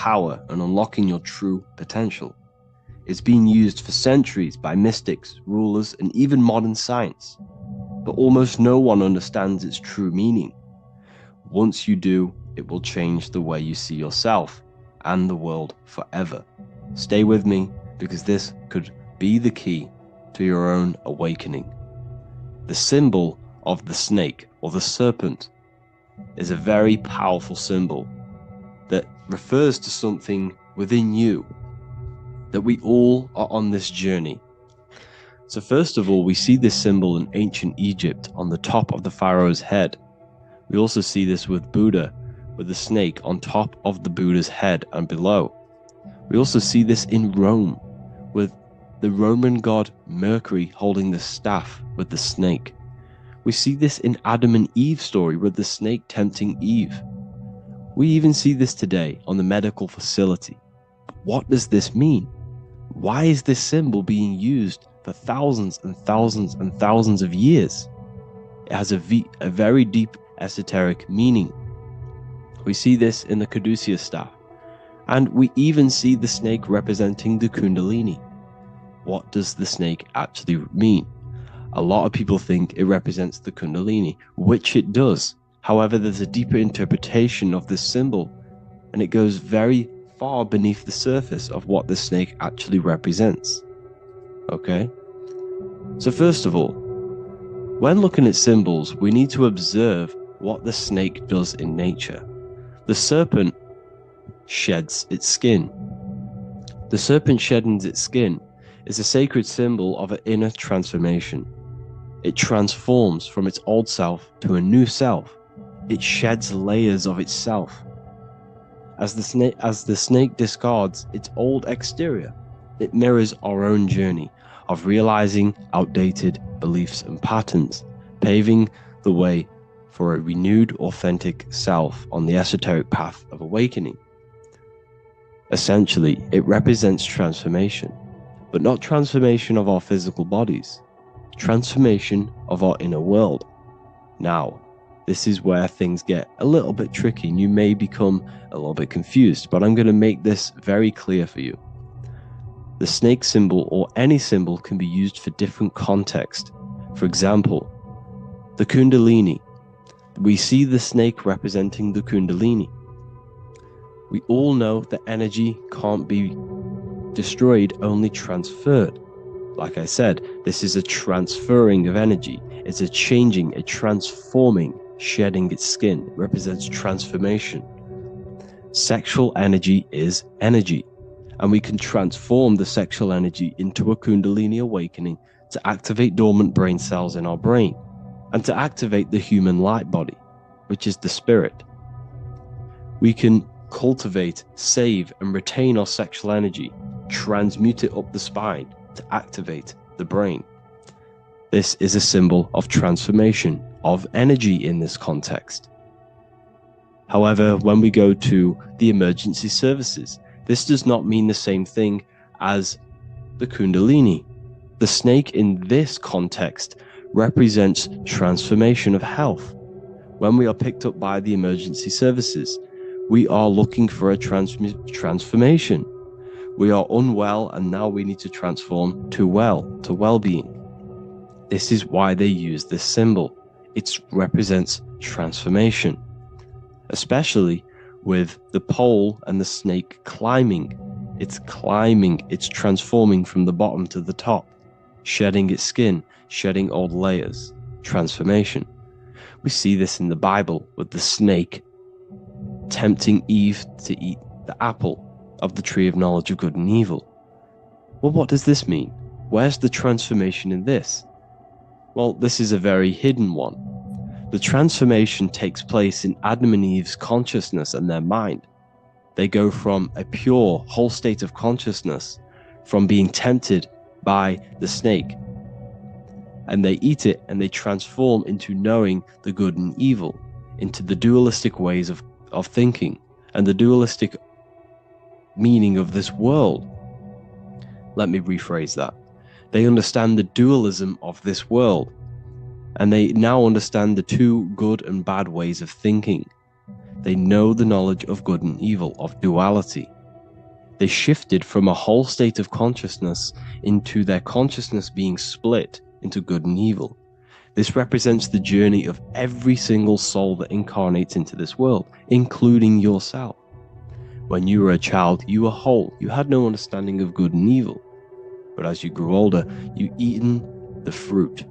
power and unlocking your true potential. It's been used for centuries by mystics, rulers, and even modern science, but almost no one understands its true meaning. Once you do, it will change the way you see yourself and the world forever. Stay with me, because this could be the key to your own awakening. The symbol of the snake, or the serpent, is a very powerful symbol that refers to something within you, that we all are on this journey. So first of all, we see this symbol in ancient Egypt on the top of the pharaoh's head. We also see this with Buddha, with the snake on top of the Buddha's head and below. We also see this in Rome, with the Roman god Mercury holding the staff with the snake. We see this in Adam and Eve story with the snake tempting Eve. We even see this today on the medical facility. What does this mean? Why is this symbol being used for thousands and thousands and thousands of years? It has a very deep esoteric meaning. We see this in the Caduceus staff, and we even see the snake representing the Kundalini. What does the snake actually mean? A lot of people think it represents the Kundalini, which it does. However, there's a deeper interpretation of this symbol, and it goes very far beneath the surface of what the snake actually represents. Okay? So first of all, when looking at symbols, we need to observe what the snake does in nature. The serpent sheds its skin. The serpent shedding its skin is a sacred symbol of an inner transformation. It transforms from its old self to a new self. It sheds layers of itself. As the snake discards its old exterior, it mirrors our own journey of realizing outdated beliefs and patterns, paving the way for a renewed, authentic self on the esoteric path of awakening. Essentially, it represents transformation, but not transformation of our physical bodies, transformation of our inner world. Now, this is where things get a little bit tricky and you may become a little bit confused, but I'm going to make this very clear for you. The snake symbol, or any symbol, can be used for different context. For example, the Kundalini. We see the snake representing the Kundalini. We all know that energy can't be destroyed, only transferred. Like I said, this is a transferring of energy. It's a changing, a transforming, shedding its skin. It represents transformation. Sexual energy is energy, and we can transform the sexual energy into a Kundalini awakening to activate dormant brain cells in our brain, and to activate the human light body, which is the spirit. We can cultivate, save, and retain our sexual energy, transmute it up the spine to activate the brain. This is a symbol of transformation, of energy in this context. However, when we go to the emergency services, this does not mean the same thing as the Kundalini. The snake in this context represents transformation of health. When we are picked up by the emergency services, we are looking for a transformation. We are unwell, and now we need to transform to well-being. This is why they use this symbol. It represents transformation, especially with the pole and the snake climbing. It's climbing, it's transforming from the bottom to the top, shedding its skin, shedding old layers, transformation. We see this in the Bible with the snake tempting Eve to eat the apple of the tree of knowledge of good and evil. Well, what does this mean? Where's the transformation in this? Well, this is a very hidden one. The transformation takes place in Adam and Eve's consciousness and their mind. They go from a pure, whole state of consciousness, from being tempted by the snake, and they eat it and they transform into knowing the good and evil, into the dualistic ways of thinking and the dualistic meaning of this world. Let me rephrase that. They understand the dualism of this world, and they now understand the two good and bad ways of thinking. They know the knowledge of good and evil, of duality. They shifted from a whole state of consciousness into their consciousness being split into good and evil. This represents the journey of every single soul that incarnates into this world, including yourself. When you were a child, you were whole. You had no understanding of good and evil. But as you grew older, you eaten the fruit.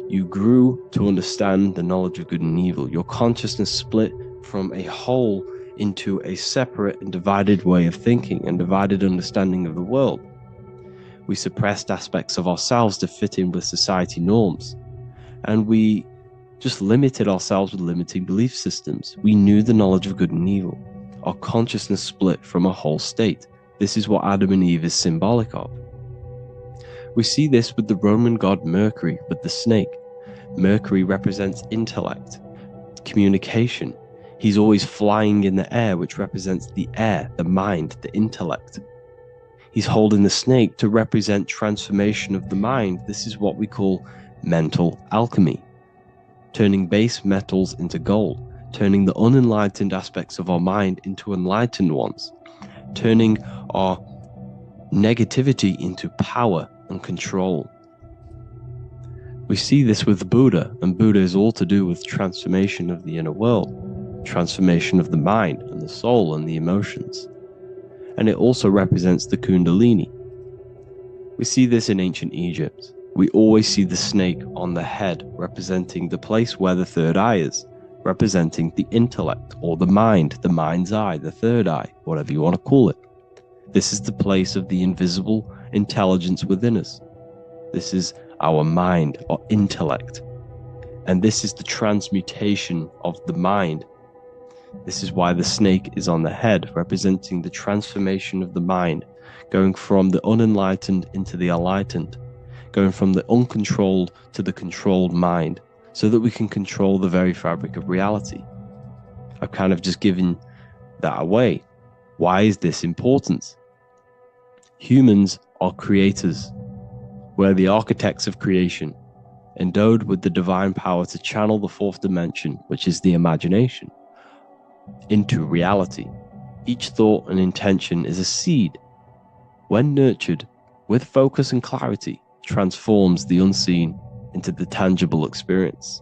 You grew to understand the knowledge of good and evil. Your consciousness split from a whole into a separate and divided way of thinking and divided understanding of the world. We suppressed aspects of ourselves to fit in with society norms. And we just limited ourselves with limiting belief systems. We knew the knowledge of good and evil. Our consciousness split from a whole state. This is what Adam and Eve is symbolic of. We see this with the Roman god Mercury, with the snake. Mercury represents intellect, communication. He's always flying in the air, which represents the air, the mind, the intellect. He's holding the snake to represent transformation of the mind. This is what we call mental alchemy. Turning base metals into gold, turning the unenlightened aspects of our mind into enlightened ones, turning our negativity into power and control. We see this with Buddha, and Buddha is all to do with transformation of the inner world, transformation of the mind and the soul and the emotions. And it also represents the Kundalini. We see this in ancient Egypt. We always see the snake on the head, representing the place where the third eye is, representing the intellect or the mind, the mind's eye, the third eye, whatever you want to call it. This is the place of the invisible intelligence within us. This is our mind or intellect. And this is the transmutation of the mind. This is why the snake is on the head, representing the transformation of the mind, going from the unenlightened into the enlightened, going from the uncontrolled to the controlled mind, so that we can control the very fabric of reality. I've kind of just given that away. Why is this important? Humans are creators. We're the architects of creation, endowed with the divine power to channel the fourth dimension, which is the imagination, into reality. Each thought and intention is a seed. When nurtured with focus and clarity, transforms the unseen into the tangible experience.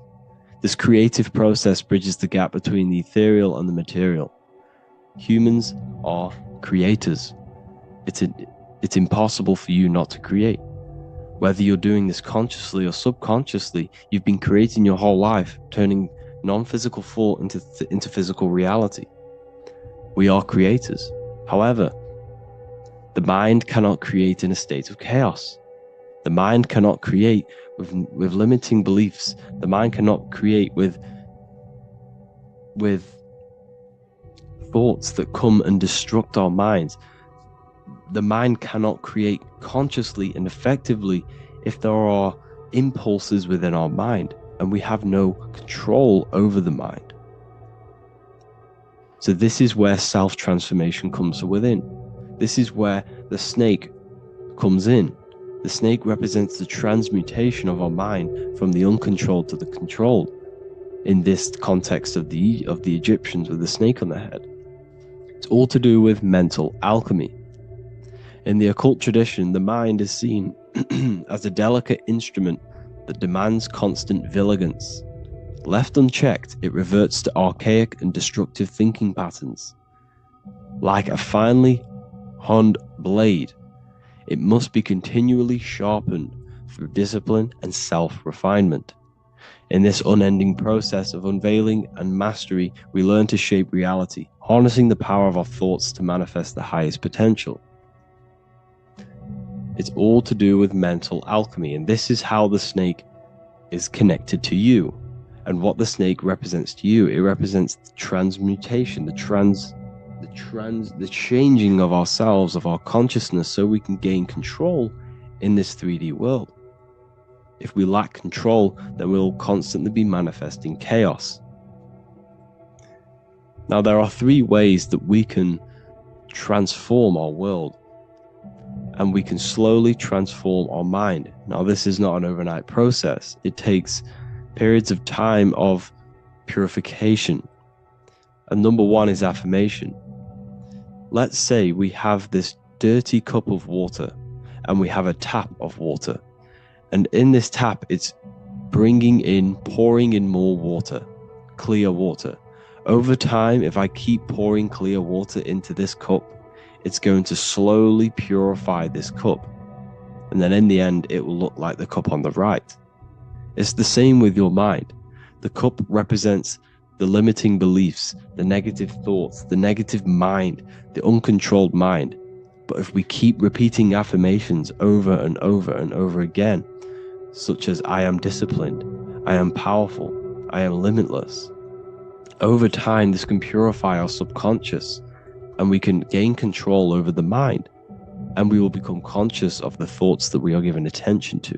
This creative process bridges the gap between the ethereal and the material. Humans are creators. It's impossible for you not to create. Whether you're doing this consciously or subconsciously, you've been creating your whole life, turning non-physical thought into physical reality. We are creators. However, the mind cannot create in a state of chaos. The mind cannot create with limiting beliefs. The mind cannot create with thoughts that come and destruct our minds. The mind cannot create consciously and effectively if there are impulses within our mind and we have no control over the mind. So this is where self-transformation comes from within. This is where the snake comes in. The snake represents the transmutation of our mind from the uncontrolled to the controlled. In this context of the Egyptians with the snake on their head. It's all to do with mental alchemy. In the occult tradition, the mind is seen as a delicate instrument that demands constant vigilance. Left unchecked, it reverts to archaic and destructive thinking patterns. Like a finely honed blade, it must be continually sharpened through discipline and self-refinement. In this unending process of unveiling and mastery, we learn to shape reality, harnessing the power of our thoughts to manifest the highest potential. It's all to do with mental alchemy, and this is how the snake is connected to you. And what the snake represents to you, it represents the transmutation, the changing of ourselves, of our consciousness, so we can gain control in this 3D world. If we lack control, then we'll constantly be manifesting chaos. Now, there are 3 ways that we can transform our world, and we can slowly transform our mind. Now, this is not an overnight process. It takes periods of time of purification, And number one is affirmation. Let's say we have this dirty cup of water and we have a tap of water. And in this tap, it's pouring in more water, clear water. Over time, if I keep pouring clear water into this cup, it's going to slowly purify this cup. And then in the end, it will look like the cup on the right. It's the same with your mind. The cup represents the limiting beliefs, the negative thoughts, the negative mind, the uncontrolled mind. But if we keep repeating affirmations over and over and over again, such as I am disciplined, I am powerful, I am limitless, over time this can purify our subconscious and we can gain control over the mind, and we will become conscious of the thoughts that we are giving attention to.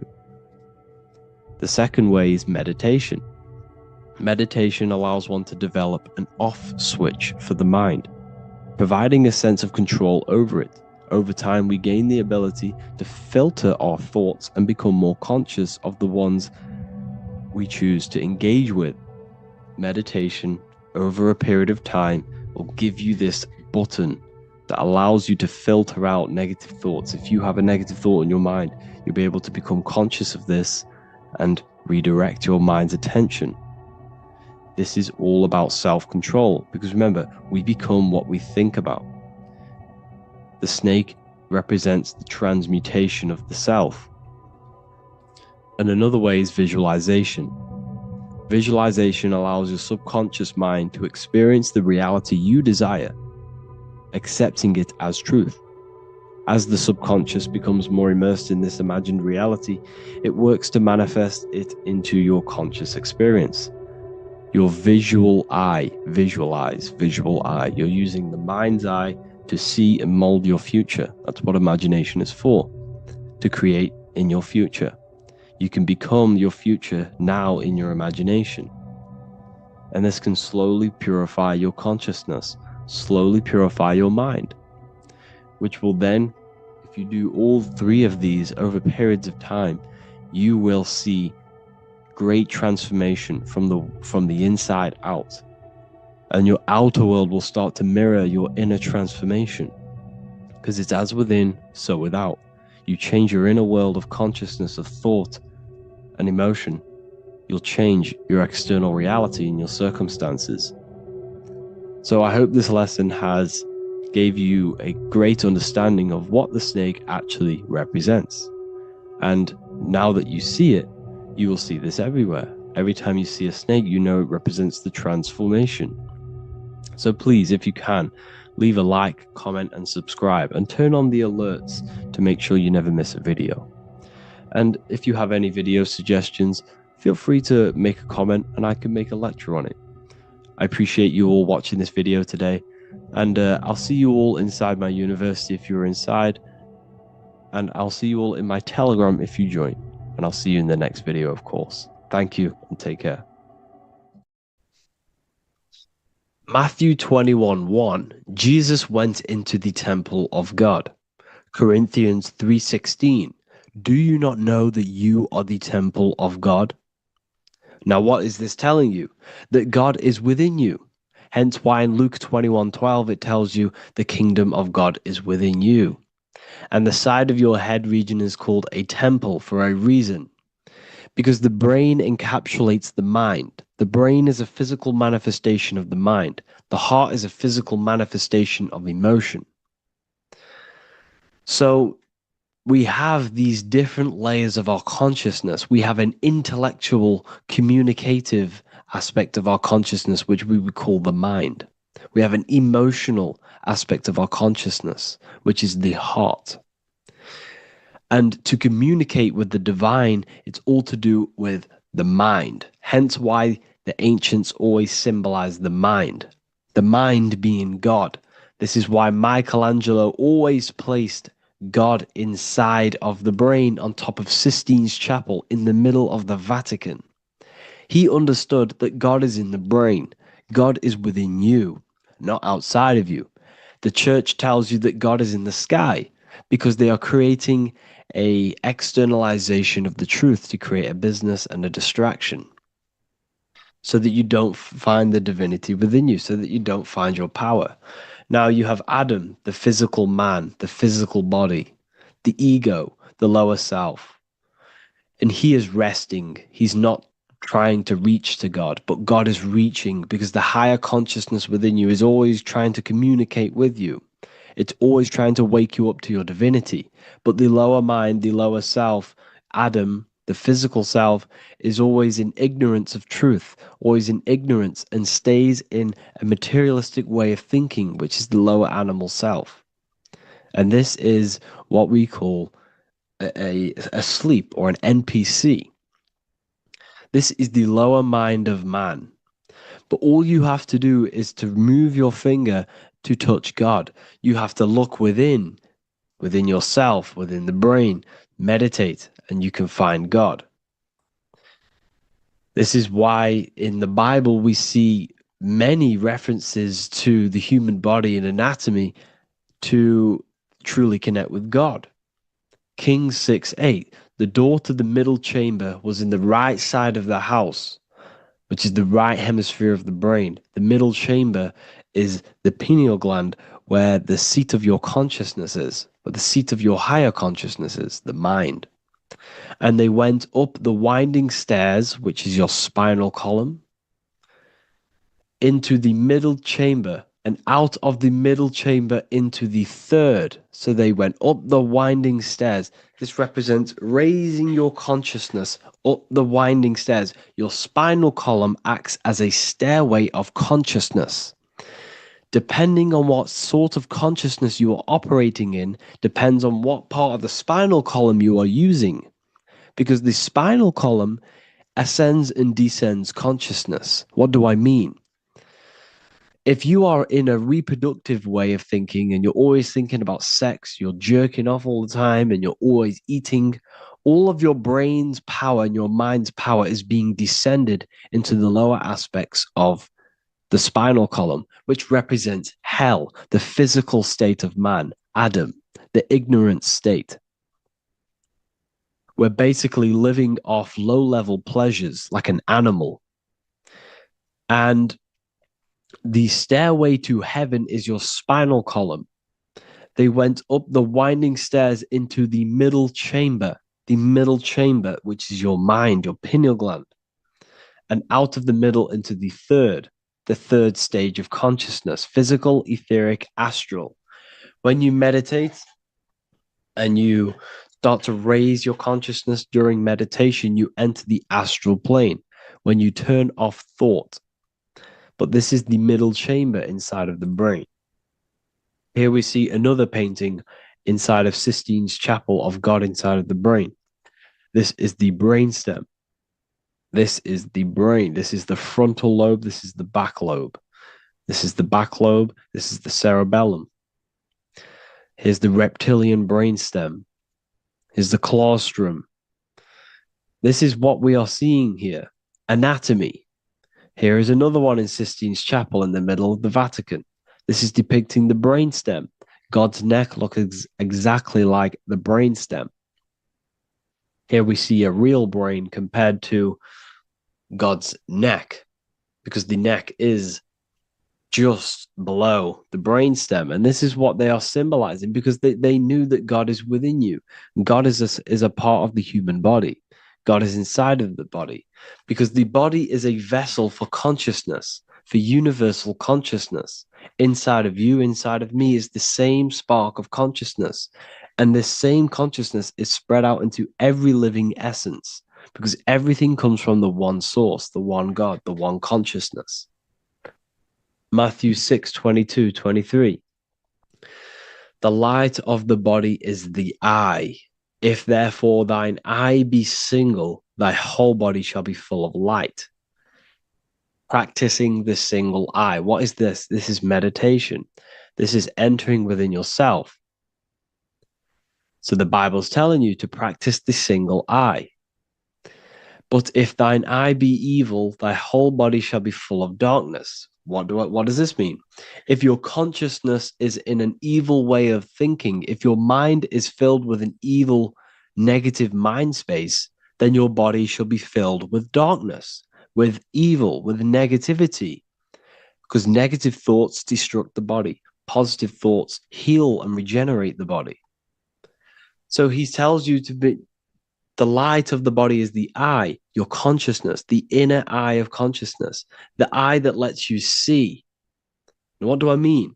The second way is meditation. Meditation allows one to develop an off switch for the mind, providing a sense of control over it. Over time, we gain the ability to filter our thoughts and become more conscious of the ones we choose to engage with. Meditation, over a period of time, will give you this button that allows you to filter out negative thoughts. If you have a negative thought in your mind, you'll be able to become conscious of this and redirect your mind's attention. This is all about self-control, because remember, we become what we think about. The snake represents the transmutation of the self. And another way is visualization. Visualization allows your subconscious mind to experience the reality you desire, accepting it as truth. As the subconscious becomes more immersed in this imagined reality, it works to manifest it into your conscious experience. Your visual eye, visual eye. You're using the mind's eye to see and mold your future. That's what imagination is for, to create in your future. You can become your future now in your imagination. And this can slowly purify your consciousness, slowly purify your mind, which will then, if you do all three of these over periods of time, you will see great transformation from the inside out, and your outer world will start to mirror your inner transformation, because it's as within, so without. You change your inner world of consciousness, of thought and emotion, you'll change your external reality and your circumstances. So I hope this lesson has gave you a great understanding of what the snake actually represents. And now that you see it, you will see this everywhere. Every time you see a snake, you know it represents the transformation. So please, if you can, leave a like, comment, and subscribe, and turn on the alerts to make sure you never miss a video. And if you have any video suggestions, feel free to make a comment and I can make a lecture on it. I appreciate you all watching this video today, and I'll see you all inside my university if you're inside, and I'll see you all in my Telegram if you join. And I'll see you in the next video, of course. Thank you and take care. Matthew 21:1, Jesus went into the temple of God. Corinthians 3:16, do you not know that you are the temple of God? Now what is this telling you? That God is within you. Hence why in Luke 21:12 it tells you the kingdom of God is within you. And the side of your head region is called a temple for a reason. Because the brain encapsulates the mind. The brain is a physical manifestation of the mind. The heart is a physical manifestation of emotion. So we have these different layers of our consciousness. We have an intellectual, communicative aspect of our consciousness, which we would call the mind. We have an emotional aspect of our consciousness, which is the heart. And to communicate with the divine, it's all to do with the mind. Hence why the ancients always symbolize the mind being God. This is why Michelangelo always placed God inside of the brain on top of Sistine Chapel in the middle of the Vatican. He understood that God is in the brain. God is within you, not outside of you. The church tells you that God is in the sky because they are creating a externalization of the truth to create a business and a distraction. so that you don't find the divinity within you, so that you don't find your power. Now you have Adam, the physical man, the physical body, the ego, the lower self. And he is resting. He's not trying to reach to God, but God is reaching, because the higher consciousness within you is always trying to communicate with you. It's always trying to wake you up to your divinity. But the lower mind, the lower self, Adam, the physical self, is always in ignorance of truth, always in ignorance, and stays in a materialistic way of thinking, which is the lower animal self. And this is what we call a sleep, or an NPC. This is the lower mind of man. But all you have to do is to move your finger to touch God. You have to look within yourself, within the brain, meditate, and you can find God. This is why in the Bible we see many references to the human body and anatomy to truly connect with God. Kings 6:8, the door to the middle chamber was in the right side of the house, which is the right hemisphere of the brain. The middle chamber is the pineal gland, where the seat of your consciousness is, where the seat of your higher consciousness is, the mind. And they went up the winding stairs, which is your spinal column, into the middle chamber, and out of the middle chamber into the third. So they went up the winding stairs. This represents raising your consciousness up the winding stairs. Your spinal column acts as a stairway of consciousness. Depending on what sort of consciousness you are operating in, depends on what part of the spinal column you are using. Because the spinal column ascends and descends consciousness. What do I mean? If you are in a reproductive way of thinking and you're always thinking about sex, you're jerking off all the time, and you're always eating, all of your brain's power and your mind's power is being descended into the lower aspects of the spinal column, which represents hell, the physical state of man, Adam, the ignorant state. We're basically living off low-level pleasures like an animal. And the stairway to heaven is your spinal column. They went up the winding stairs into the middle chamber, which is your mind, your pineal gland, and out of the middle into the third stage of consciousness, physical, etheric, astral. When you meditate and you start to raise your consciousness during meditation, you enter the astral plane when you turn off thought. But this is the middle chamber inside of the brain. Here we see another painting inside of Sistine's chapel of God inside of the brain. This is the brainstem. This is the brain. This is the frontal lobe. This is the back lobe. This is the back lobe. This is the cerebellum. Here's the reptilian brainstem. Here's the claustrum. This is what we are seeing here. Anatomy. Here is another one in Sistine's chapel in the middle of the Vatican. This is depicting the brainstem. God's neck looks exactly like the brainstem. Here we see a real brain compared to God's neck, because the neck is just below the brainstem. And this is what they are symbolizing, because they knew that God is within you. God is a part of the human body. God is inside of the body, because the body is a vessel for consciousness, for universal consciousness. Inside of you, inside of me, is the same spark of consciousness. And this same consciousness is spread out into every living essence, because everything comes from the one source, the one God, the one consciousness. Matthew 6:22, 23. The light of the body is the eye. If therefore thine eye be single, thy whole body shall be full of light. Practicing the single eye. What is this? This is meditation. This is entering within yourself. So the Bible's telling you to practice the single eye. But if thine eye be evil, thy whole body shall be full of darkness. What does this mean? If your consciousness is in an evil way of thinking, if your mind is filled with an evil, negative mind space, then your body shall be filled with darkness. with evil, with negativity, because negative thoughts destruct the body. Positive thoughts heal and regenerate the body. So he tells you to be, the light of the body is the eye, your consciousness, the inner eye of consciousness, the eye that lets you see. And what do I mean?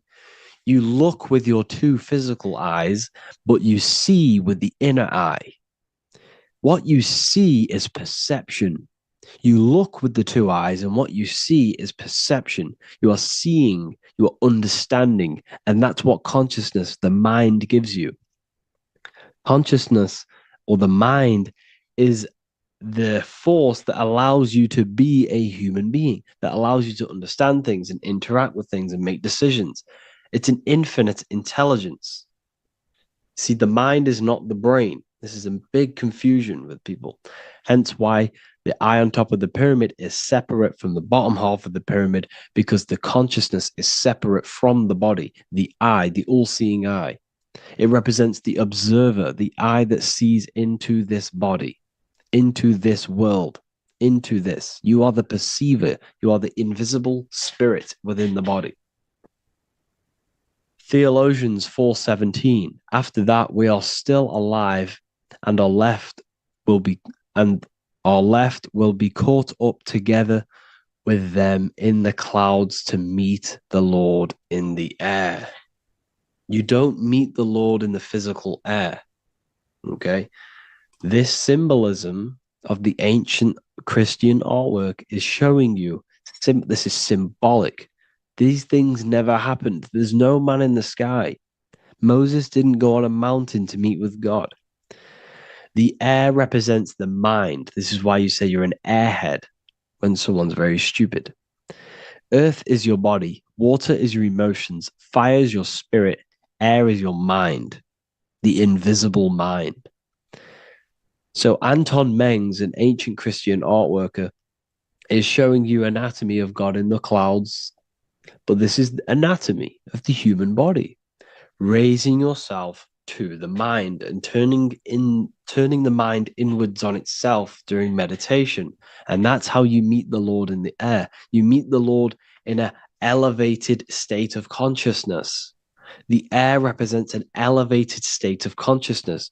You look with your two physical eyes, but you see with the inner eye. What you see is perception. You look with the two eyes, and what you see is perception. You are seeing, you are understanding, and that's what consciousness, the mind, gives you. Consciousness, or the mind, is the force that allows you to be a human being, that allows you to understand things and interact with things and make decisions. It's an infinite intelligence. See, the mind is not the brain. This is a big confusion with people. Hence why the eye on top of the pyramid is separate from the bottom half of the pyramid, because the consciousness is separate from the body, the eye, the all-seeing eye. It represents the observer, the eye that sees into this body, into this world, into this. You are the perceiver. You are the invisible spirit within the body. Theologians 4:17. After that, we are still alive, and our left will be caught up together with them in the clouds to meet the Lord in the air. You don't meet the Lord in the physical air. Okay? This symbolism of the ancient Christian artwork is showing you this is symbolic. These things never happened. There's no man in the sky. Moses didn't go on a mountain to meet with God. The air represents the mind. This is why you say you're an airhead when someone's very stupid. Earth is your body. Water is your emotions. Fire is your spirit. Air is your mind, the invisible mind. So Anton Mengs, an ancient Christian art worker, is showing you anatomy of God in the clouds. But this is the anatomy of the human body, raising yourself to the mind and turning the mind inwards on itself during meditation. And that's how you meet the Lord in the air. You meet the Lord in an elevated state of consciousness. The air represents an elevated state of consciousness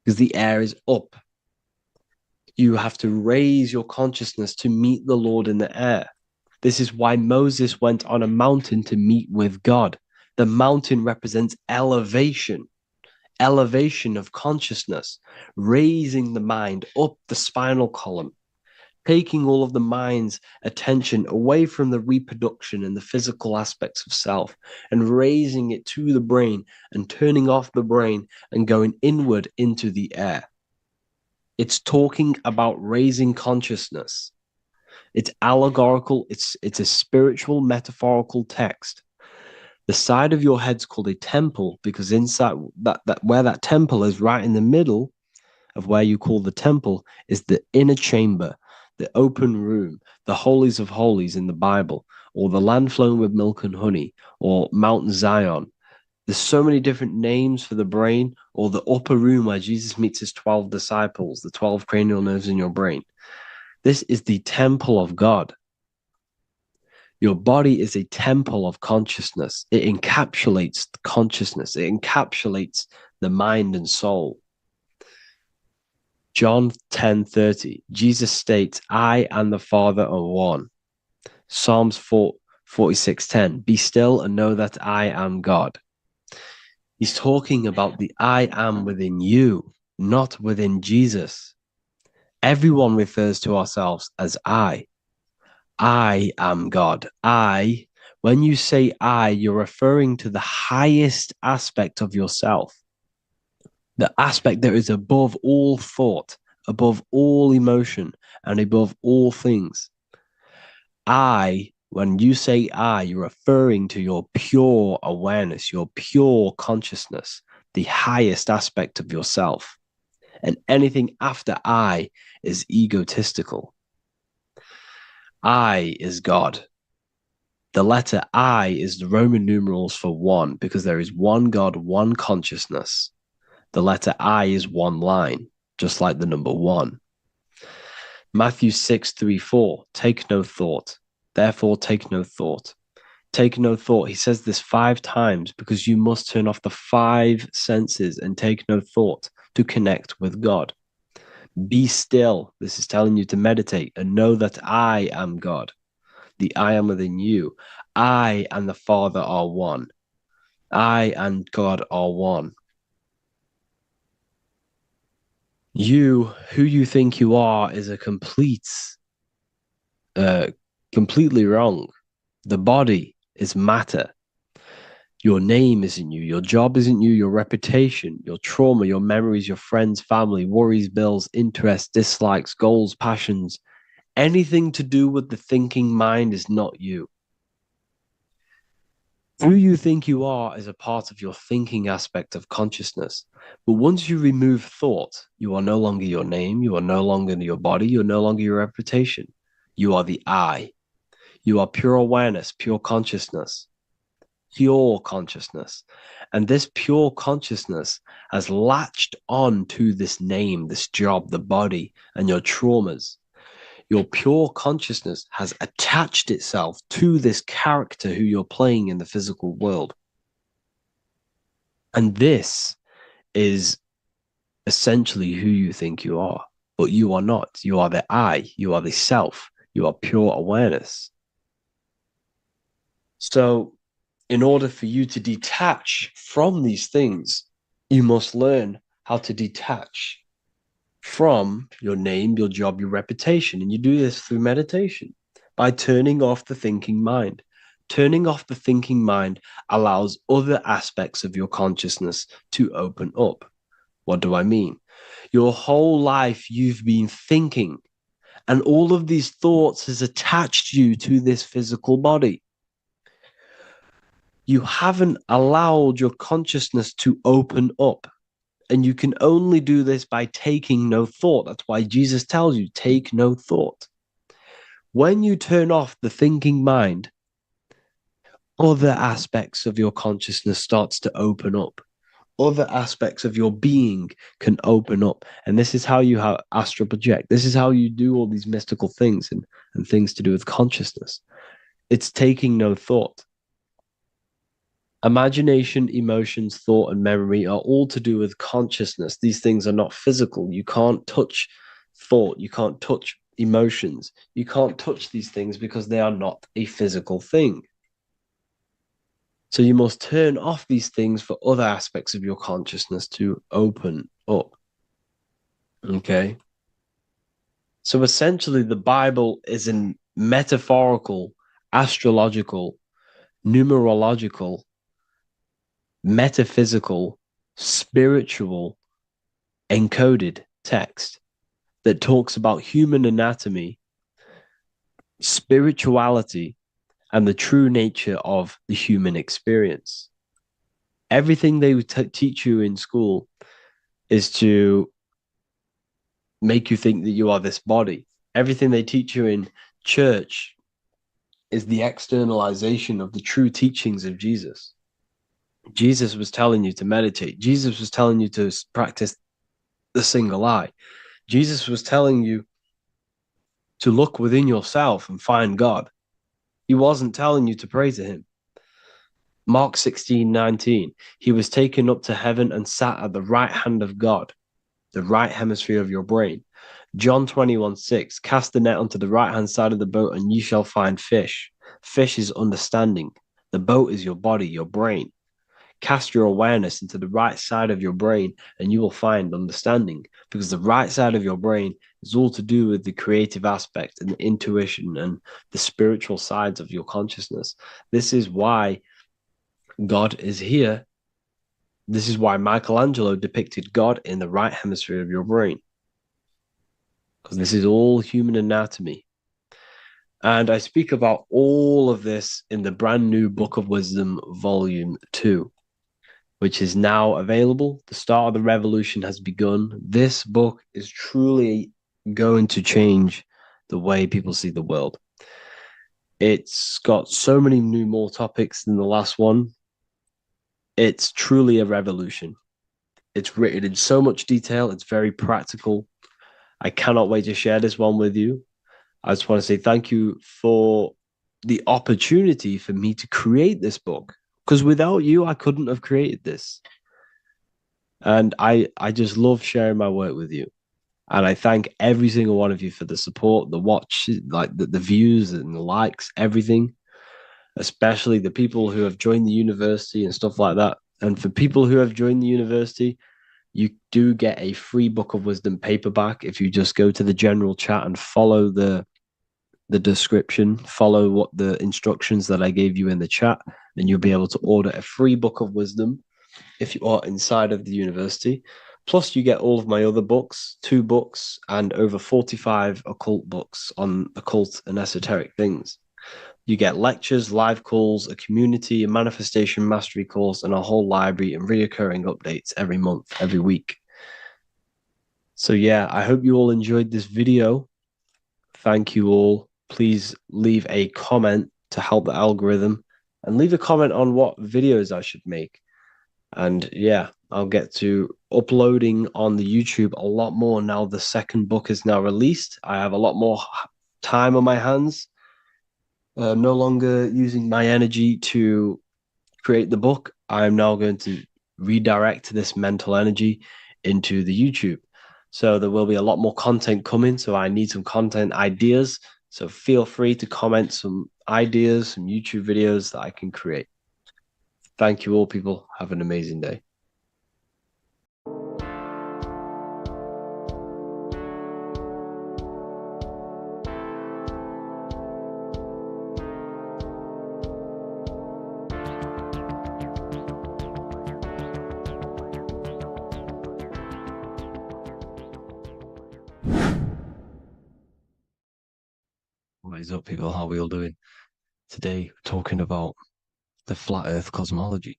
because the air is up. You have to raise your consciousness to meet the Lord in the air. This is why Moses went on a mountain to meet with God. The mountain represents elevation of consciousness, raising the mind up the spinal column, taking all of the mind's attention away from the reproduction and the physical aspects of self and raising it to the brain and turning off the brain and going inward into the air. It's talking about raising consciousness. It's allegorical. It's a spiritual, metaphorical text. The side of your head's called a temple because inside that where that temple is, right in the middle of where you call the temple, is the inner chamber, the open room, the holies of holies in the Bible, or the land flowing with milk and honey, or Mount Zion. There's so many different names for the brain, or the upper room where Jesus meets his 12 disciples, the 12 cranial nerves in your brain. This is the temple of God. Your body is a temple of consciousness. It encapsulates the consciousness. It encapsulates the mind and soul. John 10:30, Jesus states, I and the Father are one. Psalms 46:10, be still and know that I am God. He's talking about the I am within you, not within Jesus. Everyone refers to ourselves as I. I am God. When you say I, you're referring to the highest aspect of yourself, the aspect that is above all thought, above all emotion, and above all things. When you say I, you're referring to your pure awareness, your pure consciousness, the highest aspect of yourself. And anything after I is egotistical. I is God. The letter I is the Roman numerals for one, because there is one God, one consciousness. The letter I is one line, just like the number one. Matthew 6:3-4, take no thought. Therefore, take no thought. Take no thought. He says this 5 times because you must turn off the 5 senses and take no thought to connect with God. Be still. This is telling you to meditate and know that I am God. The I am within you. I and the Father are one. I and God are one. You, who you think you are, is a completely wrong. The body is matter. Your name isn't you. Your job isn't you. Your reputation, your trauma, your memories, your friends, family, worries, bills, interests, dislikes, goals, passions, anything to do with the thinking mind is not you. Who you think you are is a part of your thinking aspect of consciousness. But once you remove thought, you are no longer your name. You are no longer your body. You're no longer your reputation. You are the I. You are pure awareness, pure consciousness. Pure consciousness. And this pure consciousness has latched on to this name, this job, the body, and your traumas. Your pure consciousness has attached itself to this character who you're playing in the physical world. And this is essentially who you think you are, but you are not. You are the I, you are the self, you are pure awareness. So, in order for you to detach from these things, you must learn how to detach from your name, your job, your reputation. And you do this through meditation by turning off the thinking mind. Turning off the thinking mind allows other aspects of your consciousness to open up. What do I mean? Your whole life you've been thinking, and all of these thoughts has attached you to this physical body. You haven't allowed your consciousness to open up. And you can only do this by taking no thought. That's why Jesus tells you, take no thought. When you turn off the thinking mind, other aspects of your consciousness starts to open up. Other aspects of your being can open up. And this is how you astral project. This is how you do all these mystical things and things to do with consciousness. It's taking no thought. Imagination, emotions, thought, and memory are all to do with consciousness. These things are not physical. You can't touch thought. You can't touch emotions. You can't touch these things because they are not a physical thing. So you must turn off these things for other aspects of your consciousness to open up. Okay. So essentially, the Bible is a metaphorical, astrological, numerological, metaphysical, spiritual, encoded text that talks about human anatomy, spirituality, and the true nature of the human experience. Everything they teach you in school is to make you think that you are this body. Everything they teach you in church is the externalization of the true teachings of Jesus. Jesus was telling you to meditate. Jesus was telling you to practice the single eye. Jesus was telling you to look within yourself and find God. He wasn't telling you to pray to him. Mark 16:19, he was taken up to heaven and sat at the right hand of God, the right hemisphere of your brain. John 21:6, cast the net onto the right hand side of the boat and you shall find fish. Fish is understanding. The boat is your body, your brain. Cast your awareness into the right side of your brain and you will find understanding, because the right side of your brain is all to do with the creative aspect and the intuition and the spiritual sides of your consciousness. This is why God is here. This is why Michelangelo depicted God in the right hemisphere of your brain, because this is all human anatomy. And I speak about all of this in the brand new Book of Wisdom, Volume 2, which is now available. The start of the revolution has begun. This book is truly going to change the way people see the world. It's got so many more topics than the last one. It's truly a revolution. It's written in so much detail. It's very practical. I cannot wait to share this one with you. I just want to say thank you for the opportunity for me to create this book, because without you, I couldn't have created this. And I just love sharing my work with you. And I thank every single one of you for the support, the watch, like the views and the likes, everything, especially the people who have joined the university and stuff like that. And for people who have joined the university, you do get a free Book of Wisdom paperback if you just go to the general chat and follow the description, follow what the instructions that I gave you in the chat, and you'll be able to order a free Book of Wisdom if you are inside of the university. Plus, you get all of my other books, 2 books, and over 45 occult books on occult and esoteric things. You get lectures, live calls, a community, a manifestation mastery course, and a whole library and reoccurring updates every month, every week. So yeah, I hope you all enjoyed this video. Thank you all. Please leave a comment to help the algorithm, and leave a comment on what videos I should make. And yeah, I'll get to uploading on the YouTube a lot more now the second book is now released. I have a lot more time on my hands. No longer using my energy to create the book. I'm now going to redirect this mental energy into the YouTube. So there will be a lot more content coming. So I need some content ideas. So feel free to comment some ideas, some YouTube videos that I can create. Thank you all, people. Have an amazing day. What is up, people? How are we all doing? Today, we're talking about the flat earth cosmology.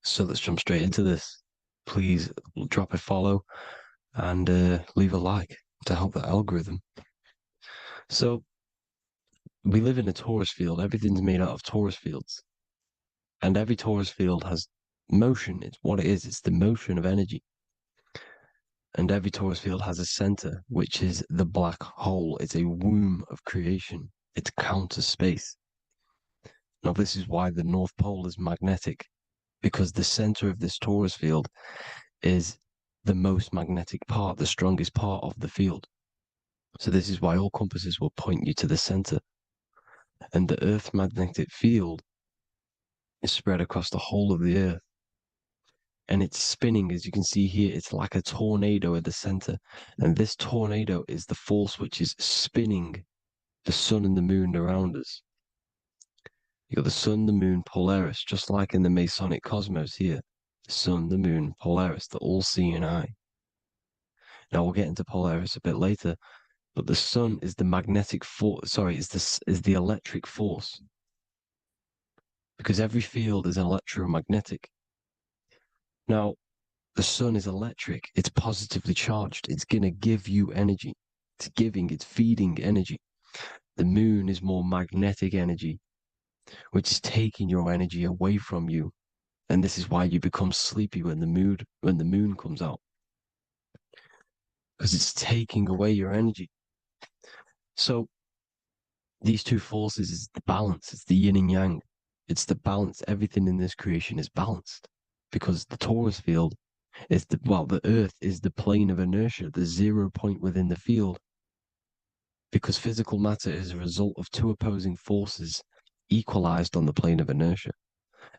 So let's jump straight into this. Please drop a follow and leave a like to help the algorithm. So we live in a torus field. Everything's made out of torus fields. And every torus field has motion. It's what it is. It's the motion of energy. And every torus field has a center, which is the black hole. It's a womb of creation. It's counter space. Now, this is why the North Pole is magnetic, because the center of this torus field is the most magnetic part, the strongest part of the field. So this is why all compasses will point you to the center. And the Earth's magnetic field is spread across the whole of the Earth. And it's spinning, as you can see here, it's like a tornado at the center. And this tornado is the force which is spinning the sun and the moon around us. You got the sun, the moon, Polaris, just like in the Masonic cosmos here. The sun, the moon, Polaris, the all-seeing eye. Now we'll get into Polaris a bit later, but the sun is the magnetic force. Sorry, is the electric force, because every field is electromagnetic. Now, the sun is electric. It's positively charged. It's going to give you energy. It's feeding energy. The moon is more magnetic energy, which is taking your energy away from you. And this is why you become sleepy when the moon comes out, because it's taking away your energy. So these two forces is the balance. It's the yin and yang. It's the balance. Everything in this creation is balanced, because the torus field is the Earth is the plane of inertia, the 0 point within the field, because physical matter is a result of two opposing forces equalized on the plane of inertia.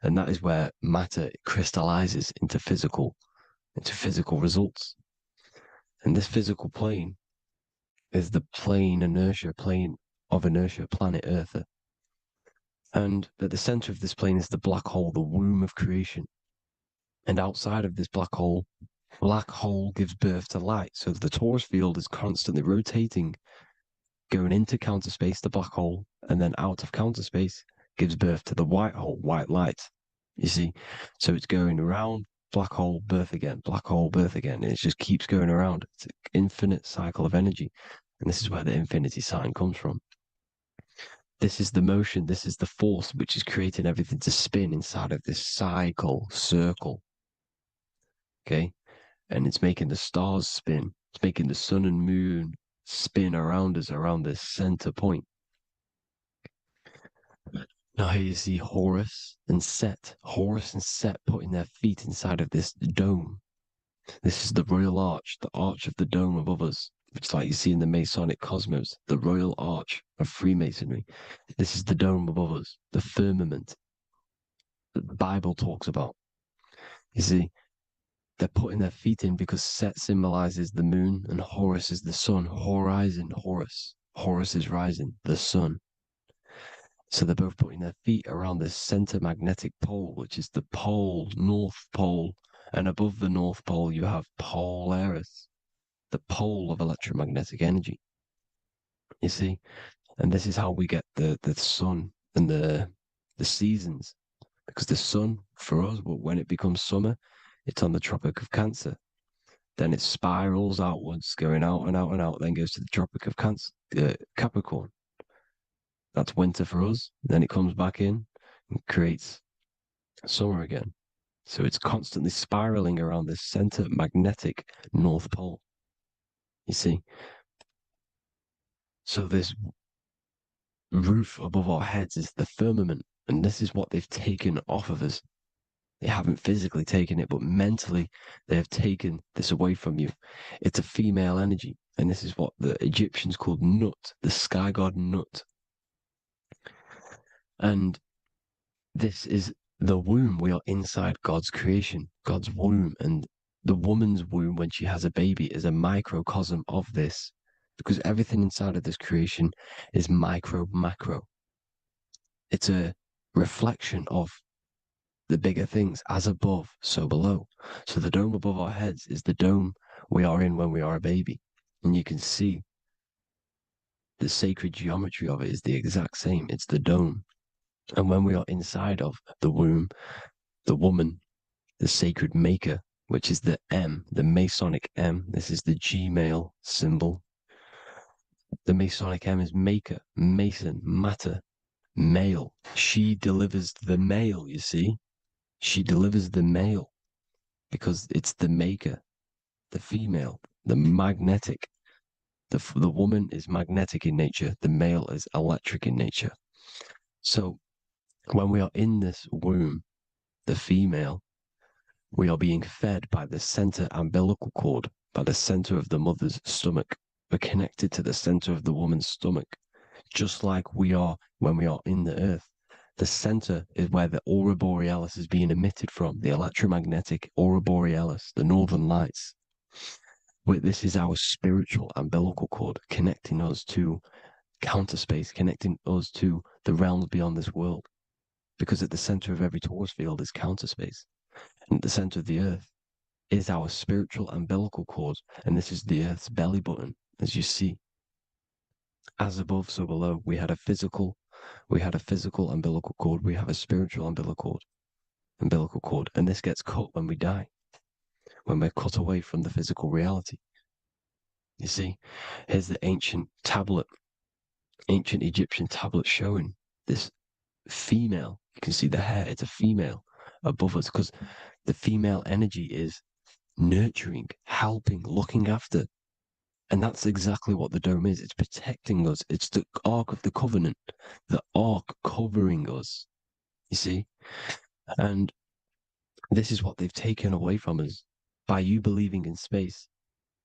And that is where matter crystallizes into physical results. And this physical plane is the plane of inertia, planet Earth. And at the center of this plane is the black hole, the womb of creation. And outside of this black hole gives birth to light. So the torus field is constantly rotating, going into counter space, the black hole, and then out of counter space gives birth to the white hole, white light. You see? So it's going around, black hole, birth again, black hole, birth again. And it just keeps going around. It's an infinite cycle of energy. And this is where the infinity sign comes from. This is the motion, this is the force which is creating everything to spin inside of this circle. Okay? And it's making the stars spin. It's making the sun and moon spin around us around this center point. Now here you see Horus and Set. Horus and Set putting their feet inside of this dome. This is the royal arch, the arch of the dome above us, which is like you see in the Masonic cosmos, the royal arch of Freemasonry. This is the dome above us, the firmament that the Bible talks about. You see, they're putting their feet in because Set symbolizes the moon and Horus is the sun. Horizon, Horus. Horus is rising, the sun. So they're both putting their feet around the center magnetic pole, which is the pole, North Pole. And above the North Pole, you have Polaris, the pole of electromagnetic energy. You see? And this is how we get the sun and the seasons. Because the sun, for us, when it becomes summer, it's on the Tropic of Cancer. Then it spirals outwards, going out and out and out, then goes to the Tropic of Capricorn. That's winter for us. Then it comes back in and creates summer again. So it's constantly spiraling around this center magnetic North Pole. You see? So this roof above our heads is the firmament, and this is what they've taken off of us. They haven't physically taken it, but mentally they have taken this away from you. It's a female energy, and this is what the Egyptians called Nut, the sky god Nut. And this is the womb. We are inside God's creation, God's womb. And the woman's womb, when she has a baby, is a microcosm of this, because everything inside of this creation is micro, macro. It's a reflection of the bigger things, as above, so below. So the dome above our heads is the dome we are in when we are a baby. And you can see the sacred geometry of it is the exact same. It's the dome. And when we are inside of the womb, the woman, the sacred maker, which is the M, the Masonic M, this is the G male symbol. The Masonic M is maker, mason, matter, male. She delivers the male, you see. She delivers the male because it's the maker, the female, the magnetic. The woman is magnetic in nature, the male is electric in nature. So when we are in this womb, the female, we are being fed by the center umbilical cord, by the center of the mother's stomach. We're connected to the center of the woman's stomach, just like we are when we are in the earth. The center is where the aurora borealis is being emitted from, the electromagnetic aurora borealis, the northern lights. This is our spiritual umbilical cord, connecting us to counter space, connecting us to the realms beyond this world. Because at the center of every torus field is counter space. And at the center of the earth is our spiritual umbilical cord. And this is the earth's belly button, as you see. As above, so below. We had a physical umbilical cord. We have a spiritual umbilical cord. And this gets cut when we die, when we're cut away from the physical reality. You see, here's the ancient Egyptian tablet showing this female. You can see the hair, it's a female above us, because the female energy is nurturing, helping, looking after. And that's exactly what the dome is. It's protecting us. It's the Ark of the Covenant, the Ark covering us, you see? And this is what they've taken away from us. By you believing in space,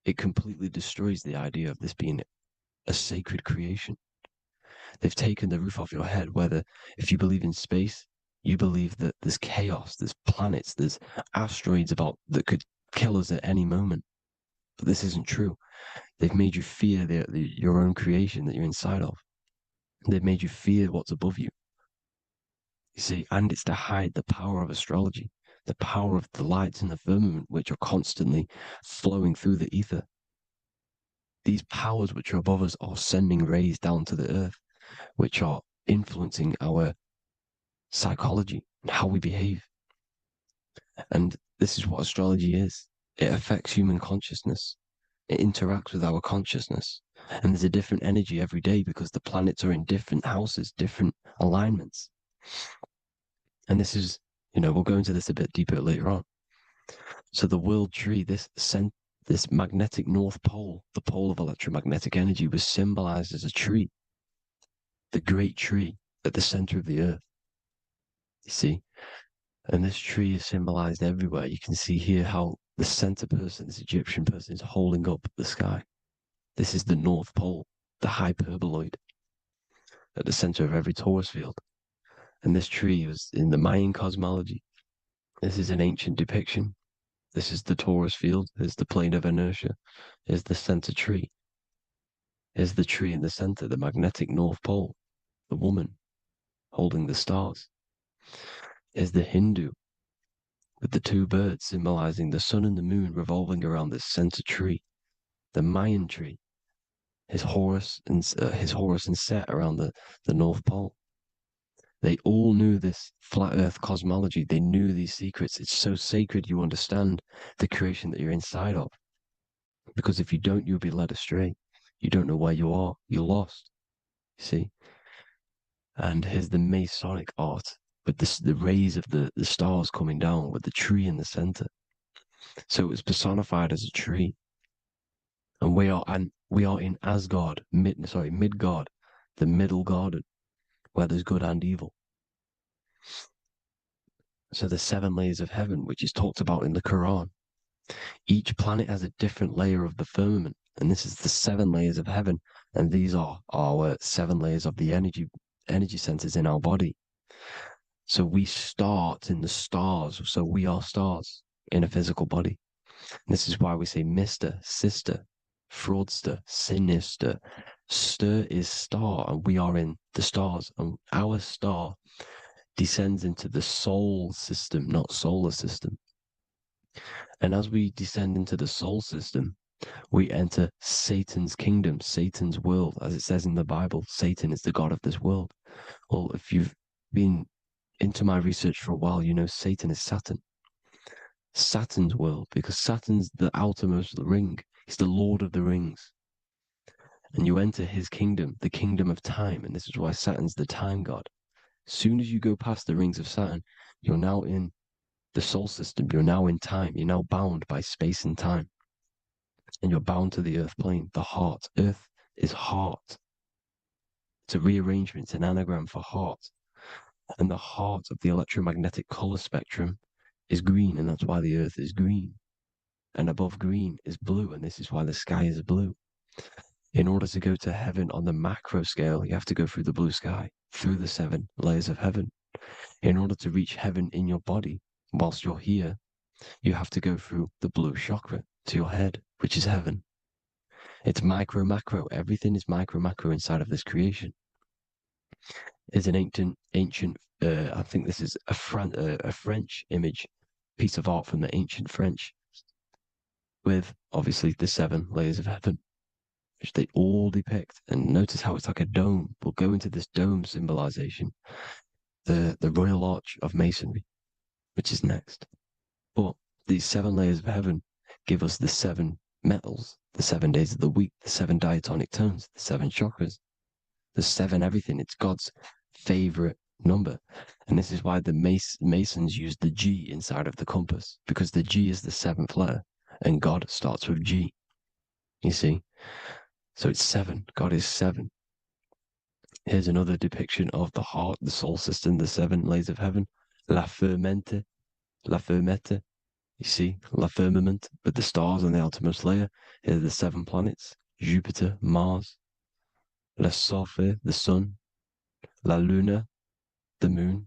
it completely destroys the idea of this being a sacred creation. They've taken the roof off your head, whether if you believe in space, you believe that there's chaos, there's planets, there's asteroids that could kill us at any moment. But this isn't true. They've made you fear your own creation that you're inside of. They've made you fear what's above you. You see, and it's to hide the power of astrology, the power of the lights in the firmament, which are constantly flowing through the ether. These powers which are above us are sending rays down to the earth, which are influencing our psychology and how we behave. And this is what astrology is. It affects human consciousness. It interacts with our consciousness. And there's a different energy every day because the planets are in different houses, different alignments. And this is, we'll go into this a bit deeper later on. So the world tree, the this magnetic North Pole, the pole of electromagnetic energy, was symbolized as a tree, the great tree at the center of the earth. You see? And this tree is symbolized everywhere. You can see here how the center person, this Egyptian person, is holding up the sky. This is the North Pole, the hyperboloid, at the center of every torus field. And this tree was in the Mayan cosmology. This is an ancient depiction. This is the torus field. There's the plane of inertia. Here's the center tree. Here's the tree in the center, the magnetic North Pole, the woman holding the stars. Here's the Hindu with the two birds symbolizing the sun and the moon revolving around this center tree. The Mayan tree, his Horus and Set around the North Pole. They all knew this flat earth cosmology. They knew these secrets. It's so sacred you understand the creation that you're inside of. Because if you don't, you'll be led astray. You don't know where you are. You're lost. You see? And here's the Masonic art with the rays of the stars coming down with the tree in the center. So it was personified as a tree. And we are in Asgard, Midgard, the middle garden, where there's good and evil. So the 7 layers of heaven, which is talked about in the Quran. Each planet has a different layer of the firmament, and this is the 7 layers of heaven, and these are our 7 layers of the energy centers in our body. So we start in the stars, so we are stars in a physical body. And this is why we say Mr., Sister, Fraudster, Sinister. Stir is star, and we are in the stars, and our star descends into the soul system, not solar system. And as we descend into the soul system, we enter Satan's kingdom, Satan's world. As it says in the Bible, Satan is the god of this world. Well, if you've been into my research for a while, you know Satan is Saturn. Saturn's world, because Saturn's the outermost ring. He's the Lord of the Rings. And you enter his kingdom, the kingdom of time. And this is why Saturn's the time god. As soon as you go past the rings of Saturn, you're now in the soul system. You're now in time. You're now bound by space and time. And you're bound to the earth plane, the heart. Earth is heart. It's a rearrangement, it's an anagram for heart. And the heart of the electromagnetic color spectrum is green, and that's why the earth is green. And above green is blue, and this is why the sky is blue. In order to go to heaven on the macro scale, you have to go through the blue sky, through the 7 layers of heaven. In order to reach heaven in your body, whilst you're here, you have to go through the blue chakra to your head, which is heaven. It's micro, macro. Everything is micro, macro inside of this creation. It's an ancient, I think this is a French image, piece of art from the ancient French, with obviously the 7 layers of heaven, which they all depict. And notice how it's like a dome. We'll go into this dome symbolization, the Royal Arch of Masonry, which is next. But these 7 layers of heaven give us the 7 metals, the 7 days of the week, the 7 diatonic tones, the 7 chakras, the 7 everything. It's God's favorite number. And this is why the Masons use the G inside of the compass, because the G is the 7th letter, and God starts with G. You see? So it's 7. God is 7. Here's another depiction of the heart, the soul system, the 7 layers of heaven. La Fermete. You see, La Firmament, with the stars on the outermost layer. Here are the 7 planets. Jupiter, Mars. La Sophie, the sun. La Luna, the moon.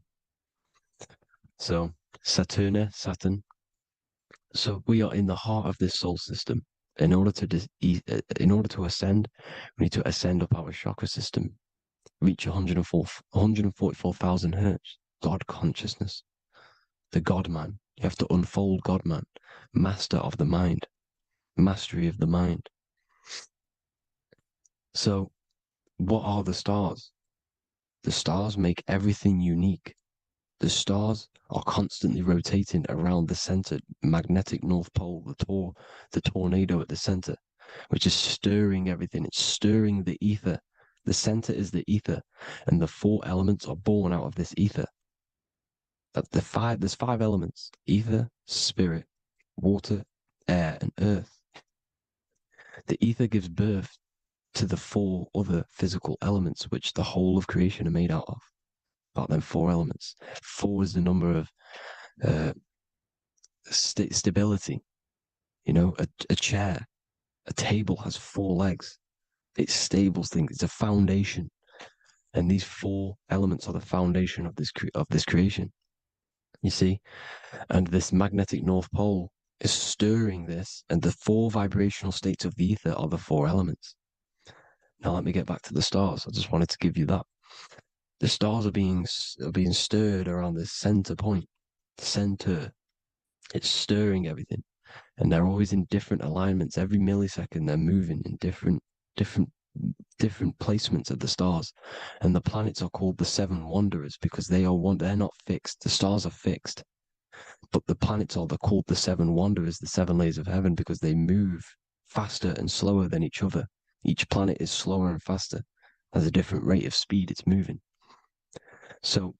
So Saturn. So we are in the heart of this soul system. In order to ascend, we need to ascend up our chakra system, reach 144,000 hertz, God consciousness, the God man. You have to unfold God man, master of the mind, mastery of the mind. So what are the stars? The stars make everything unique. The stars are constantly rotating around the center, magnetic North Pole, the tornado at the center, which is stirring everything. It's stirring the ether. The center is the ether, and the 4 elements are born out of this ether. There's 5 elements: ether, spirit, water, air, and earth. The ether gives birth to the 4 other physical elements which the whole of creation are made out of. About them 4 elements. 4 is the number of stability. You know, a chair, a table has 4 legs. It stables things. It's a foundation, and these 4 elements are the foundation of this creation. You see, and this magnetic North Pole is stirring this, and the 4 vibrational states of the ether are the 4 elements. Now let me get back to the stars. I just wanted to give you that. The stars are being stirred around this center point, center. It's stirring everything, and they're always in different alignments. Every millisecond, they're moving in different placements of the stars. And the planets are called the 7 wanderers because they're not fixed. The stars are fixed, but the planets they're called the 7 wanderers, the 7 layers of heaven, because they move faster and slower than each other. Each planet is slower and faster, has a different rate of speed it's moving. So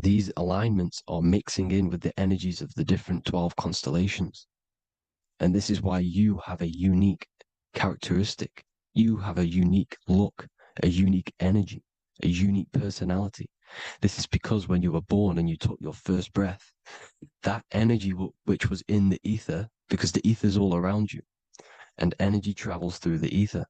these alignments are mixing in with the energies of the different 12 constellations. And this is why you have a unique characteristic. You have a unique look, a unique energy, a unique personality. This is because when you were born and you took your first breath, that energy which was in the ether, because the ether is all around you, and energy travels through the ether.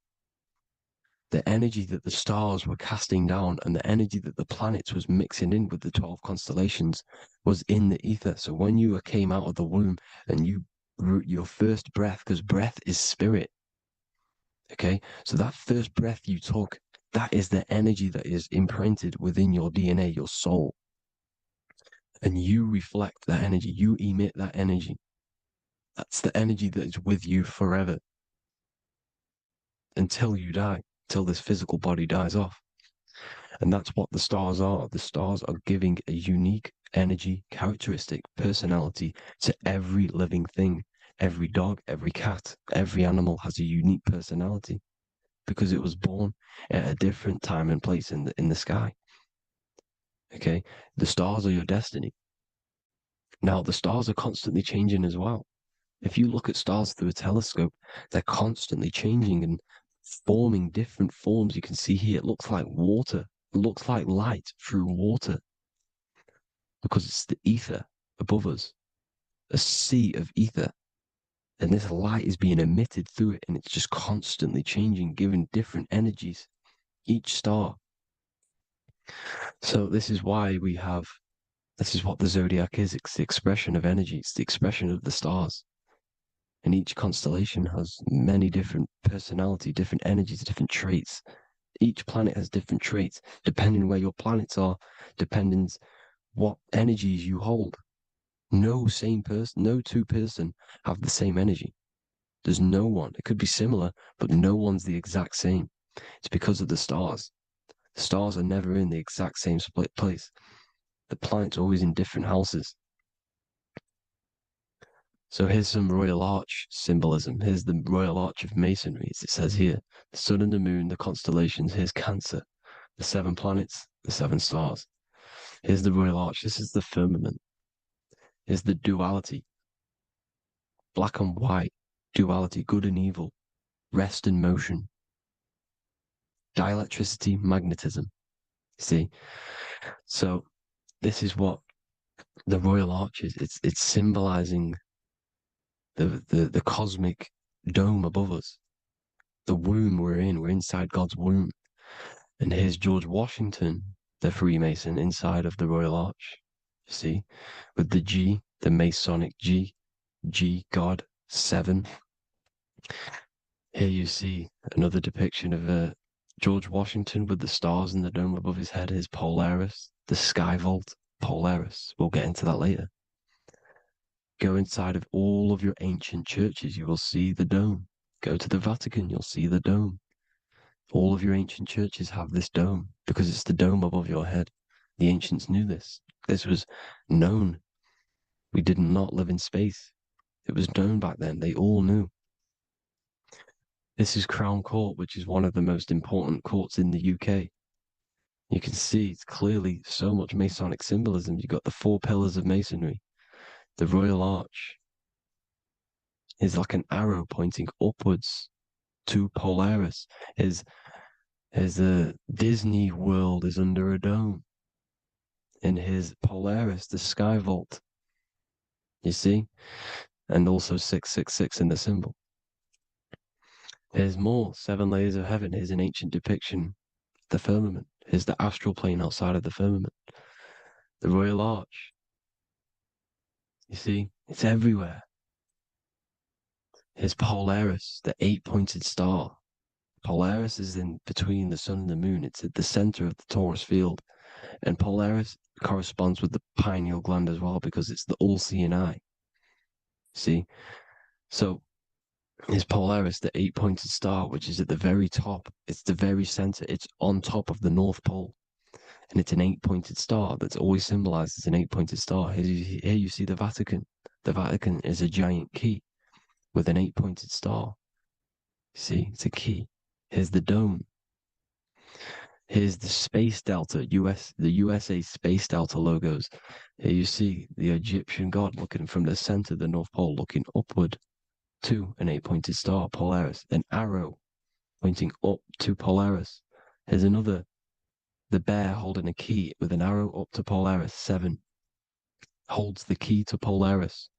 The energy that the stars were casting down and the energy that the planets was mixing in with the 12 constellations was in the ether. So when you came out of the womb and your first breath, because breath is spirit, okay? So that first breath you took, that is the energy that is imprinted within your DNA, your soul. And you reflect that energy, you emit that energy. That's the energy that is with you forever until you die, till this physical body dies off. And that's what the stars are. The stars are giving a unique energy, characteristic, personality to every living thing. Every dog, every cat, every animal has a unique personality because it was born at a different time and place in the sky. Okay, the stars are your destiny. Now, the stars are constantly changing as well. If you look at stars through a telescope, they're constantly changing and forming different forms. You can see here, it looks like water. It looks like light through water because it's the ether above us, a sea of ether. And this light is being emitted through it, and it's just constantly changing, giving different energies, each star. So this is why this is what the zodiac is. It's the expression of energy. It's the expression of the stars. And each constellation has many different personality, different energies, different traits. Each planet has different traits, depending where your planets are, depending what energies you hold. No two person have the same energy. There's no one. It could be similar, but no one's the exact same. It's because of the stars. The stars are never in the exact same split place. The planets are always in different houses. So here's some Royal Arch symbolism. Here's the Royal Arch of Masonry, as it says here. The sun and the moon, the constellations. Here's Cancer, the 7 planets, the 7 stars. Here's the Royal Arch. This is the firmament. Here's the duality. Black and white, duality, good and evil, rest and motion, dielectricity, magnetism. See? So this is what the Royal Arch is. It's symbolizing the cosmic dome above us. The womb we're in. We're inside God's womb. And here's George Washington, the Freemason, inside of the Royal Arch. You see? With the G, the Masonic G, God, 7. Here you see another depiction of George Washington with the stars in the dome above his head, his Polaris, the sky vault, Polaris. We'll get into that later. Go inside of all of your ancient churches, you will see the dome. Go to the Vatican, you'll see the dome. All of your ancient churches have this dome because it's the dome above your head. The ancients knew this. This was known. We did not live in space. It was known back then. They all knew. This is Crown Court, which is one of the most important courts in the UK. You can see it's clearly so much Masonic symbolism. You've got the 4 pillars of Masonry. The Royal Arch is like an arrow pointing upwards. to Polaris. His Disney World is under a dome. In his Polaris, the sky vault. You see? And also 666 in the symbol. Here's more, 7 layers of heaven. Here's an ancient depiction of the firmament. Here's the astral plane outside of the firmament. The Royal Arch. You see? It's everywhere. Here's Polaris, the 8-pointed star. Polaris is in between the sun and the moon. It's at the center of the Taurus field. And Polaris corresponds with the pineal gland as well, because it's the all-seeing eye. See? So, is Polaris, the 8-pointed star, which is at the very top. It's the very center. It's on top of the North Pole. And it's an 8-pointed star that's always symbolized as an 8-pointed star. Here you see the Vatican. The Vatican is a giant key with an 8-pointed star. See, it's a key. Here's the dome. Here's the Space Delta, the USA Space Delta logos. Here you see the Egyptian god looking from the center of the North Pole, looking upward to an 8-pointed star, Polaris. An arrow pointing up to Polaris. Here's another, the bear holding a key with an arrow up to Polaris. 7 holds the key to Polaris.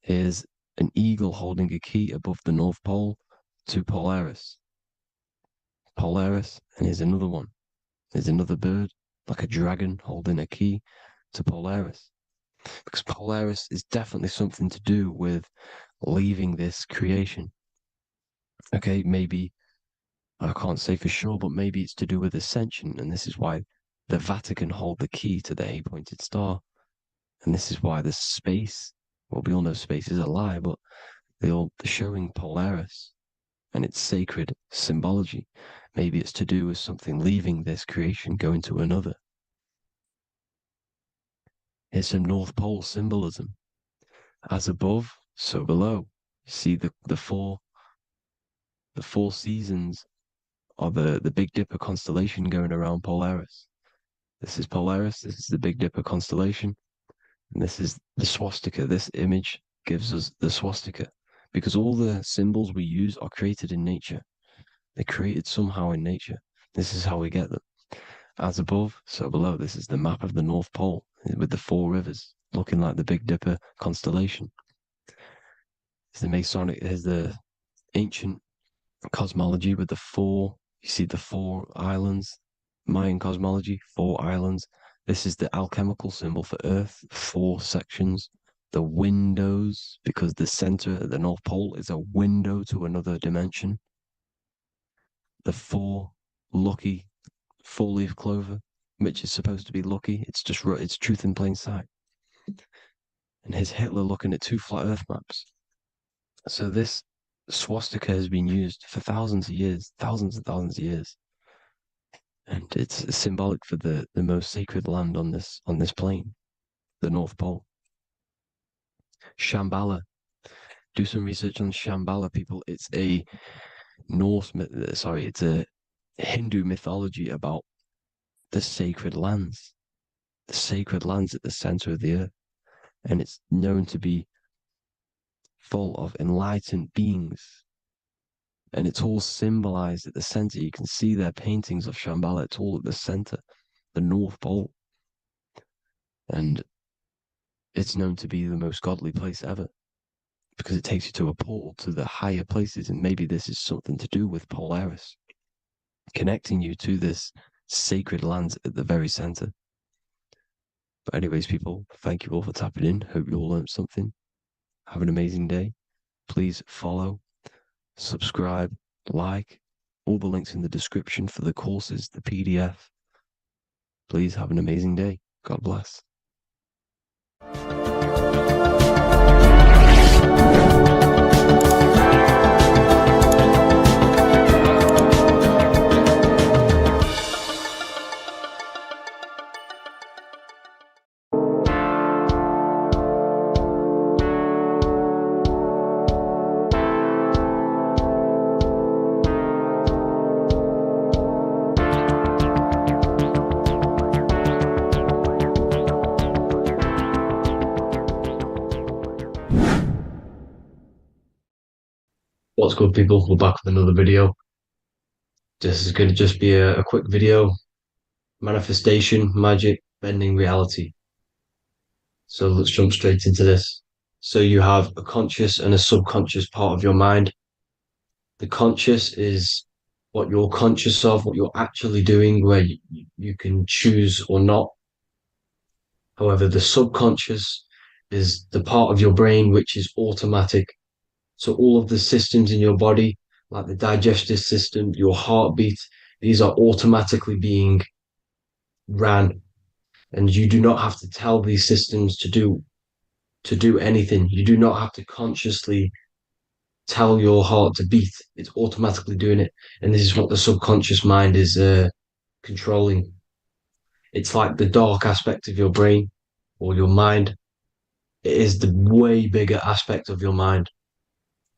Here's an eagle holding a key above the North Pole to Polaris. Polaris, and here's another one. There's another bird, like a dragon, holding a key to Polaris. Because Polaris is definitely something to do with leaving this creation. Okay, maybe, I can't say for sure, but maybe it's to do with ascension, and this is why the Vatican hold the key to the 8-pointed star. And this is why the space, well, we all know space is a lie, but they're showing Polaris and its sacred symbology. Maybe it's to do with something leaving this creation, going to another. Here's some North Pole symbolism. As above, so below. You see the four seasons of the Big Dipper constellation going around Polaris. This is Polaris, this is the Big Dipper constellation, and this is the swastika. This image gives us the swastika, because all the symbols we use are created in nature. They're created somehow in nature. This is how we get them. As above, so below. This is the map of the North Pole with the 4 rivers, looking like the Big Dipper constellation. It's the Masonic, here's the ancient cosmology with the 4, you see the 4 islands, Mayan cosmology, 4 islands. This is the alchemical symbol for Earth, 4 sections. The windows, because the center of the North Pole is a window to another dimension. The 4 lucky 4-leaf clover, which is supposed to be lucky. It's just, it's truth in plain sight. And here's Hitler looking at 2 flat Earth maps. So this swastika has been used for thousands of years, thousands and thousands of years. And it's symbolic for the most sacred land on this plane, the North Pole. Shambhala. Do some research on Shambhala, people. It's a it's a Hindu mythology about the sacred lands at the center of the earth. And it's known to be full of enlightened beings. And it's all symbolized at the center. You can see their paintings of Shambhala. It's all at the center, the North Pole. And it's known to be the most godly place ever, because it takes you to a portal to the higher places. And maybe this is something to do with Polaris, connecting you to this sacred land at the very center. But anyways, people, thank you all for tapping in. Hope you all learned something. Have an amazing day. Please follow, subscribe, like, all the links in the description for the courses, the PDF. Please have an amazing day. God bless. What's good, people? We're back with another video. This is going to just be a quick video. Manifestation, magic, bending reality. So let's jump straight into this. So you have a conscious and a subconscious part of your mind. The conscious is what you're conscious of, what you're actually doing, where you can choose or not. However, the subconscious is the part of your brain which is automatic. So all of the systems in your body, like the digestive system, your heartbeat, these are automatically being ran, and you do not have to tell these systems to do anything. You do not have to consciously tell your heart to beat. It's automatically doing it, and this is what the subconscious mind is controlling. It's like the dark aspect of your brain or your mind. It is the way bigger aspect of your mind.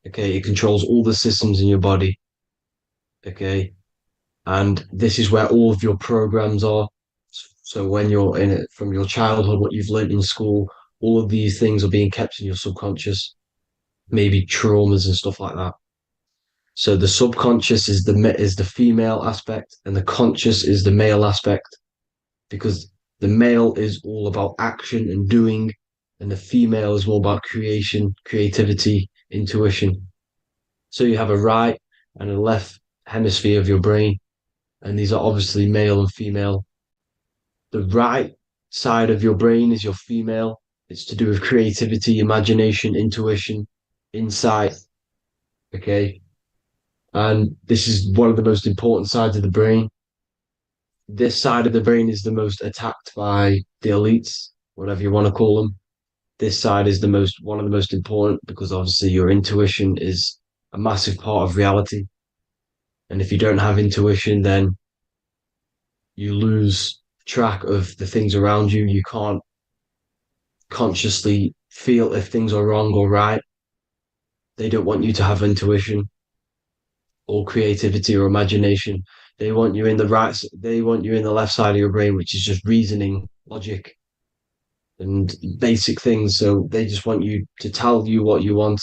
Okay, it controls all the systems in your body. Okay, and this is where all of your programs are. So when you're in it from your childhood, what you've learned in school, all of these things are being kept in your subconscious, maybe traumas and stuff like that. So the subconscious is the female aspect, and the conscious is the male aspect, because the male is all about action and doing, and the female is more about creation, creativity, intuition. So you have a right and a left hemisphere of your brain, and these are obviously male and female. The right side of your brain is your female. It's to do with creativity, imagination, intuition, insight. Okay. And this is one of the most important sides of the brain. This side of the brain is the most attacked by the elites, whatever you want to call them. This side is one of the most important, because obviously your intuition is a massive part of reality. And if you don't have intuition, then you lose track of the things around you. You can't consciously feel if things are wrong or right. They don't want you to have intuition or creativity or imagination. They want you in the left side of your brain, which is just reasoning, logic, and basic things. So they just want you to tell you what you want,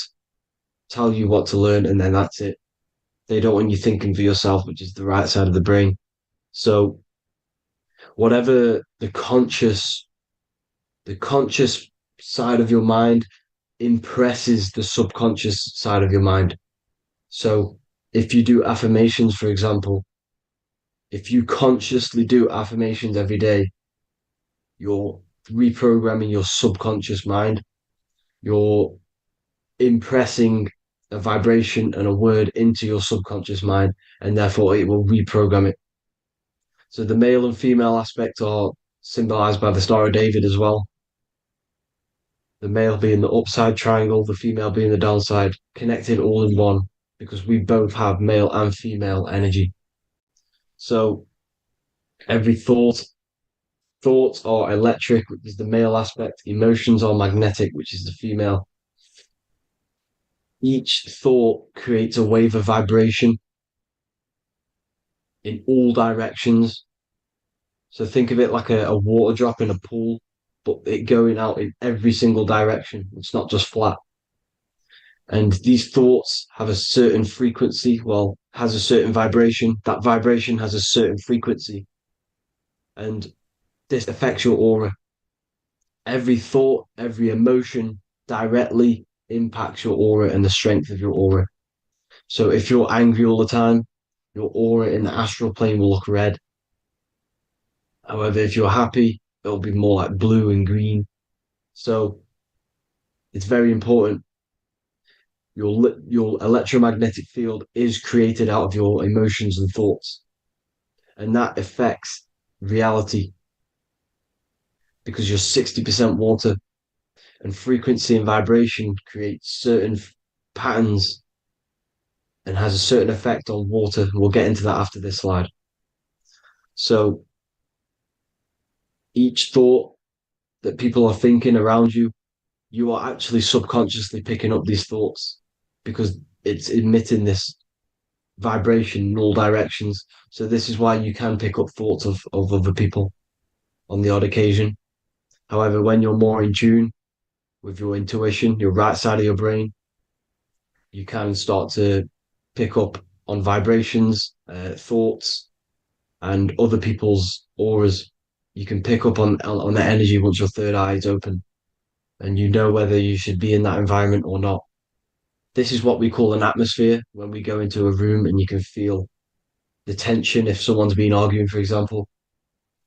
tell you what to learn, and then that's it. They don't want you thinking for yourself, which is the right side of the brain. So whatever the conscious side of your mind impresses the subconscious side of your mind. So if you do affirmations, for example, if you consciously do affirmations every day, you're reprogramming your subconscious mind. You're impressing a vibration and a word into your subconscious mind, and therefore it will reprogram it. So the male and female aspect are symbolized by the Star of David as well. The male being the upside triangle, the female being the downside, connected all in one, because we both have male and female energy. So every thoughts are electric, which is the male aspect. Emotions are magnetic, which is the female. Each thought creates a wave of vibration in all directions. So think of it like a water drop in a pool, but it going out in every single direction. It's not just flat. And these thoughts have a certain frequency, well, has a certain vibration. That vibration has a certain frequency. And this affects your aura. Every thought, every emotion directly impacts your aura and the strength of your aura. So if you're angry all the time, your aura in the astral plane will look red. However, if you're happy, it'll be more like blue and green. So it's very important. Your electromagnetic field is created out of your emotions and thoughts, and that affects reality, because you're 60% water, and frequency and vibration create certain patterns and has a certain effect on water. We'll get into that after this slide. So each thought that people are thinking around you, you are actually subconsciously picking up these thoughts, because it's emitting this vibration in all directions. So this is why you can pick up thoughts of other people on the odd occasion. However, when you're more in tune with your intuition, your right side of your brain, You can start to pick up on vibrations, thoughts, and other people's auras. You can pick up on the energy once your third eye is open, and you know whether you should be in that environment or not. This is what we call an atmosphere when we go into a room and you can feel the tension if someone's been arguing, for example.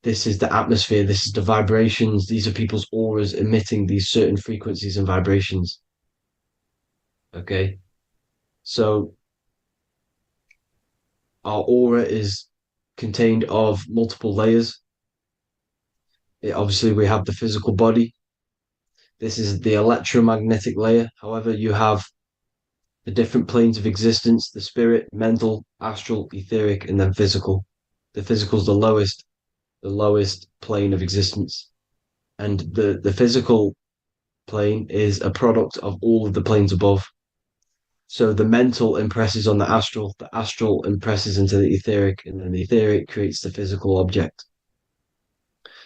This is the atmosphere, this is the vibrations, these are people's auras emitting these certain frequencies and vibrations. Okay. So our aura is contained of multiple layers. Obviously, we have the physical body. This is the electromagnetic layer. However, you have the different planes of existence, the spirit, mental, astral, etheric, and then physical. The physical is the lowest plane of existence. And the physical plane is a product of all of the planes above. So the mental impresses on the astral impresses into the etheric, and then the etheric creates the physical object.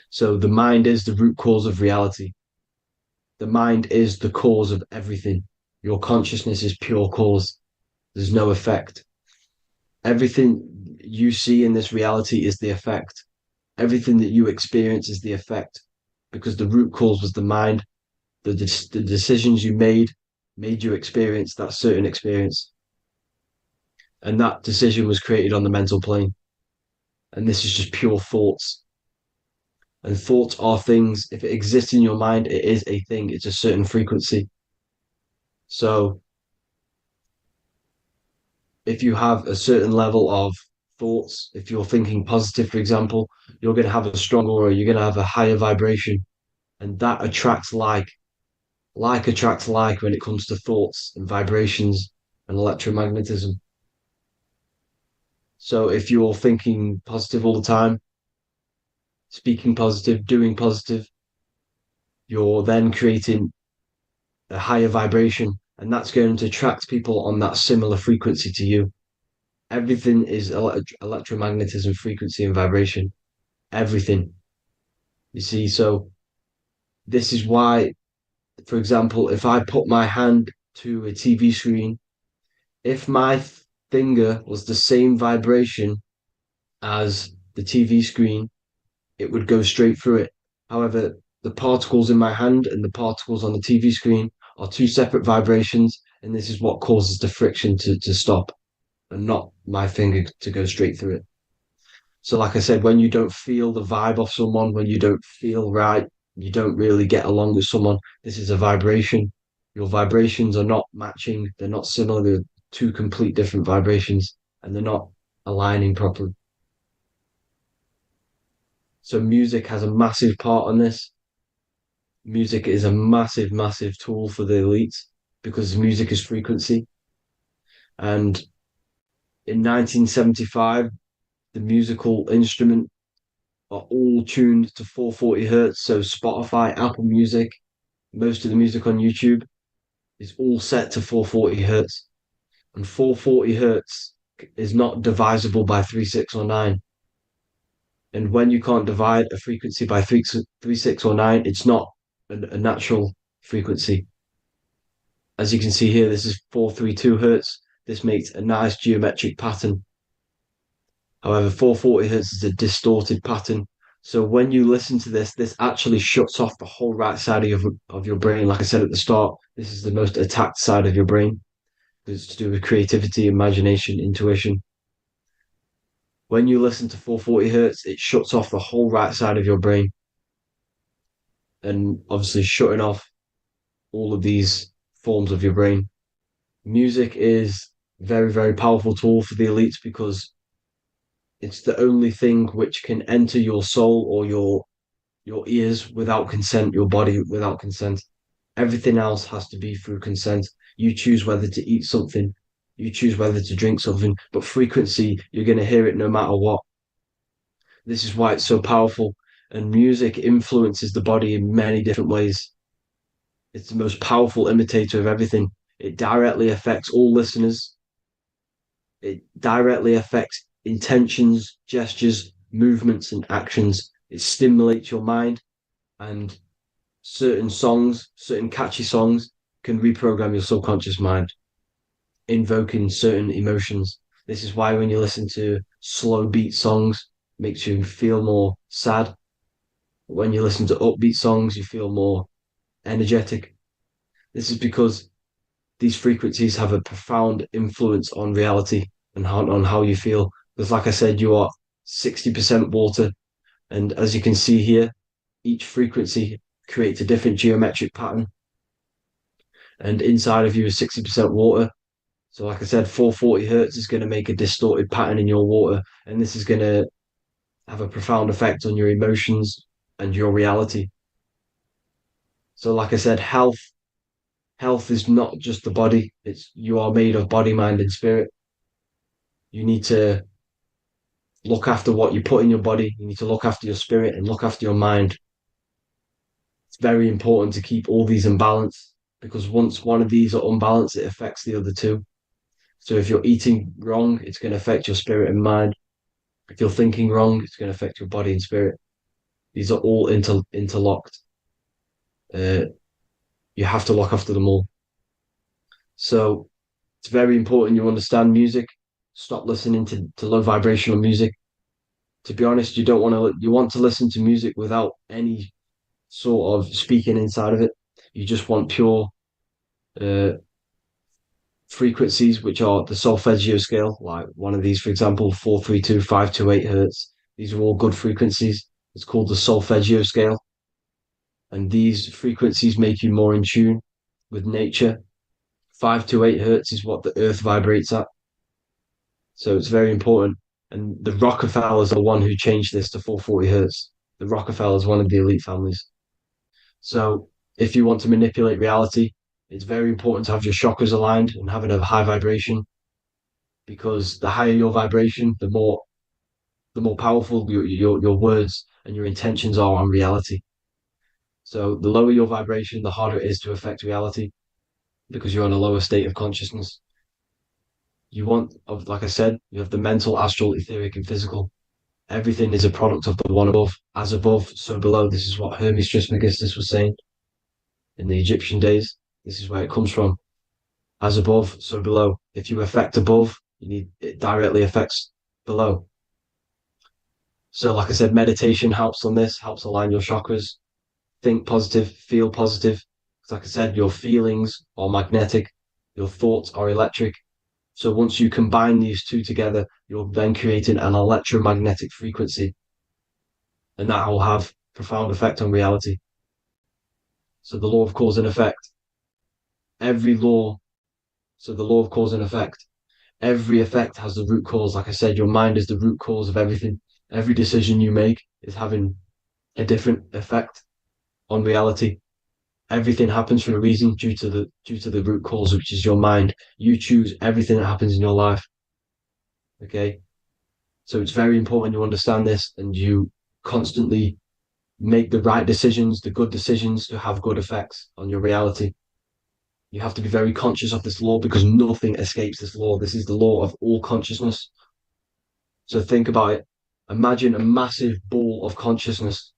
So the mind is the root cause of reality. The mind is the cause of everything. Your consciousness is pure cause. There's no effect. Everything you see in this reality is the effect. Everything that you experience is the effect, because the root cause was the mind. The decisions you made you experience that certain experience. And that decision was created on the mental plane. And this is just pure thoughts. And thoughts are things. If it exists in your mind, it is a thing. It's a certain frequency. So if you have a certain level of thoughts, if you're thinking positive, for example, you're going to have a strong aura, you're going to have a higher vibration. And that attracts like. Like attracts like when it comes to thoughts and vibrations and electromagnetism. So if you're thinking positive all the time, speaking positive, doing positive, you're then creating a higher vibration, and that's going to attract people on that similar frequency to you. Everything is electromagnetism, frequency, and vibration. Everything. You see, so this is why, for example, if I put my hand to a TV screen, if my finger was the same vibration as the TV screen, it would go straight through it. However, the particles in my hand and the particles on the TV screen are two separate vibrations, and this is what causes the friction to stop and not my finger to go straight through it. So, like I said, when you don't feel the vibe of someone, when you don't feel right, you don't really get along with someone, this is a vibration. Your vibrations are not matching, they're not similar, they're two complete different vibrations, and they're not aligning properly. So music has a massive part on this. Music is a massive, massive tool for the elites because music is frequency. And in 1975, the musical instrument are all tuned to 440 hertz. So Spotify, Apple Music, most of the music on YouTube is all set to 440 hertz. And 440 hertz is not divisible by 3, 6, or 9. And when you can't divide a frequency by 3, 6, or 9, it's not a natural frequency. As you can see here, this is 432 hertz. This makes a nice geometric pattern. However, 440 hertz is a distorted pattern. So when you listen to this, this actually shuts off the whole right side of your brain. Like I said at the start, this is the most attacked side of your brain. It's to do with creativity, imagination, intuition. When you listen to 440 hertz, it shuts off the whole right side of your brain. And obviously shutting off all of these forms of your brain. Music is a very, very powerful tool for the elites because it's the only thing which can enter your soul or your ears without consent, your body without consent. Everything else has to be through consent. You choose whether to eat something, you choose whether to drink something, but frequency, you're going to hear it no matter what. This is why it's so powerful. And music influences the body in many different ways. It's the most powerful imitator of everything. It directly affects all listeners. It directly affects intentions, gestures, movements, and actions. It stimulates your mind, and certain songs, certain catchy songs, can reprogram your subconscious mind. invoking certain emotions. This is why when you listen to slow beat songs, it makes you feel more sad. When you listen to upbeat songs, you feel more energetic. This is because these frequencies have a profound influence on reality and on how you feel. Because, like I said, you are 60% water. And as you can see here, each frequency creates a different geometric pattern. And inside of you is 60% water. So, like I said, 440 hertz is going to make a distorted pattern in your water. And this is going to have a profound effect on your emotions and your reality. So, like I said, health is not just the body. It's you are made of body, mind, and spirit. You need to look after what you put in your body. You need to look after your spirit and look after your mind. It's very important to keep all these in balance because once one of these are unbalanced, it affects the other two. So if you're eating wrong, it's going to affect your spirit and mind. If you're thinking wrong, it's going to affect your body and spirit. These are all interlocked. You have to look after them all. So it's very important you understand music. Stop listening to low vibrational music. To be honest, you want to listen to music without any sort of speaking inside of it. You just want pure uh, frequencies, which are the solfeggio scale, like one of these, for example, 432, 528 hertz. These are all good frequencies. It's called the solfeggio scale. And these frequencies make you more in tune with nature. 528 hertz is what the earth vibrates at. So it's very important. And the Rockefellers are the one who changed this to 440 hertz. The Rockefellers, one of the elite families. So if you want to manipulate reality, it's very important to have your chakras aligned and having a high vibration because the higher your vibration, the more powerful your words and your intentions are on reality. So the lower your vibration, the harder it is to affect reality because you're on a lower state of consciousness. Like I said, you have the mental, astral, etheric, and physical. Everything is a product of the one above. As above, so below. This is what Hermes Trismegistus was saying in the Egyptian days. This is where it comes from. As above, so below. If you affect above, it directly affects below. So, like I said, meditation helps on this, helps align your chakras. Think positive, feel positive. Like I said, your feelings are magnetic, your thoughts are electric. So once you combine these two together, you're then creating an electromagnetic frequency. And that will have profound effect on reality. So the law of cause and effect. Every law, so the law of cause and effect. Every effect has the root cause. Like I said, your mind is the root cause of everything. Every decision you make is having a different effect on reality. Everything happens for a reason due to the root cause, which is your mind. You choose everything that happens in your life. Okay. So it's very important you understand this and you constantly make the right decisions, the good decisions to have good effects on your reality. You have to be very conscious of this law because nothing escapes this law. This is the law of all consciousness. So think about it. Imagine a massive ball of consciousness.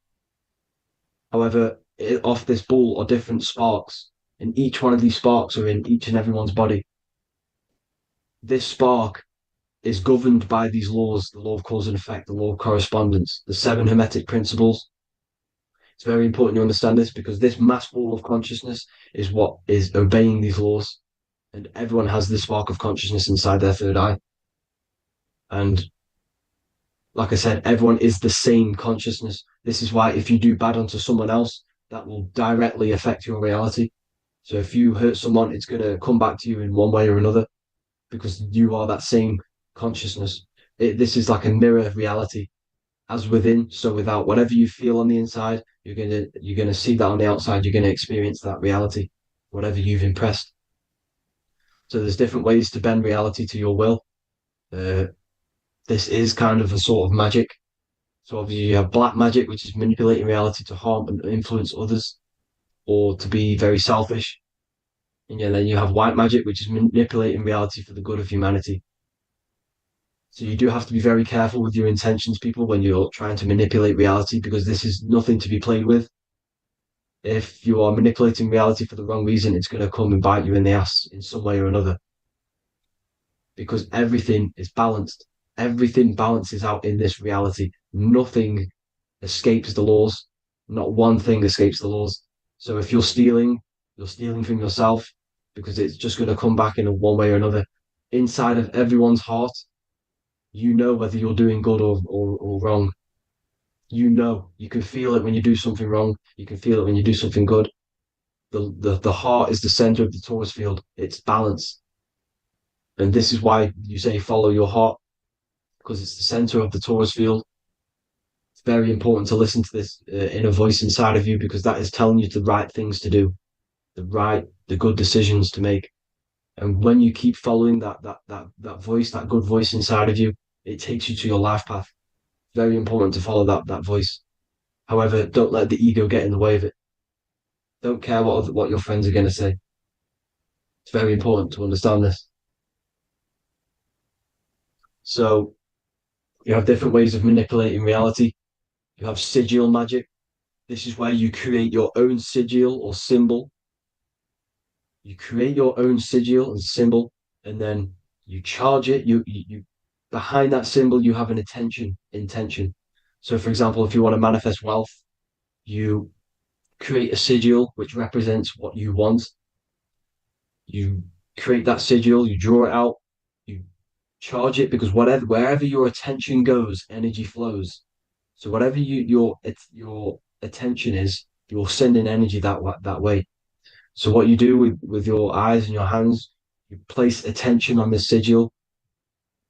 However, off this ball are different sparks, and each one of these sparks are in each and everyone's body. This spark is governed by these laws, the law of cause and effect, the law of correspondence, the seven Hermetic principles. It's very important you understand this because this mass ball of consciousness is what is obeying these laws. And everyone has this spark of consciousness inside their third eye. And like I said, everyone is the same consciousness. This is why if you do bad unto someone else, that will directly affect your reality. So if you hurt someone, it's going to come back to you in one way or another because you are that same consciousness. This is like a mirror reality. As within, so without. Whatever you feel on the inside, you're gonna see that on the outside. You're gonna experience that reality, whatever you've impressed. So there's different ways to bend reality to your will. This is kind of a sort of magic. So obviously you have black magic, which is manipulating reality to harm and influence others, or to be very selfish. And then you have white magic, which is manipulating reality for the good of humanity. So you do have to be very careful with your intentions, people, when you're trying to manipulate reality, because this is nothing to be played with. If you are manipulating reality for the wrong reason, it's going to come and bite you in the ass in some way or another. because everything is balanced. Everything balances out in this reality. Nothing escapes the laws. Not one thing escapes the laws. So if you're stealing from yourself because it's just going to come back in a one way or another. Inside of everyone's heart, you know whether you're doing good or wrong. You know, you can feel it when you do something wrong. You can feel it when you do something good. The heart is the center of the torus field. It's balance. And this is why you say follow your heart, because it's the center of the torus field. It's very important to listen to this inner voice inside of you, because that is telling you the right things to do, the good decisions to make. And when you keep following that voice, that good voice inside of you, it takes you to your life path. Very important to follow that voice. However, don't let the ego get in the way of it. Don't care what your friends are going to say. It's very important to understand this. So you have different ways of manipulating reality. You have sigil magic. This is where you create your own sigil or symbol. You create your own sigil and symbol, and then you charge it. You behind that symbol, you have an intention. So, for example, if you want to manifest wealth, you create a sigil which represents what you want. You create that sigil, you draw it out, you charge it, because wherever your attention goes, energy flows. So whatever your attention is, you're sending energy that way. So what you do with your eyes and your hands, you place attention on the sigil.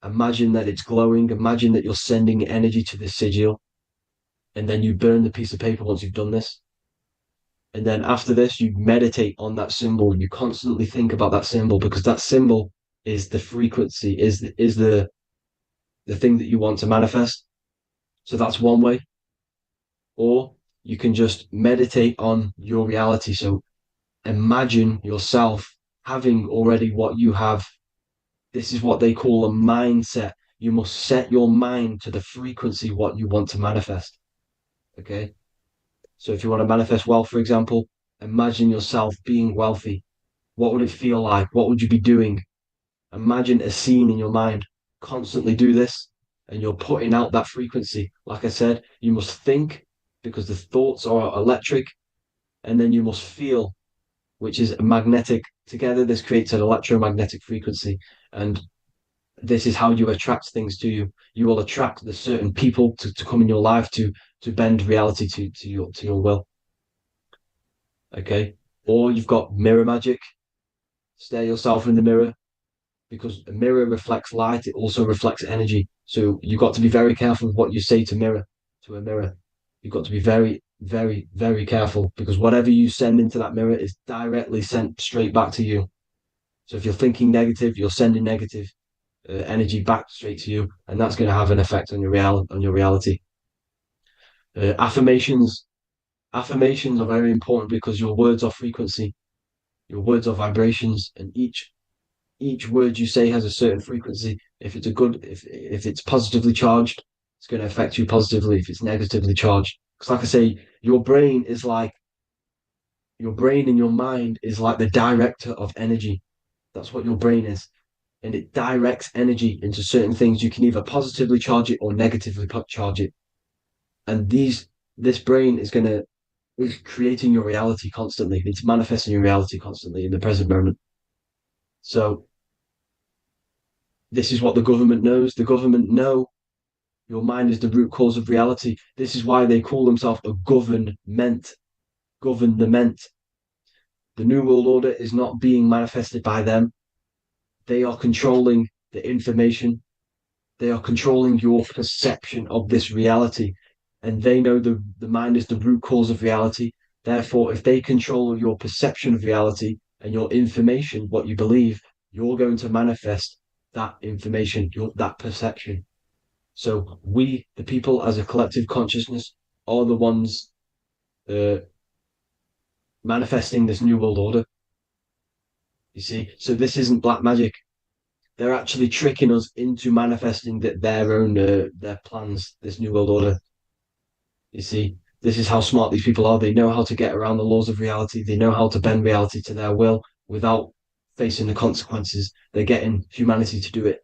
Imagine that it's glowing. Imagine that you're sending energy to the sigil, and then you burn the piece of paper once you've done this. And then after this, you meditate on that symbol. You constantly think about that symbol, because that symbol is the frequency, is the thing that you want to manifest. So that's one way. Or you can just meditate on your reality. So imagine yourself having already what you have. This is what they call a mindset. You must set your mind to the frequency what you want to manifest. Okay. So if you want to manifest wealth, for example, imagine yourself being wealthy. What would it feel like? What would you be doing? Imagine a scene in your mind. Constantly do this, and you're putting out that frequency. Like I said, you must think, because the thoughts are electric, and then you must feel, which is magnetic. Together, this creates an electromagnetic frequency. And this is how you attract things to you. You will attract the certain people to come in your life to bend reality to your will. Okay. Or you've got mirror magic. Stare yourself in the mirror, because a mirror reflects light. It also reflects energy. So you've got to be very careful with what you say to a mirror. You've got to be very, very, very careful, because whatever you send into that mirror is directly sent straight back to you. So if you're thinking negative, you're sending negative energy back straight to you, and that's going to have an effect on your reality. Affirmations are very important, because your words are frequency, your words are vibrations, and each word you say has a certain frequency. If it's positively charged, it's going to affect you positively. If it's negatively charged, because like I say, your brain and your mind is like the director of energy. That's what your brain is. And it directs energy into certain things. You can either positively charge it or negatively charge it. And this brain is creating your reality constantly. It's manifesting your reality constantly in the present moment. So this is what the government knows. The government know your mind is the root cause of reality. This is why they call themselves a government. Government. The New World Order is not being manifested by them. They are controlling the information. They are controlling your perception of this reality. And they know the mind is the root cause of reality. Therefore, if they control your perception of reality and your information, what you believe, you're going to manifest that information, that perception. So we, the people as a collective consciousness, are the ones manifesting this new world order. You see, so this isn't black magic. They're actually tricking us into manifesting their own their plans, this new world order. You see, this is how smart these people are. They know how to get around the laws of reality. They know how to bend reality to their will without facing the consequences. They're getting humanity to do it.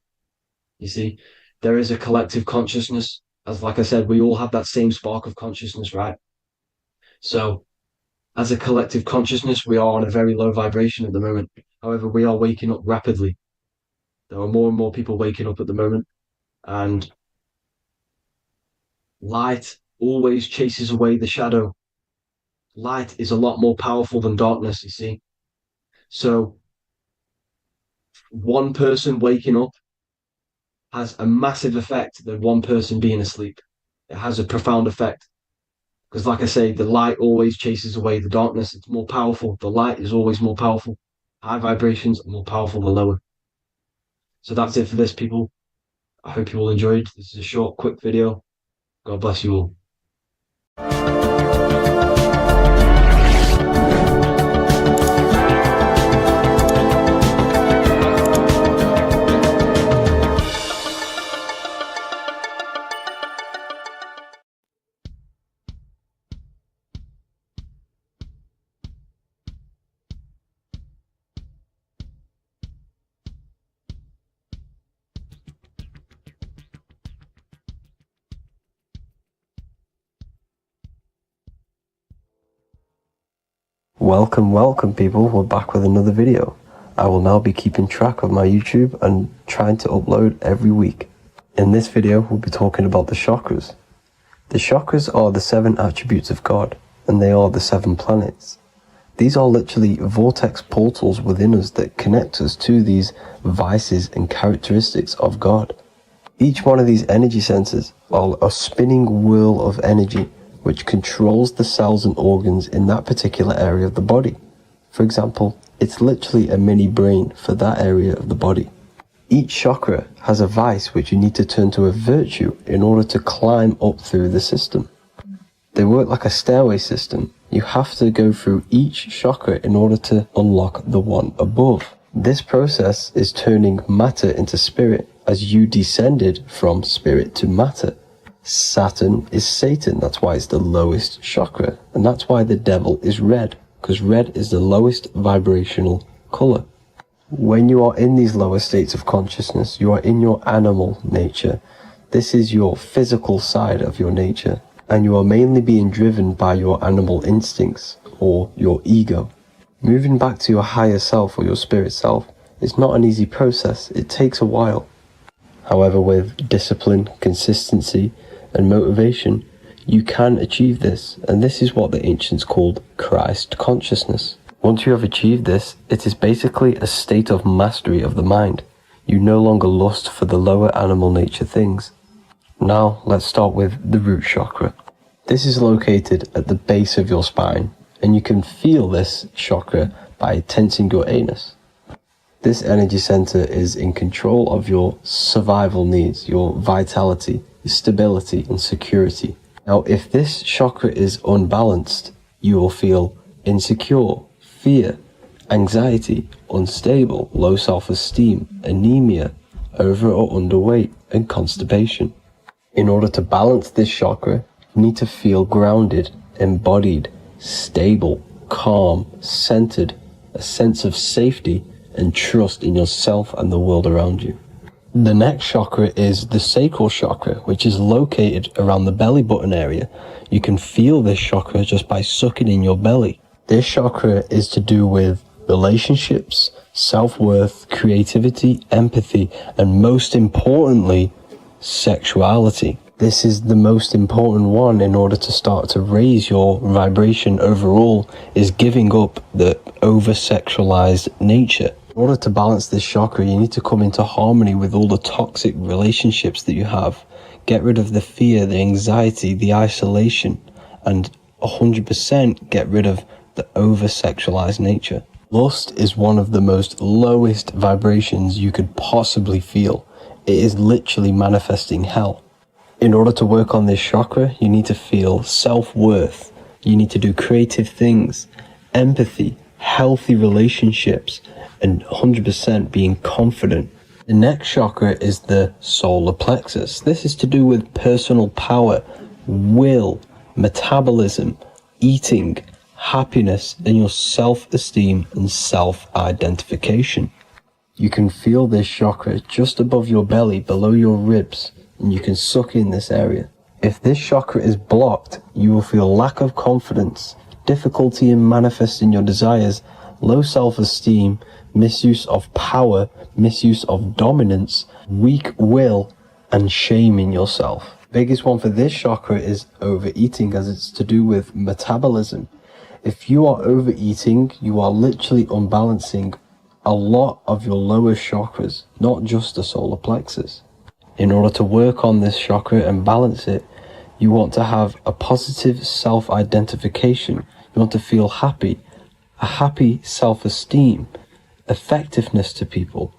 You see, there is a collective consciousness. As like I said, we all have that same spark of consciousness, right? So as a collective consciousness, we are on a very low vibration at the moment. However, we are waking up rapidly. There are more and more people waking up at the moment, and light always chases away the shadow. Light is a lot more powerful than darkness, you see. So one person waking up has a massive effect than one person being asleep. It has a profound effect. Because like I say, the light always chases away the darkness. It's more powerful. The light is always more powerful. High vibrations are more powerful than lower. So that's it for this, people. I hope you all enjoyed. This is a short, quick video. God bless you all. Welcome people, we're back with another video. I will now be keeping track of my YouTube and trying to upload every week. In this video, we'll be talking about the chakras. The chakras are the 7 attributes of God, and they are the 7 planets. These are literally vortex portals within us that connect us to these vices and characteristics of God. Each one of these energy centers are a spinning wheel of energy which controls the cells and organs in that particular area of the body. For example, it's literally a mini brain for that area of the body. Each chakra has a vice which you need to turn to a virtue in order to climb up through the system. They work like a stairway system. You have to go through each chakra in order to unlock the one above. This process is turning matter into spirit as you descended from spirit to matter. Saturn is Satan, that's why it's the lowest chakra, and that's why the devil is red, because red is the lowest vibrational color. When you are in these lower states of consciousness, you are in your animal nature. This is your physical side of your nature, and you are mainly being driven by your animal instincts, or your ego. Moving back to your higher self, or your spirit self, is not an easy process. It takes a while. However, with discipline, consistency, and motivation, you can achieve this, and this is what the ancients called Christ consciousness. Once you have achieved this, it is basically a state of mastery of the mind. You no longer lust for the lower animal nature things. Now, let's start with the root chakra. This is located at the base of your spine, and you can feel this chakra by tensing your anus. This energy center is in control of your survival needs, your vitality, stability and security. Now, if this chakra is unbalanced, you will feel insecure, fear, anxiety, unstable, low self-esteem, anemia, over or underweight, and constipation. In order to balance this chakra, you need to feel grounded, embodied, stable, calm, centered, a sense of safety and trust in yourself and the world around you. The next chakra is the sacral chakra, which is located around the belly button area. You can feel this chakra just by sucking in your belly. This chakra is to do with relationships, self-worth, creativity, empathy, and most importantly, sexuality. This is the most important one in order to start to raise your vibration overall, is giving up the over-sexualized nature. In order to balance this chakra, you need to come into harmony with all the toxic relationships that you have. Get rid of the fear, the anxiety, the isolation, and 100% get rid of the over-sexualized nature. Lust is one of the most lowest vibrations you could possibly feel. It is literally manifesting hell. In order to work on this chakra, you need to feel self-worth. You need to do creative things, empathy, healthy relationships, and 100% being confident. The next chakra is the solar plexus. This is to do with personal power, will, metabolism, eating, happiness, and your self-esteem and self-identification. You can feel this chakra just above your belly, below your ribs, and you can suck in this area. If this chakra is blocked, you will feel lack of confidence, difficulty in manifesting your desires, low self-esteem, misuse of power, misuse of dominance, weak will, and shame in yourself. Biggest one for this chakra is overeating, as it's to do with metabolism. If you are overeating, you are literally unbalancing a lot of your lower chakras, not just the solar plexus. In order to work on this chakra and balance it, you want to have a positive self-identification. You want to feel happy, a happy self-esteem, effectiveness to people,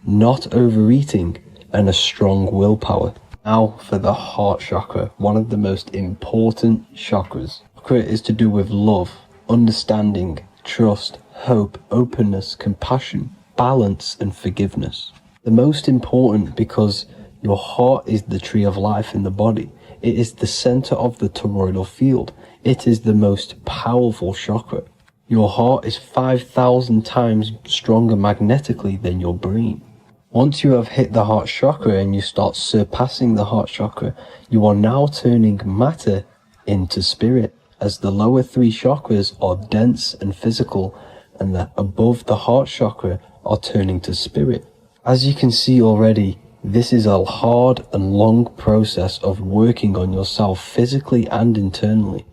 not overeating, and a strong willpower. Now for the heart chakra, one of the most important chakras. Chakra is to do with love, understanding, trust, hope, openness, compassion, balance, and forgiveness. The most important because your heart is the tree of life in the body. It is the center of the toroidal field. It is the most powerful chakra. Your heart is 5,000 times stronger magnetically than your brain. Once you have hit the heart chakra and you start surpassing the heart chakra, you are now turning matter into spirit, as the lower three chakras are dense and physical, and the above the heart chakra are turning to spirit. As you can see already, this is a hard and long process of working on yourself physically and internally.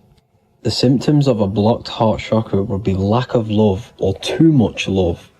The symptoms of a blocked heart chakra would be lack of love or too much love,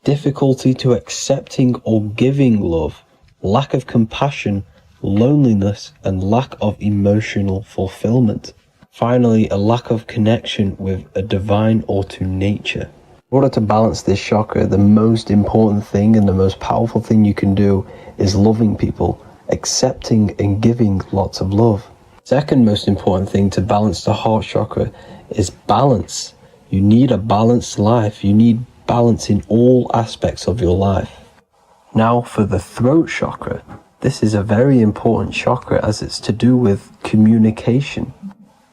difficulty to accepting or giving love, lack of compassion, loneliness, and lack of emotional fulfillment. Finally, a lack of connection with a divine or to nature. In order to balance this chakra, the most important thing and the most powerful thing you can do is loving people, accepting and giving lots of love. Second most important thing to balance the heart chakra is balance. You need a balanced life. You need balance in all aspects of your life. Now for the throat chakra. This is a very important chakra as it's to do with communication.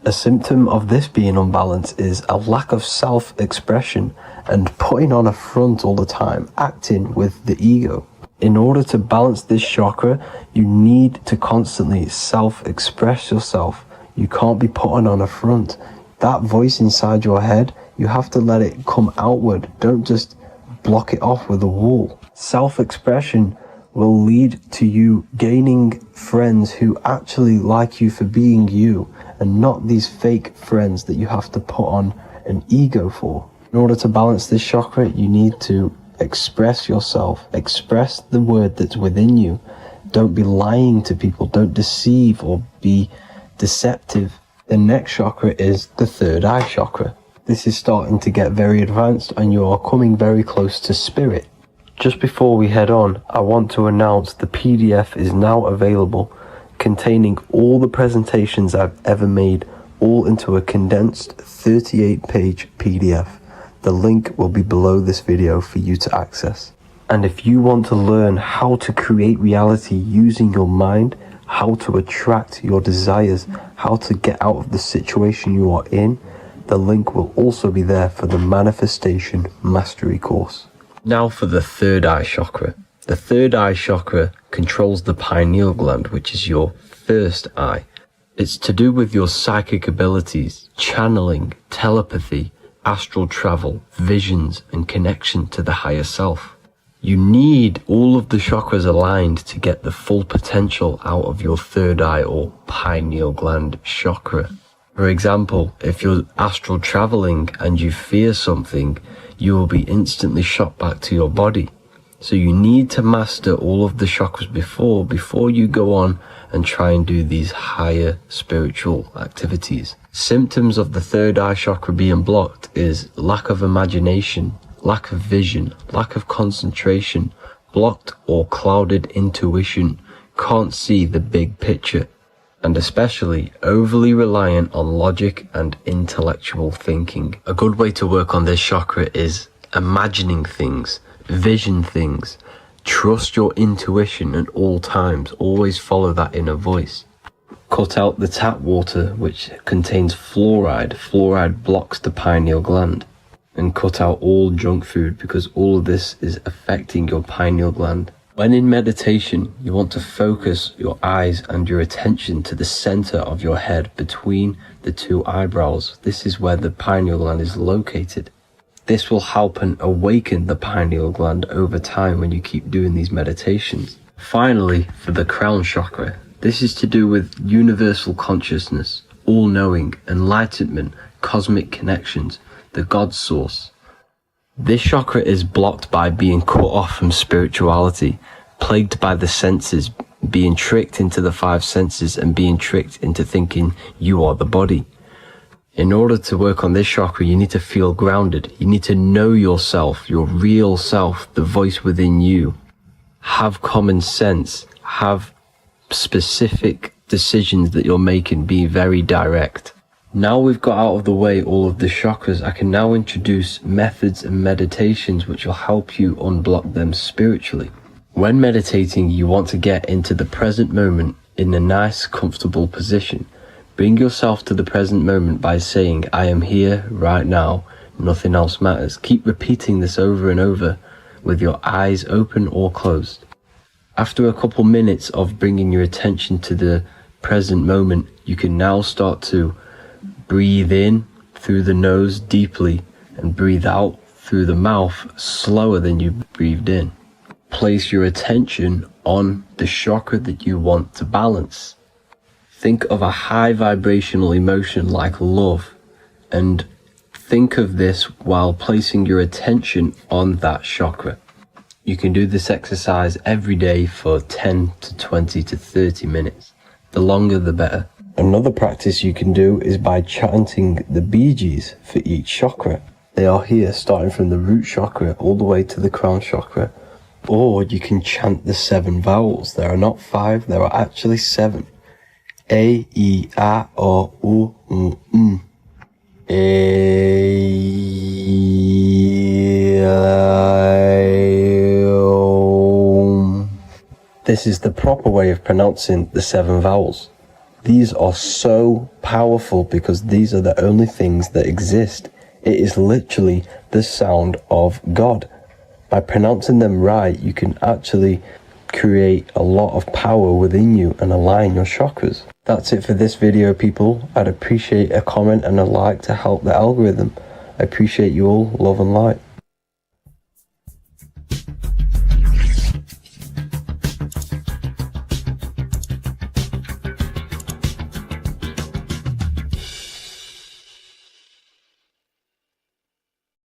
A symptom of this being unbalanced is a lack of self-expression and putting on a front all the time, acting with the ego. In order to balance this chakra, you need to constantly self-express yourself. You can't be putting on a front. That voice inside your head, you have to let it come outward. Don't just block it off with a wall. Self-expression will lead to you gaining friends who actually like you for being you, and not these fake friends that you have to put on an ego for. In order to balance this chakra, you need to express yourself, express the word that's within you. Don't be lying to people, don't deceive or be deceptive. The next chakra is the third eye chakra. This is starting to get very advanced and you are coming very close to spirit. Just before we head on, I want to announce the PDF is now available, containing all the presentations I've ever made, all into a condensed 38-page PDF. The link will be below this video for you to access. And if you want to learn how to create reality using your mind, how to attract your desires, how to get out of the situation you are in, the link will also be there for the Manifestation Mastery course. Now for the third eye chakra. The third eye chakra controls the pineal gland, which is your first eye. It's to do with your psychic abilities, channeling, telepathy, astral travel, visions, and connection to the higher self. You need all of the chakras aligned to get the full potential out of your third eye or pineal gland chakra. For example, if you're astral traveling and you fear something, you will be instantly shot back to your body. So you need to master all of the chakras before you go on and try and do these higher spiritual activities. Symptoms of the third eye chakra being blocked is lack of imagination, lack of vision, lack of concentration, blocked or clouded intuition, can't see the big picture, and especially overly reliant on logic and intellectual thinking. A good way to work on this chakra is imagining things, vision things, trust your intuition at all times, always follow that inner voice. Cut out the tap water, which contains fluoride. Fluoride blocks the pineal gland. And cut out all junk food, because all of this is affecting your pineal gland. When in meditation, you want to focus your eyes and your attention to the center of your head between the two eyebrows. This is where the pineal gland is located. This will help and awaken the pineal gland over time when you keep doing these meditations. Finally, for the crown chakra, this is to do with universal consciousness, all-knowing, enlightenment, cosmic connections, the God source. This chakra is blocked by being cut off from spirituality, plagued by the senses, being tricked into the five senses and being tricked into thinking you are the body. In order to work on this chakra, you need to feel grounded. You need to know yourself, your real self, the voice within you. Have common sense, have specific decisions that you're making, be very direct. Now we've got out of the way all of the chakras, I can now introduce methods and meditations which will help you unblock them spiritually. When meditating, you want to get into the present moment in a nice, comfortable position. Bring yourself to the present moment by saying, I am here right now, nothing else matters. Keep repeating this over and over with your eyes open or closed. After a couple minutes of bringing your attention to the present moment, you can now start to breathe in through the nose deeply and breathe out through the mouth slower than you breathed in. Place your attention on the chakra that you want to balance. Think of a high vibrational emotion like love, and think of this while placing your attention on that chakra. You can do this exercise every day for 10 to 20 to 30 minutes. The longer the better. Another practice you can do is by chanting the Bijis for each chakra. They are here starting from the root chakra all the way to the crown chakra. Or you can chant the 7 vowels. There are not 5, there are actually 7. A, I, A, O, U, M. This is the proper way of pronouncing the 7 vowels. These are so powerful because these are the only things that exist. It is literally the sound of God. By pronouncing them right, you can actually create a lot of power within you and align your chakras. That's it for this video, people. I'd appreciate a comment and a like to help the algorithm. I appreciate you all. Love and light.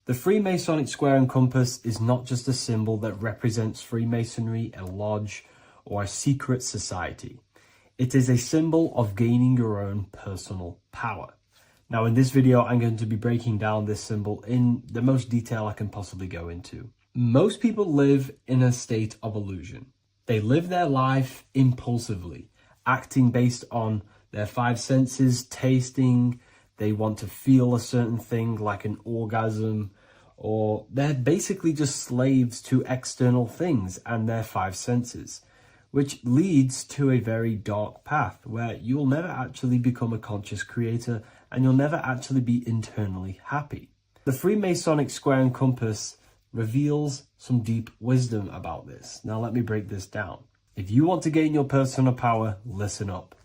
The Freemasonic square and compass is not just a symbol that represents Freemasonry, a lodge, or a secret society. It is a symbol of gaining your own personal power. Now in this video, I'm going to be breaking down this symbol in the most detail I can possibly go into. Most people live in a state of illusion. They live their life impulsively, acting based on their 5 senses, tasting. They want to feel a certain thing like an orgasm, or they're basically just slaves to external things and their 5 senses, which leads to a very dark path where you'll never actually become a conscious creator and you'll never actually be internally happy. The Freemasonic square and compass reveals some deep wisdom about this. Now let me break this down. If you want to gain your personal power, listen up.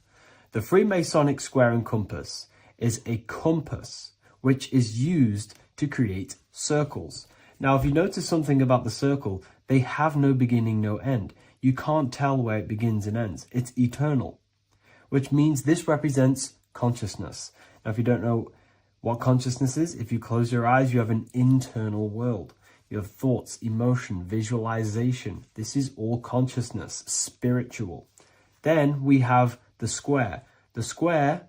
The Freemasonic square and compass is a compass which is used to create circles. Now, if you notice something about the circle, they have no beginning, no end. You can't tell where it begins and ends. It's eternal, which means this represents consciousness. Now, if you don't know what consciousness is, if you close your eyes, you have an internal world. You have thoughts, emotion, visualization. This is all consciousness, spiritual. Then we have the square. The square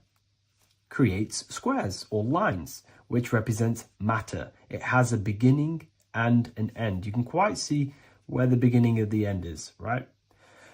creates squares or lines, which represents matter. It has a beginning and an end. You can quite see where the beginning of the end is, right?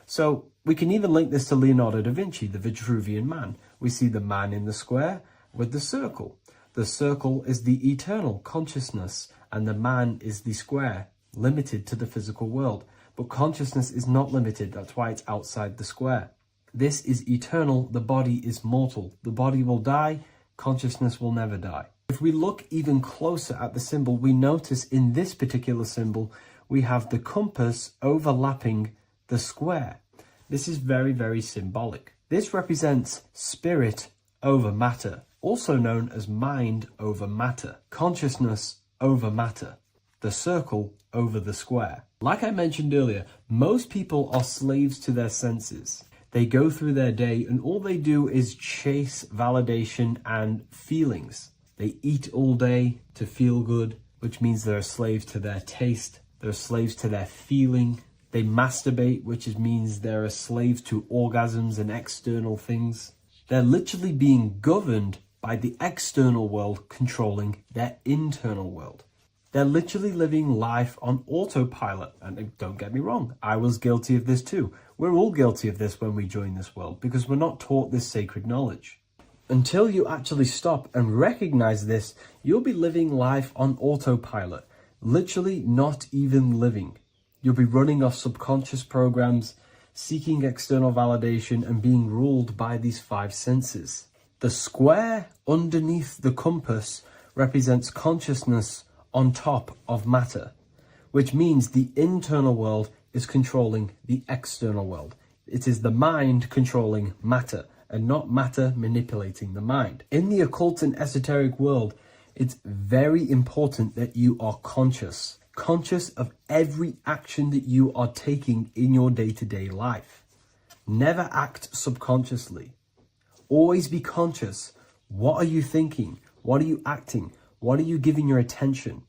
So we can even link this to Leonardo da Vinci, the Vitruvian Man. We see the man in the square with the circle. The circle is the eternal consciousness, and the man is the square, limited to the physical world. But consciousness is not limited. That's why it's outside the square. This is eternal, the body is mortal. The body will die, consciousness will never die. If we look even closer at the symbol, we notice in this particular symbol, we have the compass overlapping the square. This is very, very symbolic. This represents spirit over matter, also known as mind over matter, consciousness over matter, the circle over the square. Like I mentioned earlier, most people are slaves to their senses. They go through their day and all they do is chase validation and feelings. They eat all day to feel good, which means they're slaves to their taste. They're slaves to their feeling. They masturbate, which means they're a slave to orgasms and external things. They're literally being governed by the external world controlling their internal world. They're literally living life on autopilot. And don't get me wrong, I was guilty of this too. We're all guilty of this when we join this world because we're not taught this sacred knowledge. Until you actually stop and recognize this, you'll be living life on autopilot, literally not even living. You'll be running off subconscious programs, seeking external validation and being ruled by these five senses. The square underneath the compass represents consciousness on top of matter, which means the internal world is controlling the external world. It is the mind controlling matter and not matter manipulating the mind. In the occult and esoteric world, it's very important that you are conscious of every action that you are taking in your day-to-day life. Never act subconsciously. Always be conscious. What are you thinking? What are you acting? What are you giving your attention?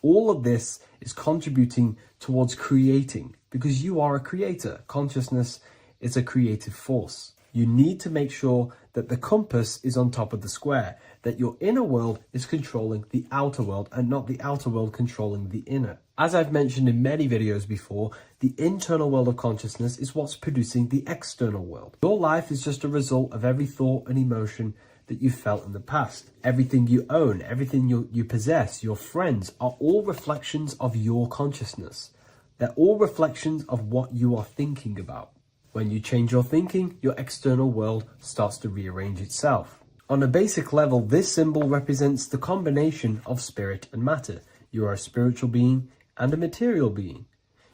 All of this is contributing towards creating because you are a creator. Consciousness is a creative force. You need to make sure that the compass is on top of the square, that your inner world is controlling the outer world and not the outer world controlling the inner. As I've mentioned in many videos before, the internal world of consciousness is what's producing the external world. Your life is just a result of every thought and emotion that you felt in the past. Everything you own, everything you possess, your friends are all reflections of your consciousness. They're all reflections of what you are thinking about. When you change your thinking, your external world starts to rearrange itself. On a basic level, this symbol represents the combination of spirit and matter. You are a spiritual being and a material being.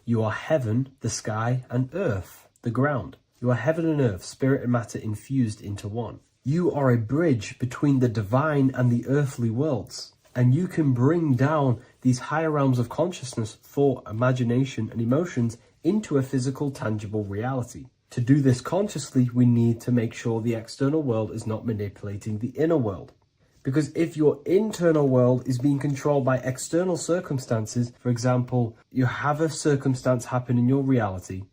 You are heaven, the sky, and earth, the ground. You are heaven and earth, spirit and matter infused into one. You are a bridge between the divine and the earthly worlds. And you can bring down these higher realms of consciousness, thought, imagination, and emotions into a physical, tangible reality. To do this consciously, we need to make sure the external world is not manipulating the inner world. Because if your internal world is being controlled by external circumstances, for example, you have a circumstance happen in your reality,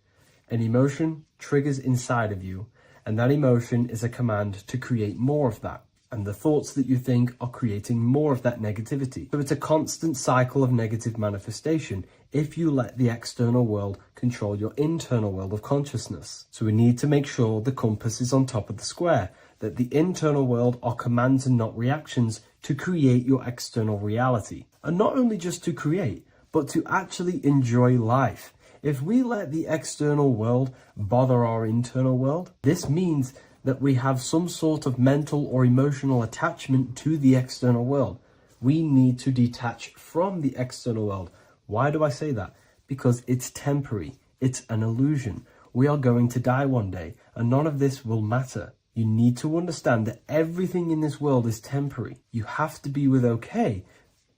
an emotion triggers inside of you, and that emotion is a command to create more of that. And the thoughts that you think are creating more of that negativity. So it's a constant cycle of negative manifestation if you let the external world control your internal world of consciousness. So we need to make sure the compass is on top of the square, that the internal world are commands and not reactions to create your external reality. And not only just to create, but to actually enjoy life. If we let the external world bother our internal world, this means that we have some sort of mental or emotional attachment to the external world. We need to detach from the external world. Why do I say that? Because it's temporary. It's an illusion. We are going to die one day, and none of this will matter. You need to understand that everything in this world is temporary. You have to be okay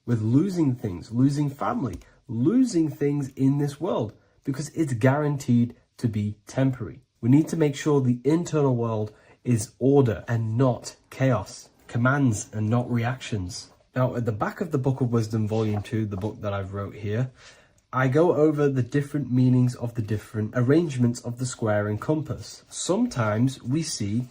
with losing things, losing family, losing things in this world, because it's guaranteed to be temporary. We need to make sure the internal world is order and not chaos, commands and not reactions. Now, at the back of the Book of Wisdom, Volume 2, the book that I've wrote here, I go over the different meanings of the different arrangements of the square and compass. Sometimes we see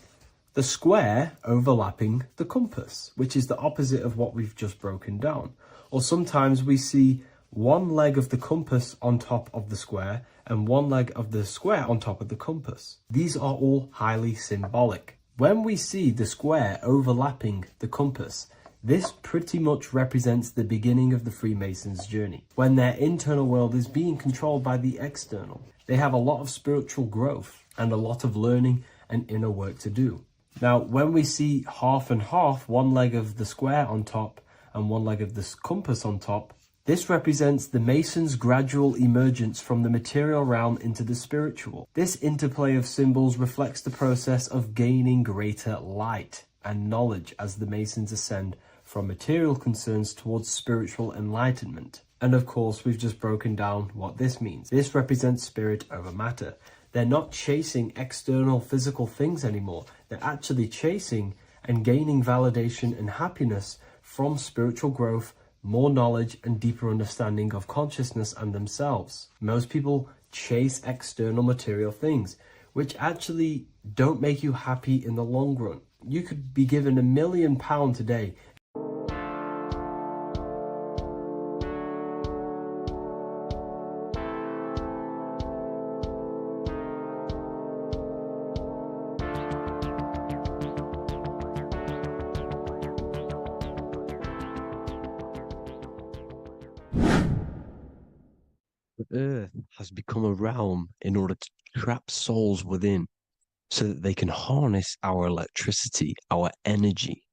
the square overlapping the compass, which is the opposite of what we've just broken down. Or sometimes we see one leg of the compass on top of the square and one leg of the square on top of the compass. These are all highly symbolic. When we see the square overlapping the compass, this pretty much represents the beginning of the Freemasons' journey, when their internal world is being controlled by the external. They have a lot of spiritual growth, and a lot of learning and inner work to do. Now, when we see half and half, one leg of the square on top and one leg of the compass on top, this represents the Mason's gradual emergence from the material realm into the spiritual. This interplay of symbols reflects the process of gaining greater light and knowledge as the Masons ascend from material concerns towards spiritual enlightenment. And of course, we've just broken down what this means. This represents spirit over matter. They're not chasing external physical things anymore. They're actually chasing and gaining validation and happiness from spiritual growth, more knowledge, and deeper understanding of consciousness and themselves. Most people chase external material things, which actually don't make you happy in the long run. You could be given £1 million today. Earth has become a realm in order to trap souls within so that they can harness our electricity, our energy.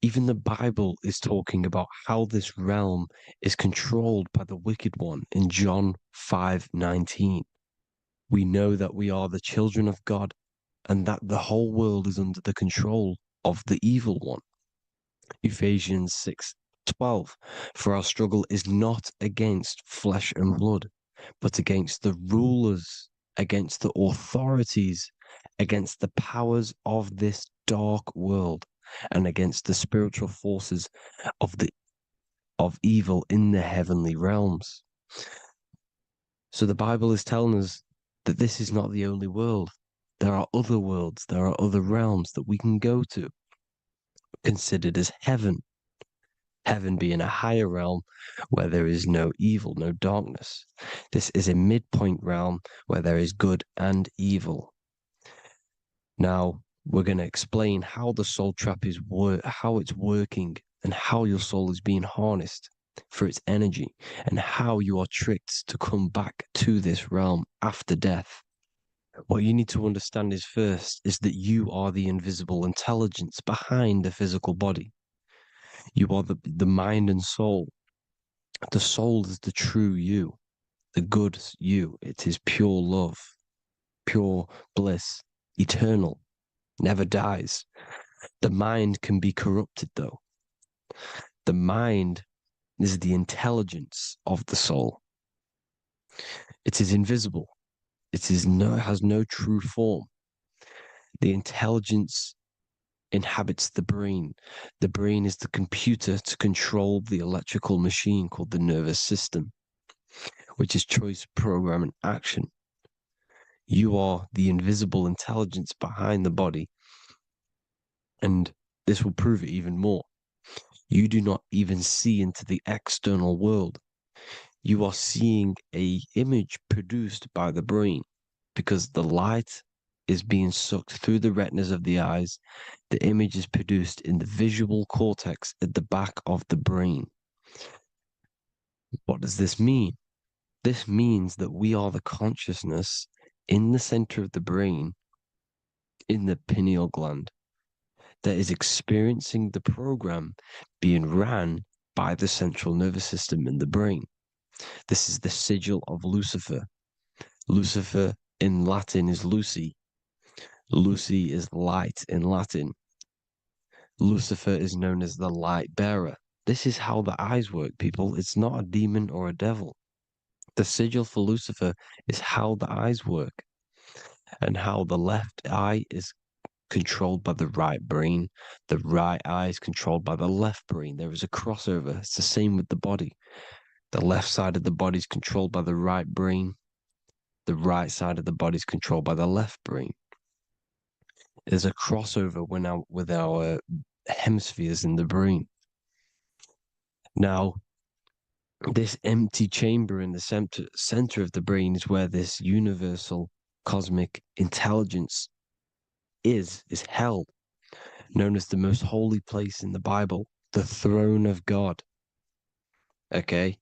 Even the Bible is talking about how this realm is controlled by the wicked one in John 5:19. We know that we are the children of God and that the whole world is under the control of the evil one. Ephesians 6:12. For our struggle is not against flesh and blood, but against the rulers, against the authorities, against the powers of this dark world, and against the spiritual forces of evil in the heavenly realms. So the Bible is telling us that this is not the only world. There are other worlds, there are other realms that we can go to, considered as heaven. Heaven being a higher realm where there is no evil, no darkness. This is a midpoint realm where there is good and evil. Now, we're going to explain how the soul trap is how it's working and how your soul is being harnessed for its energy and how you are tricked to come back to this realm after death. What you need to understand is first is that you are the invisible intelligence behind the physical body. You are the mind and soul. The soul is the true you, the good you. It is pure love, pure bliss, eternal, never dies. The mind can be corrupted though. The mind is the intelligence of the soul. It is invisible. It has no true form. The intelligence inhabits the brain. The brain is the computer to control the electrical machine called the nervous system, which is choice, program, and action. You are the invisible intelligence behind the body, and this will prove it even more. You do not even see into the external world. You are seeing an image produced by the brain because the light is being sucked through the retinas of the eyes. The image is produced in the visual cortex at the back of the brain. What does this mean? This means that we are the consciousness in the center of the brain, in the pineal gland, that is experiencing the program being ran by the central nervous system in the brain. This is the sigil of Lucifer. Lucifer in Latin is Lucy. Lucy is light in Latin. Lucifer is known as the light bearer. This is how the eyes work, people. It's not a demon or a devil. The sigil for Lucifer is how the eyes work and how the left eye is controlled by the right brain. The right eye is controlled by the left brain. There is a crossover. It's the same with the body. The left side of the body is controlled by the right brain. The right side of the body is controlled by the left brain. There's a crossover with our hemispheres in the brain. Now, this empty chamber in the center of the brain is where this universal cosmic intelligence is held, known as the most holy place in the Bible, the throne of God. Okay?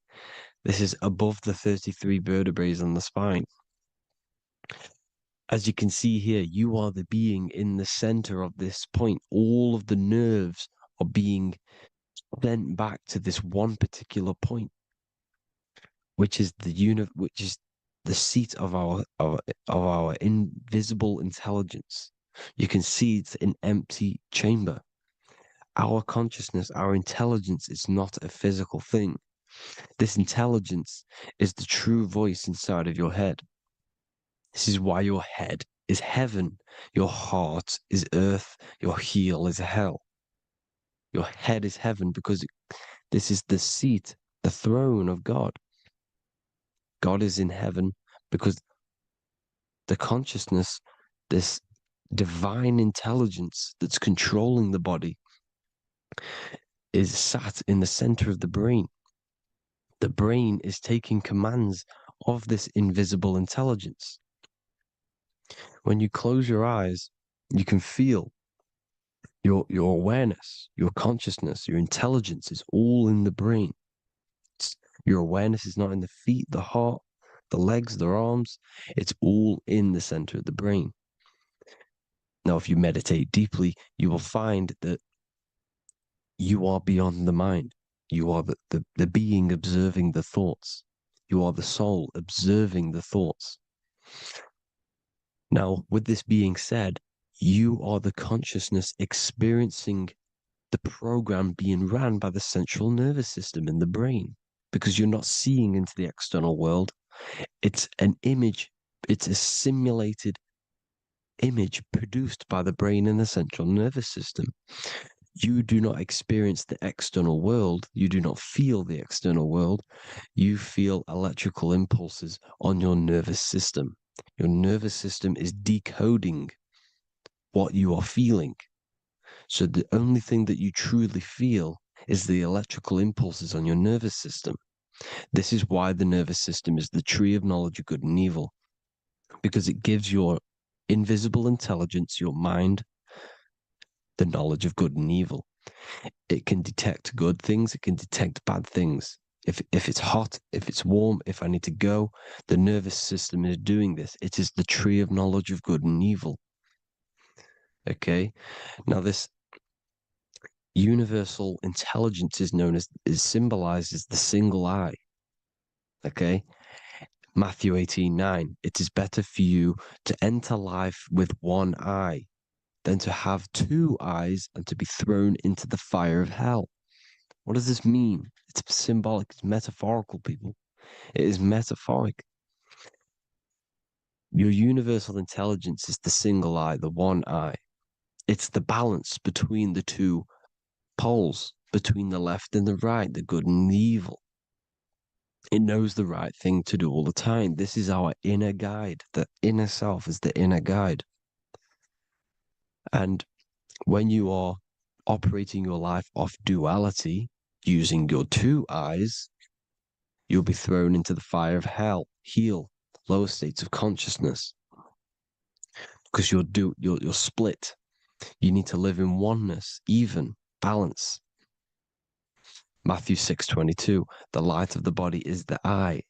This is above the 33 vertebrae on the spine. As you can see here, you are the being in the center of this point. All of the nerves are being sent back to this one particular point, which is which is the seat of our invisible intelligence. You can see it's an empty chamber. Our consciousness, our intelligence is not a physical thing. This intelligence is the true voice inside of your head. This is why your head is heaven, your heart is earth, your heel is hell. Your head is heaven because this is the seat, the throne of God. God is in heaven because the consciousness, this divine intelligence that's controlling the body, is sat in the center of the brain. The brain is taking commands of this invisible intelligence. When you close your eyes, you can feel your awareness, your consciousness, your intelligence is all in the brain. Your awareness is not in the feet, the heart, the legs, the arms. It's all in the center of the brain. Now, if you meditate deeply, you will find that you are beyond the mind. You are the being observing the thoughts. You are the soul observing the thoughts. Now, with this being said, you are the consciousness experiencing the program being ran by the central nervous system in the brain, because you're not seeing into the external world. It's an image, it's a simulated image produced by the brain and the central nervous system. You do not experience the external world. You do not feel the external world. You feel electrical impulses on your nervous system. Your nervous system is decoding what you are feeling. So the only thing that you truly feel is the electrical impulses on your nervous system. This is why the nervous system is the tree of knowledge of good and evil, because it gives your invisible intelligence, your mind, the knowledge of good and evil. It can detect good things, it can detect bad things. If it's hot, if it's warm, if I need to go, the nervous system is doing this. It is the tree of knowledge of good and evil. Okay? Now this universal intelligence is symbolized as the single eye. Okay? Matthew 18:9. It is better for you to enter life with one eye than to have two eyes and to be thrown into the fire of hell. What does this mean? It's symbolic, it's metaphorical, people. It is metaphoric. Your universal intelligence is the single eye, the one eye. It's the balance between the two poles, between the left and the right, the good and the evil. It knows the right thing to do all the time. This is our inner guide. The inner self is the inner guide. And when you are operating your life off duality, using your two eyes, you'll be thrown into the fire of hell, lower states of consciousness. Because you're split. You need to live in oneness, even, balance. Matthew 6:22, the light of the body is the eye.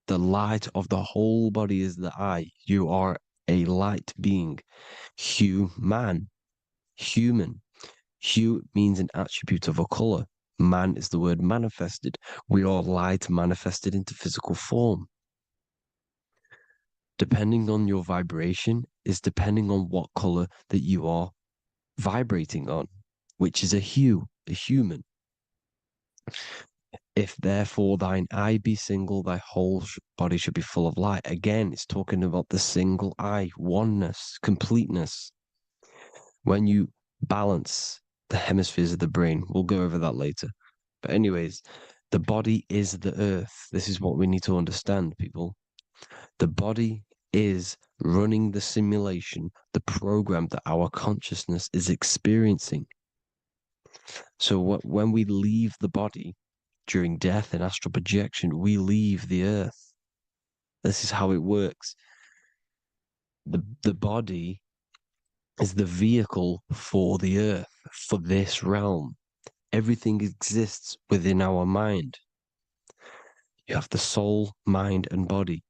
The light of the whole body is the eye. You are a light being. Human. Hue means an attribute of a color. Man is the word manifested. We are light manifested into physical form. Depending on your vibration is depending on what color that you are vibrating on, which is a hue, a human. If therefore thine eye be single, thy whole body should be full of light. Again, it's talking about the single eye, oneness, completeness. When you balance the hemispheres of the brain, we'll go over that later. But anyways, the body is the earth. This is what we need to understand, people. The body is running the simulation, the program that our consciousness is experiencing. So when we leave the body during death and astral projection, we leave the earth. This is how it works. The body is the vehicle for the earth, for this realm. Everything exists within our mind. You have the soul, mind, and body.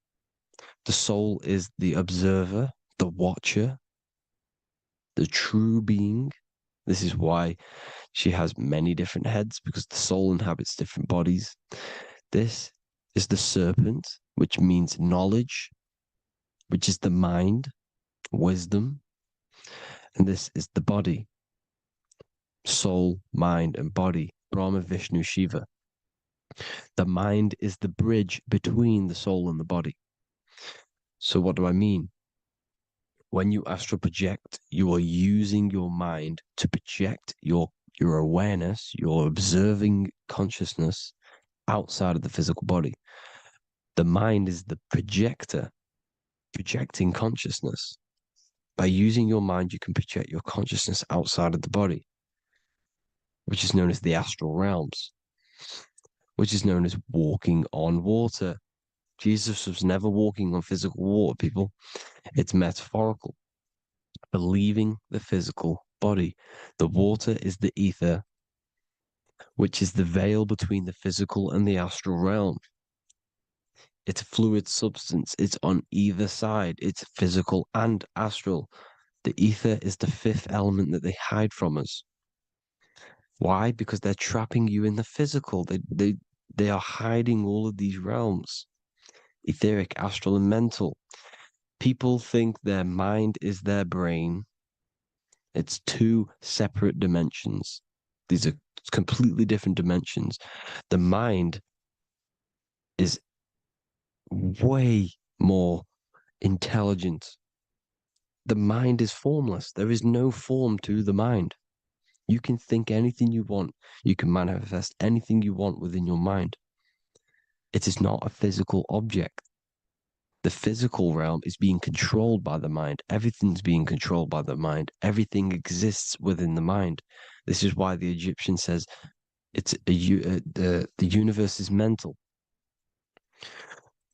The soul is the observer, the watcher, the true being. This is why she has many different heads, because the soul inhabits different bodies. This is the serpent, which means knowledge, which is the mind, wisdom. And this is the body, soul, mind, and body, Brahma, Vishnu, Shiva. The mind is the bridge between the soul and the body. So what do I mean? When you astral project, you are using your mind to project your awareness, your observing consciousness outside of the physical body. The mind is the projector, projecting consciousness. By using your mind, you can project your consciousness outside of the body, which is known as the astral realms, which is known as walking on water. Jesus was never walking on physical water, people. It's metaphorical. Believing the physical body. The water is the ether, which is the veil between the physical and the astral realm. It's a fluid substance. It's on either side. It's physical and astral. The ether is the fifth element that they hide from us. Why? Because they're trapping you in the physical. They are hiding all of these realms. Etheric, astral, and mental. People think their mind is their brain. It's two separate dimensions. These are completely different dimensions. The mind is way more intelligent. The mind is formless. There is no form to the mind. You can think anything you want. You can manifest anything you want within your mind. It is not a physical object. The physical realm is being controlled by the mind. Everything's being controlled by the mind. Everything exists within the mind. This is why the Egyptian says the universe is mental.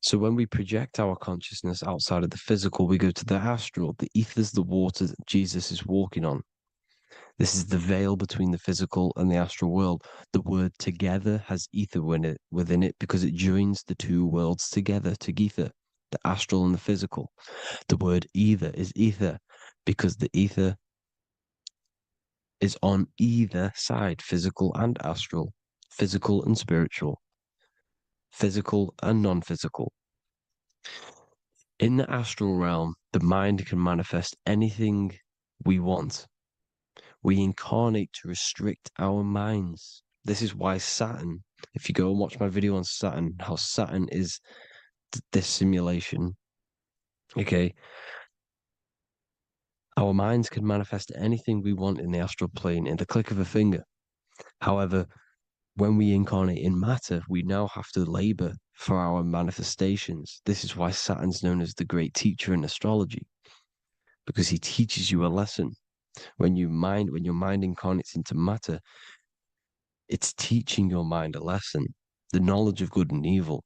So when we project our consciousness outside of the physical, we go to the astral. The ether is the water that Jesus is walking on. This is the veil between the physical and the astral world. The word together has ether within it because it joins the two worlds together, together, the astral and the physical. The word either is ether because the ether is on either side, physical and astral, physical and spiritual, physical and non-physical. In the astral realm, the mind can manifest anything we want. We incarnate to restrict our minds. This is why Saturn, if you go and watch my video on Saturn, how Saturn is this simulation, okay? Our minds can manifest anything we want in the astral plane in the click of a finger. However, when we incarnate in matter, we now have to labor for our manifestations. This is why Saturn's known as the great teacher in astrology, because he teaches you a lesson. When your mind incarnates into matter, it's teaching your mind a lesson, the knowledge of good and evil.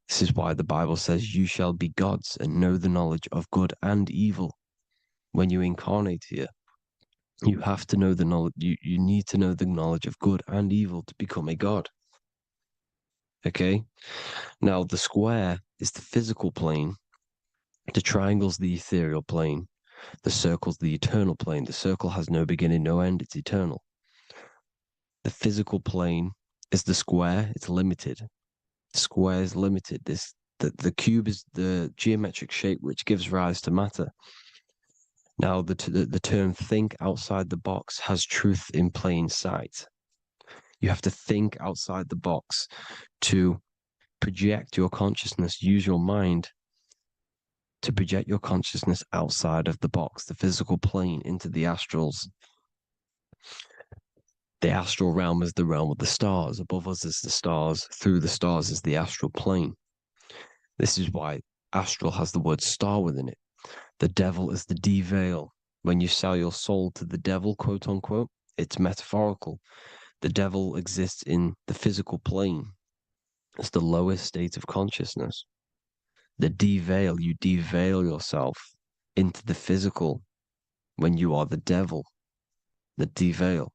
This is why the Bible says, you shall be gods and know the knowledge of good and evil. When you incarnate here, you have to know the knowledge, you need to know the knowledge of good and evil to become a god. Okay? Now, the square is the physical plane, the triangle's the ethereal plane, the circle's the eternal plane. The circle has no beginning, no end, it's eternal. The physical plane is the square, it's limited. The square is limited. The cube is the geometric shape which gives rise to matter. Now, the term think outside the box has truth in plain sight. You have to think outside the box to project your consciousness, use your mind to project your consciousness outside of the box, the physical plane, into the astrals. The astral realm is the realm of the stars. Above us is the stars. Through the stars is the astral plane. This is why astral has the word star within it. The devil is the de-veil. When you sell your soul to the devil, quote unquote, it's metaphorical. The devil exists in the physical plane. It's the lowest state of consciousness. The de-veil, you de-veil yourself into the physical when you are the devil. The de-veil.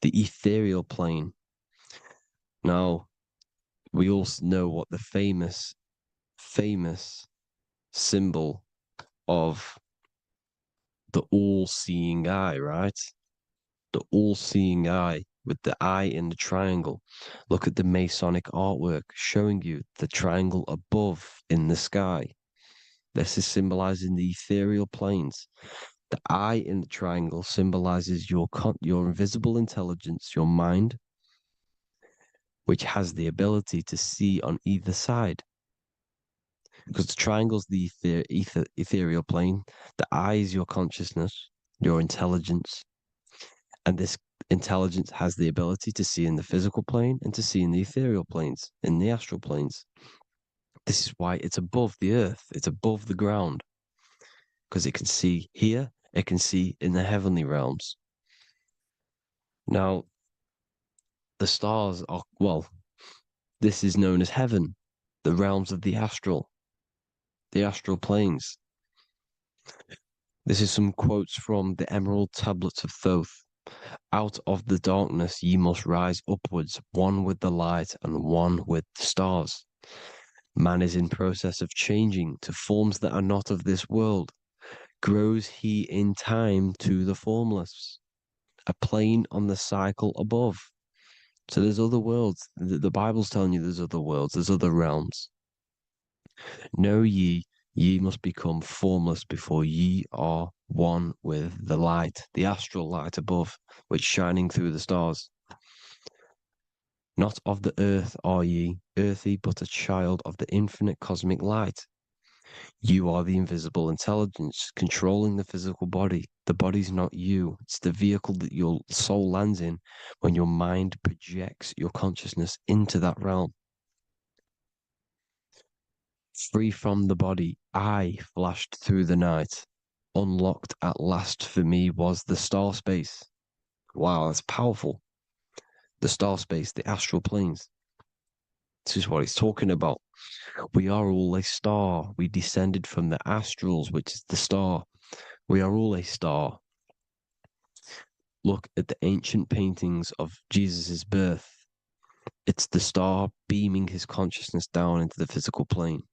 The ethereal plane. Now, we all know what the famous symbol of the all-seeing eye, right? The all-seeing eye with the eye in the triangle. Look at the Masonic artwork showing you the triangle above in the sky. This is symbolizing the ethereal planes. The eye in the triangle symbolizes your invisible intelligence, your mind, which has the ability to see on either side. Because the triangle's the ethereal plane. The eye is your consciousness, your intelligence. And this intelligence has the ability to see in the physical plane and to see in the ethereal planes, in the astral planes. This is why it's above the earth. It's above the ground. Because it can see here, it can see in the heavenly realms. Now, the stars are, well, this is known as heaven, the realms of the astral planes. This is some quotes from the Emerald Tablets of Thoth. Out of the darkness ye must rise upwards, one with the light and one with the stars. Man is in process of changing to forms that are not of this world. Grows he in time to the formless, a plane on the cycle above. So there's other worlds. The Bible's telling you there's other worlds, there's other realms. Know ye must become formless before ye are one with the light, the astral light above, which shining through the stars. Not of the earth are ye, earthy, but a child of the infinite cosmic light. You are the invisible intelligence controlling the physical body. The body's not you. It's the vehicle that your soul lands in when your mind projects your consciousness into that realm. Free from the body, I flashed through the night. Unlocked at last for me was the star space. Wow, that's powerful. The star space, the astral planes. This is what it's talking about. We are all a star. We descended from the astrals, which is the star. We are all a star. Look at the ancient paintings of Jesus' birth. It's the star beaming his consciousness down into the physical plane.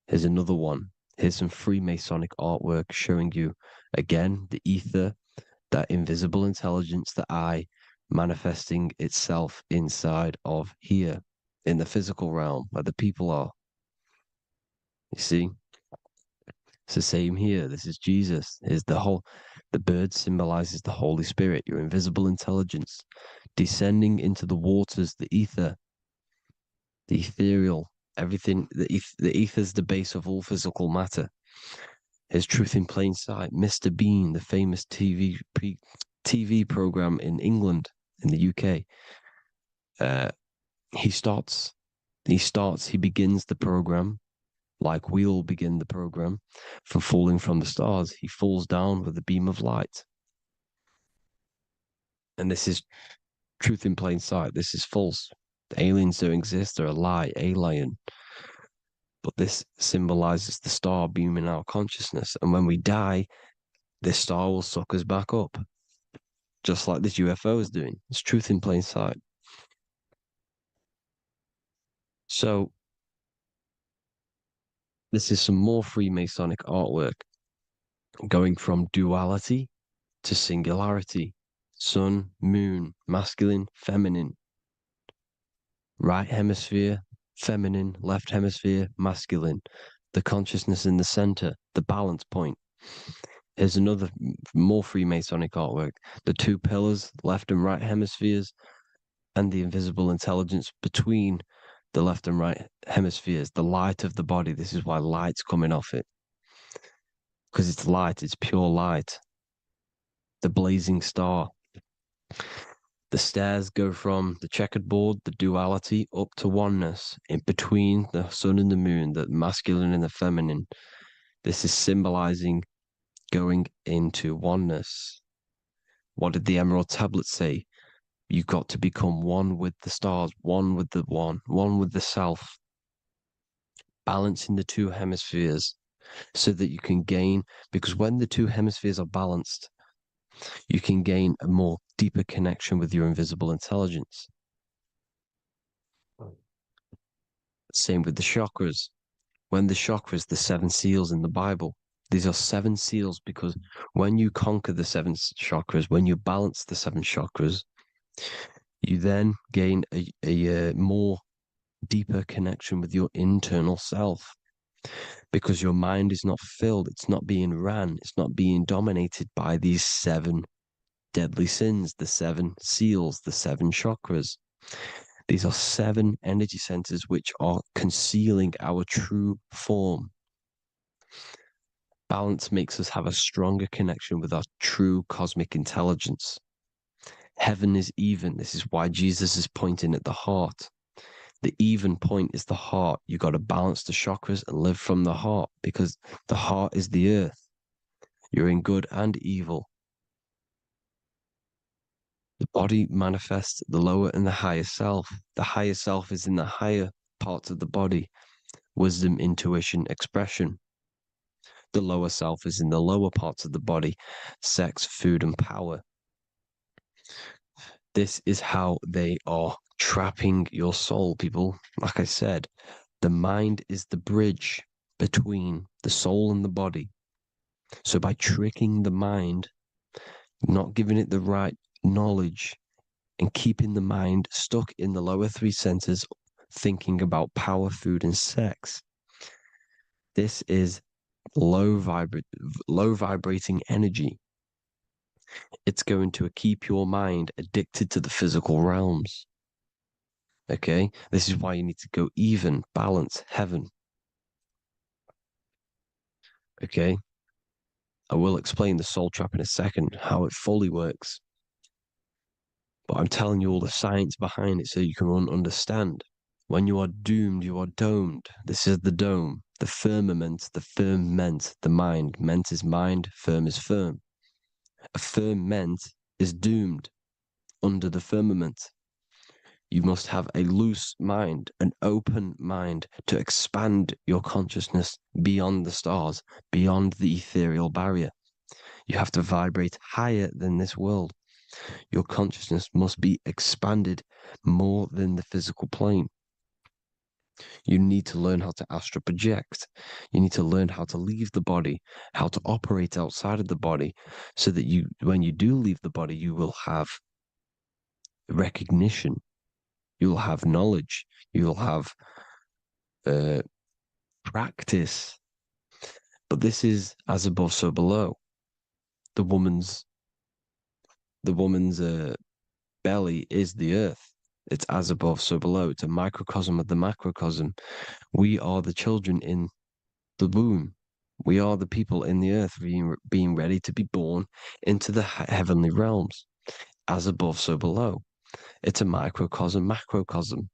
Here's another one. Here's some Freemasonic artwork showing you, again, the ether, that invisible intelligence, the eye, manifesting itself inside of here, in the physical realm, where the people are. You see? It's the same here. This is Jesus. Here's the bird symbolizes the Holy Spirit, your invisible intelligence, descending into the waters, the ether, the ethereal, everything. The ether is the base of all physical matter. Here's Truth in Plain Sight. Mr. Bean, the famous TV program in England, in the UK. He begins the program like we all begin the program for falling from the stars. He falls down with a beam of light. And this is truth in plain sight. This is false. The aliens don't exist. They're a lie, alien. But this symbolizes the star beaming our consciousness. And when we die, this star will suck us back up. Just like this UFO is doing. It's truth in plain sight. So, this is some more Freemasonic artwork going from duality to singularity. Sun, moon, masculine, feminine. Right hemisphere, feminine, left hemisphere, masculine. The consciousness in the center, the balance point. Here's another more Freemasonic artwork. The two pillars, left and right hemispheres, and the invisible intelligence between the left and right hemispheres, the light of the body. This is why light's coming off it. Because it's light, it's pure light. The blazing star. The stairs go from the checkered board, the duality, up to oneness, in between the sun and the moon, the masculine and the feminine. This is symbolizing going into oneness. What did the Emerald Tablet say? You've got to become one with the stars, one with the one with the self. Balancing the two hemispheres so that you can gain, because when the two hemispheres are balanced, you can gain a more deeper connection with your invisible intelligence. Same with the chakras. When the chakras, the seven seals in the Bible, These are 7 seals because when you conquer the 7 chakras, when you balance the 7 chakras, you then gain a more deeper connection with your internal self, because your mind is not filled, it's not being ran, it's not being dominated by these 7 deadly sins, the 7 seals, the 7 chakras. These are 7 energy centers which are concealing our true form. Balance makes us have a stronger connection with our true cosmic intelligence. Heaven is even. This is why Jesus is pointing at the heart. The even point is the heart. You got to balance the chakras and live from the heart, because the heart is the earth. You're in good and evil. The body manifests the lower and the higher self. The higher self is in the higher parts of the body: wisdom, intuition, expression. The lower self is in the lower parts of the body: sex, food, and power. This is how they are trapping your soul, people. Like I said, the mind is the bridge between the soul and the body. So by tricking the mind, not giving it the right knowledge, and keeping the mind stuck in the lower 3 centers, thinking about power, food, and sex, this is low vibrating energy. It's going to keep your mind addicted to the physical realms. Okay? This is why you need to go even, balance, heaven. Okay? I will explain the soul trap in a second, how it fully works. But I'm telling you all the science behind it so you can understand. When you are doomed, you are domed. This is the dome, the firmament, the firmament, the mind. Ment is mind, firm is firm. A firmament is doomed under the firmament. You must have a loose mind, an open mind, to expand your consciousness beyond the stars, beyond the ethereal barrier. You have to vibrate higher than this world. Your consciousness must be expanded more than the physical plane. You need to learn how to astral project. You need to learn how to leave the body, how to operate outside of the body, so that you, when you do leave the body, you will have recognition. You'll have knowledge. You'll have practice. But this is as above, so below. The woman's belly is the earth. It's as above, so below. It's a microcosm of the macrocosm. We are the children in the womb. We are the people in the earth being ready to be born into the heavenly realms. As above, so below. It's a microcosm, macrocosm.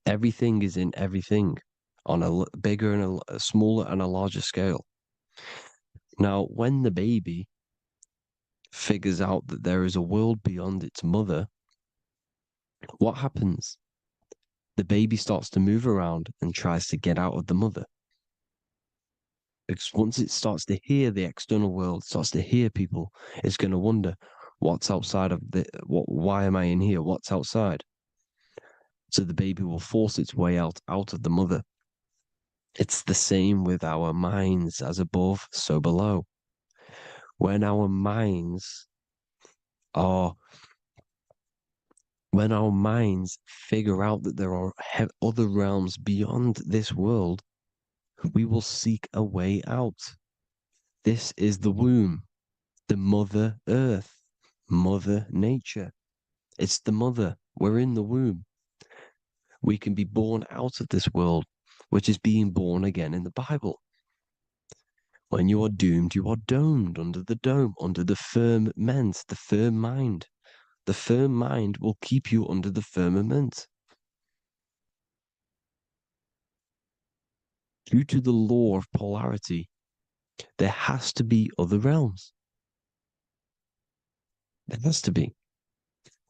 Everything is in everything on a bigger and a smaller and a larger scale. Now, when the baby figures out that there is a world beyond its mother, what happens? The baby starts to move around and tries to get out of the mother. Because once it starts to hear the external world, starts to hear people, it's going to wonder, what's outside of why am I in here? What's outside? So the baby will force its way out of the mother. It's the same with our minds, as above, so below. When our minds figure out that there are other realms beyond this world, we will seek a way out. This is the womb, the Mother Earth, Mother Nature. It's the mother. We're in the womb. We can be born out of this world, which is being born again in the Bible. When you are doomed, you are domed under the dome, under the firmament, the firm mind. The firm mind will keep you under the firmament. Due to the law of polarity, there has to be other realms. There has to be.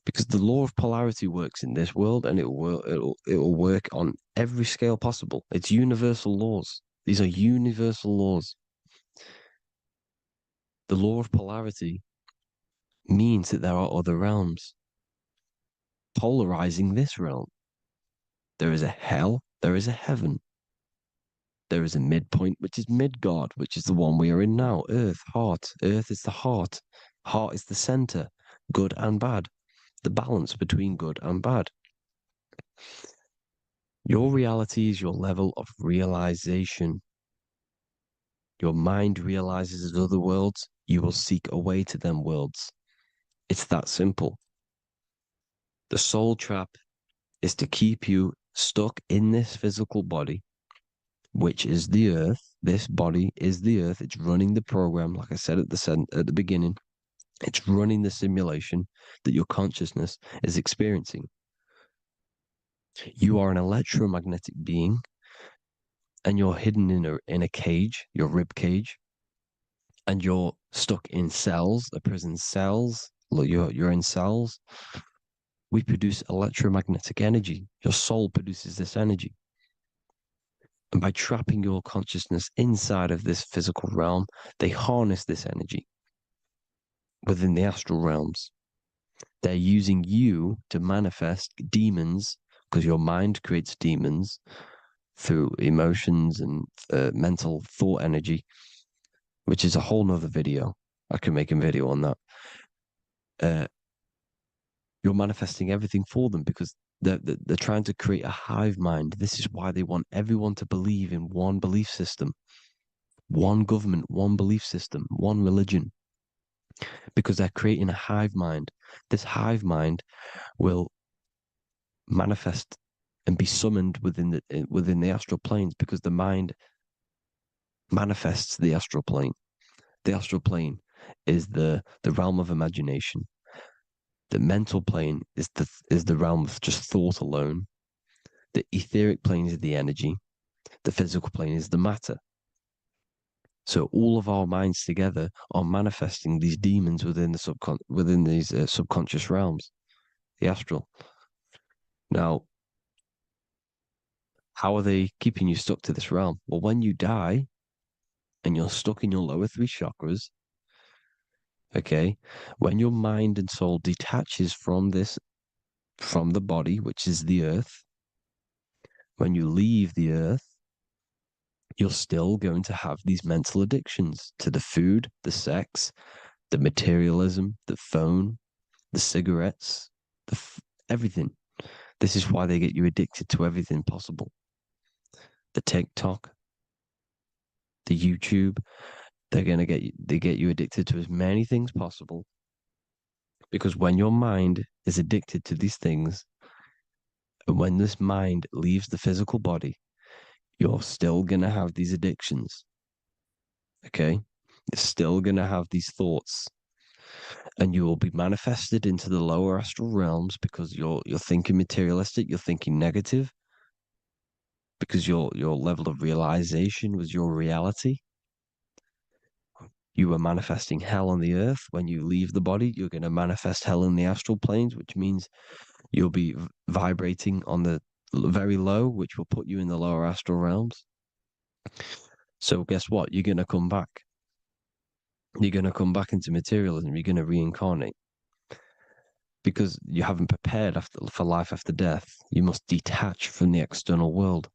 Because the law of polarity works in this world, and it will work on every scale possible. It's universal laws. These are universal laws. The law of polarity means that there are other realms polarizing this realm. There is a hell, there is a heaven. There is a midpoint, which is Midgard, which is the one we are in now. Earth, heart. Earth is the heart. Heart is the center, good and bad. The balance between good and bad. Your reality is your level of realization. Your mind realizes other worlds, you will seek a way to them worlds. It's that simple. The soul trap is to keep you stuck in this physical body, which is the earth. This body is the earth. It's running the program, like I said at the beginning. It's running the simulation that your consciousness is experiencing. You are an electromagnetic being, and you're hidden in a cage, your rib cage, and you're stuck in cells, a prison cells. Look, you're in cells. We produce electromagnetic energy. Your soul produces this energy. And by trapping your consciousness inside of this physical realm, they harness this energy within the astral realms. They're using you to manifest demons, because your mind creates demons through emotions and mental thought energy, which is a whole nother video. I can make a video on that. You're manifesting everything for them because they're trying to create a hive mind. This is why they want everyone to believe in one belief system, one government, one belief system, one religion, because they're creating a hive mind. This hive mind will manifest and be summoned within the astral planes, because the mind manifests the astral plane. The astral plane is the realm of imagination. The mental plane is the realm of just thought alone. The etheric plane is the energy. The physical plane is the matter. So all of our minds together are manifesting these demons within these subconscious realms, the astral. Now, how are they keeping you stuck to this realm? Well, when you die and you're stuck in your lower three chakras, okay, when your mind and soul detaches from the body, which is the earth, when you leave the earth, you're still going to have these mental addictions to the food, the sex, the materialism, the phone, the cigarettes, everything. This is why they get you addicted to everything possible. The TikTok, the YouTube, they get you addicted to as many things possible. Because when your mind is addicted to these things, and when this mind leaves the physical body, you're still going to have these addictions. Okay? You're still going to have these thoughts. And you will be manifested into the lower astral realms because you're thinking materialistic, you're thinking negative, because your level of realization was your reality. You were manifesting hell on the earth. When you leave the body, you're going to manifest hell in the astral planes, which means you'll be vibrating on the very low, which will put you in the lower astral realms. So guess what? You're going to come back. You're going to come back into materialism. You're going to reincarnate. Because you haven't prepared for life after death. You must detach from the external world.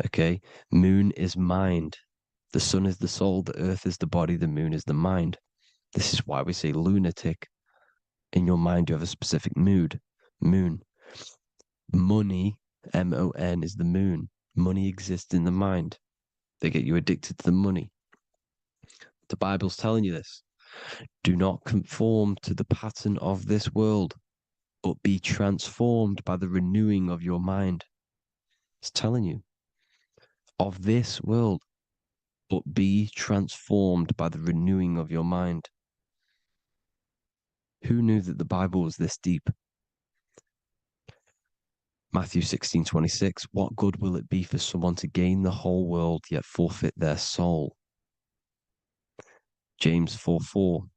Okay? Moon is mind. The sun is the soul. The earth is the body. The moon is the mind. This is why we say lunatic. In your mind, you have a specific mood. Moon. Money, M-O-N, is the moon. Money exists in the mind. They get you addicted to the money. The Bible's telling you this. Do not conform to the pattern of this world, but be transformed by the renewing of your mind. It's telling you. Of this world, but be transformed by the renewing of your mind. Who knew that the Bible was this deep? Matthew 16:26, what good will it be for someone to gain the whole world yet forfeit their soul? James 4:4,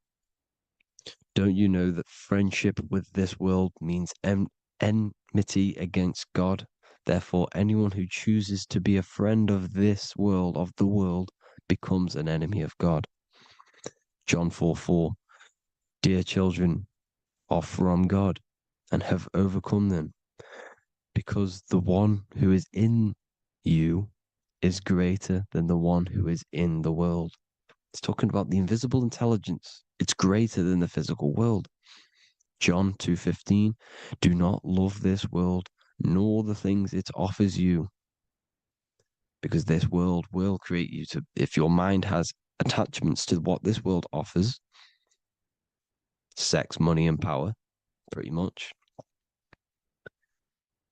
don't you know that friendship with this world means enmity against God? Therefore, anyone who chooses to be a friend of this world, of the world, becomes an enemy of God. John 4:4, dear children are from God and have overcome them, because the one who is in you is greater than the one who is in the world. It's talking about the invisible intelligence. It's greater than the physical world. John 2:15, do not love this world, nor the things it offers you. Because this world will create you to, if your mind has attachments to what this world offers, sex, money, and power, pretty much,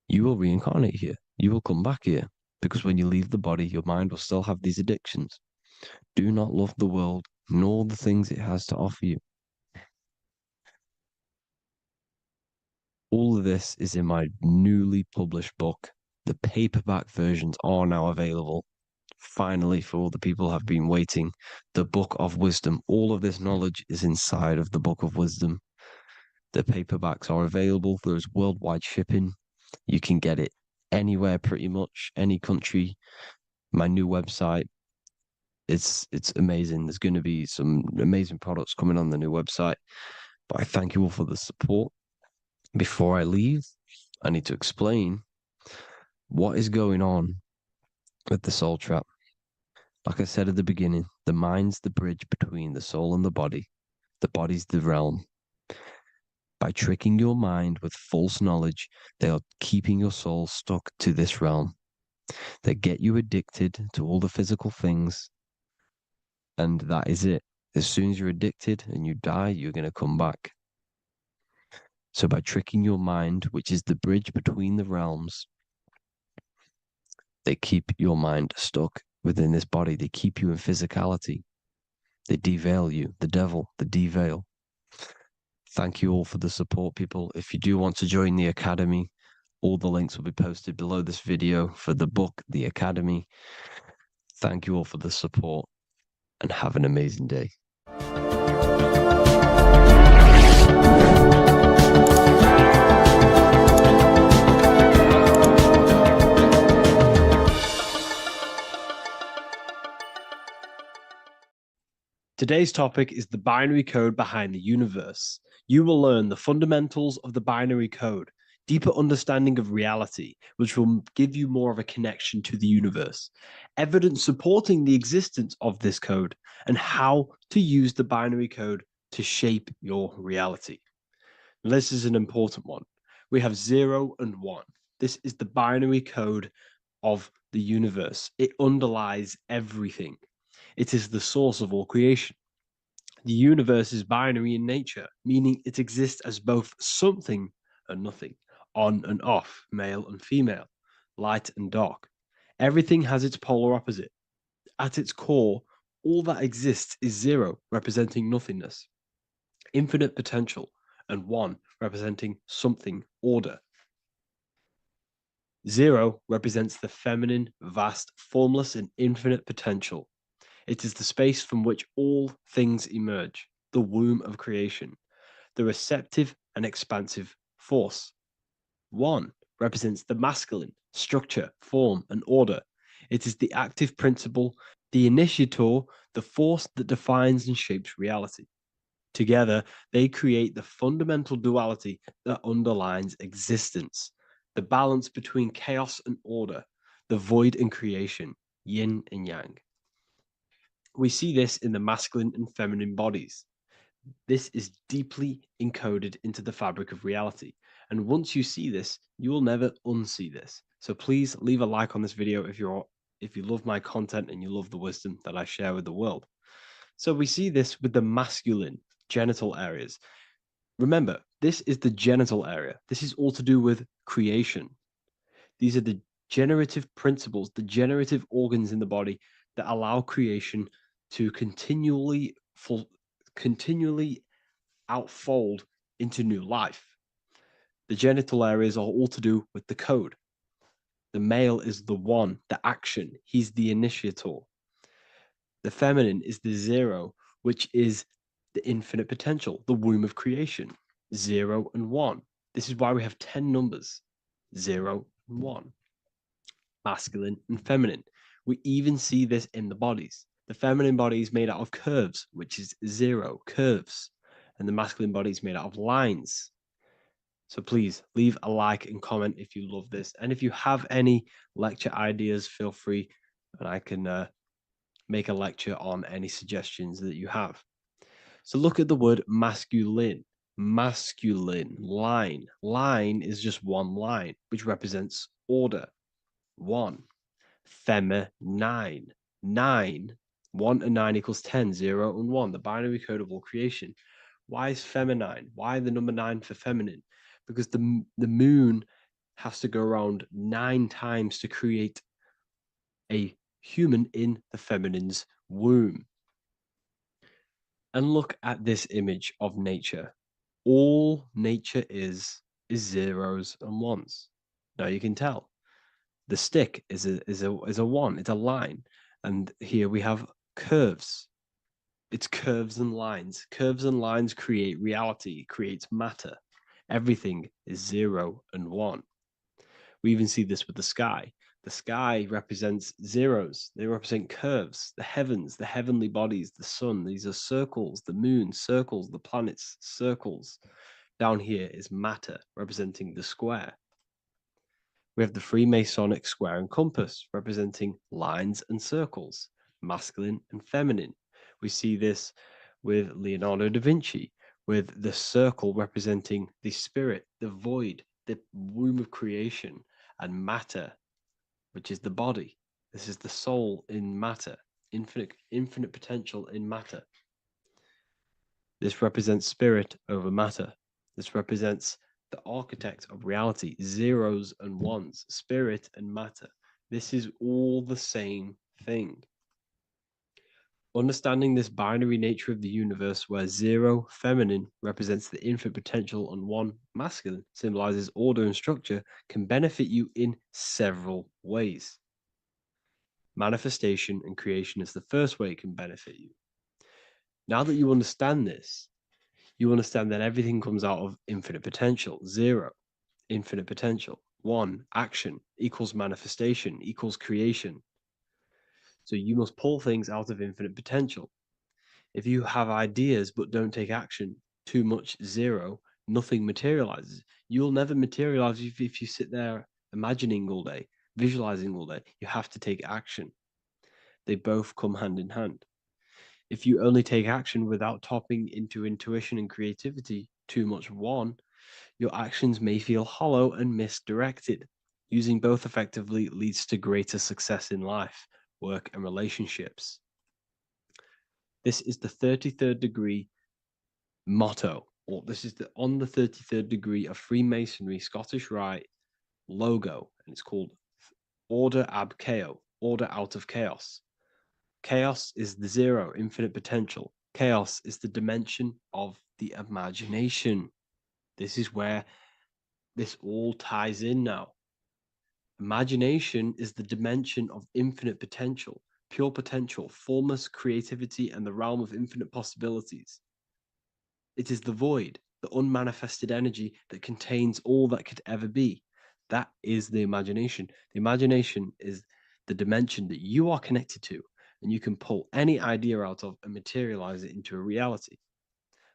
you will reincarnate here. You will come back here. Because when you leave the body, your mind will still have these addictions. Do not love the world, nor the things it has to offer you. All of this is in my newly published book. The paperback versions are now available. Finally, for all the people who have been waiting, the Book of Wisdom. All of this knowledge is inside of the Book of Wisdom. The paperbacks are available. There's worldwide shipping. You can get it anywhere, pretty much, any country. My new website, it's amazing. There's going to be some amazing products coming on the new website. But I thank you all for the support. Before I leave, I need to explain what is going on with the soul trap. Like I said at the beginning, the mind's the bridge between the soul and the body. The body's the realm. By tricking your mind with false knowledge, they are keeping your soul stuck to this realm. They get you addicted to all the physical things, and that is it. As soon as you're addicted and you die, you're going to come back. So by tricking your mind, which is the bridge between the realms, they keep your mind stuck within this body. They keep you in physicality. They deveil you, the devil, the deveil. Thank you all for the support, people. If you do want to join the Academy, all the links will be posted below this video for the book, The Academy. Thank you all for the support and have an amazing day. Today's topic is the binary code behind the universe. You will learn the fundamentals of the binary code, deeper understanding of reality, which will give you more of a connection to the universe, evidence supporting the existence of this code, and how to use the binary code to shape your reality. This is an important one. We have 0 and 1. This is the binary code of the universe. It underlies everything. It is the source of all creation. The universe is binary in nature, meaning it exists as both something and nothing, on and off, male and female, light and dark. Everything has its polar opposite. At its core, all that exists is 0, representing nothingness, infinite potential, and 1, representing something, order. 0 represents the feminine, vast, formless, and infinite potential. It is the space from which all things emerge, the womb of creation, the receptive and expansive force. 1 represents the masculine, structure, form, and order. It is the active principle, the initiator, the force that defines and shapes reality. Together, they create the fundamental duality that underlines existence, the balance between chaos and order, the void and creation, yin and yang. We see this in the masculine and feminine bodies. This is deeply encoded into the fabric of reality. And once you see this, you will never unsee this. So please leave a like on this video if you love my content and you love the wisdom that I share with the world. So we see this with the masculine genital areas. Remember, this is the genital area. This is all to do with creation. These are the generative principles, the generative organs in the body that allow creation to continually outfold into new life. The genital areas are all to do with the code. The male is the 1, the action. He's the initiator. The feminine is the 0, which is the infinite potential, the womb of creation. 0 and 1. This is why we have 10 numbers. 0 and 1. Masculine and feminine. We even see this in the bodies. The feminine body is made out of curves, which is 0, curves. And the masculine body is made out of lines. So please leave a like and comment if you love this. And if you have any lecture ideas, feel free and I can make a lecture on any suggestions that you have. So look at the word masculine. Masculine, line. Line is just one line, which represents order. 1. Feminine. 9. 1 and 9 equals 10. 0 and 1. The binary code of all creation. Why is feminine? Why the number 9 for feminine? Because the moon has to go around 9 times to create a human in the feminine's womb. And look at this image of nature. All nature is zeros and ones. Now you can tell. The stick is a one. It's a line, and here we have curves. It's curves and lines. Curves and lines create reality, creates matter. Everything is 0 and 1. We even see this with the sky. The sky represents zeros. They represent curves, the heavens, the heavenly bodies, the sun. These are circles, the moon, circles, the planets, circles. Down here is matter, representing the square. We have the Freemasonic square and compass, representing lines and circles, masculine and feminine. We see this with Leonardo da Vinci, with the circle representing the spirit, the void, the womb of creation, and matter, which is the body. This is the soul in matter, infinite potential in matter. This represents spirit over matter. This represents the architect of reality, zeros and ones, spirit and matter. This is all the same thing. Understanding this binary nature of the universe, where 0 feminine represents the infinite potential and 1 masculine symbolizes order and structure, can benefit you in several ways. Manifestation and creation is the first way it can benefit you. Now that you understand this, you understand that everything comes out of infinite potential. 0, infinite potential. 1, action equals manifestation equals creation. So you must pull things out of infinite potential. If you have ideas but don't take action, too much 0, nothing materializes. You'll never materialize if you sit there imagining all day, visualizing all day. You have to take action. They both come hand in hand. If you only take action without tapping into intuition and creativity, too much 1, your actions may feel hollow and misdirected. Using both effectively leads to greater success in life, work, and relationships. This is the 33rd degree motto, or this is on the 33rd degree of Freemasonry Scottish Rite logo, and it's called Order ab Chaos, order out of chaos. Chaos is the 0, infinite potential. Chaos is the dimension of the imagination. This is where this all ties in now. Imagination is the dimension of infinite potential, pure potential, formless creativity, and the realm of infinite possibilities. It is the void, the unmanifested energy that contains all that could ever be. That is the imagination. The imagination is the dimension that you are connected to, and you can pull any idea out of and materialize it into a reality.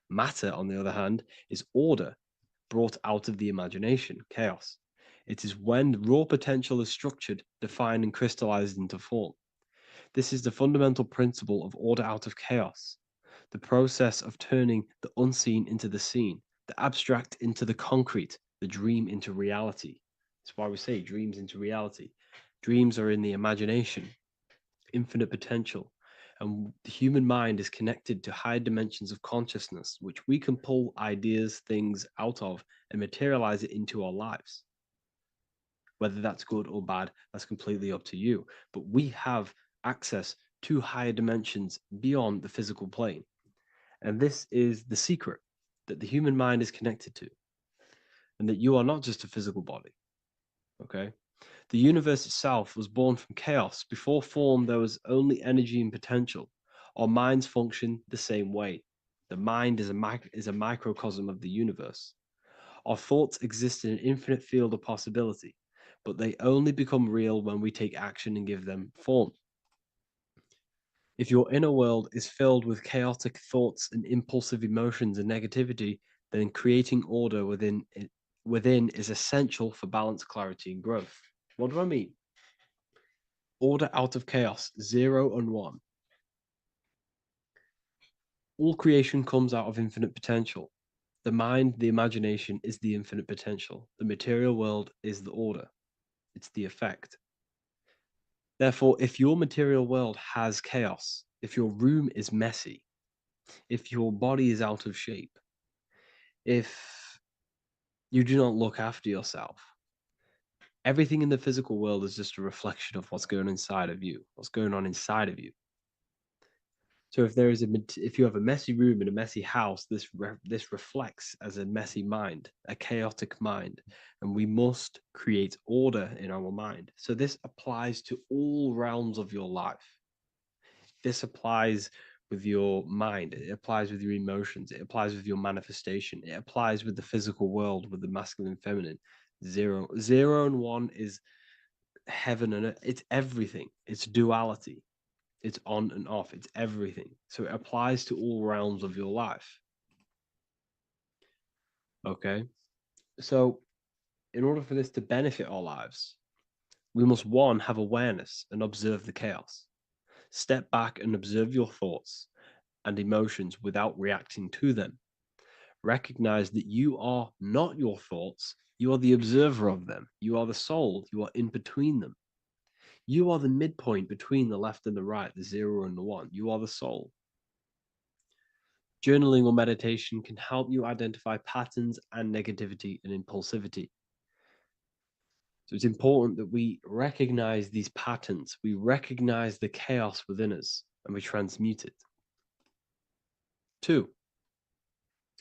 Matter, on the other hand, is order brought out of the imagination, chaos. It is when raw potential is structured, defined, and crystallized into form. This is the fundamental principle of order out of chaos, the process of turning the unseen into the seen, the abstract into the concrete, the dream into reality. That's why we say dreams into reality. Dreams are in the imagination, infinite potential, and the human mind is connected to higher dimensions of consciousness, which we can pull ideas, things out of and materialize it into our lives. Whether that's good or bad, that's completely up to you. But we have access to higher dimensions beyond the physical plane. And this is the secret that the human mind is connected to, and that you are not just a physical body. Okay? The universe itself was born from chaos. Before form, there was only energy and potential. Our minds function the same way. The mind is a microcosm of the universe. Our thoughts exist in an infinite field of possibility, but they only become real when we take action and give them form. If your inner world is filled with chaotic thoughts and impulsive emotions and negativity, then creating order within is essential for balance, clarity, and growth. What do I mean? Order out of chaos, 0 and 1. All creation comes out of infinite potential. The mind, the imagination, is the infinite potential. The material world is the order. It's the effect. Therefore, if your material world has chaos, if your room is messy, if your body is out of shape, if you do not look after yourself, everything in the physical world is just a reflection of what's going on inside of you, what's going on inside of you. So if you have a messy room in a messy house, this reflects as a messy mind, a chaotic mind, and we must create order in our mind. So this applies to all realms of your life. This applies with your mind, it applies with your emotions, it applies with your manifestation, it applies with the physical world, with the masculine and feminine. 0 and 1 is heaven and earth. It's everything. It's duality. It's on and off. It's everything. So it applies to all realms of your life. Okay. So in order for this to benefit our lives, we must, 1, have awareness and observe the chaos. Step back and observe your thoughts and emotions without reacting to them. Recognize that you are not your thoughts. You are the observer of them. You are the soul. You are in between them. You are the midpoint between the left and the right, the 0 and the 1. You are the soul. Journaling or meditation can help you identify patterns and negativity and impulsivity. So it's important that we recognize these patterns, we recognize the chaos within us, and we transmute it. 2,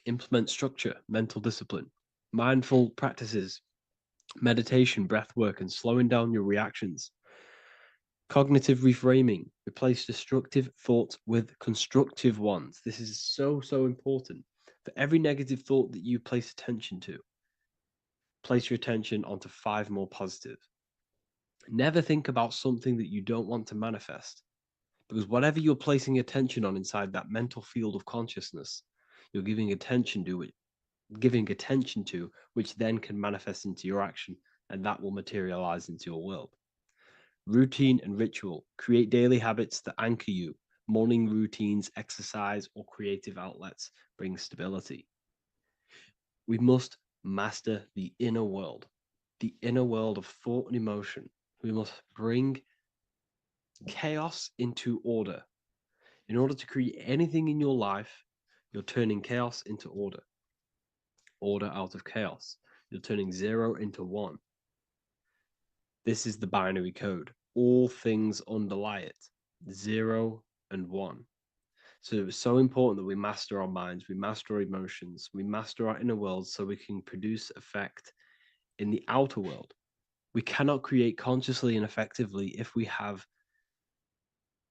implement structure, mental discipline, mindful practices, meditation, breath work, and slowing down your reactions. Cognitive reframing, replace destructive thoughts with constructive ones. This is so important. For every negative thought that you place attention to, place your attention onto 5 more positive. Never think about something that you don't want to manifest, because whatever you're placing attention on inside that mental field of consciousness, you're giving attention to, which then can manifest into your action, and that will materialize into your world. Routine and ritual. Create daily habits that anchor you. Morning routines, exercise, or creative outlets bring stability. We must master the inner world of thought and emotion. We must bring chaos into order. In order to create anything in your life, you're turning chaos into order. Order out of chaos. You're turning 0 into 1. This is the binary code. All things underlie it. 0 and 1. So it's so important that we master our minds, we master our emotions, we master our inner world so we can produce effect in the outer world. We cannot create consciously and effectively if we have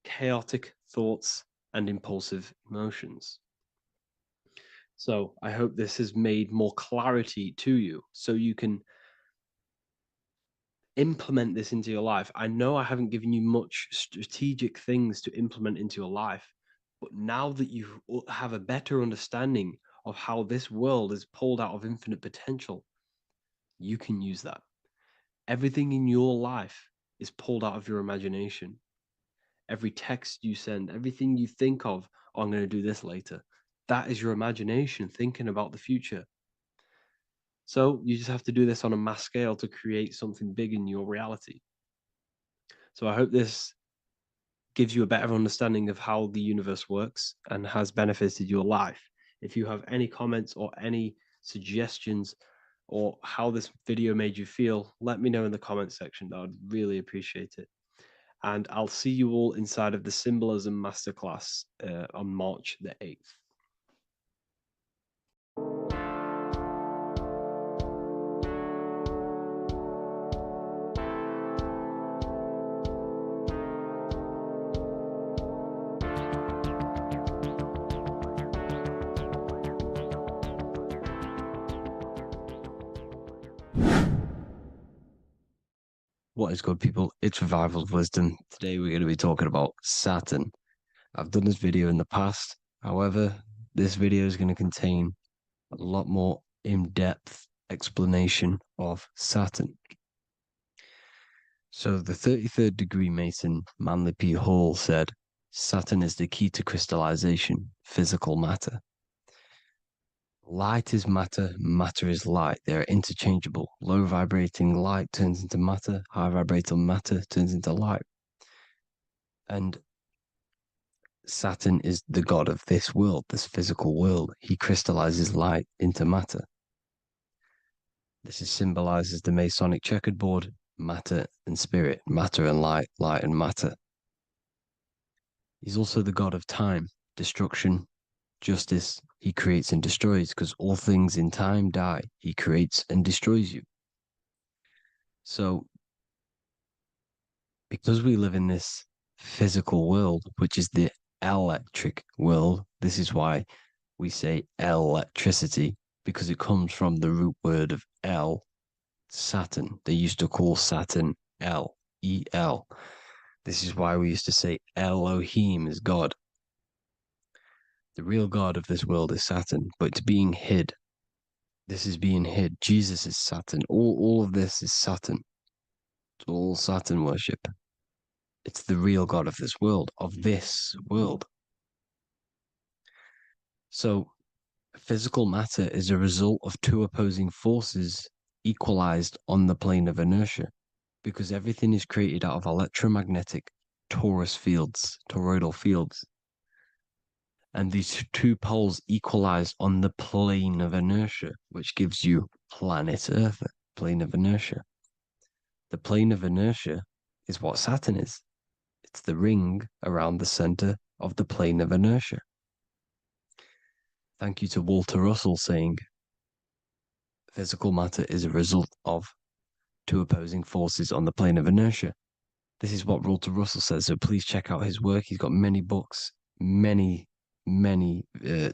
chaotic thoughts and impulsive emotions. So I hope this has made more clarity to you so you can implement this into your life. I know I haven't given you much strategic things to implement into your life, but now that you have a better understanding of how this world is pulled out of infinite potential, you can use that. Everything in your life is pulled out of your imagination. Every text you send, everything you think of, oh, I'm going to do this later, that is your imagination thinking about the future. So you just have to do this on a mass scale to create something big in your reality. So I hope this gives you a better understanding of how the universe works and has benefited your life. If you have any comments or any suggestions or how this video made you feel, let me know in the comment section. I would really appreciate it. And I'll see you all inside of the Symbolism Masterclass on March the 8th. What is good, people? It's Revival of Wisdom. Today we're going to be talking about Saturn. I've done this video in the past. However, this video is going to contain a lot more in-depth explanation of Saturn. So the 33rd degree Mason, Manly P. Hall, said, Saturn is the key to crystallization, physical matter. Light is matter, matter is light. They are interchangeable. Low vibrating light turns into matter, high vibrating matter turns into light. And Saturn is the god of this world, this physical world. He crystallizes light into matter. This is symbolized as the Masonic checkerboard, matter and spirit, matter and light, light and matter. He's also the god of time, destruction, justice. He creates and destroys, because all things in time die. He creates and destroys you. So, because we live in this physical world, which is the electric world, this is why we say electricity, because it comes from the root word of El, Saturn. They used to call Saturn El, E-L. This is why we used to say Elohim is God. The real God of this world is Saturn, but it's being hid. This is being hid. Jesus is Saturn. All of this is Saturn. It's all Saturn worship. It's the real God of this world, So, physical matter is a result of two opposing forces equalized on the plane of inertia, because everything is created out of electromagnetic toroidal fields. And these two poles equalize on the plane of inertia, which gives you planet Earth, plane of inertia. The plane of inertia is what Saturn is. It's the ring around the center of the plane of inertia. Thank you to Walter Russell saying, physical matter is a result of two opposing forces on the plane of inertia. This is what Walter Russell says, so please check out his work. He's got many books, many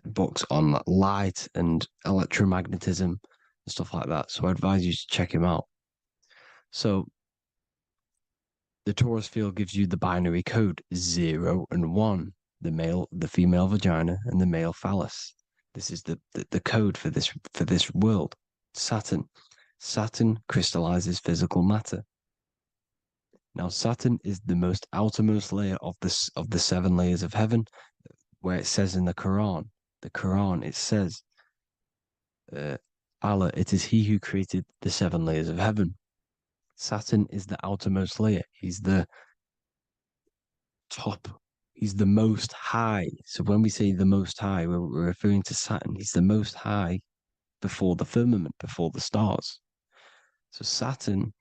books on light and electromagnetism and stuff like that. So I advise you to check him out. So the torus field gives you the binary code 0 and 1, the female vagina and the male phallus. This is the code for this world. Saturn crystallizes physical matter. Now Saturn is the most outermost layer of the 7 layers of heaven, where it says in the Quran, it says, Allah, it is He who created the 7 layers of heaven. Saturn is the outermost layer. He's the top. He's the most high. So when we say the most high, we're referring to Saturn. He's the most high before the firmament, before the stars. So Saturn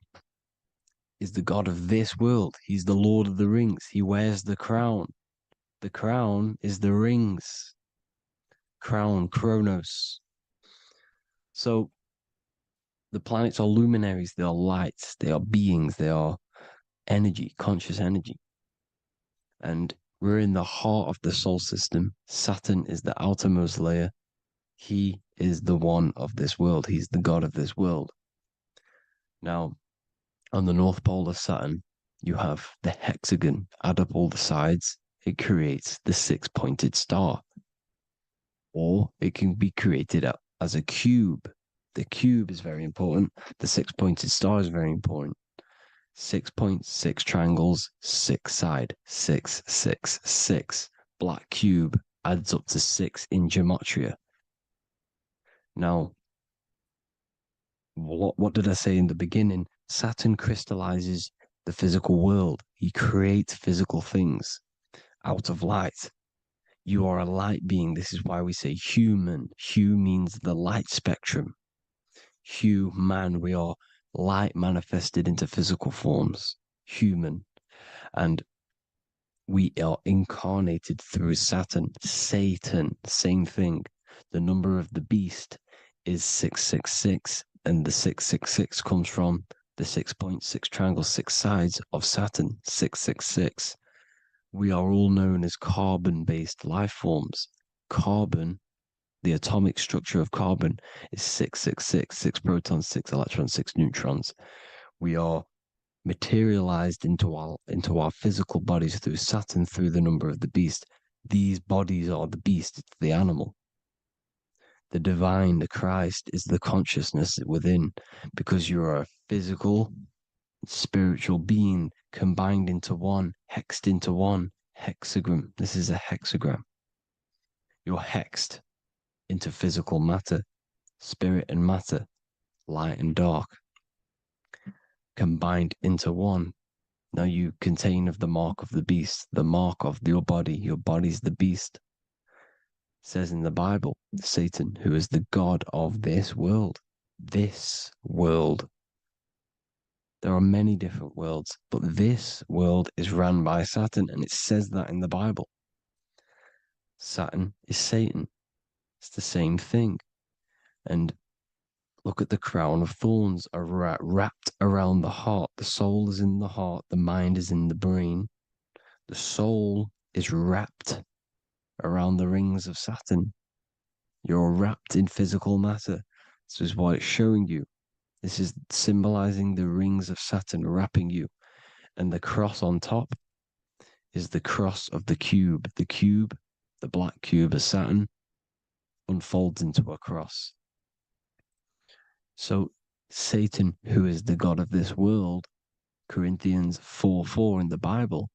is the god of this world. He's the Lord of the Rings. He wears the crown. The crown is the rings. Crown, Chronos. So the planets are luminaries. They are lights. They are beings. They are energy, conscious energy. And we're in the heart of the solar system. Saturn is the outermost layer. He is the one of this world. He's the god of this world. Now, on the North Pole of Saturn, you have the hexagon. Add up all the sides. It creates the 6-pointed star. Or it can be created as a cube. The cube is very important. The 6-pointed star is very important. 6 points, 6 triangles, 6 side, 6, 6, 6. Black cube adds up to 6 in gematria. Now, what did I say in the beginning? Saturn crystallizes the physical world. He creates physical things out of light. You are a light being. This is why we say human. Hue means the light spectrum. Hue, man, we are light manifested into physical forms, human. And we are incarnated through Saturn. Satan, same thing. The number of the beast is 666, and the 666 comes from the 6.6 triangle, 6 sides of Saturn, 666. We are all known as carbon-based life forms. Carbon, the atomic structure of carbon, is 666, 6 protons, 6 electrons, 6 neutrons. We are materialized into our physical bodies through Saturn, through the number of the beast. These bodies are the beast, it's the animal. The divine, the Christ, is the consciousness within, because you are a physical spiritual being combined into one, hexed into one, hexagram. This is a hexagram. You're hexed into physical matter, spirit and matter, light and dark, combined into one. Now you contain of the mark of the beast, the mark of your body. Your body's the beast. It says in the Bible, Satan, who is the god of this world. This world. There are many different worlds, but this world is run by Saturn, and it says that in the Bible. Saturn is Satan. It's the same thing. And look at the crown of thorns are wrapped around the heart. The soul is in the heart. The mind is in the brain. The soul is wrapped around the rings of Saturn. You're wrapped in physical matter. This is what it's showing you. This is symbolizing the rings of Saturn wrapping you. And the cross on top is the cross of the cube. The cube, the black cube of Saturn, unfolds into a cross. So Satan, who is the god of this world, Corinthians 4:4 in the Bible,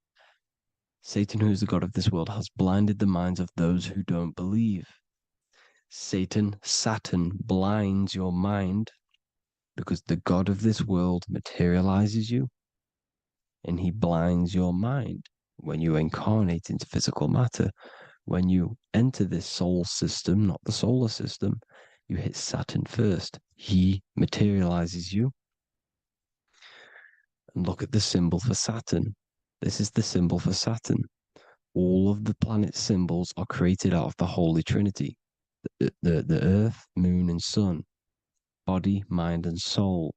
Satan, who is the god of this world, has blinded the minds of those who don't believe. Saturn blinds your mind because the god of this world materializes you and he blinds your mind when you incarnate into physical matter. When you enter this soul system, not the solar system, you hit Saturn first. He materializes you. And look at the symbol for Saturn. This is the symbol for Saturn. All of the planet symbols are created out of the Holy Trinity. The Earth, Moon, and Sun. Body, mind, and soul.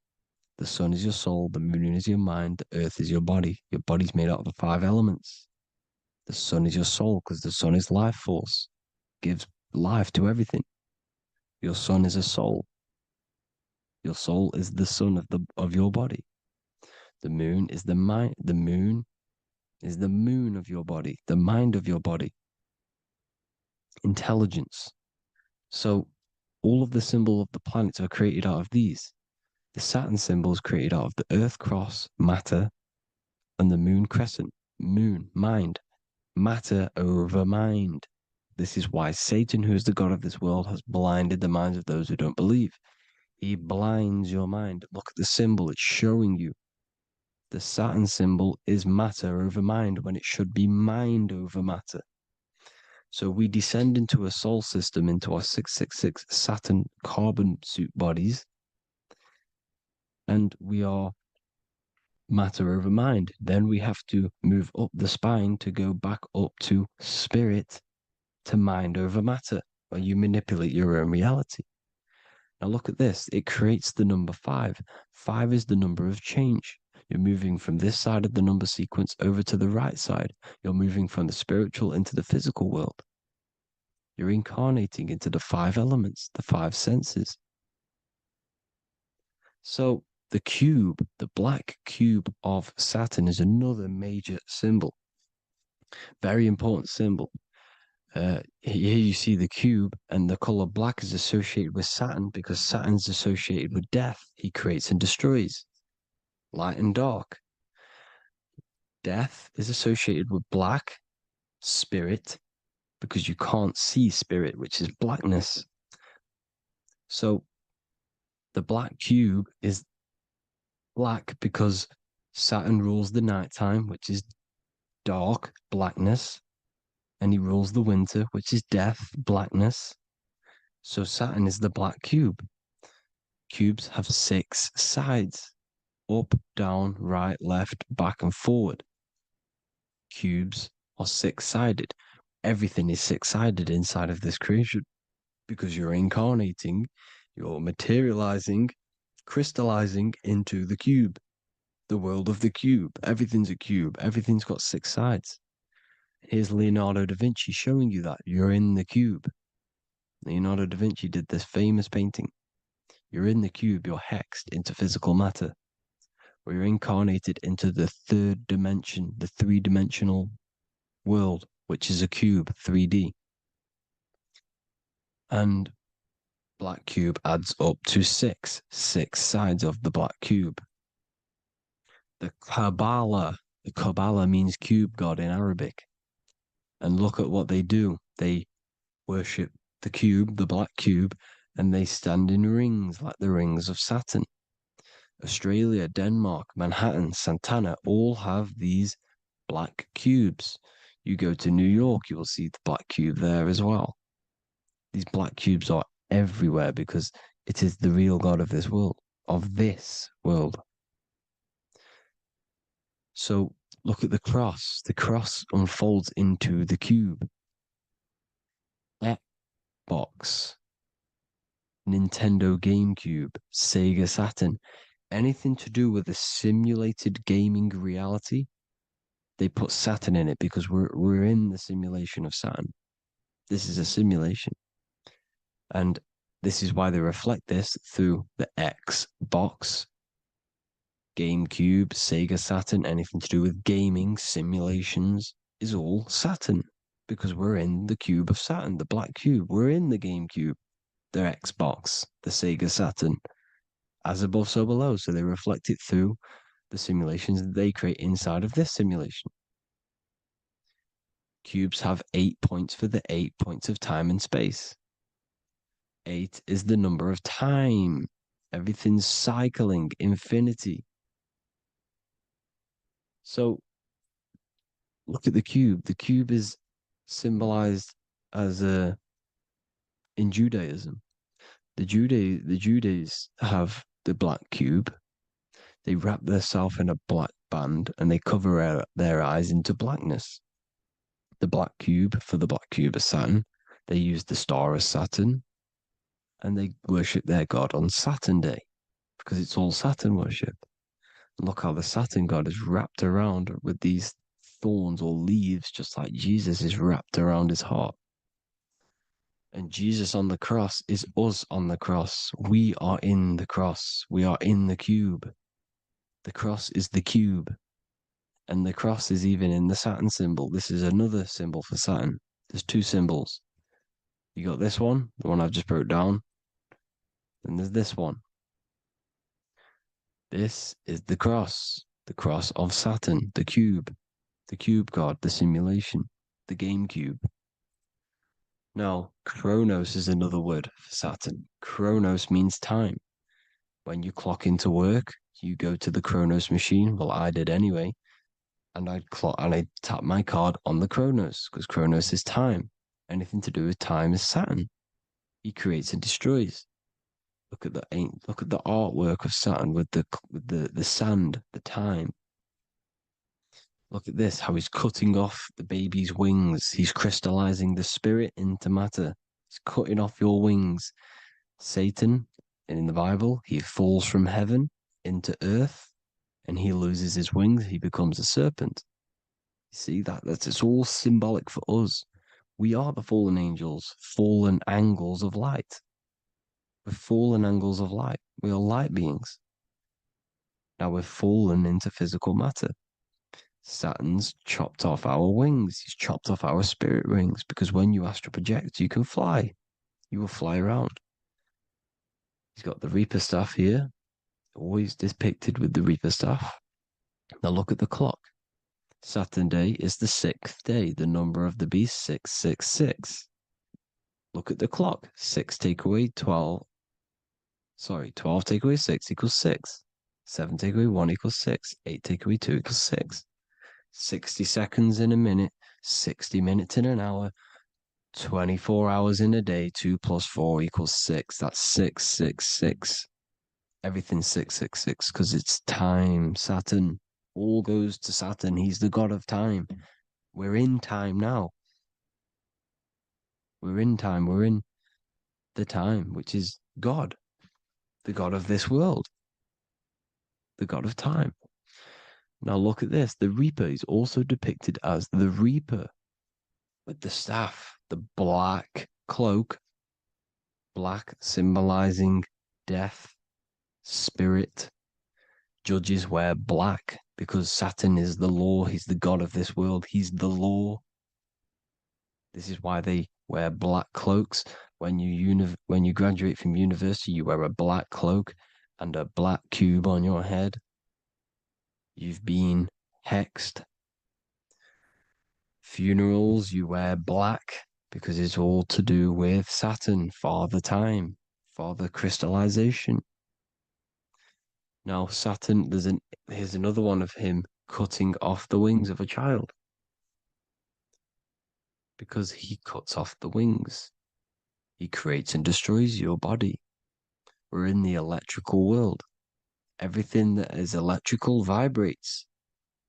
The Sun is your soul, the Moon is your mind, the Earth is your body. Your body's made out of the 5 elements. The Sun is your soul because the Sun is life force. Gives life to everything. Your Sun is a soul. Your soul is the sun of your body. The Moon is the mind. The Moon is the moon of your body, the mind of your body. Intelligence. So all of the symbol of the planets are created out of these. The Saturn symbol is created out of the Earth cross, matter, and the Moon crescent, moon, mind, matter over mind. This is why Satan, who is the god of this world, has blinded the minds of those who don't believe. He blinds your mind. Look at the symbol, it's showing you. The Saturn symbol is matter over mind when it should be mind over matter. So we descend into a soul system, into our 666 Saturn carbon suit bodies, and we are matter over mind. Then we have to move up the spine to go back up to spirit, to mind over matter, where you manipulate your own reality. Now look at this. It creates the number 5. 5 is the number of change. You're moving from this side of the number sequence over to the right side. You're moving from the spiritual into the physical world. You're incarnating into the 5 elements, the 5 senses. So the cube, the black cube of Saturn, is another major symbol. Very important symbol. Here you see the cube, and the color black is associated with Saturn because Saturn's associated with death. He creates and destroys. Light and dark. Death is associated with black, spirit, because you can't see spirit, which is blackness. So the black cube is black because Saturn rules the nighttime, which is dark, blackness, and he rules the winter, which is death, blackness. So Saturn is the black cube. Cubes have 6 sides: up, down, right, left, back, and forward. Cubes are 6-sided. Everything is 6-sided inside of this creation because you're incarnating, you're materializing, crystallizing into the cube, the world of the cube. Everything's a cube. Everything's got 6 sides. Here's Leonardo da Vinci showing you that you're in the cube. Leonardo da Vinci did this famous painting. You're in the cube, you're hexed into physical matter, or you're incarnated into the 3rd dimension, the 3-dimensional world, which is a cube, 3D. And black cube adds up to 6 sides of the black cube. The Kabbalah. The Kabbalah means cube god in Arabic. And look at what they do. They worship the cube, the black cube, and they stand in rings like the rings of Saturn. Australia, Denmark, Manhattan, Santana all have these black cubes. You go to New York, you will see the black cube there as well. These black cubes are everywhere because it is the real God of this world, So look at the cross. The cross unfolds into the cube. Xbox, Nintendo GameCube, Sega Saturn, anything to do with a simulated gaming reality, they put Saturn in it because we're in the simulation of Saturn. This is a simulation. And this is why they reflect this through the Xbox, GameCube, Sega Saturn, anything to do with gaming, simulations, is all Saturn. Because we're in the cube of Saturn, the black cube. We're in the GameCube, the Xbox, the Sega Saturn. As above, so below. So they reflect it through the simulations that they create inside of this simulation. Cubes have 8 points for the 8 points of time and space. 8 is the number of time. Everything's cycling, infinity. So look at the cube. The cube is symbolized as in Judaism. The Judays have the black cube. They wrap themselves in a black band and they cover their eyes into blackness. The black cube, for the black cube of Saturn, they use the star of Saturn and they worship their god on Saturn Day because it's all Saturn worship. And look how the Saturn god is wrapped around with these thorns or leaves, just like Jesus is wrapped around his heart. And Jesus on the cross is us on the cross. We are in the cross. We are in the cube. The cross is the cube. And the cross is even in the Saturn symbol. This is another symbol for Saturn. There's two symbols. You got this one, the one I've just broke down. And there's this one. This is the cross of Saturn, the cube god, the simulation, the game cube. Now, Chronos is another word for Saturn. Chronos means time. When you clock into work, you go to the Chronos machine. Well, I did anyway. And I'd tap my card on the Chronos because Chronos is time. Anything to do with time is Saturn. He creates and destroys. Look at the artwork of Saturn with the sand, the time. Look at this, how he's cutting off the baby's wings. He's crystallizing the spirit into matter. He's cutting off your wings. Satan, in the Bible, he falls from heaven into earth and he loses his wings. He becomes a serpent. You see, it's all symbolic for us. We are the fallen angels, fallen angles of light. We're fallen angles of light. We are light beings. Now we're fallen into physical matter. Saturn's chopped off our wings. He's chopped off our spirit wings because when you astral project, you can fly. You will fly around. He's got the Reaper staff here, always depicted with the Reaper staff. Now look at the clock. Saturn Day is the 6th day, the number of the beast, 666. Look at the clock. 6 take away 12. 12 take away 6 equals 6. 7 take away 1 equals 6. 8 take away 2 equals 6. 60 seconds in a minute. 60 minutes in an hour. 24 hours in a day. 2 plus 4 equals 6. That's 666. Everything's 666 because it's time. Saturn. All goes to Saturn. He's the god of time. We're in time now. We're in time. We're in the time, which is God. The god of this world. The god of time. Now look at this. The Reaper is also depicted as the Reaper with the staff, the black cloak, black symbolizing death, spirit. Judges wear black because Saturn is the law. He's the god of this world. He's the law. This is why they wear black cloaks. When you graduate from university, you wear a black cloak and a black cube on your head. You've been hexed. Funerals, you wear black because it's all to do with Saturn, Father Time, Father Crystallization. Now, Saturn, here's another one of him cutting off the wings of a child. Because he cuts off the wings. He creates and destroys your body. We're in the electrical world. Everything that is electrical vibrates.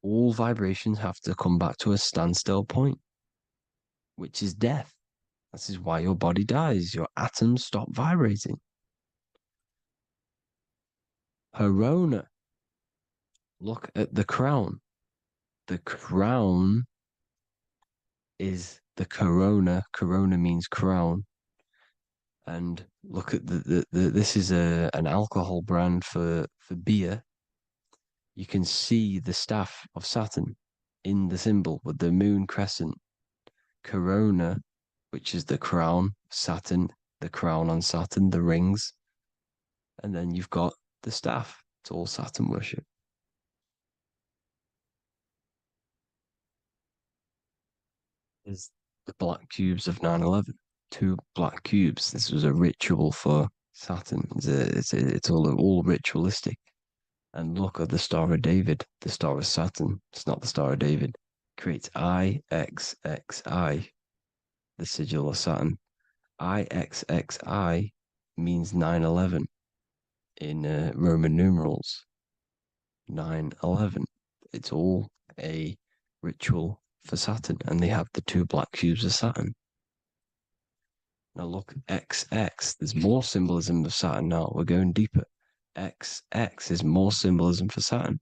All vibrations have to come back to a standstill point, which is death. This is why your body dies. Your atoms stop vibrating. Corona. Look at the crown. The crown is the corona. Corona means crown. And look at this is an alcohol brand for beer. You can see the staff of Saturn in the symbol with the moon crescent. Corona, which is the crown, Saturn, the crown on Saturn, the rings. And then you've got the staff. It's all Saturn worship. Is the black cubes of 9/11. 2 black cubes. This was a ritual for Saturn. It's all ritualistic. And look at the Star of David, the Star of Saturn. It's not the Star of David. Creates IXXI, the sigil of Saturn. IXXI means 9/11 in Roman numerals. 9/11. It's all a ritual for Saturn, and they have the 2 black cubes of Saturn. Now look, XX. There's more symbolism of Saturn now. We're going deeper. XX is more symbolism for Saturn.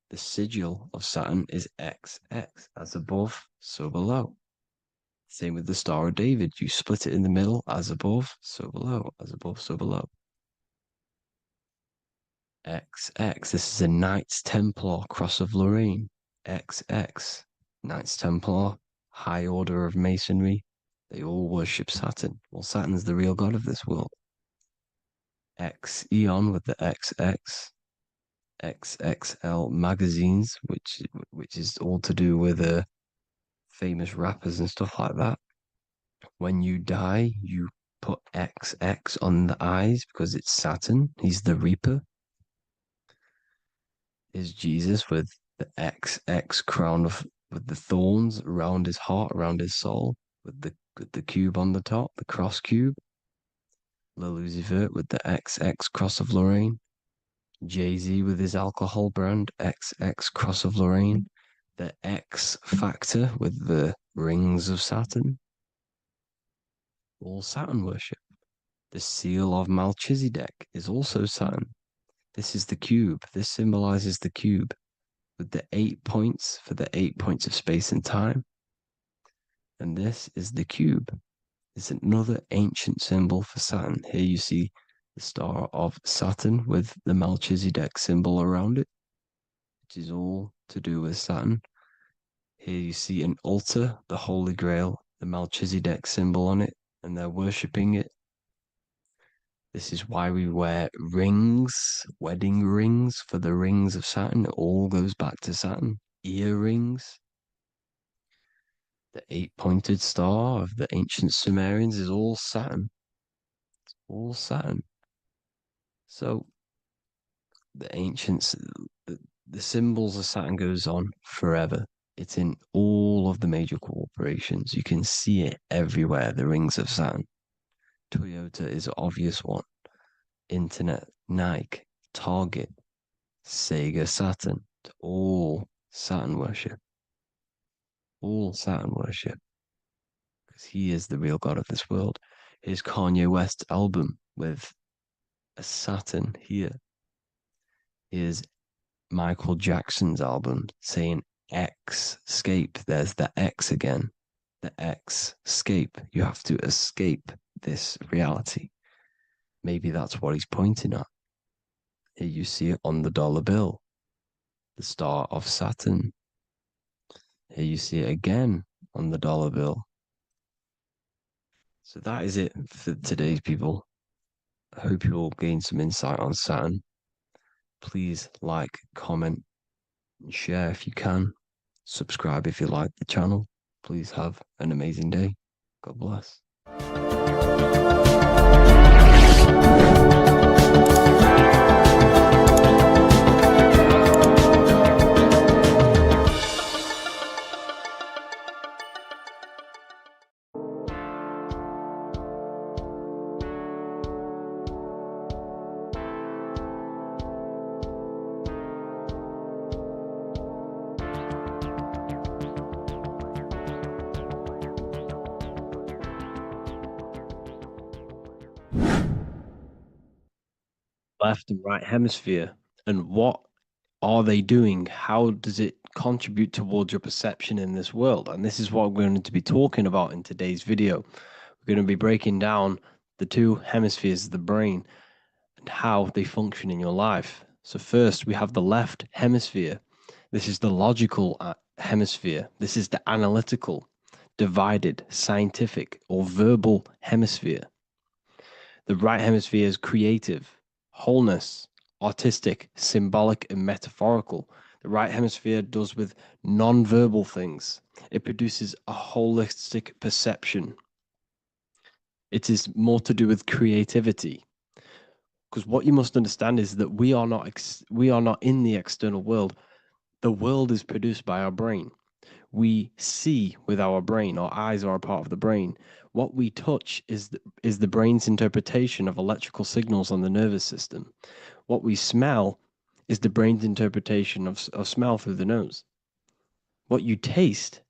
The sigil of Saturn is XX, as above, so below. Same with the Star of David. You split it in the middle, as above, so below, as above, so below. XX, this is a Knights Templar Cross of Lorraine. XX, Knights Templar, High Order of Masonry. They all worship Saturn. Well, Saturn's the real god of this world. X Eon with the XX, XXL magazines, which is all to do with famous rappers and stuff like that. When you die, you put XX on the eyes because it's Saturn. He's the Reaper. Is Jesus with the XX crown with the thorns around his heart, around his soul, with the cube on the top, the cross cube. Le Lucifer with the XX Cross of Lorraine. Jay-Z with his alcohol brand, XX Cross of Lorraine. The X Factor with the rings of Saturn. All Saturn worship. The seal of Melchizedek is also Saturn. This is the cube. This symbolizes the cube with the 8 points for the 8 points of space and time. And this is the cube. It's another ancient symbol for Saturn. Here you see the star of Saturn with the Melchizedek symbol around it, which is all to do with Saturn. Here you see an altar, the Holy Grail, the Melchizedek symbol on it, and they're worshipping it. This is why we wear rings, wedding rings for the rings of Saturn. It all goes back to Saturn. Earrings. The 8-pointed star of the ancient Sumerians is all Saturn. It's all Saturn. So the ancients, the symbols of Saturn goes on forever. It's in all of the major corporations. You can see it everywhere, the rings of Saturn. Toyota is an obvious one. Internet, Nike, Target, Sega, Saturn. It's all Saturn worship. All Saturn worship. Because he is the real god of this world. Here's Kanye West's album with a Saturn here. Here's Michael Jackson's album saying escape. There's the X again. The X, escape. You have to escape this reality. Maybe that's what he's pointing at. Here you see it on the dollar bill. The star of Saturn. Here you see it again on the dollar bill. So that is it for today's people. I hope you all gain some insight on Saturn. Please like, comment, share if you can. Subscribe if you like the channel. Please have an amazing day. God bless. Left and right hemisphere, and what are they doing? How does it contribute towards your perception in this world? And this is what we're going to be talking about in today's video. We're going to be breaking down the two hemispheres of the brain and how they function in your life. So first, we have the left hemisphere. This is the logical hemisphere. This is the analytical, divided, scientific, or verbal hemisphere. The right hemisphere is creative, wholeness, artistic, symbolic, and metaphorical. The right hemisphere does with non-verbal things. It produces a holistic perception. It is more to do with creativity. Because what you must understand is that we are not in the external world. The world is produced by our brain. We see with our brain. Our eyes are a part of the brain. What we touch is the brain's interpretation of electrical signals on the nervous system. What we smell is the brain's interpretation of smell through the nose. What you taste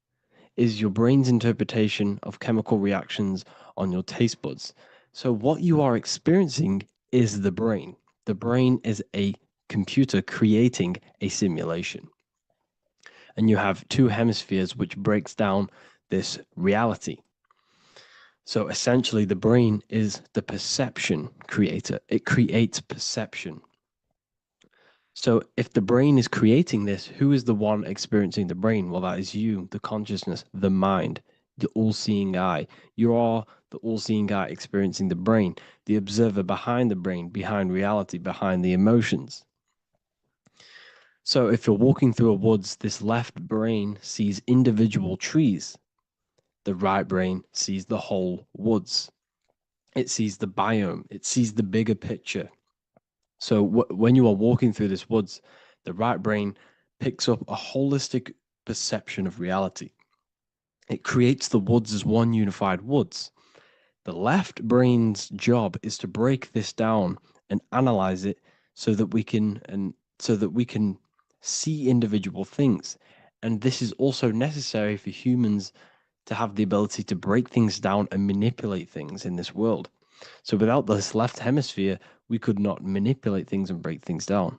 is your brain's interpretation of chemical reactions on your taste buds. So what you are experiencing is the brain. The brain is a computer creating a simulation. And you have two hemispheres which breaks down this reality. So essentially the brain is the perception creator. It creates perception. So if the brain is creating this, who is the one experiencing the brain? Well, that is you, the consciousness, the mind, the all-seeing eye. You are the all-seeing eye experiencing the brain, the observer behind the brain, behind reality, behind the emotions. So if you're walking through a woods, this left brain sees individual trees. The right brain sees the whole woods. It sees the biome. It sees the bigger picture. So when you are walking through this woods, the right brain picks up a holistic perception of reality. It creates the woods as one unified woods. The left brain's job is to break this down and analyze it so that we can see individual things. And this is also necessary for humans to have the ability to break things down and manipulate things in this world. So without this left hemisphere, we could not manipulate things and break things down.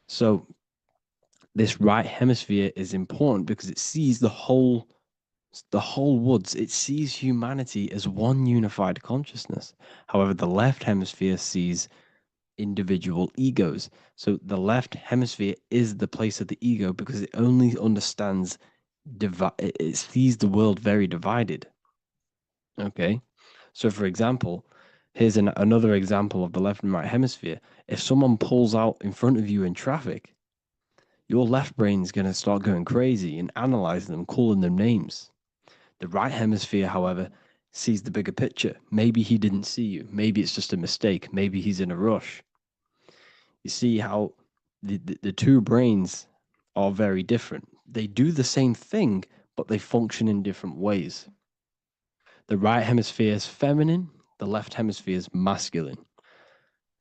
So this right hemisphere is important because it sees the whole woods. It sees humanity as one unified consciousness. However, the left hemisphere sees individual egos. So the left hemisphere is the place of the ego because it only understands it sees the world very divided. Okay. So, for example, here's another example of the left and right hemisphere. If someone pulls out in front of you in traffic, your left brain is going to start going crazy and analyzing them, calling them names. The right hemisphere, however, sees the bigger picture. Maybe he didn't see you. Maybe it's just a mistake. Maybe he's in a rush. You see how the two brains are very different. They do the same thing, but they function in different ways. The right hemisphere is feminine, the left hemisphere is masculine.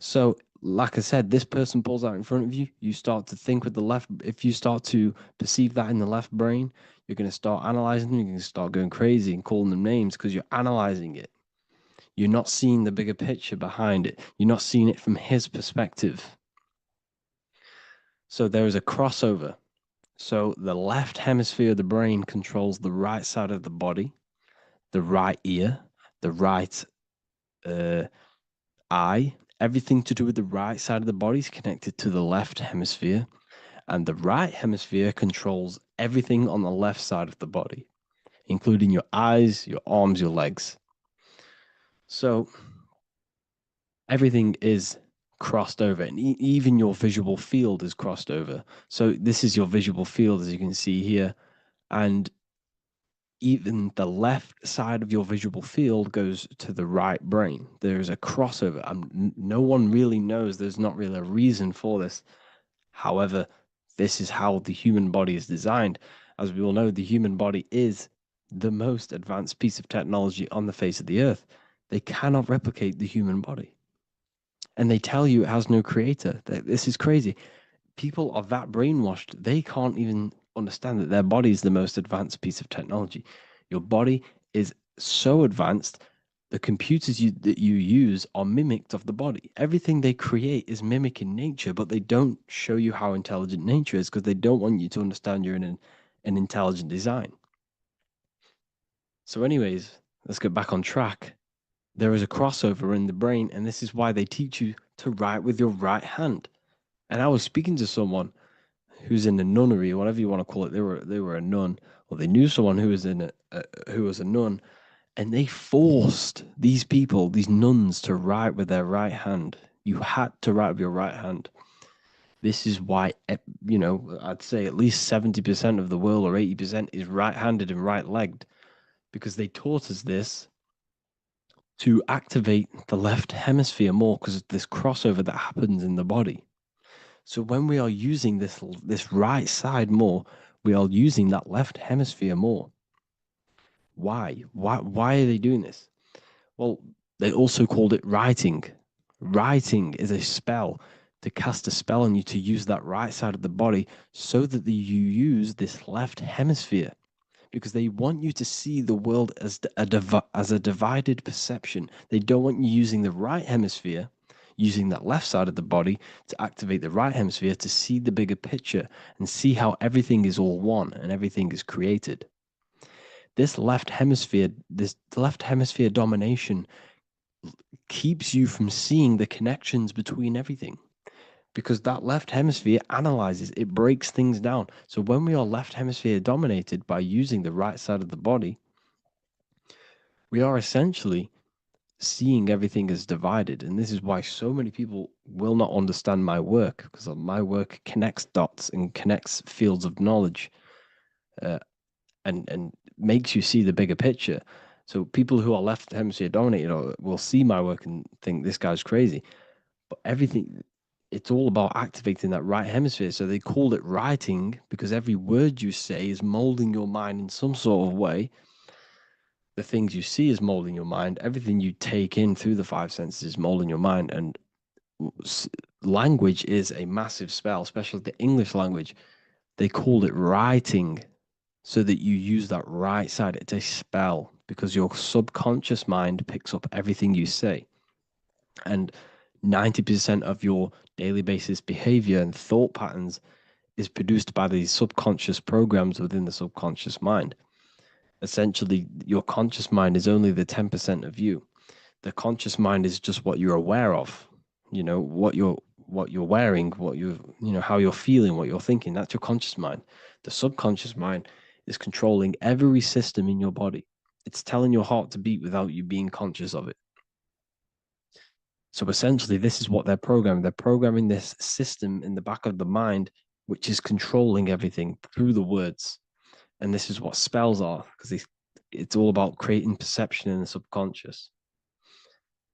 So, like I said, this person pulls out in front of you, you start to think with the left. If you start to perceive that in the left brain, you're going to start analyzing them, you're going to start going crazy and calling them names because you're analyzing it. You're not seeing the bigger picture behind it. You're not seeing it from his perspective. So there is a crossover. So the left hemisphere of the brain controls the right side of the body, the right ear, the right eye. Everything to do with the right side of the body is connected to the left hemisphere, and the right hemisphere controls everything on the left side of the body, including your eyes, your arms, your legs. So everything is crossed over, and even your visual field is crossed over. So this is your visual field, as you can see here, and even the left side of your visual field goes to the right brain. There's a crossover. No one really knows. There's not really a reason for this. However, this is how the human body is designed. As we all know, the human body is the most advanced piece of technology on the face of the earth. They cannot replicate the human body. And they tell you it has no creator. This is crazy. People are that brainwashed, they can't even understand that their body is the most advanced piece of technology. Your body is so advanced, the computers that you use are mimicked of the body. Everything they create is mimicking nature, but they don't show you how intelligent nature is because they don't want you to understand you're in an intelligent design. So anyways, let's get back on track. There is a crossover in the brain, and this is why they teach you to write with your right hand. And I was speaking to someone who's in a nunnery, or whatever you want to call it. They were a nun, or they knew someone who was who was a nun, and they forced these people, these nuns, to write with their right hand. You had to write with your right hand. This is why, I'd say at least 70% of the world, or 80%, is right-handed and right-legged, because they taught us this to activate the left hemisphere more, because of this crossover that happens in the body. So when we are using this right side more, we are using that left hemisphere more. Why? Why are they doing this? Well, they also called it writing. Writing is a spell, to cast a spell on you to use that right side of the body so that you use this left hemisphere, because they want you to see the world as a divided perception. They don't want you using the right hemisphere, using that left side of the body to activate the right hemisphere to see the bigger picture and see how everything is all one and everything is created. This left hemisphere domination keeps you from seeing the connections between everything, because that left hemisphere analyzes, it breaks things down. So when we are left hemisphere dominated by using the right side of the body, we are essentially seeing everything as divided. And this is why so many people will not understand my work, because my work connects dots and connects fields of knowledge, and makes you see the bigger picture. So people who are left hemisphere dominated will see my work and think this guy's crazy. But everything, it's all about activating that right hemisphere. So they called it writing because every word you say is molding your mind in some sort of way. The things you see is molding your mind. Everything you take in through the five senses is molding your mind. And language is a massive spell, especially the English language. They called it writing so that you use that right side. It's a spell because your subconscious mind picks up everything you say. And 90% of your daily basis behavior and thought patterns is produced by these subconscious programs within the subconscious mind. Essentially, your conscious mind is only the 10% of you. The conscious mind is just what you're aware of, what you're wearing, how you're feeling, what you're thinking. That's your conscious mind. The subconscious mind is controlling every system in your body. It's telling your heart to beat without you being conscious of it. So essentially, this is what they're programming. They're programming this system in the back of the mind, which is controlling everything through the words. And this is what spells are, because it's all about creating perception in the subconscious.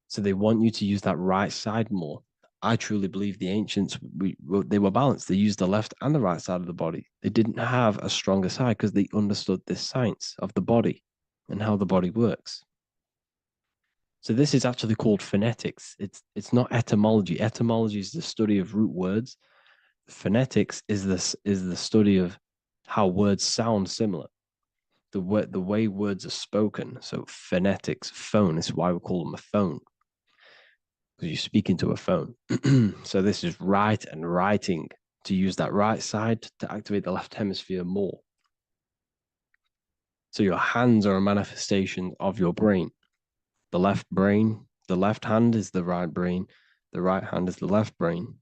So they want you to use that right side more. I truly believe the ancients, they were balanced. They used the left and the right side of the body. They didn't have a stronger side because they understood this science of the body and how the body works. So this is actually called phonetics. It's not etymology. Etymology is the study of root words. Phonetics is the study of how words sound similar. The way words are spoken. So phonetics, phone, is why we call them a phone, because you speak into a phone. So this is write and writing, to use that right side to activate the left hemisphere more. So your hands are a manifestation of your brain. The left hand is the right brain, the right hand is the left brain.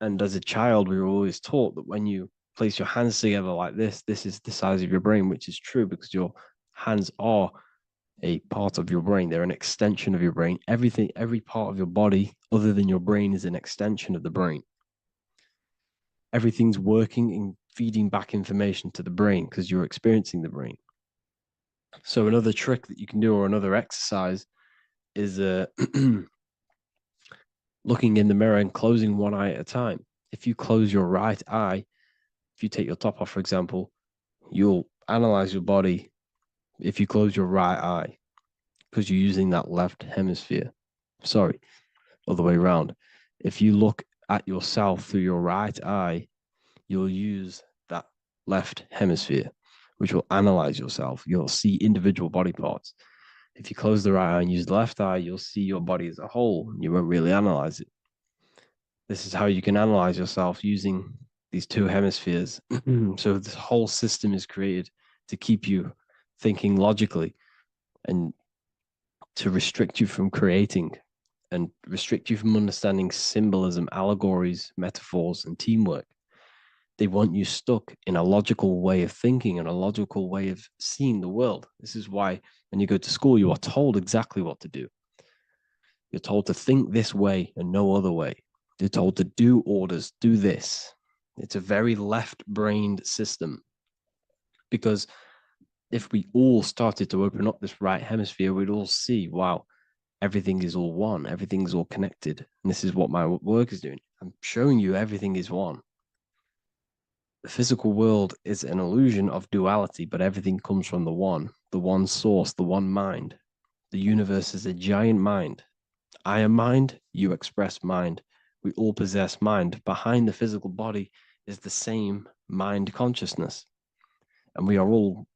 And as a child, we were always taught that when you place your hands together like this is the size of your brain, which is true because your hands are a part of your brain. They're an extension of your brain. Everything, every part of your body other than your brain is an extension of the brain. Everything's working and feeding back information to the brain because you're experiencing the brain. So another trick that you can do, or another exercise, is looking in the mirror and closing one eye at a time. If you close your right eye, if you take your top off, for example, you'll analyze your body if you close your right eye because you're using that left hemisphere. Sorry, other way around. If you look at yourself through your right eye, you'll use that left hemisphere, which will analyze yourself. You'll see individual body parts. If you close the right eye and use the left eye, you'll see your body as a whole. You won't really analyze it. This is how you can analyze yourself using these two hemispheres. So this whole system is created to keep you thinking logically and to restrict you from creating and restrict you from understanding symbolism, allegories, metaphors, and teamwork. They want you stuck in a logical way of thinking and a logical way of seeing the world. This is why when you go to school, you are told exactly what to do. You're told to think this way and no other way. You're told to do orders, do this. It's a very left-brained system because if we all started to open up this right hemisphere, we'd all see, wow, everything is all one, everything is all connected. And this is what my work is doing. I'm showing you everything is one. The physical world is an illusion of duality, but everything comes from the one source, the one mind. The universe is a giant mind. I am mind, you express mind. We all possess mind. Behind the physical body is the same mind consciousness. And we are all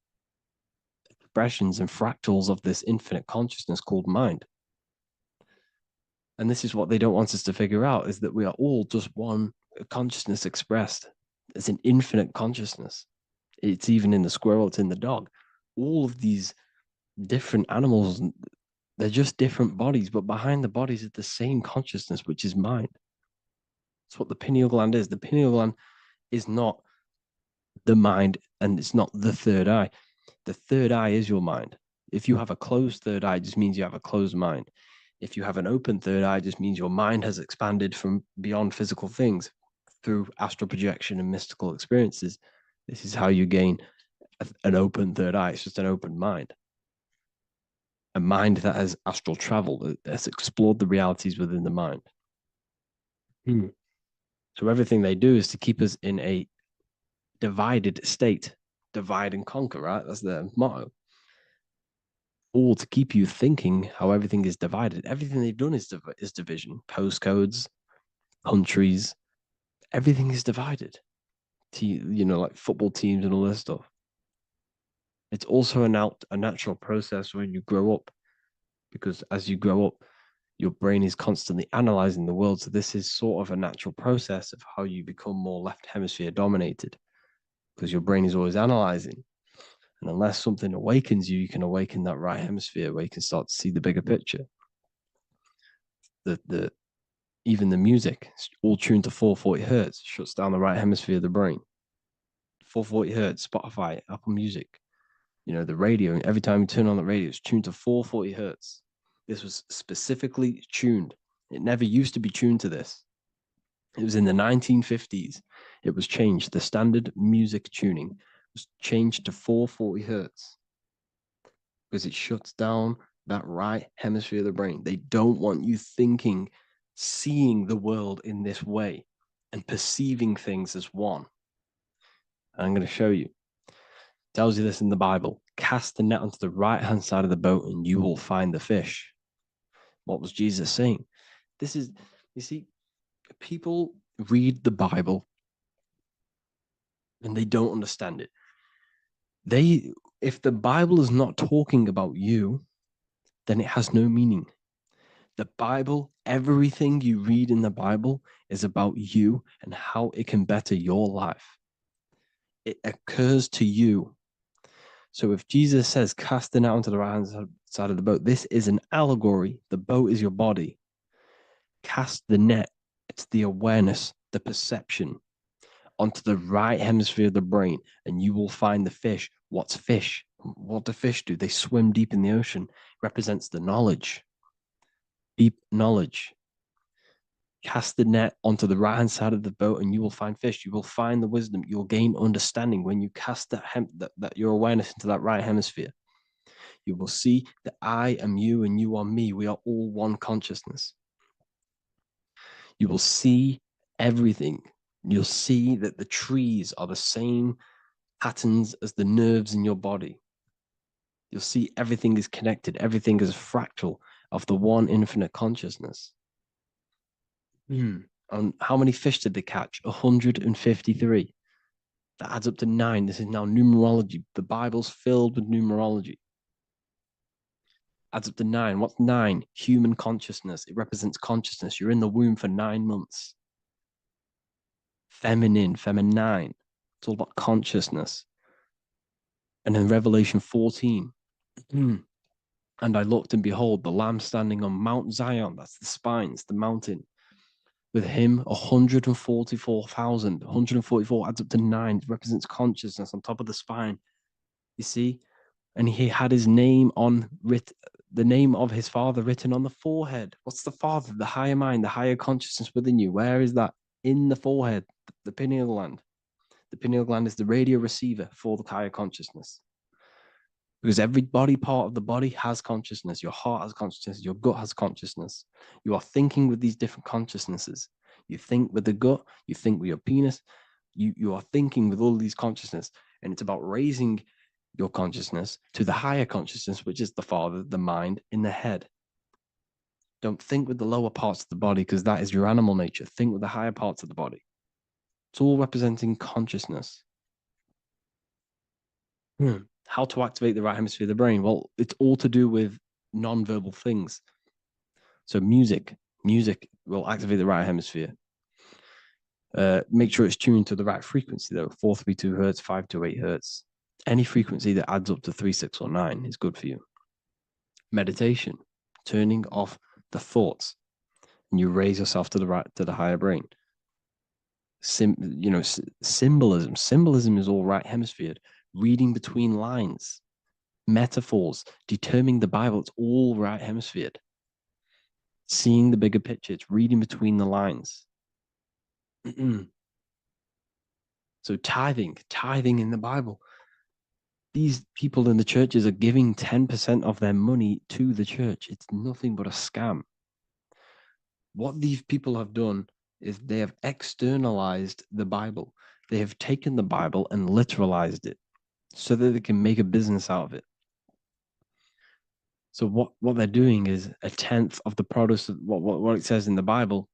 expressions and fractals of this infinite consciousness called mind. And this is what they don't want us to figure out, is that we are all just one consciousness expressed. It's an infinite consciousness. It's even in the squirrel, it's in the dog. All of these different animals, they're just different bodies, but behind the bodies is the same consciousness, which is mind. That's what the pineal gland is. The pineal gland is not the mind, and it's not the third eye. The third eye is your mind. If you have a closed third eye, it just means you have a closed mind. If you have an open third eye, it just means your mind has expanded from beyond physical things through astral projection and mystical experiences. This is how you gain an open third eye. It's just an open mind. A mind that has astral traveled, that has explored the realities within the mind. So everything they do is to keep us in a divided state. Divide and conquer, right? That's their motto. All to keep you thinking how everything is divided. Everything they've done is division. Postcodes, countries, everything is divided. Like football teams and all this stuff. It's also a natural process when you grow up, because as you grow up, your brain is constantly analyzing the world. So this is sort of a natural process of how you become more left hemisphere dominated, because your brain is always analyzing. And unless something awakens you, you can awaken that right hemisphere where you can start to see the bigger picture. Even the music, all tuned to 440 hertz, shuts down the right hemisphere of the brain. 440 hertz, Spotify, Apple Music, the radio. Every time you turn on the radio, it's tuned to 440 hertz. This was specifically tuned. It never used to be tuned to this. It was in the 1950s. It was changed. The standard music tuning was changed to 440 hertz because it shuts down that right hemisphere of the brain. They don't want you thinking, seeing the world in this way and perceiving things as one. And I'm going to show you. It tells you this in the Bible. Cast the net onto the right-hand side of the boat and you will find the fish. What was Jesus saying? This is, you see, people read the Bible and they don't understand it. If the Bible is not talking about you, then it has no meaning. The Bible, everything you read in the Bible is about you and how it can better your life. It occurs to you. So if Jesus says, cast the net onto the right-hand side of the boat, this is an allegory. The boat is your body. Cast the net. It's the awareness, the perception onto the right hemisphere of the brain, and you will find the fish. What's fish? What do fish do? They swim deep in the ocean. It represents the knowledge, deep knowledge. Cast the net onto the right-hand side of the boat and you will find fish. You will find the wisdom. You'll gain understanding when you cast that your awareness into that right hemisphere. You will see that I am you and you are me. We are all one consciousness. You will see everything. You'll see that the trees are the same patterns as the nerves in your body. You'll see everything is connected. Everything is a fractal of the one infinite consciousness. And how many fish did they catch? 153. That adds up to 9. This is now numerology. The Bible's filled with numerology. Adds up to 9. What's 9? Human consciousness. It represents consciousness. You're in the womb for 9 months. Feminine. It's all about consciousness. And in Revelation 14, and I looked and behold, the Lamb standing on Mount Zion. That's the spines, the mountain. With him, 144,000. 144 adds up to 9. It represents consciousness on top of the spine. You see? And he had his name the name of his father written on the forehead. What's the father? The higher mind, the higher consciousness within you. Where is that? In the forehead, the pineal gland. The pineal gland is the radio receiver for the higher consciousness. Because every body part of the body has consciousness. Your heart has consciousness. Your gut has consciousness. You are thinking with these different consciousnesses. You think with the gut. You think with your penis. You are thinking with all these consciousness. And it's about raising your consciousness to the higher consciousness, which is the father, the mind in the head. Don't think with the lower parts of the body because that is your animal nature. Think with the higher parts of the body. It's all representing consciousness. How to activate the right hemisphere of the brain? Well, it's all to do with non-verbal things. So music will activate the right hemisphere. Make sure it's tuned to the right frequency though. 432 hertz, 528 hertz. Any frequency that adds up to 3, 6, or 9 is good for you. Meditation, turning off the thoughts, and you raise yourself to the higher brain. Symbolism. Symbolism is all right hemisphere. Reading between lines, metaphors, determining the Bible. It's all right hemisphere. Seeing the bigger picture. It's reading between the lines. So tithing in the Bible. These people in the churches are giving 10% of their money to the church. It's nothing but a scam. What these people have done is they have externalized the Bible. They have taken the Bible and literalized it so that they can make a business out of it. So what they're doing is 1/10 of the produce of what it says in the Bible,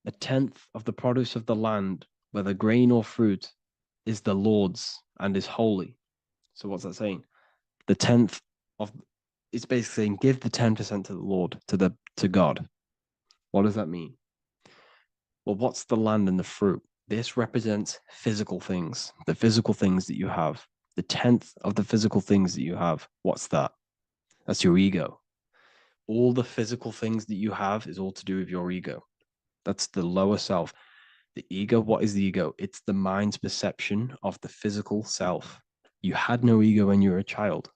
1/10 of the produce of the land, whether grain or fruit, is the Lord's and is holy. So what's that saying? The 10th of it's basically saying give the 10% to the Lord, to God. What does that mean? Well, what's the land and the fruit? This represents physical things, the physical things that you have. The 10th of the physical things that you have. What's that? That's your ego. All the physical things that you have is all to do with your ego. That's the lower self. The ego, what is the ego? It's the mind's perception of the physical self. You had no ego when you were a child.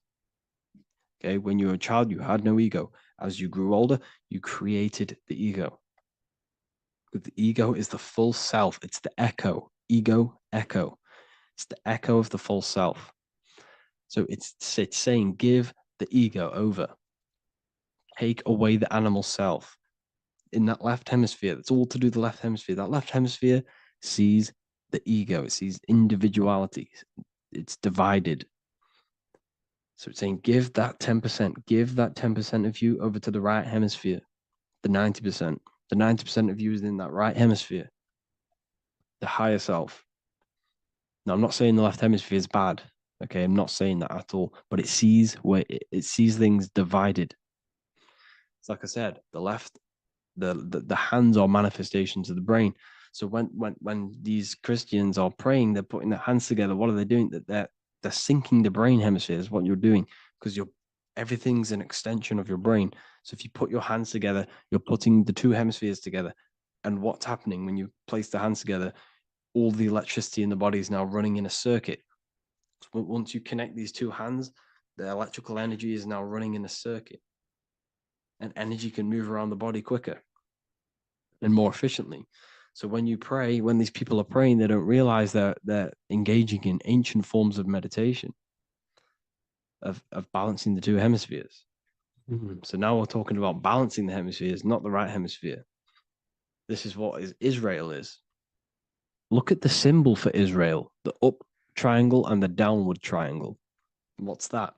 Okay, when you were a child, you had no ego. As you grew older, you created the ego. But the ego is the full self. It's the echo. Ego, echo. It's the echo of the full self. So it's saying give the ego over. Take away the animal self. In that left hemisphere, that's all to do with the left hemisphere. That left hemisphere sees the ego. It sees individuality. It's divided. So it's saying give that 10%. Give that 10% of you over to the right hemisphere. The 90%. The 90% of you is in that right hemisphere. The higher self. Now, I'm not saying the left hemisphere is bad. Okay, I'm not saying that at all. But it sees it sees things divided. It's like I said, the left, the hands are manifestations of the brain. So when these Christians are praying, they're putting their hands together. What are they doing? They're syncing the brain hemisphere is what you're doing, because everything's an extension of your brain. So if you put your hands together, you're putting the two hemispheres together. And what's happening when you place the hands together? All the electricity in the body is now running in a circuit. Once you connect these two hands, the electrical energy is now running in a circuit, and energy can move around the body quicker and more efficiently. So when you pray, when these people are praying, they don't realize that they're engaging in ancient forms of meditation, of balancing the two hemispheres. So now we're talking about balancing the hemispheres, not the right hemisphere. This is what Israel is. Look at the symbol for Israel, the up triangle and the downward triangle. What's that?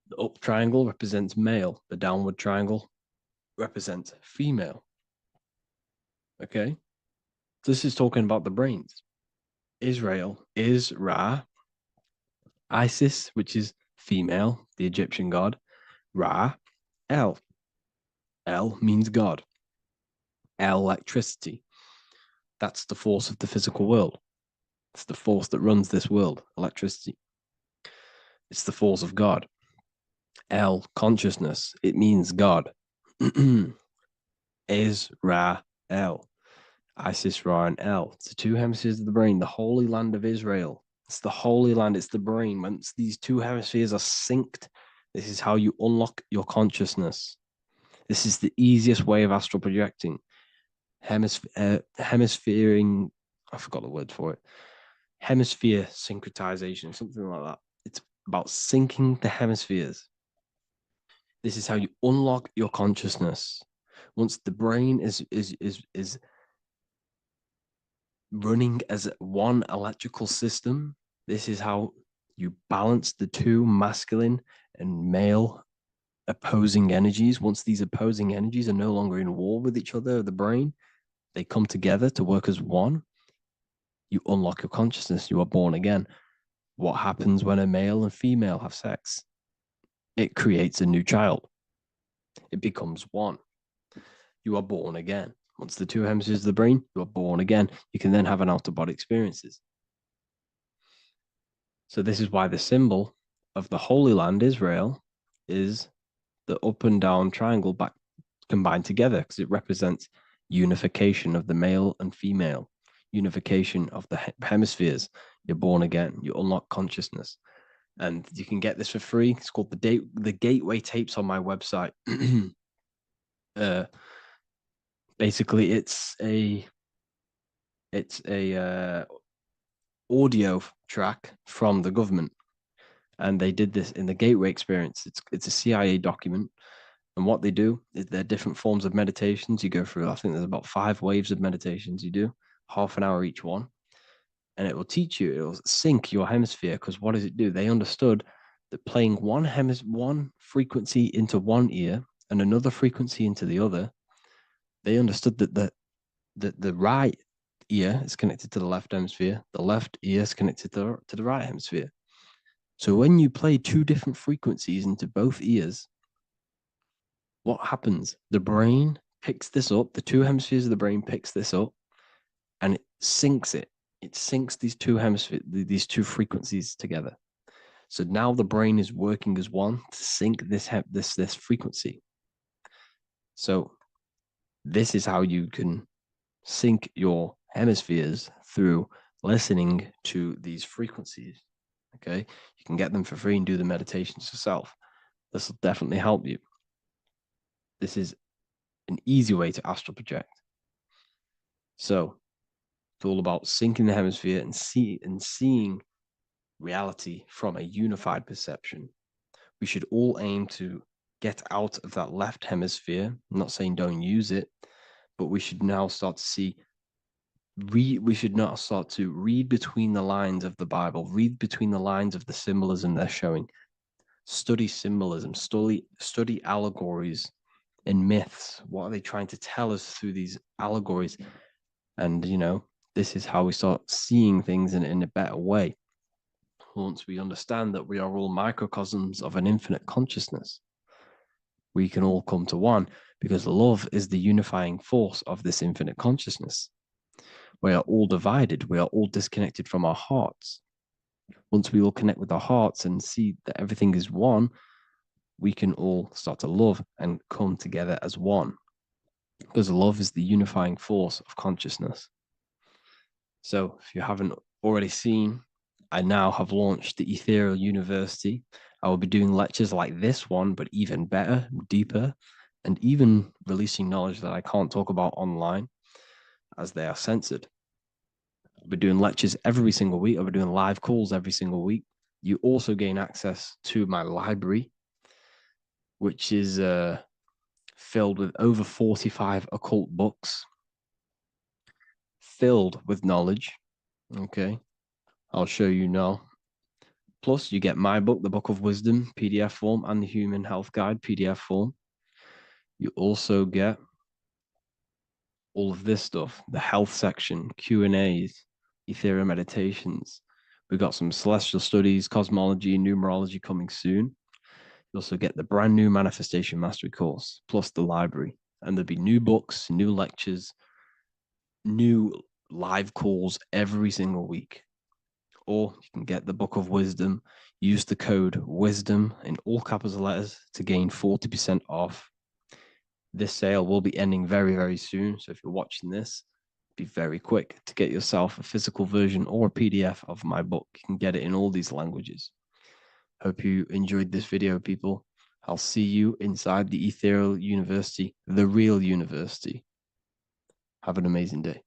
The up triangle represents male. The downward triangle represents female. Okay? This is talking about the brains. Israel is Ra. Isis, which is female, the Egyptian god. Ra, El. El means God. Electricity. That's the force of the physical world. It's the force that runs this world, electricity. It's the force of God. El, consciousness. It means God. Is Ra, El. Isis, Ra, and El. It's the two hemispheres of the brain, the holy land of Israel. It's the holy land, it's the brain. Once these two hemispheres are synced, this is how you unlock your consciousness. This is the easiest way of astral projecting. Hemisphering, I forgot the word for it. Hemisphere syncretization, something like that. It's about syncing the hemispheres. This is how you unlock your consciousness. Once the brain is running as one electrical system, this is how you balance the two masculine and male opposing energies. Once these opposing energies are no longer in war with each other, the brain, they come together to work as one. You unlock your consciousness. You are born again. What happens when a male and female have sex? It creates a new child. It becomes one. You are born again. Once the two hemispheres of the brain, you are born again. You can then have an out-of-body experiences. So this is why the symbol of the Holy Land, Israel, is the up and down triangle back combined together, because it represents unification of the male and female, unification of the hemispheres. You're born again. You unlock consciousness. And you can get this for free. It's called the Gateway Tapes on my website. Basically, it's a audio track from the government, and they did this in the Gateway Experience. It's a CIA document, and what they do is there are different forms of meditations you go through. I think there's about 5 waves of meditations you do, half an hour each one, and it will teach you. It will sync your hemisphere, because what does it do? They understood that playing one frequency into one ear and another frequency into the other, they understood that the right ear is connected to the left hemisphere, the left ear is connected to the right hemisphere. So when you play 2 different frequencies into both ears, what happens? The brain picks this up, the 2 hemispheres of the brain picks this up, and it syncs it. It syncs these 2 hemispheres, these 2 frequencies together. So now the brain is working as one to sync this frequency. So this is how you can sync your hemispheres, through listening to these frequencies. Okay, you can get them for free and do the meditations yourself. This will definitely help you. This is an easy way to astral project. So it's all about syncing the hemisphere and seeing reality from a unified perception. We should all aim to get out of that left hemisphere. I'm not saying don't use it, but we should now start to see. We should now start to read between the lines of the Bible, read between the lines of the symbolism they're showing, study symbolism, study allegories and myths. What are they trying to tell us through these allegories? And, this is how we start seeing things in a better way. Once we understand that we are all microcosms of an infinite consciousness, we can all come to one, because love is the unifying force of this infinite consciousness. We are all divided. We are all disconnected from our hearts. Once we all connect with our hearts and see that everything is one, we can all start to love and come together as one, because love is the unifying force of consciousness. So if you haven't already seen I now have launched the Ethereal University. I will be doing lectures like this one, but even better, deeper, and even releasing knowledge that I can't talk about online as they are censored. I'll be doing lectures every single week. I'll be doing live calls every single week. You also gain access to my library, which is filled with over 45 occult books, filled with knowledge. Okay, I'll show you now. Plus, you get my book, The Book of Wisdom, PDF form, and the Human Health Guide, PDF form. You also get all of this stuff, the health section, Q&As, Ethereal meditations. We've got some celestial studies, cosmology, numerology coming soon. You also get the brand new Manifestation Mastery course, plus the library. And there'll be new books, new lectures, new live calls every single week. Or you can get the Book of Wisdom, use the code WISDOM in all capital letters to gain 40% off. This sale will be ending very, very soon. So if you're watching this, be very quick to get yourself a physical version or a PDF of my book. You can get it in all these languages. Hope you enjoyed this video, people. I'll see you inside the Ethereal University, the real university. Have an amazing day.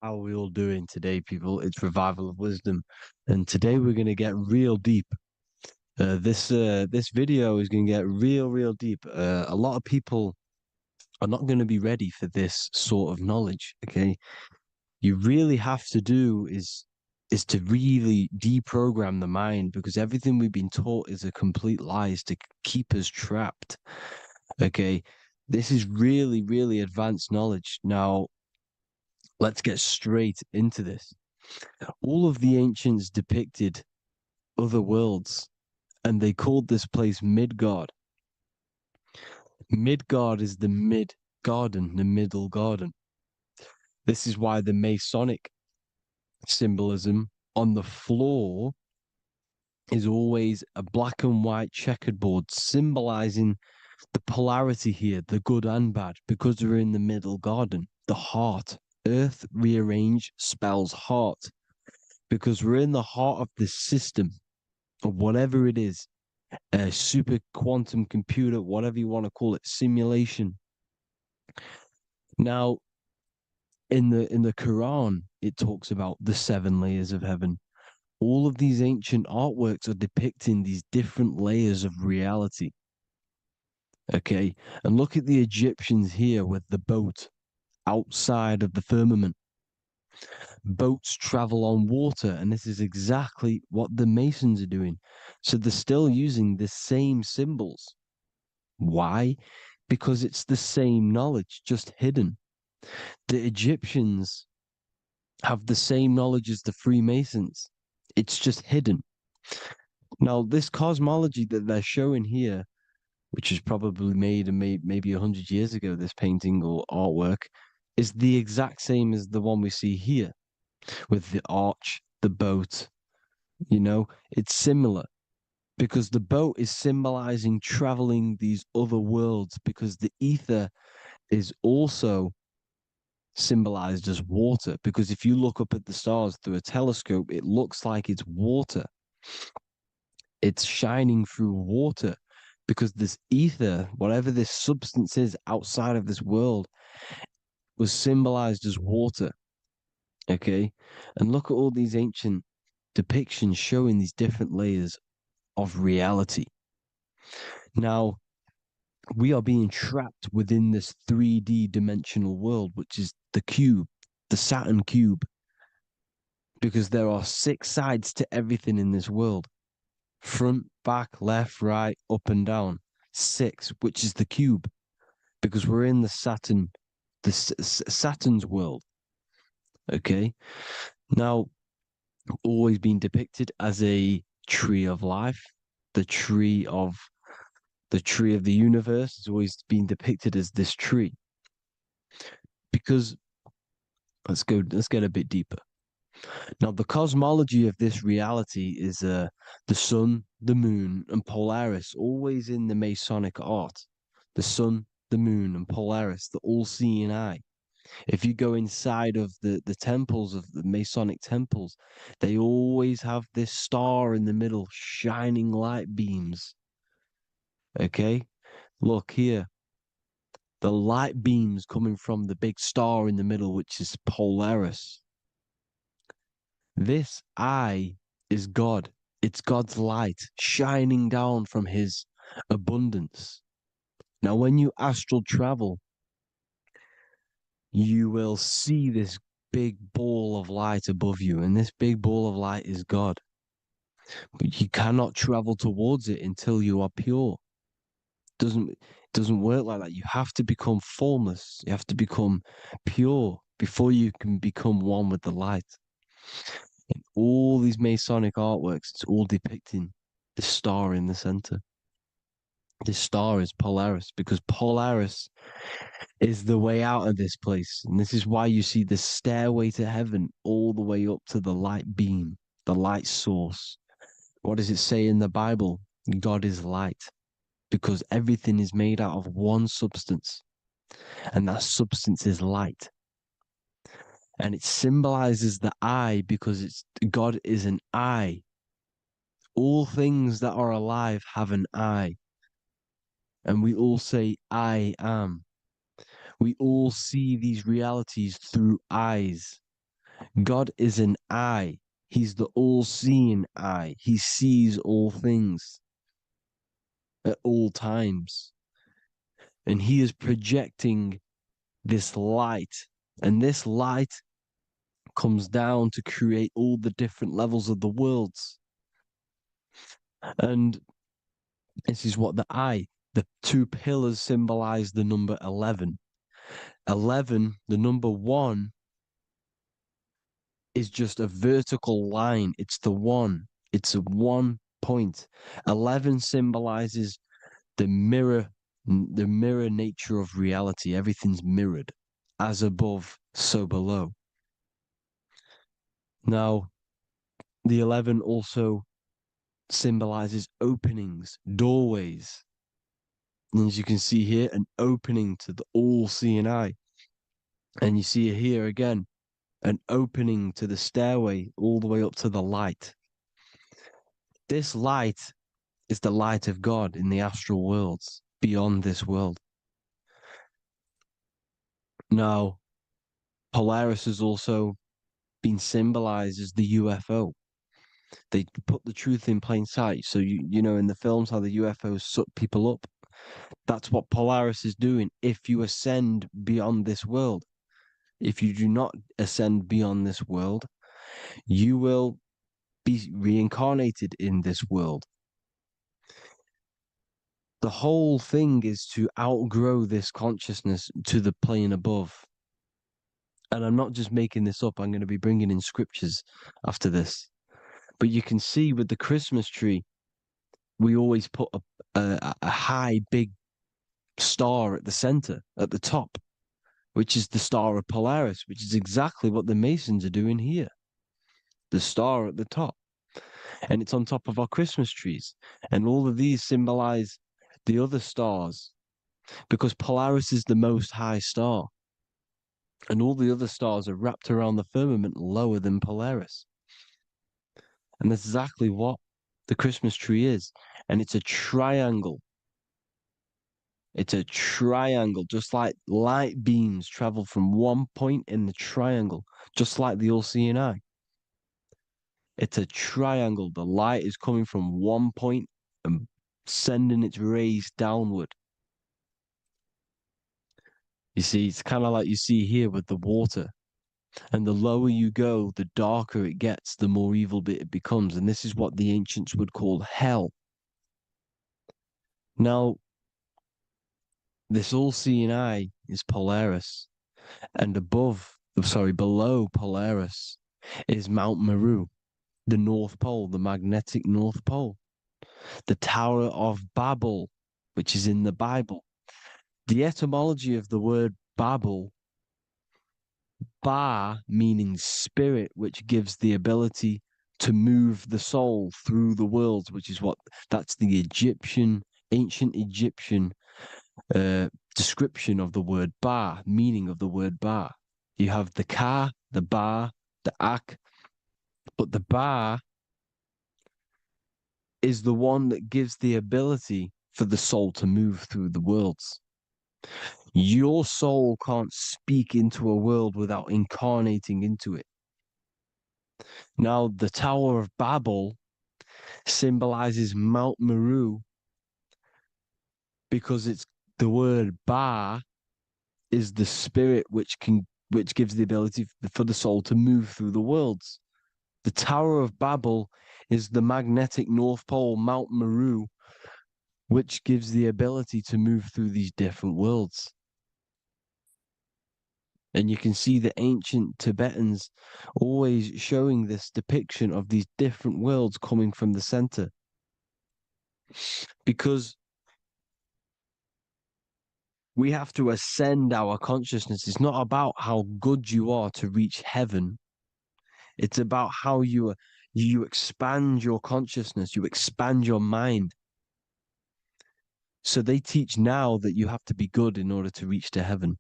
How are we all doing today, people? It's Revival of Wisdom, and today we're going to get real deep. This video is going to get real deep. A lot of people are not going to be ready for this sort of knowledge. Okay, you really have to do is to really deprogram the mind, because everything we've been taught is a complete lies to keep us trapped. Okay, this is really advanced knowledge. Now, let's get straight into this. All of the ancients depicted other worlds, and they called this place Midgard. Midgard is the mid-garden, the middle garden. This is why the Masonic symbolism on the floor is always a black and white checkered board, symbolizing the polarity here, the good and bad, because we're in the middle garden, the heart. Earth rearranged spells heart, because we're in the heart of this system, or whatever it is, a super quantum computer, whatever you want to call it, simulation. Now, in the Quran, it talks about the 7 layers of heaven. All of these ancient artworks are depicting these different layers of reality. Okay, and look at the Egyptians here with the boat outside of the firmament. Boats travel on water, and this is exactly what the Masons are doing. So they're still using the same symbols. Why? Because it's the same knowledge, just hidden. The Egyptians have the same knowledge as the Freemasons. It's just hidden. Now, this cosmology that they're showing here, which is probably made maybe 100 years ago, this painting or artwork, is the exact same as the one we see here, with the arch, the boat. You know, it's similar, because the boat is symbolizing traveling these other worlds, because the ether is also symbolized as water, because if you look up at the stars through a telescope, it looks like it's water. It's shining through water, because this ether, whatever this substance is outside of this world, was symbolized as water. Okay, and look at all these ancient depictions showing these different layers of reality. Now, we are being trapped within this 3D dimensional world, which is the cube, the Saturn cube, because there are 6 sides to everything in this world: front, back, left, right, up and down. 6, which is the cube, because we're in the Saturn Saturn's world. Okay, now always been depicted as a tree of life, the tree of the universe has always been depicted as this tree. Because let's get a bit deeper. Now, the cosmology of this reality is the sun, the moon, and Polaris, always in the Masonic art. The sun, the moon, and Polaris, the all-seeing eye. If you go inside of the temples of the Masonic temples, they always have this star in the middle, shining light beams. Okay? Look here. The light beams coming from the big star in the middle, which is Polaris. This eye is God. It's God's light shining down from his abundance. Now, when you astral travel, you will see this big ball of light above you, and this big ball of light is God. But you cannot travel towards it until you are pure. It doesn't work like that. You have to become formless. You have to become pure before you can become one with the light. In all these Masonic artworks, it's all depicting the star in the center. This star is Polaris, because Polaris is the way out of this place. And this is why you see the stairway to heaven all the way up to the light beam, the light source. What does it say in the Bible? God is light, because everything is made out of one substance, and that substance is light. And it symbolizes the eye because God is an eye. All things that are alive have an eye. And we all say, I am. We all see these realities through eyes. God is an eye. He's the all-seeing eye. He sees all things at all times. And he is projecting this light. And this light comes down to create all the different levels of the worlds. And this is what the two pillars symbolize the number 11. 11, the number 1, is just a vertical line. It's the one. It's a 1 point. 11 symbolizes the mirror nature of reality. Everything's mirrored. As above, so below. Now, the 11 also symbolizes openings, doorways. And as you can see here, an opening to the all-seeing eye. And you see here again, an opening to the stairway all the way up to the light. This light is the light of God in the astral worlds, beyond this world. Now, Polaris has also been symbolized as the UFO. They put the truth in plain sight. So, you know, in the films, how the UFOs suck people up. That's what Polaris is doing if you ascend beyond this world. If you do not ascend beyond this world, you will be reincarnated in this world. The whole thing is to outgrow this consciousness to the plane above. And I'm not just making this up. I'm going to be bringing in scriptures after this. But you can see with the Christmas tree, we always put a high, big star at the center, at the top, which is the star of Polaris, which is exactly what the Masons are doing here. The star at the top. And it's on top of our Christmas trees. And all of these symbolize the other stars, because Polaris is the most high star. And all the other stars are wrapped around the firmament lower than Polaris. And that's exactly what the Christmas tree is. And it's a triangle. It's a triangle, just like light beams travel from one point in the triangle, just like the all-seeing eye. It's a triangle. The light is coming from one point and sending its rays downward. You see, it's kind of like you see here with the water. And the lower you go, the darker it gets, the more evil it becomes. And this is what the ancients would call hell. Now, this all-seeing eye is Polaris. And below Polaris is Mount Meru, the North Pole, the magnetic North Pole, the Tower of Babel, which is in the Bible. The etymology of the word Babel, Ba meaning spirit, which gives the ability to move the soul through the worlds, which is that's the ancient Egyptian description of the word Ba, meaning of the word Ba. You have the Ka, the Ba, the Ak, but the Ba is the one that gives the ability for the soul to move through the worlds. Your soul can't speak into a world without incarnating into it. Now, the Tower of Babel symbolizes Mount Meru because it's the word Ba is the spirit which gives the ability for the soul to move through the worlds. The Tower of Babel is the magnetic North Pole, Mount Meru, which gives the ability to move through these different worlds. And you can see the ancient Tibetans always showing this depiction of these different worlds coming from the center. Because we have to ascend our consciousness. It's not about how good you are to reach heaven. It's about how you expand your consciousness, you expand your mind. So they teach now that you have to be good in order to reach to heaven.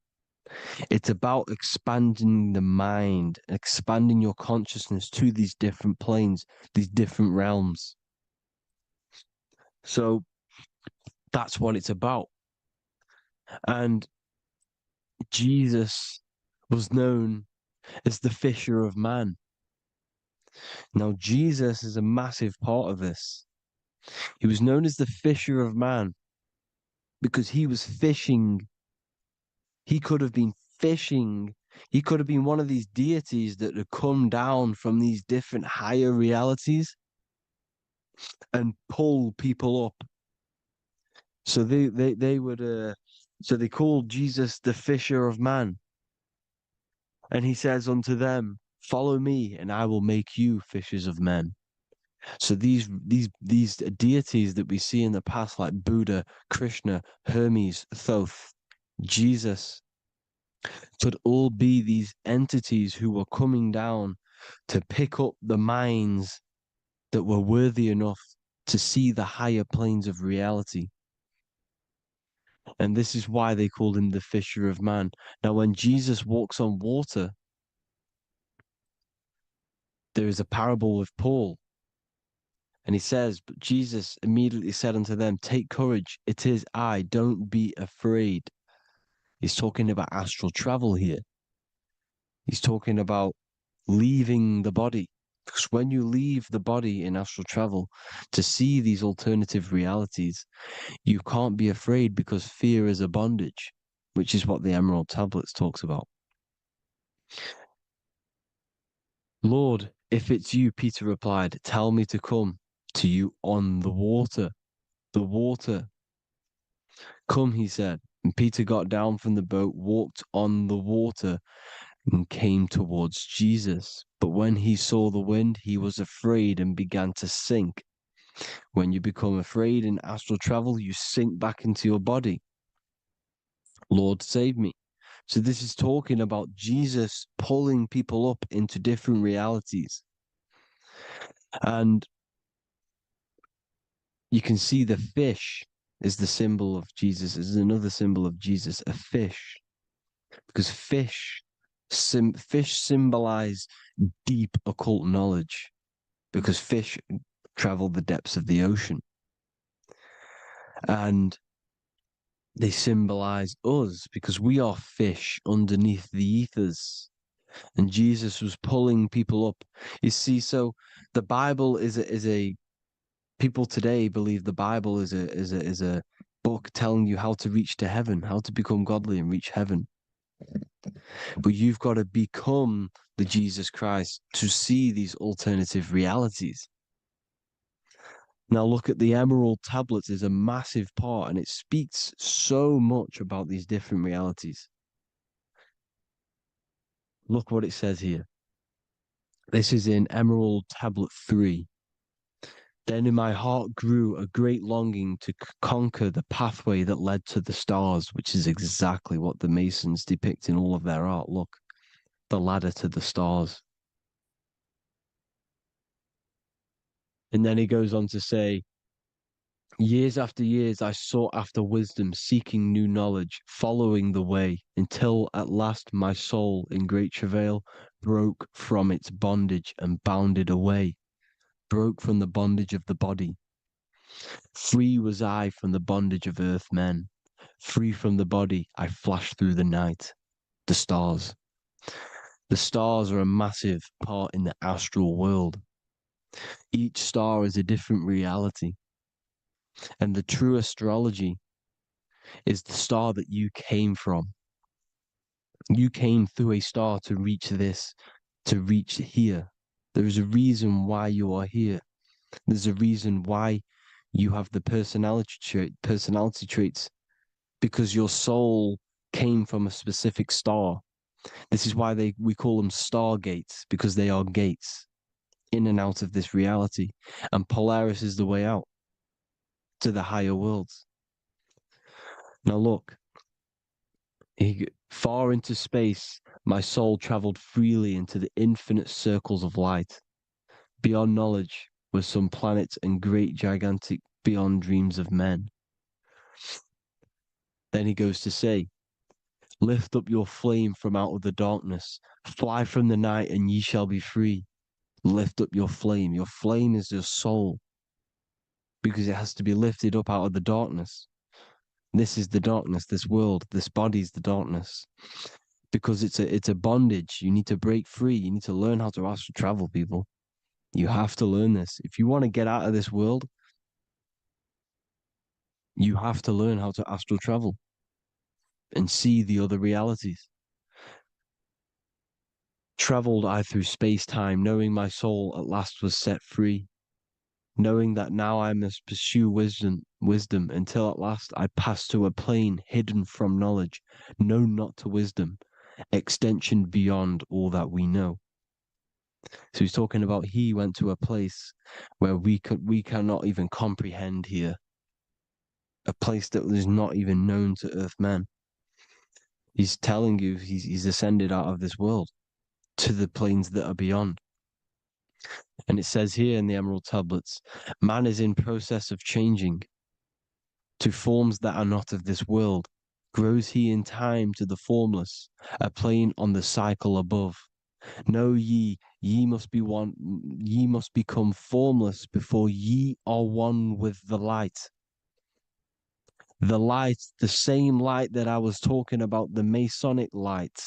It's about expanding the mind, expanding your consciousness to these different planes, these different realms. So that's what it's about. And Jesus was known as the fisher of man. Now, Jesus is a massive part of this. He was known as the fisher of man because he was fishing. He could have been fishing. He could have been one of these deities that had come down from these different higher realities and pull people up. So they would so they called Jesus the fisher of man. And he says unto them, follow me and I will make you fishers of men. So these deities that we see in the past, like Buddha, Krishna, Hermes, Thoth, Jesus, could all be these entities who were coming down to pick up the minds that were worthy enough to see the higher planes of reality. And this is why they called him the fisher of man. Now, when Jesus walks on water, there is a parable with Paul. And he says, but Jesus immediately said unto them, take courage, it is I, don't be afraid. He's talking about astral travel here. He's talking about leaving the body. Because when you leave the body in astral travel to see these alternative realities, you can't be afraid because fear is a bondage, which is what the Emerald Tablets talks about. Lord, if it's you, Peter replied, tell me to come to you on the water. The water. Come, he said. And Peter got down from the boat, walked on the water, and came towards Jesus. But when he saw the wind, he was afraid and began to sink. When you become afraid in astral travel, you sink back into your body. Lord, save me. So this is talking about Jesus pulling people up into different realities. And you can see the fish is the symbol of Jesus, is another symbol of Jesus, a fish. Because fish symbolize deep occult knowledge, because fish travel the depths of the ocean. And they symbolize us because we are fish underneath the ethers. And Jesus was pulling people up. You see, so the Bible is a people today believe the Bible is a book telling you how to reach to heaven, how to become godly and reach heaven. But you've got to become the Jesus Christ to see these alternative realities. Now look at the Emerald Tablets is a massive part, and it speaks so much about these different realities. Look what it says here. This is in Emerald Tablet 3. Then in my heart grew a great longing to conquer the pathway that led to the stars, which is exactly what the Masons depict in all of their art. Look, the ladder to the stars. And then he goes on to say, years after years, I sought after wisdom, seeking new knowledge, following the way, until at last my soul, in great travail, broke from its bondage and bounded away, broke from the bondage of the body. Free was I from the bondage of earth men. Free from the body, I flashed through the night. The stars. The stars are a massive part in the astral world. Each star is a different reality. And the true astrology is the star that you came from. You came through a star to reach this, to reach here. There is a reason why you are here. There's a reason why you have the personality traits, because your soul came from a specific star. This is why we call them stargates, because they are gates in and out of this reality. And Polaris is the way out to the higher worlds. Now look, far into space, my soul traveled freely into the infinite circles of light. Beyond knowledge were some planets and great gigantic beyond dreams of men. Then he goes to say, lift up your flame from out of the darkness, fly from the night and ye shall be free. Lift up your flame. Your flame is your soul, because it has to be lifted up out of the darkness. This is the darkness, this world, this body is the darkness. Because it's a bondage. You need to break free. You need to learn how to astral travel, people. You have to learn this. If you want to get out of this world, you have to learn how to astral travel and see the other realities. Traveled I through space-time, knowing my soul at last was set free, knowing that now I must pursue wisdom until at last I pass to a plane hidden from knowledge, known not to wisdom, extension beyond all that we know. So he's talking about he went to a place where we cannot even comprehend here, a place that is not even known to Earthmen. He's telling you he's ascended out of this world to the planes that are beyond. And it says here in the Emerald Tablets, man is in process of changing to forms that are not of this world. Grows he in time to the formless, a plane on the cycle above. Know ye must be one, ye must become formless before ye are one with the light. The light, the same light that I was talking about, the Masonic light,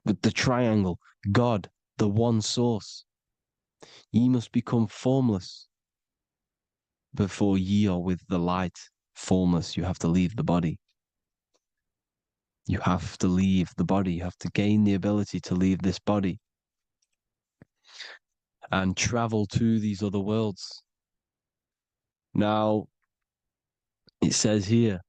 with the triangle, God, the one source. Ye must become formless before ye are with the light. Formless, you have to leave the body. You have to leave the body. You have to gain the ability to leave this body and travel to these other worlds. Now, it says here,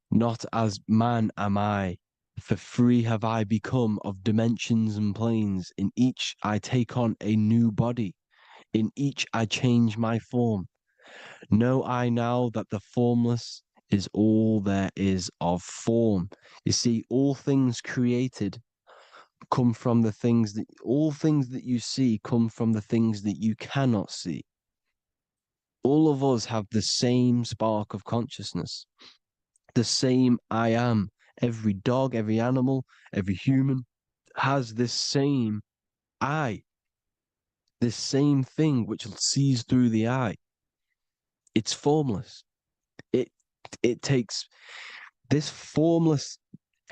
not as man am I, for free have I become of dimensions and planes. In each I take on a new body. In each I change my form. Know I now that the formless is all there is of form. You see, all things created come from the things that, all things that you see come from the things that you cannot see. All of us have the same spark of consciousness, the same I am. Every dog, every animal, every human has this same I, this same thing which sees through the eye. It's formless. It takes this formless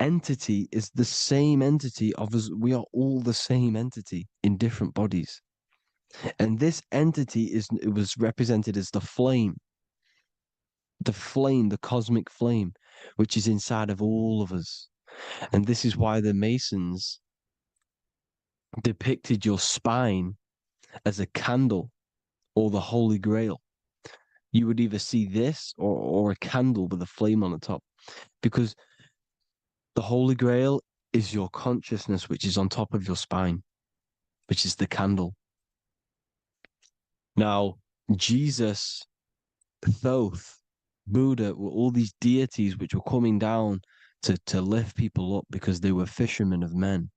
entity is the same entity of us. We are all the same entity in different bodies. And this entity it was represented as the flame, the cosmic flame, which is inside of all of us. And this is why the Masons depicted your spine as a candle or the Holy Grail. You would either see this or a candle with a flame on the top, because the Holy Grail is your consciousness, which is on top of your spine, which is the candle. Now, Jesus, Thoth, Buddha were all these deities which were coming down to lift people up because they were fishermen of men.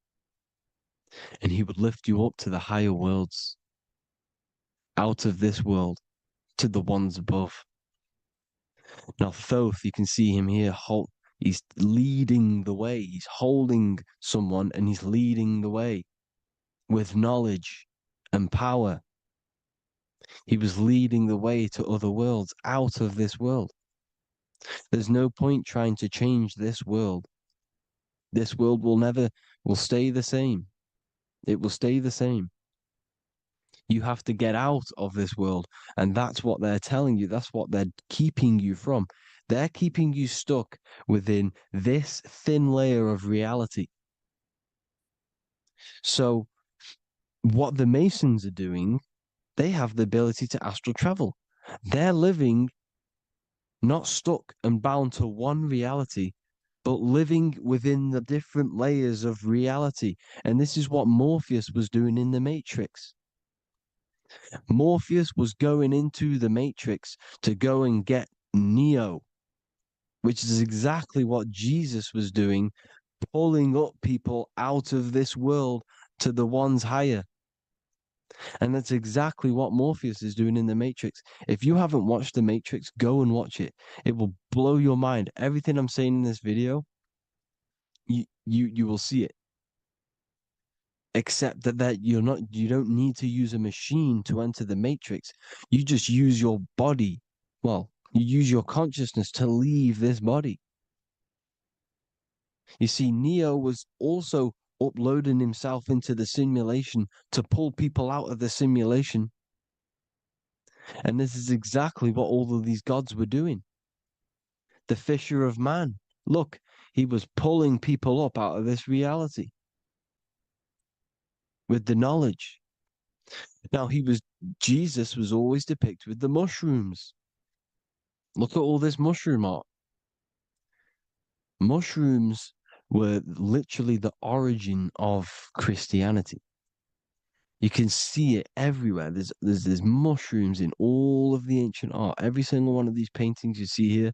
And he would lift you up to the higher worlds, out of this world, to the ones above. Now, Thoth, you can see him here, he's leading the way. He's holding someone and he's leading the way with knowledge and power. He was leading the way to other worlds, out of this world. There's no point trying to change this world. This world will stay the same. It will stay the same. You have to get out of this world. And that's what they're telling you. That's what they're keeping you from. They're keeping you stuck within this thin layer of reality. So what the Masons are doing, they have the ability to astral travel. They're living not stuck and bound to one reality, but living within the different layers of reality. And this is what Morpheus was doing in the Matrix. Morpheus was going into the Matrix to go and get Neo, which is exactly what Jesus was doing, pulling up people out of this world to the ones higher. And that's exactly what Morpheus is doing in the Matrix. If you haven't watched the Matrix, go and watch it. It will blow your mind. Everything I'm saying in this video, you will see it. Except that you don't need to use a machine to enter the Matrix. You just use your body. Well, you use your consciousness to leave this body. You see, Neo was also uploading himself into the simulation to pull people out of the simulation. And this is exactly what all of these gods were doing. The fisher of man. Look, he was pulling people up out of this reality with the knowledge. Now, Jesus was always depicted with the mushrooms. Look at all this mushroom art. Mushrooms were literally the origin of Christianity. You can see it everywhere. There's mushrooms in all of the ancient art. Every single one of these paintings you see here,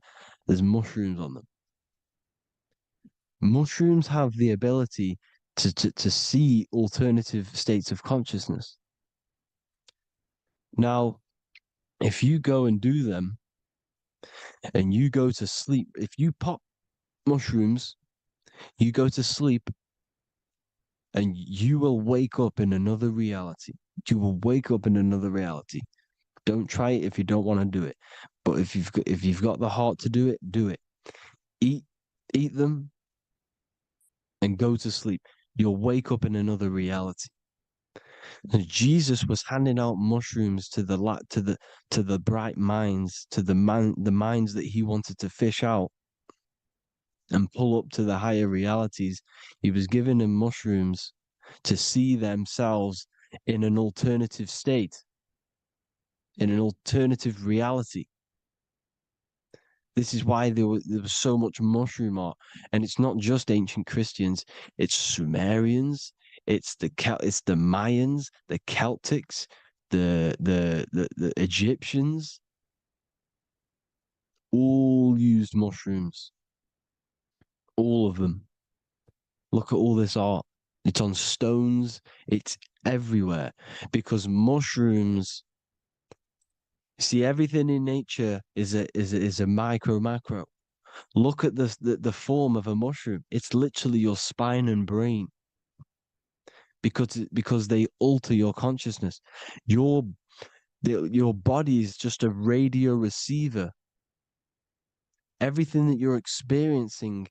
there's mushrooms on them. Mushrooms have the ability to see alternative states of consciousness. Now, if you go and do them and you go to sleep, if you pop mushrooms, you go to sleep and you will wake up in another reality. You will wake up in another reality. Don't try it if you don't want to do it. But if you've got the heart to do it, do it. Eat them and go to sleep. You'll wake up in another reality. And Jesus was handing out mushrooms to the bright minds, to the minds that he wanted to fish out and pull up to the higher realities. He was giving them mushrooms to see themselves in an alternative state, in an alternative reality. This is why there was so much mushroom art, and it's not just ancient Christians. It's Sumerians, it's the Mayans, the Celtics, the Egyptians. All used mushrooms. All of them. Look at all this art. It's on stones. It's everywhere because mushrooms. See, everything in nature is a macro. Look at the form of a mushroom. It's literally your spine and brain. Because they alter your consciousness. Your body is just a radio receiver. Everything that you're experiencing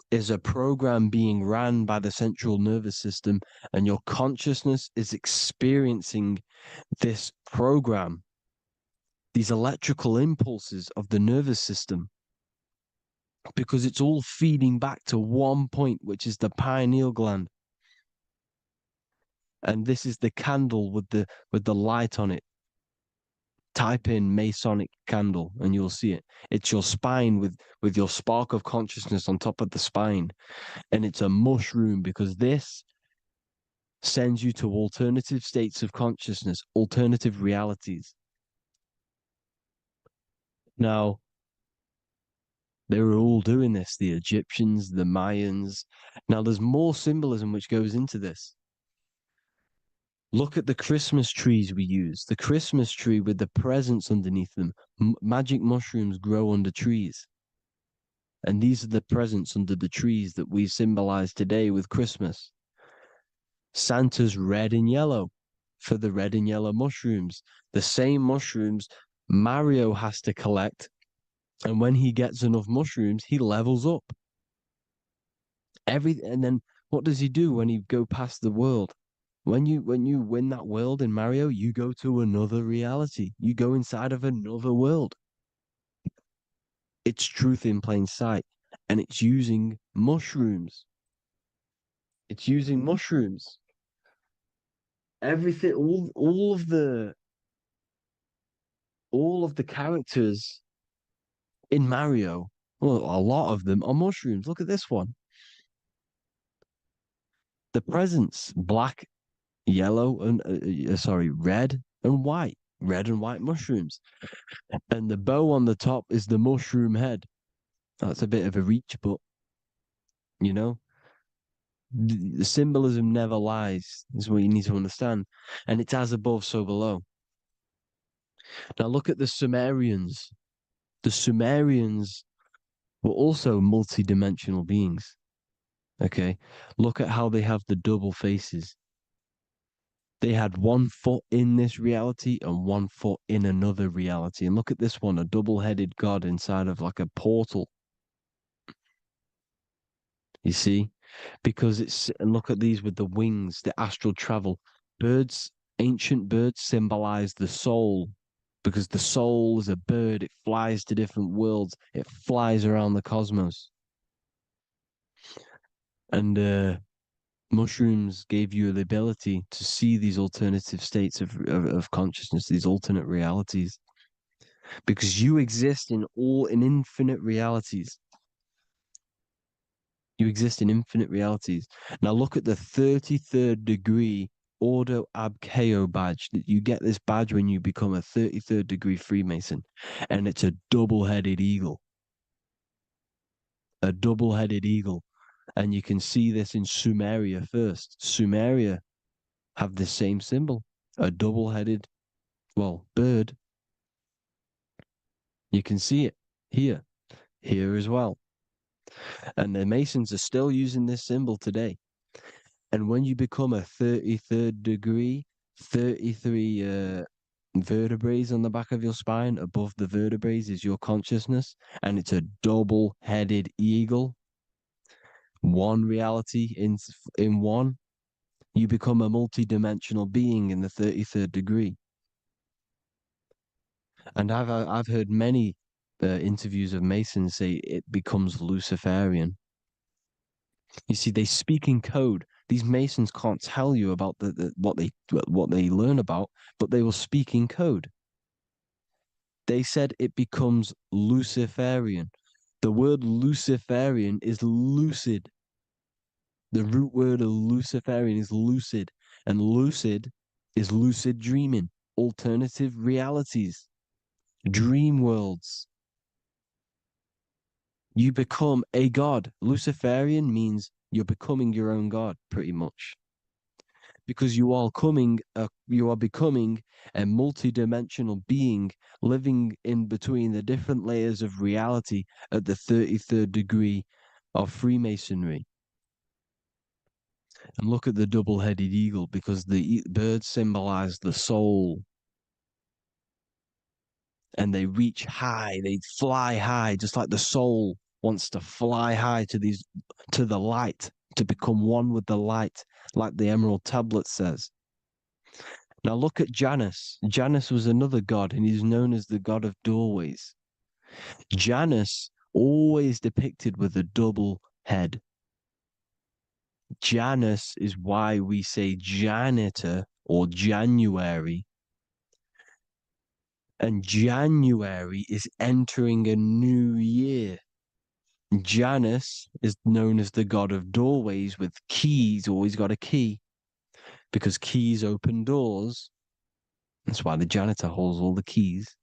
is a program being ran by the central nervous system, and your consciousness is experiencing this program. These electrical impulses of the nervous system, because it's all feeding back to one point, which is the pineal gland. And this is the candle with the light on it, Type in Masonic candle and you'll see it. It's your spine with your spark of consciousness on top of the spine. And it's a mushroom because this sends you to alternative states of consciousness, alternative realities. Now, they were all doing this, the Egyptians, the Mayans. Now, there's more symbolism which goes into this. Look at the Christmas trees we use. The Christmas tree with the presents underneath them. Magic mushrooms grow under trees. And these are the presents under the trees that we symbolize today with Christmas. Santa's red and yellow for the red and yellow mushrooms. The same mushrooms Mario has to collect. And when he gets enough mushrooms, he levels up. And then what does he do when he go past the world? When you win that world in Mario, you go to another reality. You go inside of another world. It's truth in plain sight. And it's using mushrooms. It's using mushrooms. Everything, all of the characters in Mario, well, a lot of them are mushrooms. Look at this one. The presents, black, yellow, and red and white. Red and white mushrooms. And the bow on the top is the mushroom head. That's a bit of a reach, but you know, the symbolism never lies, is what you need to understand. And it's as above, so below. Now look at the Sumerians. The Sumerians were also multi-dimensional beings. Okay, look at how they have the double faces. They had 1 foot in this reality and 1 foot in another reality. And look at this one, a double-headed god inside of like a portal. You see? Because and look at these with the wings, the astral travel. Birds, ancient birds symbolize the soul. Because the soul is a bird, it flies to different worlds, it flies around the cosmos. And mushrooms gave you the ability to see these alternative states of consciousness, these alternate realities. Because you exist in infinite realities. You exist in infinite realities. Now look at the 33rd degree Ordo Ab Chao badge. You get this badge when you become a 33rd degree Freemason. And it's a double-headed eagle. A double-headed eagle. And you can see this in Sumeria first. Sumeria have the same symbol. A double-headed, bird. You can see it here as well. And the Masons are still using this symbol today. And when you become a 33rd degree, 33 vertebrae on the back of your spine, above the vertebrae is your consciousness, and it's a double-headed eagle. One reality in one, you become a multi-dimensional being in the 33rd degree. And I've heard many interviews of Masons say it becomes Luciferian. You see, they speak in code. These Masons can't tell you about what they learn about, but they will speak in code. They said it becomes Luciferian. The word Luciferian is lucid. The root word of Luciferian is lucid, and lucid is lucid dreaming, alternative realities, dream worlds. You become a god. Luciferian means you're becoming your own god, pretty much. Because you are becoming a multi-dimensional being living in between the different layers of reality at the 33rd degree of Freemasonry. And look at the double-headed eagle, because the birds symbolize the soul. And they reach high, they fly high, just like the soul wants to fly high to the light, to become one with the light, like the Emerald Tablet says. Now look at Janus. Janus was another god, and he's known as the god of doorways. Janus always depicted with a double head. Janus is why we say janitor or January. And January is entering a new year. Janus is known as the god of doorways with keys, always got a key, because keys open doors. That's why the janitor holds all the keys.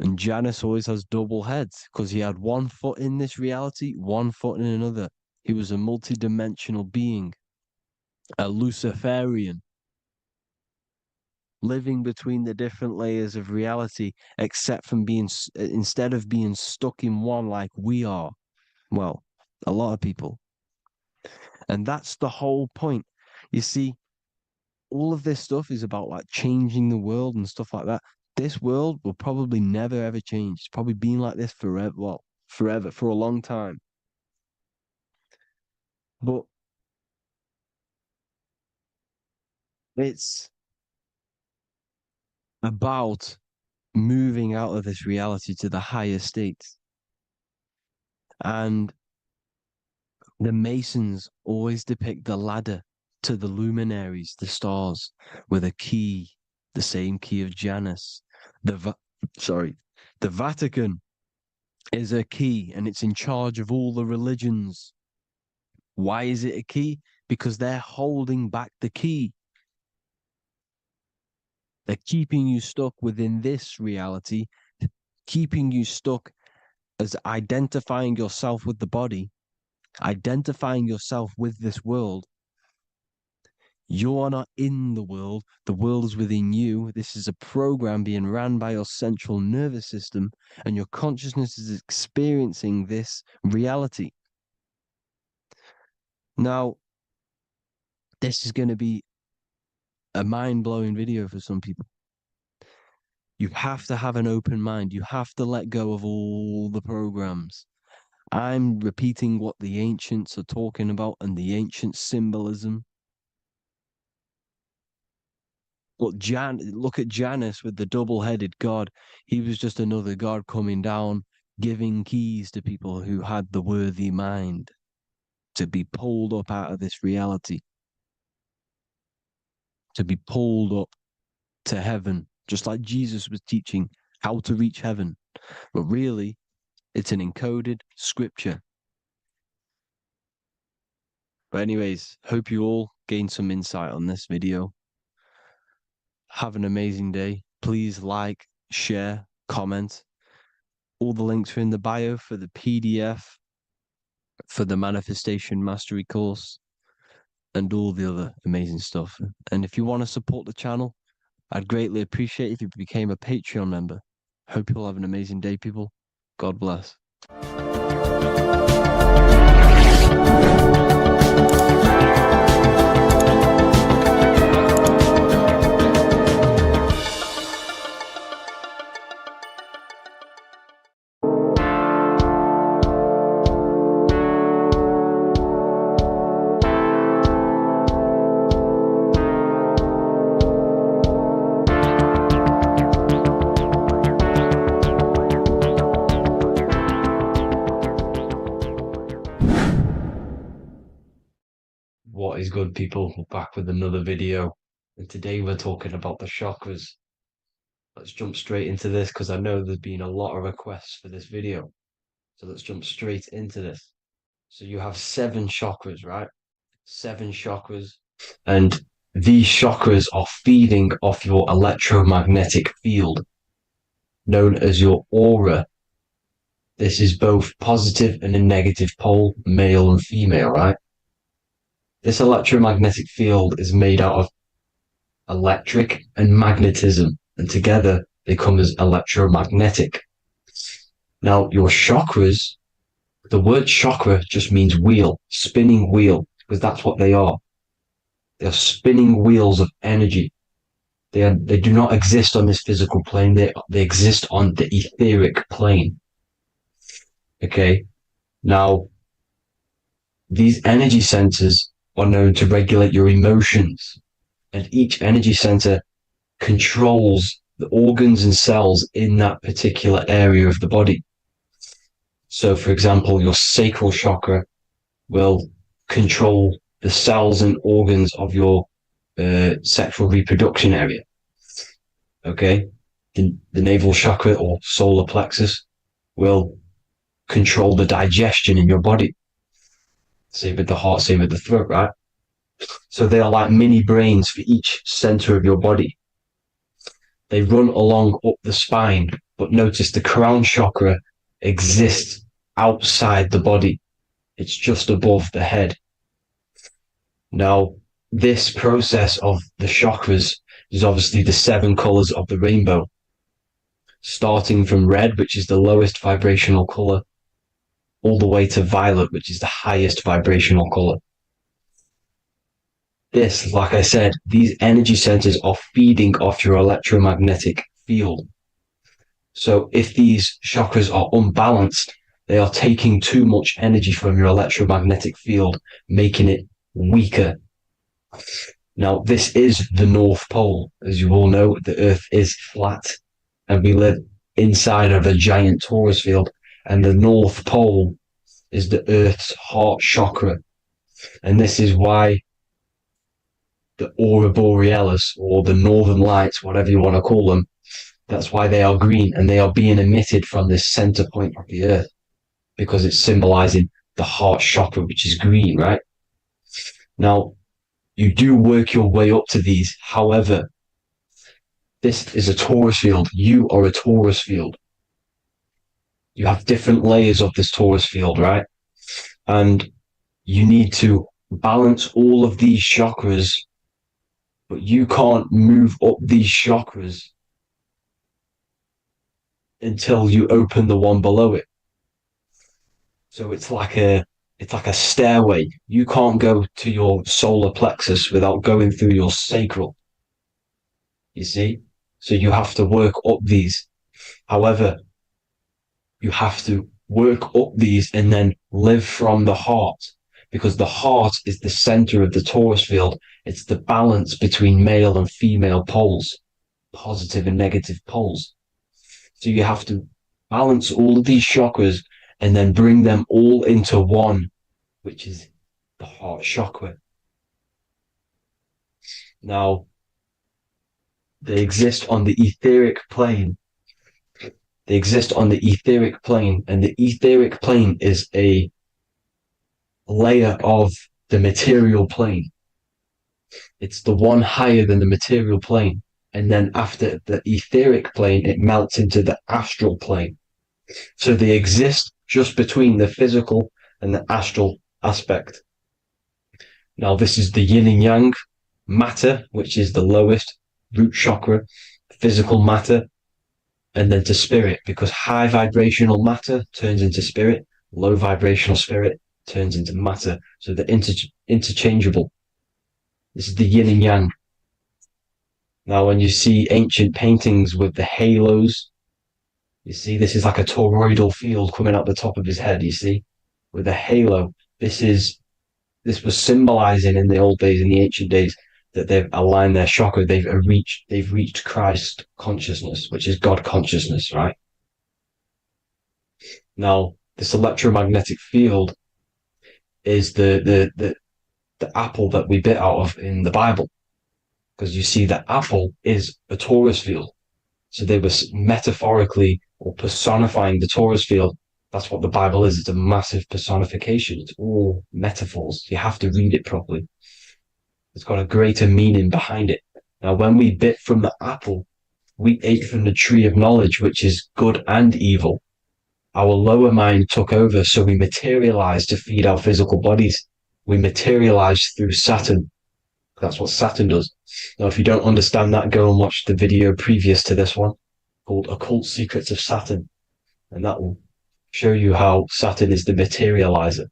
And Janus always has double heads because he had one foot in this reality, one foot in another. He was a multi-dimensional being, a Luciferian, living between the different layers of reality, except from instead of being stuck in one like we are. Well, a lot of people. And that's the whole point. You see, all of this stuff is about like changing the world and stuff like that. This world will probably never ever change. It's probably been like this forever. Well, forever, for a long time. But it's about moving out of this reality to the higher states. And the Masons always depict the ladder to the luminaries, the stars, with a key, the same key of Janus. The Vatican is a key, and it's in charge of all the religions. Why is it a key? Because they're holding back the key. They're keeping you stuck within this reality, keeping you stuck as identifying yourself with the body, identifying yourself with this world. You are not in the world is within you. This is a program being ran by your central nervous system, and your consciousness is experiencing this reality. Now, this is going to be a mind-blowing video for some people. You have to have an open mind. You have to let go of all the programs. I'm repeating what the ancients are talking about and the ancient symbolism. Look at Janus with the double-headed god. He was just another god coming down, giving keys to people who had the worthy mind to be pulled up out of this reality, to be pulled up to heaven, just like Jesus was teaching how to reach heaven. But really, it's an encoded scripture. But anyways, hope you all gained some insight on this video. Have an amazing day. Please like, share, comment. All the links are in the bio for the PDF, for the Manifestation Mastery course, and all the other amazing stuff. And if you want to support the channel, I'd greatly appreciate it if you became a Patreon member. Hope you'll have an amazing day, people. God bless. What is good, people? We're back with another video, and today we're talking about the chakras. Let's jump straight into this because I know there's been a lot of requests for this video. So let's jump straight into this. So you have 7 chakras, right? 7 chakras, and these chakras are feeding off your electromagnetic field, known as your aura. This is both positive and a negative pole, male and female, right? This electromagnetic field is made out of electric and magnetism, and together they come as electromagnetic. Now, your chakras, the word chakra just means wheel, spinning wheel, because that's what they are. They are spinning wheels of energy. They do not exist on this physical plane. They exist on the etheric plane. Okay. Now, these energy centers are known to regulate your emotions, and each energy center controls the organs and cells in that particular area of the body. So, for example, your sacral chakra will control the cells and organs of your sexual reproduction area. Okay. the navel chakra or solar plexus will control the digestion in your body. Same with the heart, same with the throat, right? So they are like mini brains for each center of your body. They run along up the spine, but notice the crown chakra exists outside the body. It's just above the head. Now, this process of the chakras is obviously the 7 colors of the rainbow, starting from red, which is the lowest vibrational color, all the way to violet, which is the highest vibrational color. This, like I said, these energy centers are feeding off your electromagnetic field. So if these chakras are unbalanced, they are taking too much energy from your electromagnetic field, making it weaker. Now, this is the North Pole. As you all know, the Earth is flat, and we live inside of a giant torus field, and the North Pole is the Earth's heart chakra. And this is why the aurora borealis, or the northern lights, whatever you want to call them, that's why they are green, and they are being emitted from this center point of the Earth, because it's symbolizing the heart chakra, which is green, right? Now, you do work your way up to these. However, this is a torus field. You are a torus field. You have different layers of this torus field, right? And you need to balance all of these chakras, but you can't move up these chakras until you open the one below it. So it's like a stairway. You can't go to your solar plexus without going through your sacral. You see? So you have to work up these. However, you have to work up these and then live from the heart, because the heart is the center of the torus field. It's the balance between male and female poles, positive and negative poles. So you have to balance all of these chakras and then bring them all into one, which is the heart chakra. Now, they exist on the etheric plane. They exist on the etheric plane, and the etheric plane is a layer of the material plane. It's the one higher than the material plane. And then after the etheric plane, it melts into the astral plane. So they exist just between the physical and the astral aspect. Now, this is the yin and yang matter, which is the lowest root chakra, physical matter, and then to spirit, because high vibrational matter turns into spirit, low vibrational spirit turns into matter. So they're interchangeable. This is the yin and yang. Now, when you see ancient paintings with the halos, you see this is like a toroidal field coming out the top of his head, you see, with a halo. This was symbolizing in the old days, in the ancient days, that they've aligned their chakra, they've reached Christ consciousness, which is God consciousness, right? Now, this electromagnetic field is the apple that we bit out of in the Bible, because you see that apple is a torus field. So they were metaphorically or personifying the torus field. That's what the Bible is. It's a massive personification. It's all metaphors. You have to read it properly. It's got a greater meaning behind it. Now, when we bit from the apple, we ate from the tree of knowledge, which is good and evil. Our lower mind took over, so we materialized to feed our physical bodies. We materialized through Saturn. That's what Saturn does. Now, if you don't understand that, go and watch the video previous to this one called Occult Secrets of Saturn. And that will show you how Saturn is the materializer.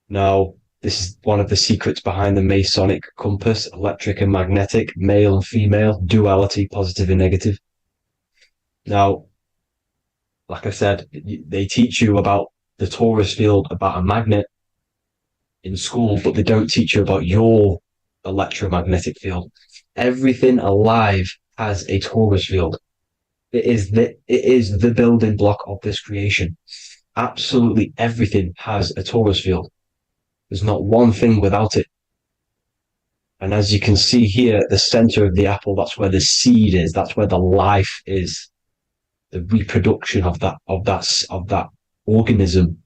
Now, this is one of the secrets behind the Masonic compass, electric and magnetic, male and female, duality, positive and negative. Now, like I said, they teach you about the torus field, about a magnet in school, but they don't teach you about your electromagnetic field. Everything alive has a torus field. It is the building block of this creation. Absolutely everything has a torus field. There's not one thing without it. And as you can see here at the center of the apple, that's where the seed is. That's where the life is, the reproduction of that organism.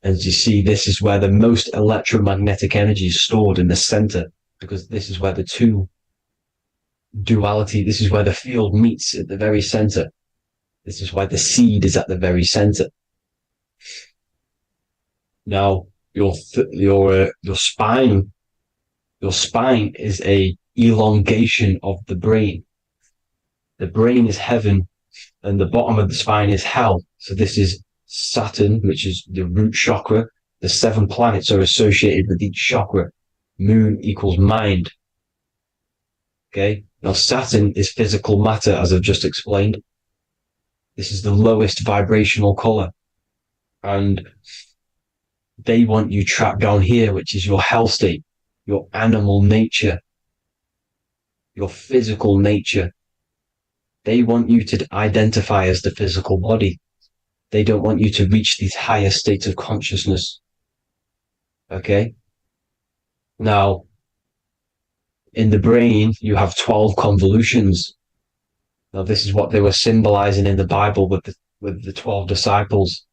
As you see, this is where the most electromagnetic energy is stored, in the center, because this is where the two duality, this is where the field meets at the very center. This is why the seed is at the very center. Now, your spine is a elongation of the brain. The brain is heaven, and the bottom of the spine is hell. So this is Saturn, which is the root chakra. The 7 planets are associated with each chakra. Moon equals mind. Okay. Now Saturn is physical matter, as I've just explained. This is the lowest vibrational color. And they want you trapped down here, which is your hell state, your animal nature, your physical nature. They want you to identify as the physical body. They don't want you to reach these higher states of consciousness. Okay? Now, in the brain, you have 12 convolutions. Now, this is what they were symbolizing in the Bible with the 12 disciples.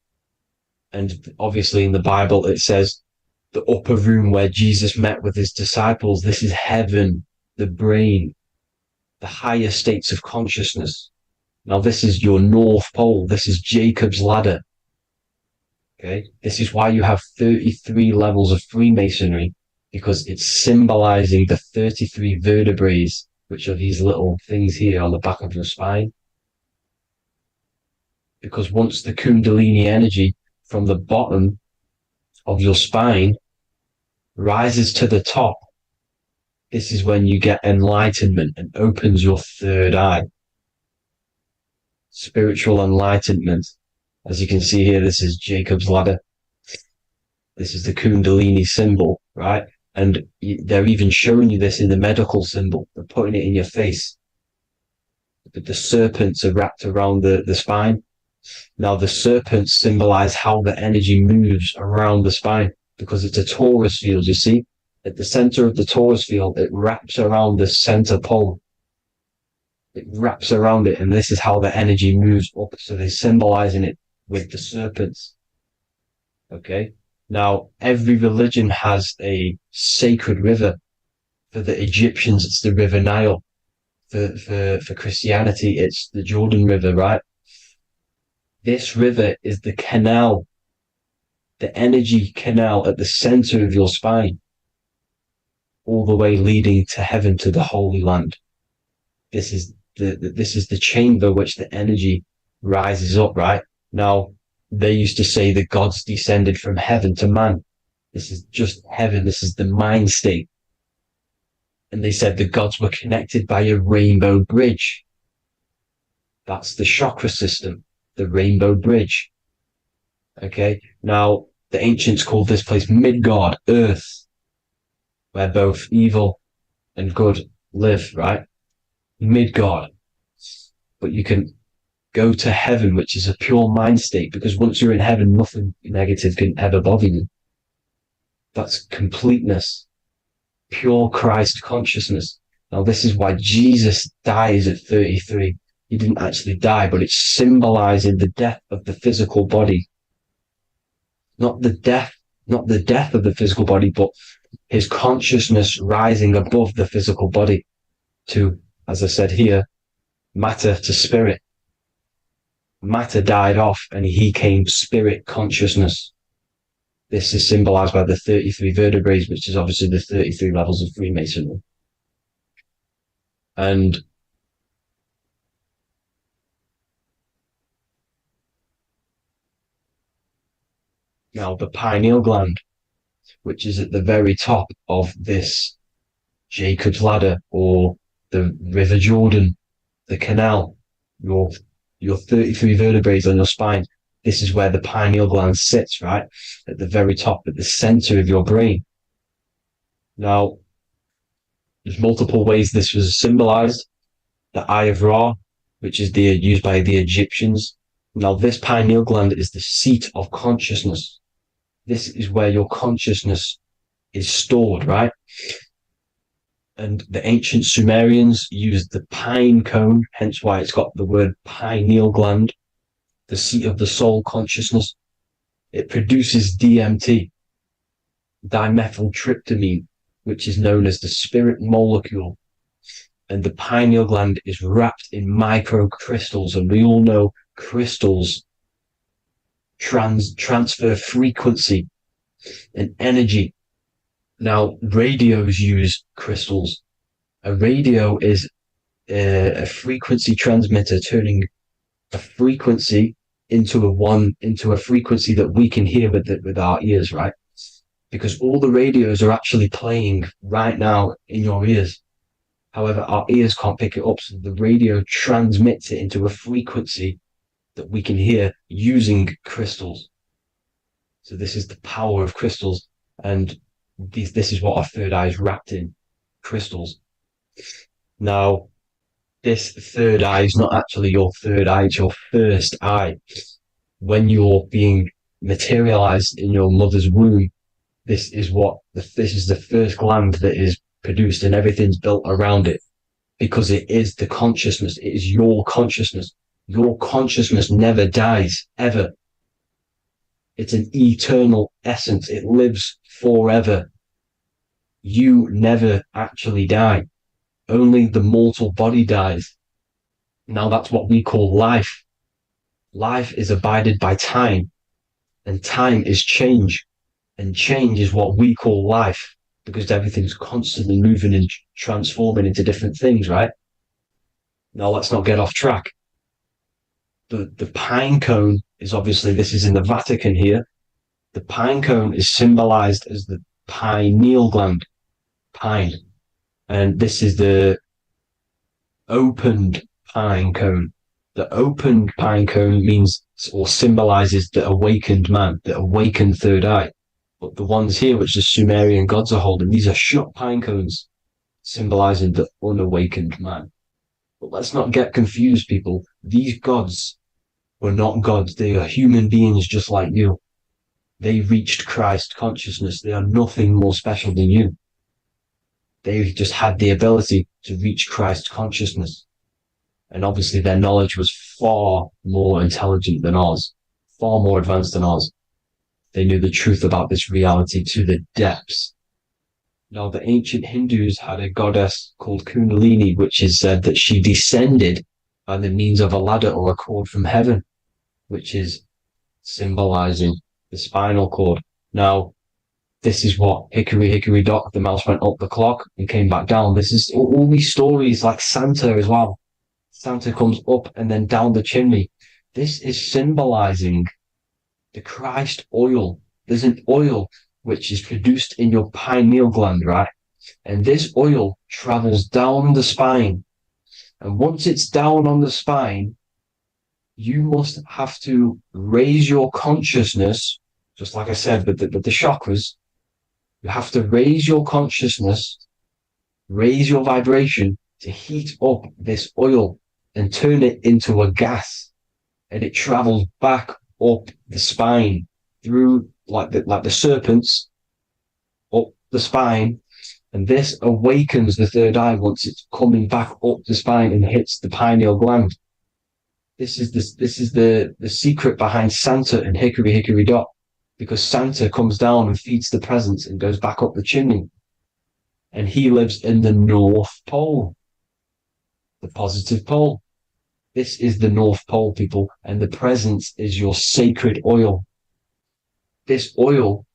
And obviously in the Bible, it says the upper room where Jesus met with his disciples. This is heaven, the brain, the higher states of consciousness. Now, this is your North Pole. This is Jacob's ladder. Okay. This is why you have 33 levels of Freemasonry, because it's symbolizing the 33 vertebrae, which are these little things here on the back of your spine. Because once the Kundalini energy from the bottom of your spine rises to the top, this is when you get enlightenment and opens your third eye. Spiritual enlightenment. As you can see here, this is Jacob's ladder. This is the Kundalini symbol, right? And they're even showing you this in the medical symbol. They're putting it in your face. The serpents are wrapped around the spine. Now, the serpents symbolize how the energy moves around the spine, because it's a torus field, you see? At the center of the torus field, it wraps around the center pole. It wraps around it, and this is how the energy moves up. So they're symbolizing it with the serpents. Okay? Now, every religion has a sacred river. For the Egyptians, it's the River Nile. For Christianity, it's the Jordan River, right? This river is the canal, the energy canal at the center of your spine, all the way leading to heaven, to the Holy Land. This is the chamber which the energy rises up, right? Now, they used to say the gods descended from heaven to man. This is just heaven. This is the mind state. And they said the gods were connected by a rainbow bridge. That's the chakra system, the rainbow bridge. Okay. Now, the ancients called this place Midgard, Earth, where both evil and good live, right? Midgard. But you can go to heaven, which is a pure mind state, because once you're in heaven, nothing negative can ever bother you. That's completeness, pure Christ consciousness. Now, this is why Jesus dies at 33. He didn't actually die, but it's symbolizing the death of the physical body. Not the death of the physical body, but his consciousness rising above the physical body to, as I said here, matter to spirit. Matter died off and he came spirit consciousness. This is symbolized by the 33 vertebrae, which is obviously the 33 levels of Freemasonry. And now the pineal gland, which is at the very top of this Jacob's ladder, or the River Jordan, the canal, your 33 vertebrae on your spine. This is where the pineal gland sits, right? At the very top, at the center of your brain. Now, there's multiple ways this was symbolized. The Eye of Ra, which is used by the Egyptians. Now, this pineal gland is the seat of consciousness. This is where your consciousness is stored, right? And the ancient Sumerians used the pine cone, hence why it's got the word pineal gland, the seat of the soul consciousness. It produces DMT, dimethyltryptamine, which is known as the spirit molecule. And the pineal gland is wrapped in microcrystals, and we all know crystals transfer frequency and energy. Now, radios use crystals. A radio is a frequency transmitter, turning a frequency into a frequency that we can hear with our ears, right? Because all the radios are actually playing right now in your ears. However, our ears can't pick it up, so the radio transmits it into a frequency that we can hear using crystals. So this is the power of crystals, and this is what our third eye is wrapped in, crystals. Now, this third eye is not actually your third eye, it's your first eye. When you're being materialized in your mother's womb, this is the first gland that is produced, and everything's built around it, because it is the consciousness. It is your consciousness. Your consciousness never dies, ever. It's an eternal essence. It lives forever. You never actually die. Only the mortal body dies. Now that's what we call life. Life is abided by time, and time is change. And change is what we call life, because everything's constantly moving and transforming into different things, right? Now let's not get off track. The pine cone is obviously, this is in the Vatican here. The pine cone is symbolized as the pineal gland, pine. And this is the opened pine cone. The opened pine cone means, or symbolizes, the awakened man, the awakened third eye. But the ones here, which the Sumerian gods are holding, these are shut pine cones, symbolizing the unawakened man. But let's not get confused, people. These gods were not gods. They are human beings just like you. They reached Christ consciousness. They are nothing more special than you. They just had the ability to reach Christ consciousness. And obviously their knowledge was far more intelligent than ours, far more advanced than ours. They knew the truth about this reality to the depths. Now, the ancient Hindus had a goddess called Kundalini, which is said that she descended by the means of a ladder or a cord from heaven, which is symbolizing the spinal cord. Now, this is what Hickory Hickory Dock, the mouse went up the clock and came back down. This is all these stories, like Santa as well. Santa comes up and then down the chimney. This is symbolizing the Christ oil. There's an oil which is produced in your pineal gland, right? And this oil travels down the spine. And once it's down on the spine, you must have to raise your consciousness, just like I said, with the chakras. You have to raise your consciousness, raise your vibration to heat up this oil and turn it into a gas. And it travels back up the spine through like the serpents up the spine, and this awakens the third eye once it's coming back up the spine and hits the pineal gland. This is the secret behind Santa and Hickory Hickory Dock, because Santa comes down and feeds the presents and goes back up the chimney, and he lives in the North Pole, the positive pole. This is the North Pole, people, and the presence is your sacred oil. This oil,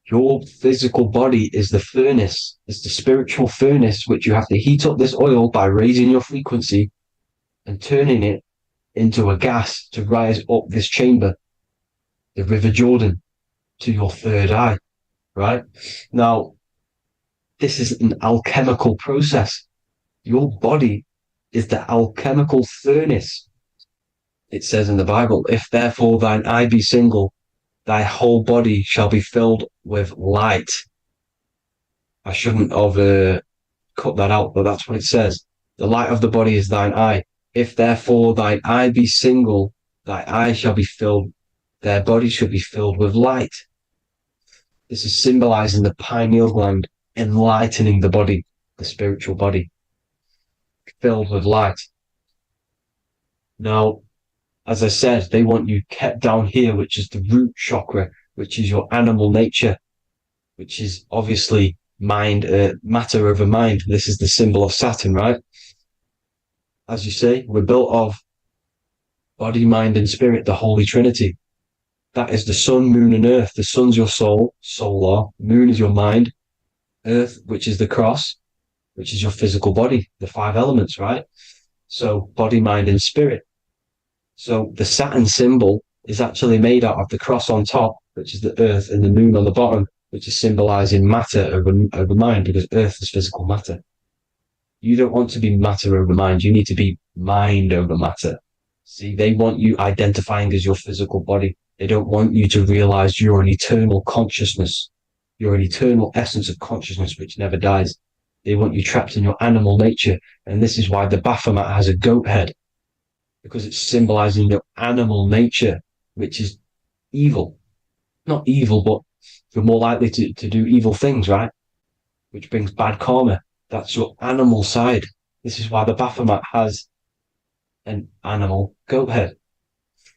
your physical body, is the furnace. It's the spiritual furnace, which you have to heat up this oil by raising your frequency and turning it into a gas to rise up this chamber, the River Jordan, to your third eye, right? Now, this is an alchemical process. Your body is the alchemical furnace. It says in the Bible, if therefore thine eye be single, thy whole body shall be filled with light. I shouldn't have cut that out, but that's what it says. The light of the body is thine eye. If therefore thine eye be single, thy eye shall be filled, their body shall be filled with light. This is symbolizing the pineal gland enlightening the body, the spiritual body, filled with light. Now, as I said, they want you kept down here, which is the root chakra, which is your animal nature, which is obviously mind, matter over mind. This is the symbol of Saturn, right? As you say, we're built of body, mind, and spirit, the Holy Trinity. That is the sun, moon, and earth. The sun's your soul, solar. Moon is your mind. Earth, which is the cross, which is your physical body, the 5 elements, right? So body, mind, and spirit. So the Saturn symbol is actually made out of the cross on top, which is the earth, and the moon on the bottom, which is symbolizing matter over mind, because earth is physical matter. You don't want to be matter over mind. You need to be mind over matter. See, they want you identifying as your physical body. They don't want you to realize you're an eternal consciousness. You're an eternal essence of consciousness which never dies. They want you trapped in your animal nature. And this is why the Baphomet has a goat head, because it's symbolizing your animal nature, which is evil. Not evil, but you're more likely to do evil things, right? Which brings bad karma. That's your animal side. This is why the Baphomet has an animal goat head.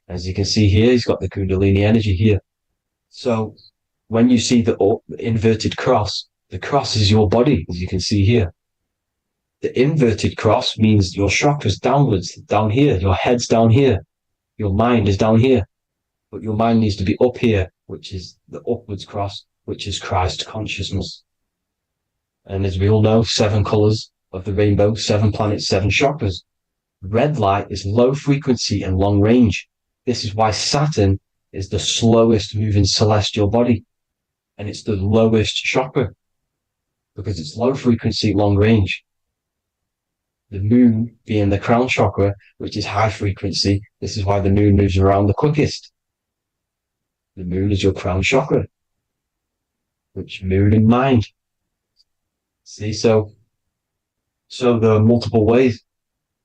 As you can see here, he's got the Kundalini energy here. So when you see the inverted cross, the cross is your body, as you can see here. The inverted cross means your chakras downwards, down here. Your head's down here. Your mind is down here. But your mind needs to be up here, which is the upwards cross, which is Christ consciousness. And as we all know, 7 colors of the rainbow, 7 planets, 7 chakras. Red light is low frequency and long range. This is why Saturn is the slowest moving celestial body. And it's the lowest chakra, because it's low frequency, long range. The moon being the crown chakra, which is high frequency. This is why the moon moves around the quickest. The moon is your crown chakra, which moon in mind. See, so there are multiple ways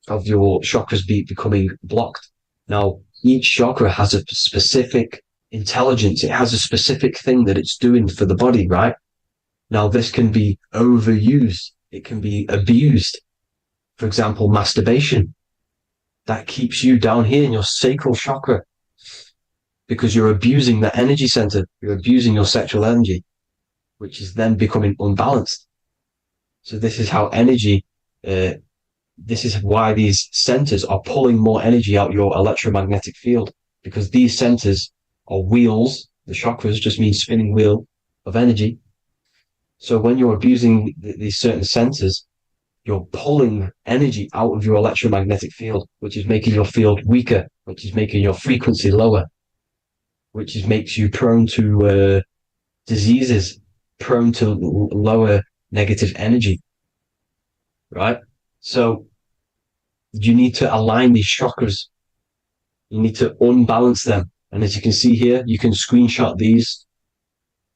of your chakras becoming blocked. Now, each chakra has a specific intelligence. It has a specific thing that it's doing for the body, right? Now, this can be overused. It can be abused. For example, masturbation. That keeps you down here in your sacral chakra, because you're abusing the energy center. You're abusing your sexual energy, which is then becoming unbalanced. So this is how energy, this is why these centers are pulling more energy out your electromagnetic field, because these centers are wheels. The chakras just mean spinning wheel of energy. So when you're abusing these certain centers, you're pulling energy out of your electromagnetic field, which is making your field weaker, which is making your frequency lower, which makes you prone to diseases, prone to lower negative energy, right? So you need to align these chakras. You need to unbalance them. And as you can see here, you can screenshot these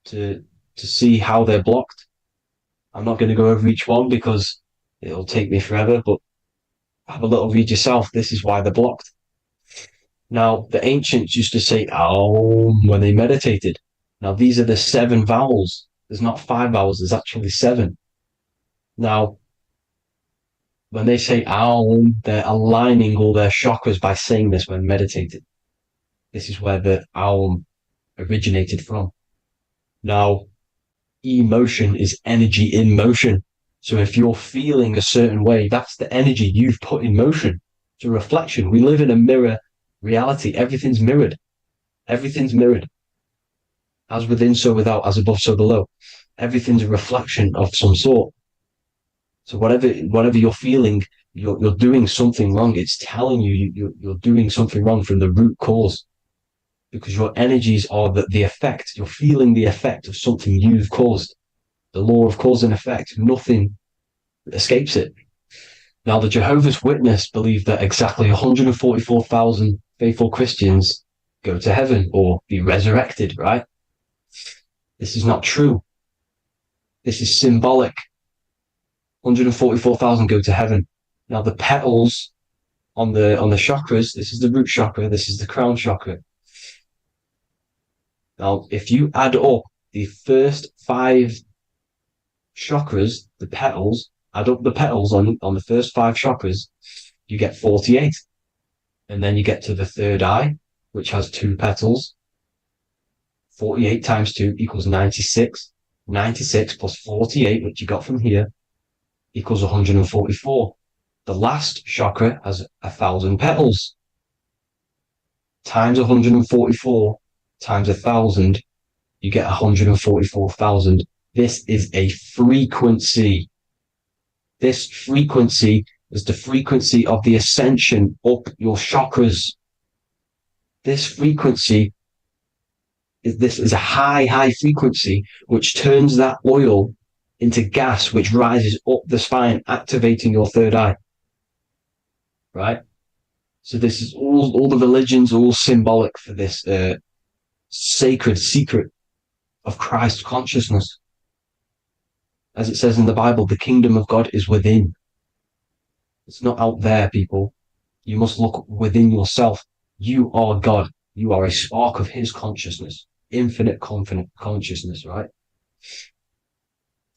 to see how they're blocked. I'm not going to go over each one because it'll take me forever, but have a little read yourself. This is why they're blocked. Now, the ancients used to say Aum when they meditated. Now, these are the 7 vowels. There's not 5 vowels, there's actually 7. Now, when they say Aum, they're aligning all their chakras by saying this when meditated. This is where the Aum originated from. Now, emotion is energy in motion. So if you're feeling a certain way, that's the energy you've put in motion. It's a reflection. We live in a mirror reality. Everything's mirrored. Everything's mirrored. As within, so without, as above, so below. Everything's a reflection of some sort. So whatever you're feeling, you're doing something wrong. It's telling you you're doing something wrong from the root cause, because your energies are the effect. You're feeling the effect of something you've caused. The law of cause and effect. Nothing escapes it. Now, the Jehovah's Witness believe that exactly 144,000 faithful Christians go to heaven or be resurrected, right? This is not true. This is symbolic. 144,000 go to heaven. Now, the petals on the chakras, this is the root chakra, this is the crown chakra. Now, if you add up the first 5 chakras, the petals, Add up the petals on the first 5 chakras, you get 48. And then you get to the third eye, which has 2 petals. 48 times 2 equals 96. 96 plus 48, which you got from here, equals 144. The last chakra has 1,000 petals. Times 144 times 1,000, you get 144,000. This is a frequency. This frequency is the frequency of the ascension up your chakras. This frequency is a high frequency which turns that oil into gas, which rises up the spine, activating your third eye. Right? So this is all the religions are all symbolic for this sacred secret of Christ consciousness. As it says in the Bible, the kingdom of God is within. It's not out there, people. You must look within yourself. You are God. You are a spark of his consciousness, infinite consciousness, right?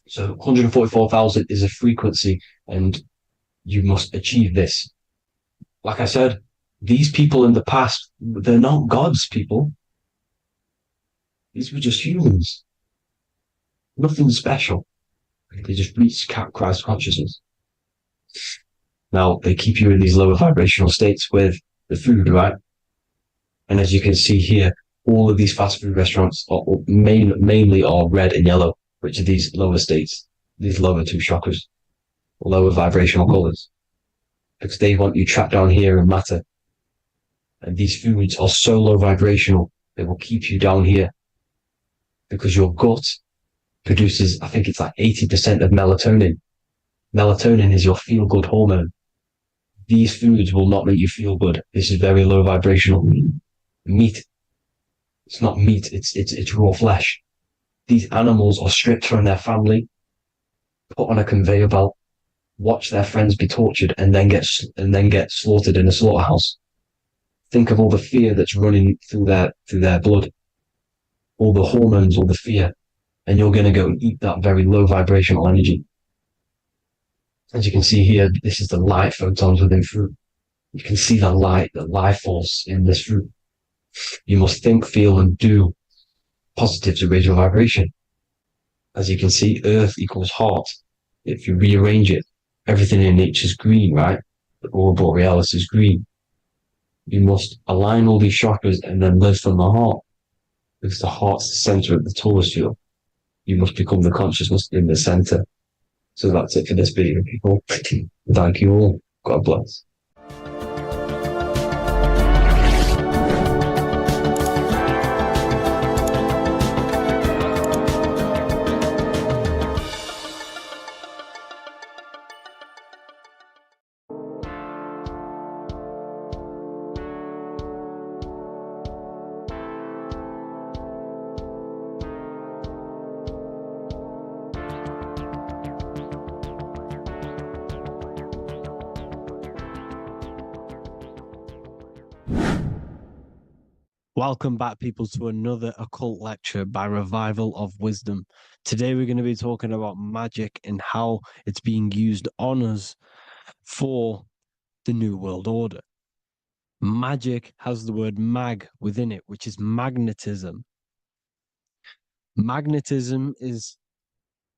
So 144,000 is a frequency, and you must achieve this. Like I said, these people in the past, they're not gods, people. These were just humans. Nothing special. They just reached Christ consciousness. Now, they keep you in these lower vibrational states with the food, right? And as you can see here, all of these fast food restaurants are mainly are red and yellow, which are these lower states, these lower 2 chakras, lower vibrational colors, because they want you trapped down here in matter. And these foods are so low vibrational, they will keep you down here because your gut produces, I think it's like 80% of melatonin. Melatonin is your feel-good hormone. These foods will not make you feel good. This is very low vibrational. Meat. It's not meat, it's raw flesh. These animals are stripped from their family, put on a conveyor belt, watch their friends be tortured, and then get slaughtered in a slaughterhouse. Think of all the fear that's running through their blood, all the hormones, all the fear, and you're going to go and eat that very low vibrational energy. As you can see here, this is the light photons within fruit. You can see the life force in this fruit. You must think, feel, and do positive to raise your vibration. As you can see, earth equals heart. If you rearrange it, everything in nature is green, right? The aurora borealis is green. You must align all these chakras and then live from the heart, because the heart's the center of the Taurus field. You must become the consciousness in the center. So that's it for this video, people. Thank you all. God bless. Welcome back, people, to another occult lecture by Revival of Wisdom. Today we're going to be talking about magic and how it's being used on us for the New World Order. Magic has the word mag within it, which is magnetism. Magnetism is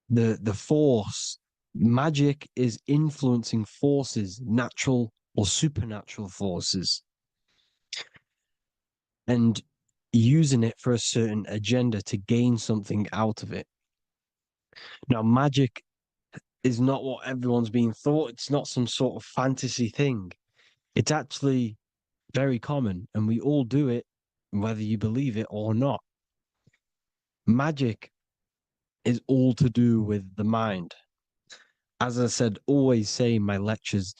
the force. Magic is influencing forces, natural or supernatural forces, and using it for a certain agenda to gain something out of it. Now, magic is not what everyone's being thought. It's not some sort of fantasy thing. It's actually very common, and we all do it, whether you believe it or not. Magic is all to do with the mind. As I said, always say in my lectures,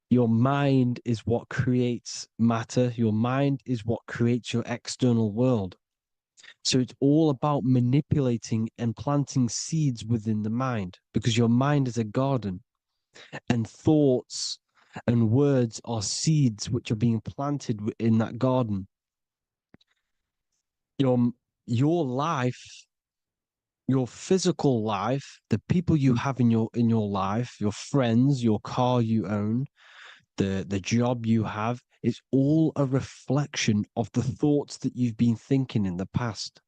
your mind is what creates matter. Your mind is what creates your external world. So it's all about manipulating and planting seeds within the mind, because your mind is a garden, and thoughts and words are seeds which are being planted in that garden. Your life your physical life, the people you have in your life, your friends, your car you own, the job you have, is all a reflection of the thoughts that you've been thinking in the past.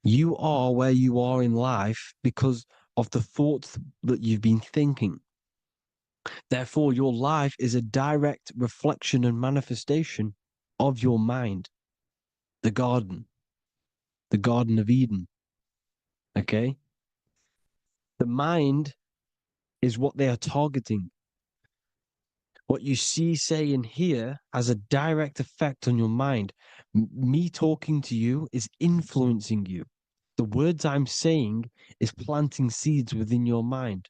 You are where you are in life because of the thoughts that you've been thinking. Therefore, your life is a direct reflection and manifestation of your mind. The Garden of Eden. Okay? The mind is what they are targeting. What you see, say, and hear has a direct effect on your mind. Me talking to you is influencing you. The words I'm saying is planting seeds within your mind.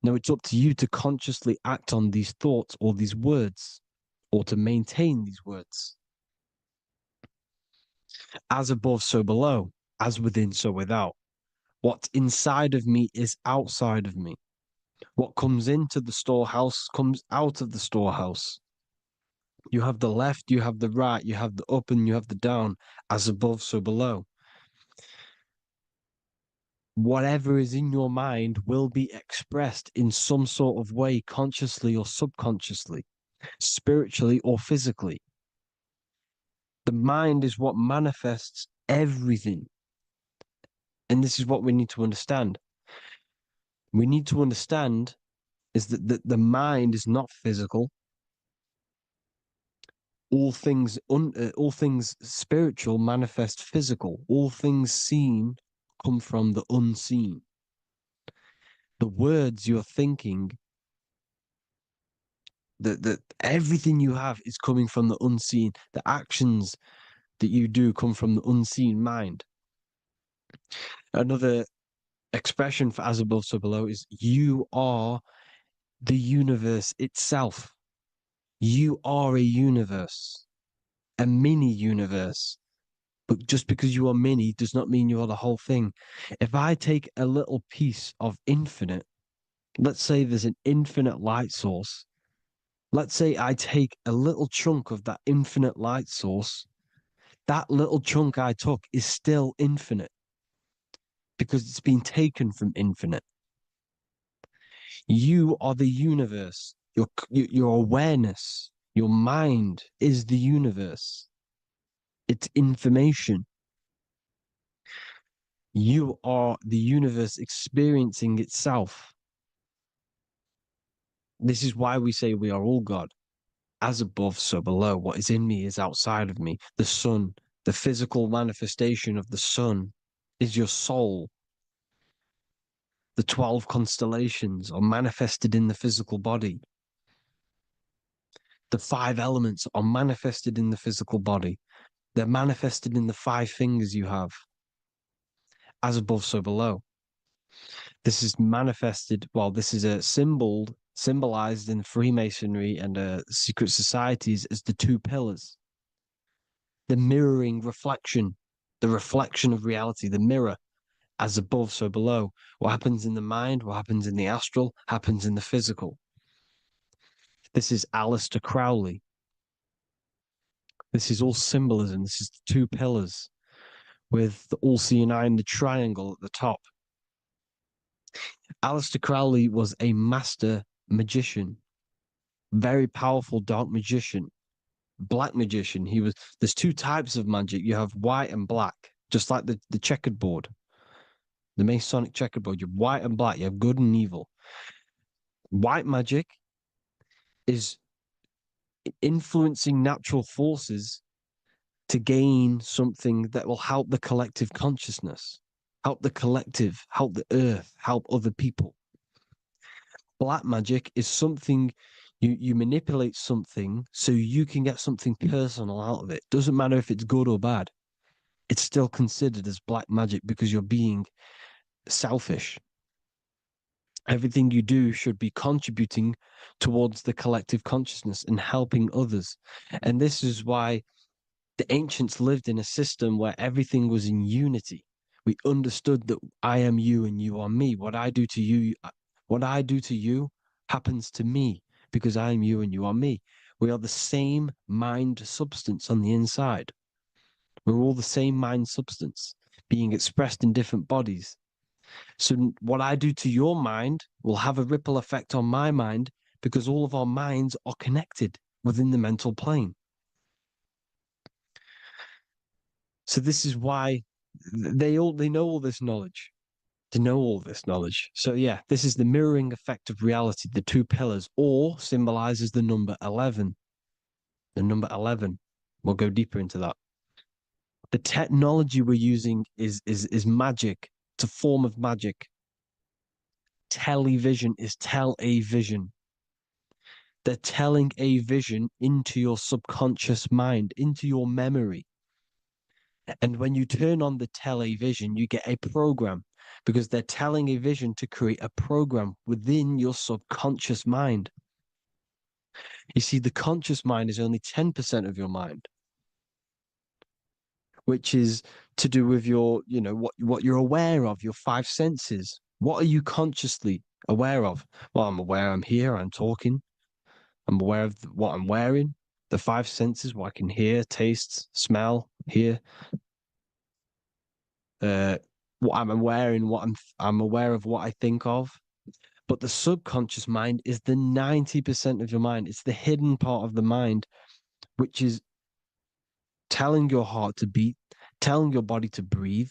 Now it's up to you to consciously act on these thoughts or these words, or to maintain these words. As above, so below. As within, so without. What's inside of me is outside of me. What comes into the storehouse comes out of the storehouse. You have the left, you have the right, you have the up and you have the down. As above, so below. Whatever is in your mind will be expressed in some sort of way, consciously or subconsciously, spiritually or physically. The mind is what manifests everything. And this is what we need to understand. We need to understand is that the mind is not physical. All things spiritual manifest physical. All things seen come from the unseen. The words you're thinking, that everything you have is coming from the unseen. The actions that you do come from the unseen mind. Another expression for as above, so below is you are the universe itself. You are a universe, a mini universe. But just because you are mini does not mean you are the whole thing. If I take a little piece of infinite, let's say there's an infinite light source. Let's say I take a little chunk of that infinite light source. That little chunk I took is still infinite because it's been taken from infinite. You are the universe. Your awareness, your mind is the universe. It's information. You are the universe experiencing itself. This is why we say we are all God. As above, so below. What is in me is outside of me. The sun, the physical manifestation of the sun is your soul. The 12 constellations are manifested in the physical body. The 5 elements are manifested in the physical body. They're manifested in the 5 fingers you have. As above, so below. This is manifested, well, this is a symbolized in Freemasonry and secret societies as the 2 pillars. The mirroring reflection, the reflection of reality, the mirror, as above, so below. What happens in the mind, what happens in the astral, happens in the physical. This is Aleister Crowley. This is all symbolism. This is the 2 pillars with the all-seeing eye and the triangle at the top. Aleister Crowley was a master magician, very powerful dark magician, black magician. There's 2 types of magic. You have white and black, just like the checkered board, the Masonic checkerboard. You have white and black. You have good and evil. White magic is influencing natural forces to gain something that will help the collective consciousness, help the collective, help the earth, help other people. Black magic is something you manipulate something so you can get something personal out of it. Doesn't matter if it's good or bad. It's still considered as black magic because you're being selfish. Everything you do should be contributing towards the collective consciousness and helping others. And this is why the ancients lived in a system where everything was in unity. We understood that I am you and you are me. What I do to you happens to me because I am you and you are me. We are the same mind substance on the inside. We're all the same mind substance. being expressed in different bodies. So what I do to your mind will have a ripple effect on my mind, because all of our minds are connected within the mental plane. So this is why they know all this knowledge. They know all this knowledge. So yeah, this is the mirroring effect of reality, the two pillars, or symbolizes the number 11. The number 11. We'll go deeper into that. The technology we're using is magic. It's a form of magic. Television is tell a vision. They're telling a vision into your subconscious mind, into your memory. And when you turn on the television, you get a program, because they're telling a vision to create a program within your subconscious mind. You see, the conscious mind is only 10% of your mind, which is to do with your, what you're aware of, your five senses. What are you consciously aware of? Well, I'm aware I'm here, I'm talking. I'm aware of what I'm wearing, the five senses, what I can hear, taste, smell, hear. What I'm wearing, I'm aware of what I think of. But the subconscious mind is the 90% of your mind. It's the hidden part of the mind, which is telling your heart to beat, telling your body to breathe.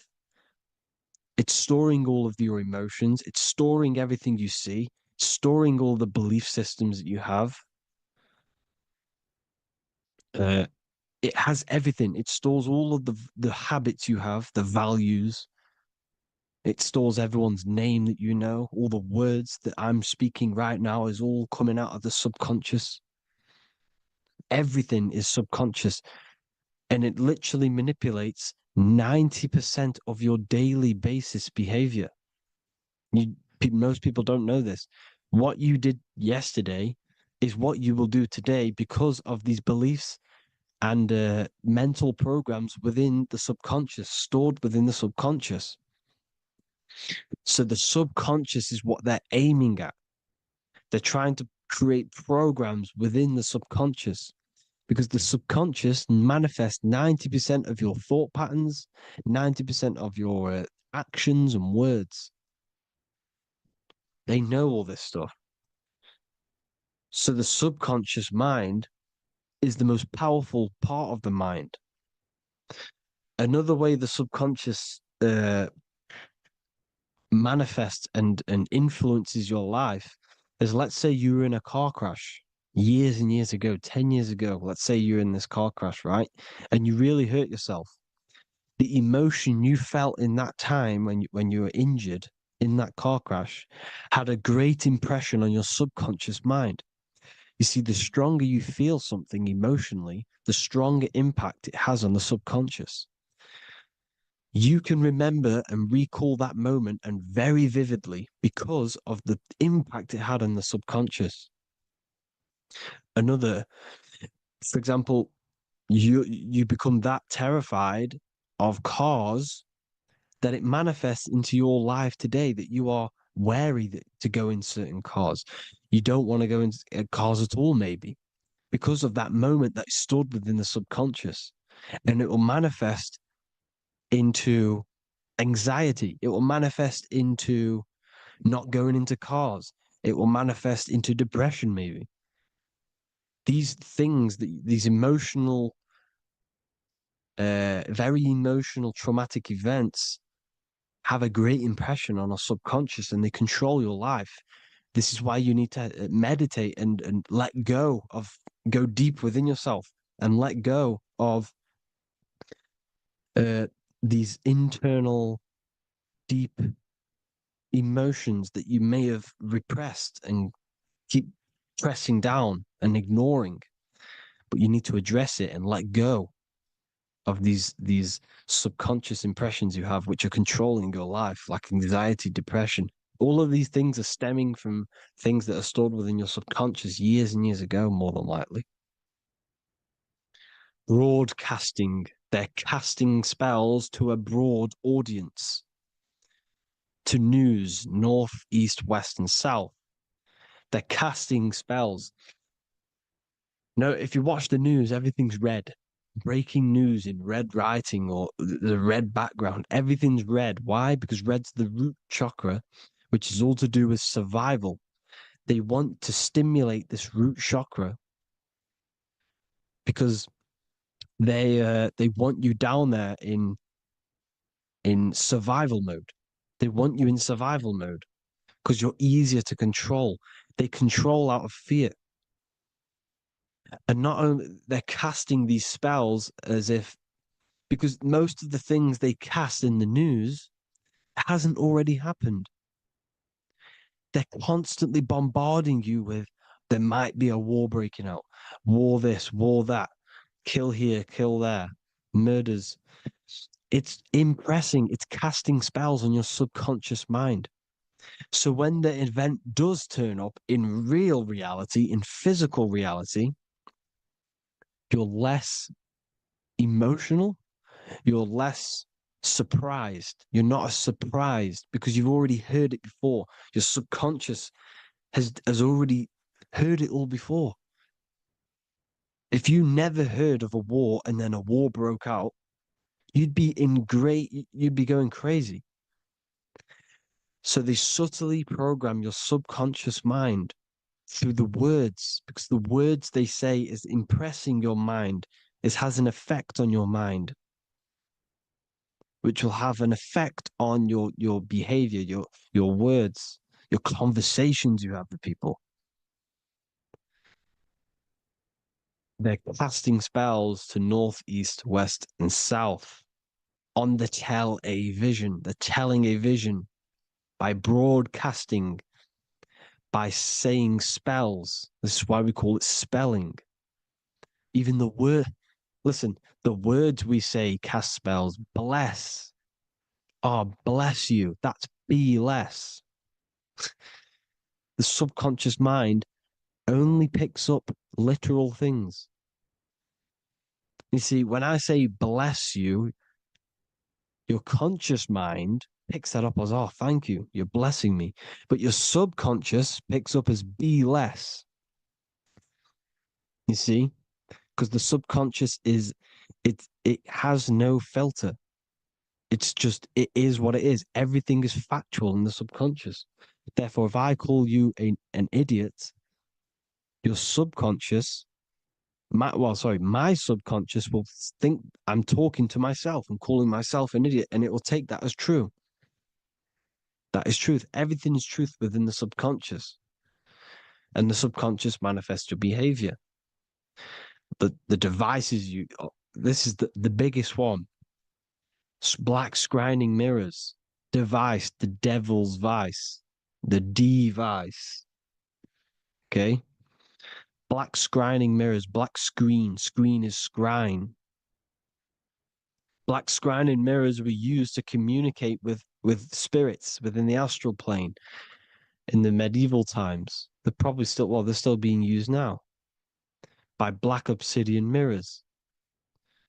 It's storing all of your emotions. It's storing everything you see, storing all the belief systems that you have. It has everything. It stores all of the habits you have, the values. It stores everyone's name that you know. All the words that I'm speaking right now is all coming out of the subconscious. Everything is subconscious. And it literally manipulates 90% of your daily basis behavior. Most people don't know this. What you did yesterday is what you will do today, because of these beliefs and mental programs within the subconscious, stored within the subconscious. So the subconscious is what they're aiming at. They're trying to create programs within the subconscious, because the subconscious manifests 90% of your thought patterns, 90% of your actions and words. They know all this stuff. So the subconscious mind is the most powerful part of the mind. Another way the subconscious manifests and influences your life is, let's say you were in a car crash years and years ago, 10 years ago. Let's say you're in this car crash, right? And you really hurt yourself. The emotion you felt in that time when you were injured in that car crash had a great impression on your subconscious mind. You see, the stronger you feel something emotionally, the stronger impact it has on the subconscious. You can remember and recall that moment, and very vividly, because of the impact it had on the subconscious. For example, you become that terrified of cars that it manifests into your life today, that you are wary to go in certain cars. You don't want to go in cars at all, maybe, because of that moment that stood within the subconscious. And it will manifest into anxiety. It will manifest into not going into cars. It will manifest into depression, maybe. These things, these emotional, very emotional, traumatic events have a great impression on our subconscious, and they control your life. This is why you need to meditate and let go deep within yourself and let go of these internal, deep emotions that you may have repressed and keep pressing down and ignoring. But you need to address it and let go of these subconscious impressions you have, which are controlling your life, like anxiety, depression. All of these things are stemming from things that are stored within your subconscious years and years ago, more than likely. Broadcasting. They're casting spells to a broad audience, to news, north, east, west, and south. They're casting spells. No, if you watch the news, everything's red. breaking news in red writing or the red background. Everything's red. Why? Because red's the root chakra, which is all to do with survival. They want to stimulate this root chakra because they want you down there in survival mode. They want you in survival mode because you're easier to control. They control out of fear. And not only they're casting these spells as if, because most of the things they cast in the news hasn't already happened. They're constantly bombarding you with there might be a war breaking out, war this, war that, kill here, kill there, murders. It's impressing, it's casting spells on your subconscious mind. So when the event does turn up in real reality, in physical reality, you're less emotional, you're less surprised. You're not as surprised because you've already heard it before. Your subconscious has already heard it all before. If you never heard of a war and then a war broke out, you'd be going crazy. So they subtly program your subconscious mind through the words, because the words they say is impressing your mind. It has an effect on your mind, which will have an effect on your behavior, your words, your conversations you have with people. They're casting spells to north, east, west, and south on the television. They're telling a vision by broadcasting, by saying spells. This is why we call it spelling. Even the word, listen, the words we say cast spells. Bless. Oh, bless you. That's be less. The subconscious mind only picks up literal things. You see, when I say bless you, your conscious mind picks that up as, oh, thank you, you're blessing me. But your subconscious picks up as be less. You see? Because the subconscious it has no filter. It's just, it is what it is. Everything is factual in the subconscious. Therefore, if I call you an idiot, your subconscious, my subconscious will think I'm talking to myself and calling myself an idiot, and it will take that as true. That is truth. Everything is truth within the subconscious. And the subconscious manifests your behavior. The devices this is the biggest one. Black scrying mirrors, device, the devil's vice, the device. Okay? Black scrying mirrors, black screen is scrying. Black scrying mirrors were used to communicate with spirits within the astral plane in the medieval times. They're still being used now by black obsidian mirrors.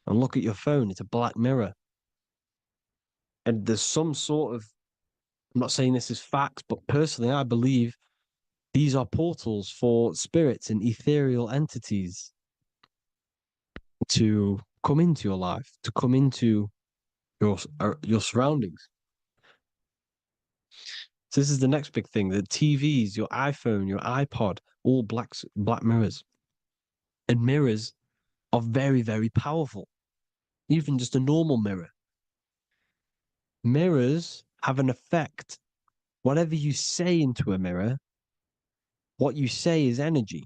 And look at your phone, it's a black mirror. And there's some sort of, I'm not saying this is facts, but personally, I believe these are portals for spirits and ethereal entities to come into your life, to come into your surroundings. So this is the next big thing: the TVs, your iPhone, your iPod, all black mirrors. And mirrors are very, very powerful. Even just a normal mirror. Mirrors have an effect. Whatever you say into a mirror, what you say is energy.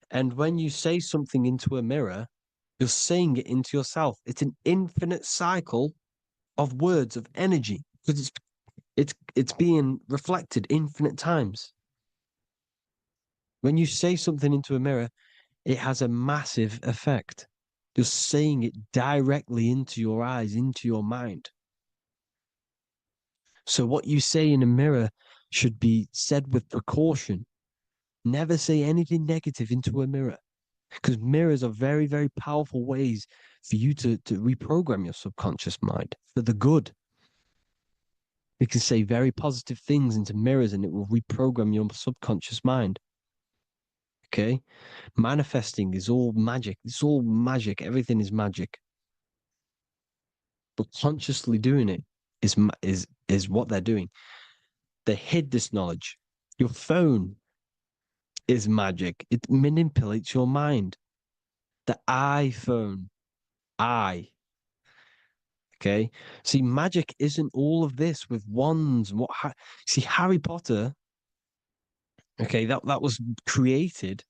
And when you say something into a mirror, you're saying it into yourself. It's an infinite cycle of words of energy because it's being reflected infinite times. When you say something into a mirror, it has a massive effect. You're saying it directly into your eyes, into your mind. So what you say in a mirror should be said with precaution. Never say anything negative into a mirror, because mirrors are very, very powerful ways for you to reprogram your subconscious mind for the good. You can say very positive things into mirrors and it will reprogram your subconscious mind. Okay? Manifesting is all magic. It's all magic. Everything is magic. But consciously doing it is what they're doing. They hid this knowledge. Your phone is magic. It manipulates your mind. The iPhone, okay. See, magic isn't all of this with wands and see, Harry Potter, okay, that was created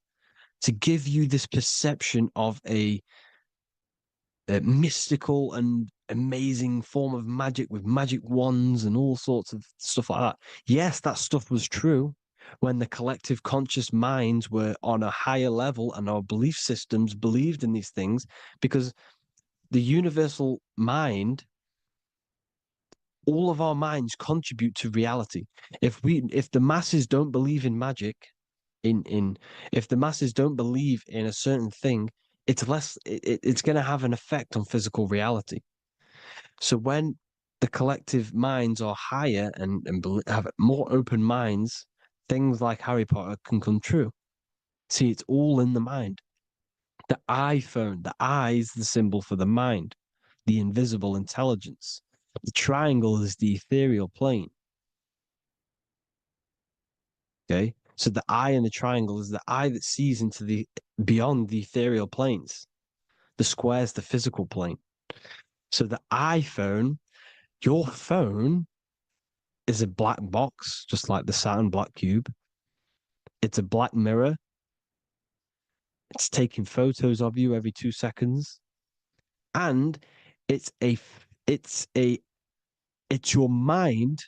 to give you this perception of a mystical and amazing form of magic with magic wands and all sorts of stuff like that. Yes, that stuff was true when the collective conscious minds were on a higher level and our belief systems believed in these things, because the universal mind, all of our minds contribute to reality. If the masses don't believe in magic, if the masses don't believe in a certain thing, it's going to have an effect on physical reality. So when the collective minds are higher and have more open minds, things like Harry Potter can come true. See, it's all in the mind. The iPhone, the eye is the symbol for the mind, the invisible intelligence. The triangle is the ethereal plane. Okay. So the eye in the triangle is the eye that sees into the beyond the ethereal planes. The square is the physical plane. So the iPhone, your phone, is a black box, just like the Saturn black cube. It's a black mirror. It's taking photos of you every 2 seconds. And it's your mind.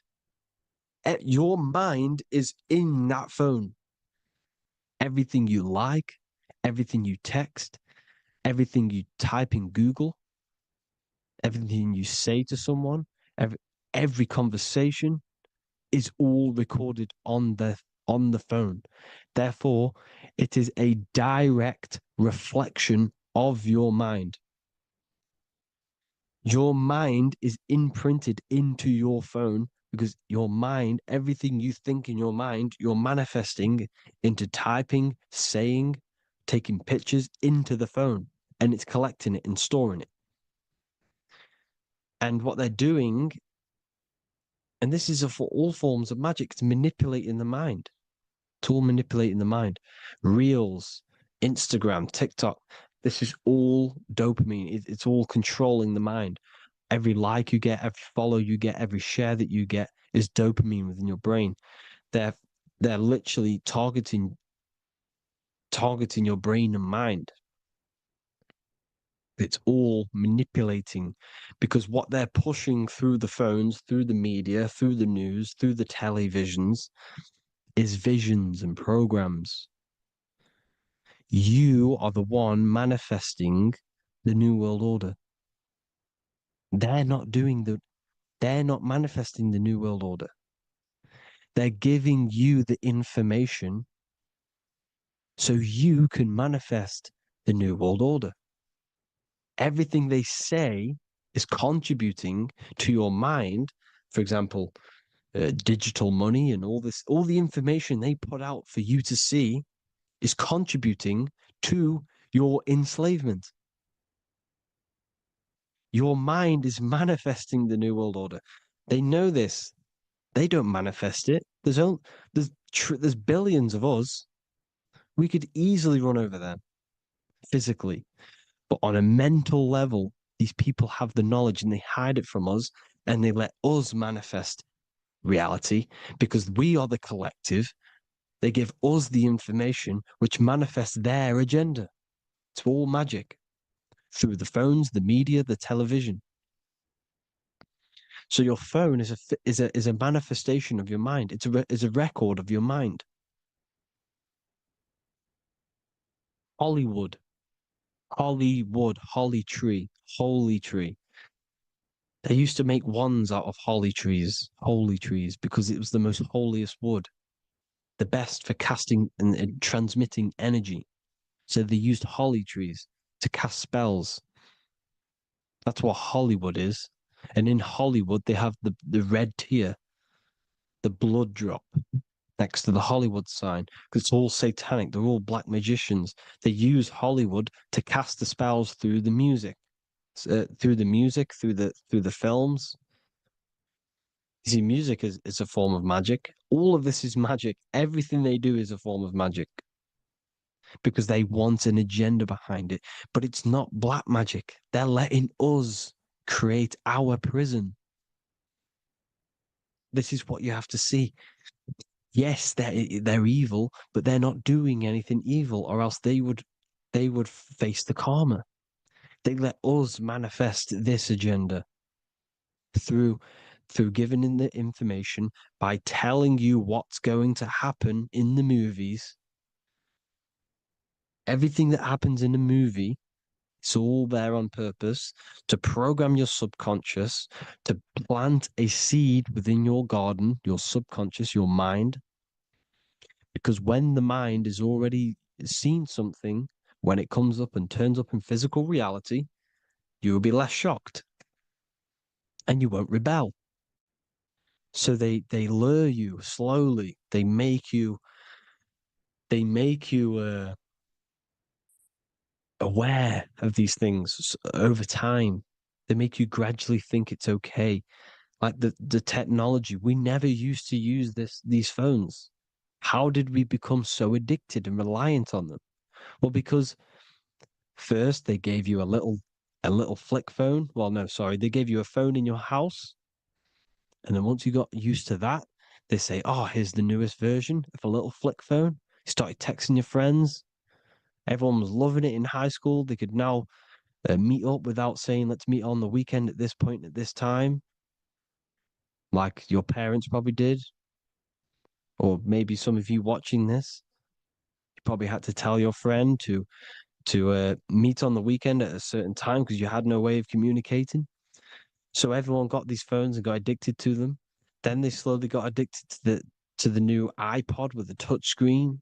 Your mind is in that phone. Everything you like, everything you text, everything you type in Google, everything you say to someone, every conversation is all recorded on the phone. Therefore, it is a direct reflection of your mind. Your mind is imprinted into your phone because your mind, everything you think in your mind, you're manifesting into typing, saying, taking pictures into the phone, and it's collecting it and storing it. And what they're doing, and this is for all forms of magic, it's manipulating the mind. It's all manipulating the mind. Reels, Instagram, TikTok, this is all dopamine. It's all controlling the mind. Every like you get, every follow you get, every share that you get is dopamine within your brain. They're literally targeting your brain and mind. It's all manipulating, because what they're pushing through the phones, through the media, through the news, through the televisions is visions and programs. You are the one manifesting the New World Order. They're not manifesting the New World Order. They're giving you the information so you can manifest the New World Order. Everything they say is contributing to your mind. For example, digital money and all the information they put out for you to see is contributing to your enslavement. Your mind is manifesting the New World Order. They know this. They don't manifest it. There's billions of us. We could easily run over them physically. But on a mental level, these people have the knowledge and they hide it from us, and they let us manifest reality because we are the collective. They give us the information which manifests their agenda. It's all magic through the phones, the media, the television. So your phone is a manifestation of your mind. It's a record of your mind. Hollywood, holly tree, holy tree. They used to make wands out of holy trees, because it was the most holiest wood, the best for casting and transmitting energy. So they used holly trees to cast spells. That's what Hollywood is. And in Hollywood, they have the red tear, the blood drop. next to the Hollywood sign, because it's all satanic. They're all black magicians. They use Hollywood to cast the spells through the music, through the films. You see, music is a form of magic. All of this is magic. Everything they do is a form of magic because they want an agenda behind it. But it's not black magic. They're letting us create our prison. This is what you have to see. Yes, they're evil, but they're not doing anything evil, or else they would face the karma. They let us manifest this agenda through giving in the information, by telling you what's going to happen in the movies. Everything that happens in a movie, it's all there on purpose to program your subconscious, to plant a seed within your garden, your subconscious, your mind. Because when the mind is already seen something, when it comes up and turns up in physical reality, you will be less shocked and you won't rebel. So they lure you slowly. They make you aware of these things over time. They make you gradually think it's okay. Like the technology, we never used to use these phones. How did we become so addicted and reliant on them? Well, because first they gave you a little flick phone. Well, no, sorry, they gave you a phone in your house. And then once you got used to that, they say, oh, here's the newest version of a little flick phone. You started texting your friends. Everyone was loving it in high school. They could now meet up without saying, let's meet on the weekend at this point at this time, like your parents probably did. Or maybe some of you watching this, you probably had to tell your friend to meet on the weekend at a certain time because you had no way of communicating. So everyone got these phones and got addicted to them. Then they slowly got addicted to the new iPod with the touch screen.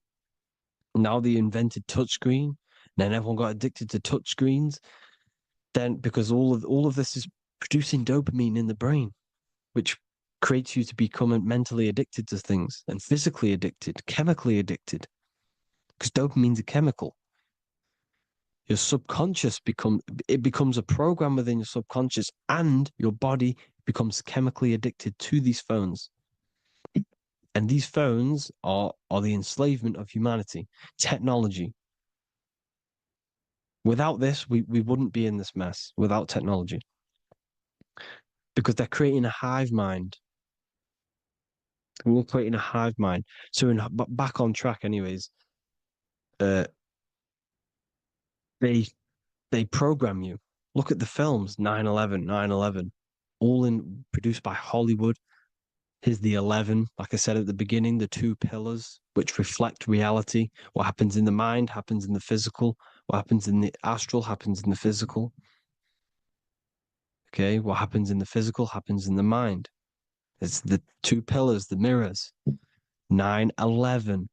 Now they invented touchscreen. Then everyone got addicted to touchscreens. Then because all of this is producing dopamine in the brain, which creates you to become mentally addicted to things and physically addicted, chemically addicted. Because dopamine's a chemical. Your subconscious becomes a program within your subconscious, and your body becomes chemically addicted to these phones. And these phones are the enslavement of humanity, technology. Without this, we wouldn't be in this mess without technology. Because they're creating a hive mind. We're creating a hive mind. So back on track anyways, they program you. Look at the films, 9/11, 9/11, produced by Hollywood. Here's the 11, like I said at the beginning, the two pillars which reflect reality. What happens in the mind happens in the physical. What happens in the astral happens in the physical. Okay, what happens in the physical happens in the mind. It's the two pillars, the mirrors. 9/11.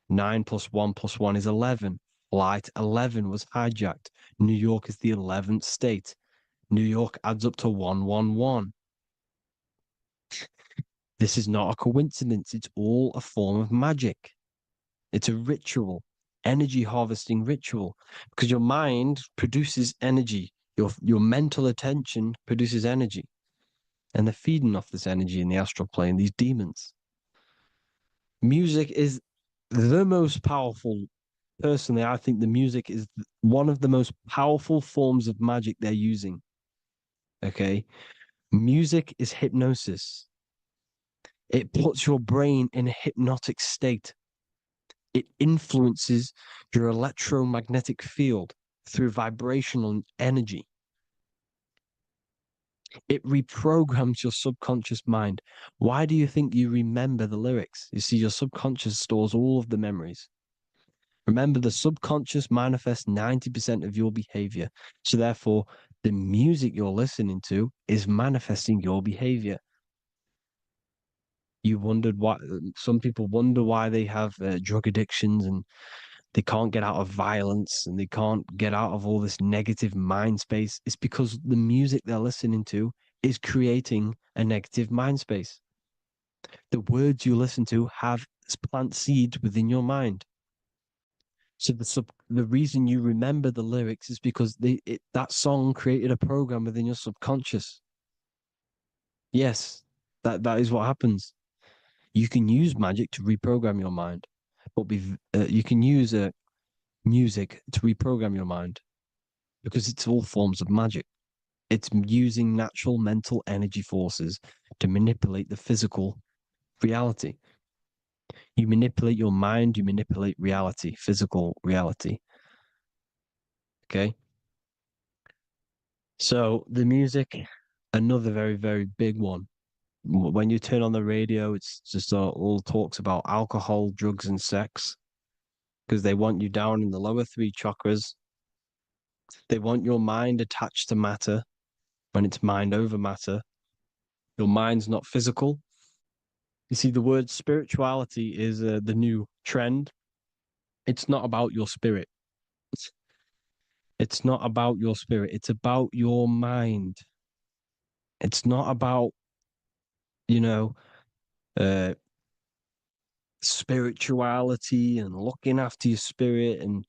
9 plus 1 plus 1 is 11. Flight 11 was hijacked. New York is the 11th state. New York adds up to 111. This is not a coincidence. It's all a form of magic. It's a ritual, energy harvesting ritual, because your mind produces energy. Your mental attention produces energy. And they're feeding off this energy in the astral plane, these demons. Music is the most powerful. Personally, I think the music is one of the most powerful forms of magic they're using. Okay. Music is hypnosis. It puts your brain in a hypnotic state. It influences your electromagnetic field through vibrational energy. It reprograms your subconscious mind. Why do you think you remember the lyrics? You see, your subconscious stores all of the memories. Remember, the subconscious manifests 90% of your behavior. So therefore, the music you're listening to is manifesting your behavior. You wondered why some people wonder why they have drug addictions and they can't get out of violence and they can't get out of all this negative mind space. It's because the music they're listening to is creating a negative mind space. The words you listen to have plant seeds within your mind. So the reason you remember the lyrics is because that song created a program within your subconscious. Yes, that is what happens. You can use magic to reprogram your mind, but you can use music to reprogram your mind because it's all forms of magic. It's using natural mental energy forces to manipulate the physical reality. You manipulate your mind, you manipulate reality, physical reality. Okay. So the music, another very, very big one. When you turn on the radio, it's just all talks about alcohol, drugs, and sex because they want you down in the lower three chakras. They want your mind attached to matter when it's mind over matter. Your mind's not physical. You see, the word spirituality is the new trend. It's not about your spirit. It's not about your spirit. It's about your mind. It's not about, you know, uh, spirituality and looking after your spirit. And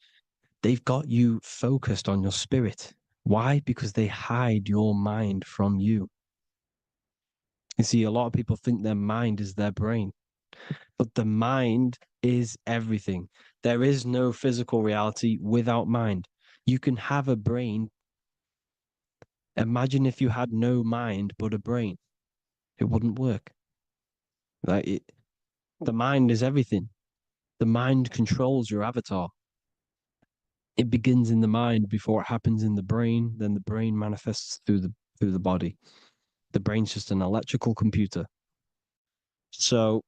they've got you focused on your spirit. Why? Because they hide your mind from you. You see, a lot of people think their mind is their brain, but the mind is everything. There is no physical reality without mind. You can have a brain. Imagine if you had no mind but a brain. It wouldn't work. The mind is everything. The mind controls your avatar. It begins in the mind before it happens in the brain. Then the brain manifests through the body. The brain's just an electrical computer. So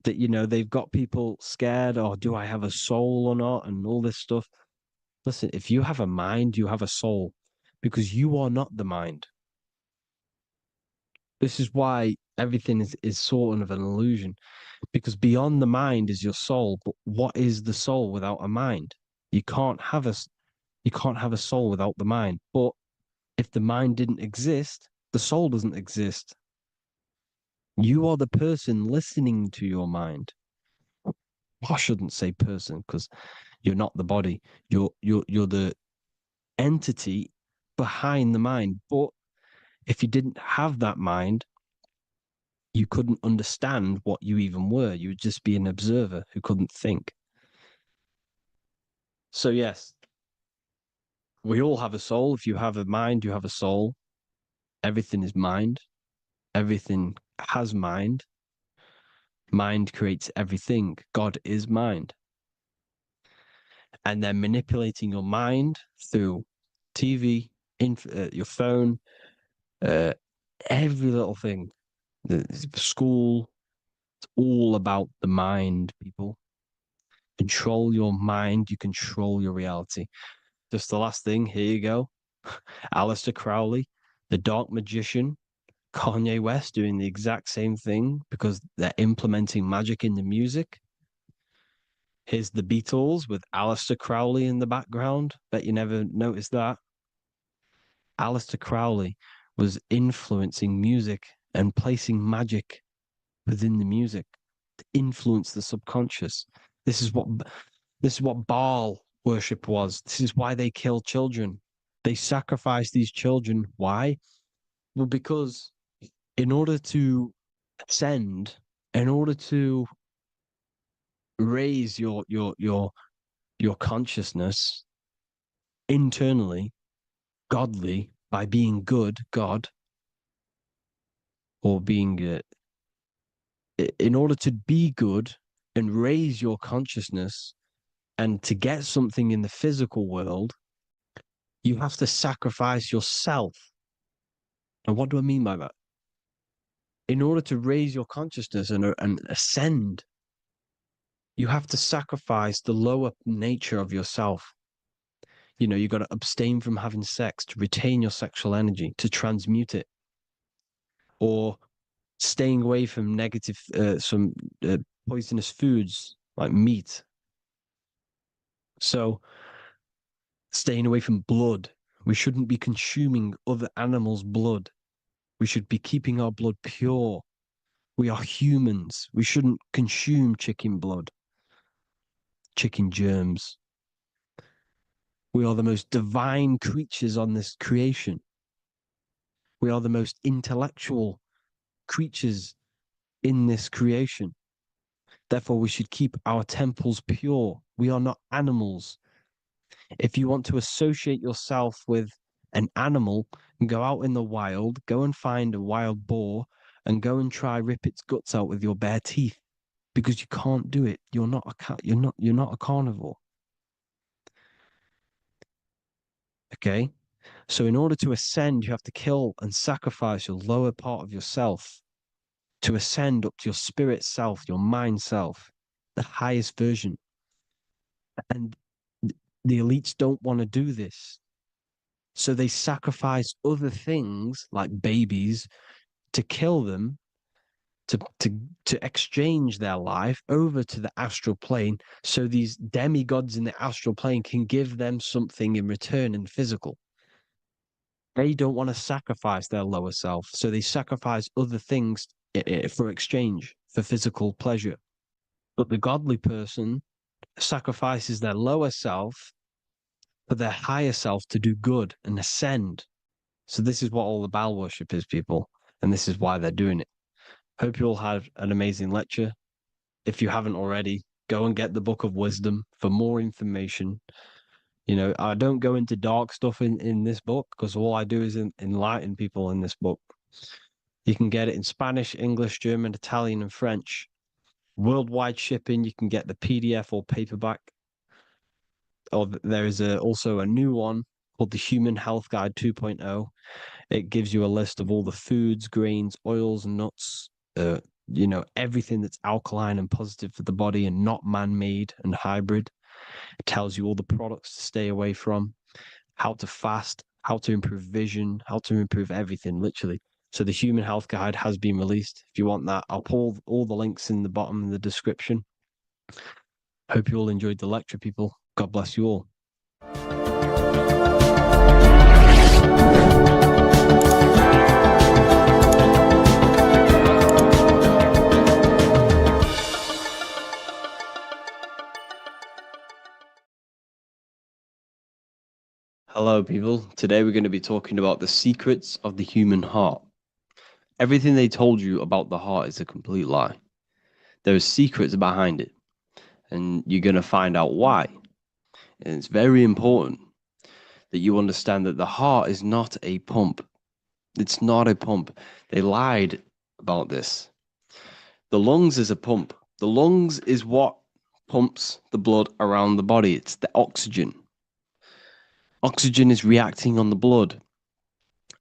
that, they've got people scared, or do I have a soul or not, and all this stuff. Listen, if you have a mind, you have a soul, because you are not the mind. This is why everything is sort of an illusion, because beyond the mind is your soul. But what is the soul without a mind? You can't have a soul without the mind. But if the mind didn't exist, the soul doesn't exist. You are the person listening to your mind. I shouldn't say person because you're not the body. You're the entity behind the mind. But if you didn't have that mind, you couldn't understand what you even were. You would just be an observer who couldn't think. So yes, we all have a soul. If you have a mind, you have a soul. Everything is mind. Everything has mind. Mind creates everything. God is mind. And then manipulating your mind through TV, your phone, every little thing. The school, it's all about the mind, people. Control your mind, you control your reality. Just the last thing, here you go. Aleister Crowley, the Dark Magician, Kanye West doing the exact same thing because they're implementing magic in the music. Here's the Beatles with Aleister Crowley in the background. Bet you never noticed that. Aleister Crowley was influencing music and placing magic within the music to influence the subconscious. This is what Baal worship was. This is why they kill children. They sacrifice these children. Why? Well, because in order to ascend, in order to raise your consciousness internally, godly, by being good, God, or being in order to be good and raise your consciousness and to get something in the physical world, you have to sacrifice yourself. And what do I mean by that? In order to raise your consciousness and ascend, you have to sacrifice the lower nature of yourself. You got to abstain from having sex to retain your sexual energy, to transmute it, or staying away from some poisonous foods like meat. So staying away from blood. We shouldn't be consuming other animals' blood. We should be keeping our blood pure. We are humans. We shouldn't consume chicken blood, chicken germs. We are the most divine creatures on this creation. We are the most intellectual creatures in this creation. Therefore, we should keep our temples pure. We are not animals. If you want to associate yourself with an animal, go out in the wild, go and find a wild boar and go and try rip its guts out with your bare teeth, because you can't do it. You're not a cat. You're not a carnivore. Okay? So in order to ascend, you have to kill and sacrifice your lower part of yourself to ascend up to your spirit self, your mind self, the highest version. And the elites don't want to do this. So they sacrifice other things like babies to kill them, to exchange their life over to the astral plane, so these demigods in the astral plane can give them something in return in physical. They don't want to sacrifice their lower self, so they sacrifice other things for exchange, for physical pleasure. But the godly person sacrifices their lower self for their higher self to do good and ascend. So this is what all the Baal worship is, people, and this is why they're doing it. Hope you all had an amazing lecture. If you haven't already, go and get the Book of Wisdom for more information. You know, I don't go into dark stuff in this book, because all I do is enlighten people in this book. You can get it in Spanish, English, German, Italian, and French. Worldwide shipping. You can get the PDF or paperback. Or there is also a new one called the Human Health Guide 2.0. It gives you a list of all the foods, grains, oils, nuts, you know, everything that's alkaline and positive for the body and not man-made and hybrid. It tells you all the products to stay away from, how to fast, how to improve vision, how to improve everything, literally. So the Human Health Guide has been released. If you want that, I'll put all the links in the bottom of the description. Hope you all enjoyed the lecture, people. God bless you all. Hello, people. Today we're going to be talking about the secrets of the human heart. Everything they told you about the heart is a complete lie. There are secrets behind it, and you're going to find out why. And it's very important that you understand that the heart is not a pump. It's not a pump. They lied about this. The lungs is a pump. The lungs is what pumps the blood around the body. It's the oxygen. Oxygen is reacting on the blood.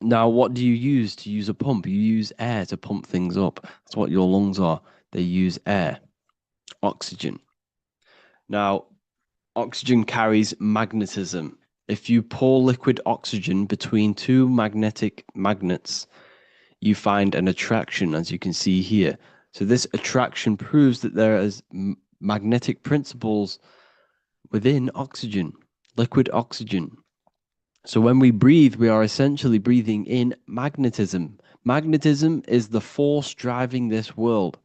Now, what do you use to use a pump? You use air to pump things up. That's what your lungs are. They use air, oxygen. Now, oxygen carries magnetism. If you pour liquid oxygen between two magnetic magnets, you find an attraction, as you can see here. So this attraction proves that there is magnetic principles within oxygen, liquid oxygen. So when we breathe, we are essentially breathing in magnetism. Magnetism is the force driving this world.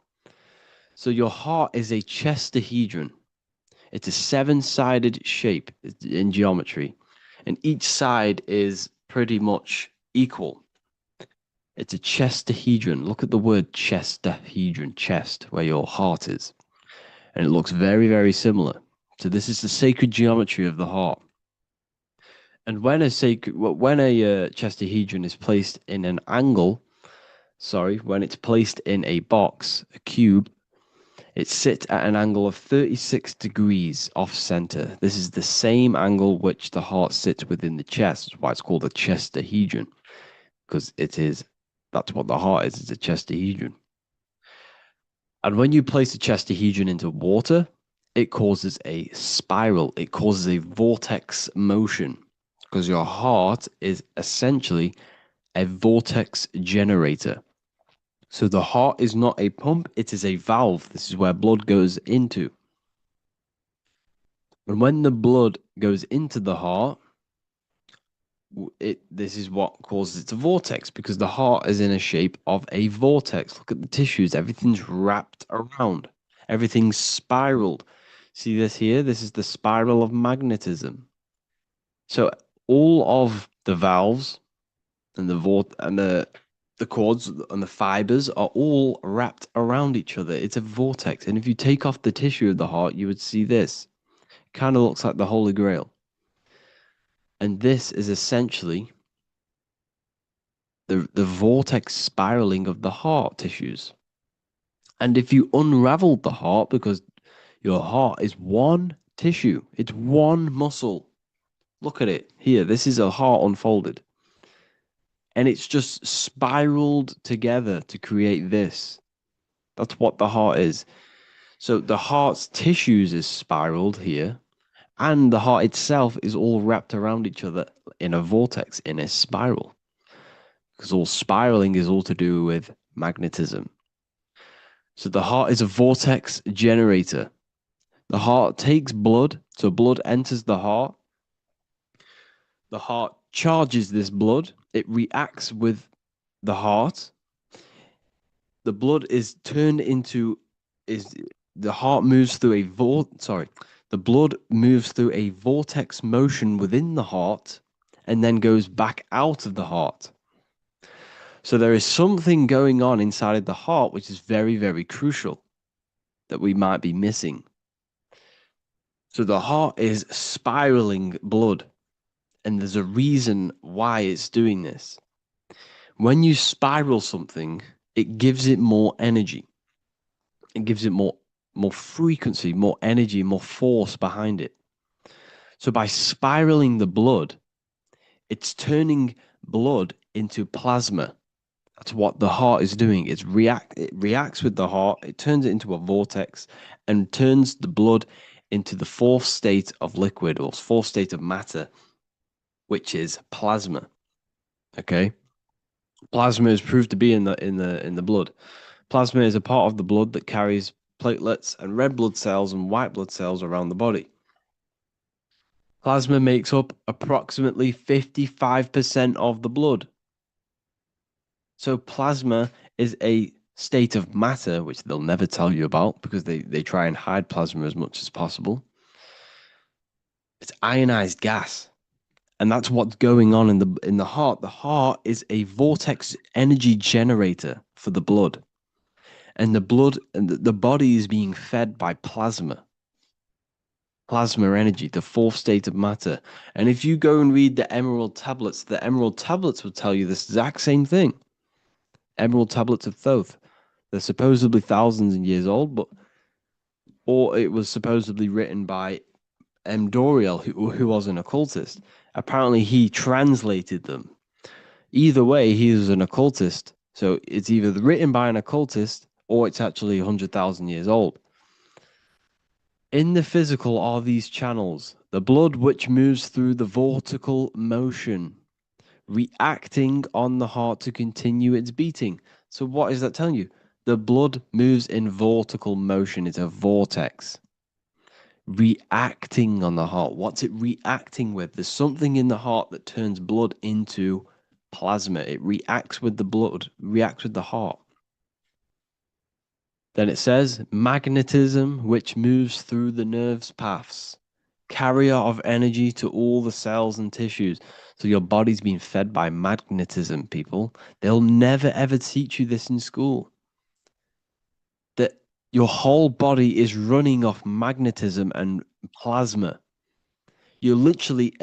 So your heart is a chestahedron. It's a seven-sided shape in geometry, and each side is pretty much equal. It's a chestahedron. Look at the word chestahedron, chest, where your heart is. And it looks very, very similar. So this is the sacred geometry of the heart. And when a chestahedron is placed in an angle, when it's placed in a box, a cube, it sits at an angle of 36 degrees off center. This is the same angle which the heart sits within the chest. That's why it's called a chestahedron, because that's what the heart is. It's a chestahedron. And when you place a chestahedron into water, it causes a spiral. It causes a vortex motion, because your heart is essentially a vortex generator. So the heart is not a pump, it is a valve. This is where blood goes into. And when the blood goes into the heart, this is what causes it to vortex, because the heart is in a shape of a vortex. Look at the tissues, everything's wrapped around, everything's spiraled. See this here? This is the spiral of magnetism. So all of the valves and the cords and the fibers are all wrapped around each other. It's a vortex. And if you take off the tissue of the heart, you would see this. It kind of looks like the Holy Grail. And this is essentially the vortex spiraling of the heart tissues. And if you unraveled the heart, because your heart is one tissue, it's one muscle. Look at it here. This is a heart unfolded. And it's just spiraled together to create this. That's what the heart is. So the heart's tissues is spiraled here, and the heart itself is all wrapped around each other in a vortex, in a spiral. Because all spiraling is all to do with magnetism. So the heart is a vortex generator. The heart takes blood, so blood enters the heart. The heart charges this blood. It reacts with the heart. The blood is turned into the heart moves through the blood moves through a vortex motion within the heart and then goes back out of the heart. So there is something going on inside of the heart which is very, very crucial that we might be missing. So the heart is spiraling blood, and there's a reason why it's doing this. When you spiral something, it gives it more energy. It gives it more frequency, more energy, more force behind it. So by spiraling the blood, it's turning blood into plasma. That's what the heart is doing. It reacts with the heart, it turns it into a vortex and turns the blood into the fourth state of liquid, or fourth state of matter, which is plasma. Okay? Plasma is proved to be in the blood. Plasma is a part of the blood that carries platelets and red blood cells and white blood cells around the body. Plasma makes up approximately 55% of the blood. So plasma is a state of matter, which they'll never tell you about because they try and hide plasma as much as possible. It's ionized gas. And that's what's going on in the heart. The heart is a vortex energy generator for the blood. And the blood and the body is being fed by plasma. Plasma energy, the fourth state of matter. And if you go and read the Emerald Tablets will tell you this exact same thing. Emerald Tablets of Thoth. They're supposedly thousands of years old, or it was supposedly written by M. Doriel, who was an occultist. Apparently, he translated them. Either way, he was an occultist. So it's either written by an occultist or it's actually 100,000 years old. In the physical are these channels, the blood which moves through the vortical motion, reacting on the heart to continue its beating. So what is that telling you? The blood moves in vortical motion. It's a vortex. Reacting on the heart. What's it reacting with? There's something in the heart that turns blood into plasma. It reacts with the blood, reacts with the heart. Then it says magnetism, which moves through the nerves paths, carrier of energy to all the cells and tissues. So your body's being fed by magnetism, people. They'll never ever teach you this in school. That your whole body is running off magnetism and plasma. You're literally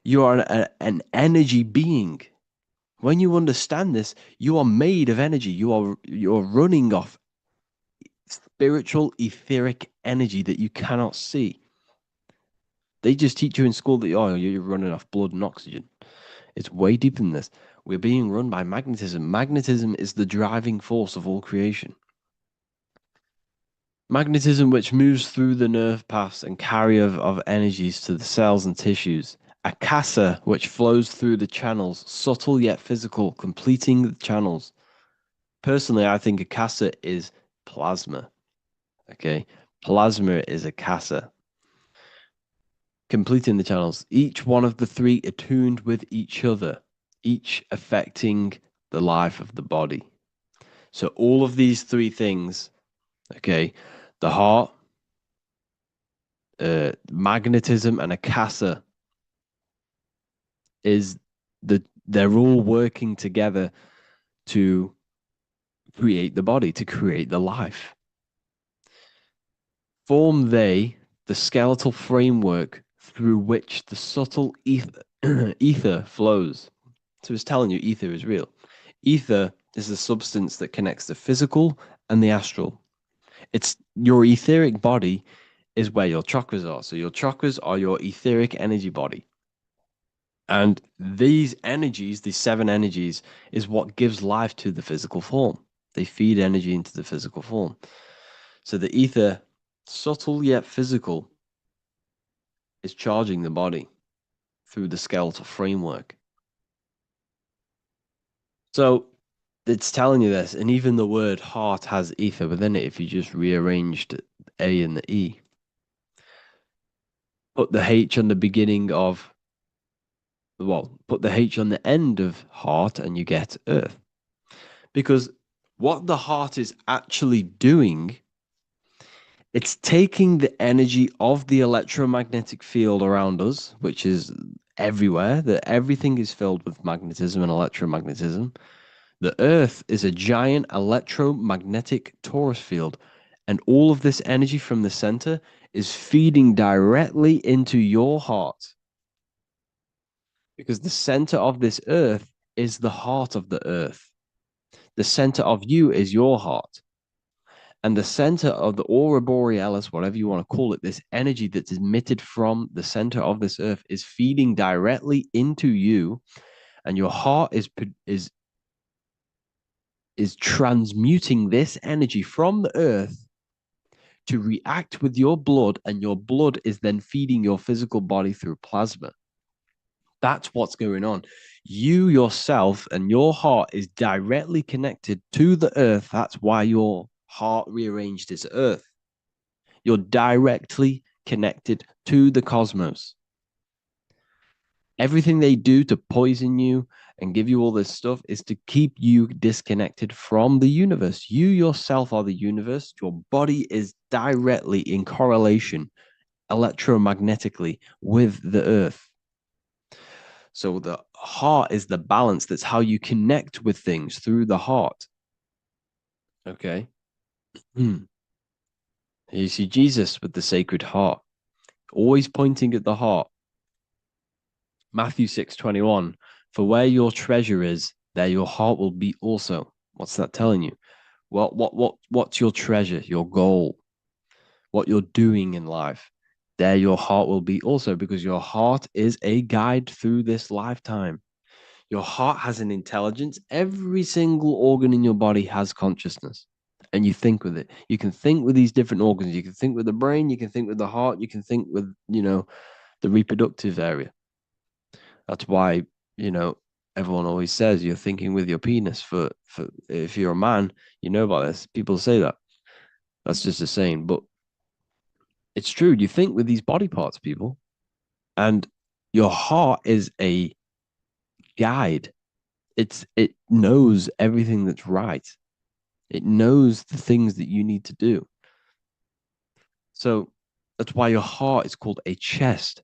you are an energy being. When you understand this, you are made of energy. You're running off spiritual, etheric energy that you cannot see. They just teach you in school that you're running off blood and oxygen. It's way deeper than this. We're being run by magnetism. Magnetism is the driving force of all creation. Magnetism, which moves through the nerve paths and carrier of energies to the cells and tissues. Akasa, which flows through the channels, subtle yet physical, completing the channels. Personally, I think Akasa is plasma. Okay, plasma is Akasa. completing the channels, each one of the three attuned with each other, each affecting the life of the body. So all of these three things, okay, the heart, magnetism, and akasa, they're all working together to create the body, to create the life. Form they the skeletal framework through which the subtle ether flows. So it's telling you ether is real. Ether is the substance that connects the physical and the astral. It's your etheric body is where your chakras are. So your chakras are your etheric energy body. And these energies, these 7 energies, is what gives life to the physical form. They feed energy into the physical form. So the ether, subtle yet physical, is charging the body through the skeletal framework. So it's telling you this, and even the word heart has ether within it if you just rearranged A and the E. Put the H on the beginning of, well, put the H on the end of heart and you get earth. Because what the heart is actually doing, it's taking the energy of the electromagnetic field around us, which is everywhere, that everything is filled with magnetism and electromagnetism. The Earth is a giant electromagnetic torus field, and all of this energy from the center is feeding directly into your heart. Because the center of this Earth is the heart of the Earth. The center of you is your heart. And the center of the aura borealis, whatever you want to call it, this energy that's emitted from the center of this Earth is feeding directly into you, and your heart is transmuting this energy from the Earth to react with your blood, and your blood is then feeding your physical body through plasma. That's what's going on. You yourself and your heart is directly connected to the Earth. That's why your heart rearranged its Earth. You're directly connected to the cosmos. Everything they do to poison you and give you all this stuff is to keep you disconnected from the universe. You yourself are the universe. Your body is directly in correlation electromagnetically with the Earth. So the heart is the balance. That's how you connect with things, through the heart. Okay. You see Jesus with the Sacred Heart, always pointing at the heart. Matthew 6:21, for where your treasure is, there your heart will be also. What's that telling you? What's your treasure, your goal, what you're doing in life? There your heart will be also, because your heart is a guide through this lifetime. Your heart has an intelligence. Every single organ in your body has consciousness, and you think with it. You can think with these different organs. You can think with the brain, you can think with the heart, you can think with, the reproductive area. That's why, everyone always says you're thinking with your penis. For if you're a man, you know about this. People say that. That's just a saying, but it's true. You think with these body parts, people, and your heart is a guide. It knows everything that's right. It knows the things that you need to do. So that's why your heart is called a chest,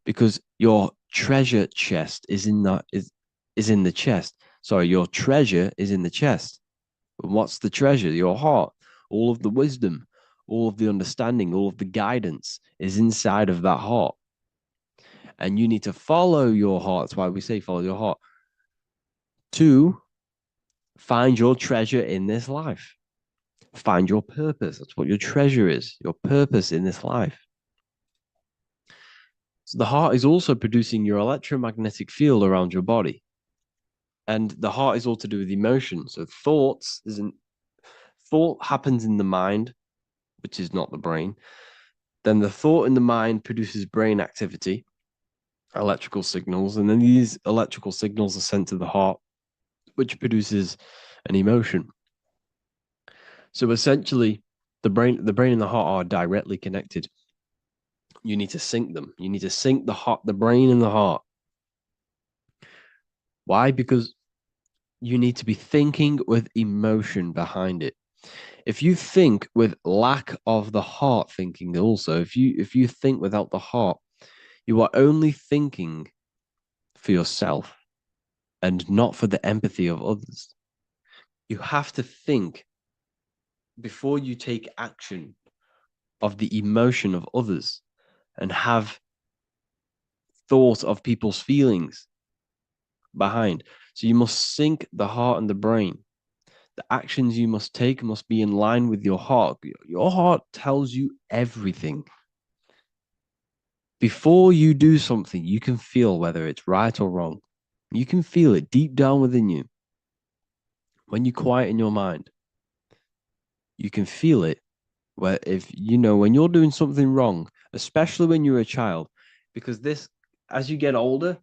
because your treasure chest is in the chest. Sorry, your treasure is in the chest. And what's the treasure? Your heart. All of the wisdom, all of the understanding, all of the guidance is inside of that heart. And you need to follow your heart. That's why we say follow your heart, to find your treasure in this life. Find your purpose. That's what your treasure is, your purpose in this life. So the heart is also producing your electromagnetic field around your body. And the heart is all to do with emotion. So thought happens in the mind, which is not the brain. Then the thought in the mind produces brain activity, electrical signals, and then these electrical signals are sent to the heart, which produces an emotion. So essentially, the brain and the heart are directly connected. You need to sync them. You need to sync the heart, the brain and the heart. Why? Because you need to be thinking with emotion behind it. If you think with lack of the heart thinking also, if you think without the heart, you are only thinking for yourself and not for the empathy of others. You have to think before you take action of the emotion of others and have thought of people's feelings behind. So you must sync the heart and the brain. The actions you must take must be in line with your heart. Your heart tells you everything. Before you do something, you can feel whether it's right or wrong. You can feel it deep down within you. When you quieten your mind, you can feel it. Where if you know when you're doing something wrong, especially when you're a child, because this, as you get older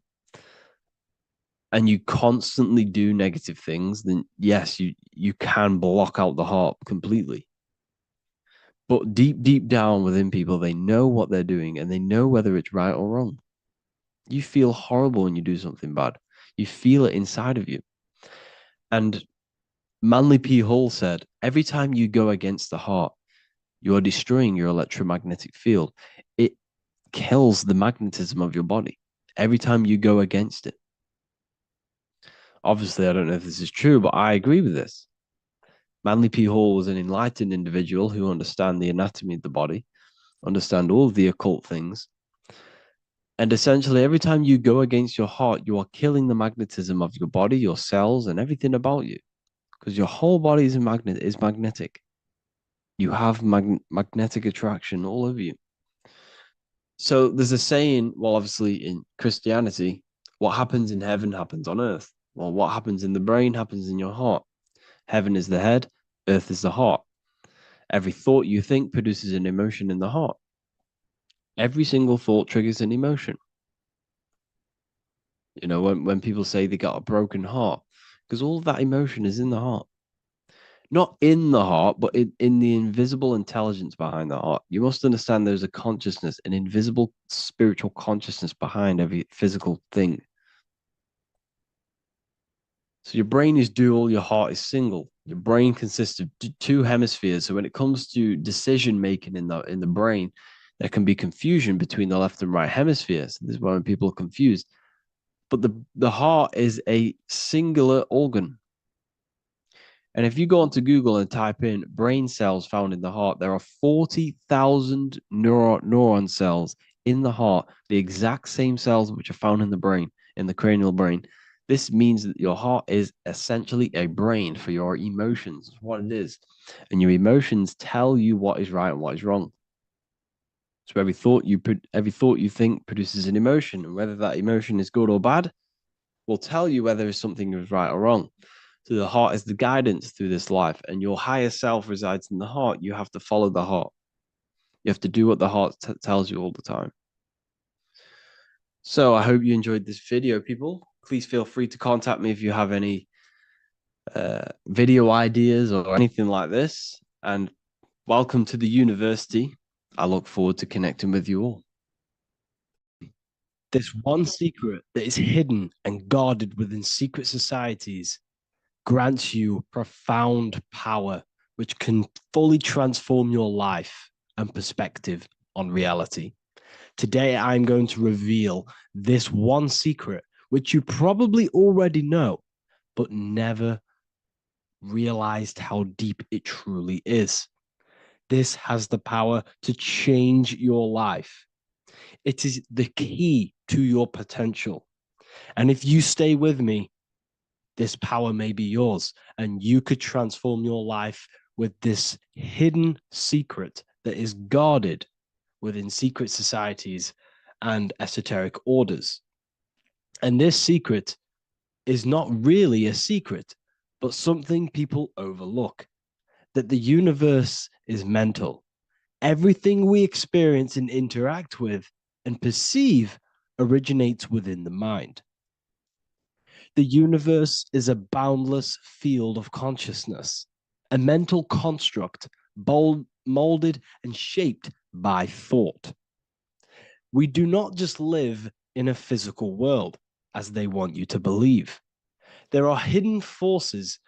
and you constantly do negative things, then yes, you can block out the heart completely. But deep down within people, they know what they're doing and they know whether it's right or wrong. You feel horrible when you do something bad. You feel it inside of you. And Manly P. Hall said, every time you go against the heart, you are destroying your electromagnetic field. It kills the magnetism of your body every time you go against it. Obviously, I don't know if this is true, but I agree with this. Manly P. Hall was an enlightened individual who understands the anatomy of the body, understand all of the occult things. And essentially, every time you go against your heart, you are killing the magnetism of your body, your cells, and everything about you. Because your whole body is magnetic. You have magnetic attraction all over you. So there's a saying, well, obviously in Christianity, what happens in heaven happens on earth. Well, what happens in the brain happens in your heart. Heaven is the head, earth is the heart. Every thought you think produces an emotion in the heart. Every single thought triggers an emotion. You know, when people say they got a broken heart, because all of that emotion is in the heart. Not in the heart, but in the invisible intelligence behind the heart. You must understand there's a consciousness, an invisible spiritual consciousness behind every physical thing. So your brain is dual, your heart is single. Your brain consists of two hemispheres. So when it comes to decision making in the brain, there can be confusion between the left and right hemispheres. This is why when people are confused. But the heart is a singular organ. And if you go onto Google and type in brain cells found in the heart, there are 40,000 neuron cells in the heart, the exact same cells which are found in the brain, in the cranial brain. This means that your heart is essentially a brain for your emotions, what it is. And your emotions tell you what is right and what is wrong. So every thought you think produces an emotion, and whether that emotion is good or bad will tell you whether something is right or wrong. So the heart is the guidance through this life, and your higher self resides in the heart. You have to follow the heart. You have to do what the heart tells you all the time. So I hope you enjoyed this video, people. Please feel free to contact me if you have any video ideas or anything like this. And welcome to the university. I look forward to connecting with you all. There's one secret that is hidden and guarded within secret societies grants you profound power, which can fully transform your life and perspective on reality. Today, I'm going to reveal this one secret, which you probably already know, but never realized how deep it truly is. This has the power to change your life. It is the key to your potential. And if you stay with me, this power may be yours, and you could transform your life with this hidden secret that is guarded within secret societies and esoteric orders. And this secret is not really a secret, but something people overlook, that the universe is mental. Everything we experience and interact with and perceive originates within the mind. The universe is a boundless field of consciousness, a mental construct molded and shaped by thought. We do not just live in a physical world, as they want you to believe. There are hidden forces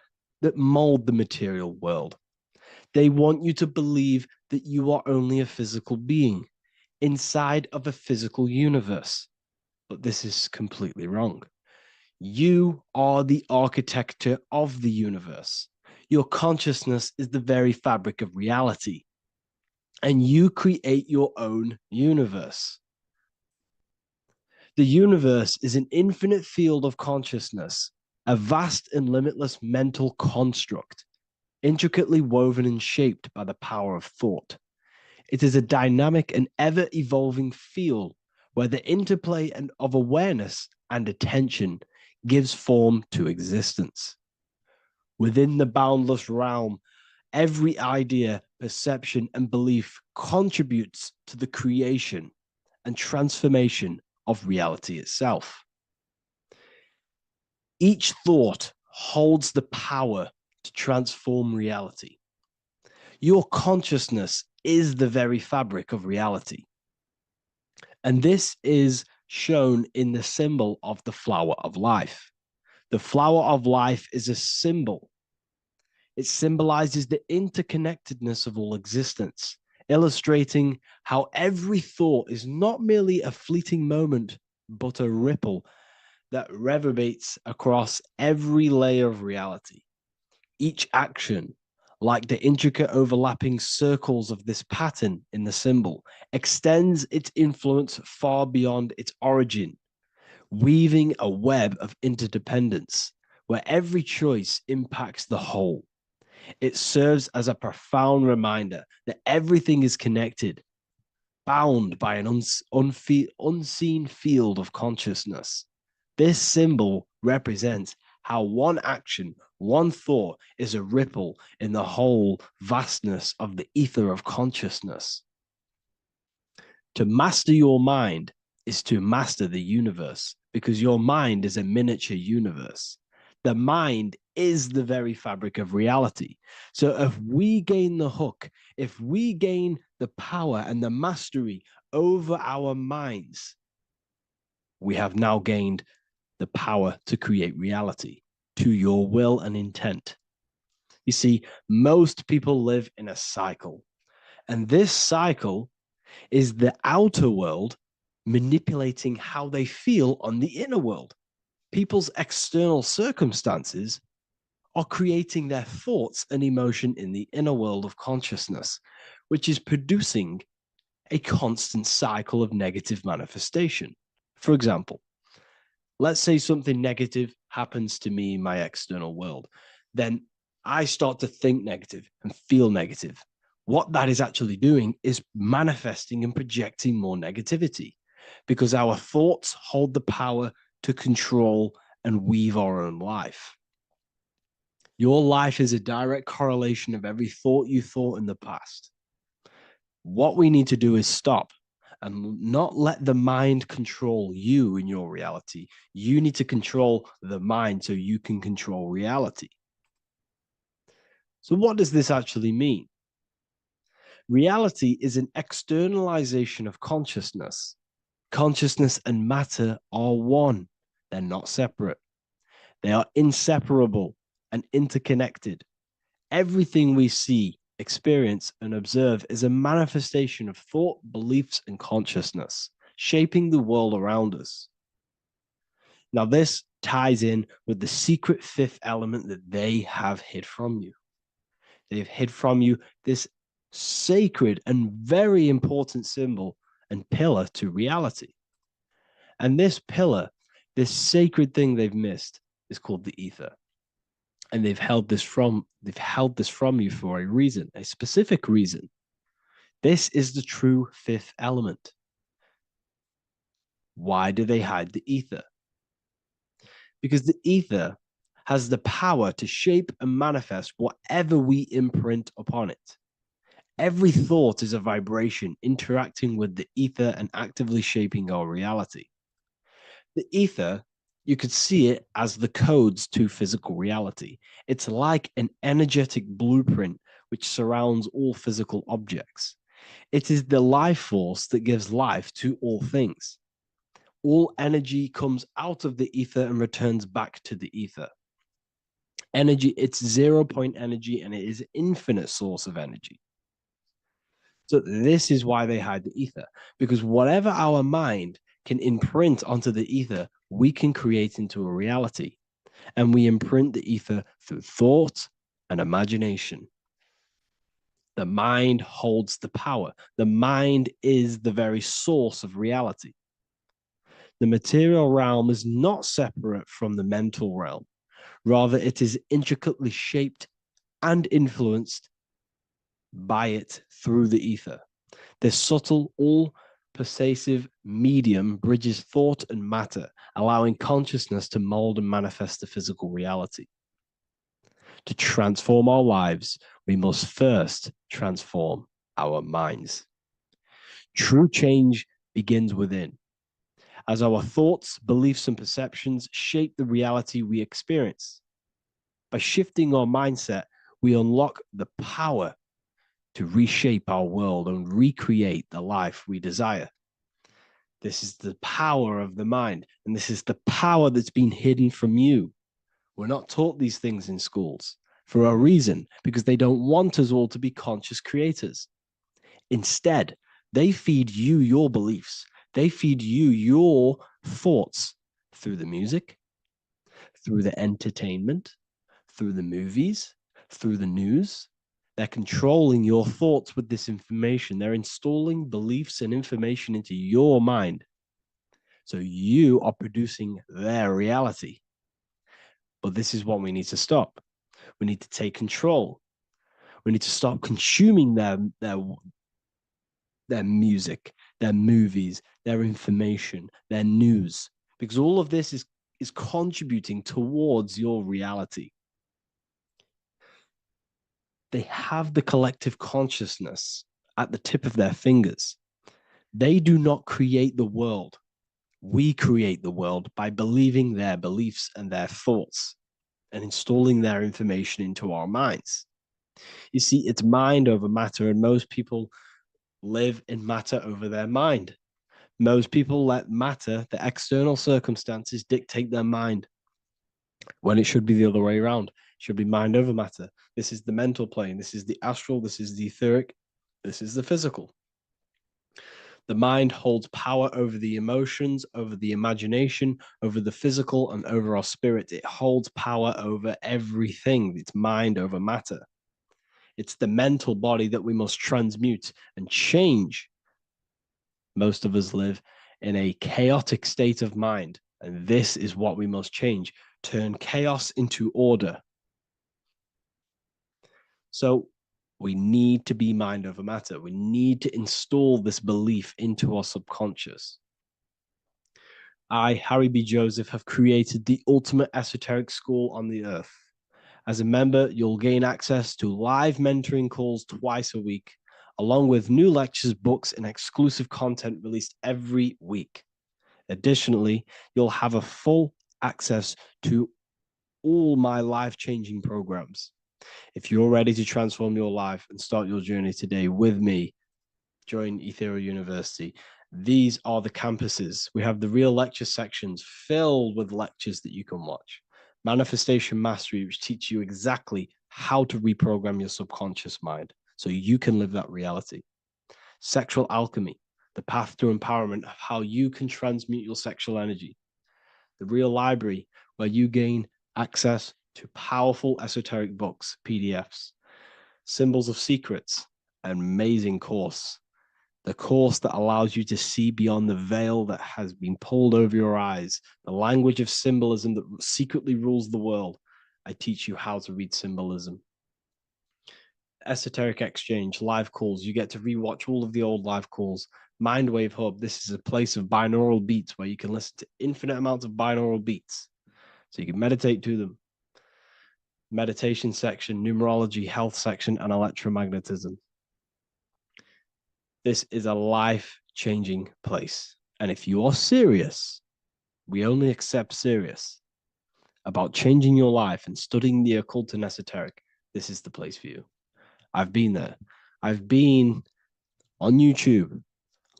that mold the material world. They want you to believe that you are only a physical being inside of a physical universe. But this is completely wrong. You are the architecture of the universe. Your consciousness is the very fabric of reality, and you create your own universe. The universe is an infinite field of consciousness, a vast and limitless mental construct, intricately woven and shaped by the power of thought. It is a dynamic and ever-evolving field where the interplay of awareness and attention gives form to existence. Within the boundless realm, every idea, perception, and belief contributes to the creation and transformation of reality itself. Each thought holds the power to transform reality. Your consciousness is the very fabric of reality. And this is shown in the symbol of the flower of life. The flower of life is a symbol. It symbolizes the interconnectedness of all existence, illustrating how every thought is not merely a fleeting moment, but a ripple that reverberates across every layer of reality. Each action, like the intricate overlapping circles of this pattern in the symbol, extends its influence far beyond its origin, weaving a web of interdependence where every choice impacts the whole. It serves as a profound reminder that everything is connected, bound by an unseen field of consciousness. This symbol represents how one action, one thought is a ripple in the whole vastness of the ether of consciousness. To master your mind is to master the universe, because your mind is a miniature universe. The mind is the very fabric of reality. So if we gain the hook, if we gain the power and the mastery over our minds, we have now gained the power to create reality to your will and intent. You see, most people live in a cycle, and this cycle is the outer world manipulating how they feel on the inner world. People's external circumstances are creating their thoughts and emotion in the inner world of consciousness, which is producing a constant cycle of negative manifestation. For example, let's say something negative happens to me in my external world. Then I start to think negative and feel negative. What that is actually doing is manifesting and projecting more negativity, because our thoughts hold the power to control and weave our own life. Your life is a direct correlation of every thought you thought in the past. What we need to do is stop and not let the mind control you in your reality. You need to control the mind so you can control reality. So what does this actually mean? Reality is an externalization of consciousness. Consciousness and matter are one. They're not separate. They are inseparable and interconnected. Everything we see, experience, and observe is a manifestation of thought, beliefs, and consciousness, shaping the world around us. Now, this ties in with the secret fifth element that they have hid from you. They've hid from you this sacred and very important symbol and pillar to reality. And this pillar, this sacred thing they've missed, is called the ether. And they've held this from you for a reason, a specific reason. This is the true fifth element. Why do they hide the ether? Because the ether has the power to shape and manifest whatever we imprint upon it. Every thought is a vibration interacting with the ether and actively shaping our reality. The ether, you could see it as the codes to physical reality. It's like an energetic blueprint which surrounds all physical objects. It is the life force that gives life to all things. All energy comes out of the ether and returns back to the ether. Energy, it's 0 point energy, and it is infinite source of energy. So this is why they hide the ether, because whatever our mind can imprint onto the ether, we can create into a reality. And we imprint the ether through thought and imagination. The mind holds the power. The mind is the very source of reality. The material realm is not separate from the mental realm. Rather, it is intricately shaped and influenced by it through the ether. This subtle, all-pervasive medium bridges thought and matter, allowing consciousness to mold and manifest the physical reality. To transform our lives, we must first transform our minds. True change begins within, as our thoughts, beliefs, and perceptions shape the reality we experience. By shifting our mindset, we unlock the power to reshape our world and recreate the life we desire. This is the power of the mind, and this is the power that's been hidden from you. We're not taught these things in schools for a reason, because they don't want us all to be conscious creators. Instead, they feed you your beliefs. They feed you your thoughts through the music, through the entertainment, through the movies, through the news. They're controlling your thoughts with this information. They're installing beliefs and information into your mind. So you are producing their reality. But this is what we need to stop. We need to take control. We need to stop consuming their music, their movies, their information, their news, because all of this is contributing towards your reality. They have the collective consciousness at the tip of their fingers. They do not create the world. We create the world by believing their beliefs and their thoughts and installing their information into our minds. You see, it's mind over matter, and most people live in matter over their mind. Most people let matter, the external circumstances, dictate their mind, when it should be the other way around. It should be mind over matter. This is the mental plane. This is the astral. This is the etheric. This is the physical. The mind holds power over the emotions, over the imagination, over the physical, and over our spirit. It holds power over everything. It's mind over matter. It's the mental body that we must transmute and change. Most of us live in a chaotic state of mind, and this is what we must change. Turn chaos into order. So we need to be mind over matter. We need to install this belief into our subconscious. I, Harry B. Joseph, have created the ultimate esoteric school on the earth. As a member, you'll gain access to live mentoring calls twice a week, along with new lectures, books, and exclusive content released every week. Additionally, you'll have a full access to all my life-changing programs. If you're ready to transform your life and start your journey today with me, join Ethereal University. These are the campuses. We have the real lecture sections filled with lectures that you can watch. Manifestation Mastery, which teach you exactly how to reprogram your subconscious mind so you can live that reality. Sexual Alchemy, the path to empowerment of how you can transmute your sexual energy. The Real Library, where you gain access to powerful esoteric books, PDFs. Symbols of Secrets, an amazing course. The course that allows you to see beyond the veil that has been pulled over your eyes. The language of symbolism that secretly rules the world. I teach you how to read symbolism. Esoteric Exchange, live calls. You get to rewatch all of the old live calls. Mindwave Hub, this is a place of binaural beats where you can listen to infinite amounts of binaural beats. So you can meditate to them. Meditation section, numerology, health section, and electromagnetism. This is a life-changing place. And if you are serious, we only accept serious about changing your life and studying the occult and esoteric, this is the place for you. I've been there. I've been on YouTube,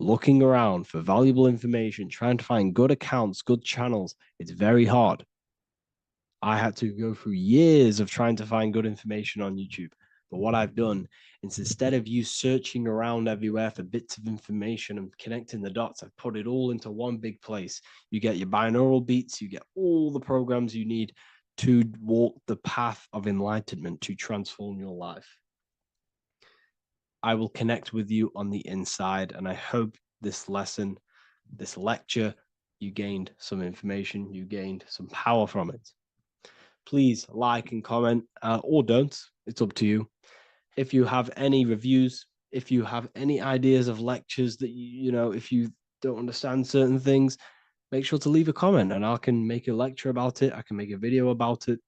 looking around for valuable information, trying to find good accounts, good channels, it's very hard. I had to go through years of trying to find good information on YouTube. But what I've done is, instead of you searching around everywhere for bits of information and connecting the dots, I've put it all into one big place. You get your binaural beats, you get all the programs you need to walk the path of enlightenment to transform your life. I will connect with you on the inside, and I hope this lesson, this lecture, you gained some information, you gained some power from it. Please like and comment, or don't. It's up to you. If you have any reviews, if you have any ideas of lectures that you know, if you don't understand certain things, make sure to leave a comment and I can make a lecture about it. I can make a video about it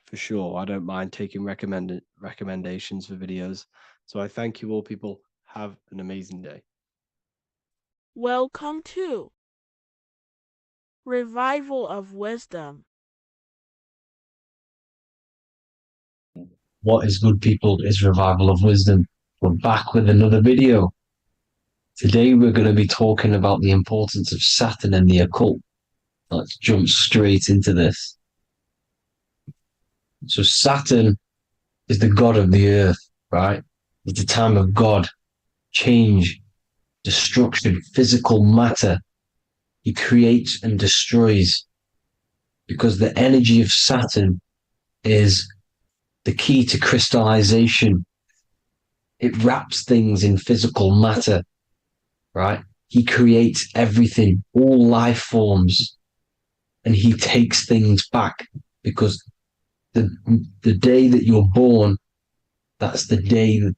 for sure. I don't mind taking recommendations for videos. So I thank you all, people. Have an amazing day. Welcome to Revival of Wisdom. What is good, people? Is Revival of Wisdom. We're back with another video. Today we're going to be talking about the importance of Saturn and the occult. Let's jump straight into this. So Saturn is the god of the earth, right? It's the time of God, change, destruction, physical matter. He creates and destroys, because the energy of Saturn is the key to crystallization. It wraps things in physical matter, right? He creates everything, all life forms, and he takes things back, because the day that you're born, that's the day that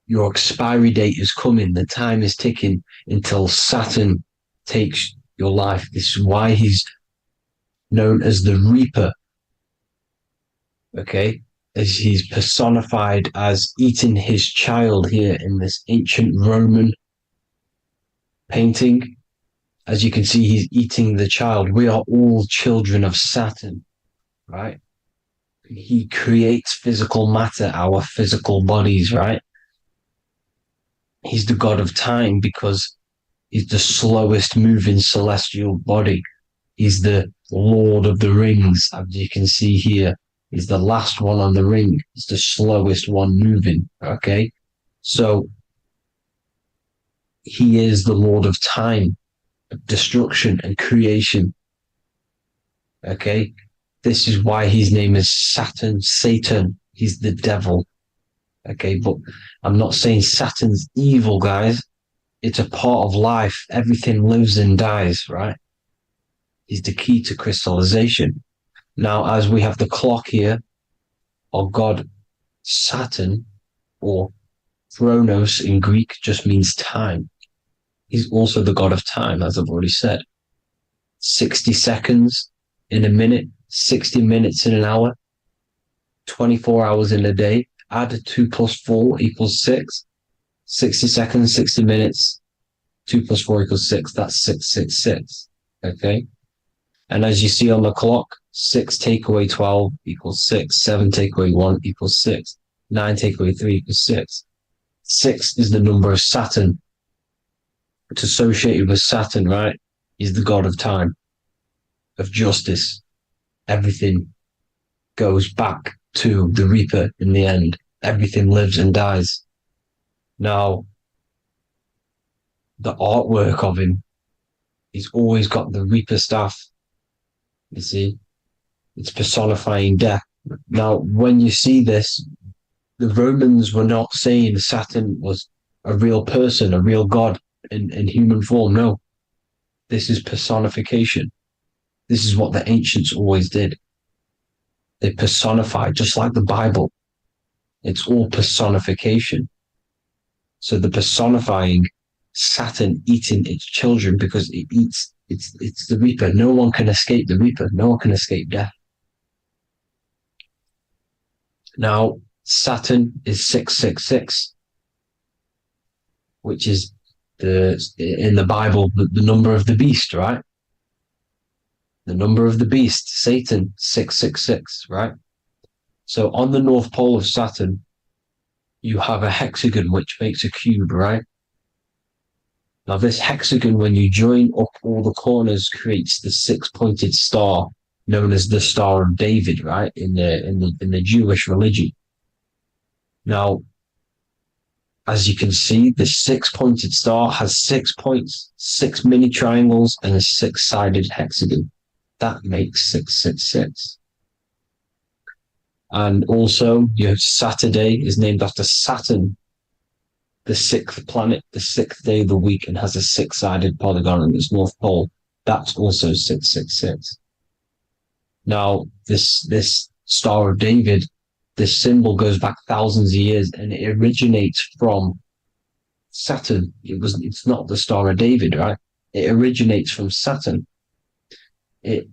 your expiry date is coming. The time is ticking until Saturn takes your life. This is why he's known as the Reaper. Okay? As he's personified as eating his child here in this ancient Roman painting. As you can see, he's eating the child. We are all children of Saturn, right? He creates physical matter, our physical bodies, right? He's the god of time because he's the slowest moving celestial body. He's the Lord of the Rings, as you can see here. He's the last one on the ring. He's the slowest one moving, okay? So he is the Lord of time, destruction and creation, okay? This is why his name is Saturn, Satan. He's the devil, okay? But I'm not saying Saturn's evil, guys. It's a part of life. Everything lives and dies, right? He's the key to crystallization. Now, as we have the clock here, our god Saturn, or Chronos in Greek, just means time. He's also the god of time, as I've already said. 60 seconds in a minute, 60 minutes in an hour, 24 hours in a day. Add 2 plus 4 equals 6. 60 seconds, 60 minutes, 2 plus 4 equals 6. That's 666. Okay? And as you see on the clock, 6 take away 12 equals 6. 7 take away 1 equals 6. 9 take away 3 equals 6. 6 is the number of Saturn. It's associated with Saturn, right? He's the god of time, of justice. Everything goes back to the Reaper in the end. Everything lives and dies. Now, the artwork of him, he's always got the Reaper staff. You see, it's personifying death. Now, when you see this, the Romans were not saying Saturn was a real person, a real god in human form. No, this is personification. This is what the ancients always did. They personified, just like the Bible. It's all personification. So the personifying Saturn eating its children because it eats, it's the Reaper. No one can escape the Reaper. No one can escape death. Now, Saturn is 666, which is in the Bible, the number of the beast, right? The number of the beast, Satan, 666, right? So on the North Pole of Saturn, you have a hexagon, which makes a cube, right? Now this hexagon, when you join up all the corners, creates the six-pointed star known as the Star of David, right? In the Jewish religion. Now, as you can see, the six-pointed star has 6 points, 6 mini triangles, and a six-sided hexagon. That makes 666. And also, you have Saturday is named after Saturn, the sixth planet, the sixth day of the week, and has a six-sided polygon in its north pole. That's also 666. Now, this Star of David, this symbol goes back thousands of years, and it originates from Saturn. It's not the Star of David, right? It originates from Saturn. It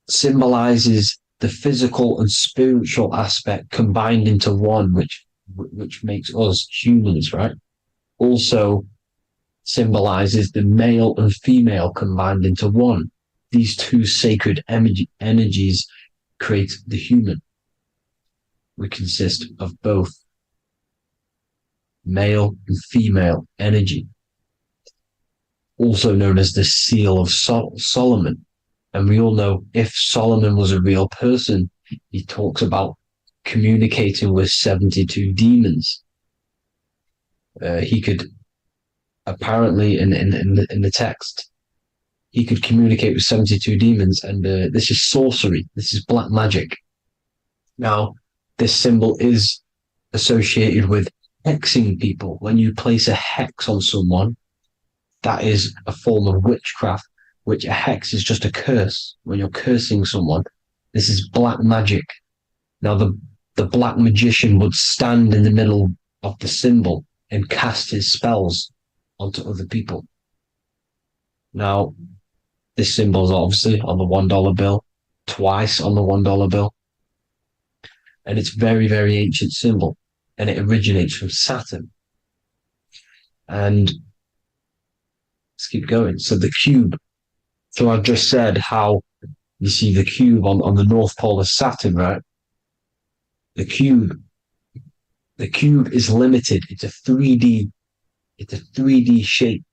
symbolizes the physical and spiritual aspect combined into one, which makes us humans, right? Also symbolizes the male and female combined into one. These two sacred energies create the human. We consist of both male and female energy, also known as the Seal of Solomon. And we all know if Solomon was a real person, he talks about communicating with 72 demons. He could apparently in the text, he could communicate with 72 demons, and this is sorcery. This is black magic. Now, this symbol is associated with hexing people. When you place a hex on someone, that is a form of witchcraft, which a hex is just a curse. When you're cursing someone, this is black magic. Now, the black magician would stand in the middle of the symbol and cast his spells onto other people. Now, this symbol is obviously on the $1 bill, twice on the $1 bill. And it's very, very ancient symbol. And it originates from Saturn. And let's keep going. So the cube. So I've just said how you see the cube on the North Pole of Saturn, right? The cube is limited. It's a 3D shape.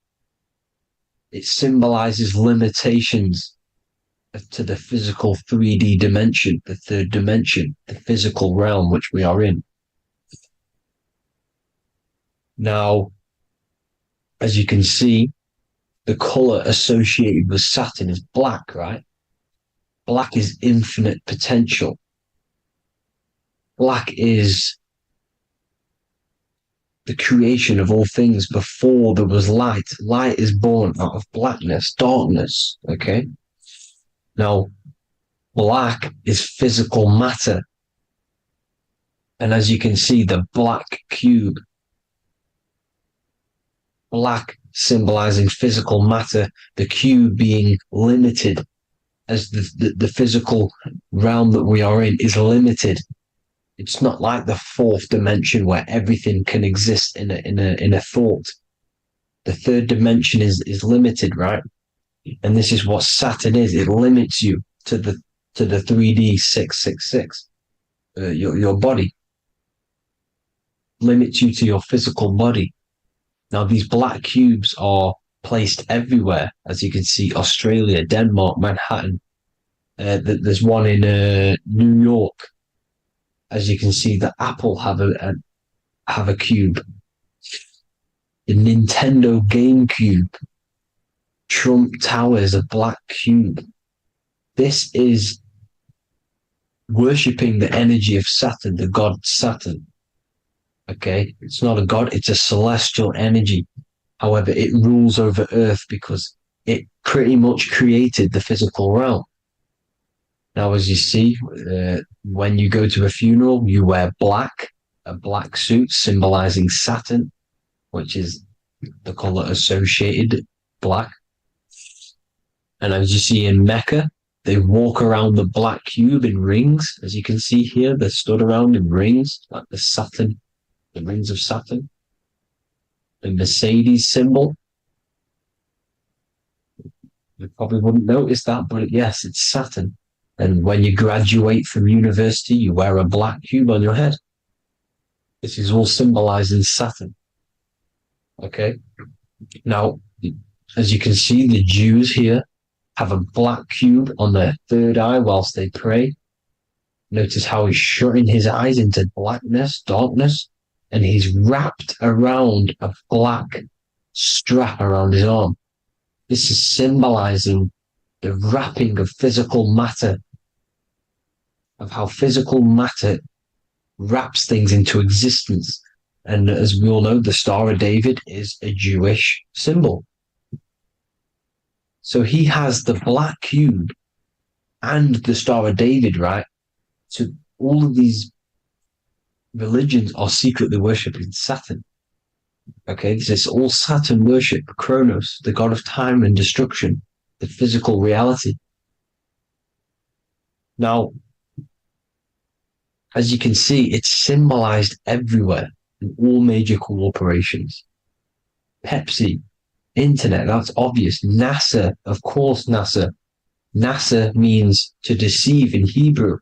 It symbolizes limitations to the physical 3D dimension, the third dimension, the physical realm which we are in. Now, as you can see, the color associated with Saturn is black, right? Black is infinite potential. Black is the creation of all things. Before there was light. Light is born out of blackness, darkness, okay? Now, black is physical matter. And as you can see, the black cube, black symbolizing physical matter, the cube being limited, as the physical realm that we are in is limited. It's not like the fourth dimension where everything can exist in a thought. The third dimension is limited, right? And this is what Saturn is. It limits you to the 3D 666. Your body limits you to your physical body. Now, these black cubes are placed everywhere. As you can see, Australia, Denmark, Manhattan. There's one in New York. As you can see, the Apple have a cube. The Nintendo GameCube. Trump Tower is a black cube. This is worshipping the energy of Saturn, the god Saturn. Okay, it's not a god, it's a celestial energy. However, it rules over Earth because it pretty much created the physical realm. Now, as you see, when you go to a funeral, you wear black, a black suit symbolizing Saturn, which is the color associated, black. And as you see in Mecca, they walk around the black cube in rings. As you can see here, they're stood around in rings, like the Saturn, the rings of Saturn. The Mercedes symbol. You probably wouldn't notice that, but yes, it's Saturn. And when you graduate from university, you wear a black cube on your head. This is all symbolizing Saturn. Okay? Now, As you can see, the Jews here have a black cube on their third eye whilst they pray. Notice how he's shutting his eyes into blackness, darkness, and he's wrapped around a black strap around his arm. This is symbolizing the wrapping of physical matter, of how physical matter wraps things into existence. And as we all know, the Star of David is a Jewish symbol. So he has the black cube and the Star of David, right? So all of these religions are secretly worshipping Saturn. Okay, this is all Saturn worship, Kronos, the god of time and destruction, the physical reality. Now, as you can see, it's symbolized everywhere in all major corporations. Pepsi, internet, that's obvious. NASA, of course, NASA. NASA means to deceive in Hebrew.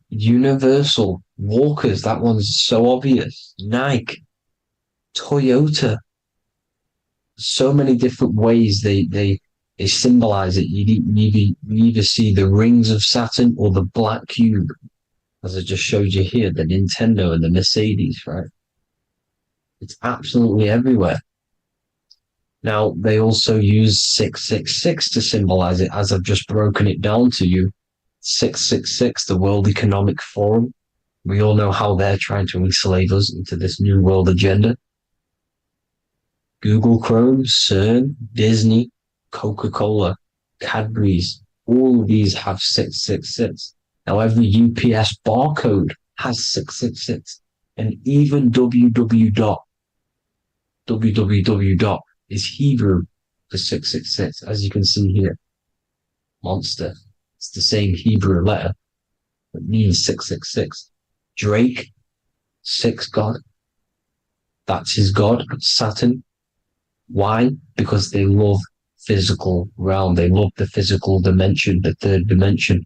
Universal, Walkers, that one's so obvious. Nike, Toyota. So many different ways they symbolize it. You either see the rings of Saturn or the black cube, as I just showed you here, the Nintendo and the Mercedes, right? It's absolutely everywhere. Now, they also use 666 to symbolize it, as I've just broken it down to you. 666, the World Economic Forum. We all know how they're trying to enslave us into this new world agenda. Google Chrome, CERN, Disney, Coca-Cola, Cadbury's, all of these have 666. Now, every UPS barcode has 666. And even www. Is Hebrew for 666, as you can see here. Monster. It's the same Hebrew letter. It means 666. Drake, 6 god. That's his god, Saturn. Why? Because they love physical realm. They love the physical dimension, the third dimension.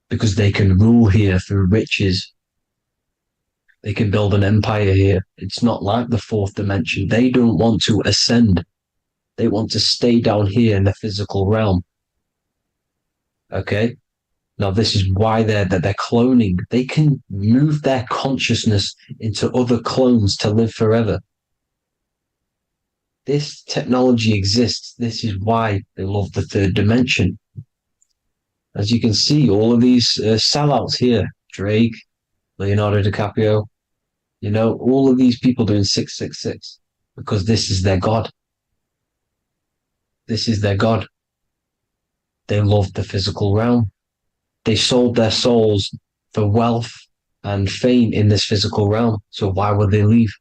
Because they can rule here through riches. They can build an empire here. It's not like the fourth dimension. They don't want to ascend. They want to stay down here in the physical realm. Okay? Now, this is why they're cloning. They can move their consciousness into other clones to live forever. This technology exists. This is why they love the third dimension. As you can see, all of these sellouts here, Drake, Leonardo DiCaprio, you know, all of these people doing 666 because this is their God. This is their God. They love the physical realm. They sold their souls for wealth and fame in this physical realm. So why would they leave?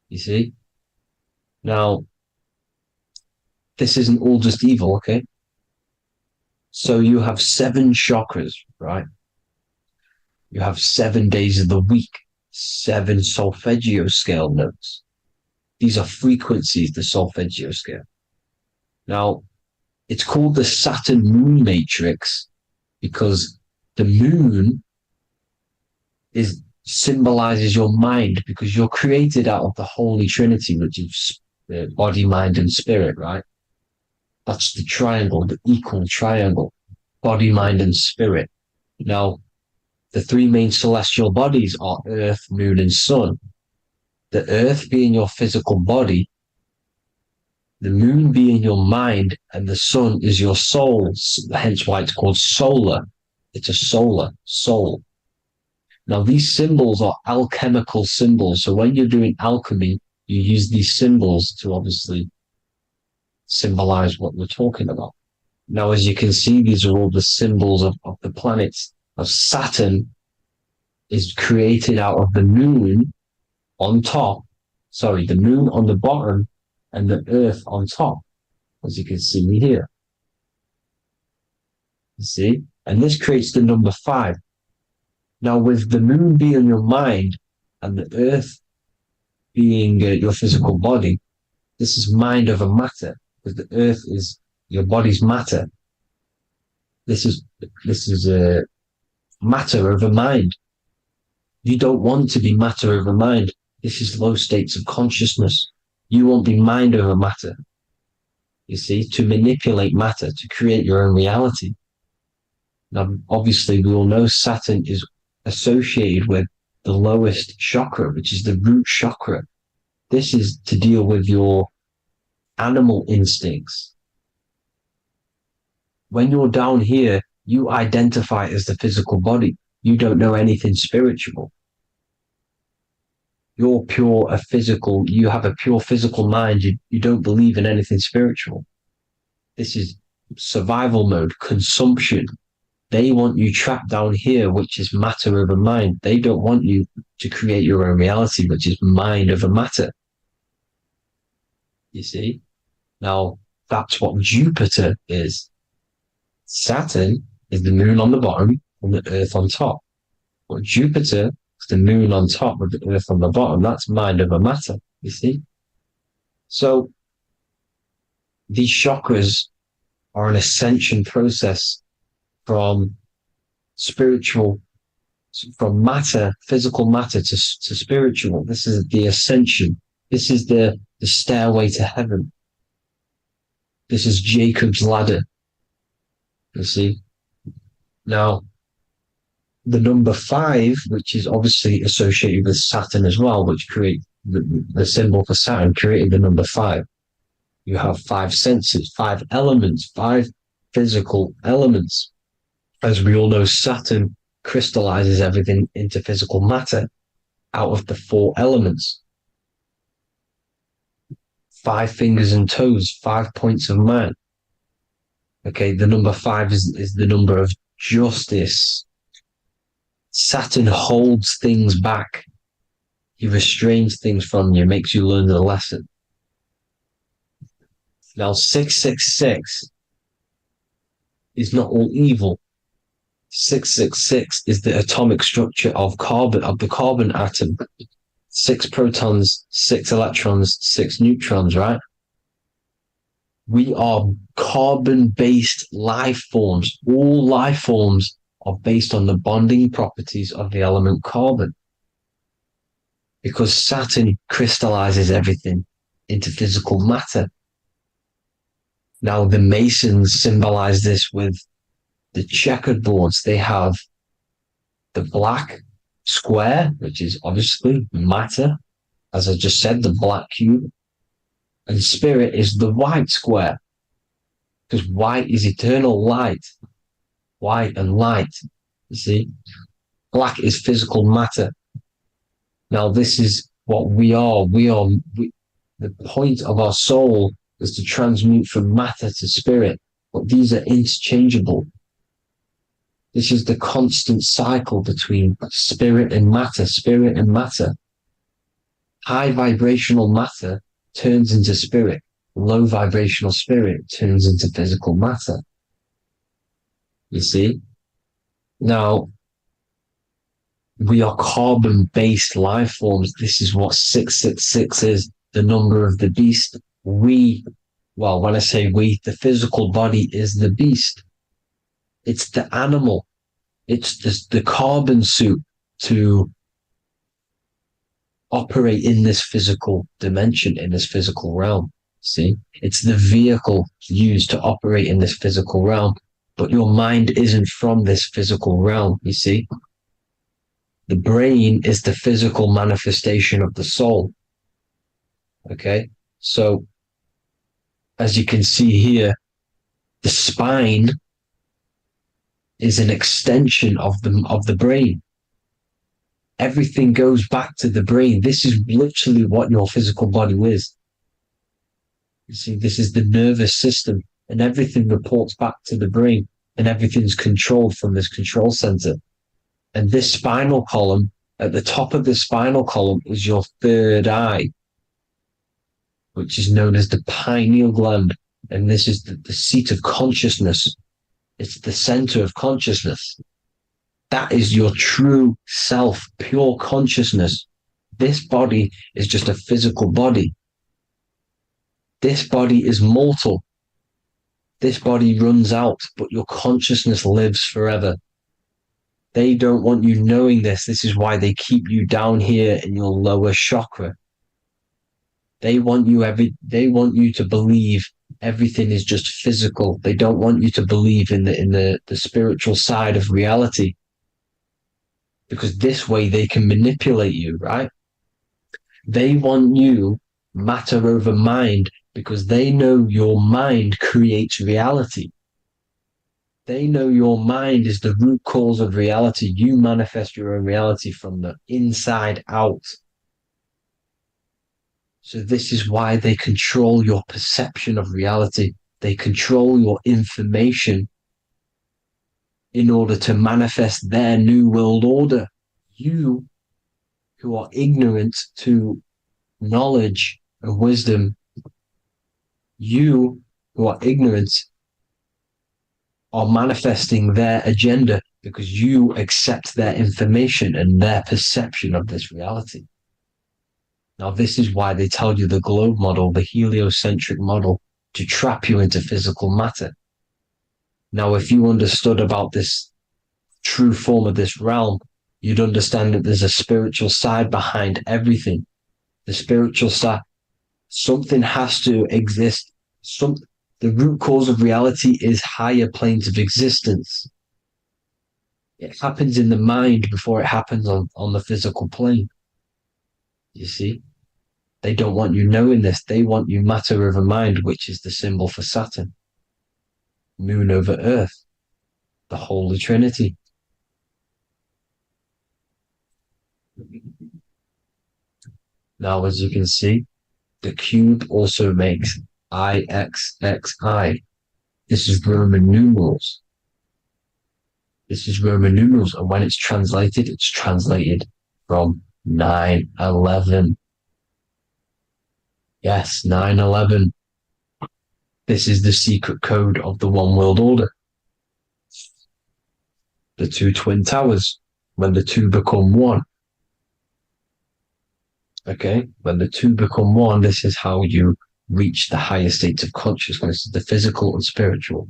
You see? Now, this isn't all just evil, okay? So you have 7 chakras, right? You have 7 days of the week, 7 solfeggio scale notes. These are frequencies, the solfeggio scale. Now, it's called the Saturn moon matrix because the moon symbolizes your mind, because you're created out of the Holy Trinity, which is body, mind, and spirit, right? That's the triangle, the equal triangle, body, mind, and spirit. Now, the 3 main celestial bodies are Earth, Moon, and Sun. The Earth being your physical body, the Moon being your mind, and the Sun is your soul, hence why it's called solar. It's a solar, soul. Now, these symbols are alchemical symbols. So when you're doing alchemy, you use these symbols to obviously symbolize what we're talking about. Now, as you can see, these are all the symbols of the planets. Of Saturn is created out of the moon on top, the moon on the bottom and the earth on top, as you can see here. You see? And this creates the number 5. Now, with the moon being your mind and the earth being your physical body, this is mind over matter, because the earth is your body's matter. This is matter over mind. You don't want to be matter over mind. This is low states of consciousness. You want the mind over matter, you see, to manipulate matter, to create your own reality. Now, obviously, we all know Saturn is associated with the lowest chakra, which is the root chakra. This is to deal with your animal instincts. When you're down here, you identify as the physical body. You don't know anything spiritual. You're pure a physical, you have a pure physical mind. You don't believe in anything spiritual. This is survival mode, consumption. They want you trapped down here, which is matter over mind. They don't want you to create your own reality, which is mind over matter. You see? Now, that's what Jupiter is. Saturn is the moon on the bottom and the Earth on top. But Jupiter is the moon on top with the Earth on the bottom. That's mind over matter, you see? So, these chakras are an ascension process from spiritual, from matter, physical matter to spiritual. This is the ascension. This is the stairway to heaven. This is Jacob's ladder. You see? Now, the number 5, which is obviously associated with Saturn as well, which create the symbol for Saturn, created the number 5. You have 5 senses, 5 elements, 5 physical elements. As we all know, Saturn crystallizes everything into physical matter out of the 4 elements. 5 fingers and toes, 5 points of man. Okay, the number 5 is the number of justice. Saturn holds things back. He restrains things from you, makes you learn the lesson. Now, 666 is not all evil. 666 is the atomic structure of the carbon atom. 6 protons, 6 electrons, 6 neutrons, right? We are carbon-based life forms. All life forms are based on the bonding properties of the element carbon. Because Saturn crystallizes everything into physical matter. Now, the Masons symbolize this with the checkered boards. They have the black square, which is obviously matter. As I just said, the black cube. And spirit is the white square. Because white is eternal light. White and light. You see? Black is physical matter. Now, this is what we are. The point of our soul is to transmute from matter to spirit. But these are interchangeable. This is the constant cycle between spirit and matter, spirit and matter. High vibrational matter turns into spirit. Low vibrational spirit turns into physical matter. You see? Now, we are carbon-based life forms. This is what 666 is, the number of the beast. When I say we, the physical body is the beast. It's the animal. It's the carbon suit to operate in this physical dimension, in this physical realm. See? It's the vehicle used to operate in this physical realm. But your mind isn't from this physical realm, you see? The brain is the physical manifestation of the soul. Okay? So, as you can see here, the spine is an extension of the brain. Everything goes back to the brain. This is literally what your physical body is. You see, this is the nervous system, and everything reports back to the brain, and everything's controlled from this control center. And this spinal column, at the top of the spinal column is your third eye, which is known as the pineal gland. And this is the seat of consciousness. It's the center of consciousness. That is your true self, pure consciousness. This body is just a physical body. This body is mortal. This body runs out, but your consciousness lives forever. They don't want you knowing this. This is why they keep you down here in your lower chakra. They want you to believe everything is just physical. They don't want you to believe in the spiritual side of reality. Because this way they can manipulate you, right? They want you matter over mind because they know your mind creates reality. They know your mind is the root cause of reality. You manifest your own reality from the inside out. So this is why they control your perception of reality. They control your information in order to manifest their new world order. You, who are ignorant to knowledge and wisdom, you who are ignorant are manifesting their agenda because you accept their information and their perception of this reality. Now, this is why they tell you the globe model, the heliocentric model, to trap you into physical matter. Now, if you understood about this true form of this realm, you'd understand that there's a spiritual side behind everything. The spiritual side, something has to exist. The root cause of reality is higher planes of existence. It happens in the mind before it happens on the physical plane. You see? They don't want you knowing this. They want you matter over mind, which is the symbol for Saturn. Moon over Earth. The Holy Trinity. Now, as you can see, the cube also makes IXXI. This is Roman numerals. This is Roman numerals, and when it's translated from 9/11. Yes, 9/11. This is the secret code of the One World Order. The two twin towers, when the two become one. Okay, when the two become one, this is how you reach the higher states of consciousness, the physical and spiritual.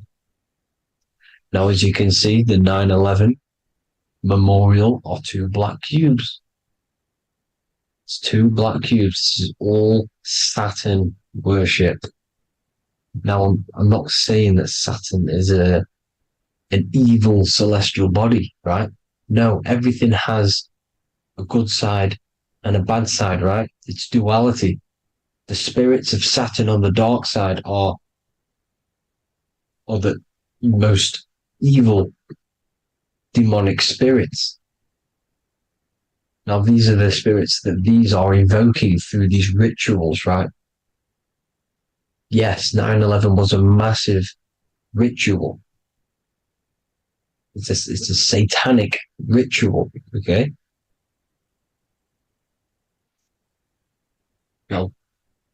Now, as you can see, the 9/11 memorial are two black cubes. It's two black cubes. This is all Saturn worship. Now, I'm not saying that Saturn is an evil celestial body, right? No, everything has a good side and a bad side, right? It's duality. The spirits of Saturn on the dark side are the most evil demonic spirits. Now, these are the spirits that these are invoking through these rituals, right? Yes, 9/11 was a massive ritual. It's a satanic ritual, okay? Now,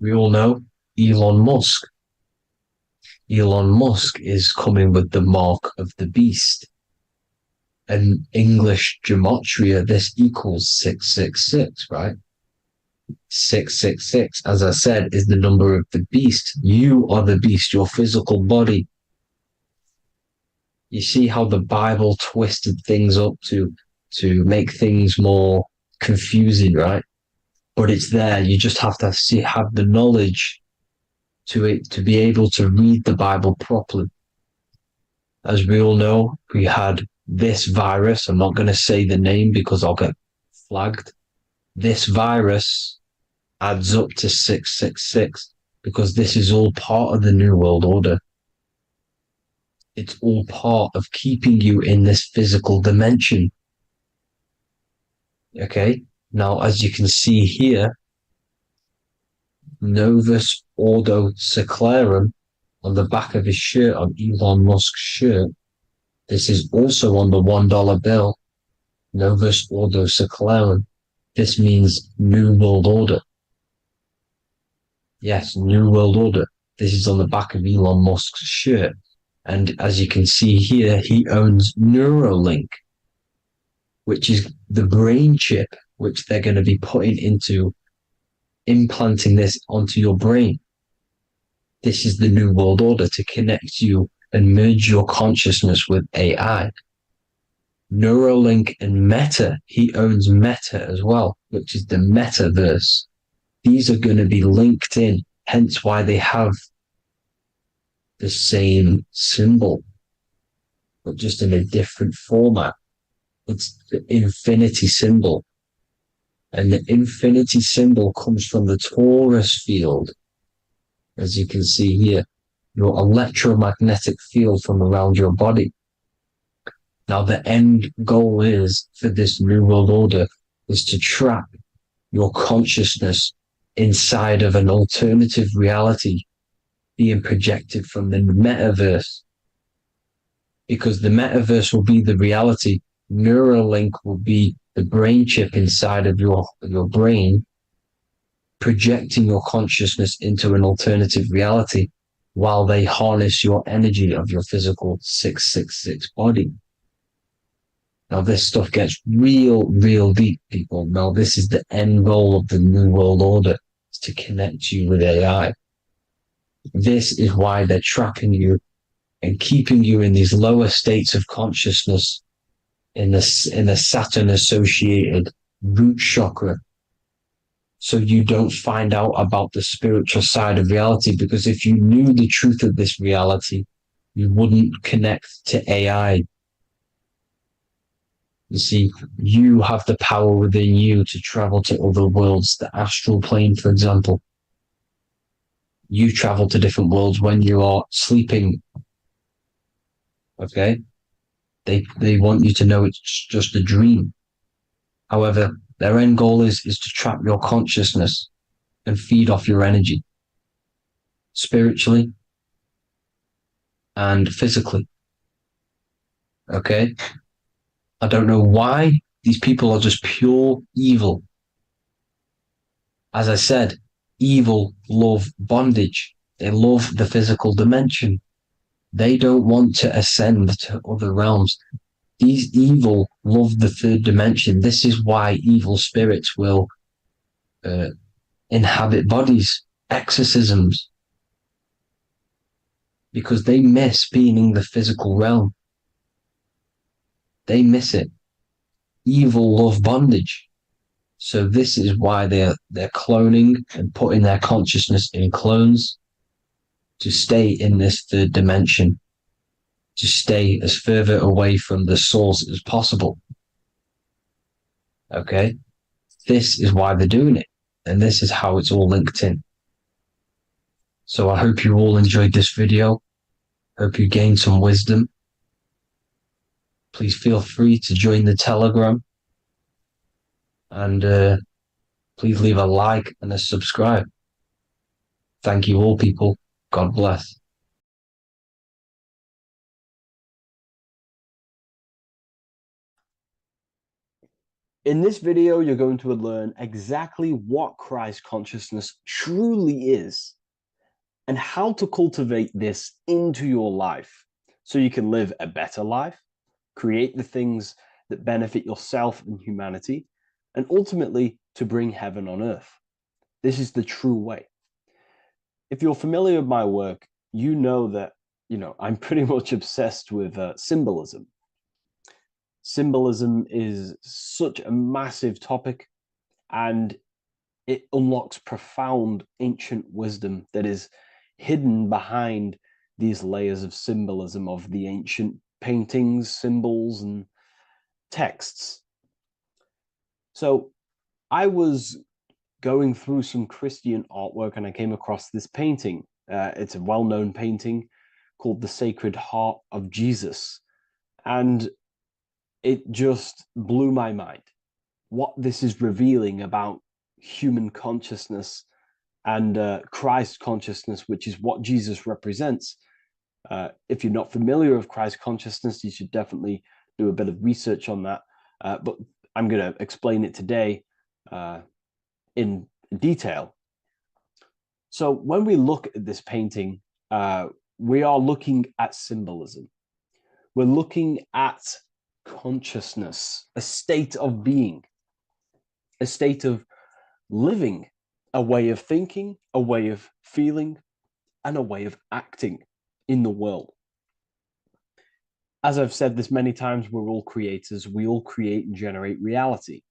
we all know Elon Musk. Elon Musk is coming with the mark of the beast. And English gematria, this equals 666, right? 666, as I said, is the number of the beast. You are the beast, your physical body. You see how the Bible twisted things up to make things more confusing, right? But it's there. You just have to have the knowledge to be able to read the Bible properly. As we all know, we had this virus. I'm not going to say the name because I'll get flagged. This virus adds up to 666 because this is all part of the New World Order. It's all part of keeping you in this physical dimension. Okay? Now, as you can see here, Novus Ordo Secularum on the back of his shirt, on Elon Musk's shirt, this is also on the $1 bill, Novus Ordo Secularum. This means New World Order. Yes, New World Order. This is on the back of Elon Musk's shirt. And as you can see here, he owns Neuralink, which is the brain chip, which they're going to be putting into implanting this onto your brain. This is the New World Order to connect you and merge your consciousness with AI. Neuralink and Meta, he owns Meta as well, which is the metaverse. These are going to be linked in, hence why they have the same symbol, but just in a different format. It's the infinity symbol. And the infinity symbol comes from the Taurus field, as you can see here, your electromagnetic field from around your body. Now, the end goal is for this New World Order is to trap your consciousness inside of an alternative reality being projected from the metaverse. Because the metaverse will be the reality, Neuralink will be the brain chip inside of your brain, projecting your consciousness into an alternative reality while they harness your energy of your physical 666 body. Now, this stuff gets real deep, people. Now, this is the end goal of the New World Order, is to connect you with AI. This is why they're trapping you and keeping you in these lower states of consciousness in the Saturn-associated root chakra, so you don't find out about the spiritual side of reality. Because if you knew the truth of this reality, you wouldn't connect to AI. You see, you have the power within you to travel to other worlds, the astral plane, for example. You travel to different worlds when you are sleeping. Okay? They want you to know it's just a dream. However, their end goal is to trap your consciousness and feed off your energy, spiritually and physically. Okay? I don't know why these people are just pure evil. As I said, evil love bondage. They love the physical dimension. They don't want to ascend to other realms. These evil love the third dimension. This is why evil spirits will inhabit bodies, exorcisms, because they miss being in the physical realm. They miss it. Evil love bondage. So this is why they're cloning and putting their consciousness in clones to stay in this third dimension, to stay as further away from the source as possible. Okay? This is why they're doing it. And this is how it's all linked in. So I hope you all enjoyed this video. Hope you gained some wisdom. Please feel free to join the Telegram. And please leave a like and a subscribe. Thank you all, people. God bless. In this video, you're going to learn exactly what Christ consciousness truly is and how to cultivate this into your life so you can live a better life, create the things that benefit yourself and humanity, and ultimately to bring heaven on earth. This is the true way. If you're familiar with my work, you know that, I'm pretty much obsessed with symbolism. Symbolism is such a massive topic, and it unlocks profound ancient wisdom that is hidden behind these layers of symbolism of the ancient paintings, symbols, and texts. So I was going through some Christian artwork and I came across this painting. It's a well-known painting called The Sacred Heart of Jesus. And it just blew my mind what this is revealing about human consciousness and Christ consciousness, which is what Jesus represents. If you're not familiar with Christ consciousness, you should definitely do a bit of research on that. But I'm going to explain it today in detail. So when we look at this painting, we are looking at symbolism. We're looking at consciousness, a state of being, a state of living, a way of thinking, a way of feeling, and a way of acting in the world. As I've said this many times, we're all creators. We all create and generate reality.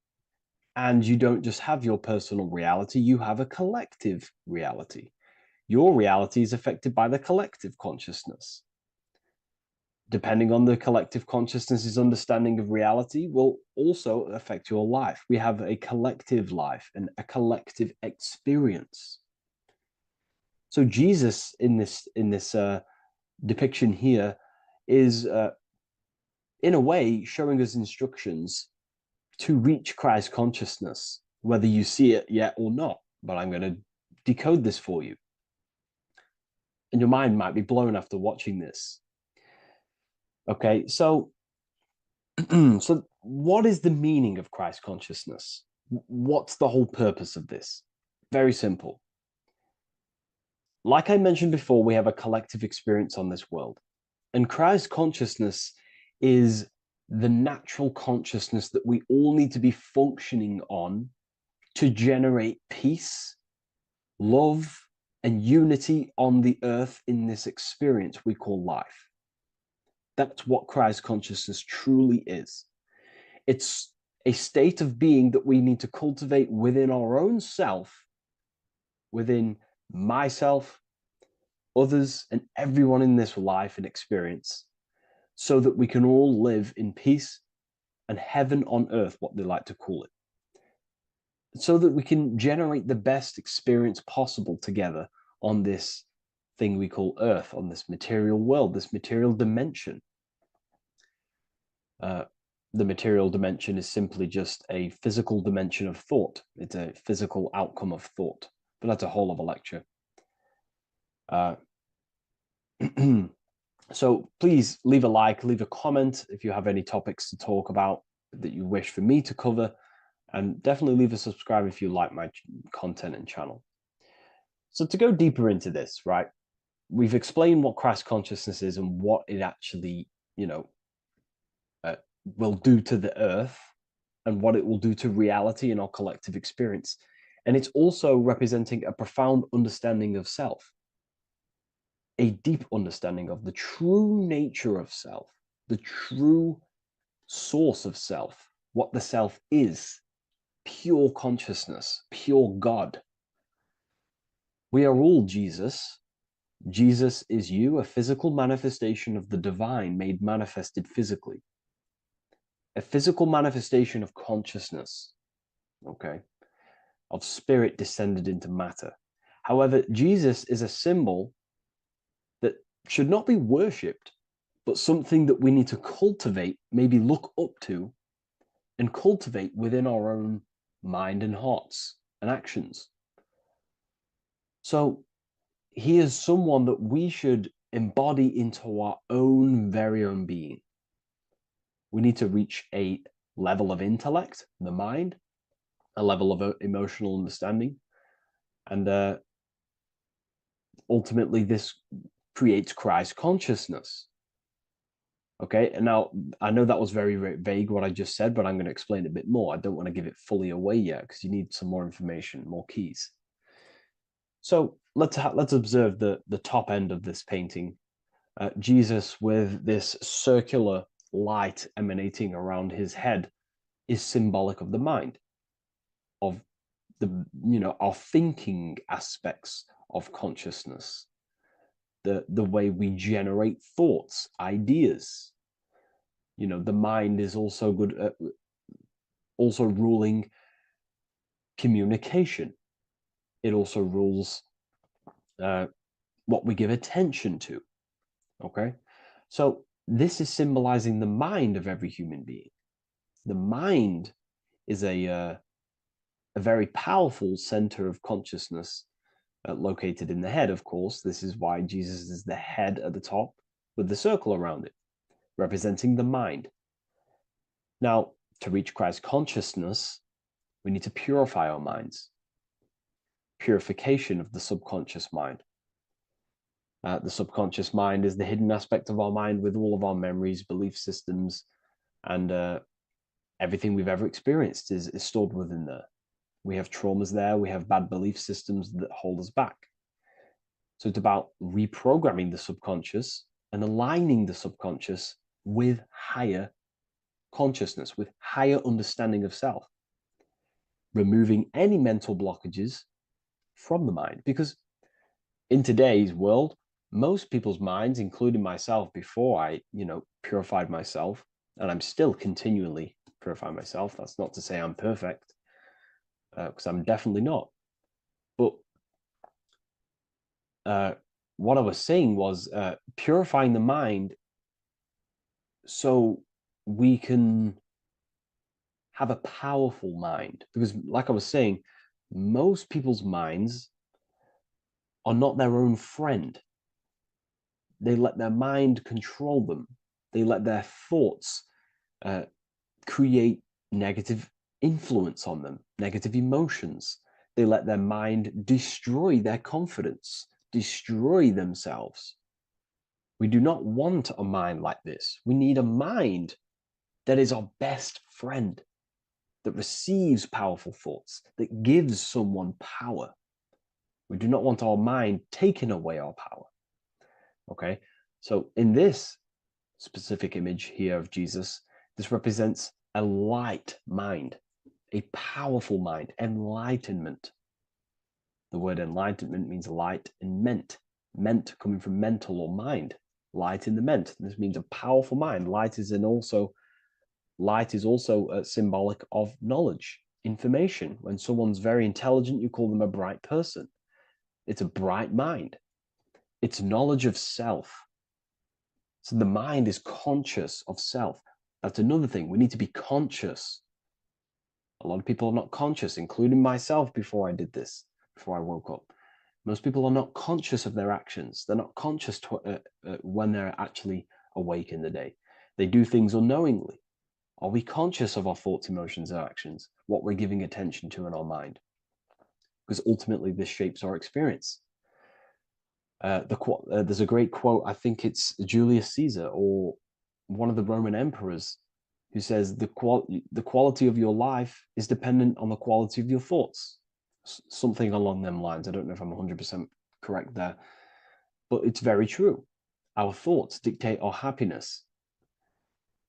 And you don't just have your personal reality, you have a collective reality. Your reality is affected by the collective consciousness. Depending on the collective consciousness's understanding of reality will also affect your life. We have a collective life and a collective experience. So Jesus in this depiction here is in a way showing us instructions to reach Christ consciousness, whether you see it yet or not. But I'm going to decode this for you. And your mind might be blown after watching this. Okay, so so what is the meaning of Christ consciousness? What's the whole purpose of this? Very simple. Like I mentioned before, we have a collective experience on this world. And Christ consciousness is the natural consciousness that we all need to be functioning on to generate peace, love, and unity on the earth in this experience we call life. That's what Christ consciousness truly is. It's a state of being that we need to cultivate within our own self, within myself, others, and everyone in this life and experience, so that we can all live in peace and heaven on earth, what they like to call it, so that we can generate the best experience possible together on this thing we call earth, on this material world, this material dimension. The material dimension is simply just a physical dimension of thought. It's a physical outcome of thought, but that's a whole other lecture. So please leave a like, leave a comment if you have any topics to talk about that you wish for me to cover, and definitely leave a subscribe if you like my content and channel. So to go deeper into this, right, we've explained what Christ consciousness is and what it actually, will do to the earth and what it will do to reality and our collective experience. And it's also representing a profound understanding of self, a deep understanding of the true nature of self, the true source of self, what the self is, pure consciousness, pure God. We are all Jesus. Jesus is you, a physical manifestation of the divine made manifested physically. A physical manifestation of consciousness, okay, of spirit descended into matter. However, Jesus is a symbol that should not be worshipped, but something that we need to cultivate, maybe look up to, and cultivate within our own mind and hearts and actions. So he is someone that we should embody into our own very own being. We need to reach a level of intellect, the mind, a level of emotional understanding, and ultimately this creates Christ consciousness. Okay, and now I know that was very, very vague what I just said, but I'm going to explain it a bit more. I don't want to give it fully away yet because you need some more information, more keys. So let's observe the top end of this painting. Jesus with this circular light emanating around his head is symbolic of the mind, of the our thinking aspects of consciousness, the way we generate thoughts, ideas. The mind is also good at also ruling communication. It also rules what we give attention to. Okay, so this is symbolizing the mind of every human being. The mind is a very powerful center of consciousness located in the head, of course. This is why Jesus is the head at the top with the circle around it, representing the mind. Now, to reach Christ consciousness, we need to purify our minds. Purification of the subconscious mind. The subconscious mind is the hidden aspect of our mind with all of our memories, belief systems, and everything we've ever experienced is stored within there. We have traumas there. We have bad belief systems that hold us back. So it's about reprogramming the subconscious and aligning the subconscious with higher consciousness, with higher understanding of self, removing any mental blockages from the mind. Because in today's world, most people's minds, including myself, before I, purified myself, and I'm still continually purifying myself. That's not to say I'm perfect, because I'm definitely not. But what I was saying was purifying the mind so we can have a powerful mind. Because like I was saying, most people's minds are not their own friend. They let their mind control them. They let their thoughts create negative influence on them, negative emotions. They let their mind destroy their confidence, destroy themselves. We do not want a mind like this. We need a mind that is our best friend, that receives powerful thoughts, that gives someone power. We do not want our mind taking away our power. Okay, so in this specific image here of Jesus, this represents a light mind, a powerful mind, enlightenment. The word enlightenment means light and ment coming from mental or mind, light in the ment. This means a powerful mind. Light is also symbolic of knowledge, information. When someone's very intelligent, you call them a bright person. It's a bright mind. It's knowledge of self. So the mind is conscious of self. That's another thing. We need to be conscious. A lot of people are not conscious, including myself before I did this, before I woke up. Most people are not conscious of their actions. They're not conscious when they're actually awake in the day. They do things unknowingly. Are we conscious of our thoughts, emotions, and actions, what we're giving attention to in our mind? Because ultimately this shapes our experience. There's a great quote, I think it's Julius Caesar or one of the Roman emperors, who says the quality of your life is dependent on the quality of your thoughts. Something along them lines. I don't know if I'm 100% correct there, but it's very true. Our thoughts dictate our happiness.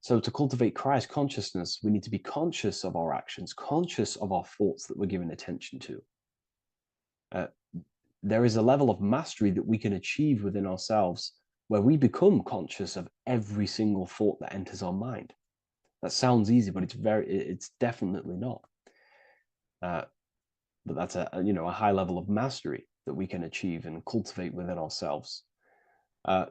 So to cultivate Christ consciousness, we need to be conscious of our actions, conscious of our thoughts that we're giving attention to. There is a level of mastery that we can achieve within ourselves where we become conscious of every single thought that enters our mind. That sounds easy, but it's definitely not. But that's a high level of mastery that we can achieve and cultivate within ourselves.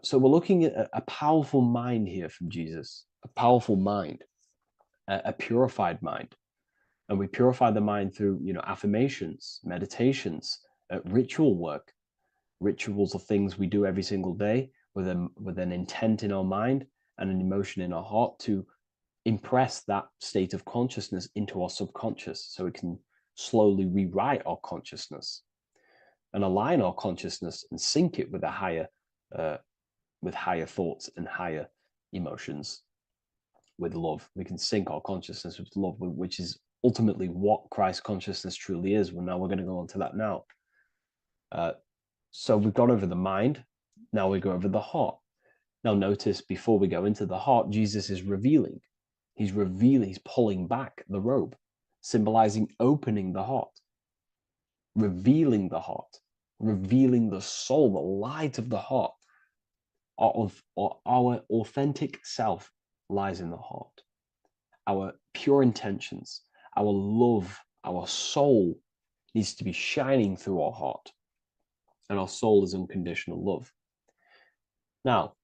So we're looking at a powerful mind here from Jesus, a powerful mind, a purified mind. And we purify the mind through, affirmations, meditations, ritual work. Rituals are things we do every single day with an intent in our mind and an emotion in our heart to impress that state of consciousness into our subconscious, so we can slowly rewrite our consciousness and align our consciousness and sync it with higher thoughts and higher emotions, with love. We can sync our consciousness with love, which is ultimately what Christ consciousness truly is. Well, now we're going to go on to that now. So we've gone over the mind. Now we go over the heart. Now notice, before we go into the heart, Jesus is revealing. He's pulling back the robe, symbolizing opening the heart, revealing the heart, revealing the soul, the light of the heart. Our authentic self lies in the heart. Our pure intentions, our love, our soul needs to be shining through our heart. And our soul is unconditional love. Now,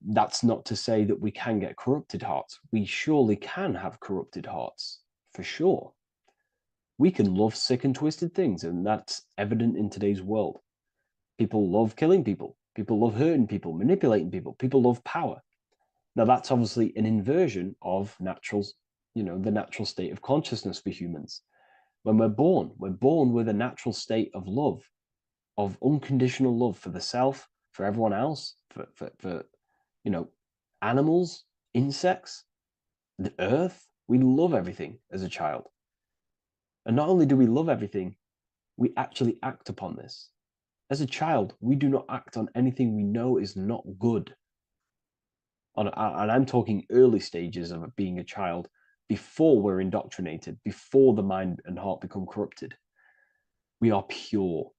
that's not to say that we can get corrupted hearts. We surely can have corrupted hearts, for sure. We can love sick and twisted things, and that's evident in today's world. People love killing people. People love hurting people, manipulating people. People love power. Now, that's obviously an inversion of the natural state of consciousness for humans. When we're born with a natural state of love, of unconditional love for the self, for everyone else, for animals, insects, the earth. We love everything as a child. And not only do we love everything, we actually act upon this. As a child, we do not act on anything we know is not good. And I'm talking early stages of being a child, before we're indoctrinated, before the mind and heart become corrupted. We are pure.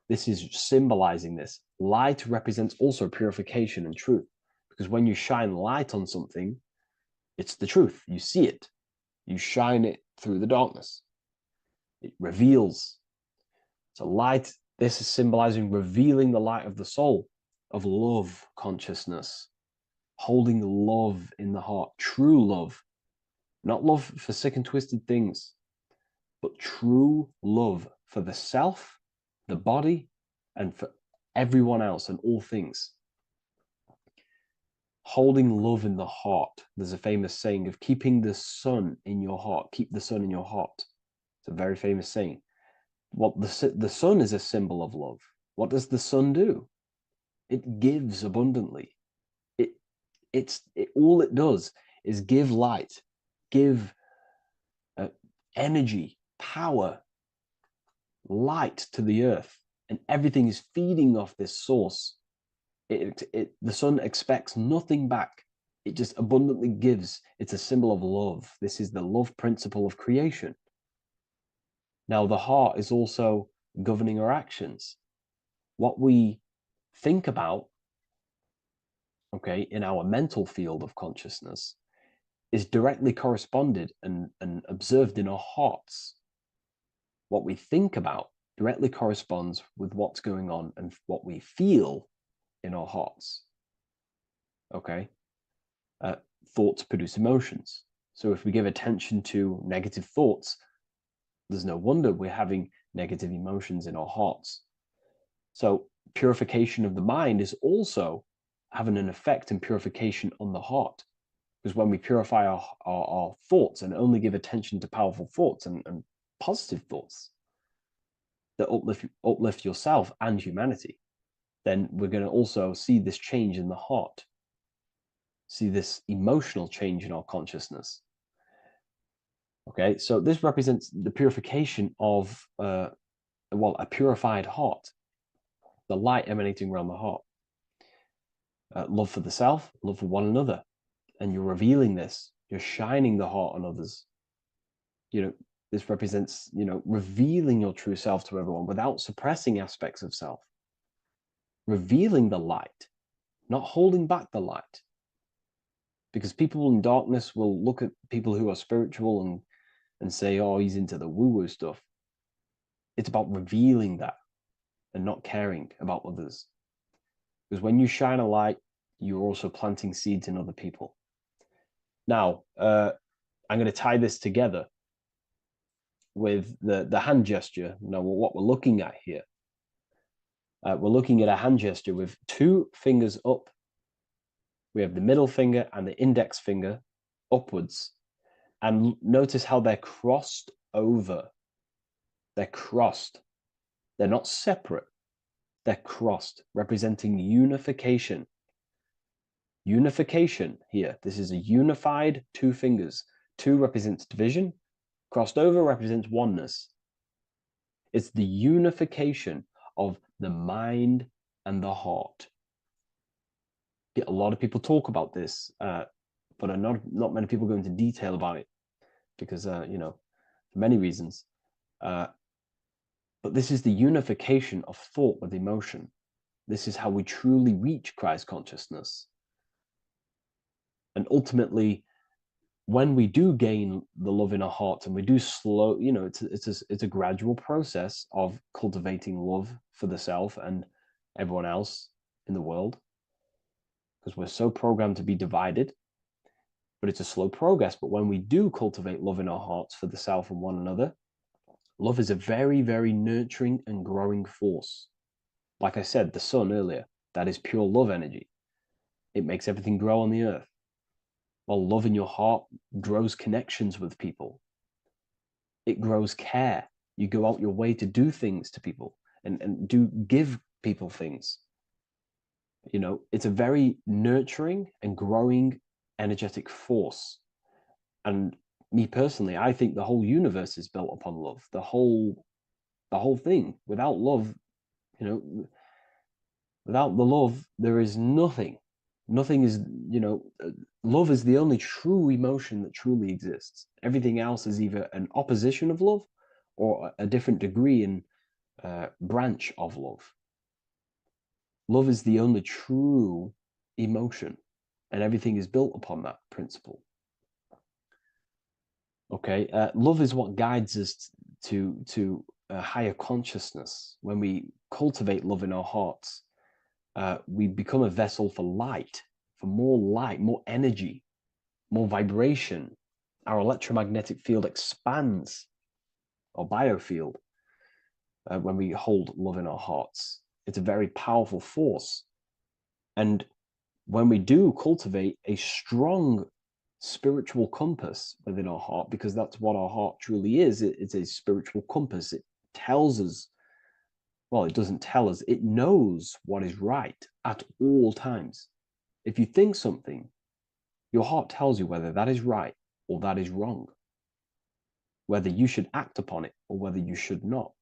This is symbolizing this. Light represents also purification and truth, because when you shine light on something, it's the truth. You see it. You shine it through the darkness. It reveals. So light, this is symbolizing revealing the light of the soul, of love consciousness, holding love in the heart, true love, not love for sick and twisted things, but true love for the self, the body, and for everyone else and all things. Holding love in the heart. There's a famous saying of keeping the sun in your heart. Keep the sun in your heart. It's a very famous saying. What the sun is a symbol of love. What does the sun do? It gives abundantly. All it does is give light, give energy, power, light to the earth, and everything is feeding off this source. The sun expects nothing back. It just abundantly gives. It's a symbol of love. This is the love principle of creation. Now, the heart is also governing our actions. What we think about, okay, in our mental field of consciousness is directly corresponded and observed in our hearts. What we think about directly corresponds with what's going on and what we feel in our hearts. Okay? Thoughts produce emotions. So if we give attention to negative thoughts, there's no wonder we're having negative emotions in our hearts. So purification of the mind is also having an effect in purification on the heart. Because when we purify our thoughts and only give attention to powerful thoughts and positive thoughts that uplift yourself and humanity, then we're going to also see this change in the heart, see this emotional change in our consciousness. Okay, so this represents the purification of, a purified heart, the light emanating around the heart. Love for the self, love for one another. And you're revealing this, you're shining the heart on others. This represents, revealing your true self to everyone without suppressing aspects of self. Revealing the light, not holding back the light. Because people in darkness will look at people who are spiritual and say, oh, he's into the woo-woo stuff. It's about revealing that and not caring about others. Because when you shine a light, you're also planting seeds in other people. Now, I'm going to tie this together with the hand gesture. Now, what we're looking at here, we're looking at a hand gesture with two fingers up. We have the middle finger and the index finger upwards. And notice how they're crossed over. They're crossed. They're not separate. They're crossed, representing unification. Unification here. This is a unified two fingers. Two represents division. Crossed over represents oneness. It's the unification of the mind and the heart. A lot of people talk about this, but not many people go into detail about it because, for many reasons. But this is the unification of thought with emotion. This is how we truly reach Christ consciousness. And ultimately, when we do gain the love in our hearts and we do slow, it's a gradual process of cultivating love for the self and everyone else in the world, because we're so programmed to be divided. But it's a slow progress. But when we do cultivate love in our hearts for the self and one another, love is a very, very nurturing and growing force. Like I said, the sun earlier, that is pure love energy. It makes everything grow on the earth. While love in your heart grows connections with people. It grows care. You go out your way to do things to people and give people things. It's a very nurturing and growing energetic force. And me personally, I think the whole universe is built upon love. The whole thing. Without love, You know, without the love, there is nothing. Nothing is, love is the only true emotion that truly exists. Everything else is either an opposition of love or a different degree and branch of love. Love is the only true emotion, and everything is built upon that principle. Okay, love is what guides us to a higher consciousness. When we cultivate love in our hearts, we become a vessel for light, more energy, more vibration. Our electromagnetic field expands, or biofield, when we hold love in our hearts. It's a very powerful force. And when we do cultivate a strong spiritual compass within our heart, because that's what our heart truly is, it's a spiritual compass. It tells us, well, it doesn't tell us, it knows what is right at all times. If you think something, your heart tells you whether that is right or that is wrong, whether you should act upon it or whether you should not.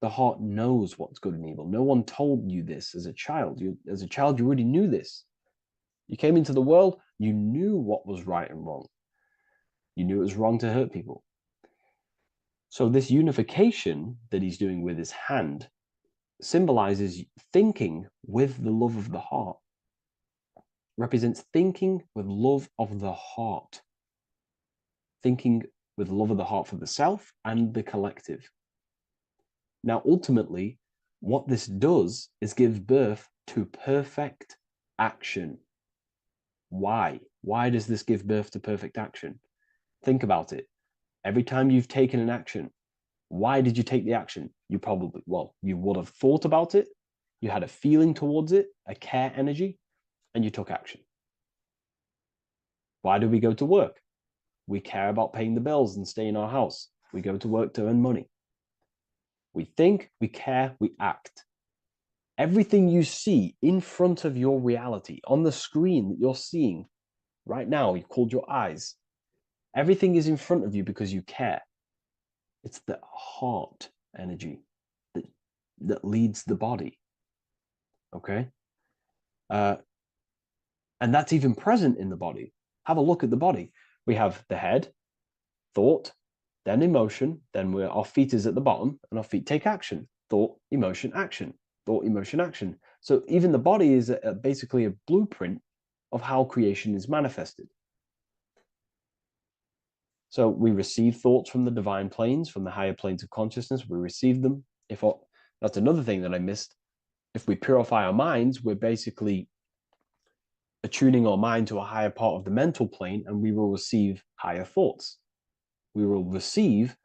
The heart knows what's good and evil. No one told you this as a child. As a child, you already knew this. You came into the world, you knew what was right and wrong. You knew it was wrong to hurt people. So this unification that he's doing with his hand symbolizes thinking with the love of the heart, represents thinking with love of the heart, thinking with love of the heart for the self and the collective. Now, ultimately, what this does is give birth to perfect action. Why? Why does this give birth to perfect action? Think about it. Every time you've taken an action, why did you take the action? You probably, you would have thought about it, you had a feeling towards it, a care energy, and you took action. Why do we go to work? We care about paying the bills and staying in our house. We go to work to earn money. We think, we care, we act. Everything you see in front of your reality, on the screen that you're seeing right now, you called your eyes, everything is in front of you because you care. It's the heart energy that leads the body. Okay? And that's even present in the body. Have a look at the body. We have the head, thought, then emotion, then our feet is at the bottom, and our feet take action. Thought, emotion, action. Thought, emotion, action. So even the body is basically a blueprint of how creation is manifested. So we receive thoughts from the divine planes, from the higher planes of consciousness. We receive them. That's another thing that I missed. If we purify our minds, we're basically attuning our mind to a higher part of the mental plane, and we will receive higher thoughts. We will receive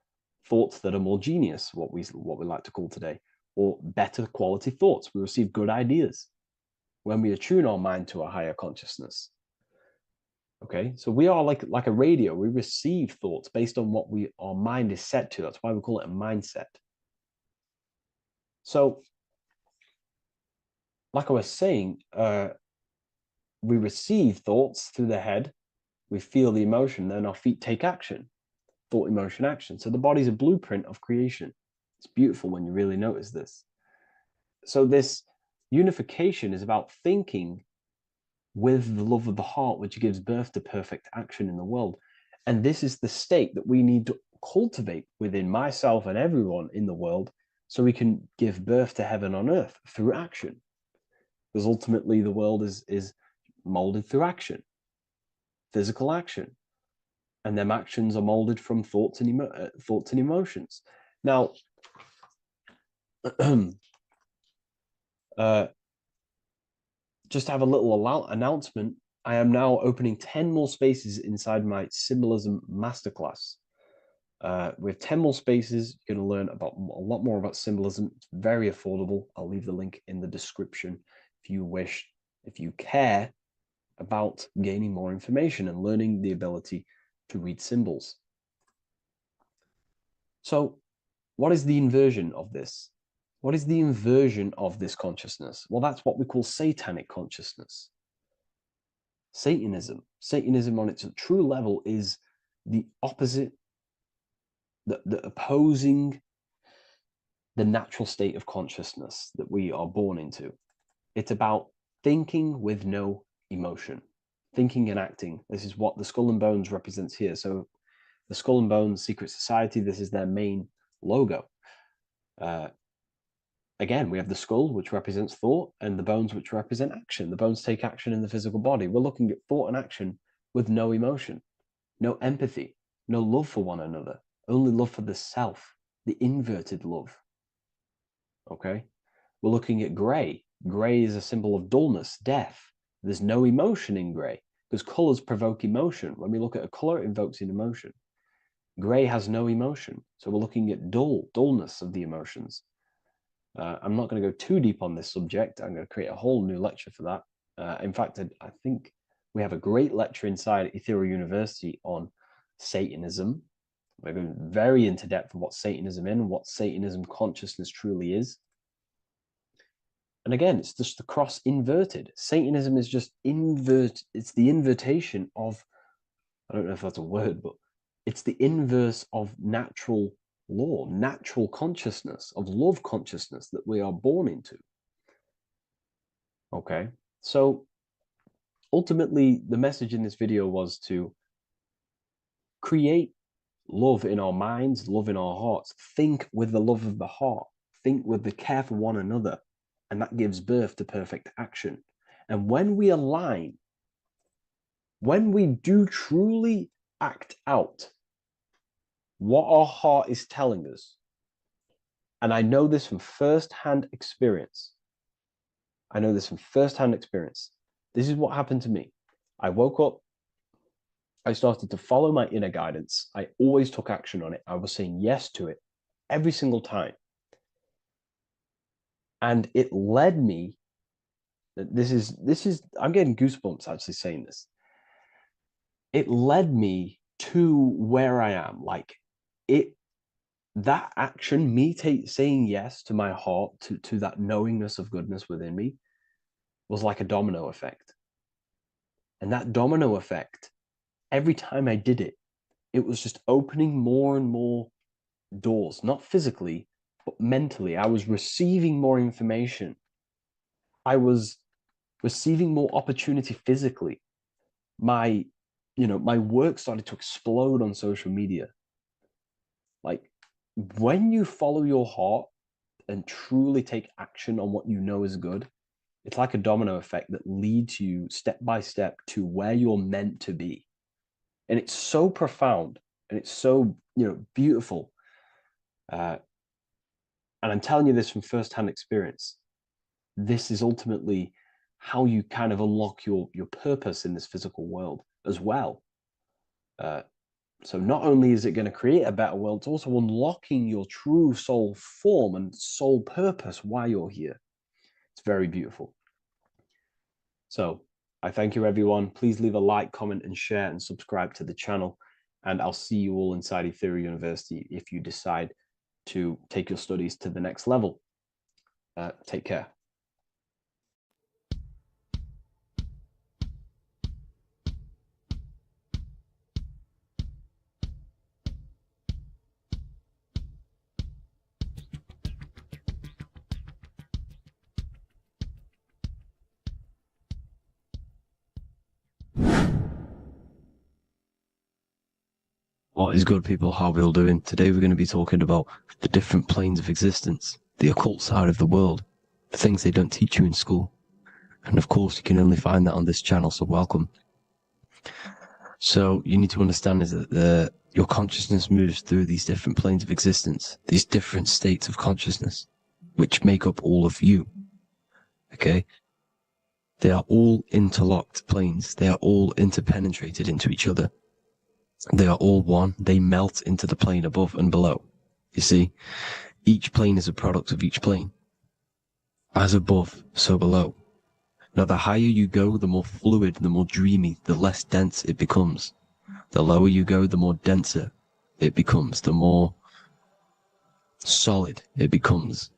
thoughts that are more genius, what we like to call today, or better quality thoughts. We receive good ideas when we attune our mind to a higher consciousness. Okay, so we are like a radio. We receive thoughts based on what our mind is set to. That's why we call it a mindset. So, like I was saying, we receive thoughts through the head. We feel the emotion, then our feet take action. Thought, emotion, action. So the body's a blueprint of creation. It's beautiful when you really notice this. So this unification is about thinking with the love of the heart, which gives birth to perfect action in the world. And this is the state that we need to cultivate within myself and everyone in the world so we can give birth to heaven on earth through action. Because ultimately the world is molded through action, physical action. And them actions are molded from thoughts and emotions. Now, just to have a little announcement, I am now opening 10 more spaces inside my Symbolism Masterclass. With 10 more spaces, you're going to learn about a lot more about symbolism. It's very affordable. I'll leave the link in the description if you wish, if you care about gaining more information and learning the ability to read symbols. So what is the inversion of this? What is the inversion of this consciousness? Well, that's what we call Satanic consciousness. Satanism. Satanism on its true level is the opposite, the the natural state of consciousness that we are born into. It's about thinking with no emotion, thinking and acting. This is what the skull and bones represents here. So the skull and bones secret society, this is their main logo. Again, we have the skull, which represents thought, and the bones, which represent action. The bones take action in the physical body. We're looking at thought and action with no emotion, no empathy, no love for one another, only love for the self, the inverted love. Okay? We're looking at gray. Gray is a symbol of dullness, death. There's no emotion in gray because colors provoke emotion. When we look at a color, it invokes an emotion. Gray has no emotion. So we're looking at dullness of the emotions. I'm not going to go too deep on this subject. I'm going to create a whole new lecture for that. In fact, I think we have a great lecture inside Ethereal University on Satanism. We're going very into depth of what Satanism is and what Satanism consciousness truly is. And again, it's just the cross inverted. Satanism is just it's the invertation of, I don't know if that's a word, but it's the inverse of natural law, natural consciousness, of love consciousness that we are born into. Okay, so ultimately the message in this video was to create love in our minds, love in our hearts, think with the love of the heart, think with the care for one another, and that gives birth to perfect action. And when we align, when we do truly act out what our heart is telling us, and I know this from first-hand experience. This is what happened to me. I woke up, I started to follow my inner guidance. I always took action on it. I was saying yes to it every single time. And it led me, this is, I'm getting goosebumps actually saying this. It led me to where I am. Like that action, me saying yes to my heart, to that knowingness of goodness within me, was like a domino effect. And that domino effect, every time I did it, it was just opening more and more doors, not physically, but mentally. I was receiving more information. I was receiving more opportunity physically. My work started to explode on social media. Like, when you follow your heart and truly take action on what you know is good, it's like a domino effect that leads you step by step to where you're meant to be. And it's so profound and it's so, beautiful. And I'm telling you this from firsthand experience. This is ultimately how you kind of unlock your purpose in this physical world as well. So not only is it going to create a better world, it's also unlocking your true soul form and soul purpose while you're here. It's very beautiful. So I thank you, everyone. Please leave a like, comment, and share, and subscribe to the channel. And I'll see you all inside Ethereal University if you decide to take your studies to the next level. Take care. What is good, people? How are we all doing? Today we're going to be talking about the different planes of existence, the occult side of the world, the things they don't teach you in school. And of course, you can only find that on this channel, so welcome. So you need to understand is that your consciousness moves through these different planes of existence, these different states of consciousness, which make up all of you. Okay? They are all interlocked planes. They are all interpenetrated into each other. They are all one. They melt into the plane above and below. You see, each plane is a product of each plane. As above, so below. Now, the higher you go, the more fluid, the more dreamy, the less dense it becomes. The lower you go, the more denser it becomes, the more solid it becomes.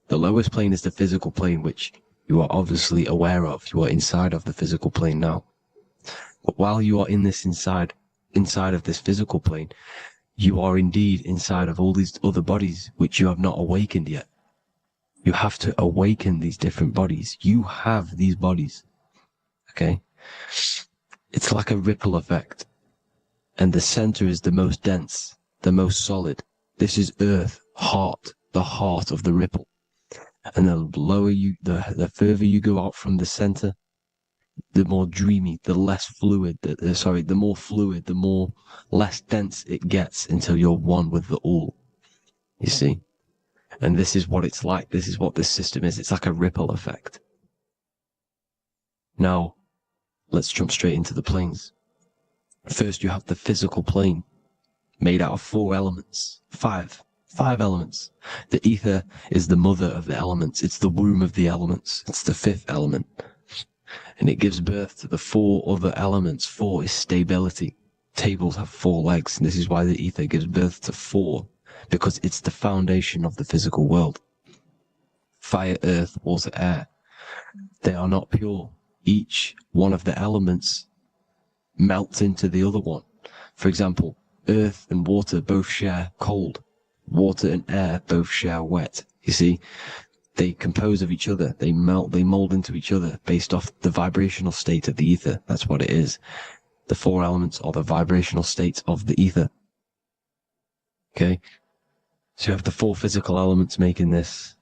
The lowest plane is the physical plane, which you are obviously aware of. You are inside of the physical plane now. But while you are in this inside of this physical plane, You are indeed inside of all these other bodies which you have not awakened yet. You have to awaken these different bodies. You have these bodies. Okay? It's like a ripple effect. And the center is the most dense, the most solid. This is Earth, heart, the heart of the ripple. And the lower you, the further you go out from the center, the more dreamy, the less fluid, the more fluid, the more less dense it gets until you're one with the all. You see? And this is what it's like. This is what this system is. It's like a ripple effect. Now, let's jump straight into the planes. First, you have the physical plane, made out of 4 elements. Five elements. The ether is the mother of the elements. It's the womb of the elements. It's the 5th element. And it gives birth to the 4 other elements. 4 is stability. Tables have 4 legs, and this is why the ether gives birth to 4, because it's the foundation of the physical world. Fire, earth, water, air. They are not pure. Each one of the elements melts into the other one. For example, earth and water both share cold. Water and air both share wet. You see, they compose of each other. They melt, they mold into each other based off the vibrational state of the ether. That's what it is. The 4 elements are the vibrational states of the ether. Okay? So you have the 4 physical elements making this,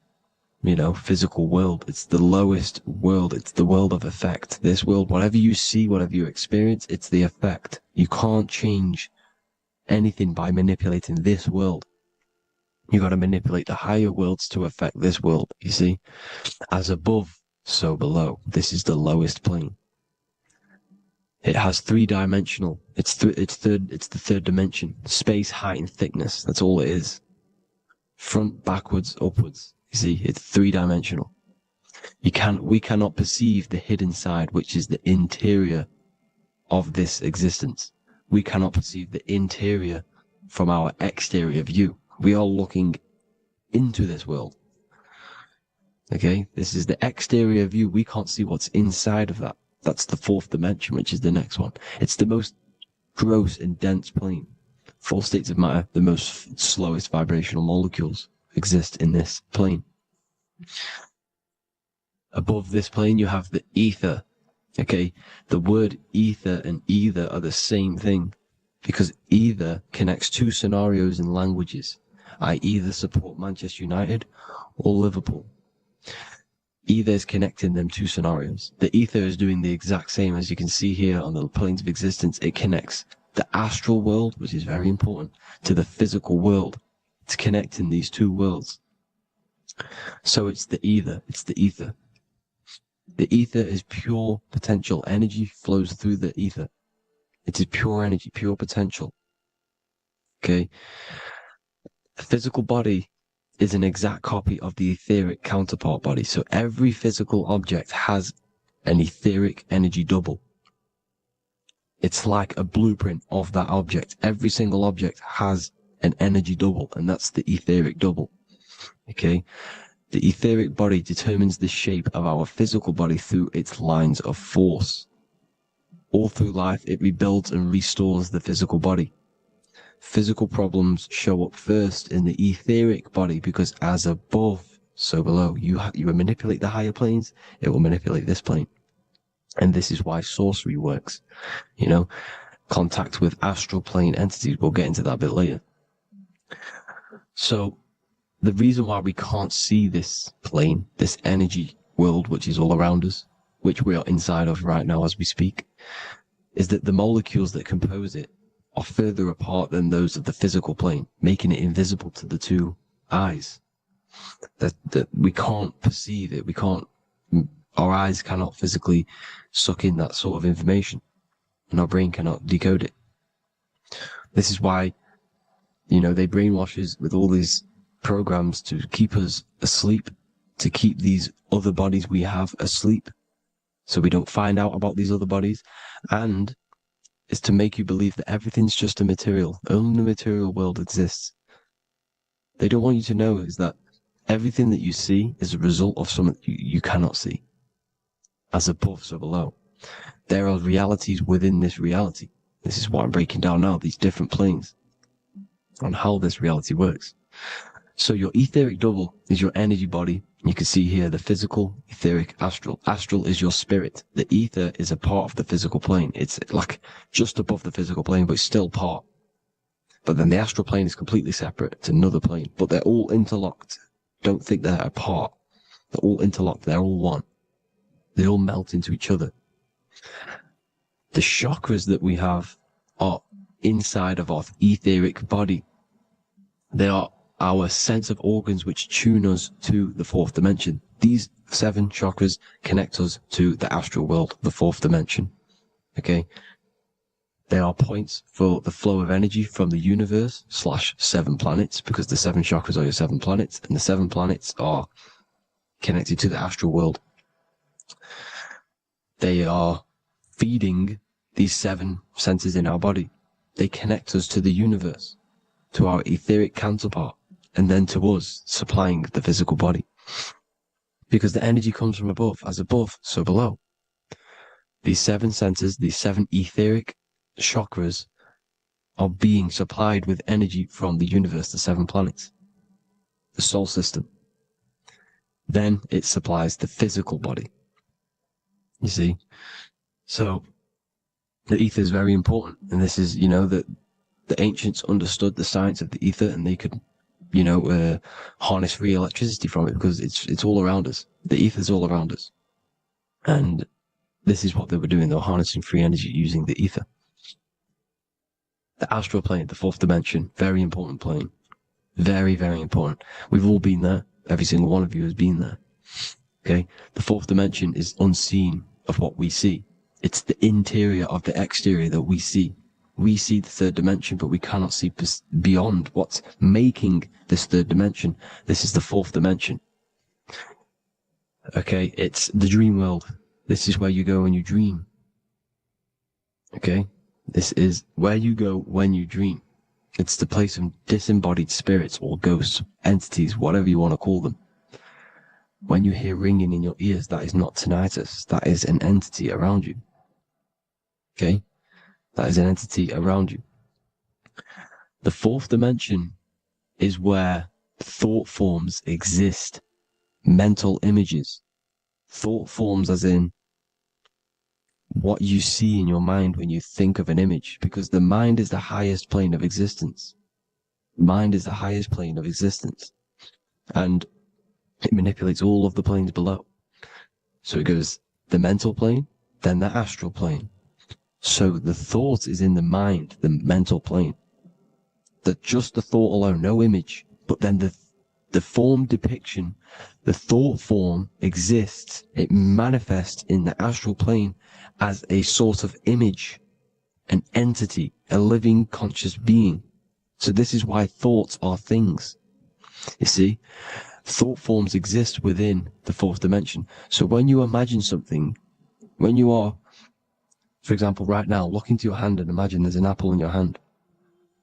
physical world. It's the lowest world. It's the world of effect. This world, whatever you see, whatever you experience, it's the effect. You can't change anything by manipulating this world. You got to manipulate the higher worlds to affect this world, you see? As above, so below. This is the lowest plane. It has 3-dimensional. It's the 3rd dimension. Space, height, and thickness. That's all it is. Front, backwards, upwards. You see, it's 3-dimensional. We cannot perceive the hidden side, which is the interior of this existence. We cannot perceive the interior from our exterior view. We are looking into this world. Okay? This is the exterior view. We can't see what's inside of that. That's the 4th dimension, which is the next one. It's the most gross and dense plane. 4 states of matter, the most slowest vibrational molecules exist in this plane. Above this plane, you have the ether. Okay? The word ether and either are the same thing, because either connects 2 scenarios in languages. I either support Manchester United or Liverpool. Either is connecting them 2 scenarios. The ether is doing the exact same, as you can see here on the planes of existence. It connects the astral world, which is very important, to the physical world. It's connecting these 2 worlds. So it's the ether. It's the ether. The ether is pure potential. Energy flows through the ether. It is pure energy, pure potential. Okay? The physical body is an exact copy of the etheric counterpart body. So every physical object has an etheric energy double. It's like a blueprint of that object. Every single object has an energy double, and that's the etheric double. Okay? The etheric body determines the shape of our physical body through its lines of force. All through life, it rebuilds and restores the physical body. Physical problems show up first in the etheric body, because as above, so below. You manipulate the higher planes, it will manipulate this plane. And this is why sorcery works. Contact with astral plane entities. We'll get into that a bit later. So, the reason why we can't see this plane, this energy world, which is all around us, which we are inside of right now as we speak, is that the molecules that compose it are further apart than those of the physical plane, making it invisible to the 2 eyes. That we can't perceive it. Our eyes cannot physically suck in that sort of information, and our brain cannot decode it. This is why, they brainwash us with all these programs to keep us asleep, to keep these other bodies we have asleep, so we don't find out about these other bodies, and is to make you believe that everything's just a material. Only the material world exists. They don't want you to know is that everything that you see is a result of something you cannot see. As above, so below. There are realities within this reality. This is what I'm breaking down now, these different planes. on how this reality works. So your etheric double is your energy body. You can see here the physical, etheric, astral. Astral is your spirit. The ether is a part of the physical plane. It's like just above the physical plane, but it's still part. But then the astral plane is completely separate. It's another plane, but they're all interlocked. Don't think they're apart. They're all interlocked. They're all one. They all melt into each other. The chakras that we have are inside of our etheric body. They are our sense of organs which tune us to the fourth dimension. These 7 chakras connect us to the astral world, the fourth dimension. Okay? They are points for the flow of energy from the universe / 7 planets, because the 7 chakras are your 7 planets, and the 7 planets are connected to the astral world. They are feeding these 7 centers in our body. They connect us to the universe, to our etheric counterpart, and then to us, supplying the physical body. Because the energy comes from above. As above, so below. These 7 centers, these 7 etheric chakras, are being supplied with energy from the universe, the 7 planets, the solar system. Then it supplies the physical body. You see? So, the ether is very important. And this is, that the ancients understood the science of the ether, and they could, harness free electricity from it, because it's all around us. The ether is all around us. And this is what they were doing. They were harnessing free energy using the ether. The astral plane, the fourth dimension, very important plane. Very, very important. We've all been there. Every single one of you has been there. Okay? The fourth dimension is unseen of what we see. It's the interior of the exterior that we see. We see the third dimension, but we cannot see beyond what's making this third dimension. This is the fourth dimension. Okay? It's the dream world. This is where you go when you dream. Okay? This is where you go when you dream. It's the place of disembodied spirits or ghosts, entities, whatever you want to call them. When you hear ringing in your ears, that is not tinnitus. That is an entity around you. Okay? That is an entity around you. The fourth dimension is where thought forms exist. Mental images. Thought forms as in what you see in your mind when you think of an image, because the mind is the highest plane of existence. Mind is the highest plane of existence. And it manipulates all of the planes below. So it goes the mental plane, then the astral plane. So the thought is in the mind, the mental plane. That just the thought alone, no image, but then the form depiction, the thought form exists. It manifests in the astral plane as a sort of image, an entity, a living conscious being. So this is why thoughts are things. You see, thought forms exist within the fourth dimension. So when you imagine something, when you are, for example, right now, look into your hand and imagine there's an apple in your hand.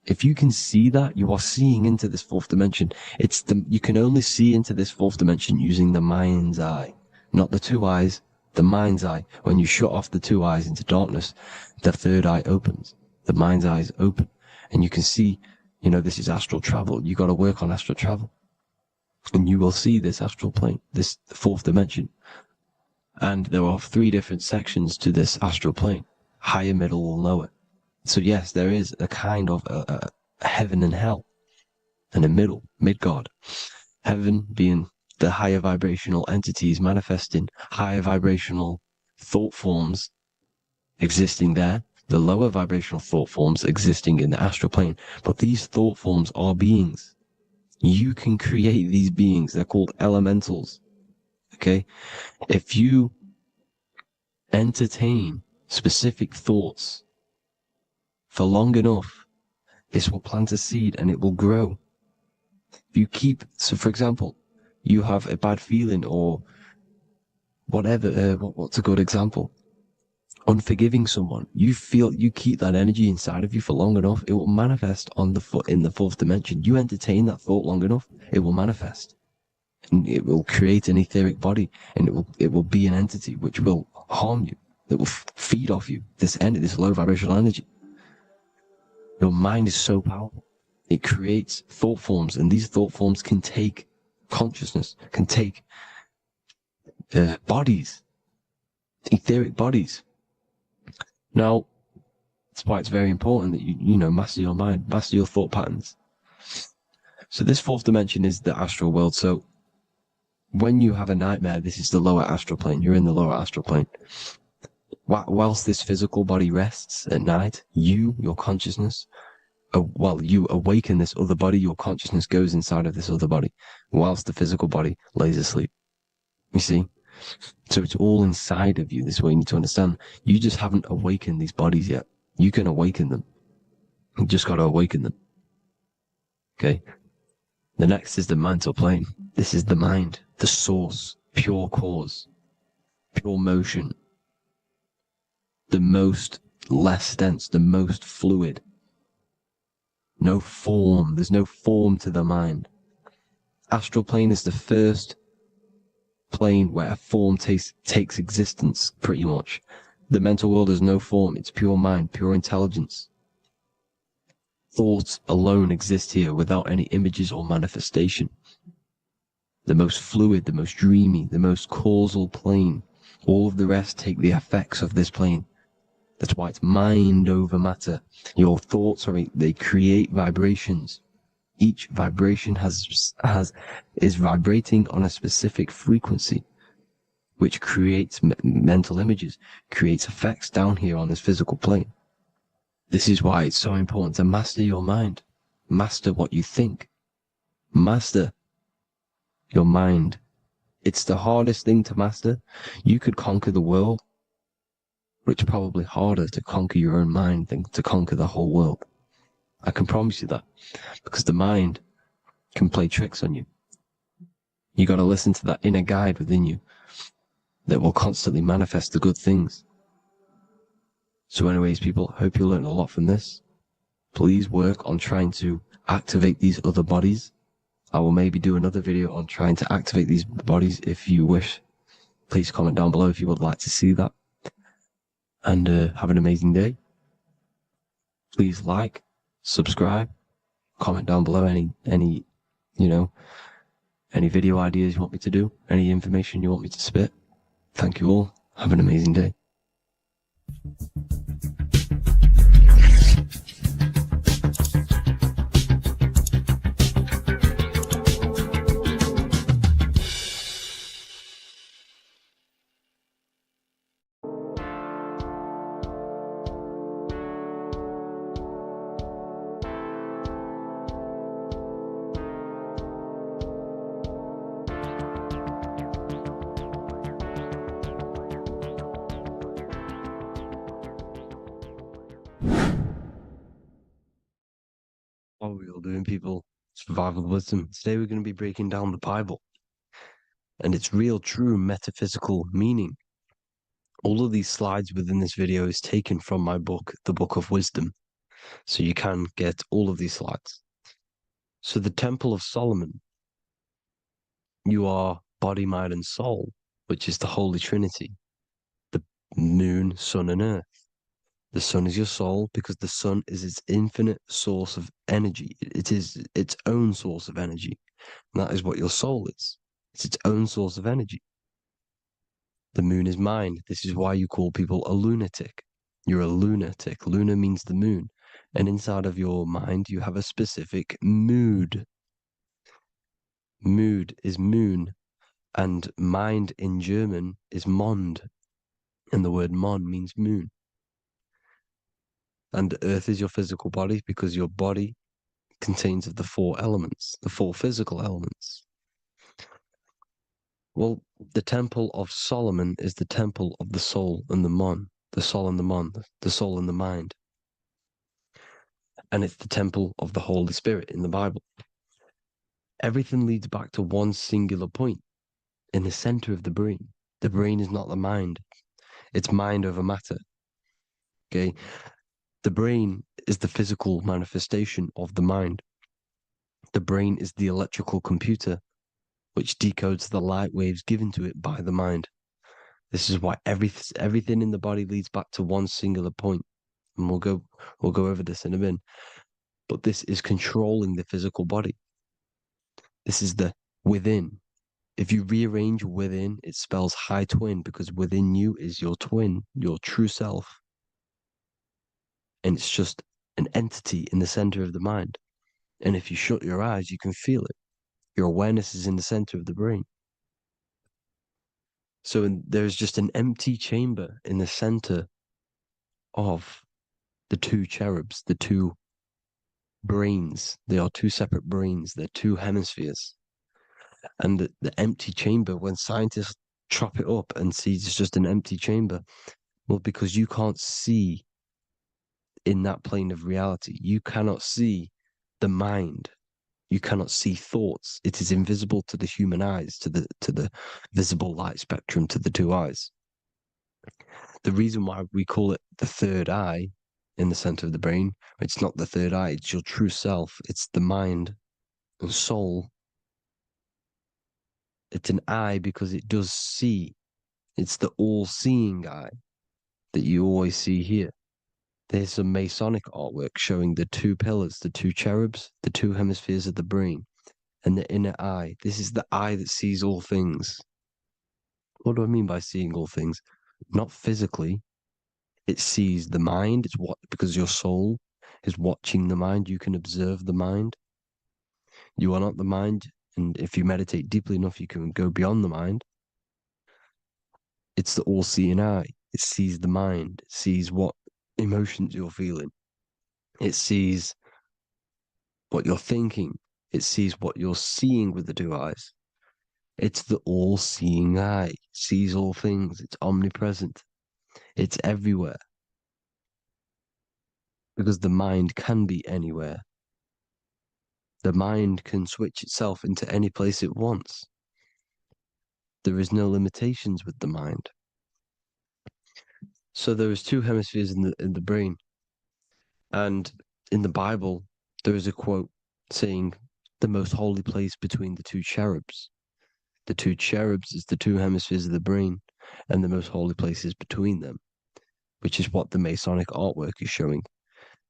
If you can see that, you are seeing into this fourth dimension. You can only see into this fourth dimension using the mind's eye, not the 2 eyes, the mind's eye. When you shut off the 2 eyes into darkness, the third eye opens. The mind's eye is open. And you can see, this is astral travel. You got to work on astral travel. And you will see this astral plane, this fourth dimension. And there are 3 different sections to this astral plane, higher, middle, or lower. So yes, there is a kind of a heaven and hell, and a mid-God. Heaven being the higher vibrational entities manifesting higher vibrational thought forms existing there, the lower vibrational thought forms existing in the astral plane. But these thought forms are beings. You can create these beings. They're called elementals. Okay? If you entertain specific thoughts for long enough, this will plant a seed and it will grow. If so for example, you have a bad feeling or whatever, what's a good example? Unforgiving someone. You keep that energy inside of you for long enough, it will manifest in the fourth dimension. You entertain that thought long enough, it will manifest. And it will create an etheric body, and it will be an entity which will harm you. It will feed off you, this low vibrational energy. Your mind is so powerful. It creates thought forms, and these thought forms can take consciousness, can take bodies, etheric bodies. Now, that's why it's very important that you master your mind, master your thought patterns. So this fourth dimension is the astral world. So when you have a nightmare, this is the lower astral plane. You're in the lower astral plane. Whilst this physical body rests at night, your consciousness, while you awaken this other body, your consciousness goes inside of this other body, whilst the physical body lays asleep. You see? So it's all inside of you. This is what you need to understand. You just haven't awakened these bodies yet. You can awaken them. You just got to awaken them. Okay? The next is the mental plane. This is the mind, the source, pure cause, pure motion, the most less dense, the most fluid. No form. There's no form to the mind. Astral plane is the first plane where a form takes existence, pretty much. The mental world has no form. It's pure mind, pure intelligence. Thoughts alone exist here without any images or manifestation. The most fluid, the most dreamy, the most causal plane. All of the rest take the effects of this plane. That's why it's mind over matter. Your thoughts they create vibrations. Each vibration is vibrating on a specific frequency, which creates mental images, creates effects down here on this physical plane. This is why it's so important to master your mind. Master what you think. Master your mind. It's the hardest thing to master. You could conquer the world, but it's probably harder to conquer your own mind than to conquer the whole world. I can promise you that, because the mind can play tricks on you. You got to listen to that inner guide within you that will constantly manifest the good things. So anyways, people, hope you learned a lot from this. Please work on trying to activate these other bodies. I will maybe do another video on trying to activate these bodies if you wish. Please comment down below if you would like to see that. And have an amazing day. Please like, subscribe, comment down below any video ideas you want me to do, any information you want me to spit. Thank you all. Have an amazing day. What are we all doing, people? Survival wisdom. Today we're going to be breaking down the Bible and its real, true metaphysical meaning. All of these slides within this video is taken from my book, The Book of Wisdom, so you can get all of these slides. So the Temple of Solomon, you are body, mind, and soul, which is the Holy Trinity, the moon, sun, and earth. The sun is your soul because the sun is its infinite source of energy. It is its own source of energy. And that is what your soul is. It's its own source of energy. The moon is mind. This is why you call people a lunatic. You're a lunatic. Luna means the moon. And inside of your mind, you have a specific mood. Mood is moon. And mind in German is Mond. And the word Mon means moon. And earth is your physical body because your body contains of the four elements, the four physical elements. Well, the Temple of Solomon is the temple of the soul and the Mon, the soul and the Mon, the soul and the mind. And it's the temple of the Holy Spirit in the Bible. Everything leads back to one singular point in the center of the brain. The brain is not the mind. It's mind over matter. Okay? The brain is the physical manifestation of the mind. The brain is the electrical computer which decodes the light waves given to it by the mind. This is why everything in the body leads back to one singular point. And we'll go over this in a minute. but this is controlling the physical body. This is the within. If you rearrange within, it spells high twin, because within you is your twin, your true self. And it's just an entity in the center of the mind. And if you shut your eyes, you can feel it. Your awareness is in the center of the brain. So there's just an empty chamber in the center of the two cherubs, the two brains. They are two separate brains. They're two hemispheres. And the empty chamber, when scientists chop it up and see it's just an empty chamber, well, because you can't see in that plane of reality, you cannot see the mind. You cannot see thoughts. It is invisible to the human eyes, to the visible light spectrum, to the two eyes. The reason why we call it the third eye in the center of the brain, it's not the third eye, it's your true self. It's the mind and soul. It's an eye because it does see. It's the all-seeing eye that you always see here. There's some Masonic artwork showing the two pillars, the two cherubs, the two hemispheres of the brain, and the inner eye. This is the eye that sees all things. What do I mean by seeing all things? Not physically. It sees the mind. It's what, because your soul is watching the mind. You can observe the mind. You are not the mind. And if you meditate deeply enough, you can go beyond the mind. It's the all-seeing eye. It sees the mind. It sees what emotions you're feeling. It sees what you're thinking. It sees what you're seeing with the two eyes. It's the all-seeing eye. It sees all things. It's omnipresent. It's everywhere. Because the mind can be anywhere. The mind can switch itself into any place it wants. There is no limitations with the mind. So there is two hemispheres in the brain. And in the Bible, there is a quote saying, the most holy place between the two cherubs. The two cherubs is the two hemispheres of the brain, and the most holy place is between them, which is what the Masonic artwork is showing.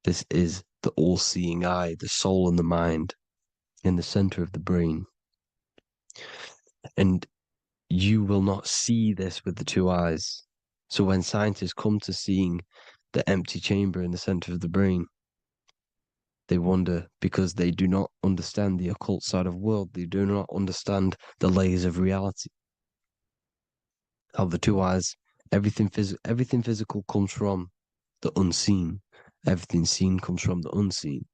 This is the all-seeing eye, the soul and the mind in the center of the brain. And you will not see this with the two eyes. So when scientists come to seeing the empty chamber in the center of the brain, they wonder, because they do not understand the occult side of the world. They do not understand the layers of reality. How the two eyes, everything physical comes from the unseen. Everything seen comes from the unseen.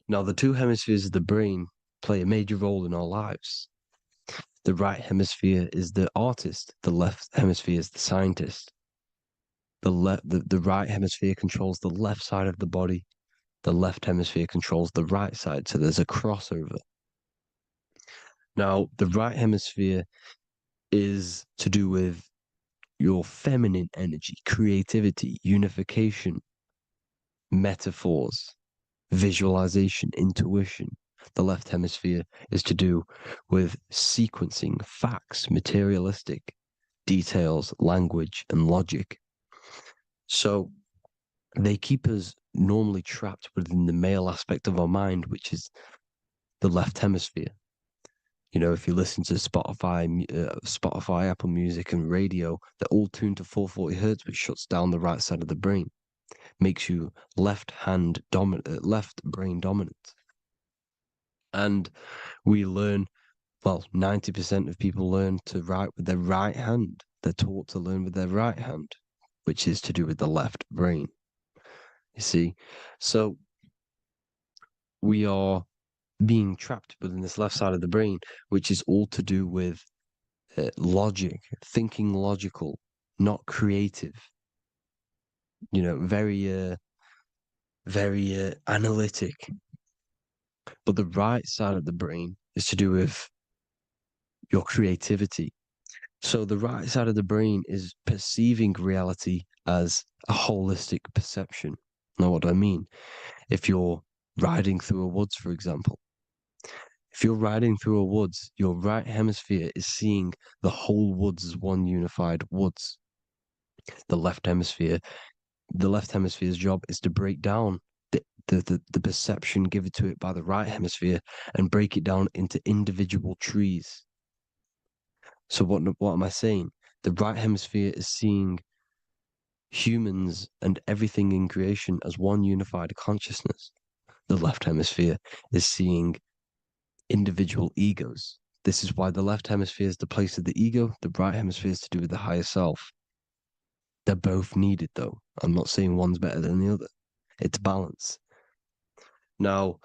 Now, the two hemispheres of the brain play a major role in our lives. The right hemisphere is the artist. The left hemisphere is the scientist. The right hemisphere controls the left side of the body. The left hemisphere controls the right side. So there's a crossover. Now, the right hemisphere is to do with your feminine energy, creativity, unification, metaphors, visualization, intuition. The left hemisphere is to do with sequencing, facts, materialistic details, language, and logic. So they keep us normally trapped within the male aspect of our mind, which is the left hemisphere. You know, if you listen to Spotify, Apple Music, and radio, they're all tuned to 440 hertz, which shuts down the right side of the brain, makes you left brain dominant. And we learn, well, 90% of people learn to write with their right hand. They're taught to learn with their right hand, which is to do with the left brain. You see, so we are being trapped within this left side of the brain, which is all to do with logic, thinking logical, not creative. You know, very analytic. But the right side of the brain is to do with your creativity. So the right side of the brain is perceiving reality as a holistic perception. Now, what do I mean? If you're riding through a woods, for example, if you're riding through a woods, your right hemisphere is seeing the whole woods as one unified woods. The left hemisphere's job is to break down the the perception given to it by the right hemisphere and break it down into individual trees. So what am I saying? The right hemisphere is seeing humans and everything in creation as one unified consciousness. The left hemisphere is seeing individual egos. This is why the left hemisphere is the place of the ego, the right hemisphere is to do with the higher self. They're both needed, though. I'm not saying one's better than the other. It's balance. Now,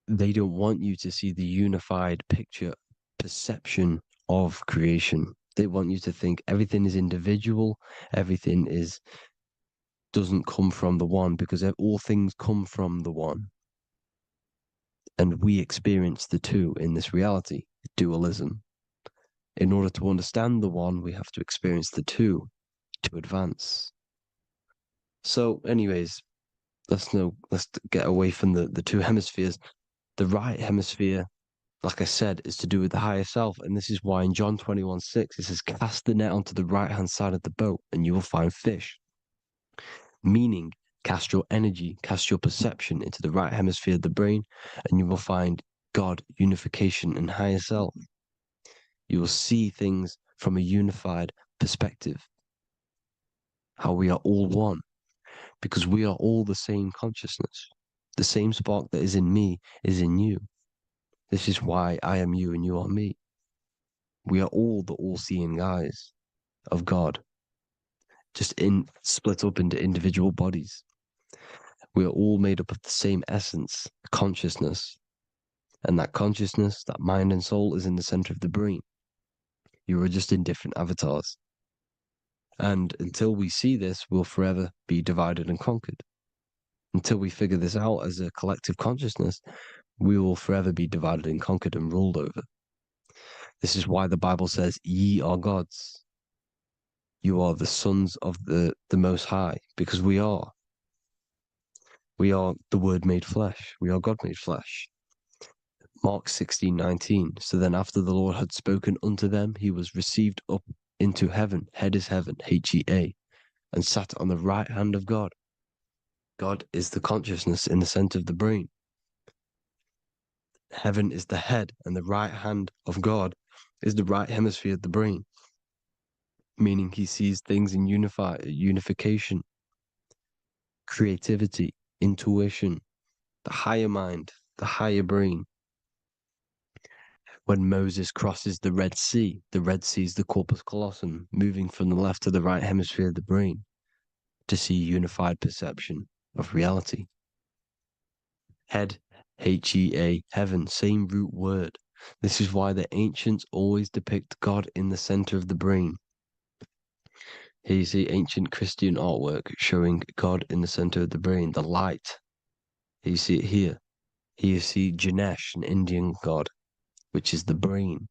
they don't want you to see the unified picture, perception of creation. They want you to think everything is individual, everything doesn't come from the one, because all things come from the one. And we experience the two in this reality, dualism. In order to understand the one, we have to experience the two to advance. So, anyways, let's get away from the two hemispheres. The right hemisphere, like I said, is to do with the higher self. And this is why in John 21:6, it says, cast the net onto the right-hand side of the boat and you will find fish. Meaning, cast your energy, cast your perception into the right hemisphere of the brain, and you will find God, unification, and higher self. You will see things from a unified perspective. How we are all one, because we are all the same consciousness. The same spark that is in me is in you. This is why I am you and you are me. We are all the all-seeing eyes of God, just split up into individual bodies. We are all made up of the same essence, consciousness. And that consciousness, that mind and soul, is in the center of the brain. You are just in different avatars. And until we see this, we'll forever be divided and conquered. Until we figure this out as a collective consciousness, we will forever be divided and conquered and ruled over. This is why the Bible says, ye are gods. You are the sons of the Most High, because we are. We are the Word made flesh. We are God made flesh. Mark 16:19. So then after the Lord had spoken unto them, he was received up into heaven, head is heaven, H-E-A, and sat on the right hand of God. God is the consciousness in the center of the brain. Heaven is the head, and the right hand of God is the right hemisphere of the brain, meaning he sees things in unification, creativity, intuition, the higher mind, the higher brain. When Moses crosses the Red Sea is the corpus callosum, moving from the left to the right hemisphere of the brain to see unified perception of reality. Head, H-E-A, heaven, same root word. This is why the ancients always depict God in the center of the brain. Here you see ancient Christian artwork showing God in the center of the brain, the light. Here you see it here. Here you see Ganesh, an Indian god, which is the brain.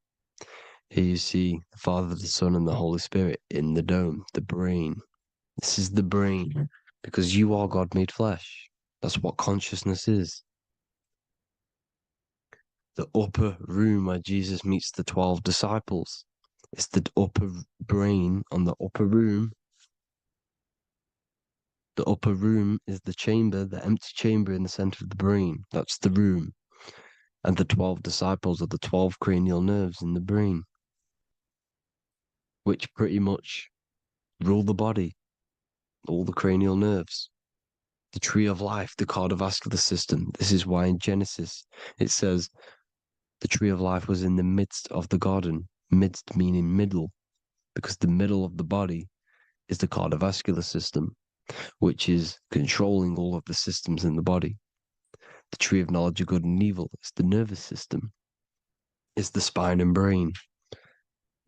Here you see the Father, the Son, and the Holy Spirit in the dome, the brain. This is the brain, because you are God made flesh. That's what consciousness is. The upper room where Jesus meets the 12 disciples. It's the upper brain on the upper room. The upper room is the chamber, the empty chamber in the center of the brain. That's the room. And the 12 disciples are the 12 cranial nerves in the brain, which pretty much rule the body, all the cranial nerves. The tree of life, the cardiovascular system. This is why in Genesis it says the tree of life was in the midst of the garden. Midst meaning middle, because the middle of the body is the cardiovascular system, which is controlling all of the systems in the body. The tree of knowledge of good and evil is the nervous system. It's the spine and brain.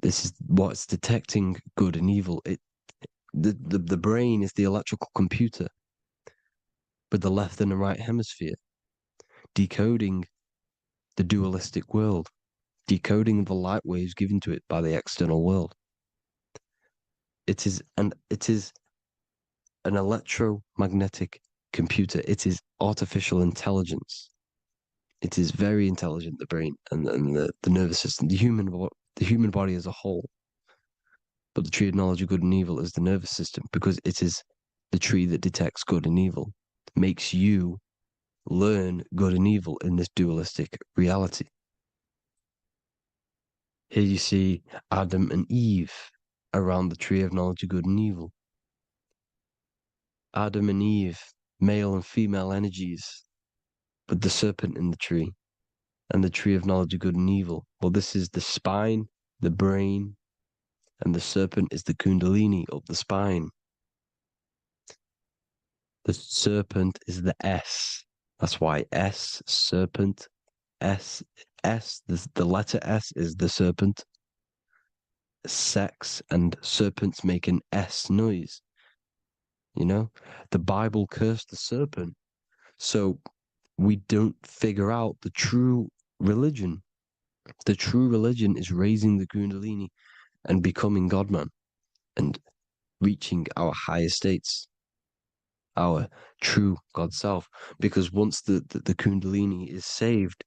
This is what's detecting good and evil. The brain is the electrical computer with the left and the right hemisphere, decoding the dualistic world, decoding the light waves given to it by the external world. It is an electromagnetic computer. It is artificial intelligence. It is very intelligent, the brain and the nervous system, the human body as a whole. But the tree of knowledge of good and evil is the nervous system, because it is the tree that detects good and evil. makes you learn good and evil in this dualistic reality. Here you see Adam and Eve around the tree of knowledge of good and evil. Adam and Eve, male and female energies, but the serpent in the tree and the tree of knowledge of good and evil. Well, this is the spine, the brain, and the serpent is the kundalini up the spine. The serpent is the S. That's why S, serpent, S, the letter S is the serpent. Sex and serpents make an S noise. You know, the Bible cursed the serpent. So we don't figure out the true religion. The true religion is raising the kundalini and becoming God-man and reaching our higher states, our true God self. Because once the kundalini is saved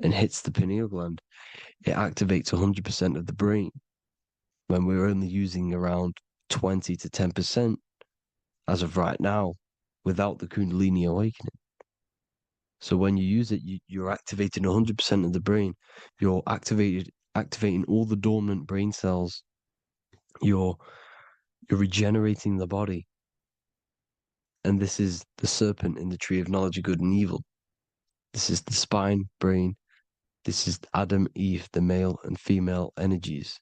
and hits the pineal gland, it activates 100% of the brain when we're only using around 20 to 10% as of right now without the kundalini awakening. So when you use it, you're activating 100% of the brain. You're activating all the dormant brain cells. You're regenerating the body. And this is the serpent in the tree of knowledge of good and evil. This is the spine, brain. This is Adam, Eve, the male and female energies.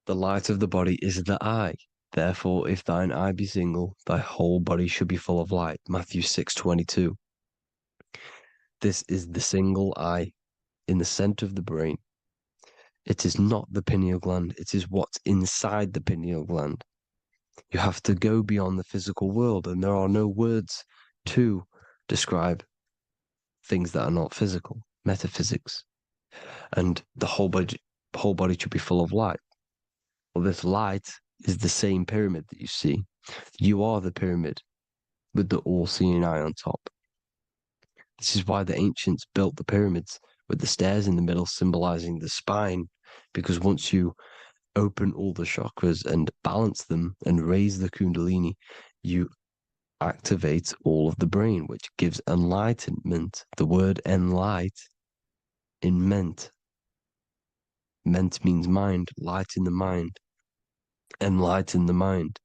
The light of the body is the eye. Therefore, if thine eye be single, thy whole body should be full of light. Matthew 6:22. This is the single eye in the center of the brain. It is not the pineal gland. It is what's inside the pineal gland. You have to go beyond the physical world, and there are no words to describe things that are not physical, metaphysics. And the whole body should be full of light. Well, this light is the same pyramid that you see. You are the pyramid with the all-seeing eye on top. This is why the ancients built the pyramids with the stairs in the middle symbolizing the spine, because once you open all the chakras and balance them and raise the kundalini, you activate all of the brain, which gives enlightenment. The word enlight in ment. Ment means mind, light in the mind. Enlighten the mind.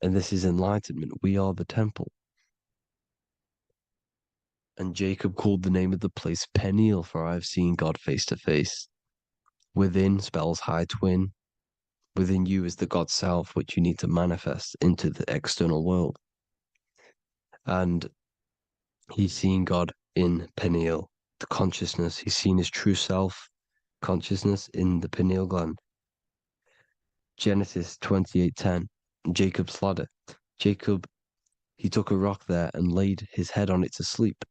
And this is enlightenment. We are the temple. And Jacob called the name of the place Peniel, for I have seen God face to face. Within spells high twin. Within you is the God self, which you need to manifest into the external world. And he's seen God in Peniel, the consciousness. He's seen his true self, consciousness, in the pineal gland. Genesis 28:10, Jacob's ladder. Jacob, he took a rock there and laid his head on it to sleep.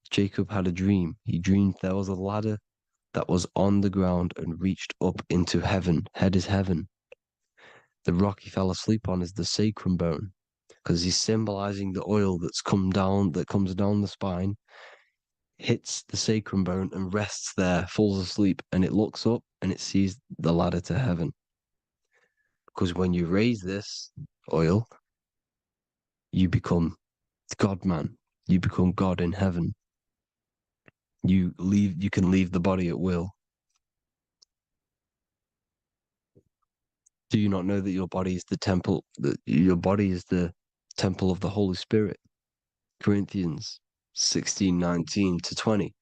Jacob had a dream. He dreamed there was a ladder that was on the ground and reached up into heaven. Head is heaven. The rock he fell asleep on is the sacrum bone, because he's symbolizing the oil that comes down the spine, hits the sacrum bone and rests there, falls asleep, and it looks up and it sees the ladder to heaven. Because when you raise this oil, you become God-man. You become God in heaven. You can leave the body at will. Do you not know that your body is the temple, that your body is the temple of the Holy Spirit? Corinthians 16:19-20.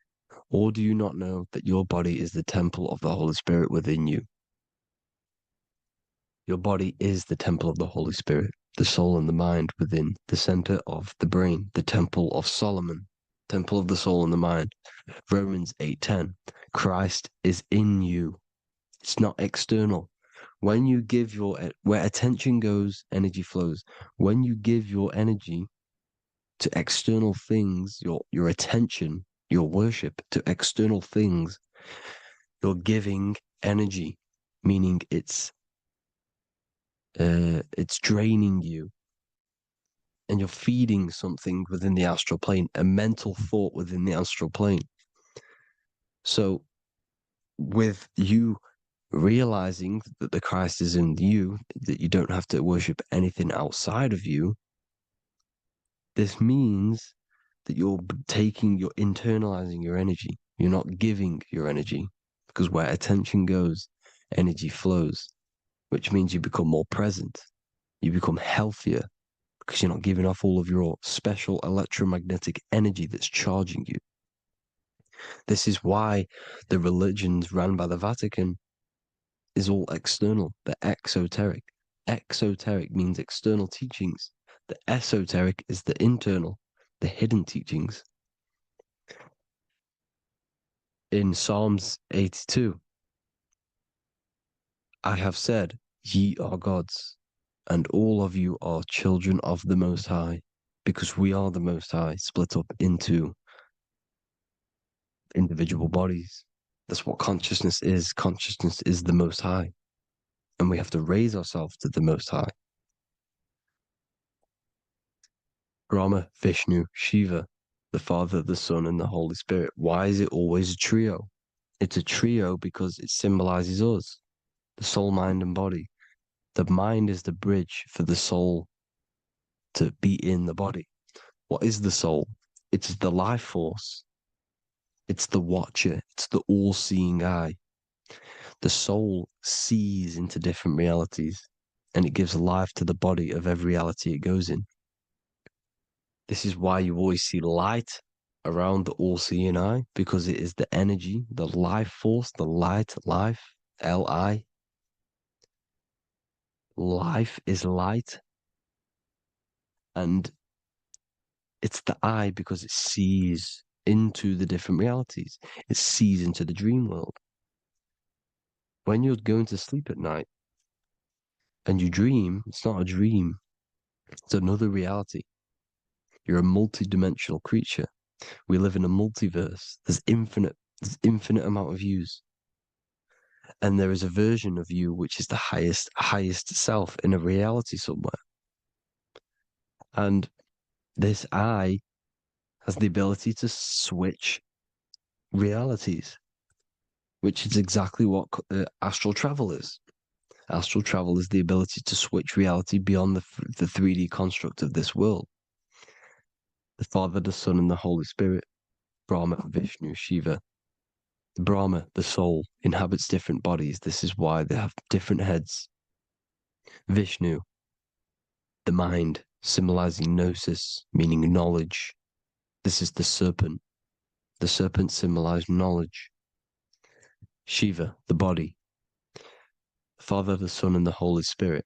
Or do you not know that your body is the temple of the Holy Spirit within you? Your body is the temple of the Holy Spirit, the soul and the mind within the center of the brain, the temple of Solomon, temple of the soul and the mind. Romans 8:10. Christ is in you. It's not external. When you give where attention goes, energy flows. When you give your energy to external things, your attention, your worship to external things, you're giving energy, meaning it's draining you, and you're feeding something within the astral plane, a mental thought within the astral plane. So with you realizing that the Christ is in you, that you don't have to worship anything outside of you, this means that you're internalizing your energy. You're not giving your energy, because where attention goes, energy flows, which means you become more present. You become healthier because you're not giving off all of your special electromagnetic energy that's charging you. This is why the religions run by the Vatican is all external. They're exoteric. Exoteric means external teachings. The esoteric is the internal, the hidden teachings. In Psalms 82, I have said, ye are gods, and all of you are children of the Most High, because we are the Most High, split up into individual bodies. That's what consciousness is. Consciousness is the Most High, and we have to raise ourselves to the Most High. Brahma, Vishnu, Shiva, the Father, the Son, and the Holy Spirit. Why is it always a trio? It's a trio because it symbolizes us, the soul, mind, and body. The mind is the bridge for the soul to be in the body. What is the soul? It's the life force. It's the watcher. It's the all-seeing eye. The soul sees into different realities, and it gives life to the body of every reality it goes in. This is why you always see light around the all-seeing eye, because it is the energy, the life force, the light, life, L-I. Life is light. And it's the eye because it sees into the different realities. It sees into the dream world. When you're going to sleep at night and you dream, it's not a dream. It's another reality. You're a multi-dimensional creature. We live in a multiverse. There's infinite amount of yous. And there is a version of you which is the highest self in a reality somewhere. And this eye has the ability to switch realities, which is exactly what astral travel is. Astral travel is the ability to switch reality beyond the 3D construct of this world. The Father, the Son, and the Holy Spirit, Brahma, Vishnu, Shiva. Brahma, the soul, inhabits different bodies. This is why they have different heads. Vishnu, the mind, symbolizing gnosis, meaning knowledge. This is the serpent. The serpent symbolized knowledge. Shiva, the body. Father, the Son, and the Holy Spirit.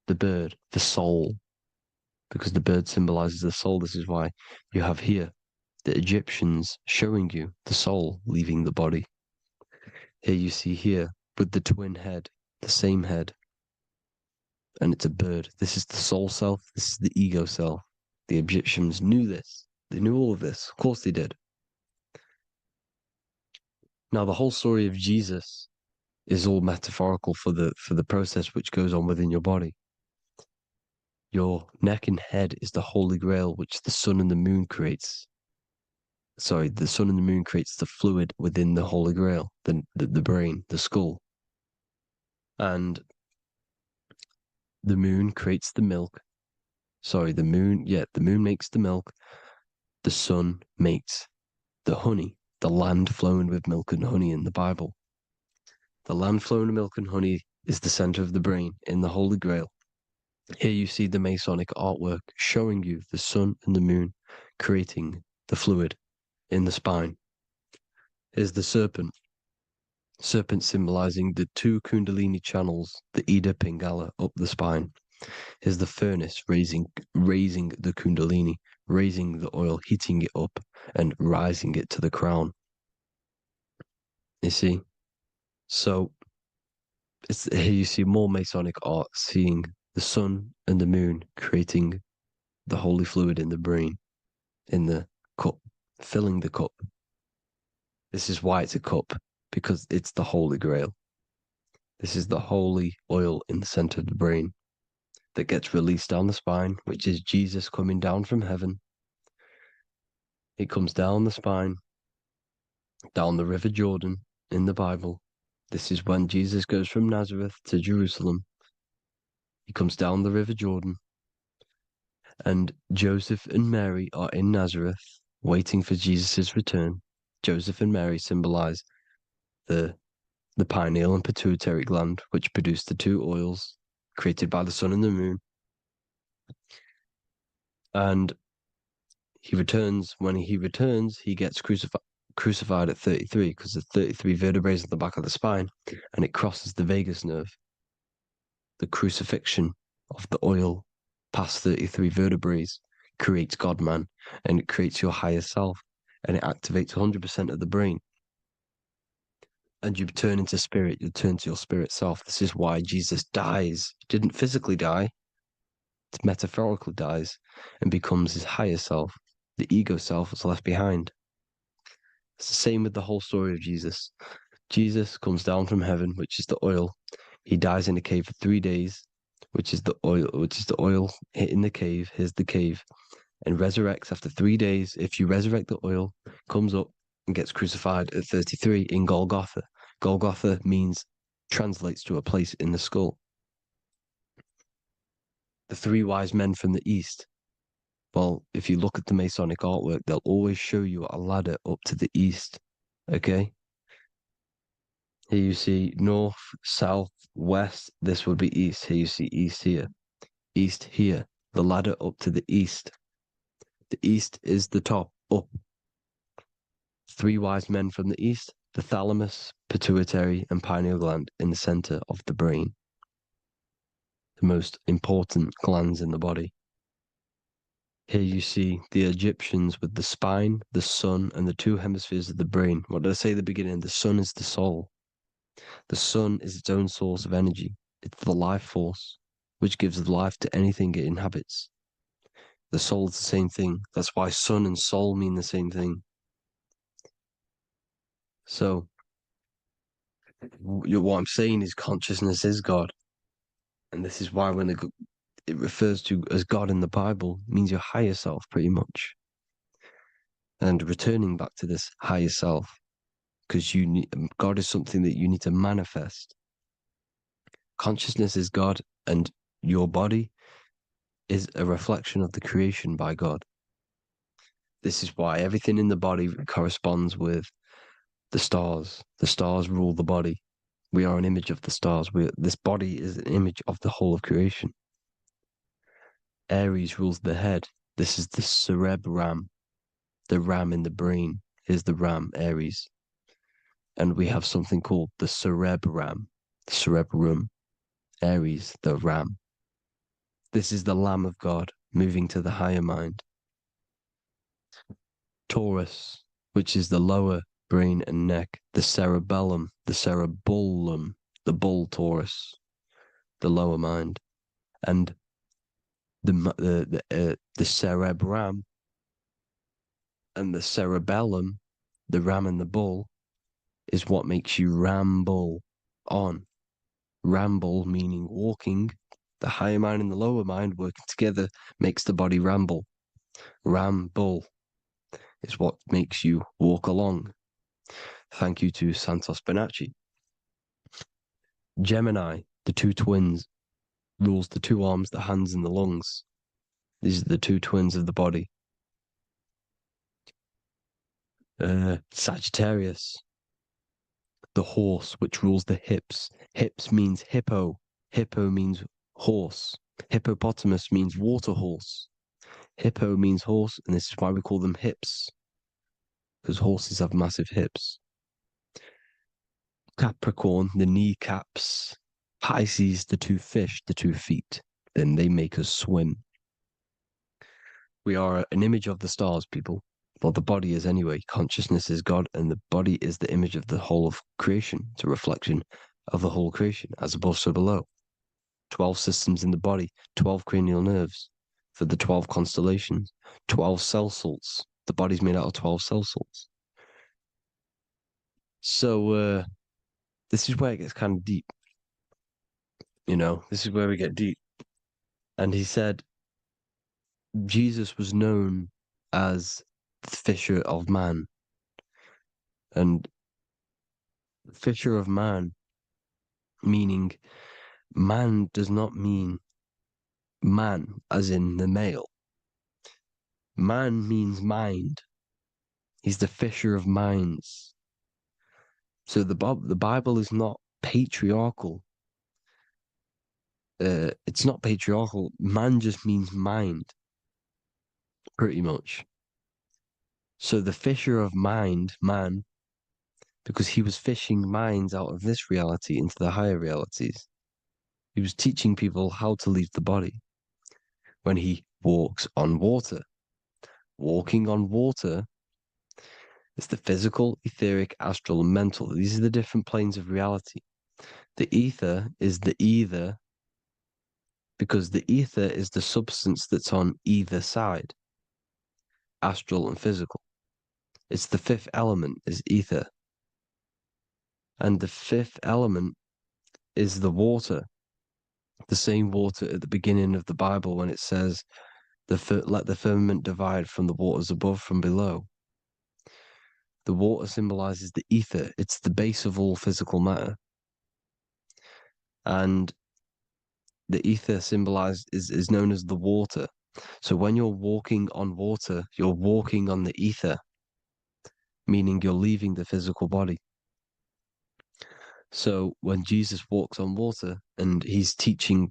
The bird, the soul, because the bird symbolizes the soul. This is why you have here the Egyptians showing you the soul leaving the body. Here you see here with the twin head, the same head, and it's a bird. This is the soul self. This is the ego self. The Egyptians knew this. They knew all of this. Of course they did. Now, the whole story of Jesus is all metaphorical for the process which goes on within your body. Your neck and head is the Holy Grail, which the sun and the moon creates. Sorry, the sun and the moon creates the fluid within the Holy Grail, the brain, the skull. And the moon creates the milk. Sorry, the moon makes the milk. The sun makes the honey, the land flowing with milk and honey in the Bible. The land flowing with milk and honey is the center of the brain in the Holy Grail. Here you see the Masonic artwork showing you the sun and the moon creating the fluid in the spine. Here's the serpent. Serpent symbolizing the two Kundalini channels, the Ida Pingala up the spine. Here's the furnace raising the Kundalini, raising the oil, heating it up and rising it to the crown. You see? So here you see more Masonic art, seeing the sun and the moon creating the holy fluid in the brain, in the cup, filling the cup. This is why it's a cup, because it's the Holy Grail. This is the holy oil in the center of the brain that gets released down the spine, which is Jesus coming down from heaven. It comes down the spine, down the River Jordan in the Bible. This is when Jesus goes from Nazareth to Jerusalem. He comes down the River Jordan, and Joseph and Mary are in Nazareth waiting for Jesus' return. Joseph and Mary symbolize the pineal and pituitary gland, which produce the two oils created by the sun and the moon. And he returns. When he returns, he gets crucified at 33 because there's 33 vertebrae at the back of the spine, and it crosses the vagus nerve. The crucifixion of the oil past 33 vertebrae creates God-man, and it creates your higher self, and it activates 100% of the brain. And you turn into spirit, you turn to your spirit self. This is why Jesus dies. He didn't physically die, it metaphorically dies and becomes his higher self. The ego self is left behind. It's the same with the whole story of Jesus. Jesus comes down from heaven, which is the oil. He dies in a cave for 3 days, which is the oil hitting the cave. Here's the cave, and resurrects after 3 days. If you resurrect the oil, comes up and gets crucified at 33 in Golgotha. Golgotha translates to a place in the skull. The three wise men from the east. Well, if you look at the Masonic artwork, they'll always show you a ladder up to the east. Okay? Here you see north, south, west. This would be east. Here you see east here. East here. The ladder up to the east. The east is the top, up. Three wise men from the east. The thalamus, pituitary, and pineal gland in the center of the brain. The most important glands in the body. Here you see the Egyptians with the spine, the sun, and the two hemispheres of the brain. What did I say at the beginning? The sun is the soul. The sun is its own source of energy. It's the life force, which gives life to anything it inhabits. The soul is the same thing. That's why sun and soul mean the same thing. So, what I'm saying is consciousness is God. And this is why when it refers to as God in the Bible, it means your higher self, pretty much. And returning back to this higher self, because God is something that you need to manifest. Consciousness is God, and your body is a reflection of the creation by God. This is why everything in the body corresponds with the stars. The stars rule the body. We are an image of the stars. This body is an image of the whole of creation. Aries rules the head. This is the cerebrum, the ram in the brain. Here's the ram, Aries. And we have something called the cerebrum, Aries, the ram. This is the Lamb of God moving to the higher mind. Taurus, which is the lower brain and neck, the cerebellum, the bull Taurus, the lower mind, and the cerebrum and the cerebellum, the ram and the bull, is what makes you ramble on. Ramble meaning walking. The higher mind and the lower mind working together makes the body ramble. Ramble is what makes you walk along. Thank you to Santos Bonacci. Gemini, the two twins, rules the two arms, the hands, and the lungs. These are the two twins of the body. Sagittarius, the horse, which rules the hips. Hips means hippo. Hippo means horse. Hippopotamus means water horse. Hippo means horse, and this is why we call them hips, because horses have massive hips. Capricorn, the kneecaps. Pisces, the two fish, the 2 feet. Then they make us swim. We are an image of the stars, people. Well, the body is anyway. Consciousness is God, and the body is the image of the whole of creation. It's a reflection of the whole creation, as above, so below. 12 systems in the body, 12 cranial nerves for the 12 constellations, 12 cell salts. The body's made out of 12 cell salts. So, this is where it gets kind of deep. This is where we get deep. And he said Jesus was known as the Fisher of Man. And the Fisher of Man meaning man does not mean man as in the male. Man means mind. He's the fisher of minds. So the Bible is not patriarchal. It's not patriarchal. Man just means mind, pretty much. So the fisher of mind, man, because he was fishing minds out of this reality into the higher realities. He was teaching people how to leave the body when he walks on water. Walking on water is the physical, etheric, astral, and mental. These are the different planes of reality. The ether is the either, because the ether is the substance that's on either side, astral and physical. It's the fifth element, is ether. And the fifth element is the water. The same water at the beginning of the Bible when it says, let the firmament divide from the waters above from below. The water symbolizes the ether. It's the base of all physical matter. And the ether symbolized is known as the water. So when you're walking on water, you're walking on the ether, meaning you're leaving the physical body. So when Jesus walks on water and he's teaching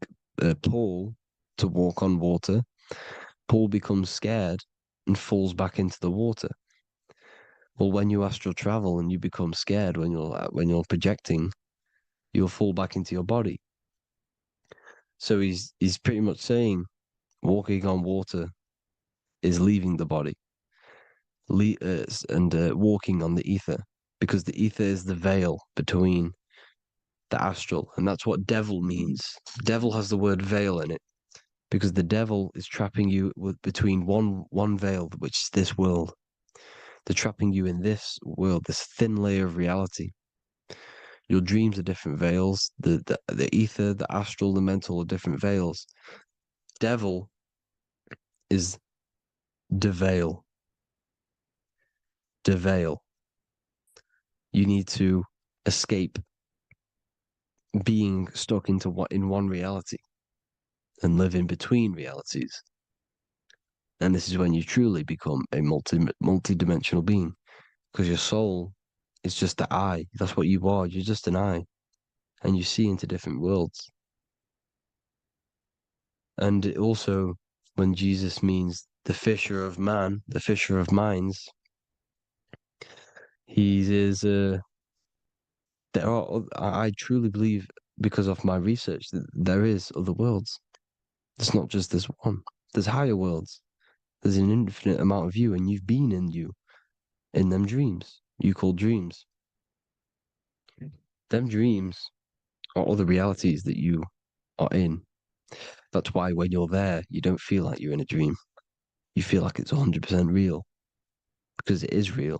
Paul to walk on water, Paul becomes scared and falls back into the water. Well, when you astral travel and you become scared when you're projecting, you'll fall back into your body. So he's pretty much saying walking on water is leaving the body, and walking on the ether, because the ether is the veil between the astral, and that's what devil means. Devil has the word veil in it, because the devil is trapping you between one veil, which is this world. They're trapping you in this world, this thin layer of reality. Your dreams are different veils. The ether, the astral, the mental are different veils. Devil is deveil. Deveil. You need to escape being stuck in one reality and live in between realities. And this is when you truly become a multi-dimensional being, because your soul is just the eye. That's what you are. You're just an eye, and you see into different worlds. And it also, when Jesus means the fisher of man, the fisher of minds, he is I truly believe, because of my research, that there is other worlds. It's not just this one. There's higher worlds. There's an infinite amount of you, and you've been in them dreams you call dreams. Them dreams are other realities that you are in. That's why when you're there, you don't feel like you're in a dream. You feel like it's 100% real, because it is real.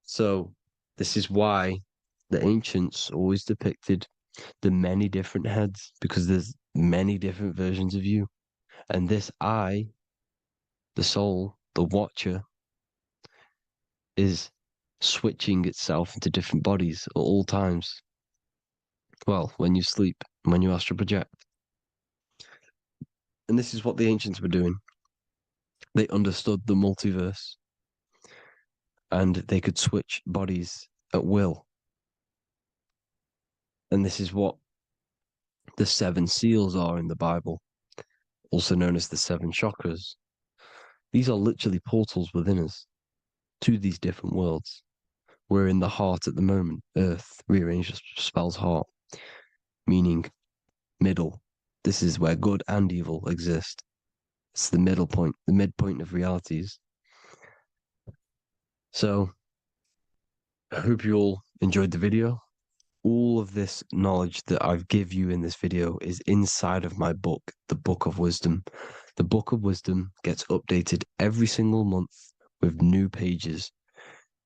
So this is why the ancients always depicted the many different heads, because there's many different versions of you. And this I, the soul, the watcher, is switching itself into different bodies at all times. Well, when you sleep, when you astral project. And this is what the ancients were doing. They understood the multiverse, and they could switch bodies at will. And this is what the 7 seals are in the Bible, also known as the 7 chakras. These are literally portals within us to these different worlds. We're in the heart at the moment. Earth rearranged spells heart, meaning middle. This is where good and evil exist. It's the middle point, the midpoint of realities. So I hope you all enjoyed the video. All of this knowledge that I've give you in this video is inside of my book, the Book of Wisdom. The Book of Wisdom gets updated every single month with new pages.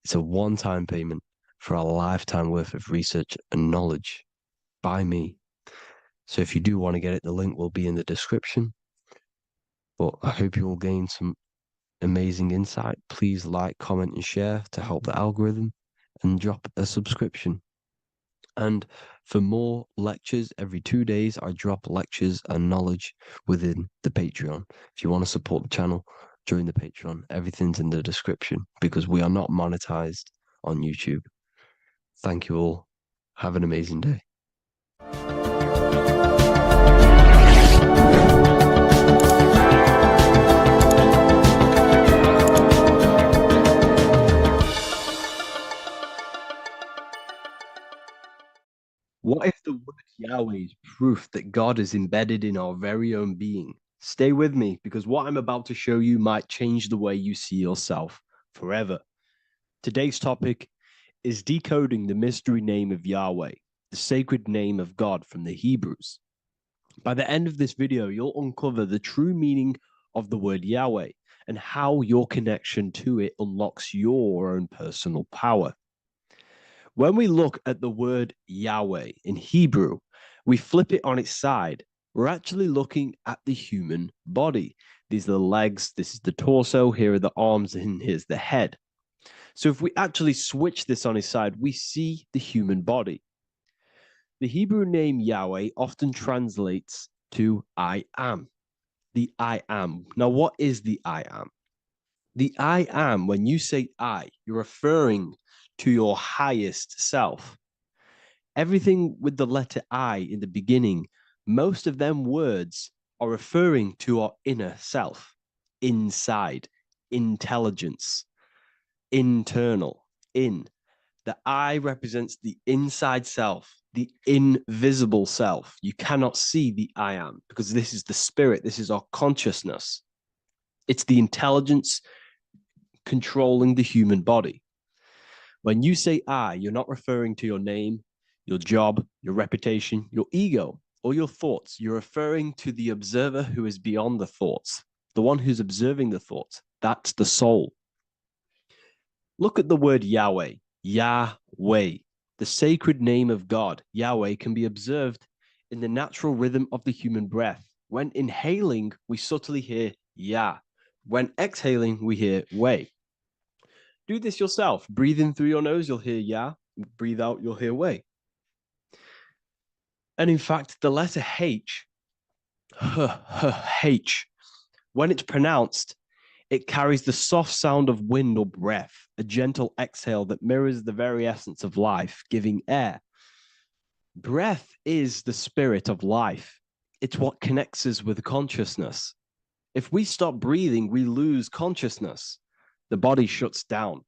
It's a one-time payment for a lifetime worth of research and knowledge by me. So if you do want to get it, the link will be in the description. But I hope you will gain some amazing insight. Please like, comment, and share to help the algorithm, and drop a subscription. And for more lectures, every 2 days, I drop lectures and knowledge within the Patreon. If you want to support the channel, join the Patreon. Everything's in the description because we are not monetized on YouTube. Thank you all. Have an amazing day. What if the word Yahweh is proof that God is embedded in our very own being? Stay with me because what I'm about to show you might change the way you see yourself forever. Today's topic is decoding the mystery name of Yahweh, the sacred name of God from the Hebrews. By the end of this video, you'll uncover the true meaning of the word Yahweh and how your connection to it unlocks your own personal power. When we look at the word Yahweh in Hebrew, we flip it on its side. We're actually looking at the human body. These are the legs, this is the torso, here are the arms, and here's the head. So if we actually switch this on its side, we see the human body. The Hebrew name Yahweh often translates to I am. The I am. Now, what is the I am? The I am, when you say I, you're referring to your highest self. Everything with the letter I in the beginning, most of them words are referring to our inner self, inside, intelligence, internal, in. The I represents the inside self, the invisible self. You cannot see the I am because this is the spirit, this is our consciousness. It's the intelligence controlling the human body. When you say I, you're not referring to your name, your job, your reputation, your ego, or your thoughts. You're referring to the observer who is beyond the thoughts, the one who's observing the thoughts. That's the soul. Look at the word Yahweh, Yahweh, the sacred name of God. Yahweh can be observed in the natural rhythm of the human breath. When inhaling, we subtly hear Yah. When exhaling, we hear Way. Do this yourself. Breathe in through your nose, you'll hear Yah. Breathe out, you'll hear Way. And in fact, the letter H, H, when it's pronounced, it carries the soft sound of wind or breath, a gentle exhale that mirrors the very essence of life, giving air. Breath is the spirit of life. It's what connects us with consciousness. If we stop breathing, we lose consciousness. The body shuts down.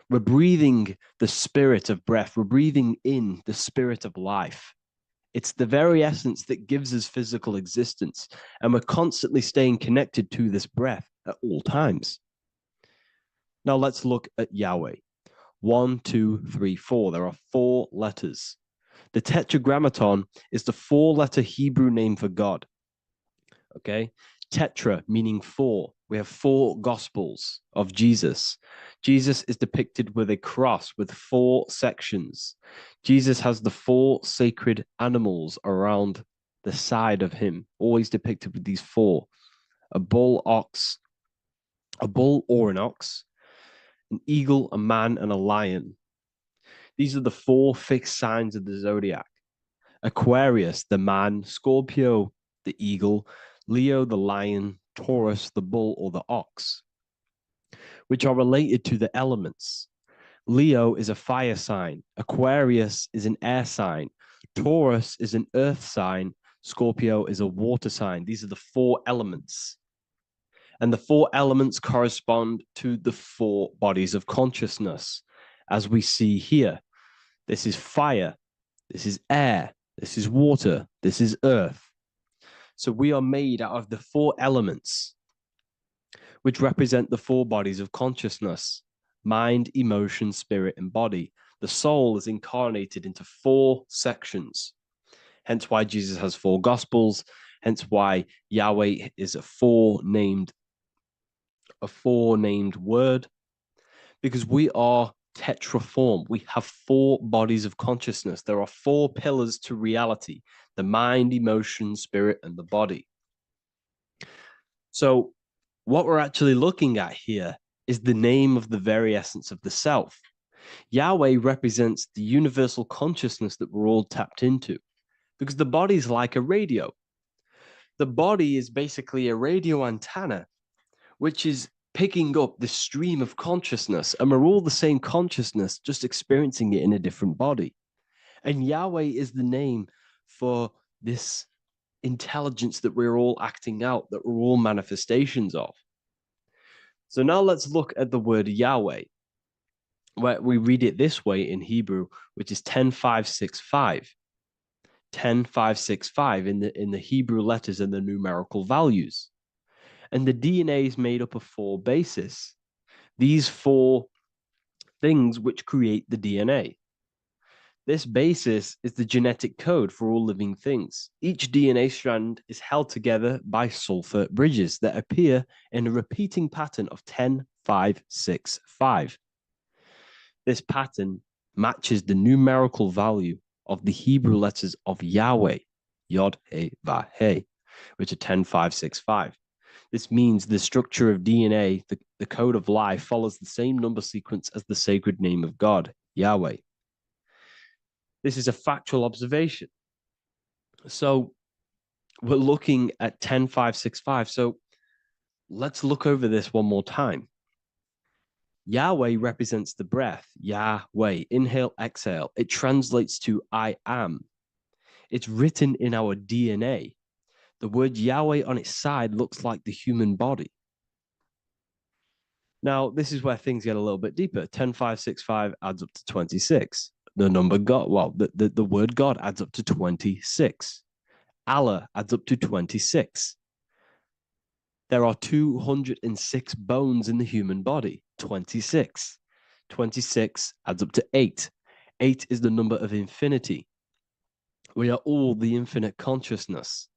We're breathing the spirit of breath. We're breathing in the spirit of life. It's the very essence that gives us physical existence, and we're constantly staying connected to this breath at all times. Now let's look at Yahweh. 1, 2, 3, 4. There are 4 letters. The Tetragrammaton is the 4-letter Hebrew name for God. Okay? Tetra meaning 4. We have 4 gospels of Jesus. Jesus is depicted with a cross with 4 sections. Jesus has the 4 sacred animals around the side of him, always depicted with these 4. A bull or an ox, an eagle, a man, and a lion. These are the 4 fixed signs of the zodiac. Aquarius, the man, Scorpio, the eagle, Leo, the lion, Taurus, the bull or the ox, which are related to the elements. Leo is a fire sign. Aquarius is an air sign. Taurus is an earth sign. Scorpio is a water sign. These are the 4 elements. And the 4 elements correspond to the 4 bodies of consciousness, as we see here. This is fire. This is air. This is water. This is earth. So we are made out of the 4 elements, which represent the 4 bodies of consciousness: mind, emotion, spirit, and body. The soul is incarnated into 4 sections. Hence why Jesus has 4 gospels. Hence why Yahweh is a 4-named word, because we are tetraform. We have 4 bodies of consciousness. There are 4 pillars to reality: the mind, emotion, spirit, and the body. So what we're actually looking at here is the name of the very essence of the self. Yahweh represents the universal consciousness that we're all tapped into, because the body is like a radio. The body is basically a radio antenna, which is picking up the stream of consciousness, and we're all the same consciousness, just experiencing it in a different body. And Yahweh is the name for this intelligence that we're all acting out, that we're all manifestations of. So now let's look at the word Yahweh, where we read it this way in Hebrew, which is 10565. 10565 in the Hebrew letters and the numerical values. And the DNA is made up of 4 bases. These 4 things which create the DNA. This basis is the genetic code for all living things. Each DNA strand is held together by sulfur bridges that appear in a repeating pattern of 10565. This pattern matches the numerical value of the Hebrew letters of Yahweh, Yod, He, Va, He, which are 10565. This means the structure of DNA, the code of life, follows the same number sequence as the sacred name of God, Yahweh. This is a factual observation. So we're looking at 10565. So let's look over this one more time. Yahweh represents the breath, Yahweh, inhale, exhale. It translates to I am. It's written in our DNA. The word Yahweh on its side looks like the human body. Now, this is where things get a little bit deeper. 10565 adds up to 26. The number God, well, the word God adds up to 26. Allah adds up to 26. There are 206 bones in the human body, 26. 26 adds up to 8. 8 is the number of infinity. We are all the infinite consciousness.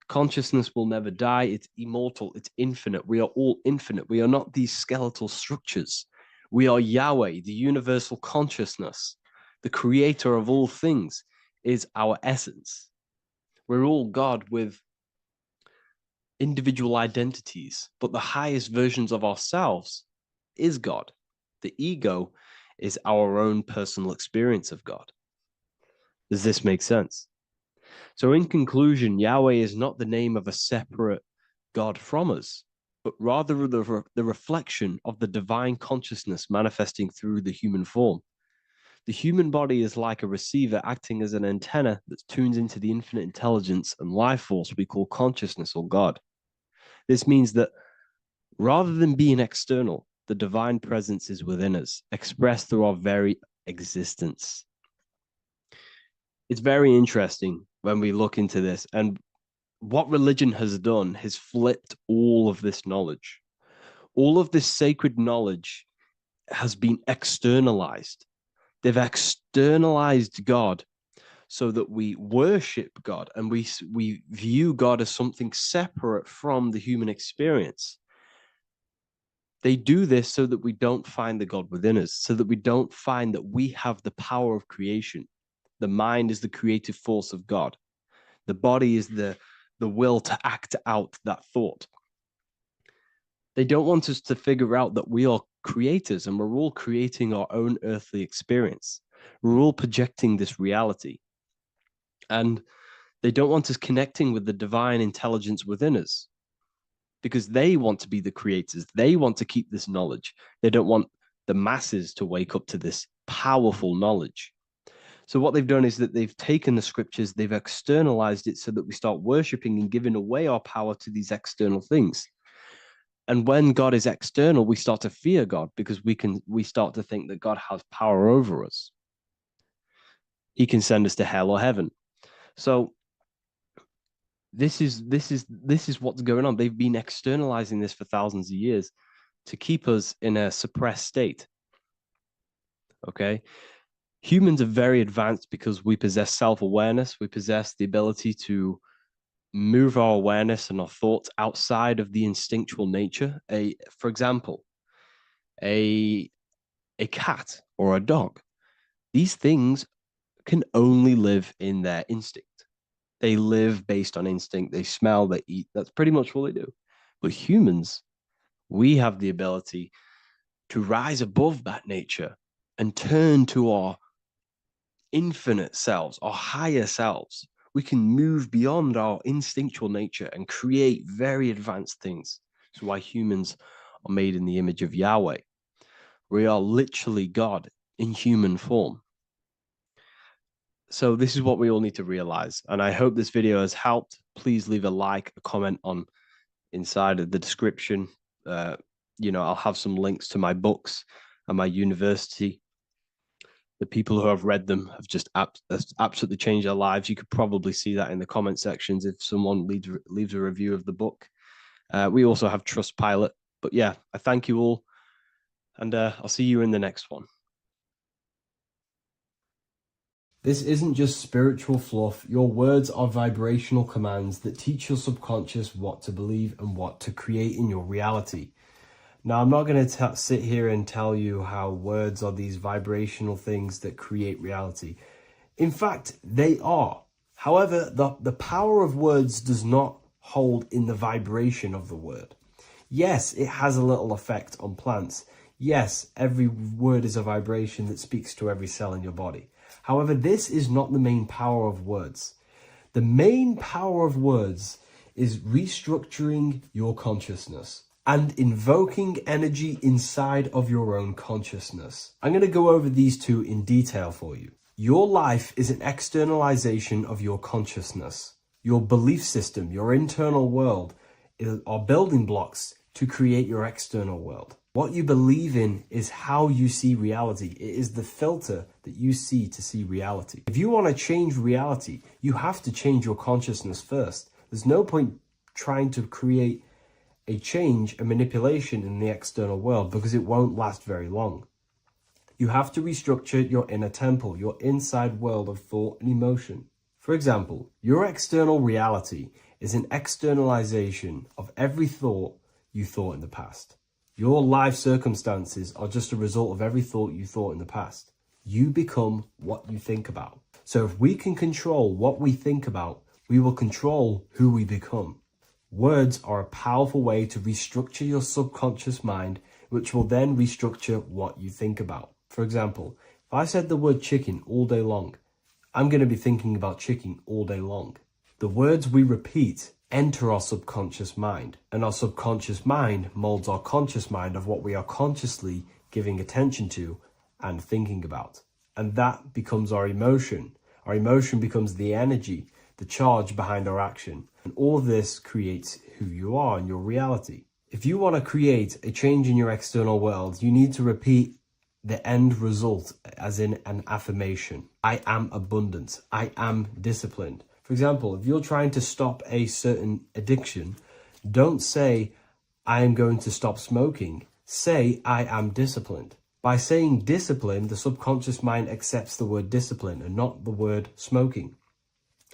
Consciousness will never die. It's immortal. It's infinite. We are all infinite. We are not these skeletal structures. We are Yahweh, the universal consciousness. The creator of all things is our essence. We're all God with individual identities, but the highest versions of ourselves is God. The ego is our own personal experience of God. Does this make sense? So in conclusion, Yahweh is not the name of a separate God from us, but rather the reflection of the divine consciousness manifesting through the human form. The human body is like a receiver acting as an antenna that tunes into the infinite intelligence and life force we call consciousness or God. This means that rather than being external, the divine presence is within us, expressed through our very existence. It's very interesting when we look into this, and what religion has done has flipped all of this knowledge. All of this sacred knowledge has been externalized. They've externalized God so that we worship God and we view God as something separate from the human experience. They do this so that we don't find the God within us, so that we don't find that we have the power of creation. The mind is the creative force of God. The body is the will to act out that thought. They don't want us to figure out that we are creators and we're all creating our own earthly experience. We're all projecting this reality. And they don't want us connecting with the divine intelligence within us because they want to be the creators. They want to keep this knowledge. They don't want the masses to wake up to this powerful knowledge. So what they've done is that they've taken the scriptures, they've externalized it so that we start worshiping and giving away our power to these external things. And when God is external, we start to fear God because we start to think that God has power over us. He can send us to hell or heaven. So this is what's going on. They've been externalizing this for thousands of years to keep us in a suppressed state. Okay? Humans are very advanced because we possess self-awareness. We possess the ability to move our awareness and our thoughts outside of the instinctual nature. For example, a cat or a dog. These things can only live in their instinct. They live based on instinct. They smell, they eat. That's pretty much all they do. But humans, we have the ability to rise above that nature and turn to our infinite selves, our higher selves, we can move beyond our instinctual nature and create very advanced things. That's why humans are made in the image of Yahweh. We are literally God in human form. So this is what we all need to realize. And I hope this video has helped. Please leave a like, a comment on inside of the description. I'll have some links to my books and my university. The people who have read them have just absolutely changed their lives. You could probably see that in the comment sections if someone leaves a review of the book. We also have Trustpilot. But yeah, I thank you all. And I'll see you in the next one. This isn't just spiritual fluff. Your words are vibrational commands that teach your subconscious what to believe and what to create in your reality. Now, I'm not going to sit here and tell you how words are these vibrational things that create reality. In fact, they are. However, the power of words does not hold in the vibration of the word. Yes, it has a little effect on plants. Yes, every word is a vibration that speaks to every cell in your body. However, this is not the main power of words. The main power of words is restructuring your consciousness and invoking energy inside of your own consciousness. I'm going to go over these two in detail for you. Your life is an externalization of your consciousness. Your belief system, your internal world, are building blocks to create your external world. What you believe in is how you see reality. It is the filter that you see to see reality. If you want to change reality, you have to change your consciousness first. There's no point trying to create a change, a manipulation in the external world, because it won't last very long. You have to restructure your inner temple, your inside world of thought and emotion. For example, your external reality is an externalization of every thought you thought in the past. Your life circumstances are just a result of every thought you thought in the past. You become what you think about. So if we can control what we think about, we will control who we become. Words are a powerful way to restructure your subconscious mind, which will then restructure what you think about. For example, if I said the word chicken all day long, I'm going to be thinking about chicken all day long. The words we repeat enter our subconscious mind, and our subconscious mind molds our conscious mind of what we are consciously giving attention to and thinking about. And that becomes our emotion. Our emotion becomes the energy, the charge behind our action. And all of this creates who you are and your reality. If you want to create a change in your external world, you need to repeat the end result as in an affirmation. I am abundant. I am disciplined. For example, if you're trying to stop a certain addiction, don't say, I am going to stop smoking. Say, I am disciplined. By saying discipline, the subconscious mind accepts the word discipline and not the word smoking.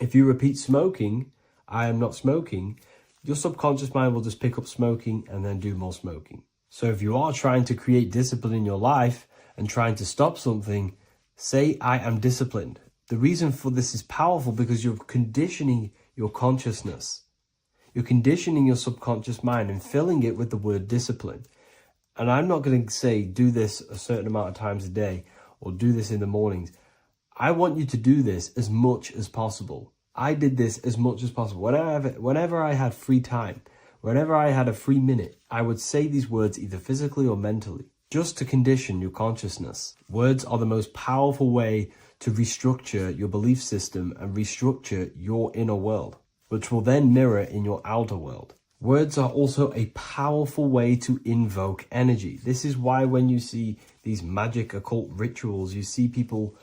If you repeat smoking, I am not smoking, your subconscious mind will just pick up smoking and then do more smoking. So if you are trying to create discipline in your life and trying to stop something, say, I am disciplined. The reason for this is powerful because you're conditioning your consciousness. You're conditioning your subconscious mind and filling it with the word discipline. And I'm not going to say do this a certain amount of times a day or do this in the mornings. I want you to do this as much as possible. I did this as much as possible. Whenever I had free time, whenever I had a free minute, I would say these words either physically or mentally, just to condition your consciousness. Words are the most powerful way to restructure your belief system and restructure your inner world, which will then mirror in your outer world. Words are also a powerful way to invoke energy. This is why when you see these magic occult rituals, you see people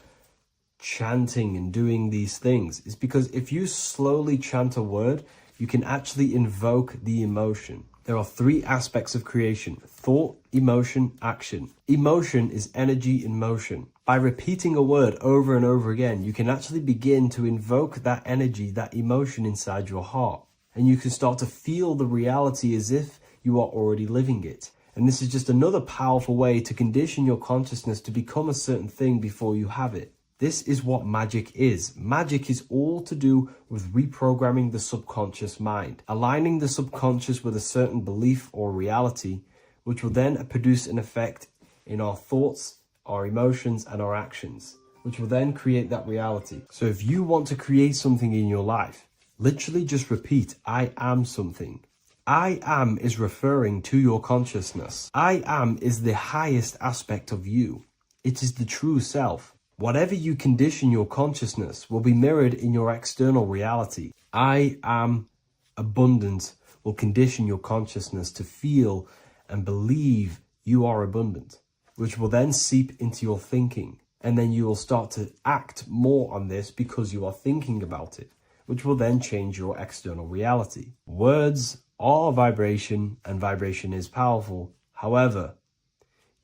chanting and doing these things. It's because if you slowly chant a word, you can actually invoke the emotion. There are three aspects of creation: thought, emotion, action. Emotion is energy in motion. By repeating a word over and over again, you can actually begin to invoke that energy, that emotion inside your heart. And you can start to feel the reality as if you are already living it. And this is just another powerful way to condition your consciousness to become a certain thing before you have it. This is what magic is. Magic is all to do with reprogramming the subconscious mind, aligning the subconscious with a certain belief or reality, which will then produce an effect in our thoughts our emotions, and our actions, which will then create that reality. So if you want to create something in your life, literally just repeat, I am something. I am is referring to your consciousness. I am is the highest aspect of you. It is the true self. Whatever you condition your consciousness will be mirrored in your external reality. I am abundant will condition your consciousness to feel and believe you are abundant, which will then seep into your thinking. And then you will start to act more on this because you are thinking about it, which will then change your external reality. Words are vibration, and vibration is powerful. However,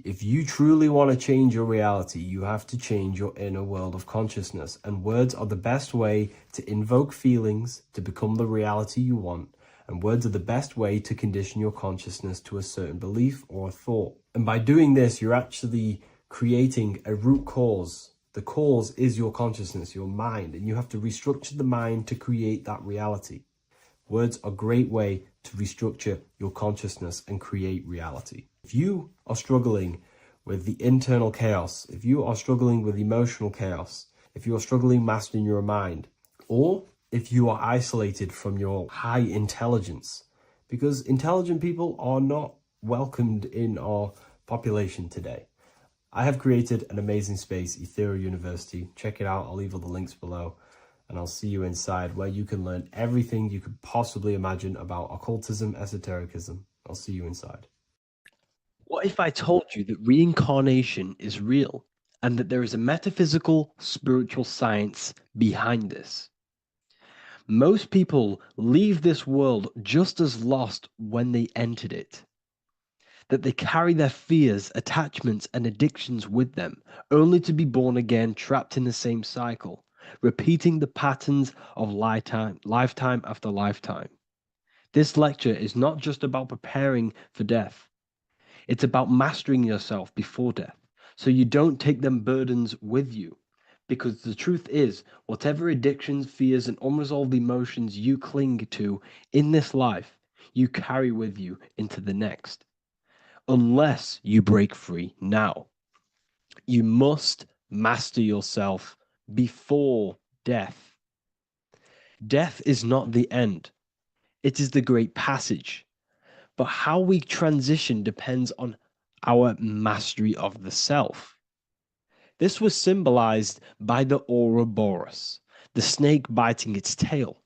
if you truly want to change your reality, you have to change your inner world of consciousness. And words are the best way to invoke feelings to become the reality you want. And words are the best way to condition your consciousness to a certain belief or a thought. And by doing this, you're actually creating a root cause. The cause is your consciousness, your mind, and you have to restructure the mind to create that reality. Words are a great way to restructure your consciousness and create reality. If you are struggling with the internal chaos, if you are struggling with emotional chaos, if you are struggling mastering your mind, or if you are isolated from your high intelligence, because intelligent people are not welcomed in our population today. I have created an amazing space, Ethereal University. Check it out. I'll leave all the links below. And I'll see you inside, where you can learn everything you could possibly imagine about occultism, esotericism. I'll see you inside. What if I told you that reincarnation is real and that there is a metaphysical, spiritual science behind this? Most people leave this world just as lost when they entered it. That they carry their fears, attachments, and addictions with them, only to be born again, trapped in the same cycle, repeating the patterns of lifetime after lifetime. This lecture is not just about preparing for death. It's about mastering yourself before death, so you don't take them burdens with you. Because the truth is, whatever addictions, fears, and unresolved emotions you cling to in this life, you carry with you into the next. Unless you break free now. You must master yourself before death. Death is not the end. It is the great passage. But how we transition depends on our mastery of the self. This was symbolized by the Ouroboros, the snake biting its tail.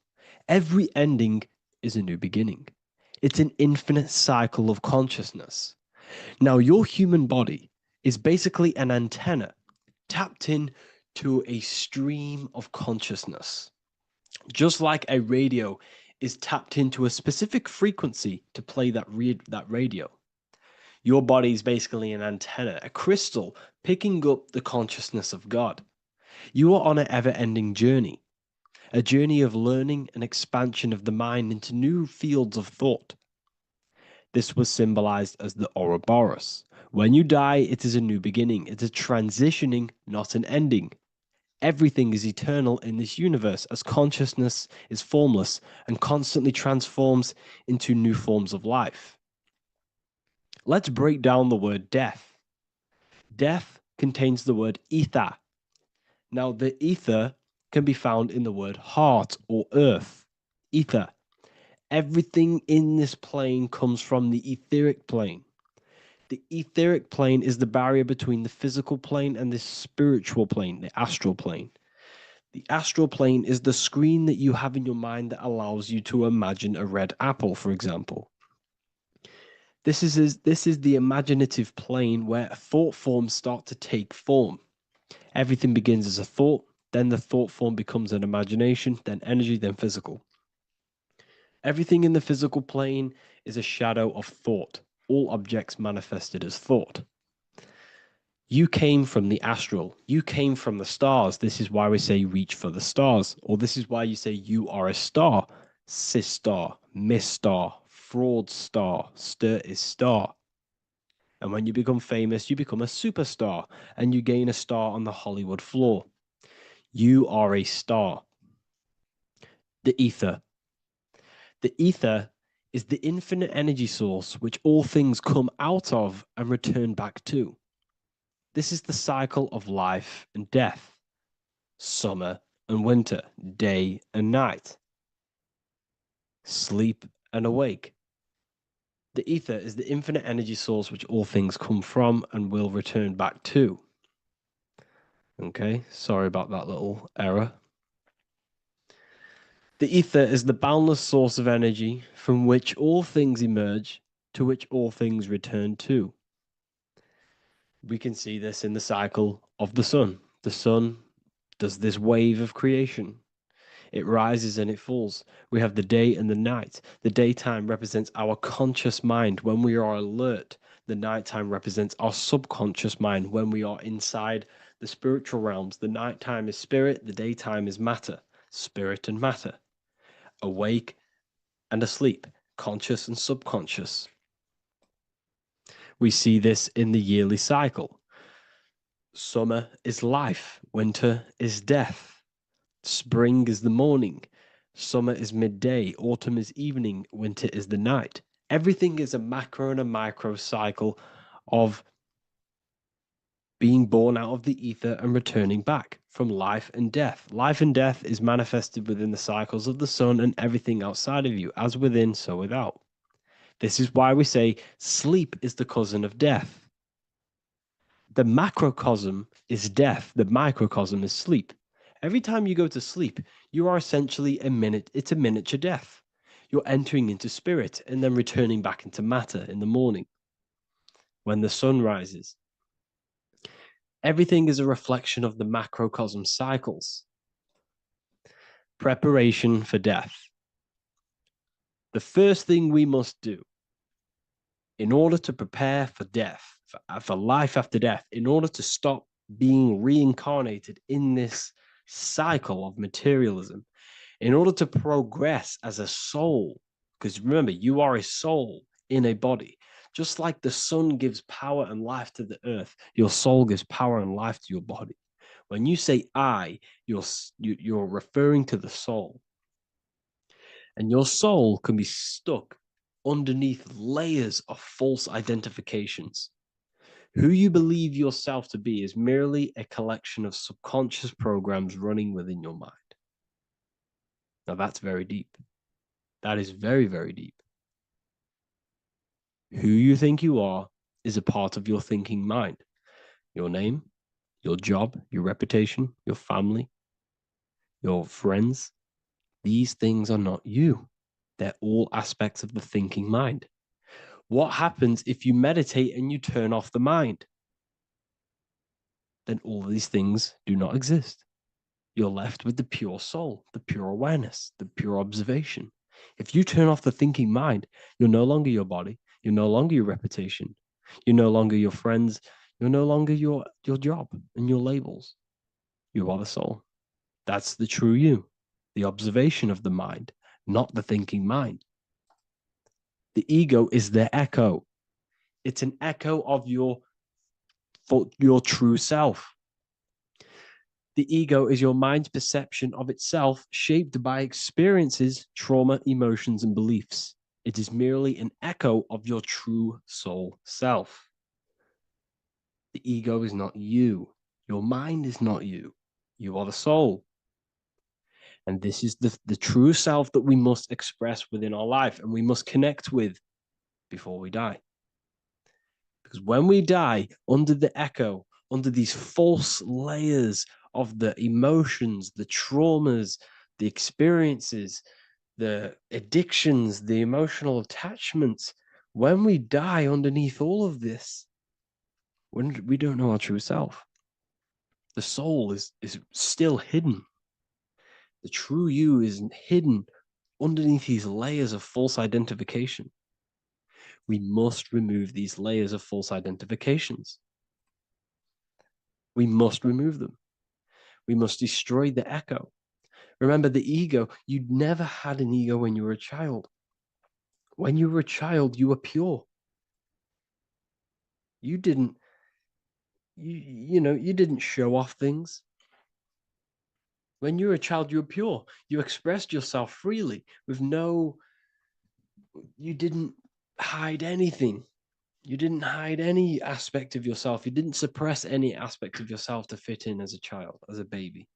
Every ending is a new beginning. It's an infinite cycle of consciousness. Now, your human body is basically an antenna tapped in to a stream of consciousness. Just like a radio is tapped into a specific frequency to play that radio. Your body is basically an antenna, a crystal picking up the consciousness of God. You are on an ever-ending journey, a journey of learning and expansion of the mind into new fields of thought. This was symbolized as the Ouroboros. When you die, it is a new beginning. It's a transitioning, not an ending. Everything is eternal in this universe, as consciousness is formless and constantly transforms into new forms of life. Let's break down the word death. Death contains the word ether. Now, the ether can be found in the word heart or earth. Ether. Everything in this plane comes from the etheric plane. The etheric plane is the barrier between the physical plane and the spiritual plane, the astral plane. The astral plane is the screen that you have in your mind that allows you to imagine a red apple, for example. This is the imaginative plane where thought forms start to take form. Everything begins as a thought, then the thought form becomes an imagination, then energy, then physical. Everything in the physical plane is a shadow of thought. All objects manifested as thought. You came from the astral. You came from the stars. This is why we say reach for the stars. Or this is why you say you are a star. Cis star, miss star, fraud star, stir is star. And when you become famous, you become a superstar and you gain a star on the Hollywood floor. You are a star. The ether. The ether is the infinite energy source which all things come out of and return back to. This is the cycle of life and death, summer and winter, day and night, sleep and awake. The ether is the infinite energy source which all things come from and will return back to. Okay, sorry about that little error. The ether is the boundless source of energy from which all things emerge, to which all things return to. We can see this in the cycle of the sun. The sun does this wave of creation. It rises and it falls. We have the day and the night. The daytime represents our conscious mind when we are alert. The nighttime represents our subconscious mind when we are inside the spiritual realms. The nighttime is spirit, the daytime is matter, spirit and matter, awake and asleep, conscious and subconscious. We see this in the yearly cycle. Summer is life, winter is death. Spring is the morning, summer is midday, autumn is evening, winter is the night. Everything is a macro and a micro cycle of being born out of the ether and returning back from life and death. Life and death is manifested within the cycles of the sun and everything outside of you, as within, so without. This is why we say sleep is the cousin of death. The macrocosm is death, the microcosm is sleep. Every time you go to sleep, you are essentially it's a miniature death. You're entering into spirit and then returning back into matter in the morning when the sun rises. Everything is a reflection of the macrocosm cycles. Preparation for death. The first thing we must do in order to prepare for death, for life after death, in order to stop being reincarnated in this cycle of materialism, in order to progress as a soul, because remember, you are a soul in a body. Just like the sun gives power and life to the earth, your soul gives power and life to your body. When you say I, you're referring to the soul. And your soul can be stuck underneath layers of false identifications. Who you believe yourself to be is merely a collection of subconscious programs running within your mind. Now that's very deep. That is very, very deep. Who you think you are is a part of your thinking mind. Your name, your job, your reputation, your family, your friends. These things are not you. They're all aspects of the thinking mind. What happens if you meditate and you turn off the mind? Then all these things do not exist. You're left with the pure soul, the pure awareness, the pure observation. If you turn off the thinking mind, you're no longer your body, you're no longer your reputation, you're no longer your friends, you're no longer your job and your labels. You are the soul. That's the true you, the observation of the mind, not the thinking mind. The ego is the echo. It's an echo of your true self. The ego is your mind's perception of itself shaped by experiences, trauma, emotions, and beliefs. It is merely an echo of your true soul self. The ego is not you. Your mind is not you. You are the soul. And this is the true self that we must express within our life and we must connect with before we die. Because when we die under the echo, under these false layers of the emotions, the traumas, the experiences, the addictions, the emotional attachments, when we die underneath all of this, when we don't know our true self, the soul is still hidden. The true you is hidden underneath these layers of false identification. We must remove these layers of false identifications. We must remove them. We must destroy the echo. Remember, the ego, you never had an ego when you were a child. When you were a child, you were pure. You didn't, you didn't show off things. When you were a child, you were pure. You expressed yourself freely with you didn't hide anything. You didn't hide any aspect of yourself. You didn't suppress any aspect of yourself to fit in as a child, as a baby.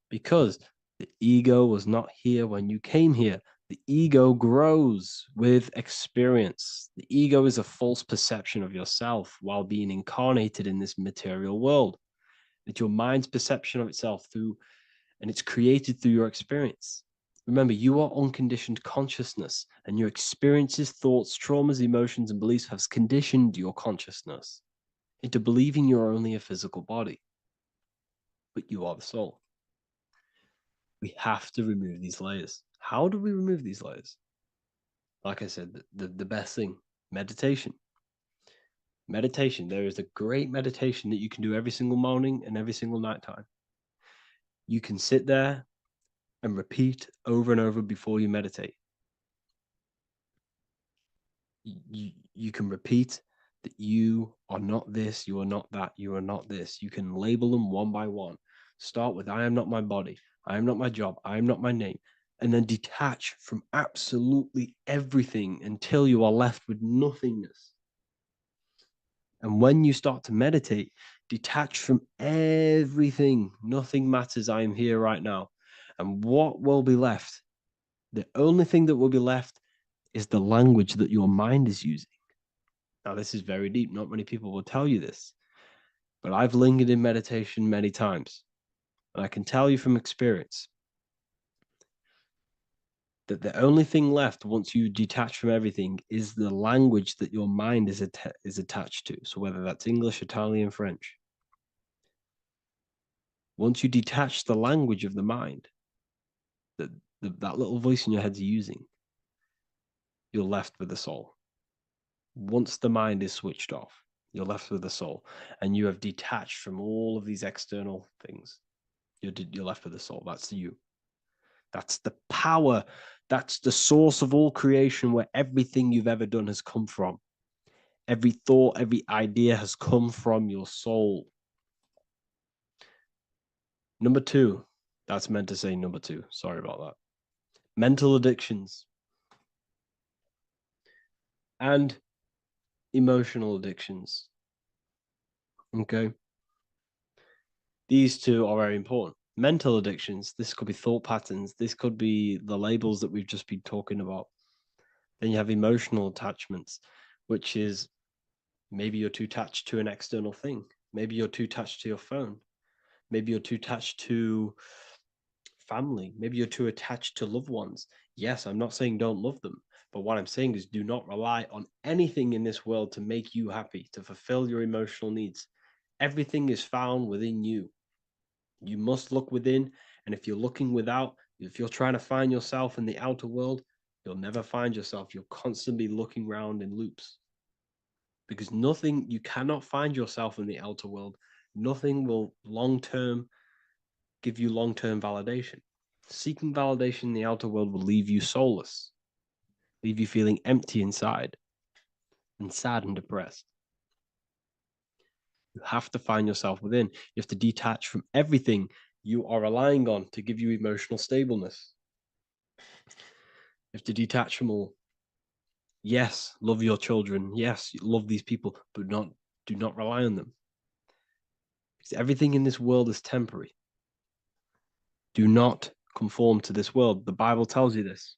Because the ego was not here when you came here. The ego grows with experience. The ego is a false perception of yourself while being incarnated in this material world. It's your mind's perception of itself through, and it's created through your experience. Remember, you are unconditioned consciousness, and your experiences, thoughts, traumas, emotions, and beliefs have conditioned your consciousness into believing you're only a physical body, but you are the soul. We have to remove these layers. How do we remove these layers? Like I said, the best thing, meditation. Meditation, there is a great meditation that you can do every single morning and every single night time. You can sit there and repeat over and over before you meditate. You can repeat that you are not this, you are not that, you are not this. You can label them one by one. Start with, I am not my body, I am not my job, I am not my name. And then detach from absolutely everything until you are left with nothingness. And when you start to meditate, detach from everything. Nothing matters. I am here right now. And what will be left? The only thing that will be left is the language that your mind is using. Now, this is very deep. Not many people will tell you this, but I've lingered in meditation many times. And I can tell you from experience that the only thing left once you detach from everything is the language that your mind is attached to. So whether that's English, Italian, French. Once you detach the language of the mind that that little voice in your head's using, you're left with the soul. Once the mind is switched off, you're left with the soul, and you have detached from all of these external things. You're left with the soul. That's you. That's the power. That's the source of all creation, where everything you've ever done has come from. Every thought, every idea has come from your soul. Number two, that's meant to say number two. Sorry about that. Mental addictions and emotional addictions. Okay. These two are very important. Mental addictions, this could be thought patterns. This could be the labels that we've just been talking about. Then you have emotional attachments, which is maybe you're too attached to an external thing. Maybe you're too attached to your phone. Maybe you're too attached to family. Maybe you're too attached to loved ones. Yes, I'm not saying don't love them, but what I'm saying is do not rely on anything in this world to make you happy, to fulfill your emotional needs. Everything is found within you. You must look within, and if you're looking without, if you're trying to find yourself in the outer world, you'll never find yourself. You'll constantly be looking around in loops. Because nothing, you cannot find yourself in the outer world. Nothing will long-term give you long-term validation. Seeking validation in the outer world will leave you soulless, leave you feeling empty inside and sad and depressed. You have to find yourself within. You have to detach from everything you are relying on to give you emotional stableness. You have to detach from all. Yes, love your children. Yes, love these people, but do not rely on them. Because everything in this world is temporary. Do not conform to this world. The Bible tells you this.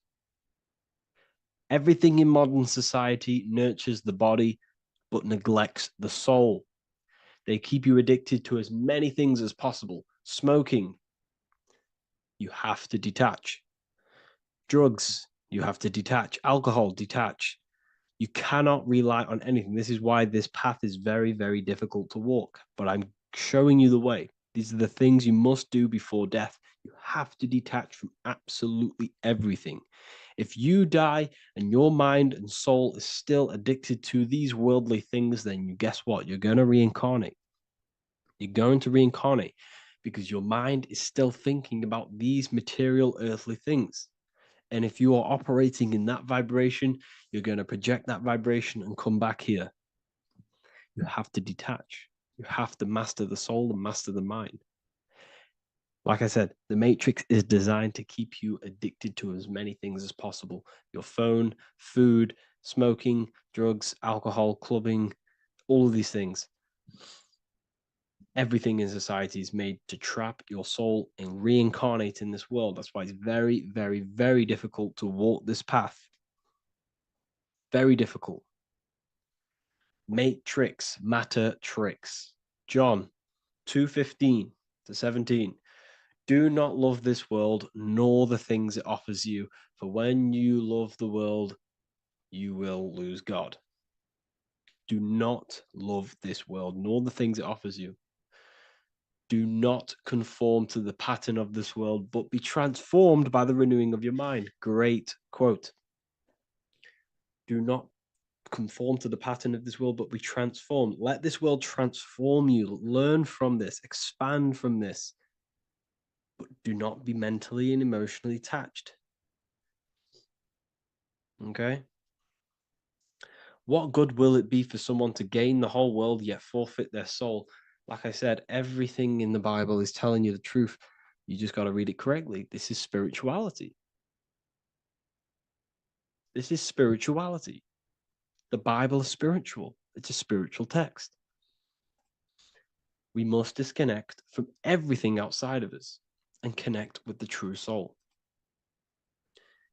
Everything in modern society nurtures the body, but neglects the soul. They keep you addicted to as many things as possible. Smoking, you have to detach. Drugs, you have to detach. Alcohol, detach. You cannot rely on anything. This is why this path is very, very difficult to walk. But I'm showing you the way. These are the things you must do before death. You have to detach from absolutely everything. If you die and your mind and soul is still addicted to these worldly things, then you guess what? You're going to reincarnate. You're going to reincarnate because your mind is still thinking about these material earthly things. And if you are operating in that vibration, you're going to project that vibration and come back here. You have to detach. You have to master the soul and master the mind. Like I said, the matrix is designed to keep you addicted to as many things as possible. Your phone, food, smoking, drugs, alcohol, clubbing, all of these things. Everything in society is made to trap your soul and reincarnate in this world. That's why it's very, very, very difficult to walk this path. Very difficult. Matrix, matter tricks. John 2:15 to 17. Do not love this world, nor the things it offers you. For when you love the world, you will lose God. Do not love this world, nor the things it offers you. Do not conform to the pattern of this world, but be transformed by the renewing of your mind. Great quote. Do not conform to the pattern of this world, but be transformed. Let this world transform you. Learn from this, expand from this, but do not be mentally and emotionally attached. Okay? What good will it be for someone to gain the whole world yet forfeit their soul? Like I said, everything in the Bible is telling you the truth. You just got to read it correctly. This is spirituality. This is spirituality. The Bible is spiritual. It's a spiritual text. We must disconnect from everything outside of us and connect with the true soul.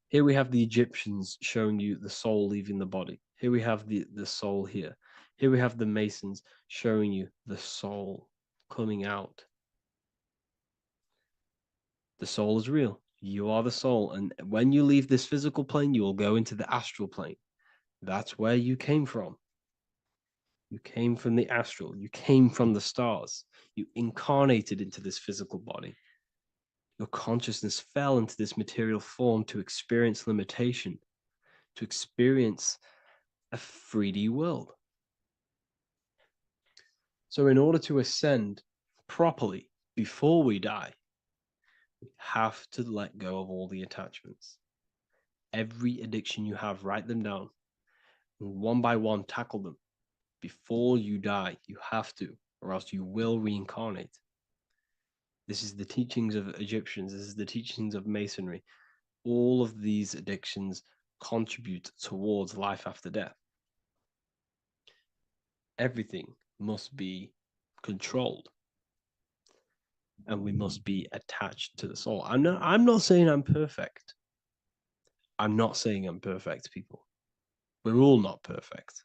Here we have the Egyptians showing you the soul leaving the body. Here we have the soul here. Here we have the Masons showing you the soul coming out. The soul is real. You are the soul. And when you leave this physical plane, you will go into the astral plane. That's where you came from. You came from the astral. You came from the stars. You incarnated into this physical body. Your consciousness fell into this material form to experience limitation, to experience a 3D world. So in order to ascend properly before we die, we have to let go of all the attachments. Every addiction you have, write them down. And one by one, tackle them. Before you die, you have to, or else you will reincarnate. This is the teachings of Egyptians. This is the teachings of Masonry. All of these addictions contribute towards life after death. Everything must be controlled. And we must be attached to the soul. I'm not saying I'm perfect. I'm not saying I'm perfect, people. We're all not perfect.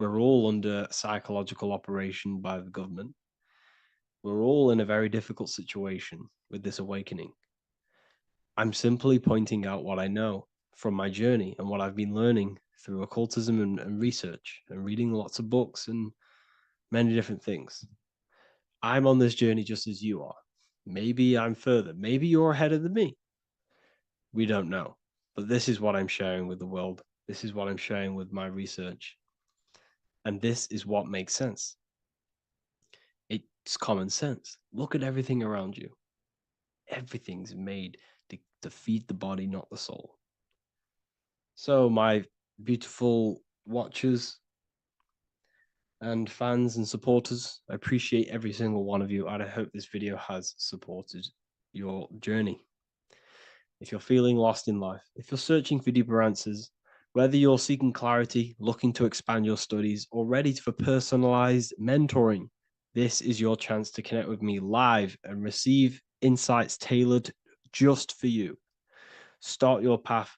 We're all under psychological operation by the government. We're all in a very difficult situation with this awakening. I'm simply pointing out what I know from my journey and what I've been learning through occultism and research and reading lots of books and many different things. I'm on this journey just as you are. Maybe I'm further. Maybe you're ahead of me. We don't know. But this is what I'm sharing with the world. This is what I'm sharing with my research. And this is what makes sense. It's common sense. Look at everything around you. Everything's made to feed the body, not the soul. So my beautiful watchers and fans and supporters, I appreciate every single one of you, and I hope this video has supported your journey. If you're feeling lost in life, if you're searching for deeper answers, whether you're seeking clarity, looking to expand your studies, or ready for personalized mentoring, this is your chance to connect with me live and receive insights tailored just for you. Start your path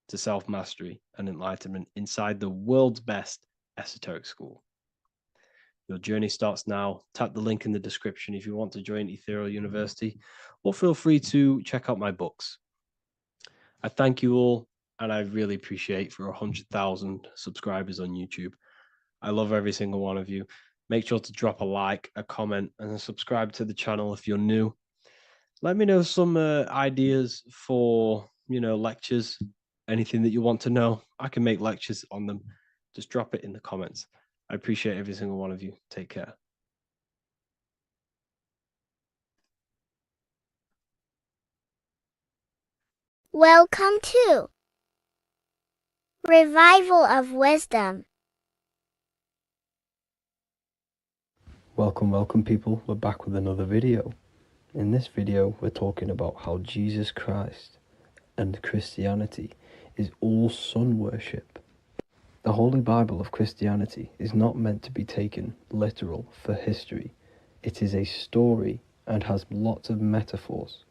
to self-mastery and enlightenment inside the world's best esoteric school. Your journey starts now. Tap the link in the description if you want to join Ethereal University, or feel free to check out my books. I thank you all, and I really appreciate for 100,000 subscribers on YouTube. I love every single one of you. Make sure to drop a like, a comment, and subscribe to the channel if you're new. Let me know some ideas for, lectures, anything that you want to know. I can make lectures on them. Just drop it in the comments. I appreciate every single one of you. Take care. Welcome to Revival of Wisdom. Welcome people, we're back with another video. In this video we're talking about how Jesus Christ and Christianity is all sun worship. The Holy Bible of Christianity is not meant to be taken literal for history. It is a story and has lots of metaphors,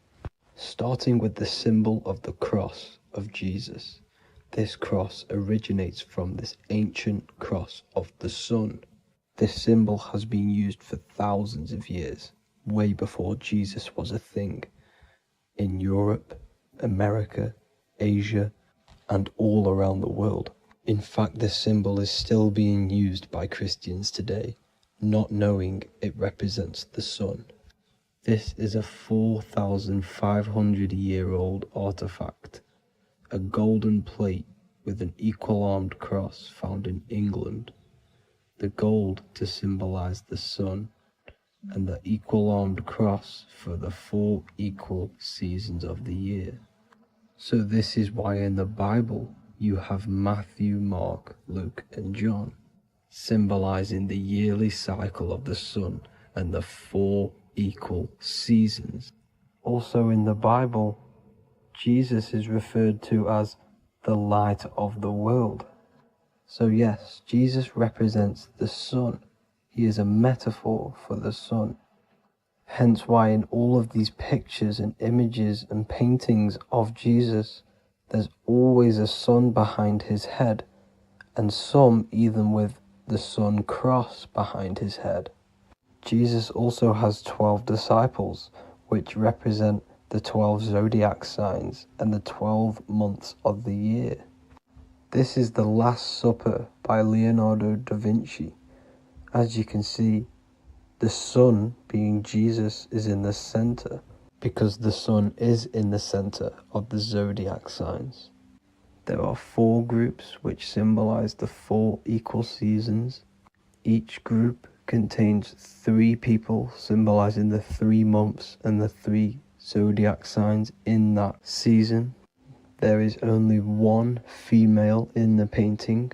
starting with the symbol of the cross of Jesus. This cross originates from this ancient cross of the sun. This symbol has been used for thousands of years, way before Jesus was a thing, in Europe, America, Asia, and all around the world. In fact, this symbol is still being used by Christians today, not knowing it represents the sun. This is a 4,500-year-old artifact, a golden plate with an equal-armed cross found in England. The gold to symbolize the sun, and the equal-armed cross for the 4 equal seasons of the year. So this is why in the Bible you have Matthew, Mark, Luke, and John, symbolizing the yearly cycle of the sun and the 4 equal seasons. Also in the Bible, Jesus is referred to as the light of the world. So yes, Jesus represents the sun. He is a metaphor for the sun. Hence why in all of these pictures and images and paintings of Jesus, there's always a sun behind his head, and some even with the sun cross behind his head. Jesus also has 12 disciples, which represent the 12 zodiac signs and the 12 months of the year. This is the Last Supper by Leonardo da Vinci. As you can see, the sun, being Jesus, is in the center, because the sun is in the center of the zodiac signs. There are 4 groups which symbolize the 4 equal seasons. Each group contains 3 people symbolizing the 3 months and the 3 zodiac signs in that season. There is only one female in the painting,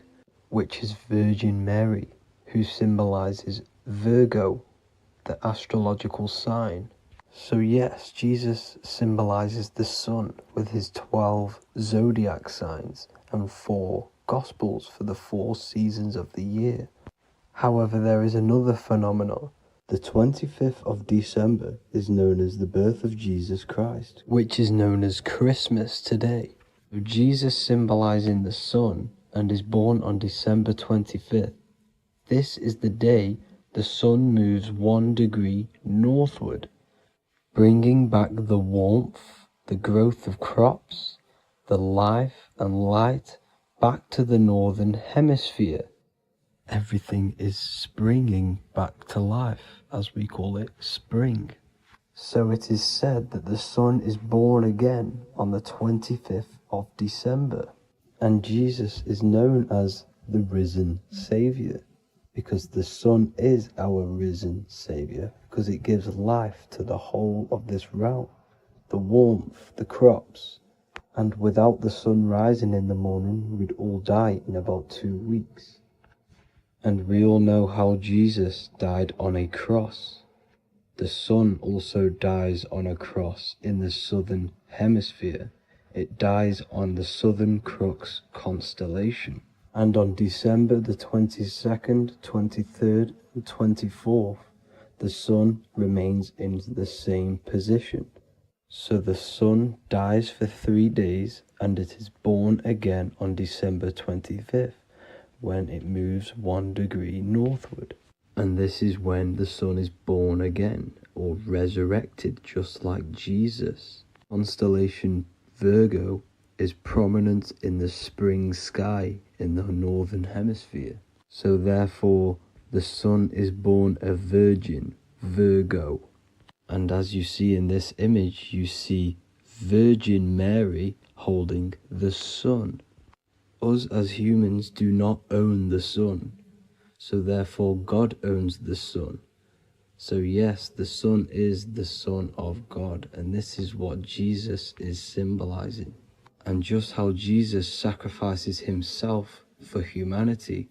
which is Virgin Mary, who symbolizes Virgo, the astrological sign. So yes, Jesus symbolizes the sun with his 12 zodiac signs and 4 gospels for the 4 seasons of the year. However, there is another phenomenon. The 25th of December is known as the birth of Jesus Christ, which is known as Christmas today. Jesus symbolizing the sun and is born on December 25th. This is the day the sun moves 1 degree northward, bringing back the warmth, the growth of crops, the life and light back to the northern hemisphere. Everything is springing back to life, as we call it, spring. So it is said that the sun is born again on the 25th of December, and Jesus is known as the risen Saviour, because the sun is our risen Saviour, because it gives life to the whole of this realm, the warmth, the crops, and without the sun rising in the morning, we'd all die in about 2 weeks. And we all know how Jesus died on a cross. The sun also dies on a cross in the southern hemisphere. It dies on the Southern Crux constellation. And on December the 22nd, 23rd, and 24th, the sun remains in the same position. So the sun dies for 3 days, and it is born again on December 25th, when it moves 1 degree northward. And this is when the sun is born again, or resurrected, just like Jesus. Constellation Virgo is prominent in the spring sky in the northern hemisphere. So therefore, the sun is born a virgin, Virgo. And as you see in this image, you see Virgin Mary holding the sun. Us as humans do not own the sun, so therefore God owns the sun. So yes, the sun is the Son of God, and this is what Jesus is symbolizing. And just how Jesus sacrifices himself for humanity,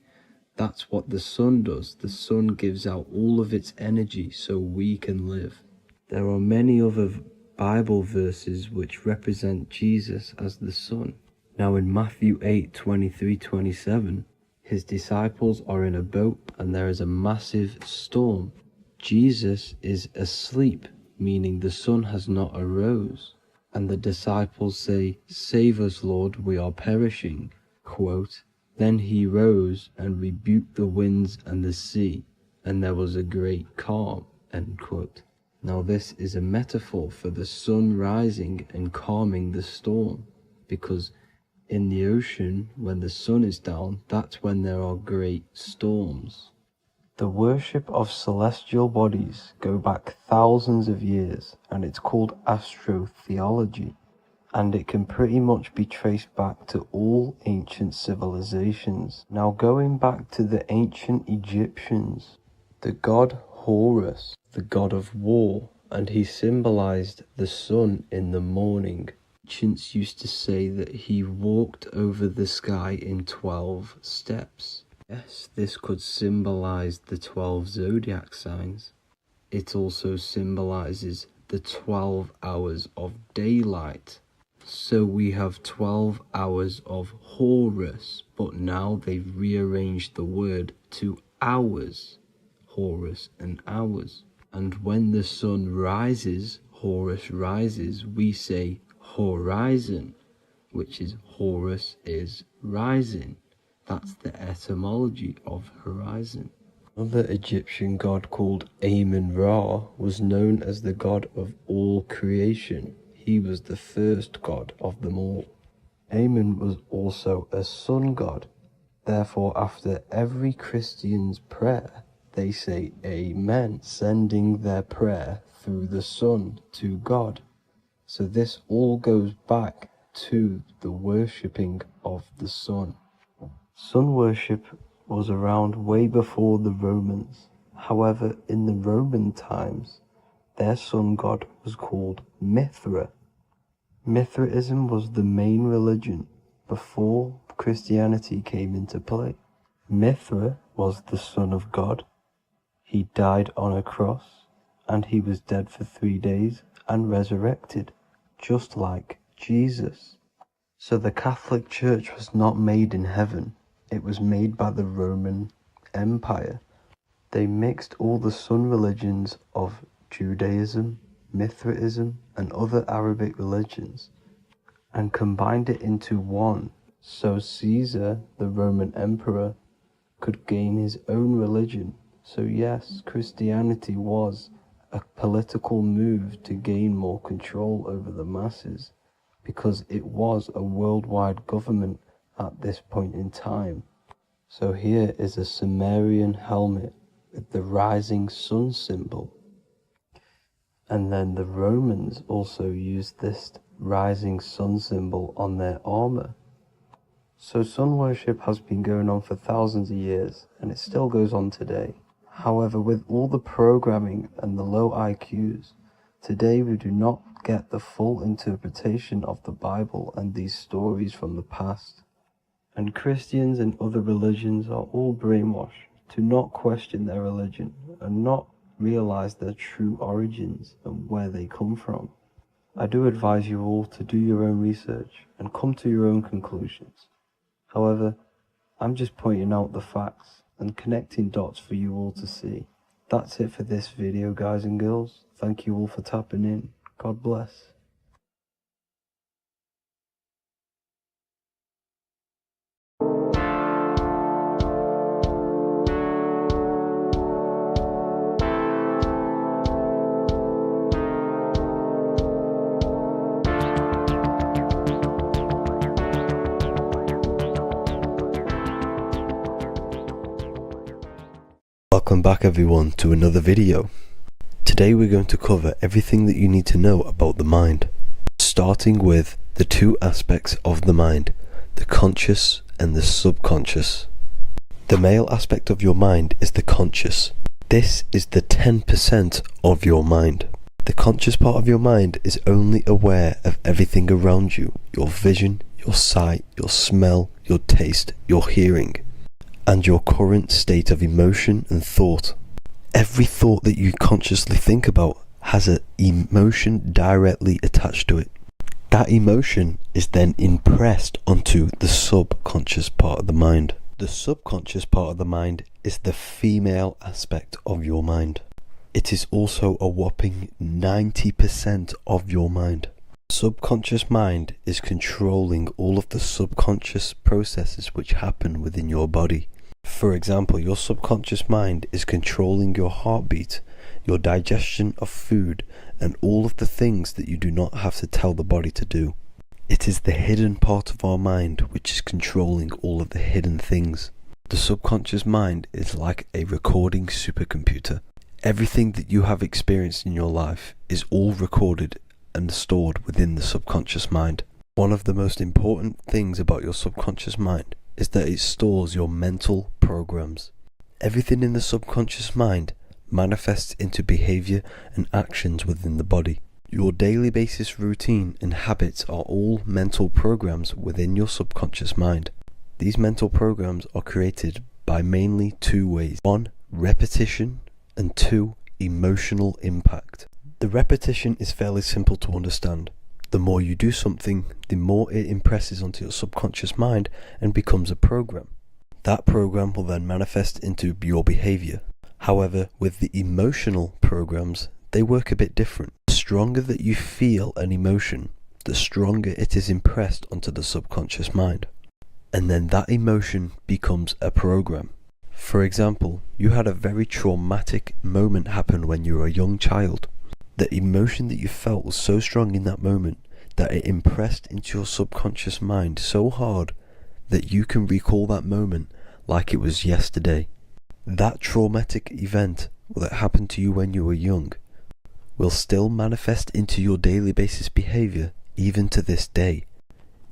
that's what the sun does. The sun gives out all of its energy so we can live. There are many other Bible verses which represent Jesus as the sun. Now in Matthew 8:23-27, His disciples are in a boat and there is a massive storm. Jesus is asleep, meaning the sun has not arose. And the disciples say, "Save us, Lord, we are perishing." Quote, "Then he rose and rebuked the winds and the sea, and there was a great calm." End quote. Now this is a metaphor for the sun rising and calming the storm, because in the ocean, when the sun is down, that's when there are great storms. The worship of celestial bodies go back thousands of years, and it's called astrotheology, and it can pretty much be traced back to all ancient civilizations. Now going back to the ancient Egyptians, the god Horus, the god of war, and he symbolized the sun in the morning. Ancients used to say that he walked over the sky in 12 steps. Yes, this could symbolize the 12 zodiac signs. It also symbolizes the 12 hours of daylight. So we have 12 hours of Horus, but now they've rearranged the word to hours. Horus and hours. And when the sun rises, Horus rises, we say horizon, which is Horus is rising. That's the etymology of horizon. Another Egyptian god called Amun-Ra was known as the god of all creation. He was the first god of them all. Amun was also a sun god. Therefore, after every Christian's prayer, they say Amen, sending their prayer through the sun to God. So this all goes back to the worshipping of the sun. Sun worship was around way before the Romans. However, in the Roman times, their sun god was called Mithra. Mithraism was the main religion before Christianity came into play. Mithra was the son of God. He died on a cross, and he was dead for 3 days and resurrected, just like Jesus. So the Catholic Church was not made in heaven. It was made by the Roman Empire. They mixed all the sun religions of Judaism, Mithraism, and other Arabic religions and combined it into one, so Caesar, the Roman emperor, could gain his own religion. So yes, Christianity was a political move to gain more control over the masses, because it was a worldwide government at this point in time. So here is a Sumerian helmet with the rising sun symbol. And then the Romans also used this rising sun symbol on their armor. So sun worship has been going on for thousands of years, and it still goes on today. However, with all the programming and the low IQs, today we do not get the full interpretation of the Bible and these stories from the past. And Christians and other religions are all brainwashed to not question their religion and not realize their true origins and where they come from. I do advise you all to do your own research and come to your own conclusions. However, I'm just pointing out the facts and connecting dots for you all to see. That's it for this video, guys and girls. Thank you all for tapping in. God bless. Welcome back everyone to another video. Today we're going to cover everything that you need to know about the mind, starting with the two aspects of the mind, the conscious and the subconscious. The male aspect of your mind is the conscious. This is the 10% of your mind. The conscious part of your mind is only aware of everything around you, your vision, your sight, your smell, your taste, your hearing, and your current state of emotion and thought. Every thought that you consciously think about has an emotion directly attached to it. That emotion is then impressed onto the subconscious part of the mind. The subconscious part of the mind is the female aspect of your mind. It is also a whopping 90% of your mind. Subconscious mind is controlling all of the subconscious processes which happen within your body. For example, your subconscious mind is controlling your heartbeat, your digestion of food, and all of the things that you do not have to tell the body to do. It is the hidden part of our mind which is controlling all of the hidden things. The subconscious mind is like a recording supercomputer. Everything that you have experienced in your life is all recorded and stored within the subconscious mind. One of the most important things about your subconscious mind is that it stores your mental programs. Everything in the subconscious mind manifests into behavior and actions within the body. Your daily basis routine and habits are all mental programs within your subconscious mind. These mental programs are created by mainly two ways. 1. Repetition, and 2. Emotional impact. The repetition is fairly simple to understand. The more you do something, the more it impresses onto your subconscious mind and becomes a program. That program will then manifest into your behavior. However, with the emotional programs, they work a bit different. The stronger that you feel an emotion, the stronger it is impressed onto the subconscious mind. And then that emotion becomes a program. For example, you had a very traumatic moment happen when you were a young child. The emotion that you felt was so strong in that moment that it impressed into your subconscious mind so hard that you can recall that moment like it was yesterday. That traumatic event that happened to you when you were young will still manifest into your daily basis behavior even to this day.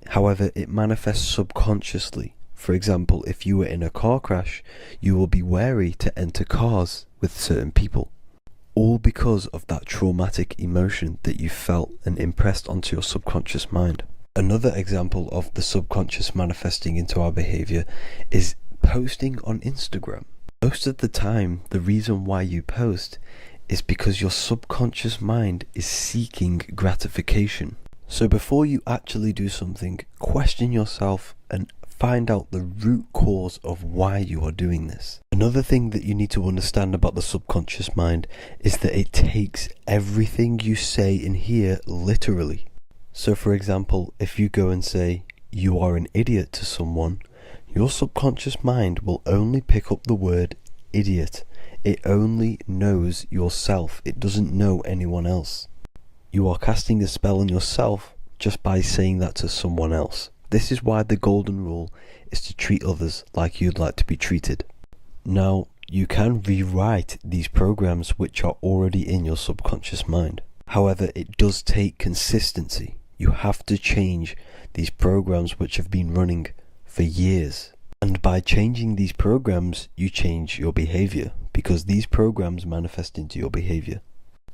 However, it manifests subconsciously. For example, if you were in a car crash, you will be wary to enter cars with certain people. All because of that traumatic emotion that you felt and impressed onto your subconscious mind. Another example of the subconscious manifesting into our behavior is posting on Instagram. Most of the time, the reason why you post is because your subconscious mind is seeking gratification. So before you actually do something, question yourself and find out the root cause of why you are doing this. Another thing that you need to understand about the subconscious mind is that it takes everything you say in here literally. So for example, if you go and say, "You are an idiot" to someone, your subconscious mind will only pick up the word idiot. It only knows yourself. It doesn't know anyone else. You are casting a spell on yourself just by saying that to someone else. This is why the golden rule is to treat others like you'd like to be treated. Now, you can rewrite these programs which are already in your subconscious mind. However, it does take consistency. You have to change these programs which have been running for years. And by changing these programs, you change your behavior, because these programs manifest into your behavior.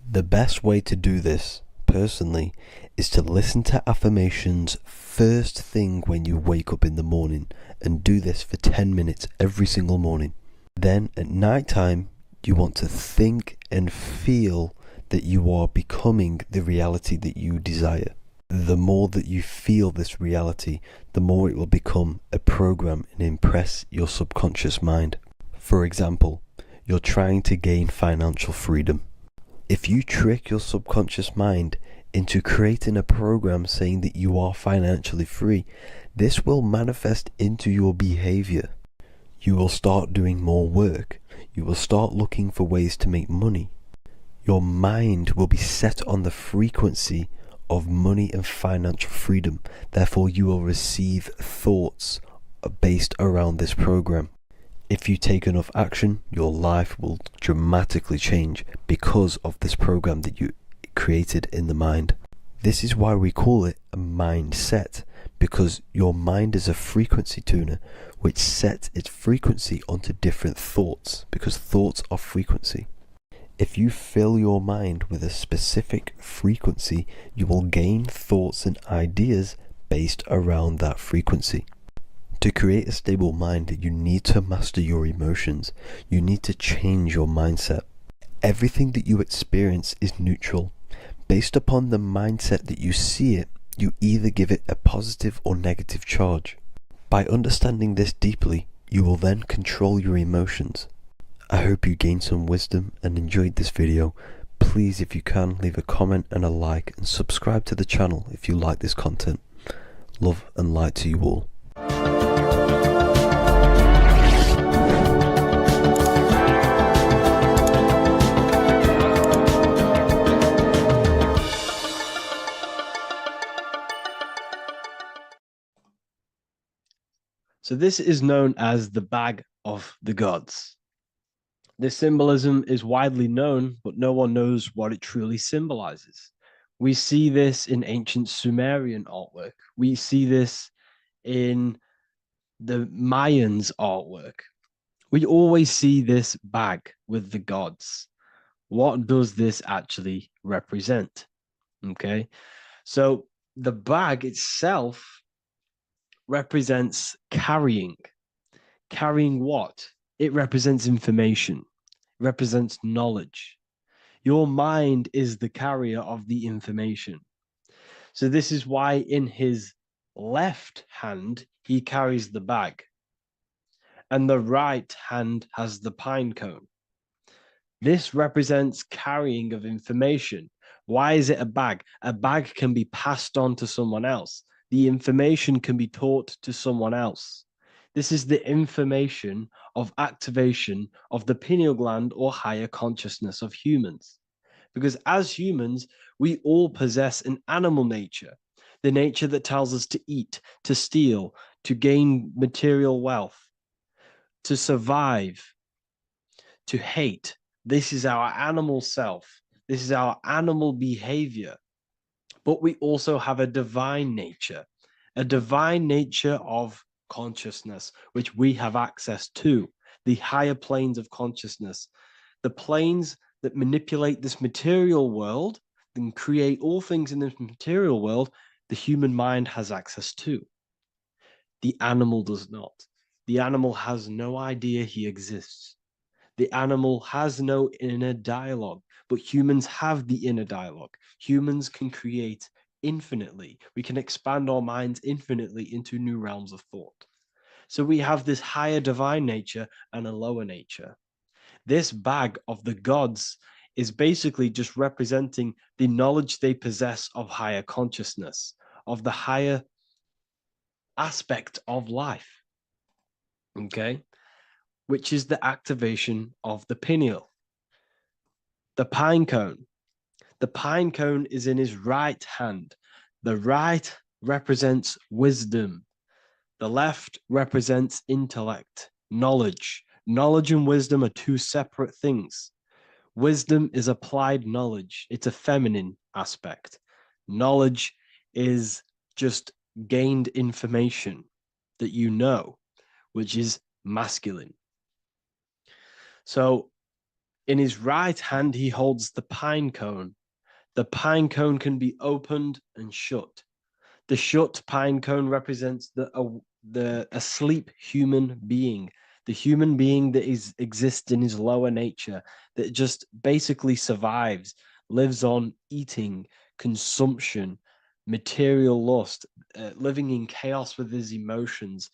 The best way to do this, personally, is to listen to affirmations first thing when you wake up in the morning, and do this for 10 minutes every single morning. Then at night time, you want to think and feel that you are becoming the reality that you desire. The more that you feel this reality, the more it will become a program and impress your subconscious mind. For example, you're trying to gain financial freedom. If you trick your subconscious mind into creating a program saying that you are financially free, this will manifest into your behavior. You will start doing more work. You will start looking for ways to make money. Your mind will be set on the frequency of money and financial freedom. Therefore, you will receive thoughts based around this program. If you take enough action, your life will dramatically change because of this program that you created in the mind. This is why we call it a mindset, because your mind is a frequency tuner which sets its frequency onto different thoughts, because thoughts are frequency. If you fill your mind with a specific frequency, you will gain thoughts and ideas based around that frequency. To create a stable mind, you need to master your emotions. You need to change your mindset. Everything that you experience is neutral. Based upon the mindset that you see it, you either give it a positive or negative charge. By understanding this deeply, You will then control your emotions. I hope you gained some wisdom and enjoyed this video. Please, if you can, leave a comment and a like, and subscribe to the channel if you like this content. Love and light to you all. So this is known as the bag of the gods. This symbolism is widely known, but no one knows what it truly symbolizes. We see this in ancient Sumerian artwork. We see this in the Mayans' artwork. We always see this bag with the gods. What does this actually represent? Okay, so the bag itself represents carrying. Carrying what? It represents information, represents knowledge. Your mind is the carrier of the information. So this is why in his left hand, he carries the bag, and the right hand has the pine cone. This represents carrying of information. Why is it a bag? A bag can be passed on to someone else. The information can be taught to someone else. This is the information of activation of the pineal gland or higher consciousness of humans. Because as humans, we all possess an animal nature, the nature that tells us to eat, to steal, to gain material wealth, to survive, to hate. This is our animal self. This is our animal behavior. But we also have a divine nature of consciousness, which we have access to, the higher planes of consciousness, the planes that manipulate this material world and create all things in this material world. The human mind has access to. The animal does not. The animal has no idea he exists. The animal has no inner dialogue, but humans have the inner dialogue. Humans can create infinitely. We can expand our minds infinitely into new realms of thought. So we have this higher divine nature and a lower nature. This bag of the gods is basically just representing the knowledge they possess of higher consciousness, of the higher aspect of life, okay? Which is the activation of the pineal. The pine cone. The pine cone is in his right hand. The right represents wisdom. The left represents intellect, knowledge. Knowledge and wisdom are two separate things. Wisdom is applied knowledge. It's a feminine aspect. Knowledge is just gained information that you know, which is masculine. So in his right hand, he holds the pine cone. The pine cone can be opened and shut. The shut pine cone represents the asleep human being, the human being that exists in his lower nature, that just basically survives, lives on eating, consumption, material lust, living in chaos with his emotions,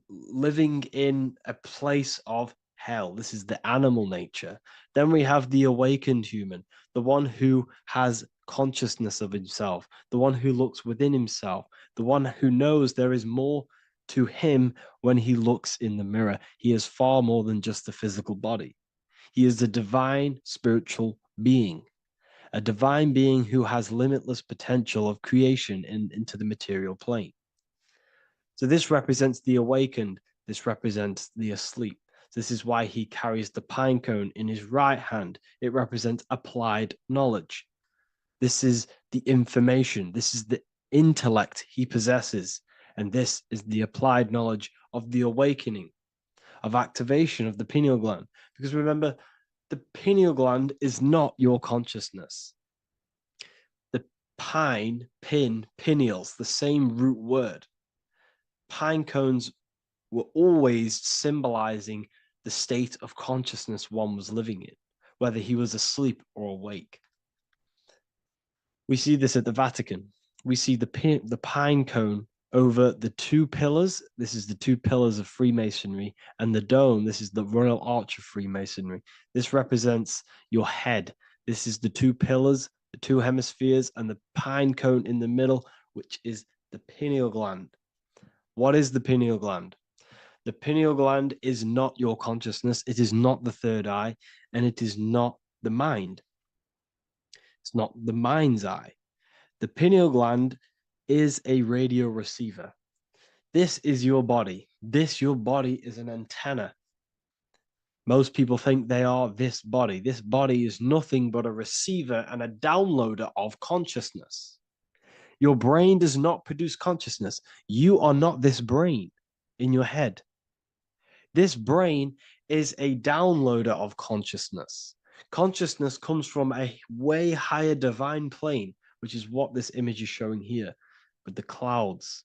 living in a place of hell. This is the animal nature. Then we have the awakened human, the one who has consciousness of himself, the one who looks within himself, the one who knows there is more to him when he looks in the mirror. He is far more than just the physical body. He is a divine spiritual being, a divine being who has limitless potential of creation into the material plane. So this represents the awakened. This represents the asleep. This is why he carries the pine cone in his right hand. It represents applied knowledge. This is the information. This is the intellect he possesses. And this is the applied knowledge of the awakening, of activation of the pineal gland. Because remember, the pineal gland is not your consciousness. The pine, pin, pineals, the same root word. Pine cones were always symbolizing the state of consciousness one was living in, whether he was asleep or awake. We see this at the Vatican. We see the pine cone over the two pillars. This is the two pillars of Freemasonry, and the dome. This is the Royal Arch of Freemasonry. This represents your head. This is the two pillars, the two hemispheres, and the pine cone in the middle, which is the pineal gland. What is the pineal gland? The pineal gland is not your consciousness. It is not the third eye, and it is not the mind. It's not the mind's eye. The pineal gland is a radio receiver. This is your body. Your body is an antenna. Most people think they are this body. This body is nothing but a receiver and a downloader of consciousness. Your brain does not produce consciousness. You are not this brain in your head. This brain is a downloader of consciousness. Consciousness comes from a way higher divine plane, which is what this image is showing here with the clouds.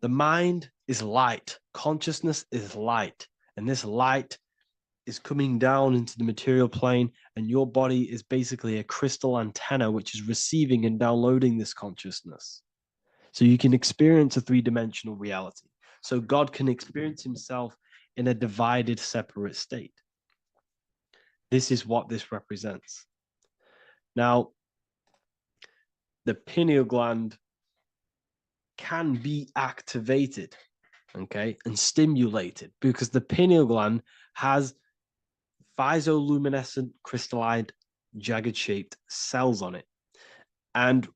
The mind is light. Consciousness is light. And this light is coming down into the material plane, and your body is basically a crystal antenna which is receiving and downloading this consciousness. So you can experience a three-dimensional reality. So God can experience himself in a divided, separate state. This is what this represents. Now, the pineal gland can be activated, okay, and stimulated, because the pineal gland has physioluminescent crystallized jagged-shaped cells on it. And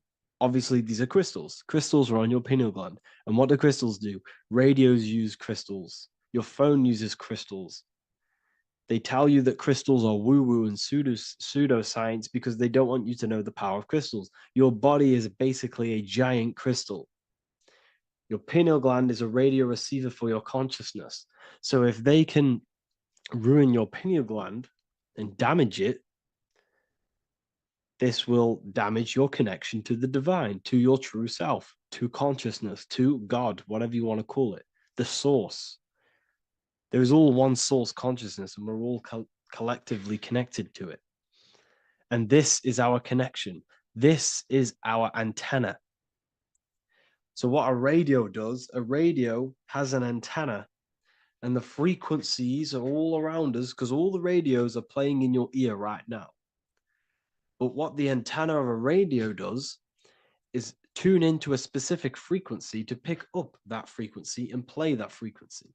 obviously, these are crystals. Crystals are on your pineal gland. And what do crystals do? Radios use crystals. Your phone uses crystals. They tell you that crystals are woo-woo and pseudoscience because they don't want you to know the power of crystals. Your body is basically a giant crystal. Your pineal gland is a radio receiver for your consciousness. So if they can ruin your pineal gland and damage it, this will damage your connection to the divine, to your true self, to consciousness, to God, whatever you want to call it, the source. There is all one source consciousness, and we're all collectively connected to it. And this is our connection. This is our antenna. So what a radio does, a radio has an antenna, and the frequencies are all around us because all the radios are playing in your ear right now. But what the antenna of a radio does is tune into a specific frequency to pick up that frequency and play that frequency.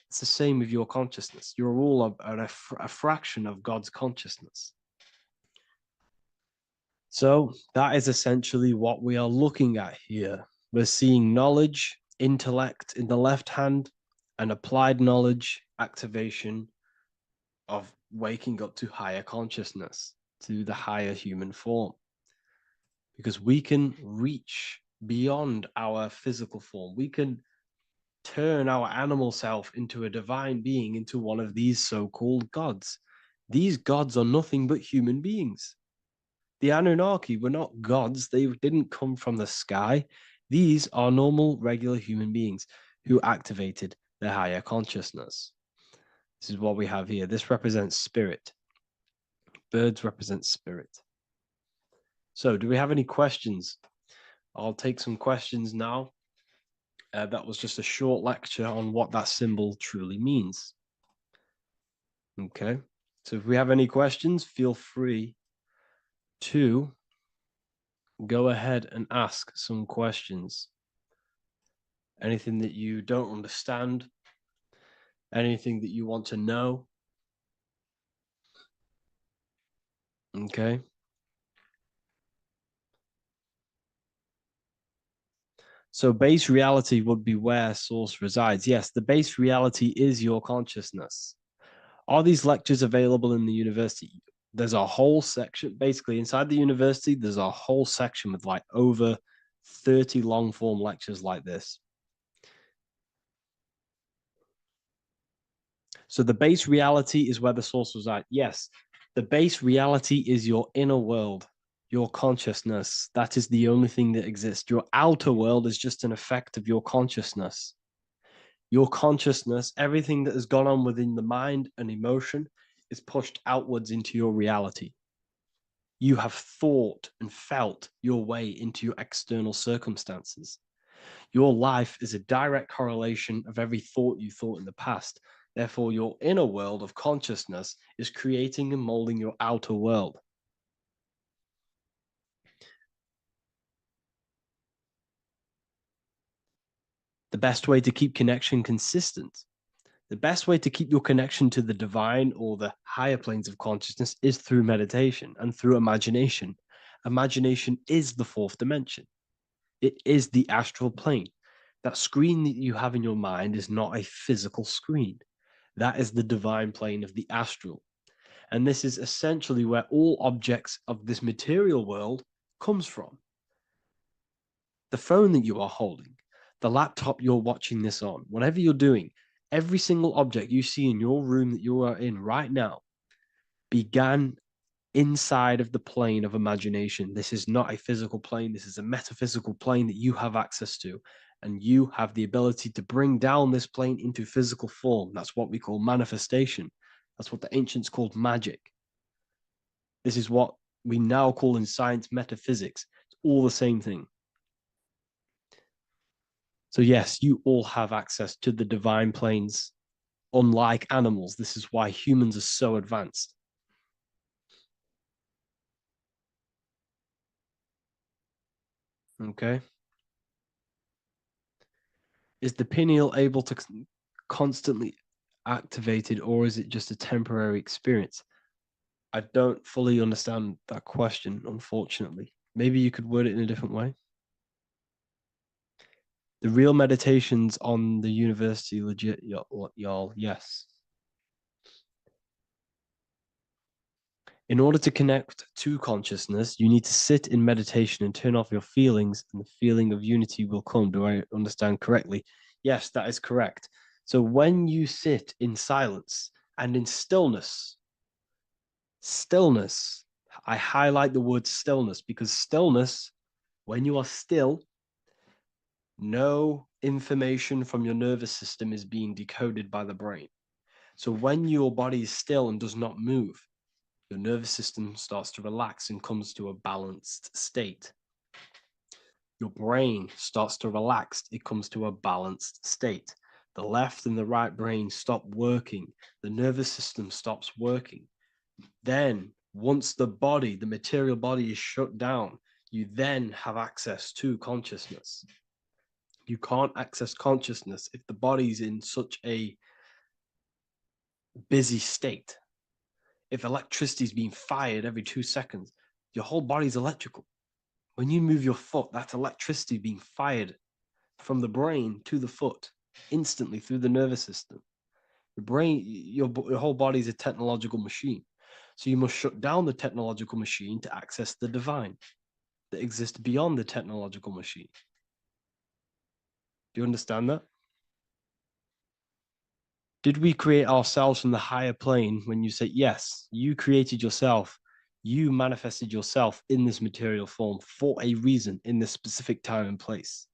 It's the same with your consciousness. You're all a fraction of God's consciousness. So that is essentially what we are looking at here. We're seeing knowledge, intellect in the left hand, and applied knowledge, activation of waking up to higher consciousness, to the higher human form. Because we can reach beyond our physical form. We can turn our animal self into a divine being, into one of these so-called gods. These gods are nothing but human beings. The Anunnaki were not gods. They didn't come from the sky. These are normal, regular human beings who activated their higher consciousness. This is what we have here. This represents spirit. Birds represent spirit. So do we have any questions? I'll take some questions now. That was just a short lecture on what that symbol truly means. Okay, so if we have any questions, feel free to go ahead and ask some questions. Anything that you don't understand, anything that you want to know. Okay. So base reality would be where source resides. Yes, the base reality is your consciousness. Are these lectures available in the university? There's a whole section, basically inside the university, there's a whole section with like over 30 long form lectures like this. So the base reality is where the source resides. Yes, the base reality is your inner world, your consciousness. That is the only thing that exists. Your outer world is just an effect of your consciousness. Your consciousness, everything that has gone on within the mind and emotion is pushed outwards into your reality. You have thought and felt your way into your external circumstances. Your life is a direct correlation of every thought you thought in the past. Therefore, your inner world of consciousness is creating and molding your outer world. The best way to keep connection consistent, the best way to keep your connection to the divine or the higher planes of consciousness is through meditation and through imagination. Imagination is the fourth dimension. It is the astral plane. That screen that you have in your mind is not a physical screen. That is the divine plane of the astral. And this is essentially where all objects of this material world comes from. The phone that you are holding, the laptop you're watching this on, whatever you're doing, every single object you see in your room that you are in right now began inside of the plane of imagination. This is not a physical plane. This is a metaphysical plane that you have access to. And you have the ability to bring down this plane into physical form. That's what we call manifestation. That's what the ancients called magic. This is what we now call in science metaphysics. It's all the same thing. So yes, you all have access to the divine planes. Unlike animals, this is why humans are so advanced. Okay. Is the pineal able to constantly activated, or is it just a temporary experience? I don't fully understand that question, unfortunately. Maybe you could word it in a different way. The real meditations on the university, legit, y'all, yes. In order to connect to consciousness, you need to sit in meditation and turn off your feelings, and the feeling of unity will come. Do I understand correctly? Yes, that is correct. So when you sit in silence and in stillness, I highlight the word stillness because stillness, when you are still, no information from your nervous system is being decoded by the brain. So when your body is still and does not move, your nervous system starts to relax and comes to a balanced state. Your brain starts to relax, it comes to a balanced state. The left and the right brain stop working. The nervous system stops working. Then, once the body, the material body is shut down, you then have access to consciousness. You can't access consciousness if the body's in such a busy state. If electricity is being fired every 2 seconds, your whole body's electrical. When you move your foot, that's electricity being fired from the brain to the foot instantly through the nervous system. The brain, your whole body is a technological machine. So you must shut down the technological machine to access the divine that exists beyond the technological machine. Do you understand that? Did we create ourselves from the higher plane? When you say yes, you created yourself, you manifested yourself in this material form for a reason in this specific time and place.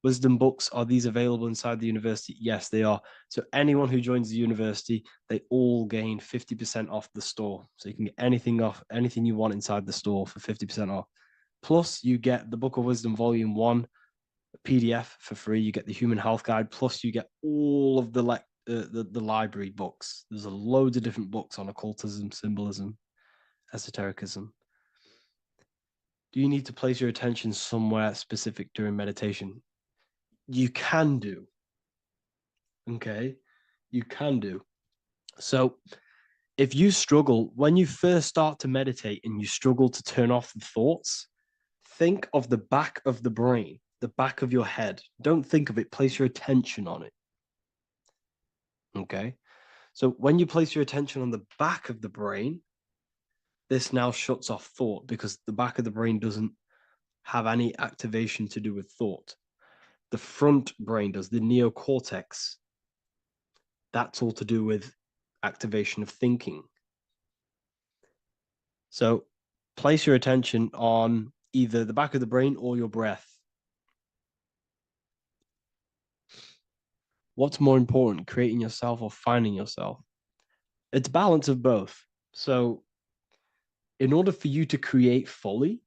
Wisdom books, are these available inside the university? Yes, they are. So anyone who joins the university, they all gain 50% off the store. So you can get anything off, anything you want inside the store for 50% off. Plus, you get the Book of Wisdom Volume 1 PDF for free. You get the Human Health Guide. Plus, you get all of the library books. There's a load of different books on occultism, symbolism, esotericism. Do you need to place your attention somewhere specific during meditation? You can do. Okay, you can do. So if you struggle, when you first start to meditate and you struggle to turn off the thoughts, think of the back of the brain, the back of your head. Don't think of it, place your attention on it. Okay, so when you place your attention on the back of the brain, this now shuts off thought because the back of the brain doesn't have any activation to do with thought. The front brain does, the neocortex. That's all to do with activation of thinking. So place your attention on either the back of the brain or your breath. What's more important, creating yourself or finding yourself? It's balance of both. So in order for you to create fully,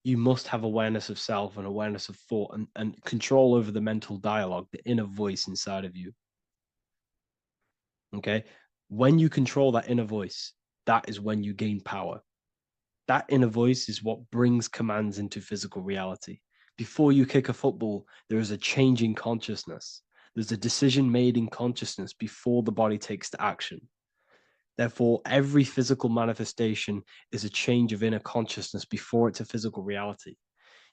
you must have awareness of self and awareness of thought and control over the mental dialogue, the inner voice inside of you. Okay? When you control that inner voice, that is when you gain power. That inner voice is what brings commands into physical reality. Before you kick a football, there is a change in consciousness. There's a decision made in consciousness before the body takes the action. Therefore, every physical manifestation is a change of inner consciousness before it's a physical reality.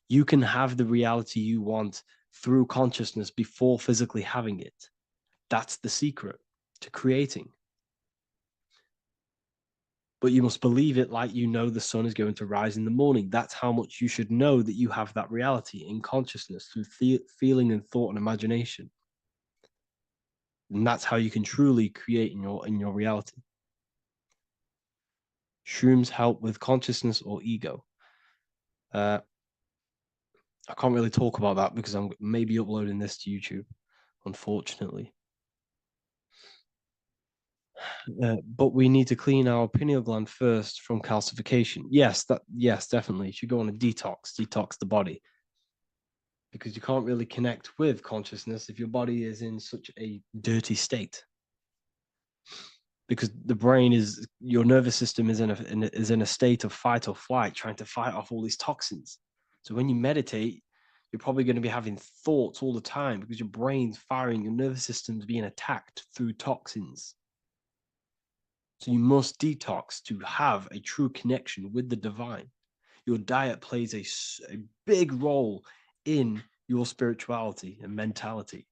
You can have the reality you want through consciousness before physically having it. That's the secret to creating. But you must believe it like you know the sun is going to rise in the morning. That's how much you should know that you have that reality in consciousness through feeling and thought and imagination. And that's how you can truly create in your reality. Shrooms help with consciousness or ego. I can't really talk about that because I'm maybe uploading this to YouTube, unfortunately. But we need to clean our pineal gland first from calcification. Yes, definitely. You should go on a detox the body. Because you can't really connect with consciousness if your body is in such a dirty state. Because the brain is, your nervous system is in a state of fight or flight, trying to fight off all these toxins. So when you meditate, you're probably going to be having thoughts all the time because your brain's firing, your nervous system's being attacked through toxins. So you must detox to have a true connection with the divine. Your diet plays a big role in your spirituality and mentality.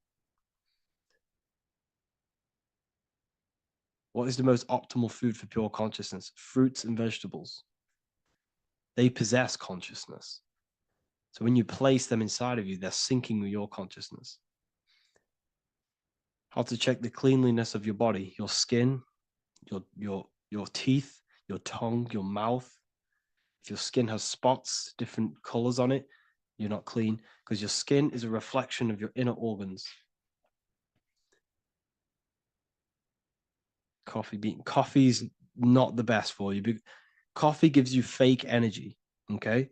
What is the most optimal food for pure consciousness? Fruits and vegetables. They possess consciousness. So when you place them inside of you, they're syncing with your consciousness. How to check the cleanliness of your body, your skin, your teeth, your tongue, your mouth. If your skin has spots, different colors on it, you're not clean because your skin is a reflection of your inner organs. Coffee's not the best for you. Coffee gives you fake energy. Okay.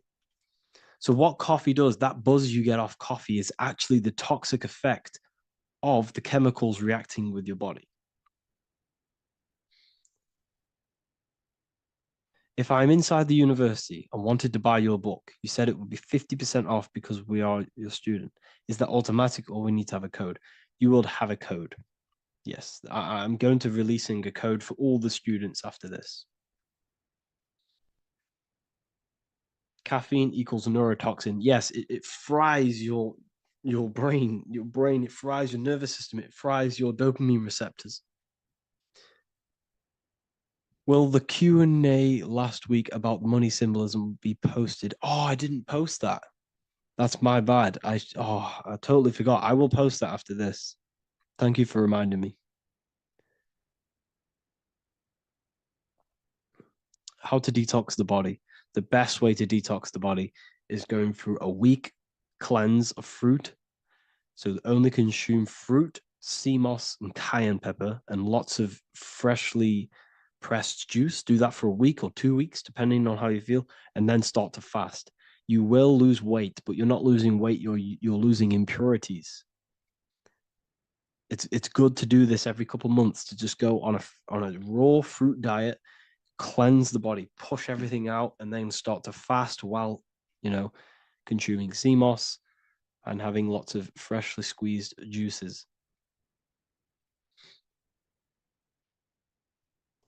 So what coffee does, that buzz you get off coffee is actually the toxic effect of the chemicals reacting with your body. If I'm inside the university and wanted to buy your book, you said it would be 50% off because we are your student. Is that automatic or we need to have a code? You will have a code. Yes, I'm going to releasing a code for all the students after this. Caffeine equals neurotoxin. Yes, it fries your brain. It fries your nervous system. It fries your dopamine receptors. Will the Q&A last week about money symbolism be posted? Oh, I didn't post that. That's my bad. I totally forgot. I will post that after this. Thank you for reminding me. How to detox the body. The best way to detox the body is going through a week cleanse of fruit. So only consume fruit, sea moss, and cayenne pepper, and lots of freshly pressed juice. Do that for a week or 2 weeks, depending on how you feel, and then start to fast. You will lose weight, but you're not losing weight. You're losing impurities. It's good to do this every couple of months, to just go on a raw fruit diet, cleanse the body, push everything out, and then start to fast while consuming sea moss and having lots of freshly squeezed juices.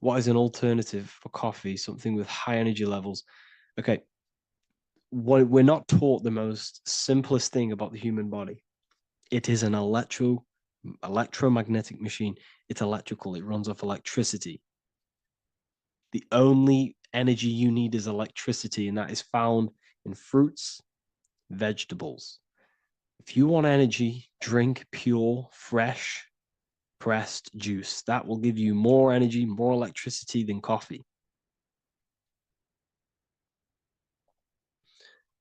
What is an alternative for coffee? Something with high energy levels. Okay. We're not taught the most simplest thing about the human body. It is an electromagnetic machine. It's electrical. It runs off electricity. The only energy you need is electricity, and that is found in fruits, vegetables. If you want energy, drink pure, fresh, pressed juice. That will give you more energy, more electricity than coffee.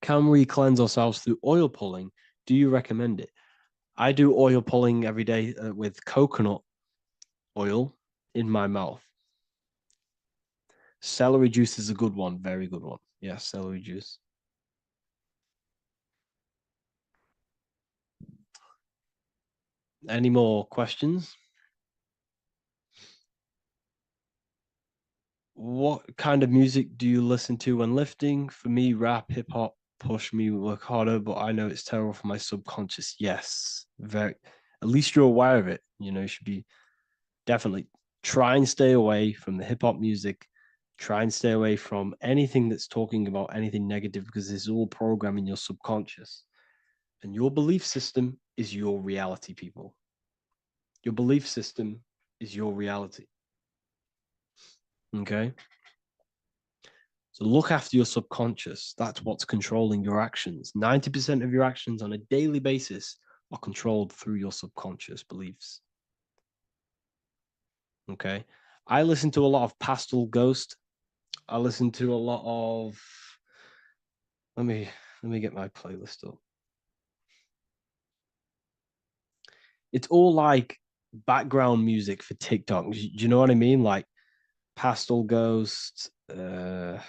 Can we cleanse ourselves through oil pulling? Do you recommend it? I do oil pulling every day with coconut oil in my mouth. Celery juice is a good one, very good one. Yeah, celery juice. Any more questions? What kind of music do you listen to when lifting? For me, rap, hip hop push me work harder, but I know it's terrible for my subconscious. Yes, very. At least you're aware of it. You should be definitely try and stay away from the hip hop music. Try and stay away from anything that's talking about anything negative because it's all programming your subconscious. And your belief system is your reality, people. Your belief system is your reality. Okay? So look after your subconscious. That's what's controlling your actions. 90% of your actions on a daily basis are controlled through your subconscious beliefs. Okay? I listen to a lot of Pastel Ghost. I listen to a lot of let me get my playlist up. It's all like background music for TikTok. Do you know what I mean? Like Pastel Ghost. That's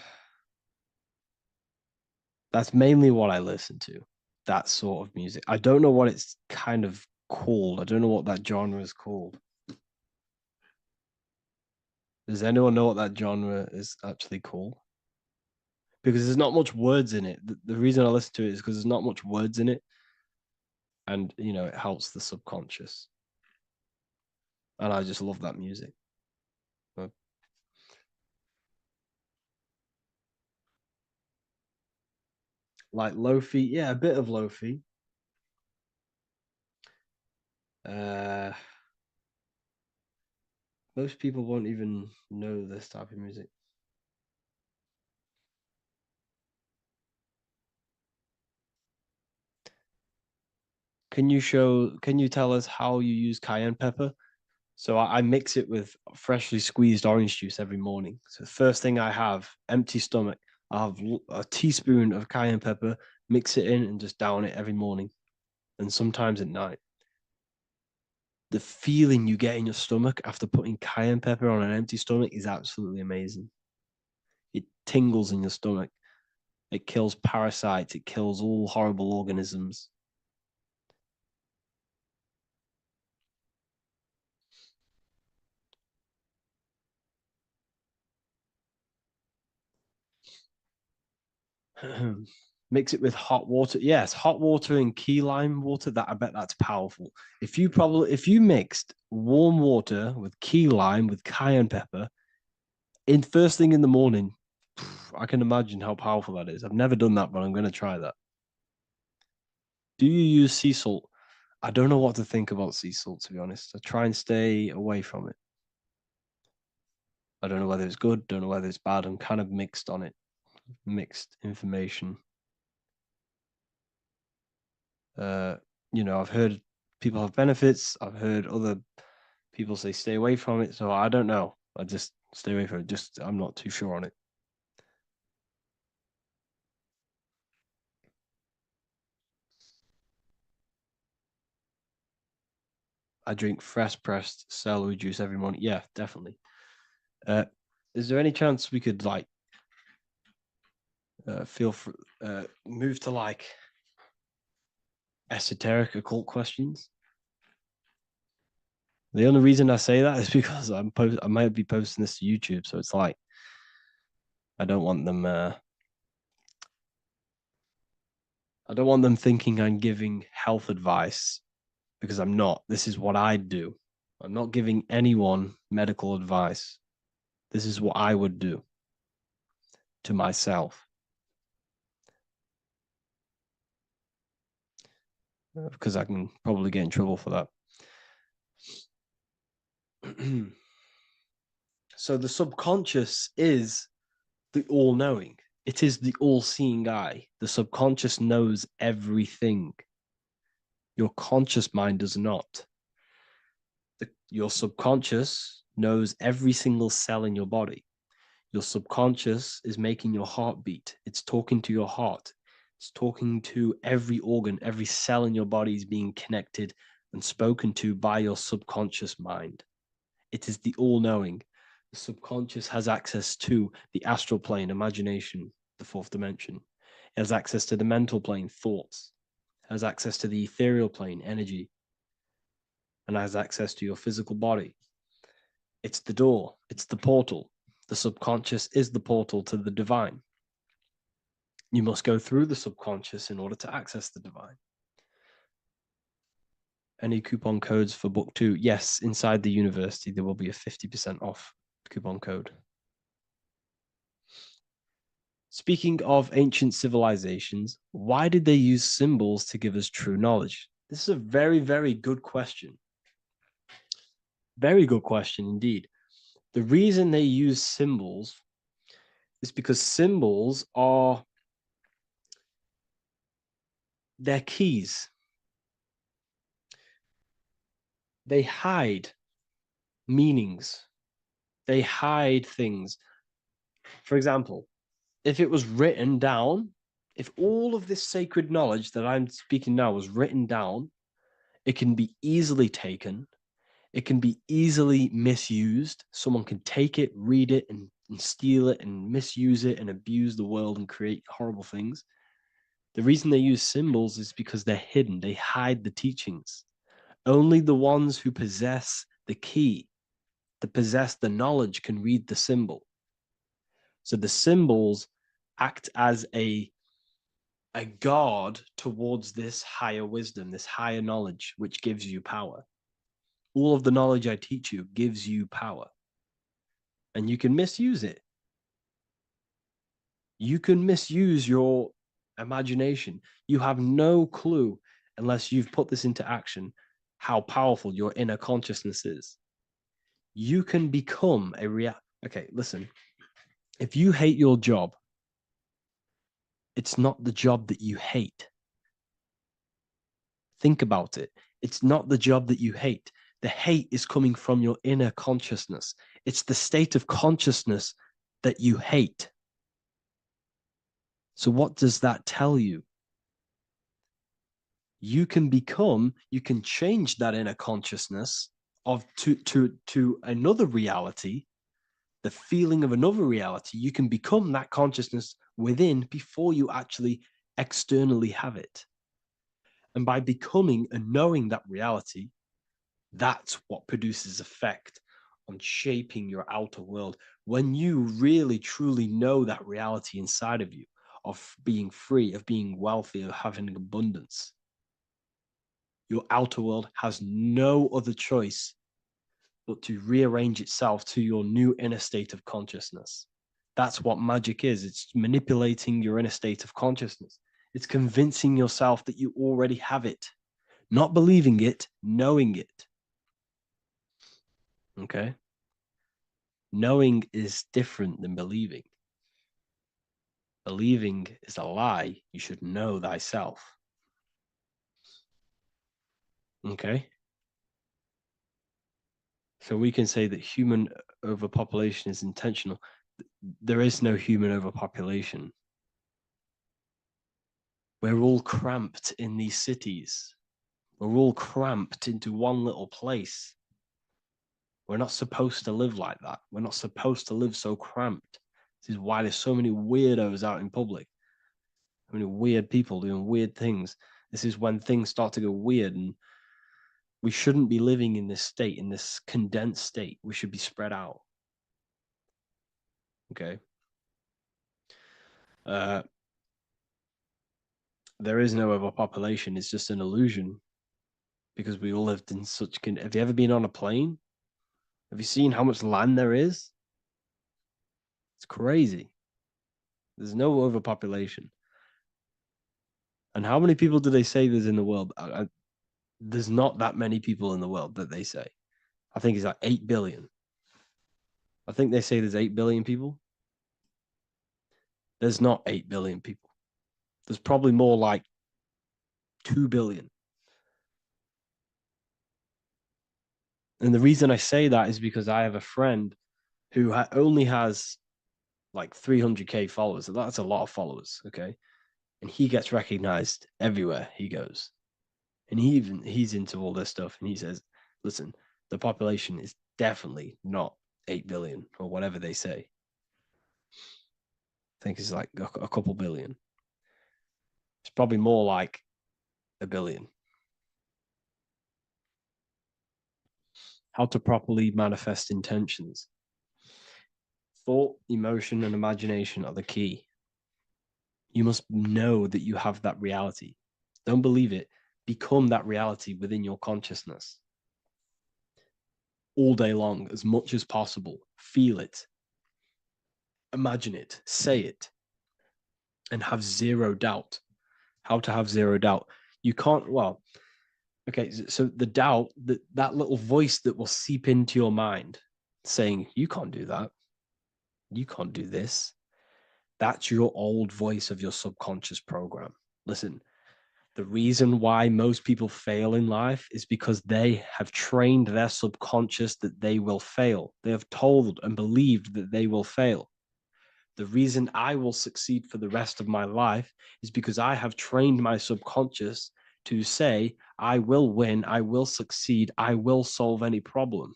mainly what I listen to. That sort of music. I don't know what it's kind of called. I don't know what that genre is called. Does anyone know what that genre is actually called? Because there's not much words in it. The reason I listen to it is because there's not much words in it. And, it helps the subconscious. And I just love that music. Like lo-fi, yeah, a bit of lo-fi. Most people won't even know this type of music. Can you tell us how you use cayenne pepper? So I mix it with freshly squeezed orange juice every morning. So the first thing I have, empty stomach, I have a teaspoon of cayenne pepper, mix it in and just down it every morning. And sometimes at night. The feeling you get in your stomach after putting cayenne pepper on an empty stomach is absolutely amazing. It tingles in your stomach. It kills parasites. It kills all horrible organisms. Mix it with hot water. Yes, hot water and key lime water. That I bet that's powerful. If you mixed warm water with key lime with cayenne pepper in first thing in the morning, I can imagine how powerful that is. I've never done that, but I'm going to try that. Do you use sea salt? I don't know what to think about sea salt, to be honest. I try and stay away from it. I don't know whether it's good, don't know whether it's bad. I'm kind of mixed on it. Mixed information. I've heard people have benefits. I've heard other people say stay away from it. So I don't know. I just stay away from it. I'm not too sure on it. I drink fresh pressed celery juice every morning. Yeah, definitely. Is there any chance we could move to esoteric occult questions? The only reason I say that is because I might be posting this to YouTube, so it's like I don't want them. I don't want them thinking I'm giving health advice because I'm not. This is what I do. I'm not giving anyone medical advice. This is what I would do to myself. Because I can probably get in trouble for that. So the subconscious is the all-knowing. It is the all-seeing eye. The subconscious knows everything. Your conscious mind does not. Your subconscious knows every single cell in your body. Your subconscious is making your heart beat. It's talking to your heart. It's talking to every organ, every cell in your body is being connected and spoken to by your subconscious mind. It is the all-knowing. The subconscious has access to the astral plane, imagination, the fourth dimension. It has access to the mental plane, thoughts. It has access to the ethereal plane, energy. and has access to your physical body. It's the door, it's the portal. The subconscious is the portal to the divine. You must go through the subconscious in order to access the divine. Any coupon codes for book 2? Yes, inside the university, there will be a 50% off coupon code. Speaking of ancient civilizations, why did they use symbols to give us true knowledge? This is a very, very good question. Very good question indeed. The reason they use symbols is because symbols are their keys. They hide meanings. They hide things. For example, if it was written down, if all of this sacred knowledge that I'm speaking now was written down, it can be easily taken. It can be easily misused. Someone can take it, read it, and steal it and misuse it and abuse the world and create horrible things. The reason they use symbols is because they're hidden. They hide the teachings. Only the ones who possess the key, that possess the knowledge, can read the symbol. So the symbols act as a guard towards this higher wisdom, this higher knowledge, which gives you power. All of the knowledge I teach you gives you power. And you can misuse it. You can misuse your imagination. You have no clue, unless you've put this into action, how powerful your inner consciousness is. You can become a Okay, listen. If you hate your job, it's not the job that you hate. Think about it. It's not the job that you hate. The hate is coming from your inner consciousness. It's the state of consciousness that you hate. So what does that tell you? You can change that inner consciousness to another reality, the feeling of another reality. You can become that consciousness within before you actually externally have it. And by becoming and knowing that reality, that's what produces effect on shaping your outer world. When you really, truly know that reality inside of you, of being free, of being wealthy, of having abundance, your outer world has no other choice but to rearrange itself to your new inner state of consciousness. That's what magic is. It's manipulating your inner state of consciousness. It's convincing yourself that you already have it, not believing it, knowing it. Okay? Knowing is different than believing. Believing is a lie. You should know thyself. Okay? So we can say that human overpopulation is intentional. There is no human overpopulation. We're all cramped in these cities. We're all cramped into one little place. We're not supposed to live like that. We're not supposed to live so cramped. This is why there's so many weirdos out in public. So many weird people doing weird things. This is when things start to go weird, and we shouldn't be living in this state, in this condensed state. We should be spread out. Okay. There is no overpopulation. It's just an illusion, because we all lived in such. Have you ever been on a plane? Have you seen how much land there is? It's crazy. There's no overpopulation. And how many people do they say there's in the world? There's not that many people in the world that they say. I think it's like 8 billion. I think they say there's 8 billion people. There's not 8 billion people. There's probably more like 2 billion. And the reason I say that is because I have a friend who only has like 300K followers. So that's a lot of followers, okay? And he gets recognized everywhere he goes. And he's into all this stuff. And he says, listen, the population is definitely not 8 billion or whatever they say. I think it's like a couple billion. It's probably more like 1 billion. How to properly manifest intentions. Thought, emotion, and imagination are the key. You must know that you have that reality. Don't believe it. Become that reality within your consciousness. All day long, as much as possible. Feel it. Imagine it. Say it. And have zero doubt. How to have zero doubt. You can't, well, okay, so the doubt, that little voice that will seep into your mind saying, you can't do that. You can't do this. That's your old voice of your subconscious program. Listen, the reason why most people fail in life is because they have trained their subconscious that they will fail. They have told and believed that they will fail. The reason I will succeed for the rest of my life is because I have trained my subconscious to say, I will win, I will succeed, I will solve any problem.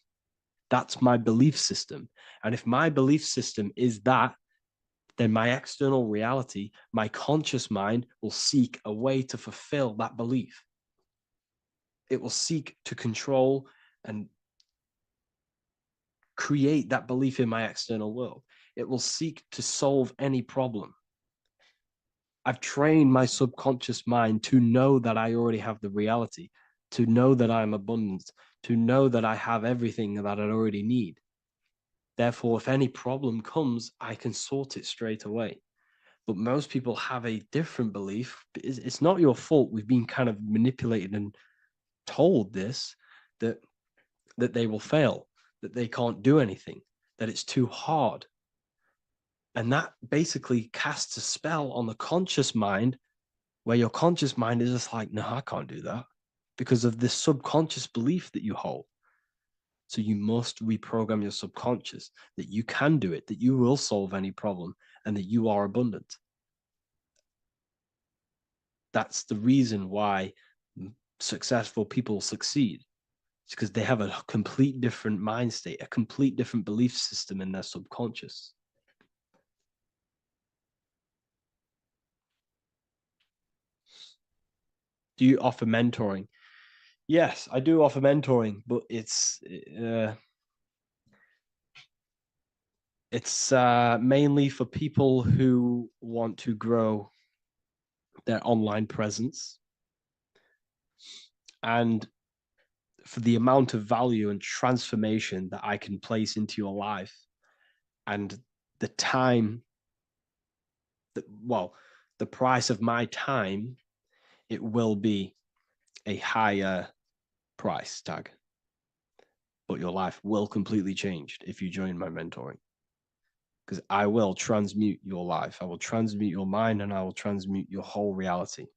That's my belief system. And if my belief system is that, then my external reality, my conscious mind, will seek a way to fulfill that belief. It will seek to control and create that belief in my external world. It will seek to solve any problem. I've trained my subconscious mind to know that I already have the reality, to know that I'm abundant, to know that I have everything that I already need. Therefore, if any problem comes, I can sort it straight away. But most people have a different belief. It's not your fault. We've been kind of manipulated and told this, that they will fail, that they can't do anything, that it's too hard. And that basically casts a spell on the conscious mind, where your conscious mind is just like, no, I can't do that, because of this subconscious belief that you hold. So you must reprogram your subconscious that you can do it, that you will solve any problem, and that you are abundant. That's the reason why successful people succeed. It's because they have a complete different mind state, a complete different belief system in their subconscious. Do you offer mentoring? Yes, I do offer mentoring, but it's mainly for people who want to grow their online presence, and for the amount of value and transformation that I can place into your life, and the time that, well, the price of my time, it will be a higher price tag, but your life will completely change if you join my mentoring, because I will transmute your life. I will transmute your mind, and I will transmute your whole reality,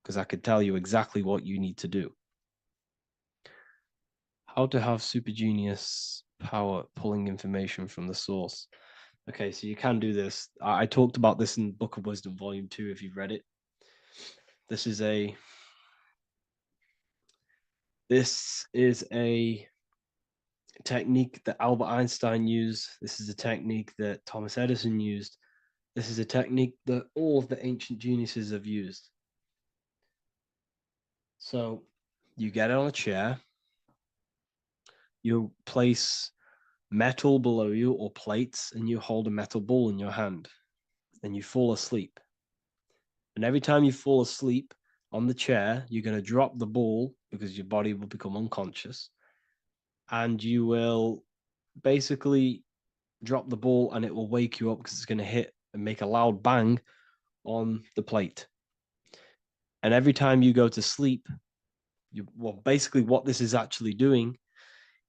because I could tell you exactly what you need to do. How to have super genius power pulling information from the source. Okay, so you can do this. I talked about this in Book of Wisdom Volume 2, if you've read it. This is a technique that Albert Einstein used. This is a technique that Thomas Edison used. This is a technique that all of the ancient geniuses have used. So you get on a chair, you place metal below you or plates, and you hold a metal ball in your hand, and you fall asleep. And every time you fall asleep on the chair, you're going to drop the ball, because your body will become unconscious, and you will basically drop the ball, and it will wake you up, because it's going to hit and make a loud bang on the plate. And every time you go to sleep, basically what this is actually doing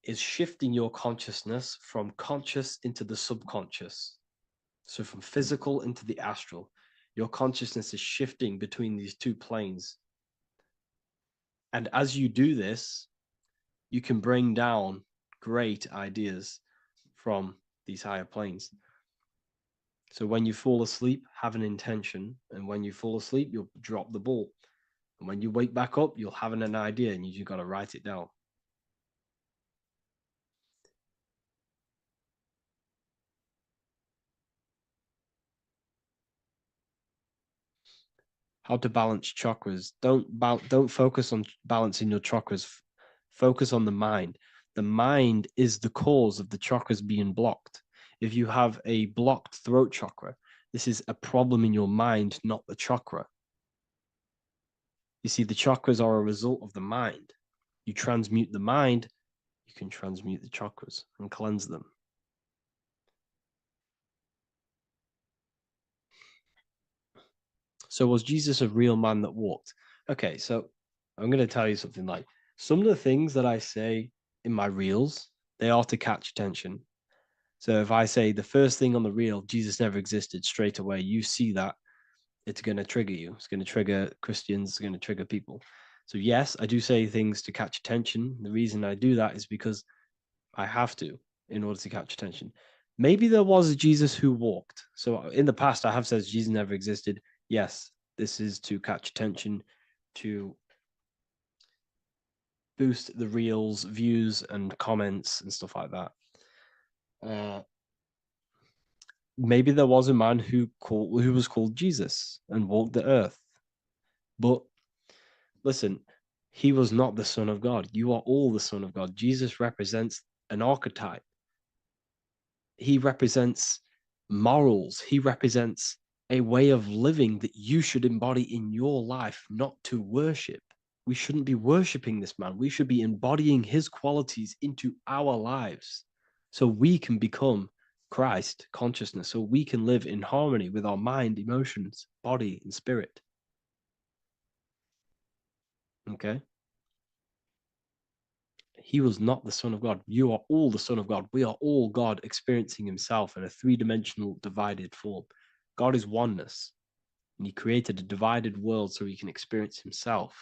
is shifting your consciousness from conscious into the subconscious. So from physical into the astral, your consciousness is shifting between these two planes. And as you do this, you can bring down great ideas from these higher planes. So when you fall asleep, have an intention. And when you fall asleep, you'll drop the ball. And when you wake back up, you'll have an idea, and you just got to write it down. How to balance chakras. Don't focus on balancing your chakras Focus on the mind. The mind is the cause of the chakras being blocked. If you have a blocked throat chakra, this is a problem in your mind, not the chakra. You see, the chakras are a result of the mind. You transmute the mind, you can transmute the chakras and cleanse them. So was Jesus a real man that walked? Okay, so I'm going to tell you something. Like, some of the things that I say in my reels, they are to catch attention. So if I say the first thing on the reel, Jesus never existed, straight away, you see that, it's going to trigger you. It's going to trigger Christians. It's going to trigger people. So yes, I do say things to catch attention. The reason I do that is because I have to in order to catch attention. Maybe there was a Jesus who walked. So in the past, I have said Jesus never existed. Yes, this is to catch attention, to boost the reels, views, and comments and stuff like that. Maybe there was a man who was called Jesus and walked the earth. But listen, he was not the Son of God. You are all the Son of God. Jesus represents an archetype. He represents morals. He represents a way of living that you should embody in your life, not to worship. We shouldn't be worshiping this man. We should be embodying his qualities into our lives so we can become Christ consciousness, so we can live in harmony with our mind, emotions, body, and spirit. Okay? He was not the Son of God. You are all the Son of God. We are all God experiencing himself in a three-dimensional divided form. God is oneness, and he created a divided world so he can experience himself.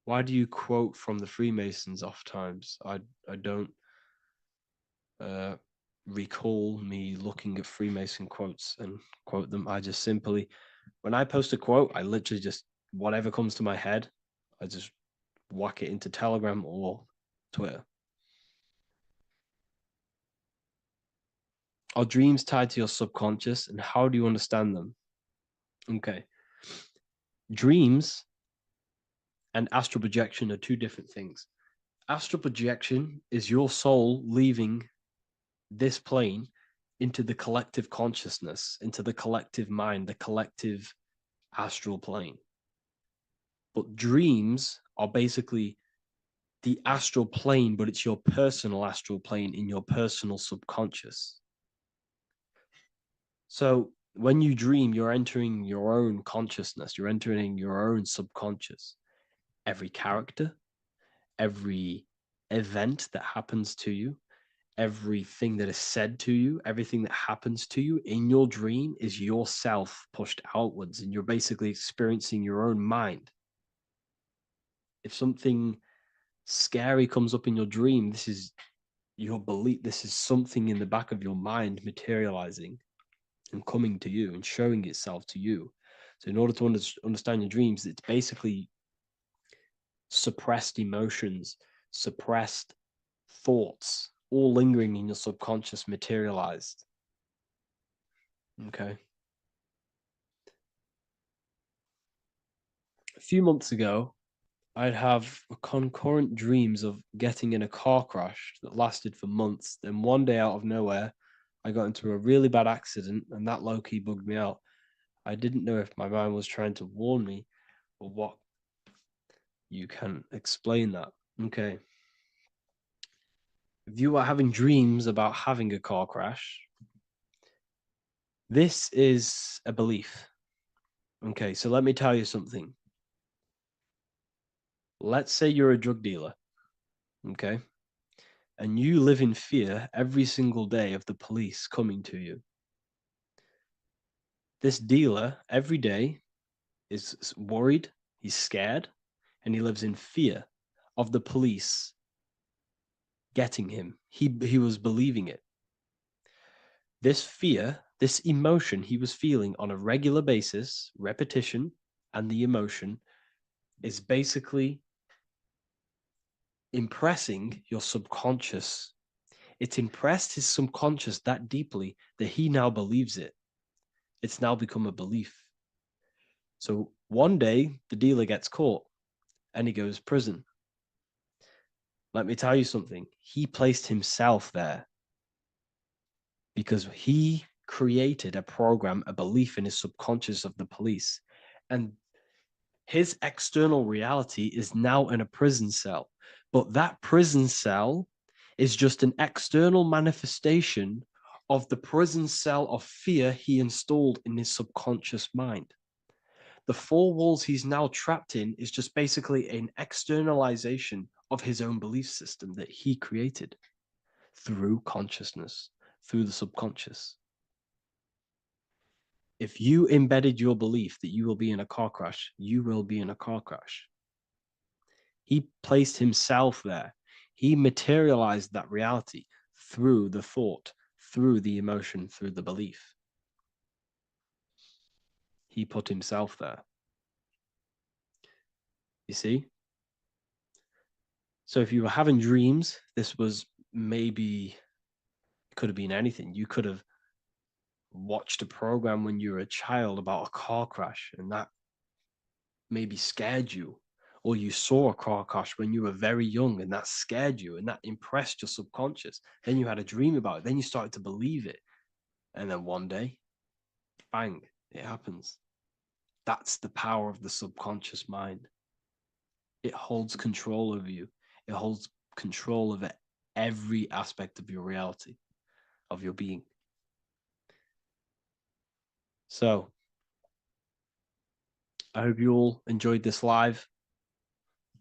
Why do you quote from the Freemasons oft times? I don't recall me looking at Freemason quotes and quote them. I just simply, when I post a quote, I literally just, whatever comes to my head, I just whack it into Telegram or Twitter. Are dreams tied to your subconscious, and how do you understand them? Okay. Dreams and astral projection are two different things. Astral projection is your soul leaving this plane into the collective consciousness, into the collective mind, the collective astral plane. But dreams are basically the astral plane, but it's your personal astral plane in your personal subconscious. So when you dream, you're entering your own consciousness, you're entering your own subconscious. Every character, every event that happens to you, everything that is said to you, everything that happens to you in your dream is yourself pushed outwards, and you're basically experiencing your own mind. If something scary comes up in your dream, this is your belief, this is something in the back of your mind materializing and coming to you and showing itself to you. So in order to understand your dreams, it's basically suppressed emotions, suppressed thoughts, all lingering in your subconscious materialized. Okay. A few months ago, I'd have concurrent dreams of getting in a car crash that lasted for months. Then one day out of nowhere, I got into a really bad accident, and that low-key bugged me out. I didn't know if my mind was trying to warn me or what. You can explain that. Okay. If you are having dreams about having a car crash, this is a belief. Okay, so let me tell you something. Let's say you're a drug dealer, okay? And you live in fear every single day of the police coming to you. This dealer every day is worried, he's scared, and he lives in fear of the police getting him. He was believing it. This fear, this emotion he was feeling on a regular basis, repetition, and the emotion is basically impressing your subconscious. It's impressed his subconscious that deeply that he now believes it. It's now become a belief. So one day the dealer gets caught and he goes, prison. Let me tell you something. He placed himself there because he created a program, a belief in his subconscious of the police. And his external reality is now in a prison cell. But that prison cell is just an external manifestation of the prison cell of fear he installed in his subconscious mind. The four walls he's now trapped in is just basically an externalization of his own belief system that he created through consciousness, through the subconscious. If you embedded your belief that you will be in a car crash, you will be in a car crash. He placed himself there. He materialized that reality through the thought, through the emotion, through the belief. He put himself there. You see? So if you were having dreams, this was maybe, it could have been anything. You could have watched a program when you were a child about a car crash, and that maybe scared you. Or you saw a car crash when you were very young, and that scared you, and that impressed your subconscious. Then you had a dream about it. Then you started to believe it. And then one day, bang, it happens. That's the power of the subconscious mind. It holds control over you. It holds control over every aspect of your reality, of your being. So, I hope you all enjoyed this live.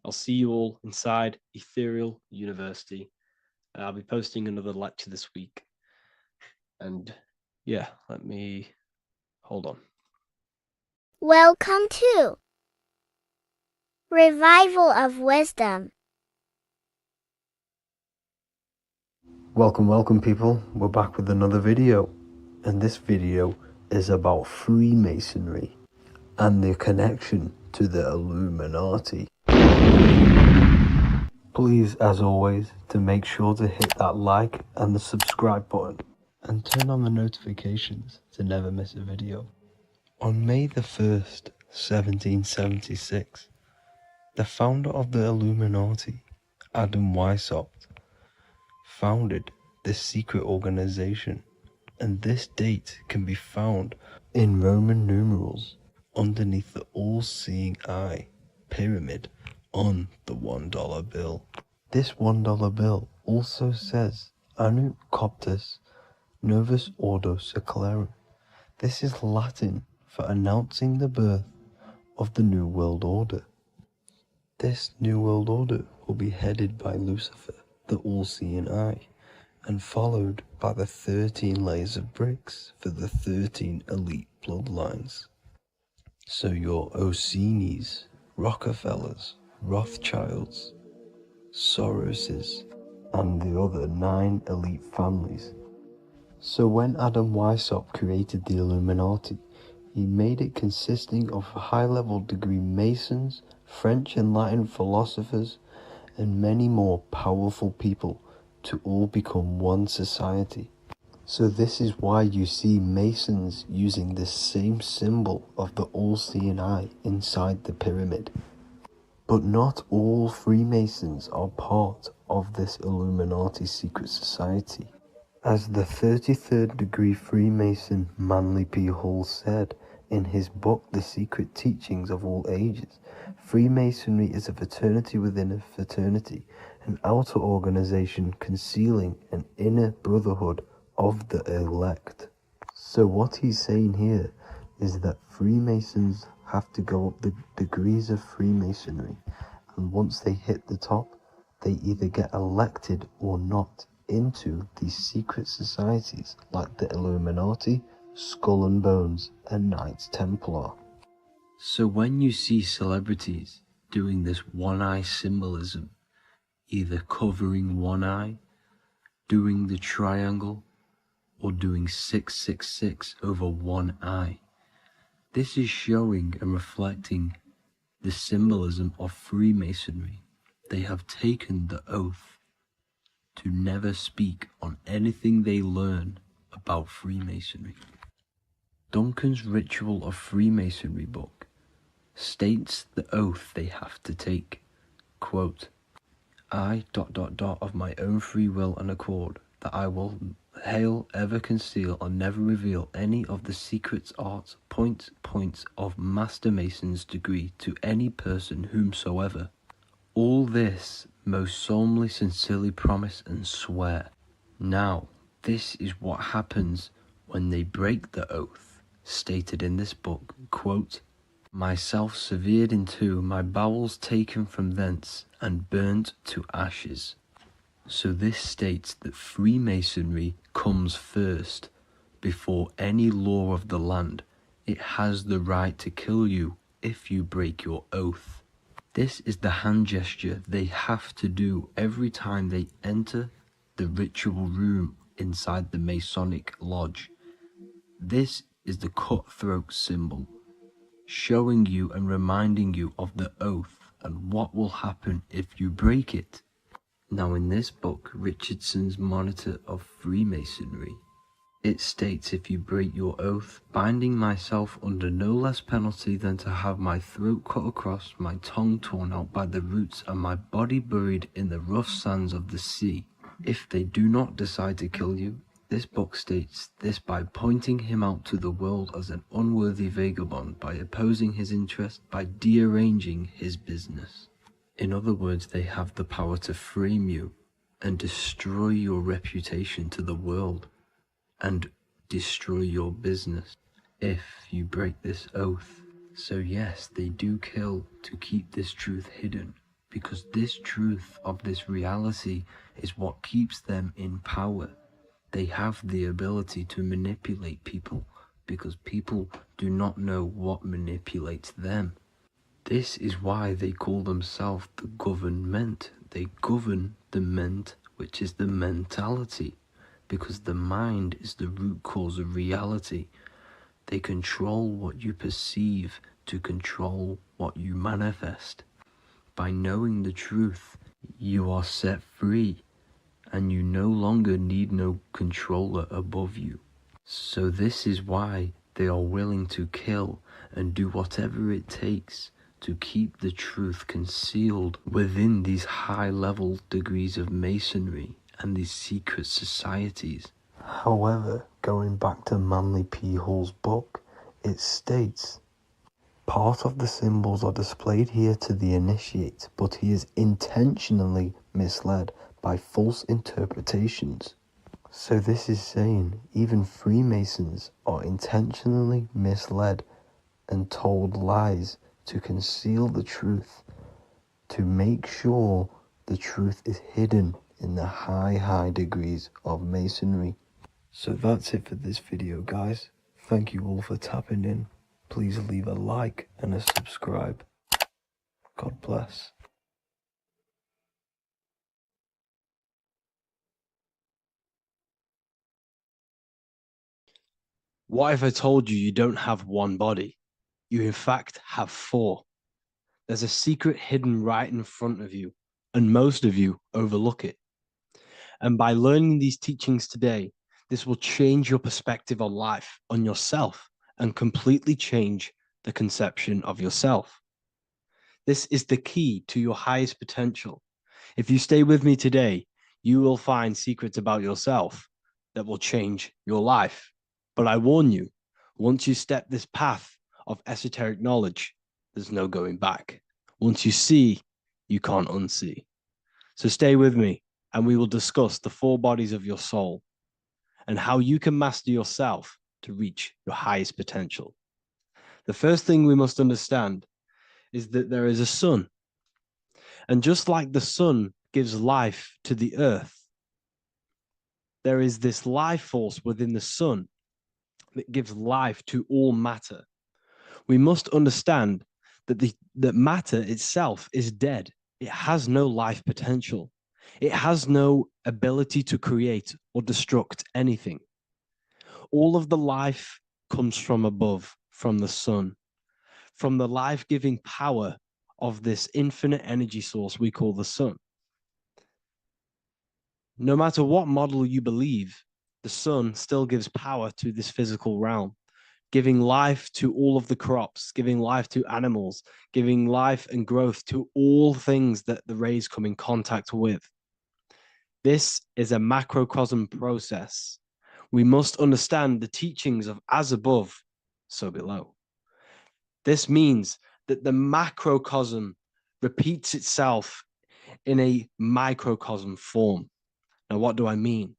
I'll see you all inside Ethereal University. I'll be posting another lecture this week. And yeah, let me hold on. Welcome to Revival of Wisdom. Welcome people, we're back with another video, and this video is about Freemasonry and the connection to the Illuminati. Please, as always, to make sure to hit that like and the subscribe button and turn on the notifications to never miss a video. On May the 1st, 1776, the founder of the Illuminati, Adam Weishaupt, founded this secret organization, and this date can be found in Roman numerals underneath the all-seeing eye pyramid on the $1 bill. This $1 bill also says Anu Coptus Novus Ordo Secularum. This is Latin for announcing the birth of the New World Order. This New World Order will be headed by Lucifer, the all-seeing eye, and followed by the 13 layers of bricks for the 13 elite bloodlines. So your Orsini's, Rockefellers, Rothschilds, Soroses, and the other 9 elite families. So when Adam Weishaupt created the Illuminati, he made it consisting of high-level degree Masons, French and Latin philosophers, and many more powerful people to all become one society. So this is why you see Masons using this same symbol of the all-seeing eye inside the pyramid. But not all Freemasons are part of this Illuminati secret society. As the 33rd degree Freemason Manly P. Hall said in his book The Secret Teachings of All Ages, Freemasonry is a fraternity within a fraternity, an outer organization concealing an inner brotherhood of the elect. So what he's saying here is that Freemasons have to go up the degrees of Freemasonry, and once they hit the top, they either get elected or not into these secret societies like the Illuminati, Skull and Bones, and Knights Templar. So when you see celebrities doing this one-eye symbolism, either covering one eye, doing the triangle, or doing 666 over one eye, this is showing and reflecting the symbolism of Freemasonry. They have taken the oath to never speak on anything they learn about Freemasonry. Duncan's Ritual of Freemasonry book states the oath they have to take. Quote, I ... of my own free will and accord, that I will ever conceal and never reveal any of the secrets, arts, points of Master Mason's degree to any person whomsoever. All this most solemnly, sincerely promise and swear. Now, this is what happens when they break the oath, stated in this book, quote, myself severed in two, my bowels taken from thence, and burnt to ashes. So this states that Freemasonry comes first, before any law of the land. It has the right to kill you if you break your oath. This is the hand gesture they have to do every time they enter the ritual room inside the Masonic lodge. This is the cutthroat symbol, showing you and reminding you of the oath and what will happen if you break it. Now in this book, Richardson's Monitor of Freemasonry, it states, if you break your oath, binding myself under no less penalty than to have my throat cut across, my tongue torn out by the roots, and my body buried in the rough sands of the sea. If they do not decide to kill you, this book states this by pointing him out to the world as an unworthy vagabond, by opposing his interest, by dearranging his business. In other words, they have the power to frame you and destroy your reputation to the world, and destroy your business if you break this oath. So yes, they do kill to keep this truth hidden, because this truth of this reality is what keeps them in power. They have the ability to manipulate people, because people do not know what manipulates them. This is why they call themselves the government. They govern the ment, which is the mentality, because the mind is the root cause of reality. They control what you perceive to control what you manifest. By knowing the truth, you are set free, and you no longer need no controller above you. So this is why they are willing to kill and do whatever it takes to keep the truth concealed within these high-level degrees of masonry and these secret societies. However, going back to Manly P. Hall's book, it states, part of the symbols are displayed here to the initiate, but he is intentionally misled by false interpretations. So this is saying even Freemasons are intentionally misled and told lies to conceal the truth, to make sure the truth is hidden in the high degrees of masonry. So that's it for this video, guys. Thank you all for tapping in. Please leave a like and a subscribe. God bless. What if I told you you don't have one body? You in fact have four. There's a secret hidden right in front of you, and most of you overlook it. And by learning these teachings today, this will change your perspective on life, on yourself, and completely change the conception of yourself. This is the key to your highest potential. If you stay with me today, you will find secrets about yourself that will change your life. But I warn you, once you step this path of esoteric knowledge, there's no going back. Once you see, you can't unsee. So stay with me, and we will discuss the four bodies of your soul and how you can master yourself to reach your highest potential. The first thing we must understand is that there is a sun. And just like the sun gives life to the earth, there is this life force within the sun that gives life to all matter. We must understand that that matter itself is dead. It has no life potential. It has no ability to create or destruct anything. All of the life comes from above, from the sun, from the life-giving power of this infinite energy source we call the sun. No matter what model you believe, the sun still gives power to this physical realm. giving life to all of the crops, giving life to animals, giving life and growth to all things that the rays come in contact with. This is a macrocosm process. We must understand the teachings of as above, so below. This means that the macrocosm repeats itself in a microcosm form. Now, what do I mean?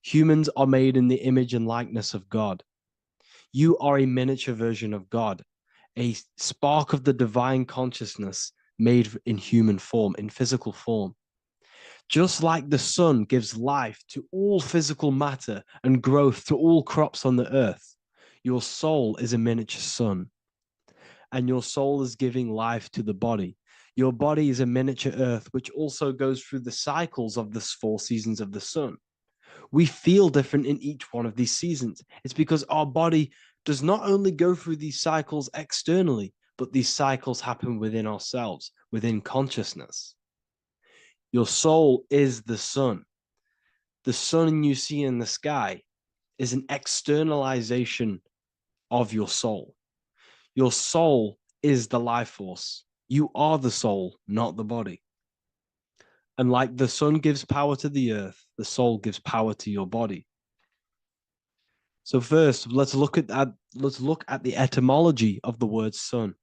Humans are made in the image and likeness of God. You are a miniature version of God, a spark of the divine consciousness made in human form, in physical form. Just like the sun gives life to all physical matter and growth to all crops on the earth, your soul is a miniature sun. And your soul is giving life to the body. Your body is a miniature earth, which also goes through the cycles of the 4 seasons of the sun. We feel different in each one of these seasons. It's because our body does not only go through these cycles externally, but these cycles happen within ourselves, within consciousness. Your soul is the sun. The sun you see in the sky is an externalization of your soul. Your soul is the life force. You are the soul, not the body. And like the sun gives power to the earth, the soul gives power to your body. So first, let's look at the etymology of the word sun.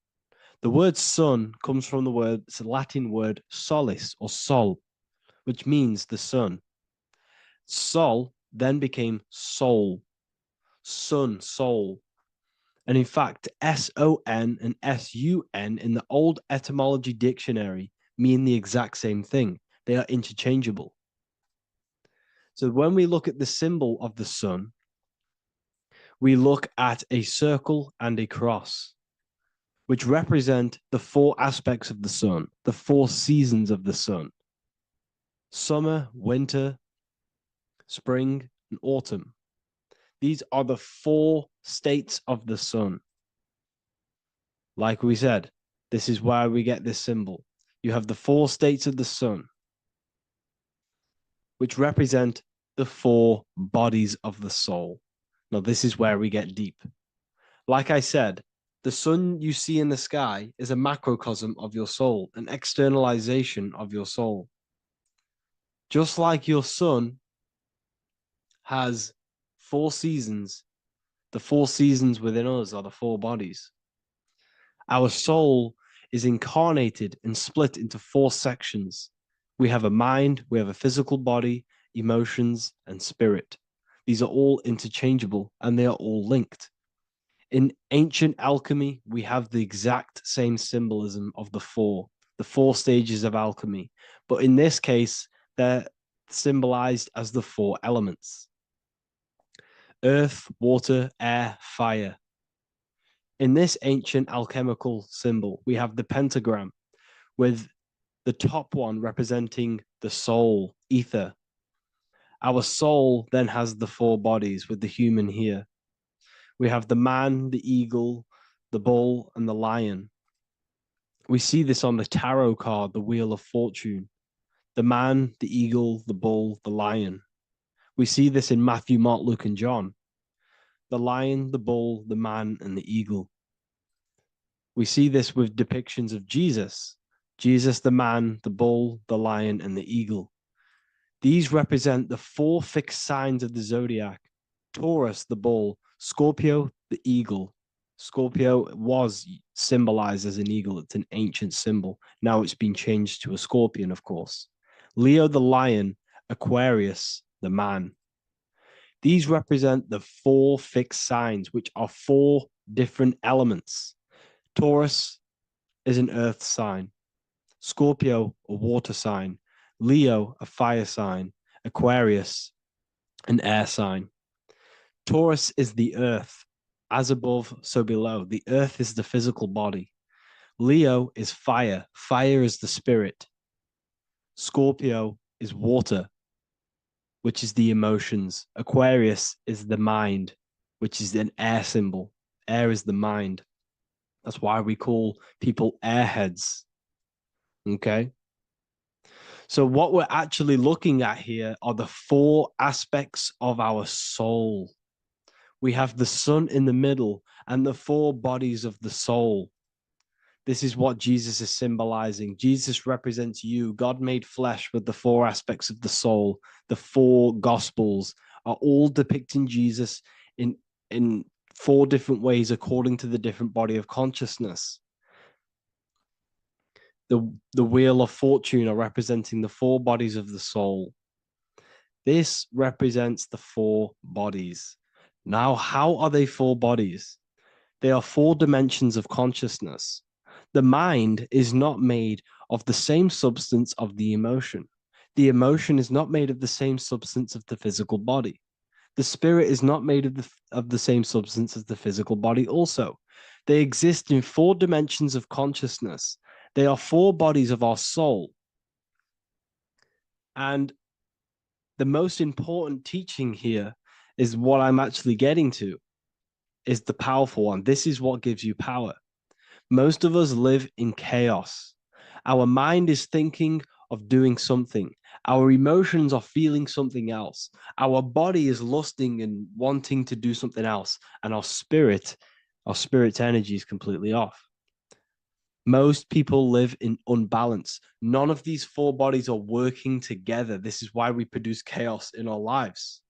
The word sun comes from it's a Latin word solis or sol, which means the sun. Sol then became soul, sun, soul. And in fact, S-O-N and S-U-N in the old etymology dictionary mean the exact same thing. They are interchangeable. So when we look at the symbol of the sun, we look at a circle and a cross, which represent the 4 aspects of the sun, the 4 seasons of the sun: summer, winter, spring, and autumn. These are the 4 states of the sun. Like we said, this is why we get this symbol. You have the 4 states of the sun, which represent the 4 bodies of the soul. Now, this is where we get deep. Like I said, the sun you see in the sky is a macrocosm of your soul, an externalization of your soul. Just like your sun has 4 seasons, the 4 seasons within us are the 4 bodies. Our soul is incarnated and split into 4 sections. We have a mind, we have a physical body, emotions, and spirit. These are all interchangeable and they are all linked. In ancient alchemy, we have the exact same symbolism of the 4 stages of alchemy. But in this case, they're symbolized as the 4 elements: earth, water, air, fire. In this ancient alchemical symbol, we have the pentagram, with the top one representing the soul, ether. Our soul then has the 4 bodies, with the human here. We have the man, the eagle, the bull, and the lion. We see this on the tarot card, the Wheel of Fortune. The man, the eagle, the bull, the lion. We see this in Matthew, Mark, Luke, and John. The lion, the bull, the man, and the eagle. We see this with depictions of Jesus. Jesus, the man, the bull, the lion, and the eagle. These represent the 4 fixed signs of the zodiac: Taurus, the bull; Scorpio, the eagle. Scorpio was symbolized as an eagle. It's an ancient symbol. Now it's been changed to a scorpion, of course. Leo, the lion; Aquarius, the man. These represent the 4 fixed signs, which are 4 different elements. Taurus is an earth sign. Scorpio, a water sign. Leo, a fire sign. Aquarius, an air sign. Taurus is the earth. As above, so below. The earth is the physical body. Leo is fire. Fire is the spirit. Scorpio is water, which is the emotions. Aquarius is the mind, which is an air symbol. Air is the mind. That's why we call people airheads. Okay? So what we're actually looking at here are the 4 aspects of our soul. We have the sun in the middle and the four bodies of the soul. This is what Jesus is symbolizing. Jesus represents you. God made flesh with the four aspects of the soul. The four gospels are all depicting Jesus in four different ways according to the different body of consciousness. The wheel of fortune are representing the four bodies of the soul. This represents the four bodies. Now, how are they four bodies? They are four dimensions of consciousness. The mind is not made of the same substance of the emotion. The emotion is not made of the same substance of the physical body. The spirit is not made of the same substance as the physical body also. They exist in four dimensions of consciousness. They are four bodies of our soul. And the most important teaching here is what I'm actually getting to, is the powerful one. This is what gives you power. Most of us live in chaos. Our mind is thinking of doing something. Our emotions are feeling something else. Our body is lusting and wanting to do something else. And our spirit's energy is completely off. Most people live in unbalance. None of these four bodies are working together. This is why we produce chaos in our lives.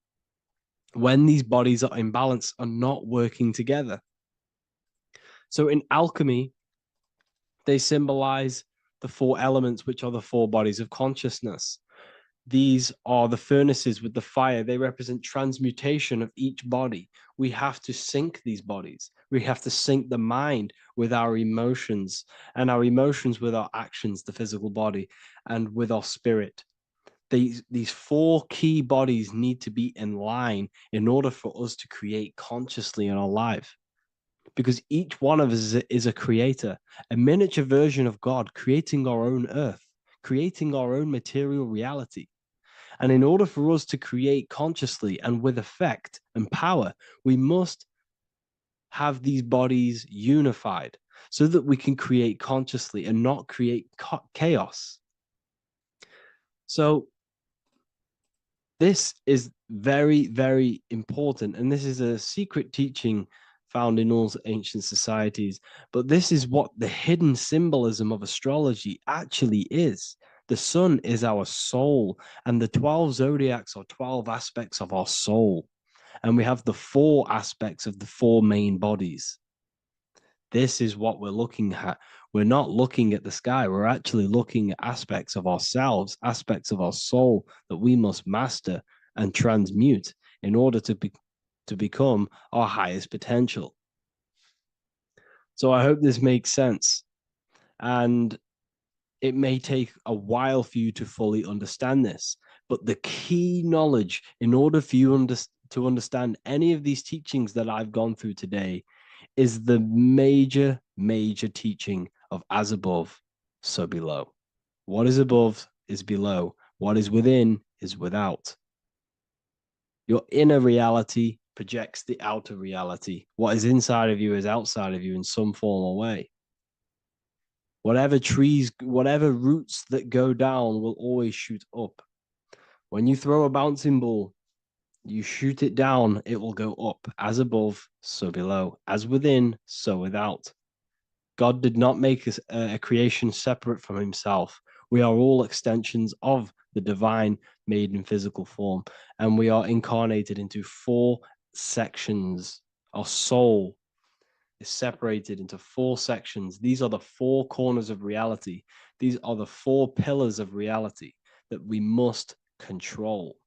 When these bodies are in balance, are not working together. So in alchemy, they symbolize the four elements, which are the four bodies of consciousness. These are the furnaces with the fire. They represent transmutation of each body. We have to sync these bodies. We have to sync the mind with our emotions, and our emotions with our actions, the physical body, and with our spirit. These four key bodies need to be in line in order for us to create consciously in our life. Because each one of us is a creator, a miniature version of God, creating our own earth, creating our own material reality. And in order for us to create consciously and with effect and power, we must have these bodies unified so that we can create consciously and not create chaos. So this is very, very important. And this is a secret teaching found in all ancient societies. But this is what the hidden symbolism of astrology actually is. The sun is our soul, and the 12 zodiacs are 12 aspects of our soul. And we have the four aspects of the four main bodies. This is what we're looking at. We're not looking at the sky. We're actually looking at aspects of ourselves, aspects of our soul that we must master and transmute in order to become our highest potential. So I hope this makes sense. And it may take a while for you to fully understand this, but the key knowledge in order for you to understand any of these teachings that I've gone through today is the major, major teaching of as above, so below. What is above is below. What is within is without. Your inner reality projects the outer reality. What is inside of you is outside of you in some form or way. Whatever trees, whatever roots that go down will always shoot up. When you throw a bouncing ball, you shoot it down, it will go up. As above, so below. As within, so without. God did not make a creation separate from himself. We are all extensions of the divine made in physical form. And we are incarnated into four sections. Our soul is separated into four sections. These are the four corners of reality. These are the four pillars of reality that we must control.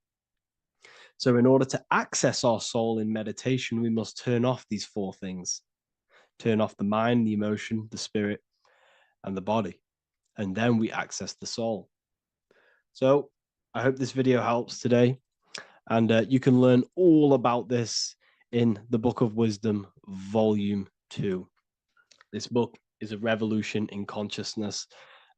So in order to access our soul in meditation, we must turn off these four things. Turn off the mind, the emotion, the spirit, and the body. And then we access the soul. So I hope this video helps today. And you can learn all about this in the Book of Wisdom, Volume 2. This book is a revolution in consciousness.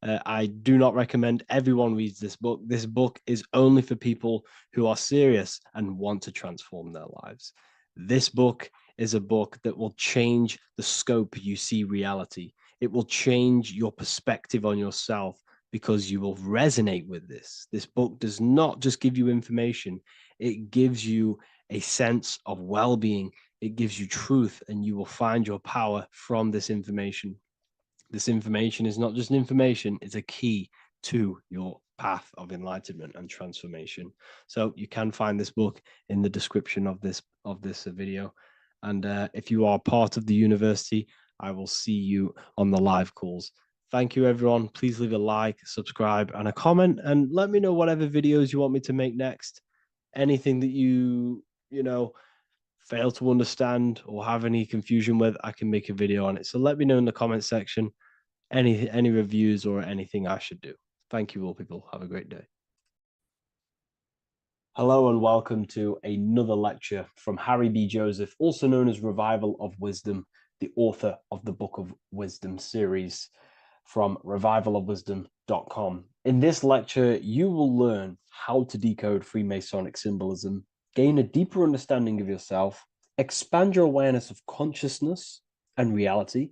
I do not recommend everyone reads this book. This book is only for people who are serious and want to transform their lives. This book is a book that will change the scope you see reality. It will change your perspective on yourself because you will resonate with this. This book does not just give you information. It gives you a sense of well-being. it gives you truth, and you will find your power from this information. This information is not just information, it's a key to your path of enlightenment and transformation. So you can find this book in the description of this video. And if you are part of the university, I will see you on the live calls. Thank you, everyone. Please leave a like, subscribe, and a comment, and let me know whatever videos you want me to make next. Anything that you fail to understand or have any confusion with, I can make a video on it. So let me know in the comment section any reviews or anything I should do. Thank you all, people. Have a great day. Hello and welcome to another lecture from Harry B. Joseph, also known as Revival of Wisdom, the author of the Book of Wisdom series from revivalofwisdom.com. In this lecture, you will learn how to decode Freemasonic symbolism, gain a deeper understanding of yourself, expand your awareness of consciousness and reality,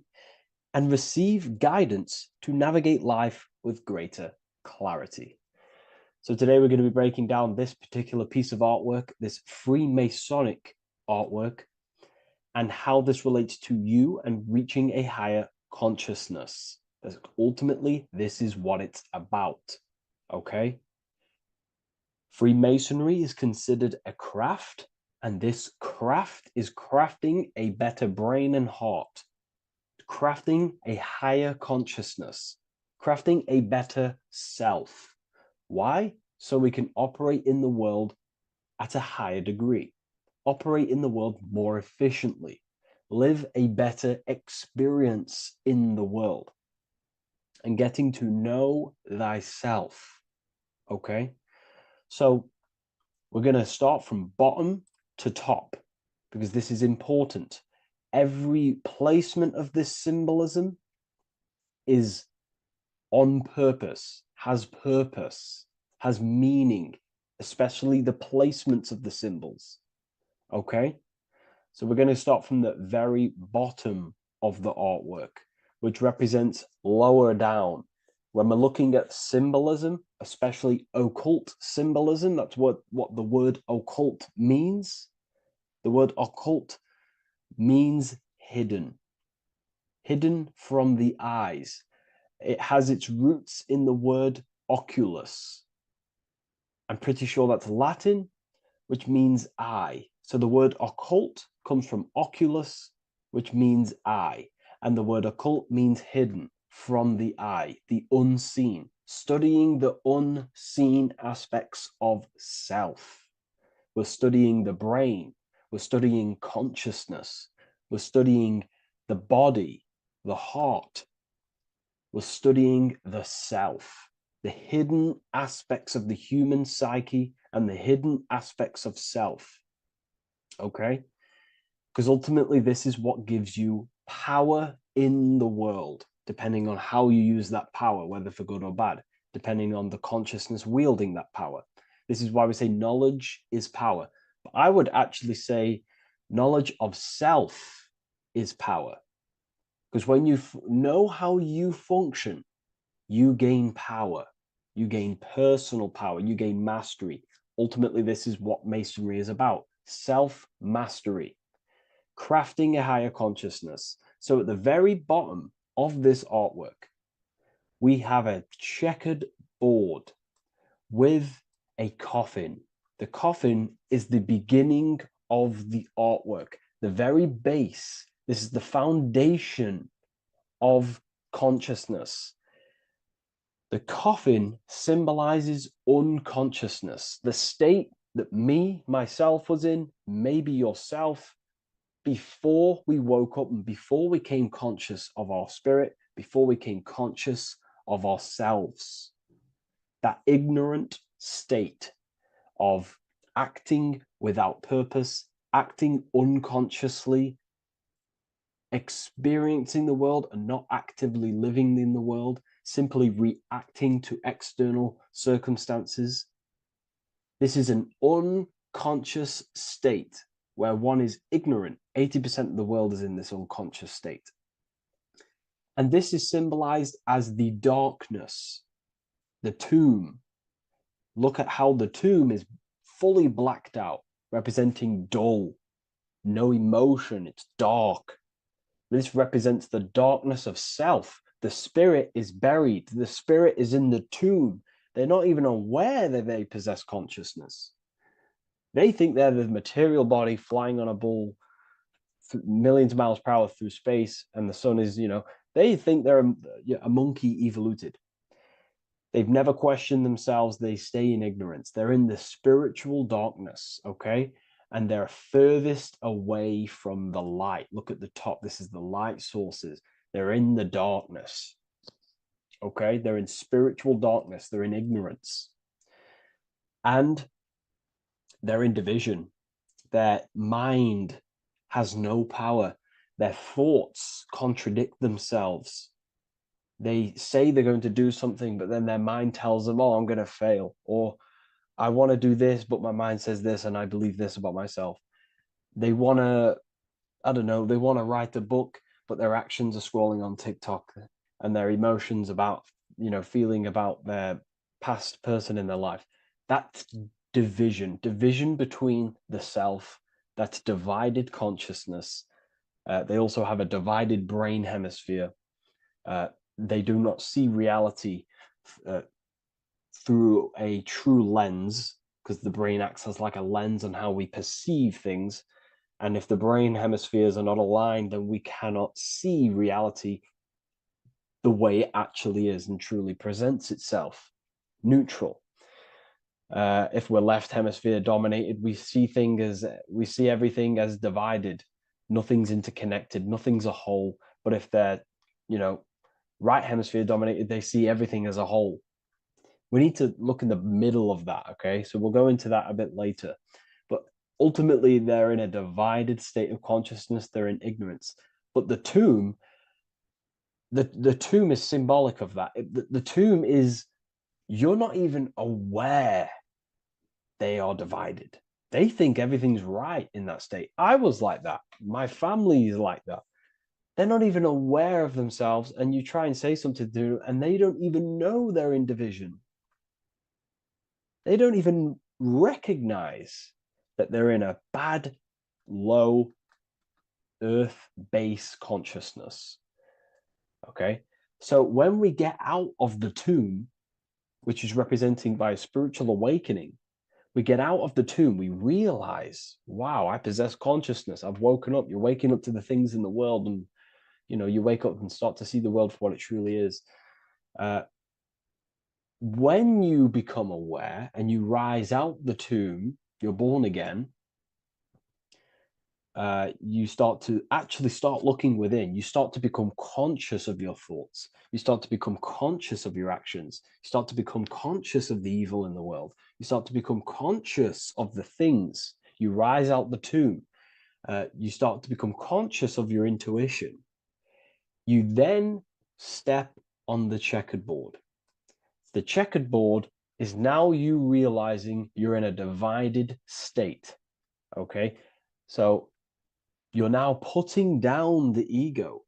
and receive guidance to navigate life with greater clarity. So today we're going to be breaking down this particular piece of artwork, this Freemasonic artwork, and how this relates to you and reaching a higher consciousness. Ultimately, this is what it's about, okay? Freemasonry is considered a craft, and this craft is crafting a better brain and heart, crafting a higher consciousness, crafting a better self. Why? So we can operate in the world at a higher degree, operate in the world more efficiently, live a better experience in the world, and getting to know thyself, okay? So we're going to start from bottom to top, because this is important. Every placement of this symbolism is on purpose, has meaning, especially the placements of the symbols, okay? So we're going to start from the very bottom of the artwork, which represents lower down. When we're looking at symbolism, especially occult symbolism, that's what the word occult means. The word occult means hidden, hidden from the eyes. It has its roots in the word oculus. I'm pretty sure that's Latin, which means eye. So the word occult comes from oculus, which means eye. And the word occult means hidden from the eye, the unseen, studying the unseen aspects of self. We're studying the brain. We're studying consciousness. We're studying the body, the heart. We're studying the self, the hidden aspects of the human psyche and the hidden aspects of self. Okay? Because ultimately, this is what gives you power in the world, depending on how you use that power, whether for good or bad, depending on the consciousness wielding that power. This is why we say knowledge is power. But I would actually say knowledge of self is power. Because when you know how you function, you gain power. You gain personal power. You gain mastery. Ultimately, this is what Masonry is about. Self-mastery. Crafting a higher consciousness. So at the very bottom of this artwork, we have a checkered board with a coffin. The coffin is the beginning of the artwork, the very base. This is the foundation of consciousness. The coffin symbolizes unconsciousness, the state that myself was in, maybe yourself, before we woke up and before we came conscious of our spirit, before we came conscious of ourselves. That ignorant state of acting without purpose, acting unconsciously, experiencing the world and not actively living in the world, simply reacting to external circumstances. This is an unconscious state where one is ignorant. 80% of the world is in this unconscious state. And this is symbolized as the darkness, the tomb. Look at how the tomb is fully blacked out, representing dull, no emotion, it's dark. This represents the darkness of self. The spirit is buried. The spirit is in the tomb. They're not even aware that they possess consciousness. They think they're the material body flying on a ball millions of miles per hour through space, and the sun is, they think they're a monkey evoluted. They've never questioned themselves. They stay in ignorance. They're in the spiritual darkness, okay? And they're furthest away from the light. Look at the top. This is the light sources. They're in the darkness, okay? They're in spiritual darkness. They're in ignorance. And they're in division. Their mind has no power. Their thoughts contradict themselves. They say they're going to do something, but then their mind tells them, oh, I'm going to fail. Or I want to do this, but my mind says this, and I believe this about myself. They want to, I don't know, they want to write a book, but their actions are scrolling on TikTok, and their emotions about, feeling about their past person in their life. That's division between the self. That's divided consciousness. They also have a divided brain hemisphere. They do not see reality through a true lens, because the brain acts as like a lens on how we perceive things. And if the brain hemispheres are not aligned, then we cannot see reality the way it actually is and truly presents itself, neutral. If we're left hemisphere dominated, we see everything as divided. Nothing's interconnected, nothing's a whole. But if they're, right hemisphere dominated, they see everything as a whole. We need to look in the middle of that, okay? So we'll go into that a bit later. But ultimately, they're in a divided state of consciousness. They're in ignorance. But the tomb, the tomb is symbolic of that. The tomb is, you're not even aware they are divided. They think everything's right in that state. I was like that. My family is like that. They're not even aware of themselves, and you try and say something to them, and they don't even know they're in division. They don't even recognize that they're in a bad, low, earth base consciousness. Okay? So when we get out of the tomb, which is representing by a spiritual awakening, we get out of the tomb, we realize, wow, I possess consciousness. I've woken up. You're waking up to the things in the world, and you wake up and start to see the world for what it truly is. When you become aware and you rise out the tomb, you're born again. You start looking within. You start to become conscious of your thoughts. You start to become conscious of your actions. You start to become conscious of the evil in the world. You start to become conscious of the things. You rise out the tomb. You start to become conscious of your intuition. You then step on the checkered board. The checkered board is now you realizing you're in a divided state. Okay, so you're now putting down the ego,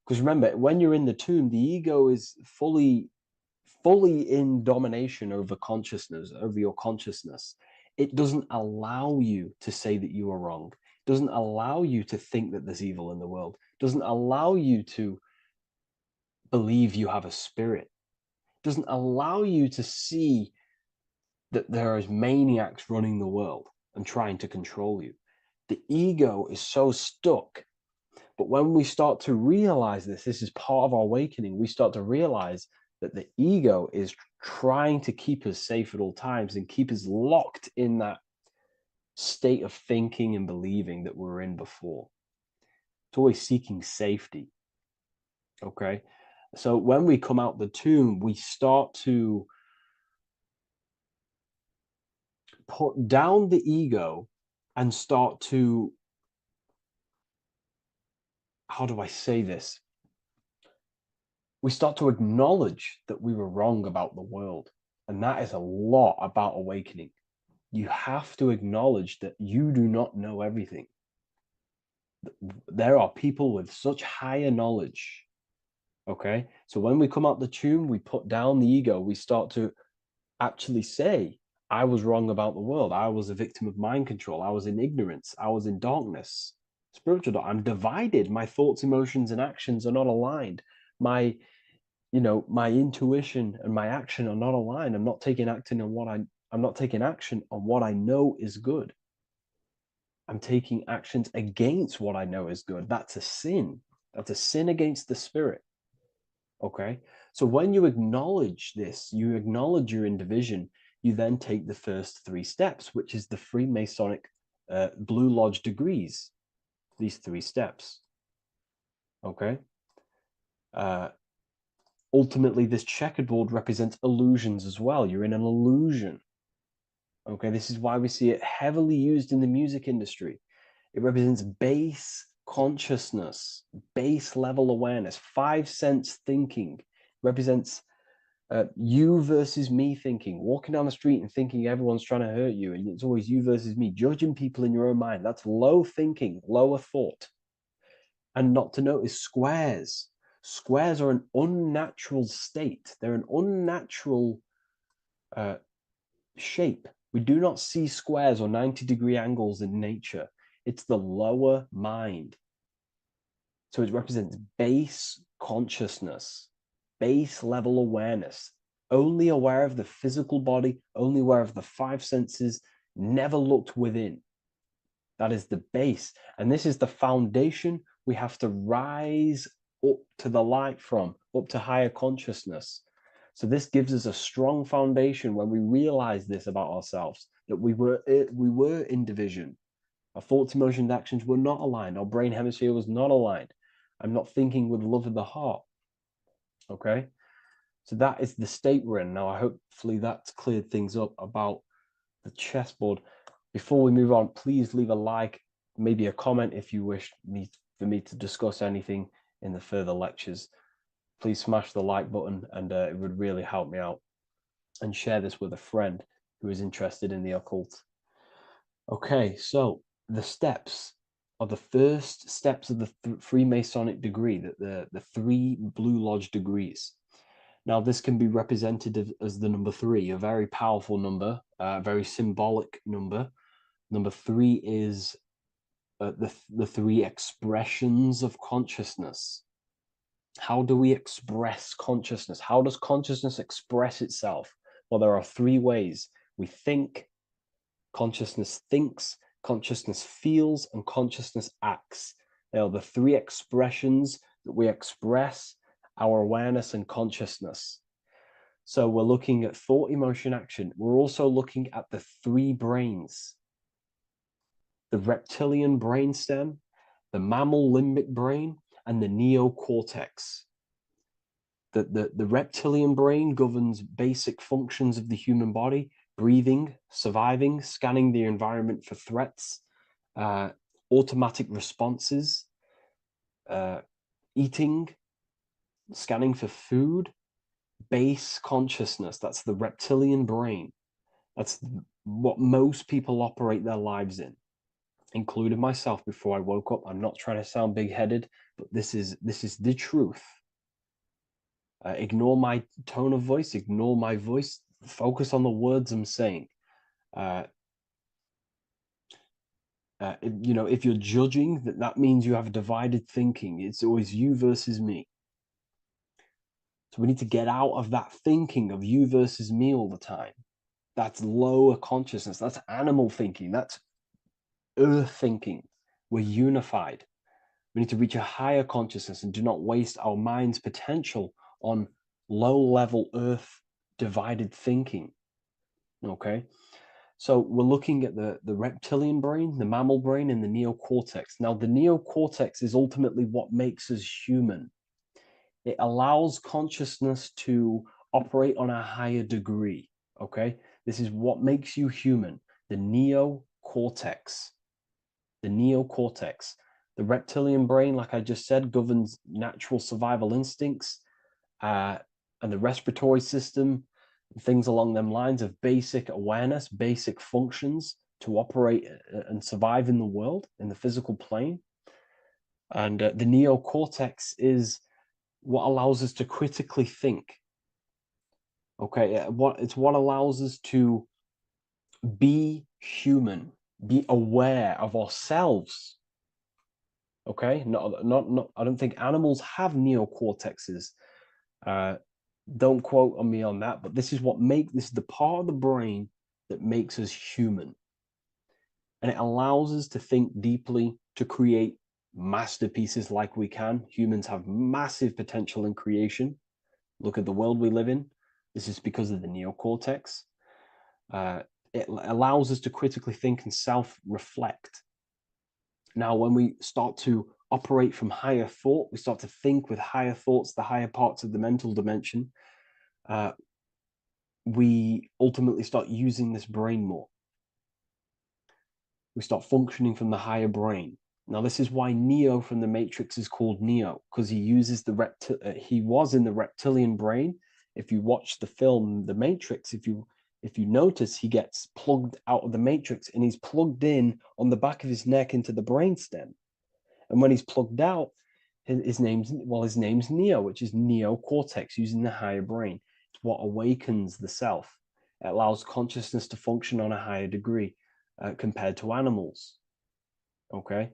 because remember, when you're in the tomb, the ego is fully in domination over consciousness, over your consciousness. It doesn't allow you to say that you are wrong. It doesn't allow you to think that there's evil in the world. It doesn't allow you to believe you have a spirit. It doesn't allow you to see that there is maniacs running the world and trying to control you. The ego is so stuck. But when we start to realize this is part of our awakening, we start to realize that the ego is trying to keep us safe at all times and keep us locked in that state of thinking and believing that we were in before. It's always seeking safety. Okay? So when we come out the tomb, we start to put down the ego and start to, how do I say this? We start to acknowledge that we were wrong about the world. And that is a lot about awakening. You have to acknowledge that you do not know everything. There are people with such higher knowledge. Okay? So when we come out the tomb, we put down the ego. We start to actually say, I was wrong about the world. I was a victim of mind control. I was in ignorance. I was in darkness. Spiritual, I'm divided. My thoughts, emotions, and actions are not aligned. My, my intuition and my action are not aligned. I'm not taking action on I'm not taking action on what I know is good. I'm taking actions against what I know is good. That's a sin. That's a sin against the spirit. Okay. So when you acknowledge this, you acknowledge you're in division, you then take the first 3 steps, which is the Freemasonic Blue Lodge degrees. These 3 steps. Okay. Ultimately, this checkerboard represents illusions as well. You're in an illusion. Okay. This is why we see it heavily used in the music industry. It represents base consciousness, base level awareness, 5 sense thinking. It represents you versus me thinking, walking down the street and thinking everyone's trying to hurt you, and it's always you versus me, judging people in your own mind. That's low thinking, lower thought. And not to notice squares. Squares are an unnatural state. They're an unnatural shape. We do not see squares or 90-degree angles in nature. It's the lower mind. So it represents base consciousness, base level awareness, only aware of the physical body, only aware of the 5 senses, never looked within. That is the base. And this is the foundation we have to rise up to the light from, up to higher consciousness. So this gives us a strong foundation when we realize this about ourselves, that we were in division. Our thoughts, emotions, actions were not aligned. Our brain hemisphere was not aligned. I'm not thinking with love of the heart. Okay? So that is the state we're in. Now, hopefully that's cleared things up about the chessboard. Before we move on, please leave a like, maybe a comment if you wish for me to discuss anything in the further lectures. Please smash the like button, and it would really help me out. And share this with a friend who is interested in the occult. Okay, so the steps are the first steps of the Freemasonic degree, the 3 Blue Lodge degrees. Now, this can be represented as the number 3, a very powerful number, a very symbolic number. Number 3 is the 3 expressions of consciousness. How do we express consciousness? How does consciousness express itself? Well, there are 3 ways. We think, consciousness thinks, consciousness feels, and consciousness acts. They are the 3 expressions that we express our awareness and consciousness. So we're looking at thought, emotion, action. We're also looking at the 3 brains: the reptilian brainstem, the mammal limbic brain, and the neocortex. The reptilian brain governs basic functions of the human body: breathing, surviving, scanning the environment for threats, automatic responses, eating, scanning for food, base consciousness. That's the reptilian brain. That's what most people operate their lives in, including myself before I woke up. I'm not trying to sound big-headed, but this is the truth. Ignore my tone of voice, ignore my voice, focus on the words I'm saying. If you're judging, that means you have divided thinking. It's always you versus me. So we need to get out of that thinking of you versus me all the time. That's lower consciousness. That's animal thinking. That's earth thinking. We're unified. We need to reach a higher consciousness and do not waste our mind's potential on low-level earth divided thinking. Okay? So we're looking at the reptilian brain, the mammal brain, and the neocortex. Now, the neocortex is ultimately what makes us human. It allows consciousness to operate on a higher degree. Okay? This is what makes you human. The neocortex. The neocortex. The reptilian brain, like I just said, governs natural survival instincts and the respiratory system, things along them lines of basic awareness, basic functions to operate and survive in the world, in the physical plane. And the neocortex is what allows us to critically think. Okay, it's what allows us to be human, be aware of ourselves. Okay, not. I don't think animals have neocortexes. Don't quote on me on that, but this is the part of the brain that makes us human, and it allows us to think deeply, to create masterpieces like we can. Humans have massive potential in creation. Look at the world we live in. This is because of the neocortex. It allows us to critically think and self-reflect. Now, when we start to operate from higher thought, we start to think with higher thoughts, the higher parts of the mental dimension, we ultimately start using this brain more. We start functioning from the higher brain. Now, this is why Neo from the Matrix is called Neo, because he uses he was in the reptilian brain. If you watch the film The Matrix, if you notice, he gets plugged out of the Matrix and he's plugged in on the back of his neck into the brainstem. And when he's plugged out, his name's Neo, which is neocortex, using the higher brain. It's what awakens the self. It allows consciousness to function on a higher degree compared to animals. Okay,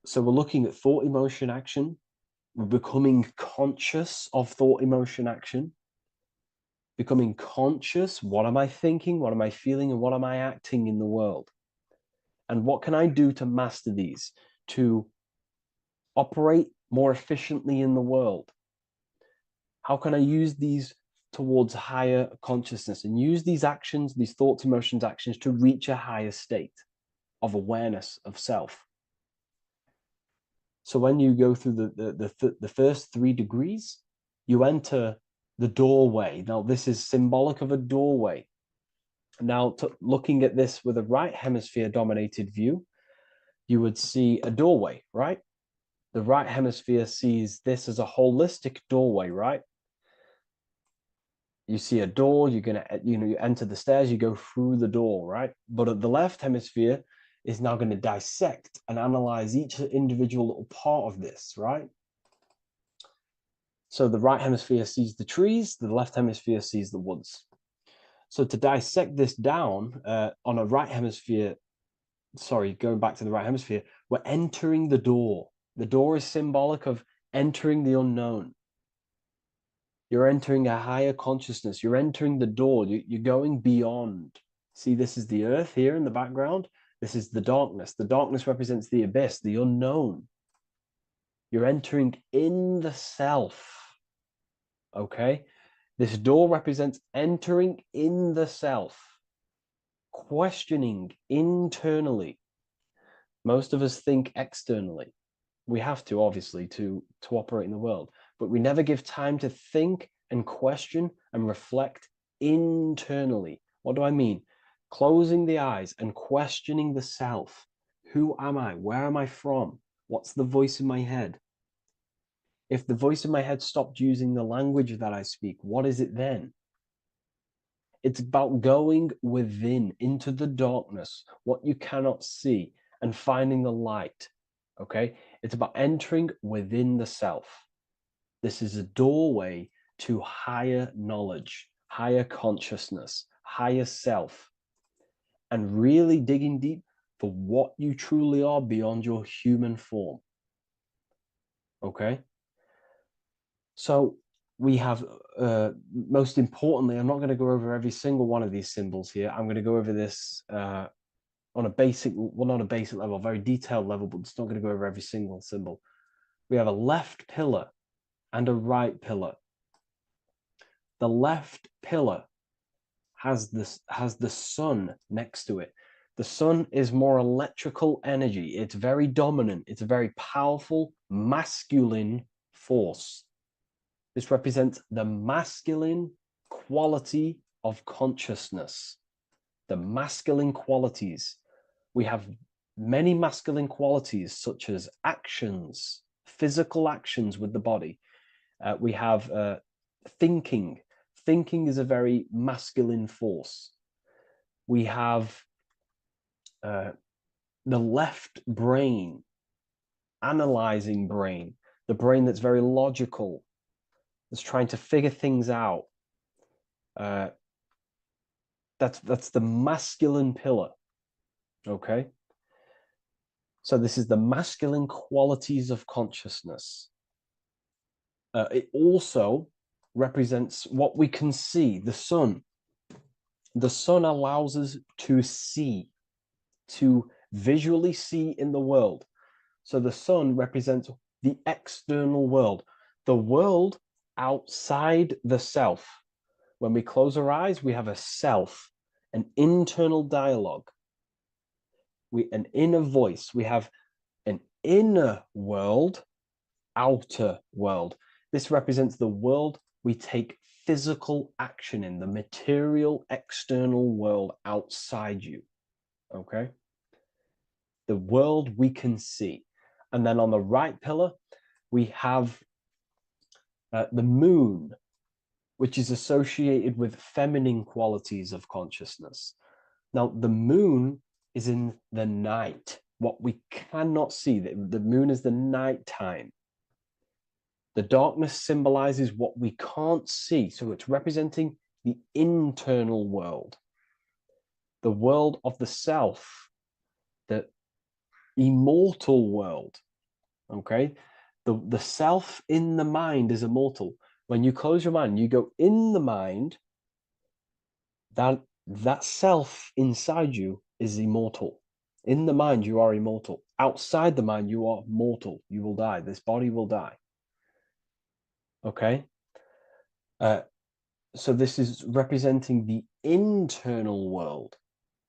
so we're looking at thought, emotion, action. We're becoming conscious of thought, emotion, action. Becoming conscious, what am I thinking, what am I feeling, and what am I acting in the world? And what can I do to master these, to operate more efficiently in the world? How can I use these towards higher consciousness and use these actions, these thoughts, emotions, actions to reach a higher state of awareness of self? So when you go through the first 3 degrees, you enter the doorway. Now, this is symbolic of a doorway. Now, looking at this with a right hemisphere dominated view, you would see a doorway, right? The right hemisphere sees this as a holistic doorway, right? You see a door, you're gonna, you enter the stairs, you go through the door, right? But at the left hemisphere is now going to dissect and analyze each individual little part of this, right? So the right hemisphere sees the trees, the left hemisphere sees the woods. So to dissect this down on a right hemisphere, going back to the right hemisphere, we're entering the door. The door is symbolic of entering the unknown. You're entering a higher consciousness. You're entering the door. You're going beyond. See, this is the earth here in the background. This is the darkness. The darkness represents the abyss, the unknown. You're entering in the self. Okay? This door represents entering in the self, questioning internally. Most of us think externally. We have to, obviously, to operate in the world, but we never give time to think and question and reflect internally. What do I mean? Closing the eyes and questioning the self. Who am I? Where am I from? What's the voice in my head? If the voice in my head stopped using the language that I speak, what is it then? It's about going within, into the darkness, what you cannot see, and finding the light. Okay? It's about entering within the self. This is a doorway to higher knowledge, higher consciousness, higher self, and really digging deep for what you truly are beyond your human form. Okay? So we have, most importantly, I'm not going to go over every single one of these symbols here. I'm going to go over this on a basic, well, not a basic level, a very detailed level, but it's not going to go over every single symbol. We have a left pillar and a right pillar. The left pillar has the sun next to it. The sun is more electrical energy. It's very dominant. It's a very powerful masculine force. This represents the masculine quality of consciousness. The masculine qualities. We have many masculine qualities, such as actions, physical actions with the body. We have thinking. Thinking is a very masculine force. We have the left brain, analyzing brain, the brain that's very logical, that's trying to figure things out. That's the masculine pillar. Okay. So this is the masculine qualities of consciousness. It also represents what we can see, the sun. The sun allows us to see, to visually see in the world. So the sun represents the external world, the world outside the self. When we close our eyes, we have a self, an internal dialogue, an inner voice. We have an inner world, outer world. This represents the world we take physical action in, the material external world outside you. Okay? The world we can see. And then on the right pillar, we have the moon, which is associated with feminine qualities of consciousness. Now, the moon is in the night, what we cannot see. The moon is the nighttime. The darkness symbolizes what we can't see. So it's representing the internal world, the world of the self, the immortal world. Okay? The self in the mind is immortal. When you close your mind, you go in the mind, that self inside you is immortal. In the mind, you are immortal. Outside the mind, you are mortal. You will die. This body will die. Okay? So this is representing the internal world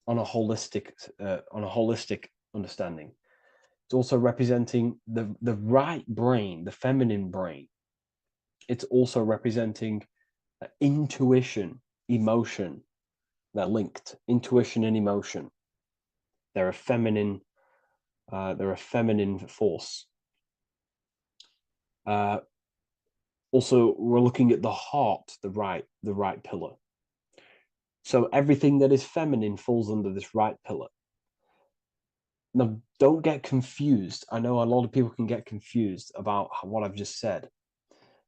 on a holistic understanding. It's also representing the right brain, the feminine brain. It's also representing intuition, emotion. They're linked. Intuition and emotion. They're a feminine force. Also, we're looking at the heart, the right pillar. So everything that is feminine falls under this right pillar. Now, don't get confused. I know a lot of people can get confused about what I've just said.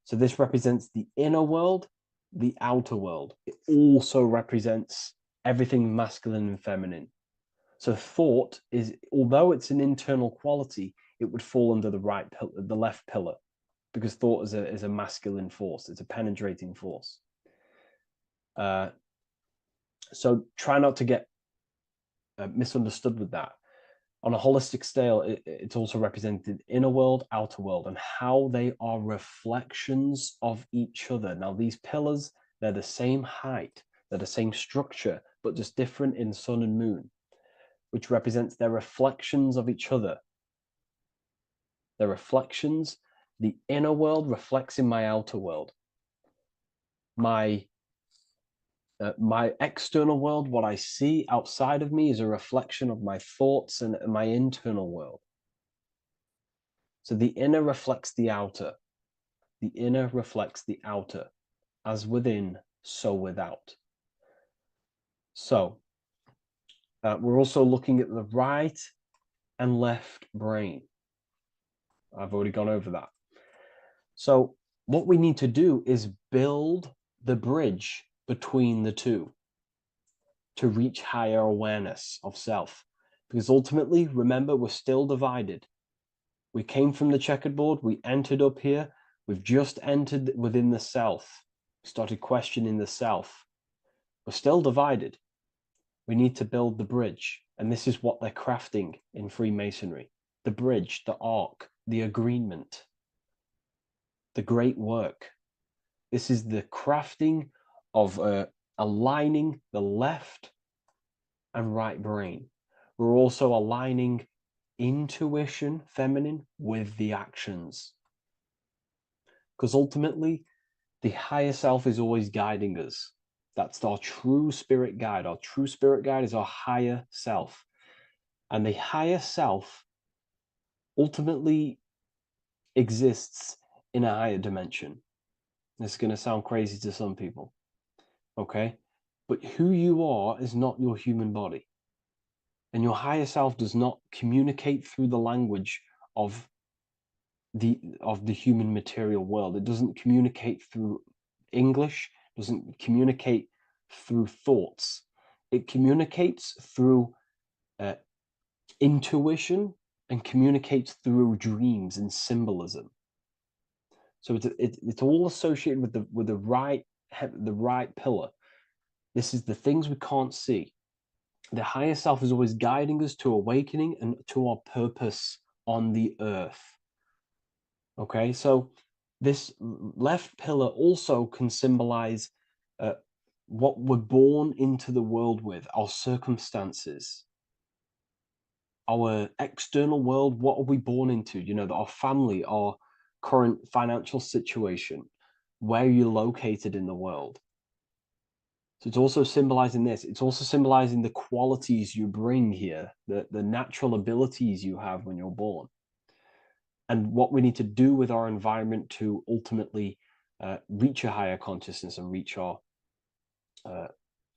So this represents the inner world, the outer world. It also represents everything masculine and feminine. So thought is, although it's an internal quality, it would fall under the left pillar, because thought is a masculine force. It's a penetrating force. So try not to get misunderstood with that. On a holistic scale, it's also represented inner world, outer world, and how they are reflections of each other. Now, these pillars, they're the same height, they're the same structure, but just different in sun and moon, which represents their reflections of each other. Their reflections, the inner world reflects in my outer world. My external world, what I see outside of me, is a reflection of my thoughts and my internal world. So the inner reflects the outer. The inner reflects the outer. As within, so without. So we're also looking at the right and left brain. I've already gone over that. So what we need to do is build the bridge between the two to reach higher awareness of self. Because ultimately, remember, we're still divided. We came from the checkerboard, we entered up here, we've just entered within the self, started questioning the self. We're still divided. We need to build the bridge. And this is what they're crafting in Freemasonry. The bridge, the arc, the agreement, the great work. This is the crafting of aligning the left and right brain. We're also aligning intuition, feminine, with the actions. Because ultimately, the higher self is always guiding us. That's our true spirit guide. Our true spirit guide is our higher self. And the higher self ultimately exists in a higher dimension. This is going to sound crazy to some people, okay? But who you are is not your human body. And your higher self does not communicate through the language of the human material world. It doesn't communicate through English, doesn't communicate through thoughts. It communicates through intuition and communicates through dreams and symbolism. So it's all associated with the right pillar. This is the things we can't see. The higher self is always guiding us to awakening and to our purpose on the earth. Okay, so this left pillar also can symbolize what we're born into the world with, our circumstances, our external world. What are we born into? You know, our family, our current financial situation, where you're located in the world. So it's also symbolizing this. It's also symbolizing the qualities you bring here, the natural abilities you have when you're born, and what we need to do with our environment to ultimately reach a higher consciousness and reach our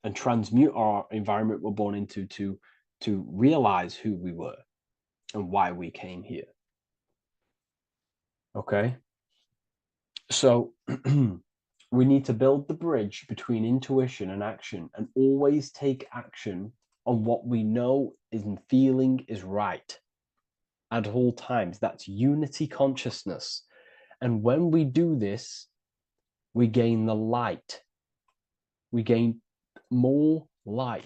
and transmute our environment we're born into to realize who we were and why we came here. Okay, so we need to build the bridge between intuition and action, and always take action on what we know and feeling is right at all times. That's unity consciousness. And when we do this, we gain the light. We gain more light,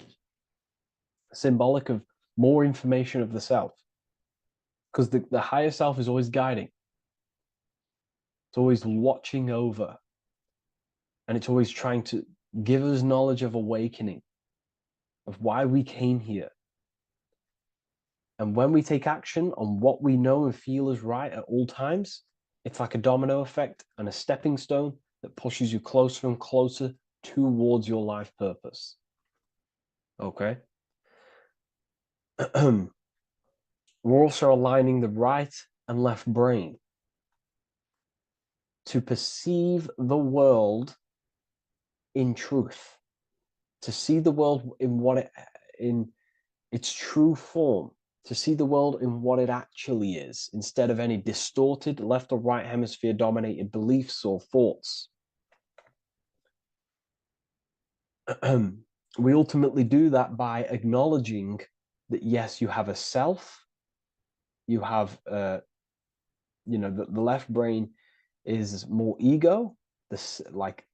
symbolic of more information of the self. Because the higher self is always guiding. It's always watching over. And it's always trying to give us knowledge of awakening, of why we came here. And when we take action on what we know and feel is right at all times, it's like a domino effect and a stepping stone that pushes you closer and closer towards your life purpose. Okay? We're also aligning the right and left brain to perceive the world in truth, to see the world in its true form, to see the world in what it actually is, instead of any distorted left or right hemisphere dominated beliefs or thoughts. We ultimately do that by acknowledging that, yes, you have a self, you have you know, the left brain is more ego, this like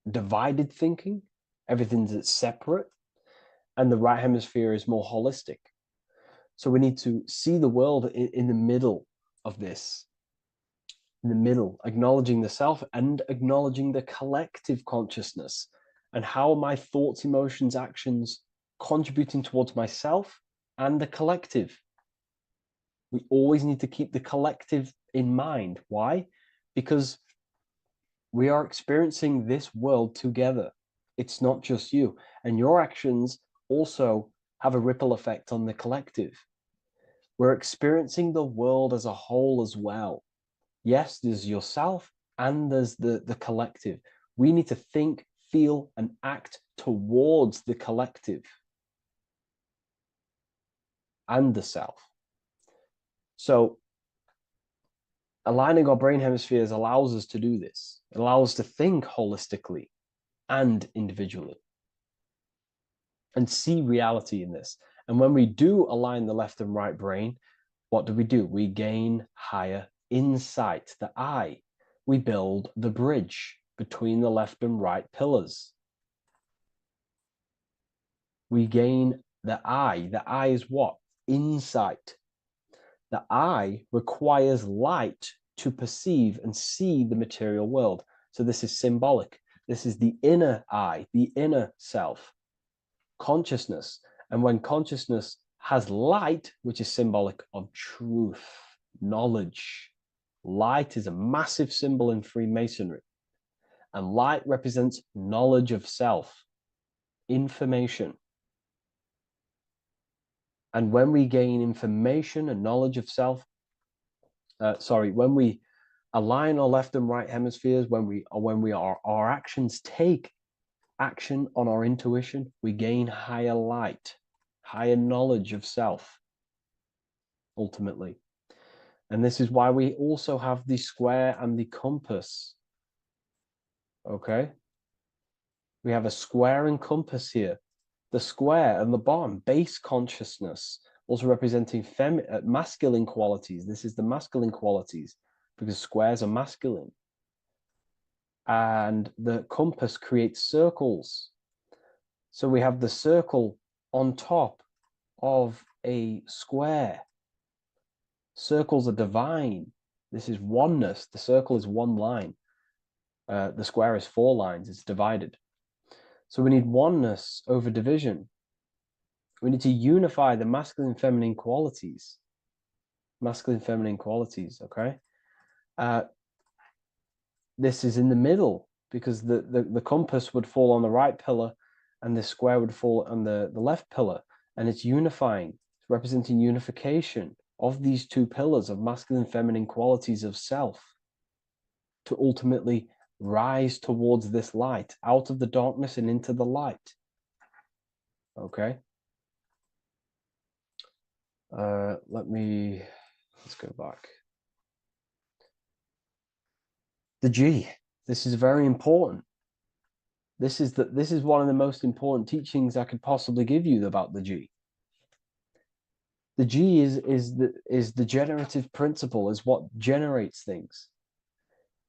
divided thinking, everything's separate, and the right hemisphere is more holistic. So we need to see the world in the middle of this, in the middle, acknowledging the self and acknowledging the collective consciousness, and how my thoughts, emotions, actions contributing towards myself and the collective. We always need to keep the collective in mind. Why? Because we are experiencing this world together. It's not just you. And your actions also have a ripple effect on the collective. We're experiencing the world as a whole as well. Yes, there's yourself and there's the collective. We need to think, feel, and act towards the collective and the self. So aligning our brain hemispheres allows us to do this. It allows us to think holistically and individually and see reality in this. And when we do align the left and right brain, what do? We gain higher insight, the eye. We build the bridge between the left and right pillars. We gain the eye. The eye is what? Insight. The eye requires light to perceive and see the material world. So this is symbolic. This is the inner eye, the inner self, consciousness. And when consciousness has light, which is symbolic of truth, knowledge, light is a massive symbol in Freemasonry. And light represents knowledge of self, information. And when we gain information and knowledge of self, when we align our left and right hemispheres, our actions take action on our intuition, we gain higher light, higher knowledge of self, ultimately. And this is why we also have the square and the compass. Okay? We have a square and compass here. The square and the bottom, base consciousness, also representing masculine qualities. This is the masculine qualities because squares are masculine. And the compass creates circles. So we have the circle on top of a square. Circles are divine. This is oneness. The circle is one line. The square is 4 lines. It's divided. So we need oneness over division. We need to unify the masculine and feminine qualities. Masculine and feminine qualities, okay? This is in the middle because the compass would fall on the right pillar and the square would fall on the left pillar. And it's unifying. It's representing unification of these 2 pillars of masculine and feminine qualities of self to ultimately rise towards this light, out of the darkness and into the light. Okay. Let's go back. The G. This is very important. This is one of the most important teachings I could possibly give you about the G. The G is the generative principle, is what generates things.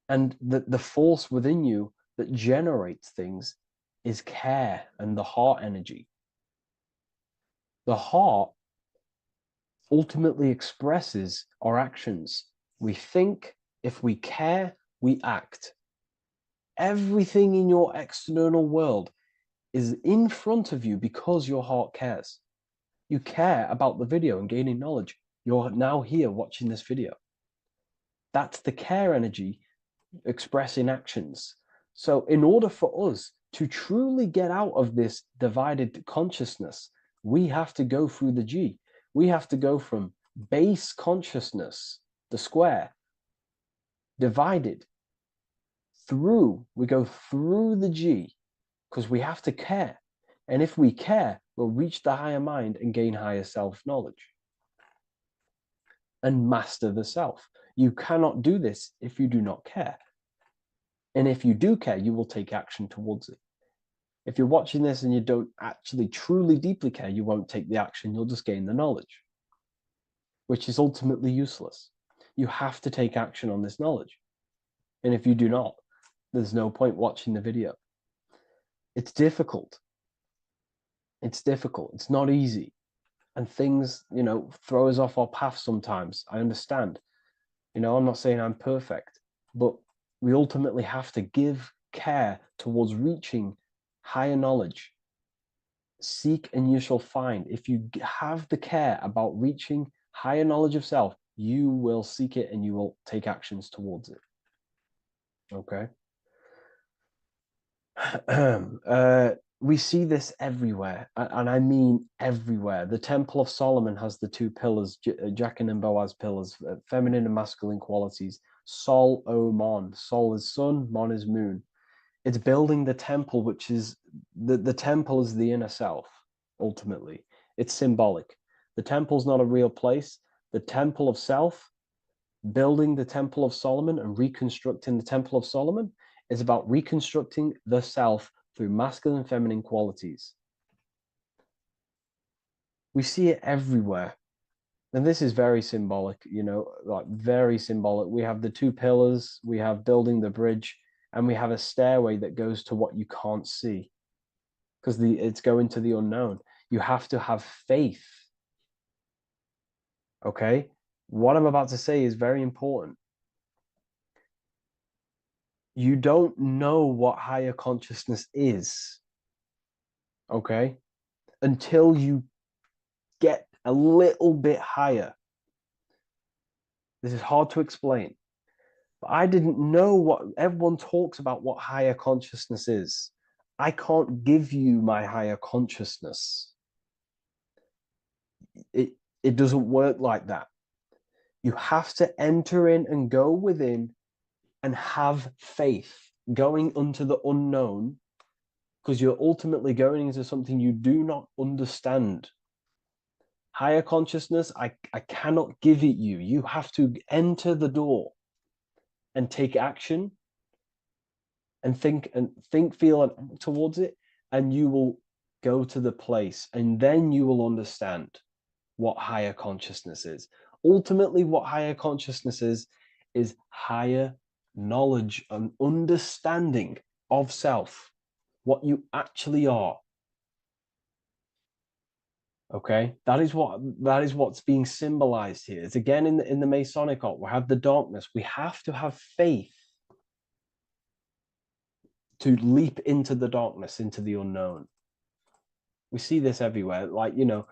And the force within you that generates things is care and the heart energy. The heart ultimately expresses our actions. We think, if we care, we act. Everything in your external world is in front of you because your heart cares. You care about the video and gaining knowledge. You're now here watching this video. That's the care energy expressing actions. So in order for us to truly get out of this divided consciousness, we have to go through the G. We have to go from base consciousness, the square, divided, we go through the G, because we have to care. And if we care, we'll reach the higher mind and gain higher self-knowledge and master the self. You cannot do this if you do not care. And if you do care, you will take action towards it. If you're watching this and you don't actually truly deeply care, you won't take the action. You'll just gain the knowledge, which is ultimately useless. You have to take action on this knowledge. And if you do not, there's no point watching the video. It's difficult. It's difficult. It's not easy. And things, throw us off our path sometimes. I understand. I'm not saying I'm perfect, but we ultimately have to give care towards reaching higher knowledge. Seek and you shall find. If you have the care about reaching higher knowledge of self, you will seek it and you will take actions towards it. Okay. We see this everywhere, and I mean everywhere. The Temple of Solomon has the 2 pillars, Jachin and Boaz pillars, feminine and masculine qualities. Sol, O, Mon. Sol is sun, Mon is moon. It's building the temple, which is the temple is the inner self, ultimately. It's symbolic. The temple's not a real place. The temple of self, building the Temple of Solomon and reconstructing the Temple of Solomon, is about reconstructing the self through masculine and feminine qualities. We see it everywhere. And this is very symbolic, like very symbolic. We have the 2 pillars, we have building the bridge, and we have a stairway that goes to what you can't see, because it's going to the unknown. You have to have faith. Okay? What I'm about to say is very important. You don't know what higher consciousness is, okay, until you get a little bit higher. This is hard to explain, but I didn't know what everyone talks about, what higher consciousness is. I can't give you my higher consciousness. It doesn't work like that. You have to enter in and go within and have faith, going into the unknown, because you're ultimately going into something you do not understand. Higher consciousness, I cannot give it you. You have to enter the door and take action and think, feel, and act towards it, and you will go to the place, and then you will understand. what higher consciousness is. Ultimately, what higher consciousness is higher knowledge and understanding of self, what you actually are. Okay, that is what's being symbolized here. It's again in the Masonic art. We have the darkness. We have to have faith to leap into the darkness, into the unknown. We see this everywhere. Like, you know,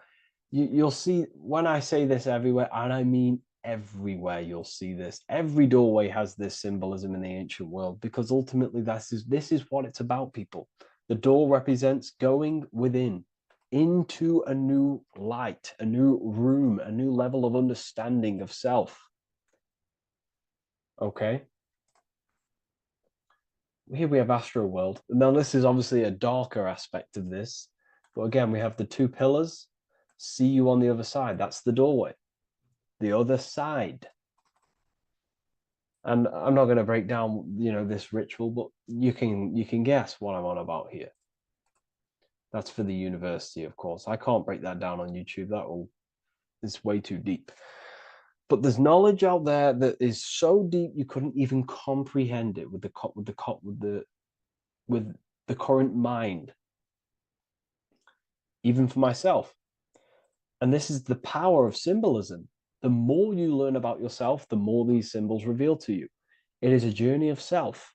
you'll see, when I say this everywhere, and I mean everywhere, you'll see this. Every doorway has this symbolism in the ancient world, because ultimately this is what it's about, people. The door represents going within, into a new light, a new room, a new level of understanding of self. Okay. Here we have Astro World. Now, this is obviously a darker aspect of this. But again, we have the two pillars. See you on the other side. That's the doorway. The other side. And I'm not going to break down, you know, this ritual, but you can guess what I'm on about here. That's for the university, of course. I can't break that down on YouTube. It's way too deep. But there's knowledge out there that is so deep you couldn't even comprehend it with the current mind, even for myself. And this is the power of symbolism. The more you learn about yourself, the more these symbols reveal to you. It is a journey of self.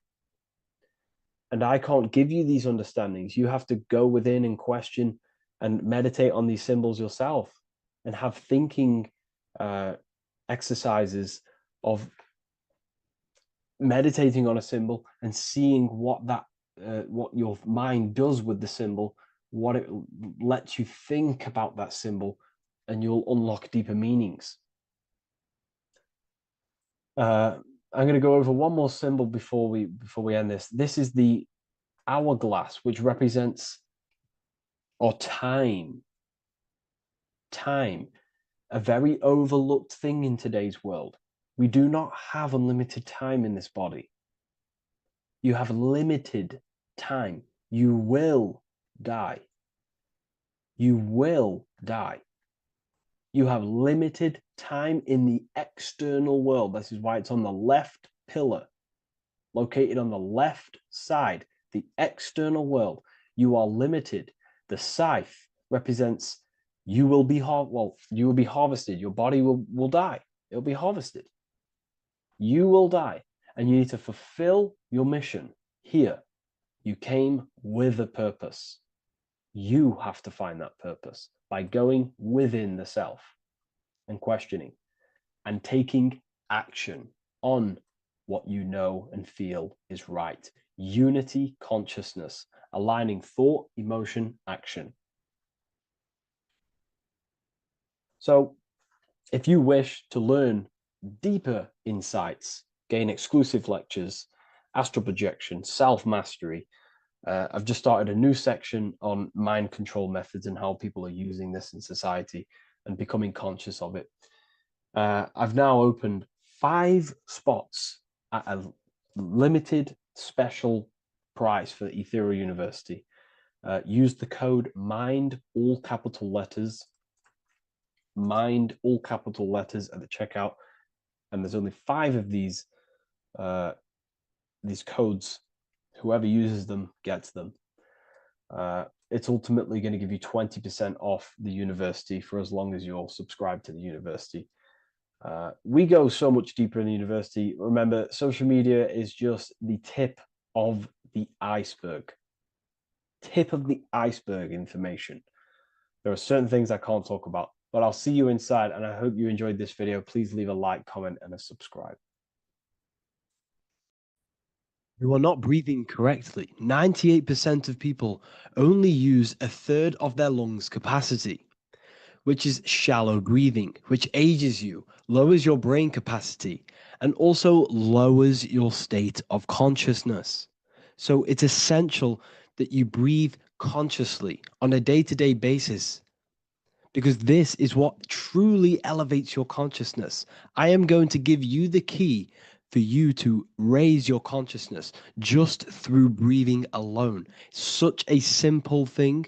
And I can't give you these understandings. You have to go within and question and meditate on these symbols yourself, and have thinking exercises of meditating on a symbol and seeing what your mind does with the symbol, what it lets you think about that symbol, and you'll unlock deeper meanings. I'm going to go over one more symbol before we end this. This is the hourglass, which represents time. Time, a very overlooked thing in today's world. We do not have unlimited time in this body. You have limited time. You will die. You will die. You have limited time in the external world. This is why it's on the left pillar, located on the left side, the external world. You are limited. The scythe represents you will be harvested. Your body will die. It'll be harvested. You will die, and you need to fulfill your mission here. You came with a purpose. You have to find that purpose by going within the self and questioning and taking action on what you know and feel is right. Unity consciousness, aligning thought, emotion, action. So if you wish to learn deeper insights, gain exclusive lectures, astral projection, self-mastery, I've just started a new section on mind control methods and how people are using this in society and becoming conscious of it. I've now opened 5 spots at a limited special price for Ethereal University. Use the code MIND, all capital letters, MIND, all capital letters at the checkout. And there's only 5 of these codes. Whoever uses them gets them. It's ultimately going to give you 20% off the university for as long as you're subscribed to the university. We go so much deeper in the university. Remember, social media is just the tip of the iceberg. Tip of the iceberg information. There are certain things I can't talk about, but I'll see you inside, and I hope you enjoyed this video. Please leave a like, comment, and a subscribe. You are not breathing correctly. 98% of people only use a third of their lungs capacity, which is shallow breathing, which ages you, lowers your brain capacity, and also lowers your state of consciousness. So it's essential that you breathe consciously on a day-to-day basis, because this is what truly elevates your consciousness. I am going to give you the key for you to raise your consciousness just through breathing alone. Such a simple thing,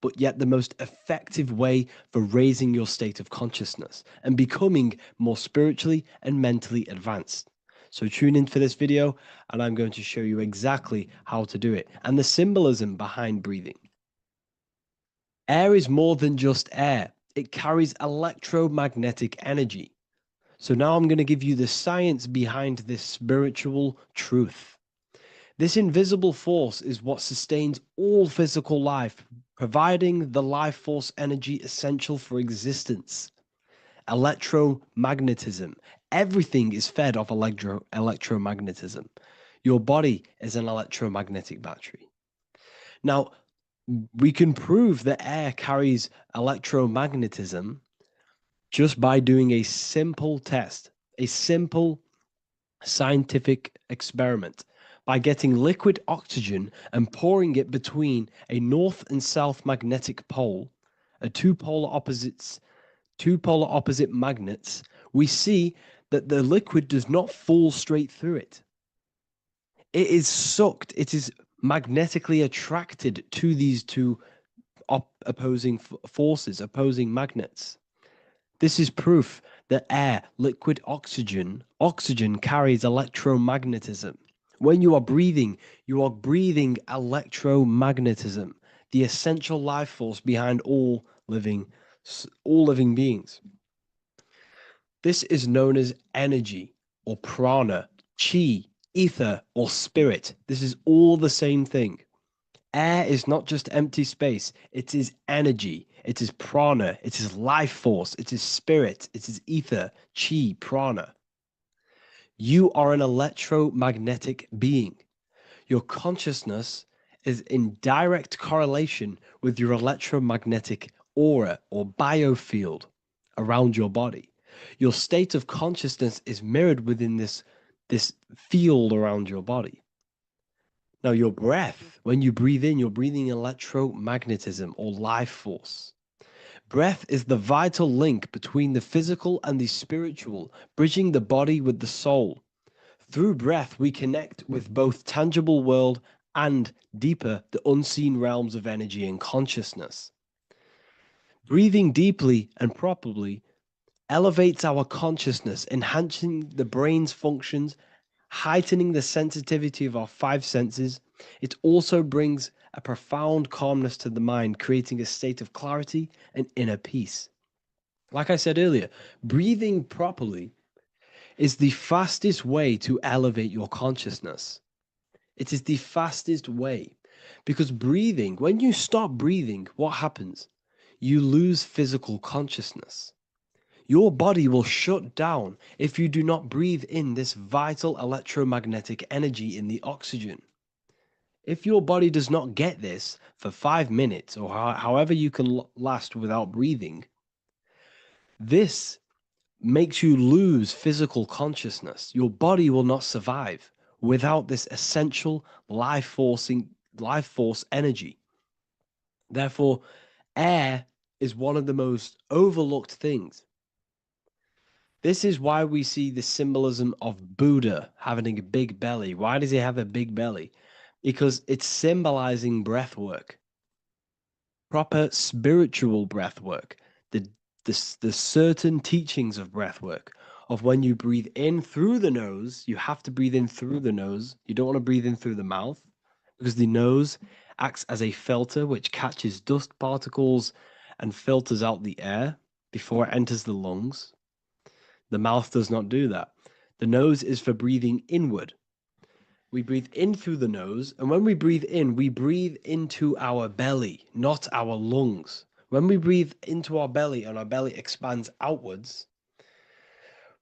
but yet the most effective way for raising your state of consciousness and becoming more spiritually and mentally advanced. So tune in for this video, and I'm going to show you exactly how to do it and the symbolism behind breathing. Air is more than just air. It carries electromagnetic energy. So now I'm going to give you the science behind this spiritual truth. This invisible force is what sustains all physical life, providing the life force energy essential for existence. Electromagnetism. Everything is fed off electromagnetism. Your body is an electromagnetic battery. Now, we can prove that air carries electromagnetism just by doing a simple test, a simple scientific experiment, by getting liquid oxygen and pouring it between a north and south magnetic pole, two polar opposite magnets. We see that the liquid does not fall straight through it. It is sucked, it is magnetically attracted to these two opposing forces, opposing magnets. This is proof that air, liquid oxygen carries electromagnetism. When you are breathing electromagnetism, the essential life force behind all living beings. This is known as energy or prana, chi, ether, or spirit. This is all the same thing. Air is not just empty space, it is energy, it is prana, it is life force, it is spirit, it is ether, chi, prana. You are an electromagnetic being. Your consciousness is in direct correlation with your electromagnetic aura or biofield around your body. Your state of consciousness is mirrored within this field around your body. Now, your breath, when you breathe in, you're breathing electromagnetism or life force. Breath is the vital link between the physical and the spiritual, bridging the body with the soul. Through breath, we connect with both tangible world and deeper, the unseen realms of energy and consciousness. Breathing deeply and properly elevates our consciousness, enhancing the brain's functions, heightening the sensitivity of our five senses. It also brings a profound calmness to the mind, creating a state of clarity and inner peace. Like I said earlier, breathing properly is the fastest way to elevate your consciousness. It is the fastest way because breathing, when you stop breathing, what happens? You lose physical consciousness. Your body will shut down if you do not breathe in this vital electromagnetic energy in the oxygen. If your body does not get this for 5 minutes or however you can last without breathing, this makes you lose physical consciousness. Your body will not survive without this essential life force energy. Therefore, air is one of the most overlooked things. This is why we see the symbolism of Buddha having a big belly. Why does he have a big belly? Because it's symbolizing breath work, proper spiritual breath work, the certain teachings of breath work, of when you breathe in through the nose, you have to breathe in through the nose. You don't want to breathe in through the mouth because the nose acts as a filter which catches dust particles and filters out the air before it enters the lungs. The mouth does not do that. The nose is for breathing inward. We breathe in through the nose, and when we breathe in, we breathe into our belly, not our lungs. When we breathe into our belly and our belly expands outwards,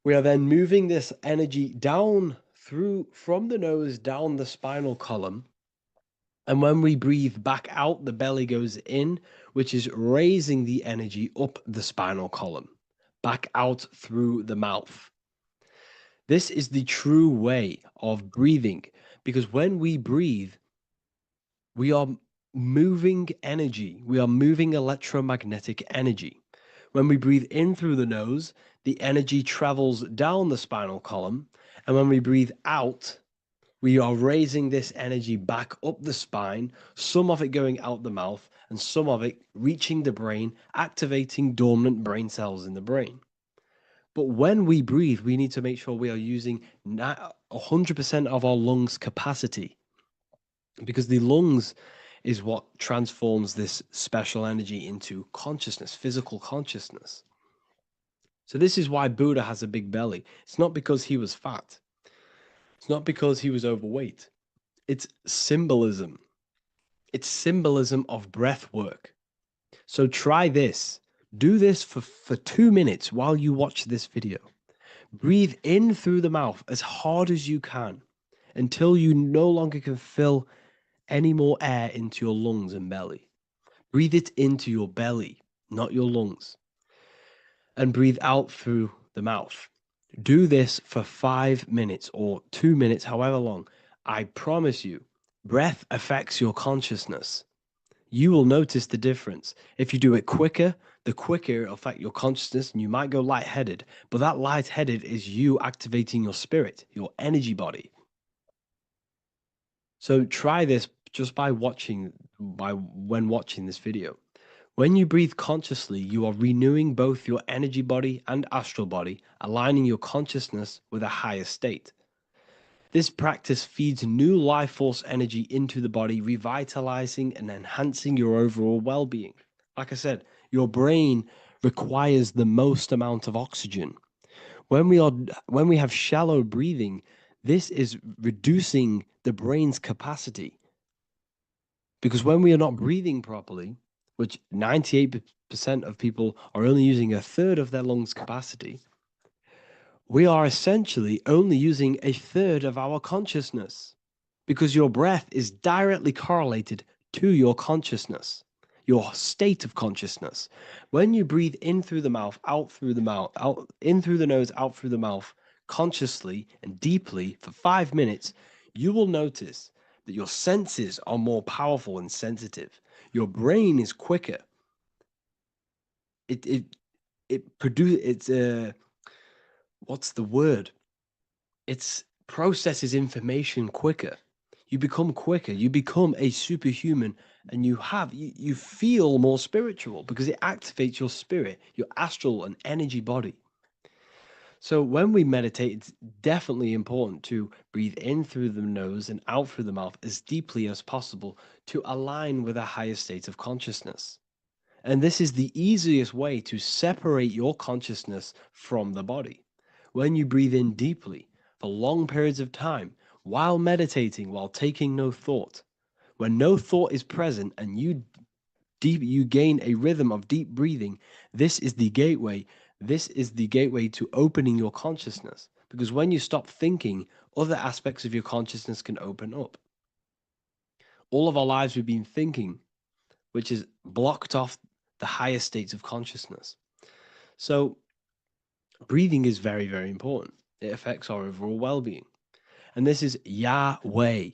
we are then moving this energy down from the nose down the spinal column. And when we breathe back out, the belly goes in, which is raising the energy up the spinal column, back out through the mouth. This is the true way of breathing, because when we breathe, we are moving energy. We are moving electromagnetic energy. When we breathe in through the nose, the energy travels down the spinal column. And when we breathe out, We are raising this energy back up the spine, some of it going out the mouth, and some of it reaching the brain, activating dormant brain cells in the brain. But when we breathe, we need to make sure we are using 100% of our lungs' capacity, because the lungs is what transforms this special energy into consciousness, physical consciousness. So this is why Buddha has a big belly. It's not because he was fat. It's not because he was overweight. It's symbolism. It's symbolism of breath work. So try this. Do this for 2 minutes while you watch this video. Breathe in through the mouth as hard as you can until you no longer can fill any more air into your lungs and belly. Breathe it into your belly, not your lungs. And breathe out through the mouth. Do this for 5 minutes or 2 minutes, however long. I promise you, breath affects your consciousness. You will notice the difference. If you do it quicker, the quicker it'll affect your consciousness, and you might go lightheaded. But that lightheaded is you activating your spirit, your energy body. So try this just when watching this video. When you breathe consciously, you are renewing both your energy body and astral body, aligning your consciousness with a higher state. This practice feeds new life force energy into the body, revitalizing and enhancing your overall well-being. Like I said, your brain requires the most amount of oxygen. When we have shallow breathing, this is reducing the brain's capacity. Because when we are not breathing properly, which 98% of people are only using a third of their lungs capacity, we are essentially only using a third of our consciousness, because your breath is directly correlated to your consciousness, your state of consciousness. When you breathe in through the mouth, out through the mouth, out in through the nose, out through the mouth, consciously and deeply for 5 minutes, you will notice that your senses are more powerful and sensitive. Your brain is quicker. What's the word? It processes information quicker. You become quicker. You become a superhuman, and you feel more spiritual because it activates your spirit, your astral and energy body. So when we meditate, it's definitely important to breathe in through the nose and out through the mouth as deeply as possible to align with a higher state of consciousness. And this is the easiest way to separate your consciousness from the body. When you breathe in deeply for long periods of time, while meditating, while taking no thought, when no thought is present and you gain a rhythm of deep breathing, this is the gateway. This is the gateway to opening your consciousness. Because when you stop thinking, other aspects of your consciousness can open up. All of our lives we've been thinking, which is blocked off the higher states of consciousness. So breathing is very, very important. It affects our overall well-being. And this is Yahweh,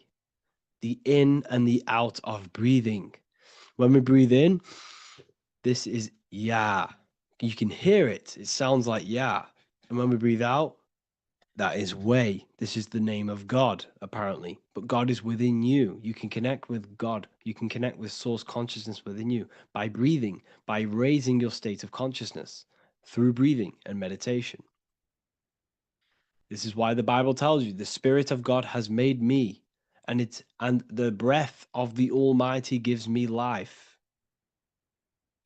the in and the out of breathing. When we breathe in, this is Yah. You can hear it. It sounds like Yah. And when we breathe out, that is Wei. This is the name of God, apparently. But God is within you. You can connect with God. You can connect with source consciousness within you by breathing, by raising your state of consciousness through breathing and meditation. This is why the Bible tells you the Spirit of God has made me, and the breath of the Almighty gives me life.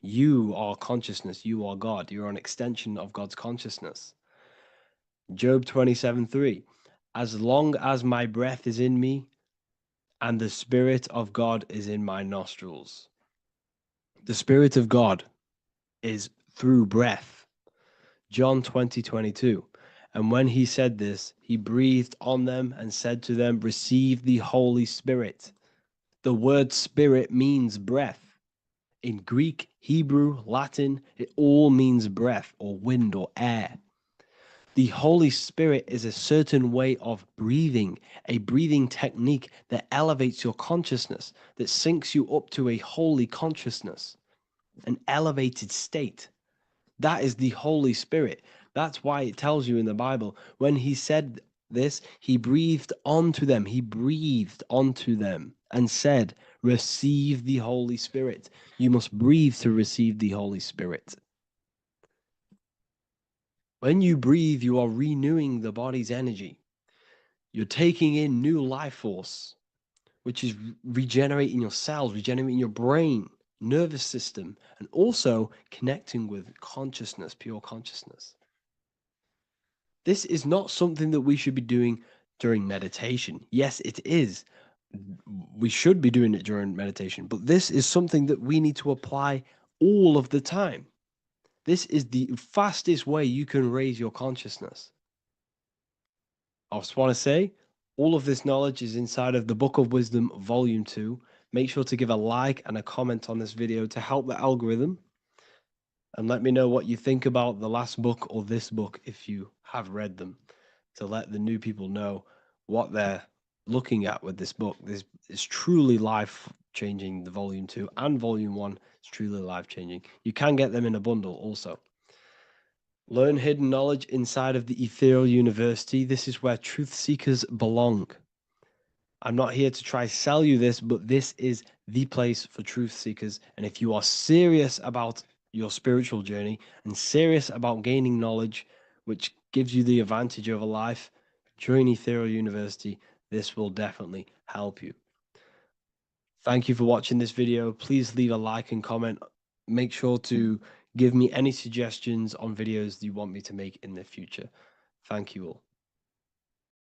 You are consciousness. You are God. You're an extension of God's consciousness. Job 27:3. As long as my breath is in me and the Spirit of God is in my nostrils. The Spirit of God is through breath. John 20:22. And when he said this, he breathed on them and said to them, receive the Holy Spirit. The word spirit means breath. In Greek, Hebrew, Latin, it all means breath or wind or air. The Holy Spirit is a certain way of breathing, a breathing technique that elevates your consciousness, that syncs you up to a holy consciousness, an elevated state. That is the Holy Spirit. That's why it tells you in the Bible, when he said this, he breathed onto them. He breathed onto them and said, receive the Holy Spirit. You must breathe to receive the Holy Spirit. When you breathe, you are renewing the body's energy. You're taking in new life force, which is regenerating your cells, regenerating your brain, nervous system, and also connecting with consciousness, pure consciousness. This is not something that we should be doing during meditation. Yes, it is. We should be doing it during meditation, but this is something that we need to apply all of the time. This is the fastest way you can raise your consciousness. I just want to say, all of this knowledge is inside of the Book of Wisdom, Volume 2. Make sure to give a like and a comment on this video to help the algorithm. And let me know what you think about the last book or this book if you have read them, to let the new people know what they're looking at with this book. This is truly life-changing, the Volume 2 and Volume 1 is truly life-changing. You can get them in a bundle also. Learn hidden knowledge inside of the Ethereal University. This is where truth seekers belong. I'm not here to try sell you this, but this is the place for truth seekers. And if you are serious about your spiritual journey and serious about gaining knowledge, which gives you the advantage over life, join Ethereal University. This will definitely help you. Thank you for watching this video. Please leave a like and comment. Make sure to give me any suggestions on videos you want me to make in the future. Thank you all.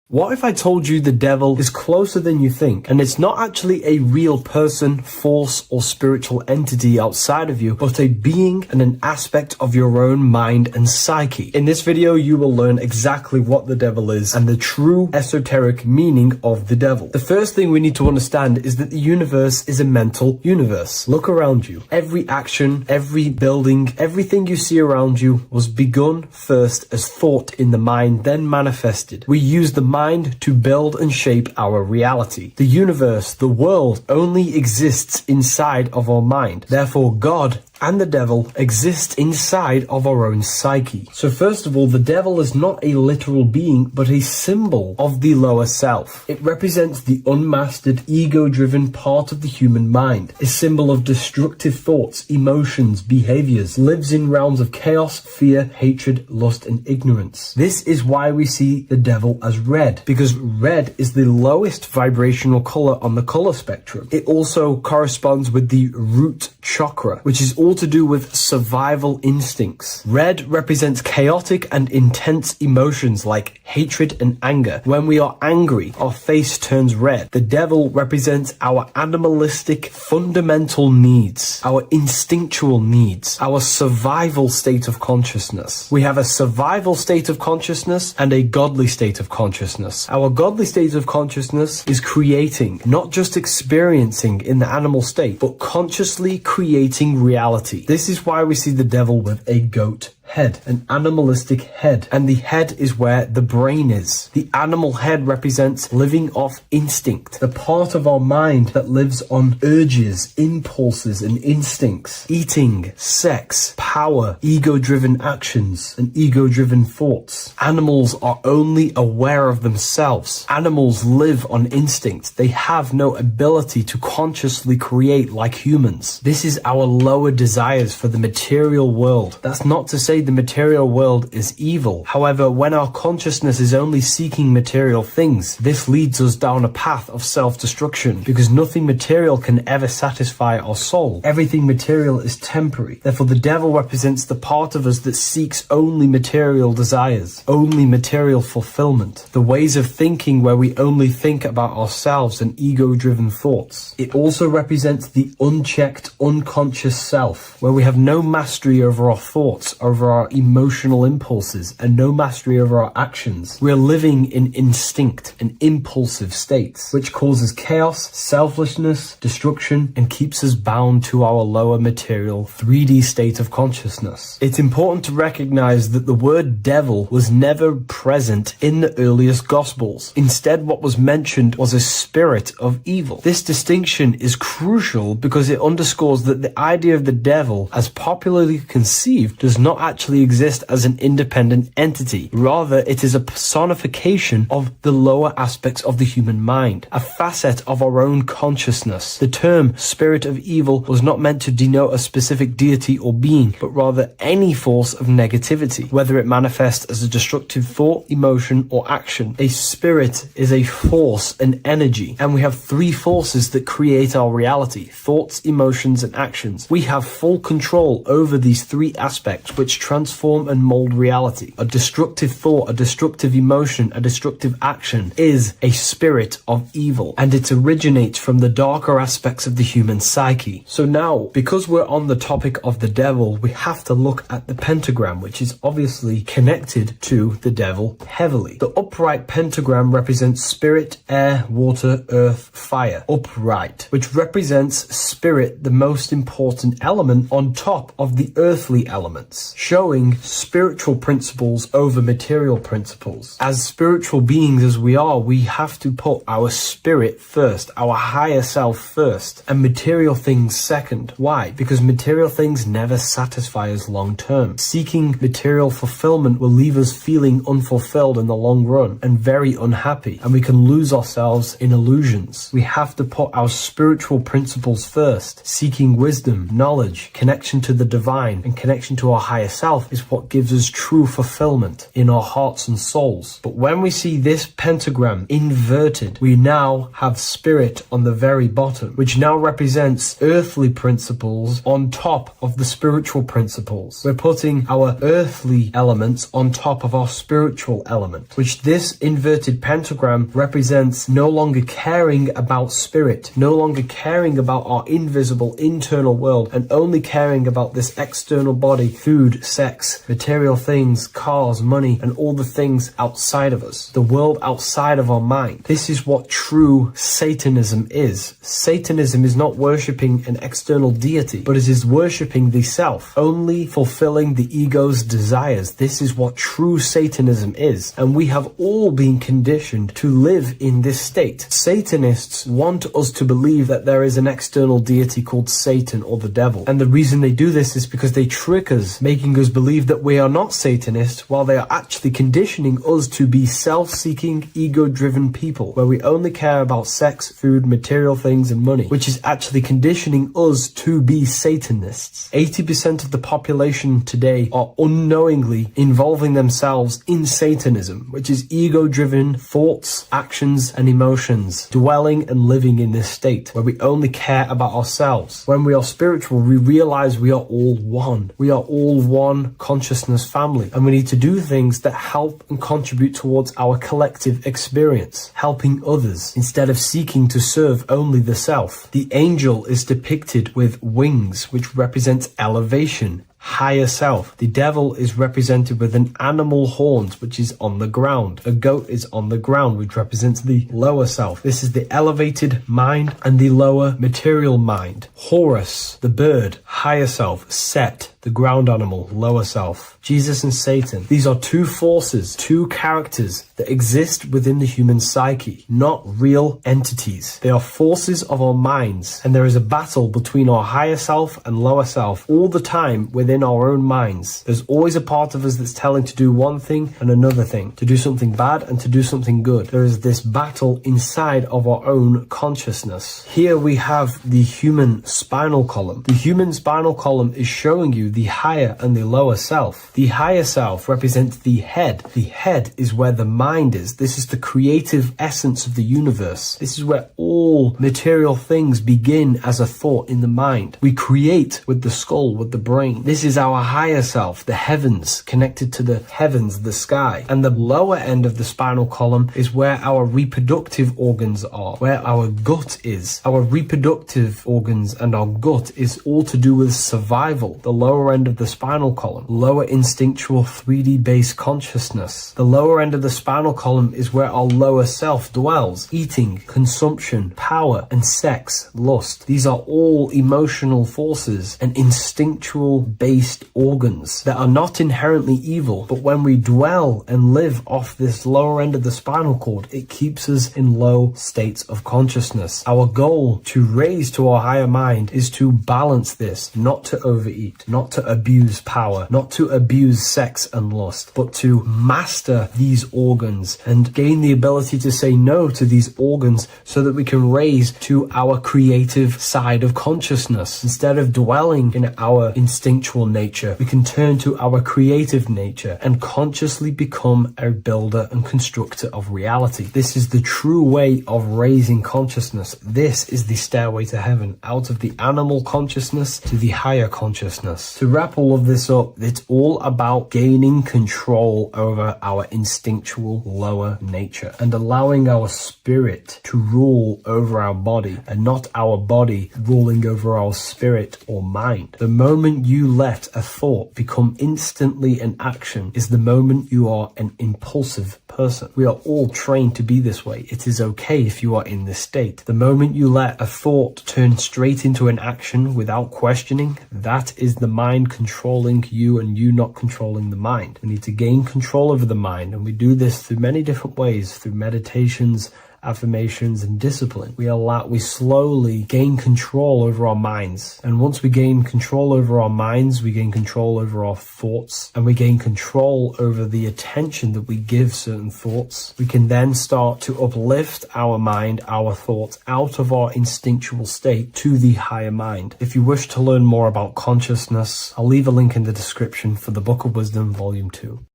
What if I told you the devil is closer than you think, and it's not actually a real person, force, or spiritual entity outside of you, but a being and an aspect of your own mind and psyche? In this video, you will learn exactly what the devil is and the true esoteric meaning of the devil. The first thing we need to understand is that the universe is a mental universe. Look around you. Every action, every building, everything you see around you was begun first as thought in the mind, then manifested. We use the mind to build and shape our reality. The universe, the world, only exists inside of our mind. Therefore, God and the devil exist inside of our own psyche. So first of all, the devil is not a literal being, but a symbol of the lower self. It represents the unmastered, ego-driven part of the human mind, a symbol of destructive thoughts, emotions, behaviors, lives in realms of chaos, fear, hatred, lust, and ignorance. This is why we see the devil as red, because red is the lowest vibrational color on the color spectrum. It also corresponds with the root chakra, which is all to do with survival instincts. Red represents chaotic and intense emotions like hatred and anger. When we are angry, our face turns red. The devil represents our animalistic fundamental needs, our instinctual needs, our survival state of consciousness. We have a survival state of consciousness and a godly state of consciousness. Our godly state of consciousness is creating, not just experiencing in the animal state, but consciously creating reality. This is why we see the devil with a goat head, an animalistic head, and the head is where the brain is. The animal head represents living off instinct, the part of our mind that lives on urges, impulses, and instincts. Eating, sex, power, ego-driven actions, and ego-driven thoughts. Animals are only aware of themselves. Animals live on instinct. They have no ability to consciously create like humans. This is our lower desires for the material world. That's not to say the material world is evil. However, when our consciousness is only seeking material things, this leads us down a path of self-destruction, because nothing material can ever satisfy our soul. Everything material is temporary. Therefore, the devil represents the part of us that seeks only material desires, only material fulfillment, the ways of thinking where we only think about ourselves and ego-driven thoughts. It also represents the unchecked, unconscious self, where we have no mastery over our thoughts, over our emotional impulses, and no mastery over our actions. We're living in instinct and impulsive states, which causes chaos, selflessness, destruction, and keeps us bound to our lower material 3D state of consciousness. It's important to recognize that the word devil was never present in the earliest Gospels. Instead, what was mentioned was a spirit of evil. This distinction is crucial because it underscores that the idea of the devil, as popularly conceived, does not actually exist as an independent entity. Rather, it is a personification of the lower aspects of the human mind, a facet of our own consciousness. The term spirit of evil was not meant to denote a specific deity or being, but rather any force of negativity, whether it manifests as a destructive thought, emotion, or action. A spirit is a force, an energy, and we have three forces that create our reality: thoughts, emotions, and actions. We have full control over these three aspects which transform and mold reality. A destructive thought, a destructive emotion, a destructive action is a spirit of evil, and it originates from the darker aspects of the human psyche. So now, because we're on the topic of the devil, we have to look at the pentagram, which is obviously connected to the devil heavily. The upright pentagram represents spirit, air, water, earth, fire. Upright, which represents spirit, the most important element on top of the earthly elements, showing spiritual principles over material principles. As spiritual beings as we are, we have to put our spirit first, our higher self first, and material things second. Why? Because material things never satisfy us long term. Seeking material fulfillment will leave us feeling unfulfilled in the long run and very unhappy, and we can lose ourselves in illusions. We have to put our spiritual principles first. Seeking wisdom, knowledge, connection to the divine, and connection to our higher self is what gives us true fulfillment in our hearts and souls. But when we see this pentagram inverted, we now have spirit on the very bottom, which now represents earthly principles on top of the spiritual principles. We're putting our earthly elements on top of our spiritual element, which this inverted pentagram represents no longer caring about spirit, no longer caring about our invisible internal world, and only caring about this external body, food, sex, material things, cars, money, and all the things outside of us, the world outside of our mind. This is what true Satanism is. Satanism is not worshipping an external deity, but it is worshipping the self, only fulfilling the ego's desires. This is what true Satanism is, and we have all been conditioned to live in this state. Satanists want us to believe that there is an external deity called Satan or the devil, and the reason they do this is because they trick us, making us believe that we are not Satanists, while they are actually conditioning us to be self-seeking, ego-driven people, where we only care about sex, food, material things, and money, which is actually conditioning us to be Satanists. 80% of the population today are unknowingly involving themselves in Satanism, which is ego-driven thoughts, actions, and emotions, dwelling and living in this state where we only care about ourselves. When we are spiritual, we realize we are all one. We are all one consciousness family, and we need to do things that help and contribute towards our collective experience, helping others instead of seeking to serve only the self. The angel is depicted with wings, which represents elevation, higher self. The devil is represented with an animal horns, which is on the ground. A goat is on the ground, which represents the lower self. This is the elevated mind and the lower material mind. Horus, the bird, higher self. Set, the ground animal, lower self. Jesus and Satan. These are two forces, two characters that exist within the human psyche, not real entities. They are forces of our minds, and there is a battle between our higher self and lower self all the time within our own minds. There's always a part of us that's telling to do one thing and another thing, to do something bad and to do something good. There is this battle inside of our own consciousness. Here we have the human spinal column. The human spinal column is showing you the higher and the lower self. The higher self represents the head. The head is where the mind is. This is the creative essence of the universe. This is where all material things begin as a thought in the mind. We create with the skull, with the brain. This is our higher self, the heavens, connected to the heavens, the sky. And the lower end of the spinal column is where our reproductive organs are, where our gut is. Our reproductive organs and our gut is all to do with survival. The lower end of the spinal column, lower instinctual 3D based consciousness. The lower end of the spinal column is where our lower self dwells. Eating, consumption, power, and sex, lust. These are all emotional forces and instinctual based based organs that are not inherently evil, but when we dwell and live off this lower end of the spinal cord, it keeps us in low states of consciousness. Our goal to raise to our higher mind is to balance this, not to overeat, not to abuse power, not to abuse sex and lust, but to master these organs and gain the ability to say no to these organs so that we can raise to our creative side of consciousness. Instead of dwelling in our instinctual nature, we can turn to our creative nature and consciously become a builder and constructor of reality. This is the true way of raising consciousness. This is the stairway to heaven, out of the animal consciousness to the higher consciousness. To wrap all of this up, it's all about gaining control over our instinctual lower nature and allowing our spirit to rule over our body and not our body ruling over our spirit or mind. The moment you let a thought become instantly an action is the moment you are an impulsive person. We are all trained to be this way. It is okay if you are in this state. The moment you let a thought turn straight into an action without questioning, that is the mind controlling you and you not controlling the mind. We need to gain control over the mind, and we do this through many different ways, through meditations, affirmations, and discipline. We slowly gain control over our minds. And once we gain control over our minds, we gain control over our thoughts, and we gain control over the attention that we give certain thoughts. We can then start to uplift our mind, our thoughts, out of our instinctual state to the higher mind. If you wish to learn more about consciousness, I'll leave a link in the description for the Book of Wisdom, Volume 2.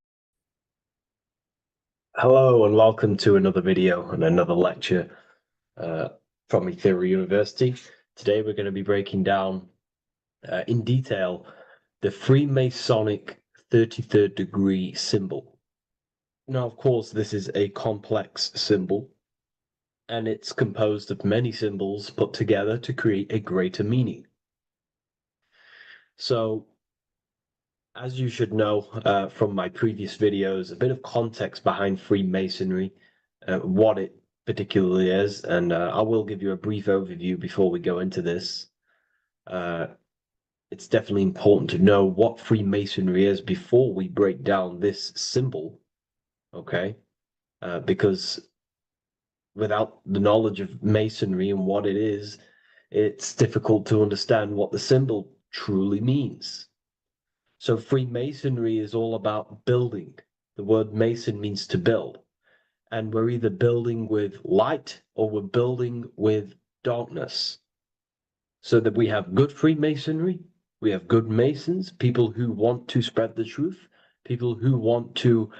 Hello and welcome to another video and another lecture from Ethereal University. Today we're going to be breaking down in detail the Freemasonic 33rd degree symbol. Now, of course, this is a complex symbol and it's composed of many symbols put together to create a greater meaning. So, as you should know from my previous videos, a bit of context behind Freemasonry, what it particularly is, and I will give you a brief overview before we go into this. It's definitely important to know what Freemasonry is before we break down this symbol, okay? Because without the knowledge of Masonry and what it is, it's difficult to understand what the symbol truly means. So Freemasonry is all about building. The word Mason means to build. And we're either building with light or we're building with darkness. So that we have good Freemasonry, we have good Masons, people who want to spread the truth, people who want to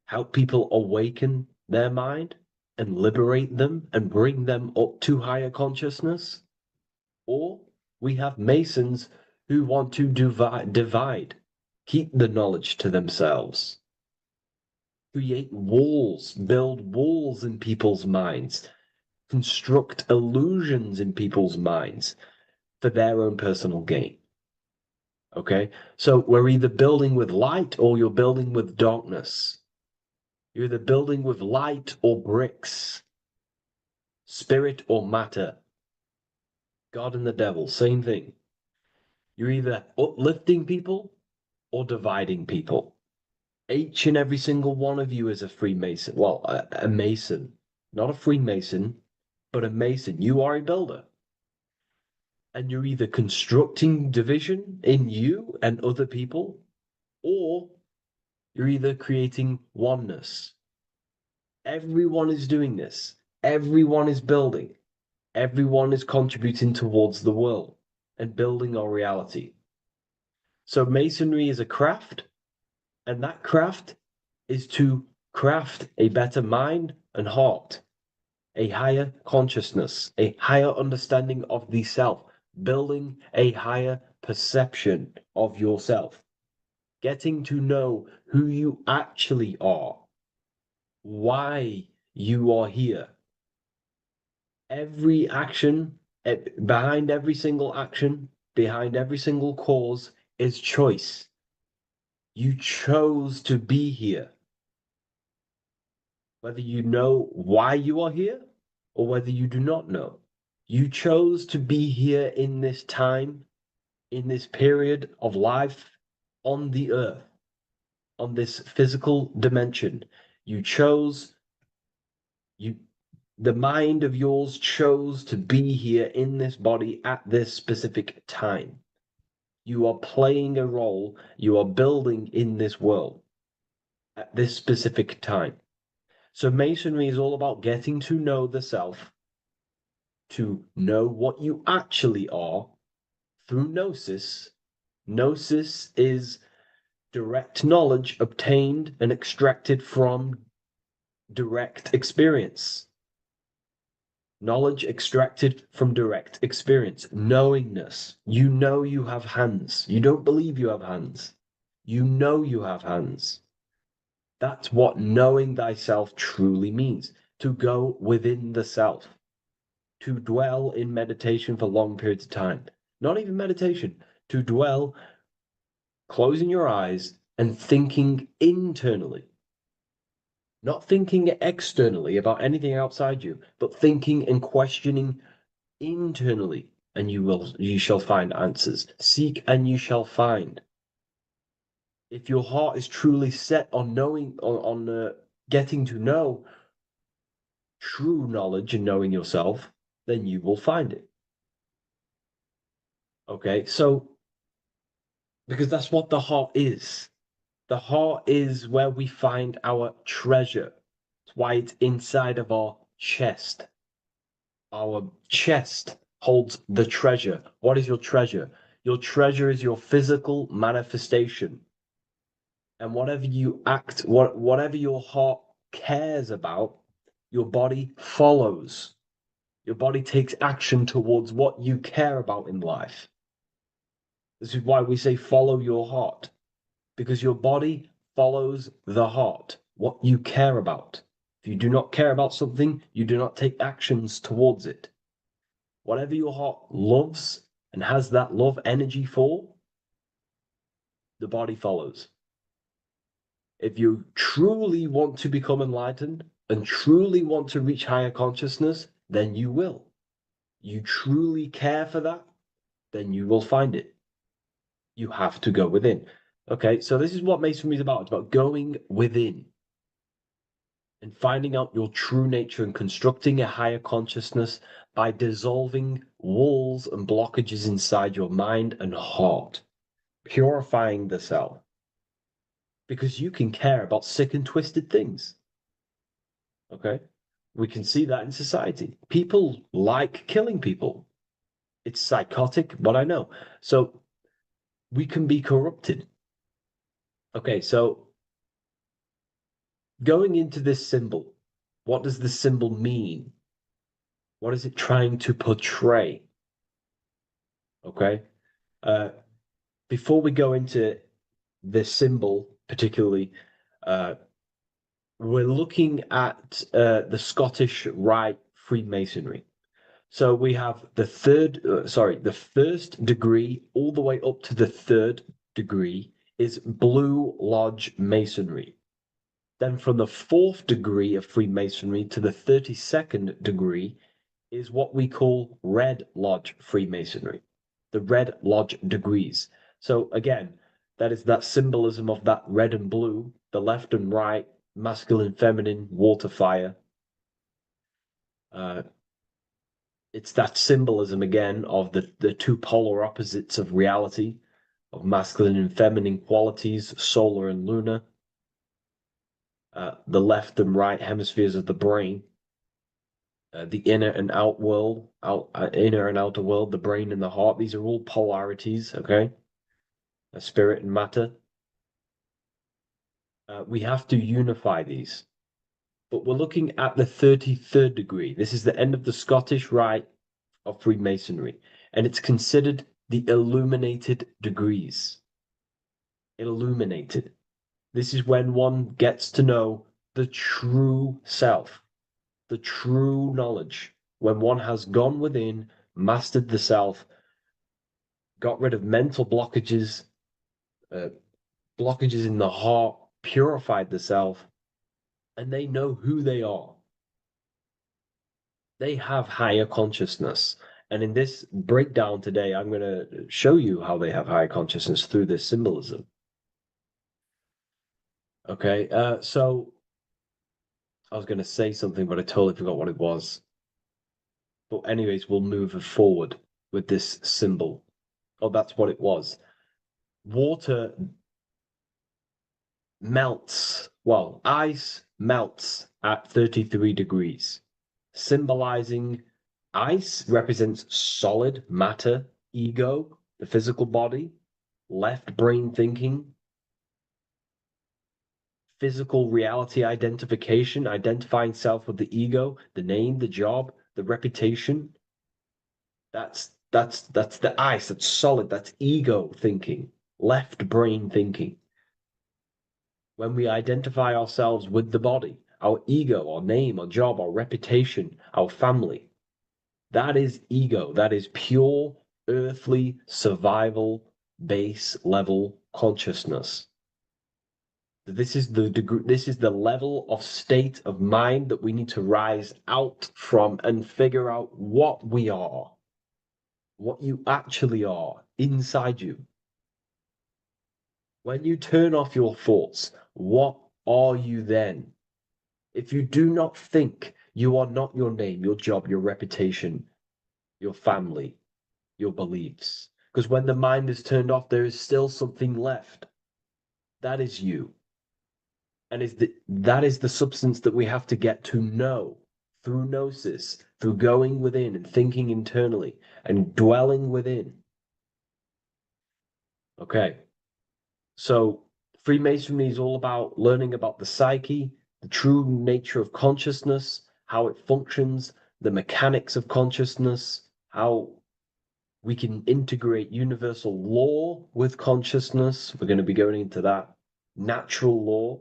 help people awaken their mind and liberate them and bring them up to higher consciousness. Or we have Masons who want to divide, keep the knowledge to themselves, create walls, build walls in people's minds, construct illusions in people's minds for their own personal gain. Okay, so we're either building with light or you're building with darkness. You're either building with light or bricks, spirit or matter. God and the devil, same thing. You're either uplifting people or dividing people. Each and every single one of you is a Freemason. Well, a Mason. Not a Freemason, but a Mason. You are a builder. And you're either constructing division in you and other people, or you're either creating oneness. Everyone is doing this. Everyone is building. Everyone is contributing towards the world and building our reality. So Masonry is a craft, and that craft is to craft a better mind and heart, a higher consciousness, a higher understanding of the self, building a higher perception of yourself, getting to know who you actually are, why you are here. Every action, behind every single action, behind every single cause is choice. You chose to be here. Whether you know why you are here or whether you do not know. You chose to be here in this time in this period of life on the earth, on this physical dimension. The mind of yours chose to be here in this body at this specific time. You are playing a role, you are building in this world at this specific time. So Masonry is all about getting to know the self, to know what you actually are through Gnosis. Gnosis is direct knowledge obtained and extracted from direct experience. Knowledge extracted from direct experience. Knowingness. You know you have hands. You don't believe you have hands. You know you have hands. That's what knowing thyself truly means. To go within the self. To dwell in meditation for long periods of time. Not even meditation. To dwell, closing your eyes and thinking internally. Not thinking externally about anything outside you, but thinking and questioning internally, and you shall find answers. Seek and you shall find. If your heart is truly set on knowing, on getting to know true knowledge and knowing yourself, then you will find it. Okay, so because that's what the heart is. The heart is where we find our treasure. That's why it's inside of our chest. Our chest holds the treasure. What is your treasure? Your treasure is your physical manifestation. And whatever you act, whatever your heart cares about, your body follows. Your body takes action towards what you care about in life. This is why we say follow your heart. Because your body follows the heart, what you care about. If you do not care about something, you do not take actions towards it. Whatever your heart loves and has that love energy for, the body follows. If you truly want to become enlightened and truly want to reach higher consciousness, then you will. You truly care for that, then you will find it. You have to go within. Okay, so this is what Masonry is about. It's about going within and finding out your true nature and constructing a higher consciousness by dissolving walls and blockages inside your mind and heart, purifying the self. Because you can care about sick and twisted things. Okay, we can see that in society. People like killing people. It's psychotic, but I know. So we can be corrupted. Okay, so going into this symbol, what does this symbol mean? What is it trying to portray? Okay, before we go into this symbol particularly, we're looking at the Scottish Rite Freemasonry. So we have the first degree all the way up to the third degree is Blue Lodge Masonry. Then from the fourth degree of Freemasonry to the 32nd degree is what we call Red Lodge Freemasonry, the Red Lodge degrees. So again, that is that symbolism of that red and blue, the left and right, masculine, feminine, water, fire. It's that symbolism again of the two polar opposites of reality, of masculine and feminine qualities, solar and lunar. The left and right hemispheres of the brain, the inner and outer world, the brain and the heart. These are all polarities, okay? Spirit and matter. We have to unify these. But we're looking at the 33rd degree. This is the end of the Scottish Rite of Freemasonry, and it's considered the illuminated degrees. Illuminated. This is when one gets to know the true self, the true knowledge, when one has gone within, mastered the self, got rid of mental blockages, blockages in the heart, purified the self, and they know who they are. They have higher consciousness, And in this breakdown today, I'm going to show you how they have higher consciousness through this symbolism. Okay, so I was going to say something, but I totally forgot what it was. But anyways, we'll move forward with this symbol. Oh, that's what it was. Water melts. Well, ice melts at 33 degrees, symbolizing ice represents solid matter, ego, the physical body, left brain thinking, physical reality identification, identifying self with the ego, the name, the job, the reputation. That's the ice, that's solid, that's ego thinking, left brain thinking. When we identify ourselves with the body, our ego, our name, our job, our reputation, our family, that is ego. That is pure earthly survival base level consciousness. This is the degree, this is the level of state of mind that we need to rise out from and figure out what we are, what you actually are inside you. When you turn off your thoughts, what are you then? If you do not think, you are not your name, your job, your reputation, your family, your beliefs. Because when the mind is turned off, there is still something left. That is you. And that is the substance that we have to get to know through gnosis, through going within and thinking internally and dwelling within. Okay. So Freemasonry is all about learning about the psyche, the true nature of consciousness, how it functions, the mechanics of consciousness, how we can integrate universal law with consciousness. We're going to be going into that. Natural law,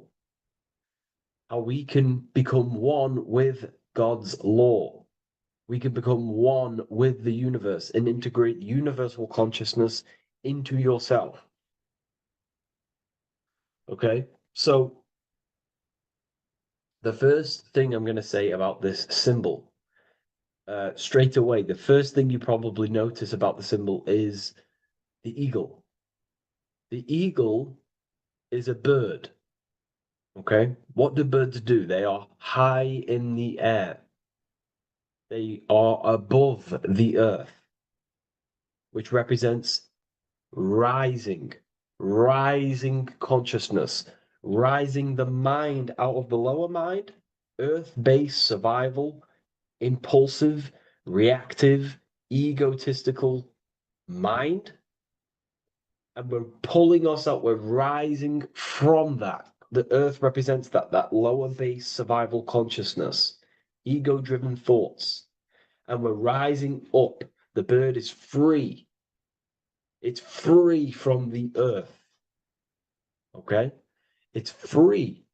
how we can become one with God's law. We can become one with the universe and integrate universal consciousness into yourself. Okay, so the first thing I'm going to say about this symbol, straight away, the first thing you probably notice about the symbol is the eagle. The eagle is a bird. Okay, what do birds do? They are high in the air. They are above the earth, which represents rising consciousness, rising the mind out of the lower mind, earth-based survival, impulsive, reactive, egotistical mind. And we're pulling us up, we're rising from that. The earth represents that lower base survival consciousness, ego-driven thoughts. And we're rising up. The bird is free. It's free from the earth. Okay? It's free.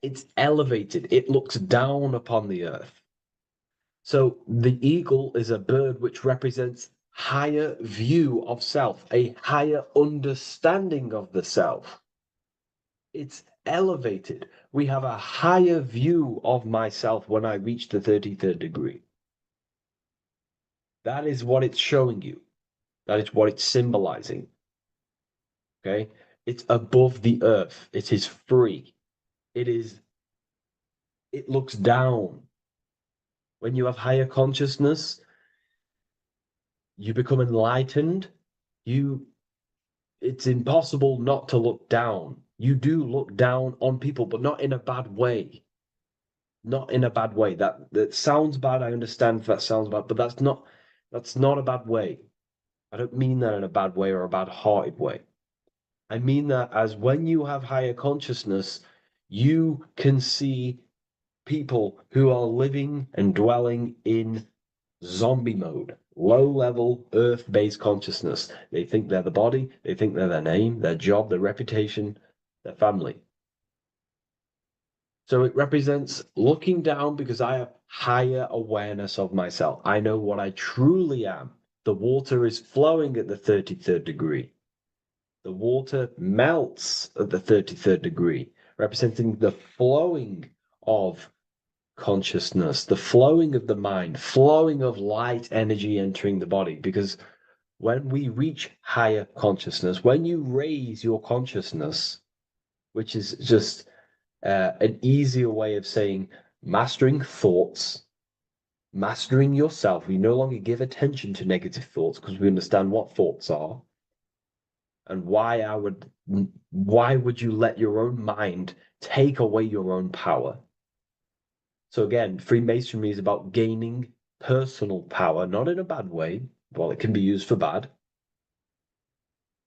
It's elevated. It looks down upon the earth. So the eagle is a bird which represents higher view of self, a higher understanding of the self. It's elevated. We have a higher view of myself when I reach the 33rd degree. That is what it's showing you. That is what it's symbolizing. Okay? It's above the earth. It is free. It looks down. When you have higher consciousness, you become enlightened. It's impossible not to look down. You do look down on people, but not in a bad way. Not in a bad way. That sounds bad. I understand if that sounds bad, but that's not a bad way. I don't mean that in a bad way or a bad-hearted way. I mean that as when you have higher consciousness, you can see people who are living and dwelling in zombie mode, low-level earth-based consciousness. They think they're the body, they think they're their name, their job, their reputation, their family. So it represents looking down because I have higher awareness of myself. I know what I truly am. The water is flowing at the 33rd degree. The water melts at the 33rd degree, representing the flowing of consciousness, the flowing of the mind, flowing of light energy entering the body. Because when we reach higher consciousness, when you raise your consciousness, which is just an easier way of saying mastering thoughts, mastering yourself. We no longer give attention to negative thoughts because we understand what thoughts are and why would you let your own mind take away your own power? So again, Freemasonry is about gaining personal power, not in a bad way. Well, it can be used for bad.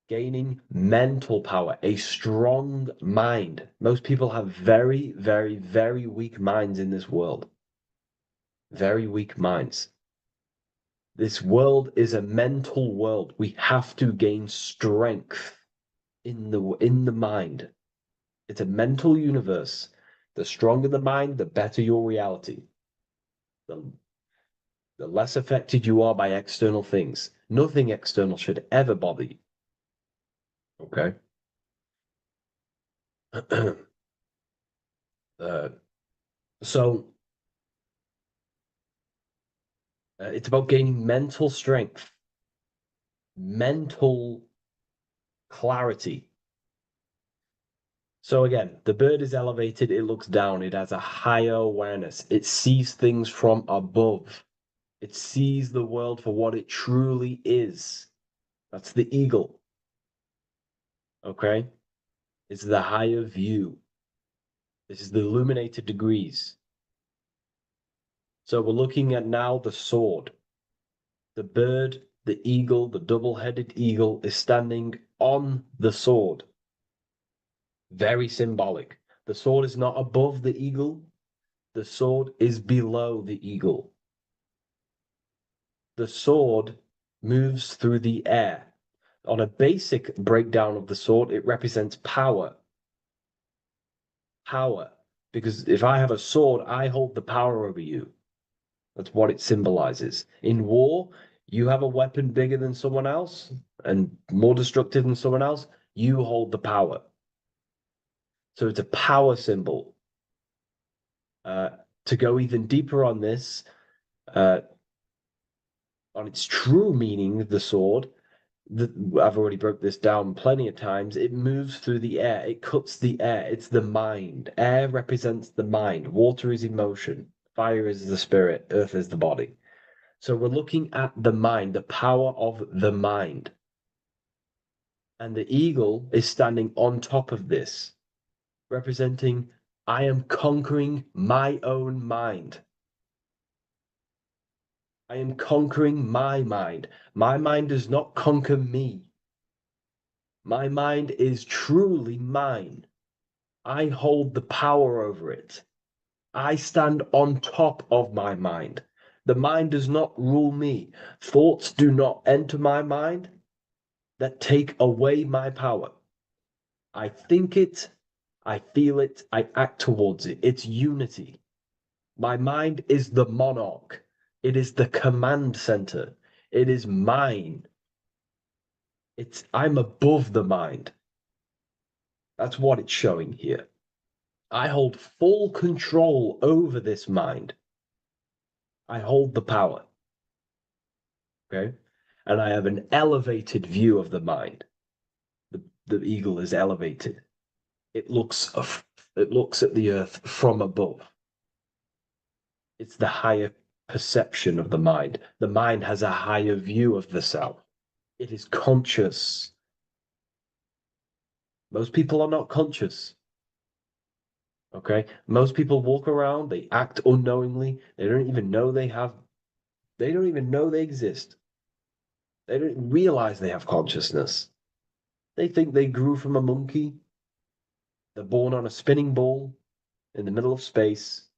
Gaining mental power, a strong mind. Most people have very, very, very weak minds in this world. Very weak minds. This world is a mental world. We have to gain strength in the mind. It's a mental universe. The stronger the mind, the better your reality. The less affected you are by external things. Nothing external should ever bother you. Okay? So it's about gaining mental strength, mental clarity. So again, the bird is elevated, it looks down, it has a higher awareness, it sees things from above, it sees the world for what it truly is. That's the eagle. Okay? It's the higher view. This is the illuminated degrees. So we're looking at now the sword. The bird, the eagle, the double-headed eagle is standing on the sword. Very symbolic. The sword is not above the eagle. The sword is below the eagle. The sword moves through the air. On a basic breakdown of the sword, it represents power. Power. Because if I have a sword, I hold the power over you. That's what it symbolizes. In war, you have a weapon bigger than someone else and more destructive than someone else, you hold the power. So it's a power symbol. To go even deeper on this, on its true meaning, the sword, I've already broke this down plenty of times. It moves through the air. It cuts the air. It's the mind. Air represents the mind. Water is emotion. Fire is the spirit. Earth is the body. So we're looking at the mind, the power of the mind. And the eagle is standing on top of this, representing, I am conquering my own mind. I am conquering my mind. My mind does not conquer me. My mind is truly mine. I hold the power over it. I stand on top of my mind. The mind does not rule me. Thoughts do not enter my mind that take away my power. I think it, I feel it, I act towards it. It's unity. My mind is the monarch. It is the command center. It is mine. I'm above the mind. That's what it's showing here. I hold full control over this mind. I hold the power. Okay? And I have an elevated view of the mind. The eagle is elevated. It looks at the earth from above. It's the higher perception of the mind. The mind has a higher view of the self. It is conscious. Most people are not conscious. Okay? Most people walk around, they act unknowingly, they don't even know they exist. They don't realize they have consciousness. They think they grew from a monkey. They're born on a spinning ball in the middle of space,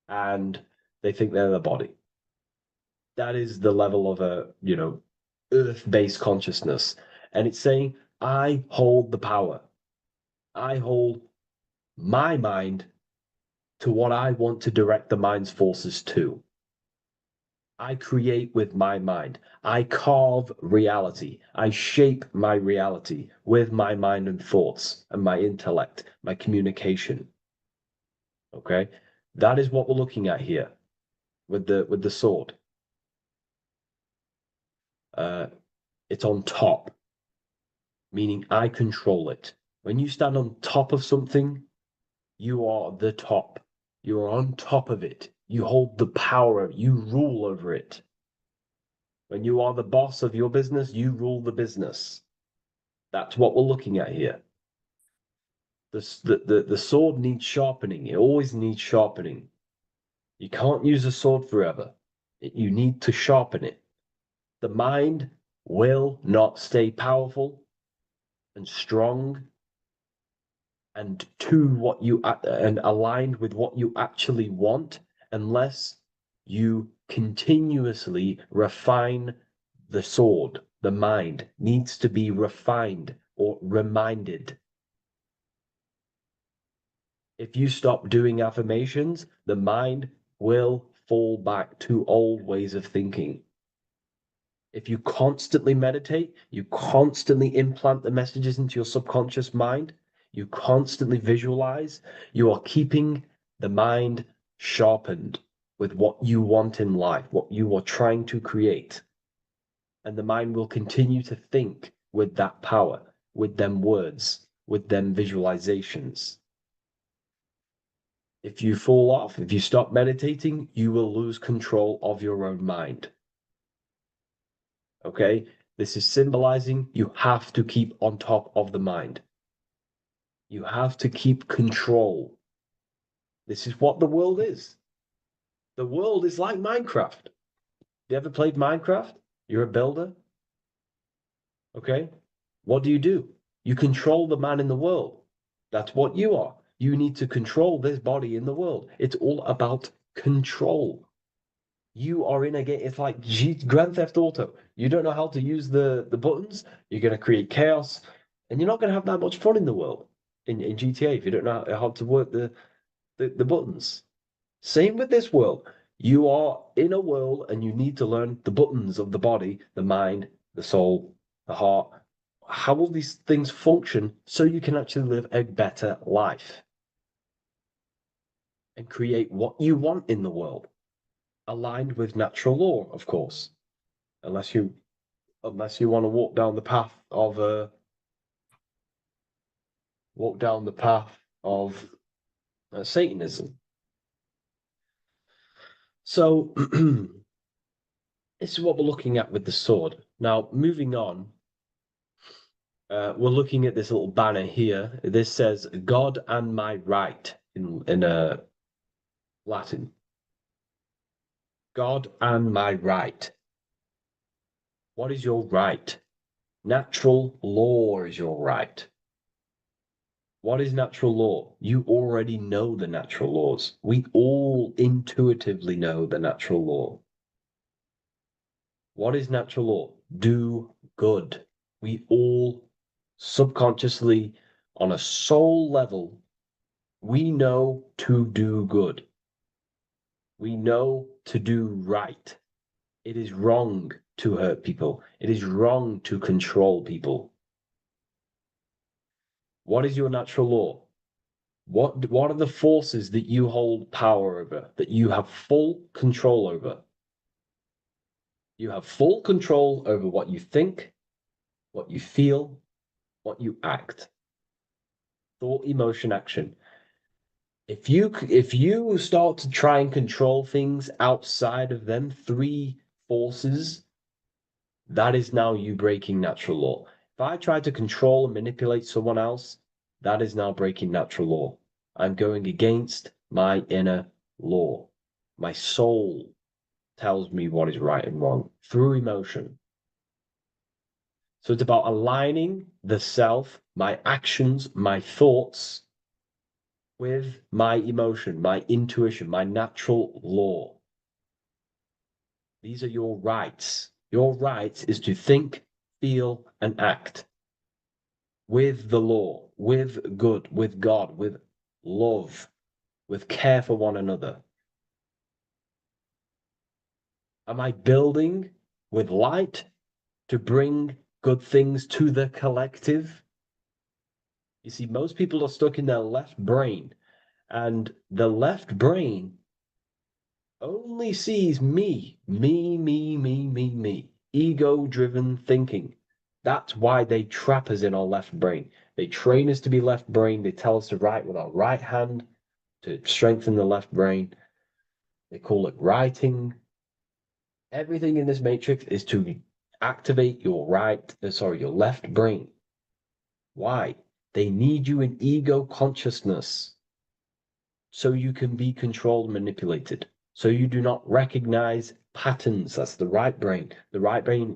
and they think they're the body. That is the level of earth-based consciousness. And it's saying, I hold the power. I hold my mind to what I want to direct the mind's forces to. I create with my mind. I carve reality. I shape my reality with my mind and thoughts and my intellect, my communication. Okay? That is what we're looking at here with the sword. It's on top, meaning I control it. When you stand on top of something, you are the top. You are on top of it. You hold the power. You rule over it. When you are the boss of your business, you rule the business. That's what we're looking at here. The sword needs sharpening. It always needs sharpening. You can't use a sword forever. You need to sharpen it. The mind will not stay powerful and strong and and aligned with what you actually want unless you continuously refine the sword. The mind needs to be refined or reminded. If you stop doing affirmations, the mind will fall back to old ways of thinking. If you constantly meditate, you constantly implant the messages into your subconscious mind, you constantly visualize, you are keeping the mind sharpened with what you want in life, what you are trying to create. And the mind will continue to think with that power, with them words, with them visualizations. If you fall off, if you stop meditating, you will lose control of your own mind. Okay? This is symbolizing you have to keep on top of the mind. You have to keep control. This is what the world is. The world is like Minecraft. You ever played Minecraft? You're a builder. Okay? What do? You control the man in the world. That's what you are. You need to control this body in the world. It's all about control. You are in a game. It's like Grand Theft Auto. You don't know how to use the buttons. You're going to create chaos, and you're not going to have that much fun in the world in GTA if you don't know how to work the buttons. Same with this world. You are in a world, and you need to learn the buttons of the body, the mind, the soul, the heart. How will these things function so you can actually live a better life and create what you want in the world, aligned with natural law, of course, unless you want to walk down the path of Satanism. So this is what we're looking at with the sword. Now, moving on, we're looking at this little banner here. This says "God and my right" in Latin. God and my right. What is your right? Natural law is your right. What is natural law? You already know the natural laws. We all intuitively know the natural law. What is natural law? Do good. We all subconsciously, on a soul level, we know to do good. We know to do right. It is wrong to hurt people. It is wrong to control people. What is your natural law? What are the forces that you hold power over, that you have full control over? You have full control over what you think, what you feel, what you act. Thought, emotion, action. If you start to try and control things outside of them three forces, that is now you breaking natural law. If I try to control and manipulate someone else, that is now breaking natural law. I'm going against my inner law. My soul tells me what is right and wrong through emotion. So it's about aligning the self, my actions, my thoughts, with my emotion, my intuition, my natural law. These are your rights. Your rights is to think, feel, and act with the law, with good, with God, with love, with care for one another. Am I building with light to bring good things to the collective? You see, most people are stuck in their left brain, And the left brain only sees me, ego-driven thinking. That's why they trap us in our left brain. They train us to be left brain. They tell us to write with our right hand to strengthen the left brain. They call it writing. Everything in this matrix is to activate your your left brain. Why? They need you in ego consciousness so you can be controlled and manipulated. So you do not recognize patterns. That's the right brain. The right brain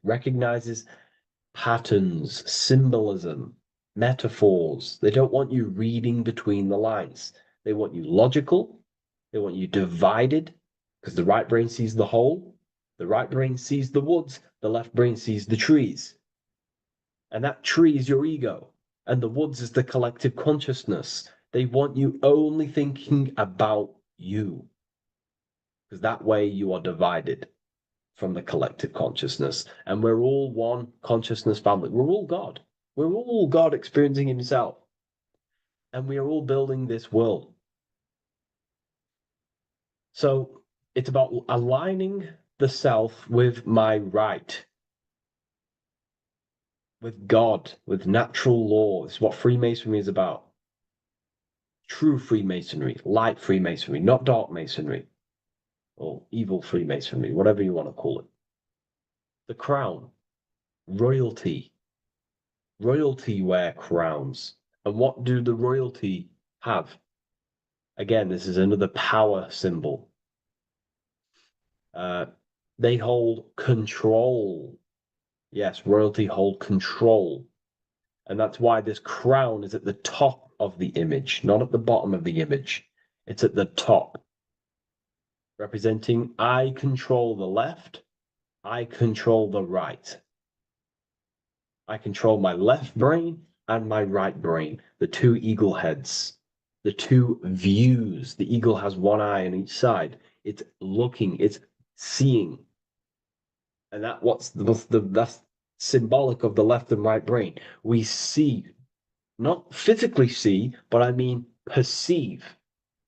recognizes patterns, symbolism, metaphors. They don't want you reading between the lines. They want you logical. They want you divided, because the right brain sees the whole. The right brain sees the woods. The left brain sees the trees. And that tree is your ego. And the woods is the collective consciousness. They want you only thinking about you. Because that way you are divided from the collective consciousness. And we're all one consciousness family. We're all God. We're all God experiencing himself. And we are all building this world. So it's about aligning the self with my right, with God, with natural law. It's what Freemasonry is about. True Freemasonry, light Freemasonry, not dark Masonry, or evil Freemasonry, whatever you want to call it. The crown, royalty. Royalty wear crowns. And what do the royalty have? Again, this is another power symbol. They hold control. Yes, royalty hold control. And that's why this crown is at the top of the image, not at the bottom of the image. It's at the top, representing I control the left, I control the right. I control my left brain and my right brain, the two eagle heads, the two views. The eagle has one eye on each side. It's looking, it's seeing. And that's symbolic of the left and right brain. We see, not physically see, but I mean perceive.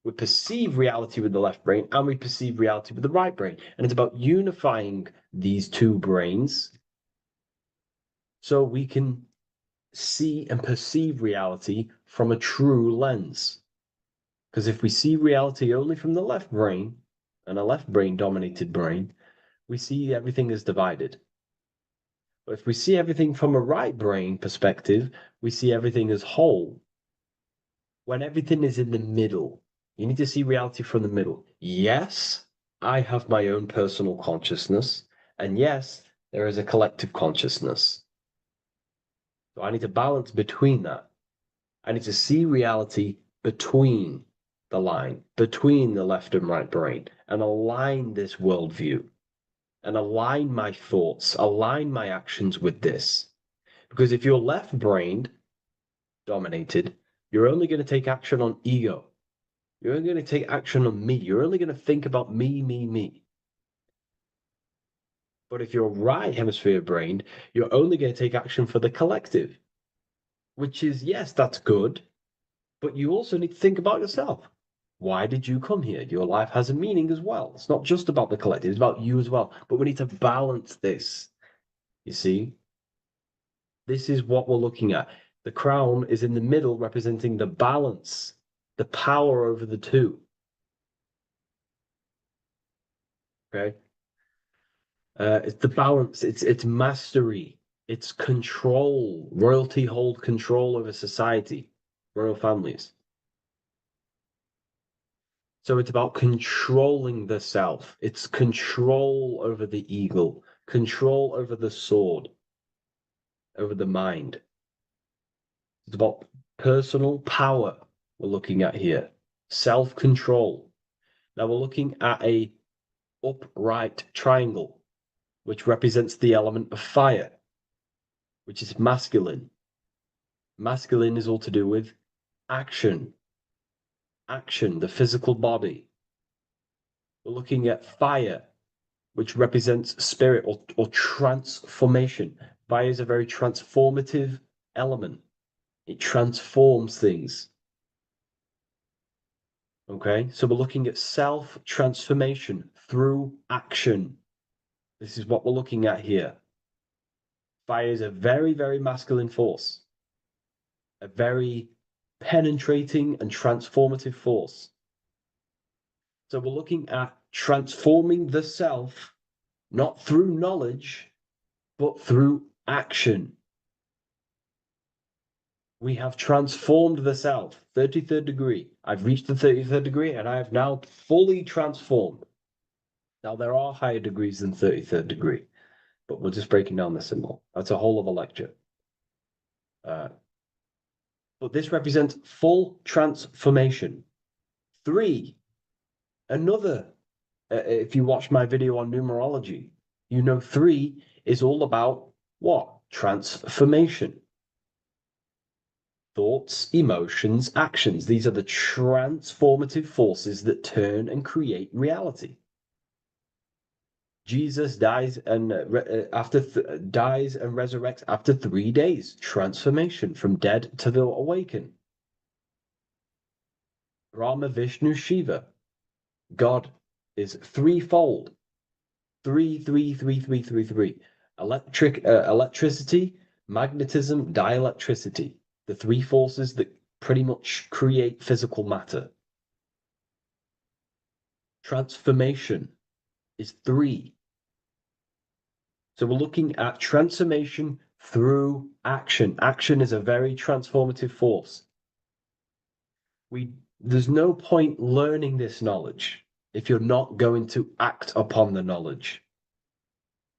We perceive reality with the left brain and we perceive reality with the right brain. And it's about unifying these two brains so we can see and perceive reality from a true lens. Because if we see reality only from the left brain, and a left brain dominated brain, we see everything as divided. But if we see everything from a right brain perspective, we see everything as whole. When everything is in the middle, you need to see reality from the middle. Yes, I have my own personal consciousness, and yes, there is a collective consciousness. So I need to balance between that. I need to see reality between the line, between the left and right brain, and align this worldview, and align my thoughts, align my actions with this. Because if you're left-brained dominated, you're only going to take action on ego. You're only going to take action on me. You're only going to think about me. But if you're right hemisphere brained, you're only going to take action for the collective, which is, yes, that's good, but you also need to think about yourself. Why did you come here? Your life has a meaning as well. It's not just about the collective, it's about you as well. But we need to balance this. You see? This is what we're looking at. The crown is in the middle, representing the balance, the power over the two. Okay? It's the balance, it's mastery, it's control. Royalty hold control over society, royal families. So it's about controlling the self. It's control over the eagle, control over the sword, over the mind. It's about personal power we're looking at here. Self-control. Now we're looking at a upright triangle, which represents the element of fire, which is masculine. Masculine is all to do with action. Action, the physical body. We're looking at fire, which represents spirit or transformation. Fire is a very transformative element. It transforms things. Okay, so we're looking at self-transformation through action. This is what we're looking at here. Fire is a very, very masculine force, a very penetrating and transformative force. So we're looking at transforming the self, not through knowledge, but through action. We have transformed the self, 33rd degree. I've reached the 33rd degree and I have now fully transformed. Now, there are higher degrees than 33rd degree, but we're just breaking down the symbol. That's a whole of a lecture. But this represents full transformation. 3, another, if you watch my video on numerology, you know 3 is all about what? Transformation. Thoughts, emotions, actions. These are the transformative forces that turn and create reality. Jesus dies and dies and resurrects after 3 days. Transformation from dead to the awakened. Brahma, Vishnu, Shiva. God is threefold. 3, 3, 3, 3, 3, 3. Electricity, magnetism, dielectricity. The 3 forces that pretty much create physical matter. Transformation is 3. So we're looking at transformation through action. Action is a very transformative force. There's no point learning this knowledge if you're not going to act upon the knowledge.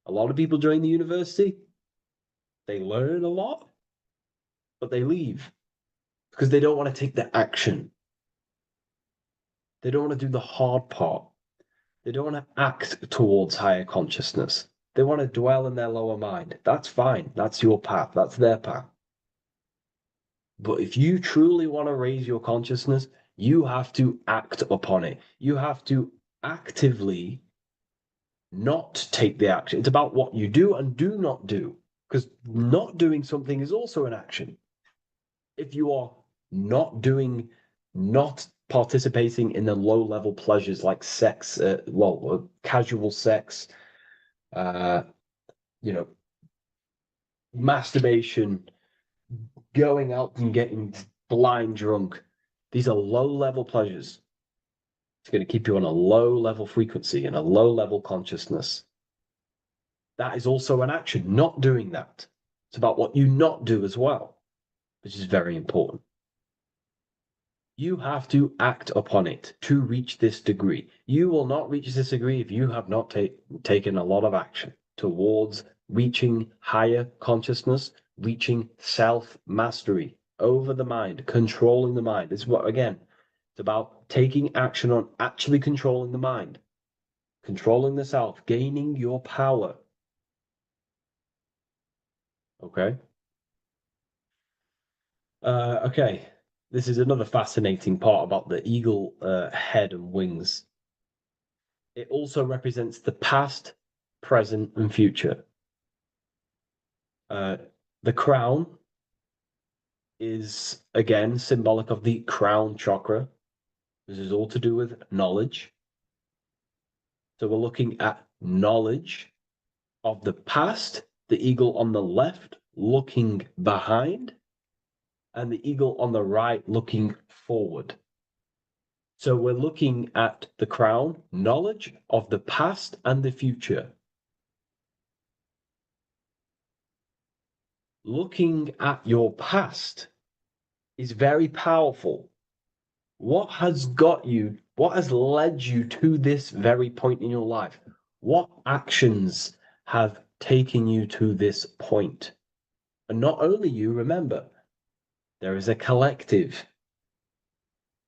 A lot of people join the university, they learn a lot, but they leave because they don't want to take the action. They don't want to do the hard part. They don't want to act towards higher consciousness. They want to dwell in their lower mind. That's fine. That's your path. That's their path. But if you truly want to raise your consciousness, you have to act upon it. You have to actively not take the action. It's about what you do and do not do, because not doing something is also an action. If you are not participating in the low-level pleasures like sex, casual sex, masturbation, going out and getting blind drunk. These are low-level pleasures. It's going to keep you on a low-level frequency and a low-level consciousness. That is also an action, not doing that. It's about what you not do as well, which is very important. You have to act upon it to reach this degree. You will not reach this degree if you have not taken a lot of action towards reaching higher consciousness, reaching self-mastery over the mind, controlling the mind. This is what, again, it's about taking action on actually controlling the mind, controlling the self, gaining your power. Okay? Okay. This is another fascinating part about the eagle head and wings. It also represents the past, present, and future. The crown is, again, symbolic of the crown chakra. This is all to do with knowledge. So we're looking at knowledge of the past, the eagle on the left looking behind, and the eagle on the right looking forward. So we're looking at the crown, knowledge of the past and the future. Looking at your past is very powerful. What has led you to this very point in your life? What actions have taken you to this point? And not only you, remember, there is a collective.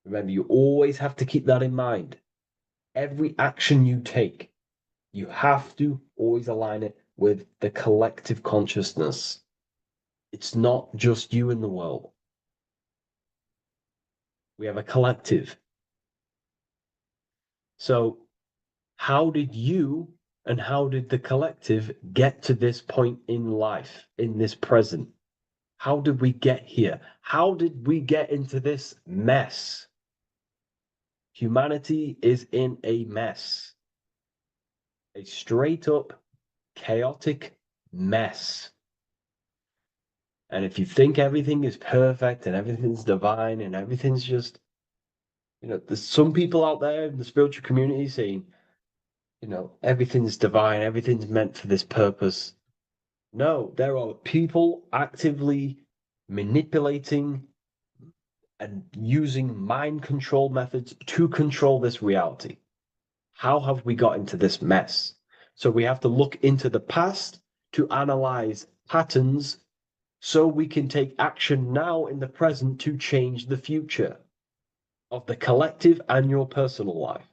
Remember, you always have to keep that in mind. Every action you take, you have to always align it with the collective consciousness. It's not just you in the world. We have a collective. So how did you and how did the collective get to this point in life, in this present? How did we get here? How did we get into this mess? Humanity is in a mess. A straight up chaotic mess. And if you think everything is perfect and everything's divine and everything's just, there's some people out there in the spiritual community saying, everything's divine, everything's meant for this purpose. No, there are people actively manipulating and using mind control methods to control this reality. How have we got into this mess? So we have to look into the past to analyze patterns so we can take action now in the present to change the future of the collective and your personal life.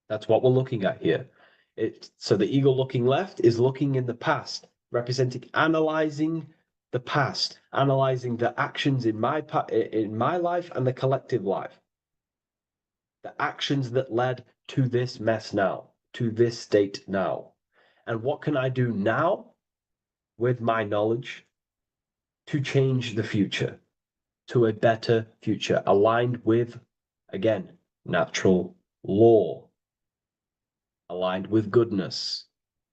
That's what we're looking at here. So the ego looking left is looking in the past, representing, analyzing the past, analyzing the actions in my life and the collective life. The actions that led to this mess now, to this state now. And what can I do now with my knowledge to change the future to a better future, aligned with, again, natural law, aligned with goodness,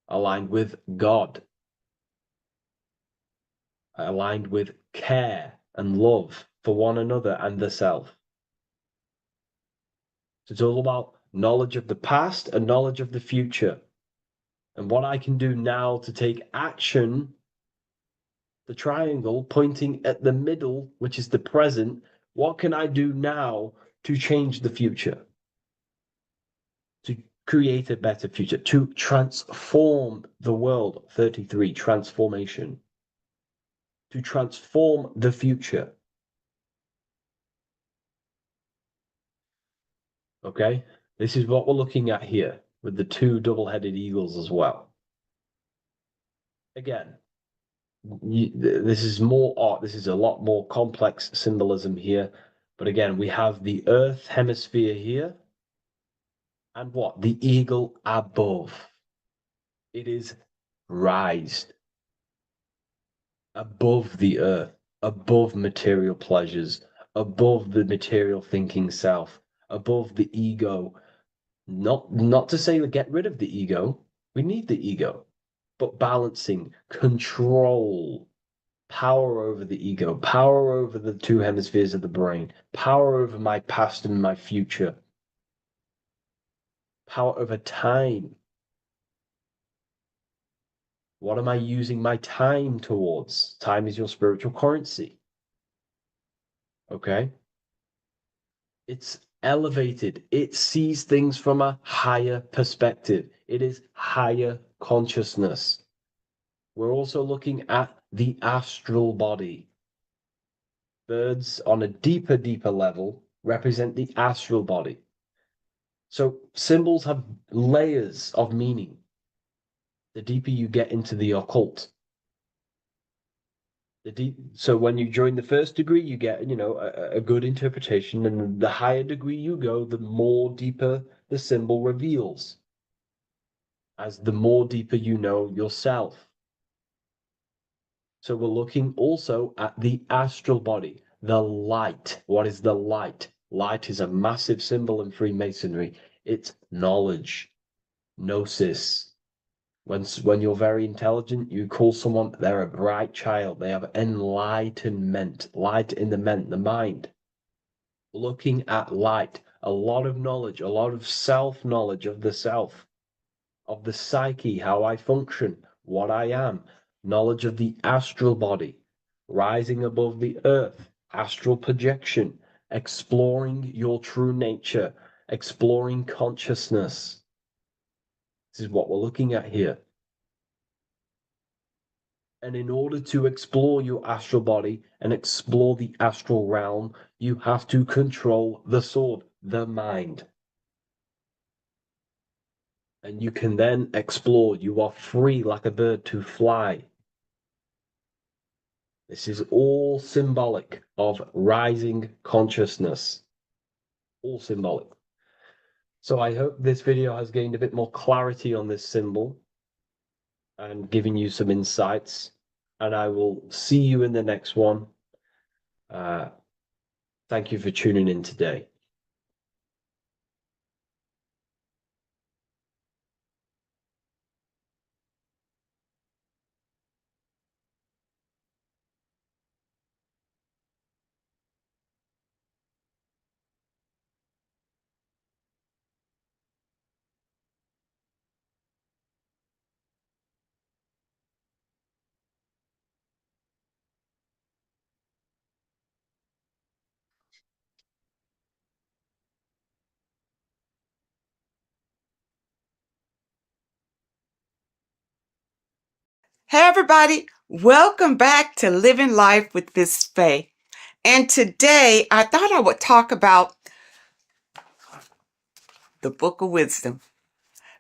aligned with God, aligned with care and love for one another and the self. So it's all about knowledge of the past and knowledge of the future. And what I can do now to take action, the triangle pointing at the middle, which is the present, what can I do now to change the future? To create a better future, to transform the world. 33, transformation. To transform the future. Okay, this is what we're looking at here with the two double-headed eagles as well. Again, this is more art. This is a lot more complex symbolism here. But again, we have the Earth hemisphere here. And what? The eagle above. It is raised above the earth, above material pleasures, above the material thinking self, above the ego. Not to say get rid of the ego. We need the ego, but balancing, control, power over the ego, power over the two hemispheres of the brain, power over my past and my future, power over time. What am I using my time towards? Time is your spiritual currency. Okay? It's elevated. It sees things from a higher perspective. It is higher consciousness. We're also looking at the astral body. Birds on a deeper level represent the astral body. So symbols have layers of meaning. The deeper you get into the occult. So when you join the first degree, you get, a good interpretation, and the higher degree you go, the more deeper the symbol reveals. As the more deeper you know yourself. So we're looking also at the astral body, the light. What is the light? Light is a massive symbol in Freemasonry. It's knowledge, gnosis. When you're very intelligent, you call someone, they're a bright child. They have enlightenment, light in the mind. Looking at light, a lot of knowledge, a lot of self-knowledge of the self, of the psyche, how I function, what I am, knowledge of the astral body, rising above the earth, astral projection, exploring your true nature, exploring consciousness. This is what we're looking at here. And in order to explore your astral body and explore the astral realm, you have to control the sword, the mind. And you can then explore. You are free like a bird to fly. This is all symbolic of rising consciousness. All symbolic. So I hope this video has gained a bit more clarity on this symbol and given you some insights. And I will see you in the next one. Thank you for tuning in today. Hey everybody, welcome back to Living Life with Miss Faye. And today I thought I would talk about the Book of Wisdom,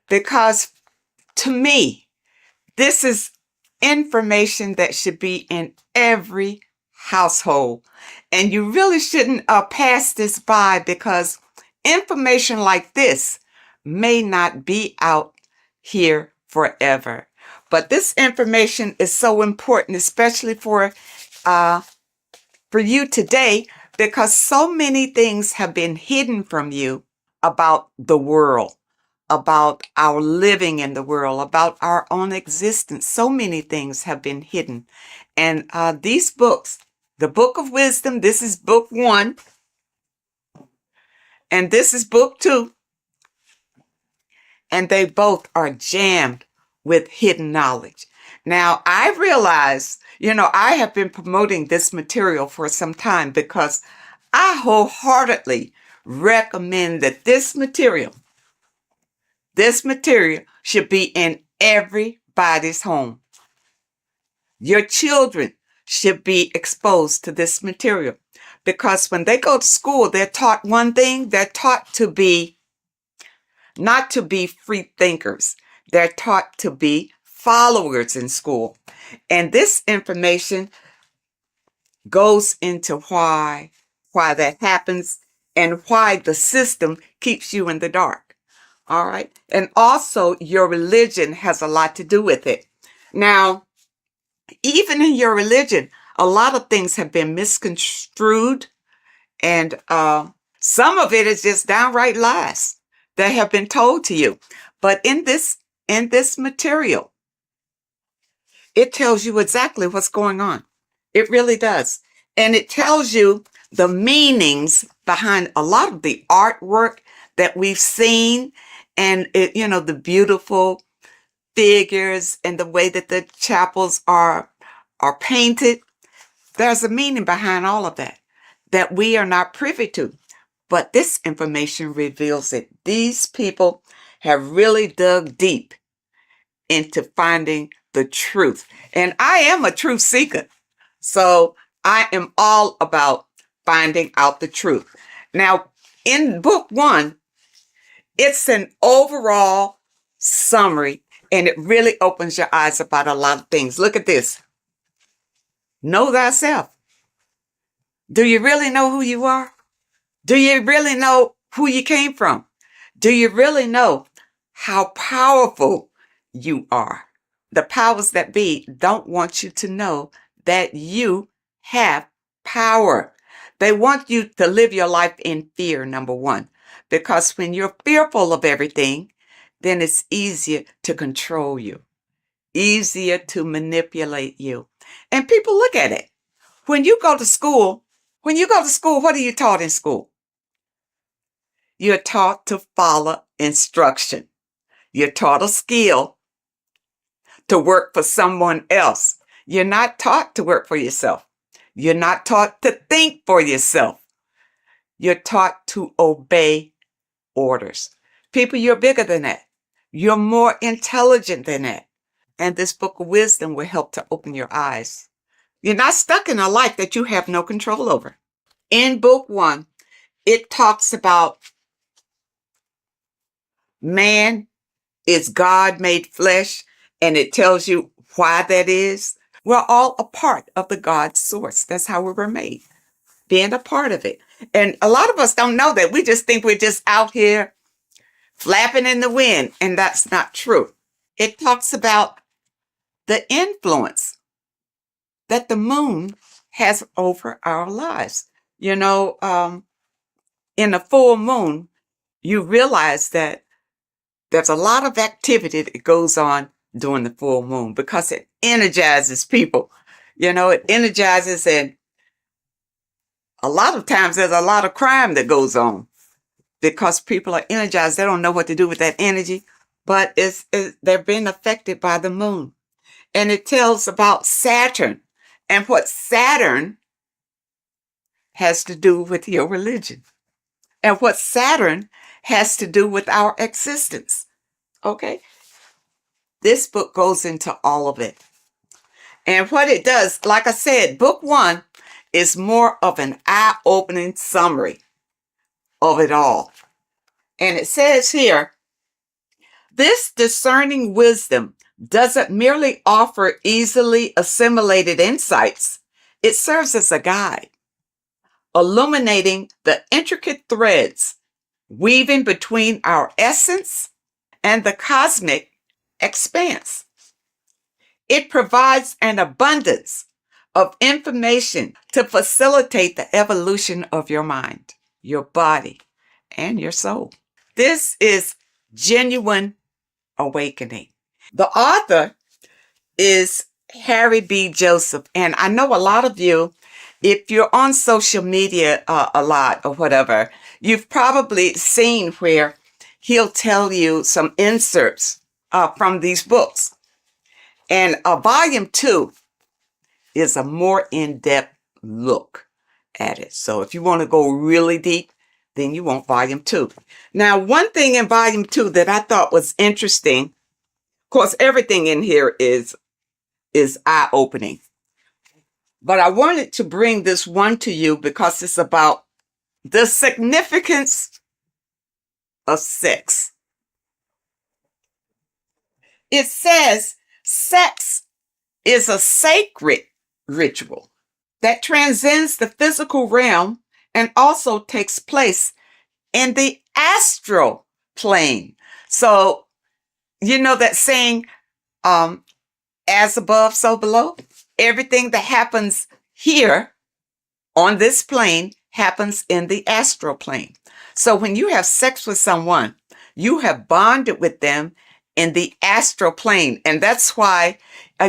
because to me, this is information that should be in every household. And you really shouldn't pass this by, because information like this may not be out here forever. But this information is so important, especially for you today, because so many things have been hidden from you about the world, about our living in the world, about our own existence. So many things have been hidden. And these books, the Book of Wisdom, this is book 1, and this is book 2, and they both are jammed with hidden knowledge. Now, I realize, I have been promoting this material for some time, because I wholeheartedly recommend that this material should be in everybody's home. Your children should be exposed to this material, because when they go to school, they're taught one thing. They're taught to be, not to be free thinkers. They're taught to be followers in school. And this information goes into why that happens, and why the system keeps you in the dark. All right. And also your religion has a lot to do with it. Now, even in your religion, a lot of things have been misconstrued, and some of it is just downright lies that have been told to you. But in this material, it tells you exactly what's going on. It really does. And it tells you the meanings behind a lot of the artwork that we've seen, and the beautiful figures and the way that the chapels are painted. There's a meaning behind all of that we are not privy to. But this information reveals it. These people have really dug deep into finding the truth. And I am a truth seeker. So I am all about finding out the truth. Now, in book 1, it's an overall summary, and it really opens your eyes about a lot of things. Look at this. Know thyself. Do you really know who you are? Do you really know who you came from? Do you really know how powerful you are? The powers that be don't want you to know that you have power. They want you to live your life in fear, number 1. Because when you're fearful of everything, then it's easier to control you, easier to manipulate you. And people look at it. When you go to school, what are you taught in school? You're taught to follow instruction. You're taught a skill to work for someone else. You're not taught to work for yourself. You're not taught to think for yourself. You're taught to obey orders. People, you're bigger than that. You're more intelligent than that. And this Book of Wisdom will help to open your eyes. You're not stuck in a life that you have no control over. In book 1, it talks about man is God made flesh, and it tells you why that is. We're all a part of the God source. That's how we were made, being a part of it. And a lot of us don't know that. We just think we're just out here flapping in the wind, and that's not true. It talks about the influence that the moon has over our lives. In a full moon, you realize that there's a lot of activity that goes on during the full moon, because it energizes people. It energizes, and a lot of times there's a lot of crime that goes on because people are energized. They don't know what to do with that energy, but they're being affected by the moon. And it tells about Saturn, and what Saturn has to do with your religion, and what Saturn has to do with our existence. Okay? This book goes into all of it. And what it does, like I said, book 1 is more of an eye-opening summary of it all. And it says here, this discerning wisdom doesn't merely offer easily assimilated insights. It serves as a guide, illuminating the intricate threads weaving between our essence and the cosmic expanse. It provides an abundance of information to facilitate the evolution of your mind, your body, and your soul. This is genuine awakening. The author is Harry B. Joseph, and I know a lot of you, if you're on social media a lot or whatever, you've probably seen where he'll tell you some inserts from these books. And volume 2 is a more in-depth look at it. So if you want to go really deep, then you want volume 2. Now, one thing in volume 2 that I thought was interesting, of course, everything in here is eye-opening. But I wanted to bring this one to you because it's about the significance of sex. It says sex is a sacred ritual that transcends the physical realm and also takes place in the astral plane. So, you know that saying, as above, so below? Everything that happens here on this plane happens in the astral plane. So when you have sex with someone, you have bonded with them in the astral plane. And that's why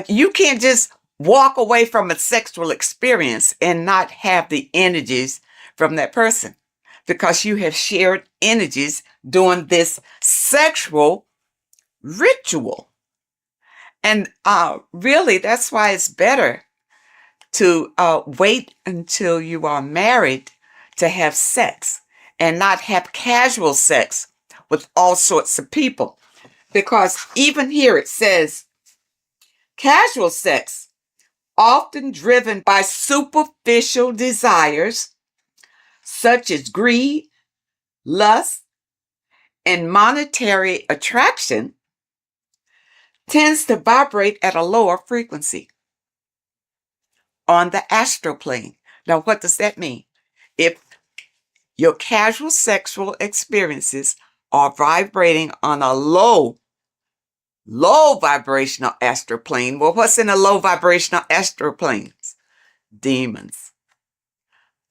you can't just walk away from a sexual experience and not have the energies from that person, because you have shared energies during this sexual ritual. And really, that's why it's better to wait until you are married to have sex and not have casual sex with all sorts of people. Because even here it says, casual sex, often driven by superficial desires such as greed, lust, and monetary attraction, tends to vibrate at a lower frequency on the astral plane. Now, what does that mean? If your casual sexual experiences are vibrating on a low vibrational astral plane, well, what's in a low vibrational astral planes? Demons,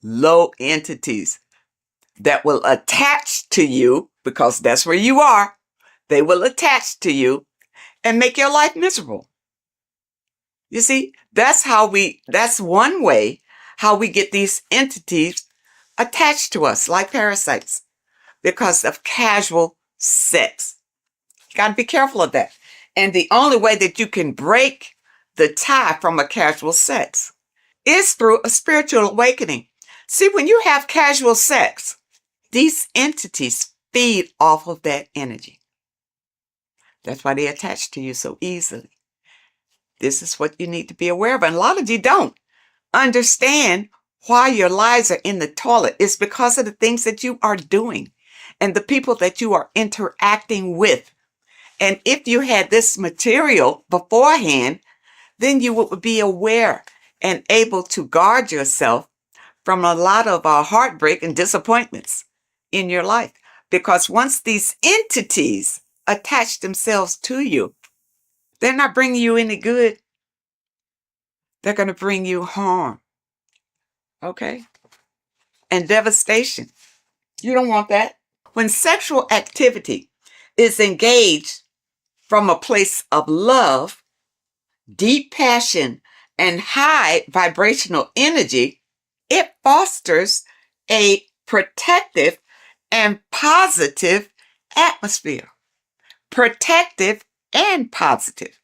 low entities that will attach to you, because that's where you are. They will attach to you and make your life miserable. You see, that's one way how we get these entities attached to us like parasites, because of casual sex. You got to be careful of that. And the only way that you can break the tie from a casual sex is through a spiritual awakening. See, when you have casual sex, these entities feed off of that energy. That's why they attach to you so easily. This is what you need to be aware of. And a lot of you don't understand why your lives are in the toilet. It's because of the things that you are doing and the people that you are interacting with. And if you had this material beforehand, then you would be aware and able to guard yourself from a lot of heartbreak and disappointments in your life. Because once these entities attach themselves to you, they're not bringing you any good. They're going to bring you harm. Okay? And devastation. You don't want that. When sexual activity is engaged from a place of love, deep passion, and high vibrational energy, it fosters a protective and positive atmosphere. Protective and positive.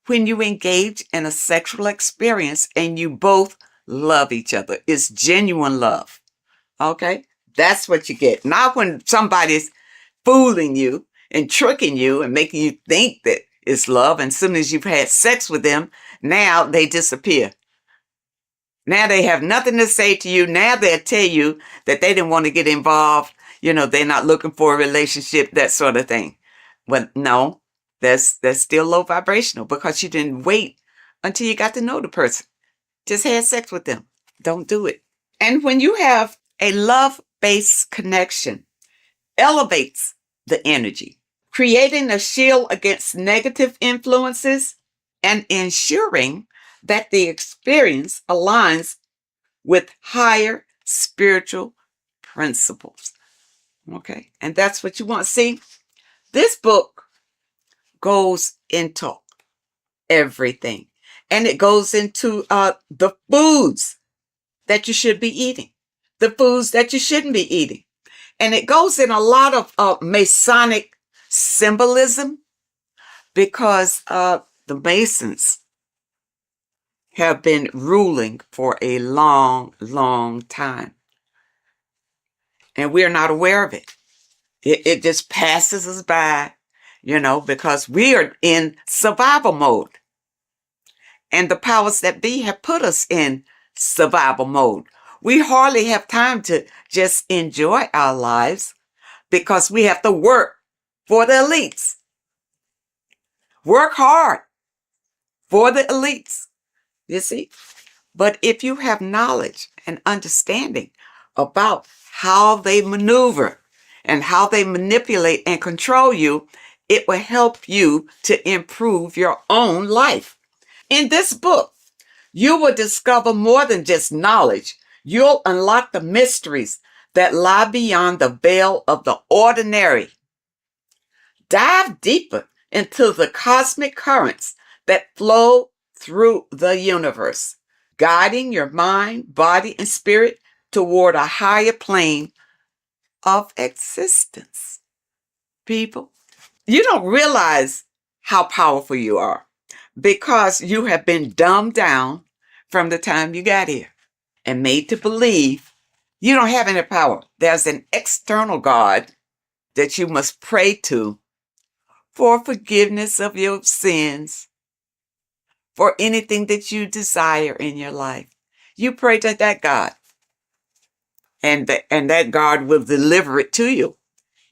When you engage in a sexual experience and you both love each other, it's genuine love. Okay? That's what you get. Not when somebody's fooling you and tricking you and making you think that it's love. And as soon as you've had sex with them, Now they disappear. Now they have nothing to say to you. Now they'll tell you that they didn't want to get involved. They're not looking for a relationship, that sort of thing. But no, that's still low vibrational because you didn't wait until you got to know the person. Just had sex with them. Don't do it. And when you have a love-based connection, elevates the energy, creating a shield against negative influences and ensuring that the experience aligns with higher spiritual principles. Okay, and that's what you want. See, this book goes into everything, and it goes into the foods that you should be eating, the foods that you shouldn't be eating, and it goes in a lot of Masonic symbolism because the Masons have been ruling for a long, long time. And we're not aware of it. It just passes us by, because we are in survival mode. And the powers that be have put us in survival mode. We hardly have time to just enjoy our lives because we have to work for the elites. Work hard for the elites, you see. But if you have knowledge and understanding about how they maneuver and how they manipulate and control you, it will help you to improve your own life. In this book, you will discover more than just knowledge. You'll unlock the mysteries that lie beyond the veil of the ordinary. Dive deeper into the cosmic currents that flow through the universe, guiding your mind, body, and spirit toward a higher plane of existence. People, you don't realize how powerful you are because you have been dumbed down from the time you got here and made to believe you don't have any power. There's an external God that you must pray to for forgiveness of your sins, for anything that you desire in your life. You pray to that God, and that God will deliver it to you.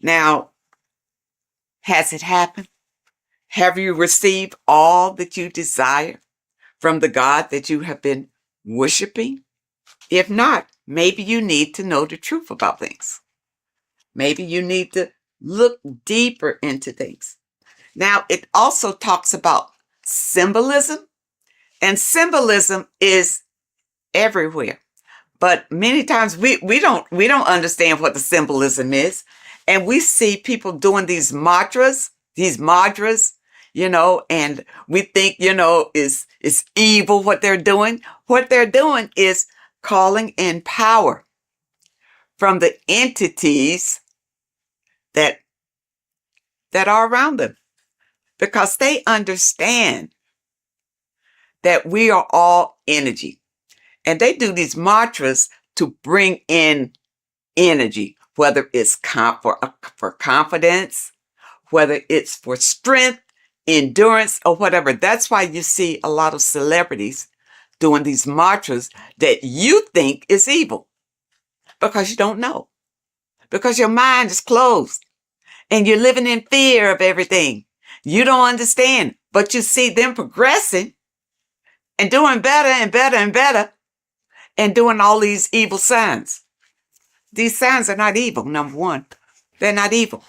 Now, has it happened? Have you received all that you desire from the God that you have been worshiping? If not, maybe you need to know the truth about things. Maybe you need to look deeper into things. Now, it also talks about symbolism, and symbolism is everywhere. But many times we don't understand what the symbolism is. And we see people doing these mantras, and we think, it's evil what they're doing. What they're doing is calling in power from the entities that are around them, because they understand that we are all energy. And they do these mantras to bring in energy, whether it's for confidence, whether it's for strength, endurance, or whatever. That's why you see a lot of celebrities doing these mantras that you think is evil, because you don't know, because your mind is closed and you're living in fear of everything. You don't understand, but you see them progressing and doing better and better and better and doing all these evil signs. These signs are not evil, number one. They're not evil.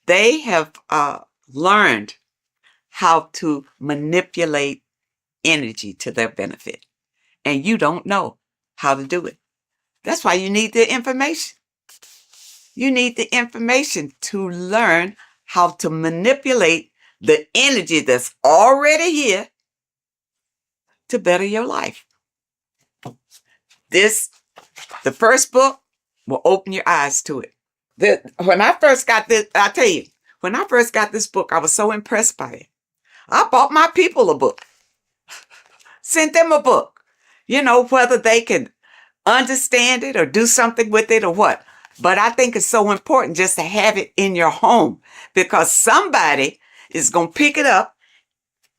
They have learned how to manipulate energy to their benefit. And you don't know how to do it. That's why you need the information. You need the information to learn how to manipulate the energy that's already here to better your life. The first book will open your eyes to it. When I first got this, I tell you, when I first got this book, I was so impressed by it. I bought my people a book, sent them a book, whether they can understand it or do something with it or what. But I think it's so important just to have it in your home, because somebody is going to pick it up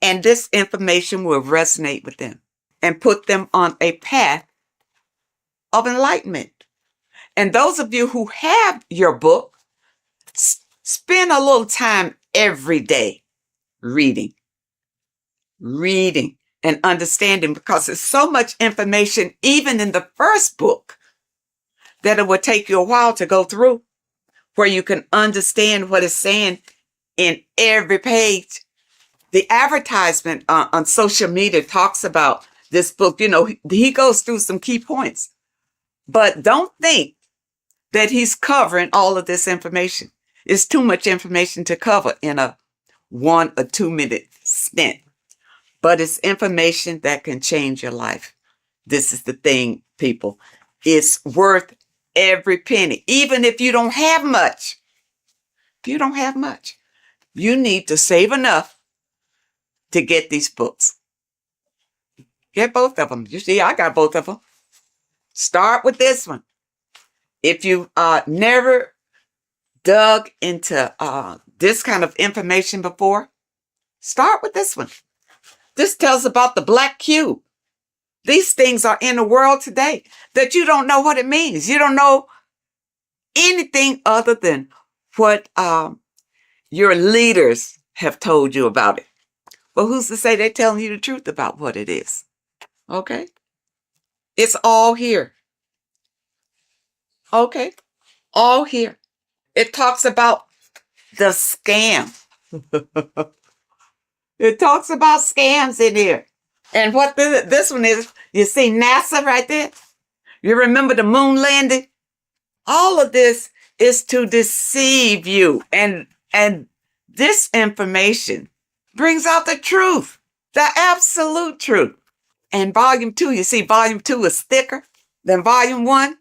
And this information will resonate with them and put them on a path of enlightenment. And those of you who have your book, spend a little time every day reading and understanding, because there's so much information, even in the first book, that it will take you a while to go through, where you can understand what it's saying in every page. The advertisement on social media talks about this book. You know, he goes through some key points, but don't think that he's covering all of this information. It's too much information to cover in a 1 or 2 minute stint, but it's information that can change your life. This is the thing, people. It's worth every penny, even if you don't have much. If you don't have much, you need to save enough to get these books. Get both of them. You see, I got both of them. Start with this one. If you never dug into this kind of information before, start with this one. This tells about the black cube. These things are in the world today that you don't know what it means. You don't know anything other than what your leaders have told you about it. Well, who's to say they're telling you the truth about what it is? Okay? It's all here. Okay? All here. It talks about the scam. It talks about scams in here. And what this one is, you see NASA right there? You remember the moon landing? All of this is to deceive you. And this information brings out the truth, the absolute truth. And volume 2, you see volume 2 is thicker than volume 1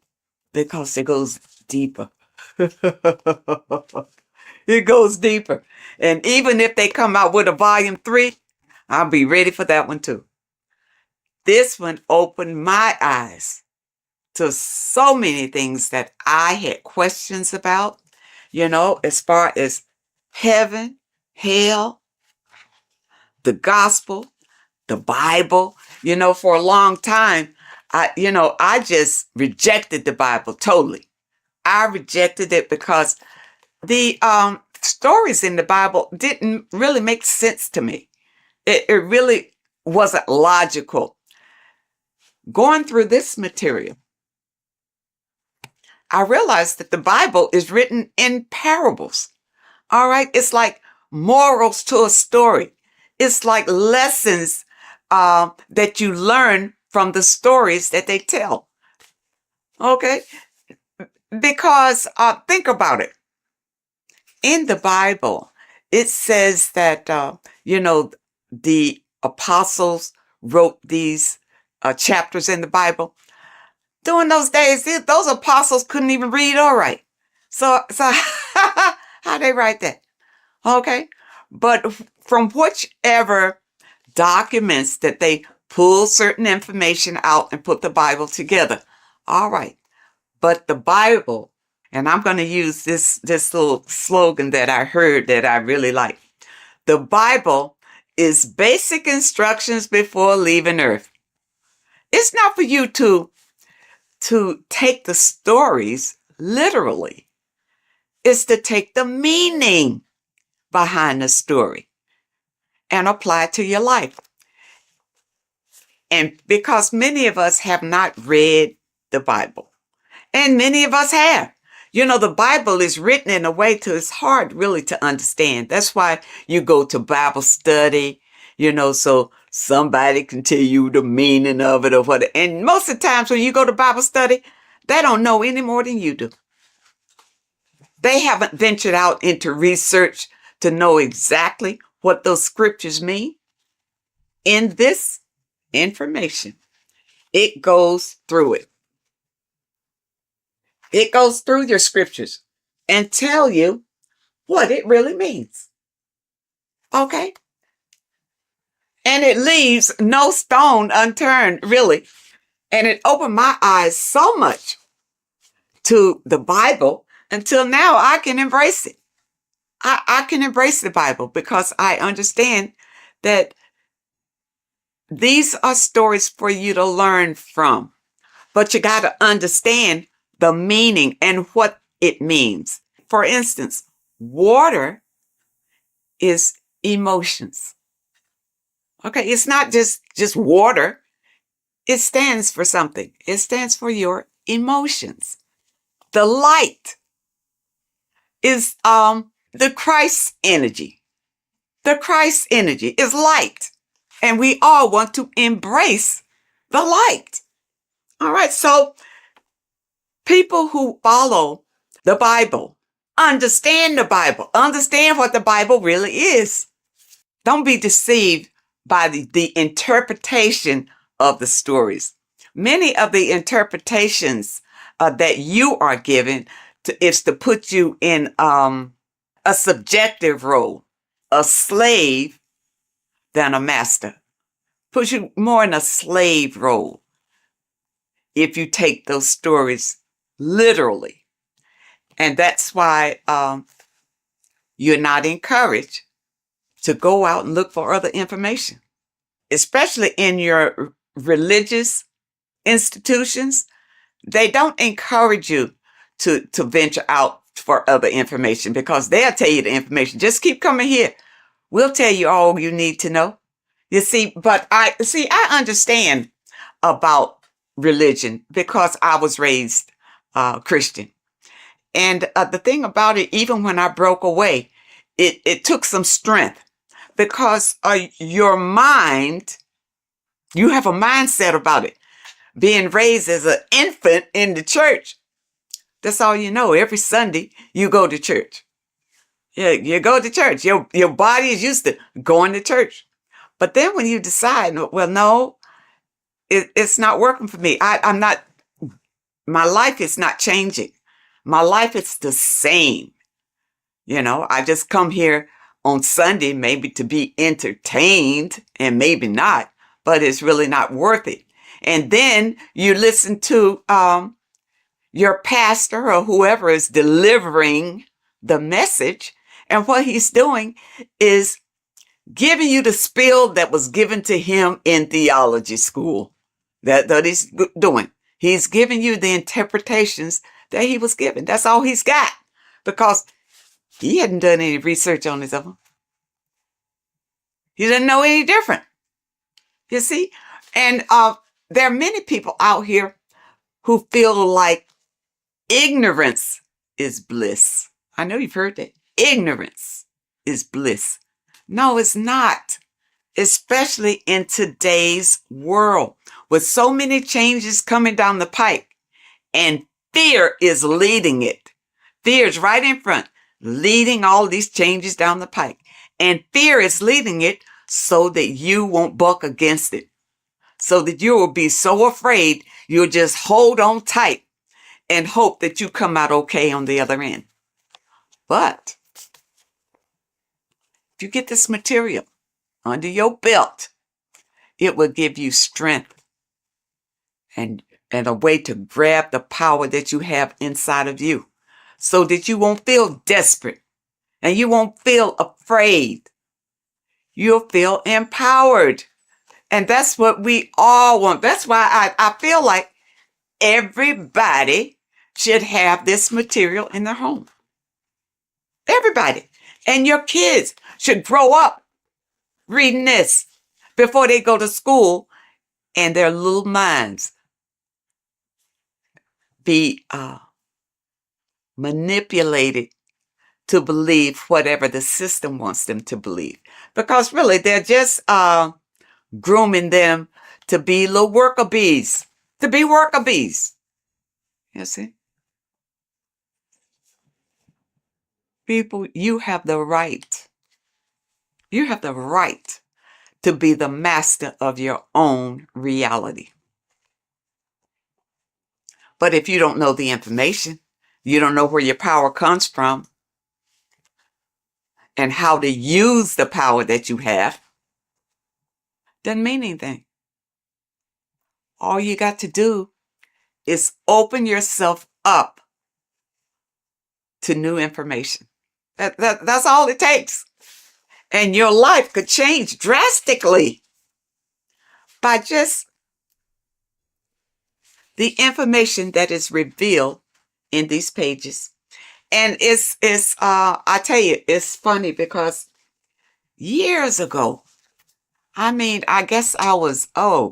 because it goes deeper. It goes deeper. And even if they come out with a volume 3, I'll be ready for that one too. This one opened my eyes to so many things that I had questions about, you know, as far as heaven, hell, the gospel, the Bible. You know, for a long time, I just rejected the Bible totally. I rejected it because the stories in the Bible didn't really make sense to me. It really wasn't logical. Going through this material, I realized that the Bible is written in parables. All right. It's like morals to a story. It's like lessons that you learn from the stories that they tell. Okay. Because think about it. In the Bible, it says that, the apostles wrote these chapters in the Bible. During those days, those apostles couldn't even read or write. So how they write that? Okay. But from whichever documents that they pull certain information out and put the Bible together. All right. But the Bible, and I'm going to use this little slogan that I heard that I really like. The Bible is basic instructions before leaving Earth. It's not for you to take the stories literally. It's to take the meaning behind the story and apply it to your life. And because many of us have not read the Bible, and many of us have. You know, the Bible is written in a way it's hard really to understand. That's why you go to Bible study, so somebody can tell you the meaning of it or what. And most of the times when you go to Bible study, they don't know any more than you do. They haven't ventured out into research to know exactly what those scriptures mean. In this information, it goes through it. It goes through your scriptures and tell you what it really means. Okay? And it leaves no stone unturned, really. And it opened my eyes so much to the Bible until now I can embrace it. I can embrace the Bible because I understand that these are stories for you to learn from, but you got to understand the meaning and what it means. For instance, water is emotions. Okay, it's not just water. It stands for something. It stands for your emotions. The light is the Christ energy. The Christ energy is light. And we all want to embrace the light. All right, so people who follow the Bible, understand the Bible, understand what the Bible really is. Don't be deceived by the interpretation of the stories. Many of the interpretations that you are given is to put you in a subjective role, a slave than a master. Puts you more in a slave role if you take those stories literally. And that's why you're not encouraged to go out and look for other information, especially in your religious institutions. They don't encourage you to venture out for other information because they'll tell you the information. Just keep coming here. We'll tell you all you need to know. You see, but I understand about religion because I was raised Christian. And the thing about it, even when I broke away, it took some strength because your mind, you have a mindset about it. Being raised as an infant in the church, that's all you know. Every Sunday, you go to church. Yeah, you go to church. Your body is used to going to church. But then when you decide, well, no, it's not working for me. I'm not, my life is not changing. My life is the same. You know, I just come here on Sunday, maybe to be entertained and maybe not, but it's really not worth it. And then you listen to your pastor or whoever is delivering the message. And what he's doing is giving you the spiel that was given to him in theology school. That he's doing. He's giving you the interpretations that he was given. That's all he's got because he hadn't done any research on his own. He didn't know any different. You see? And there are many people out here who feel like ignorance is bliss. I know you've heard that. Ignorance is bliss. No, it's not. Especially in today's world with so many changes coming down the pike and fear is leading it. Fear is right in front, leading all these changes down the pike. And fear is leading it so that you won't buck against it. So that you will be so afraid, you'll just hold on tight and hope that you come out okay on the other end. But if you get this material under your belt, it will give you strength and a way to grab the power that you have inside of you so that you won't feel desperate and you won't feel afraid. You'll feel empowered. And that's what we all want. That's why I feel like everybody should have this material in their home. Everybody. And your kids should grow up reading this before they go to school and their little minds be manipulated to believe whatever the system wants them to believe. Because really, they're just grooming them to be little worker bees, to be worker bees. You see? People, you have the right. You have the right to be the master of your own reality. But if you don't know the information, you don't know where your power comes from and how to use the power that you have, doesn't mean anything. All you got to do is open yourself up to new information. That's all it takes. And your life could change drastically. by just the information that is revealed in these pages. And I tell you, it's funny because years ago, I guess I was, I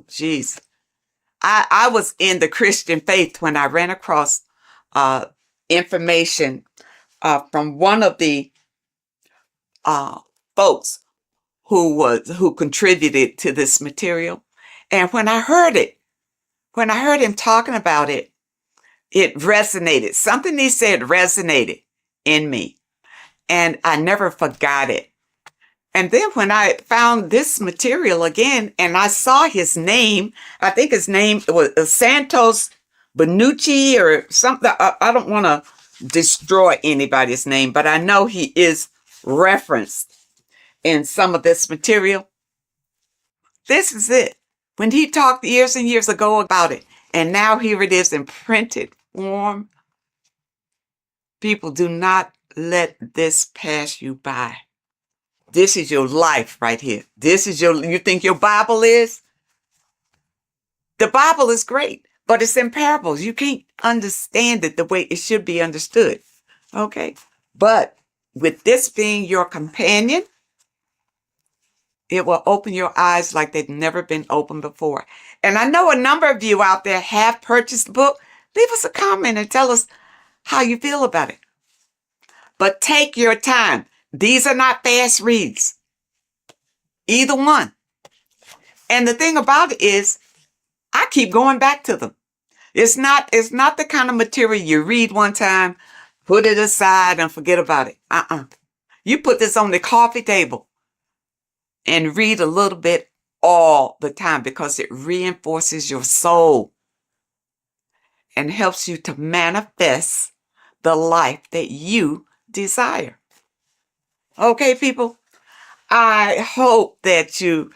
was in the Christian faith when I ran across information from one of the folks who contributed to this material. And when I heard him talking about it, it resonated. Something he said resonated in me, and I never forgot it. And then when I found this material again and I saw his name, I think his name was Santos Benucci or something. I don't want to destroy anybody's name, but I know he is referenced in some of this material. This is it. When he talked years and years ago about it, and now here it is in printed form. People, do not let this pass you by. This is your life right here. You think your Bible is? The Bible is great, but it's in parables. You can't understand it the way it should be understood. Okay? But with this being your companion, it will open your eyes like they've never been opened before. And I know a number of you out there have purchased the book. Leave us a comment and tell us how you feel about it. But take your time. These are not fast reads. Either one. And the thing about it is, I keep going back to them. It's not the kind of material you read one time, put it aside and forget about it. You put this on the coffee table and read a little bit all the time because it reinforces your soul and helps you to manifest the life that you desire. Okay, people, I hope that you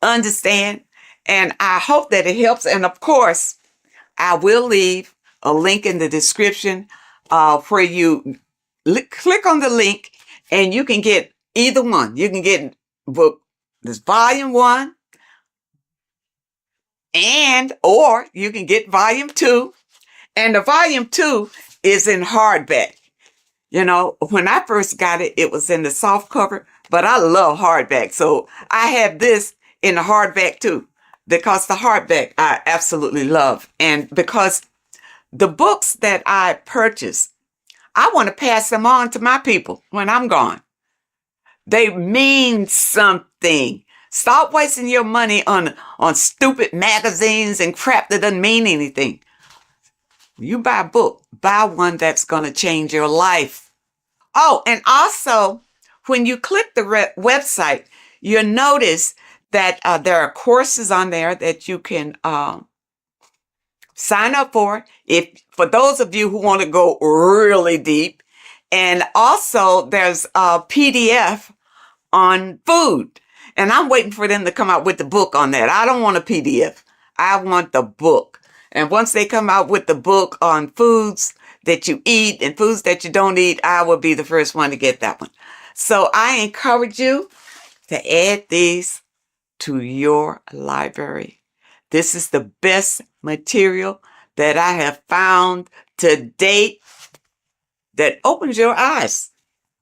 understand, and I hope that it helps. And of course, I will leave a link in the description where you click on the link and you can get either one. You can get book, this volume 1, or you can get volume 2. And the volume 2 is in hardback. You know, when I first got it, it was in the soft cover, but I love hardback. So I have this in the hardback too, because the hardback I absolutely love. And because the books that I purchase, I want to pass them on to my people when I'm gone. They mean something. Stop wasting your money on stupid magazines and crap that doesn't mean anything. You buy a book, buy one that's going to change your life. Oh, and also, when you click the website, you'll notice that there are courses on there that you can sign up for those of you who want to go really deep. And also, there's a PDF on food. And I'm waiting for them to come out with the book on that. I don't want a PDF. I want the book. And once they come out with the book on foods that you eat and foods that you don't eat, I will be the first one to get that one. So I encourage you to add these to your library. This is the best material that I have found to date that opens your eyes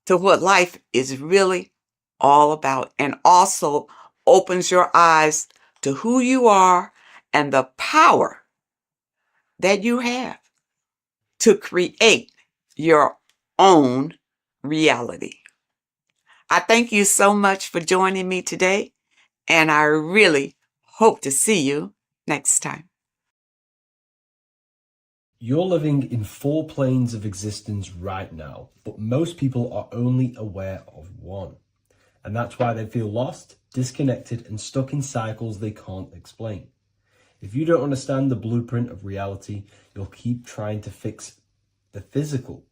to what life is really all about, and also opens your eyes to who you are and the power that you have to create your own reality. I thank you so much for joining me today, and I really hope to see you next time. You're living in 4 planes of existence right now, but most people are only aware of one. And that's why they feel lost, disconnected, and stuck in cycles they can't explain. If you don't understand the blueprint of reality, you'll keep trying to fix the physical,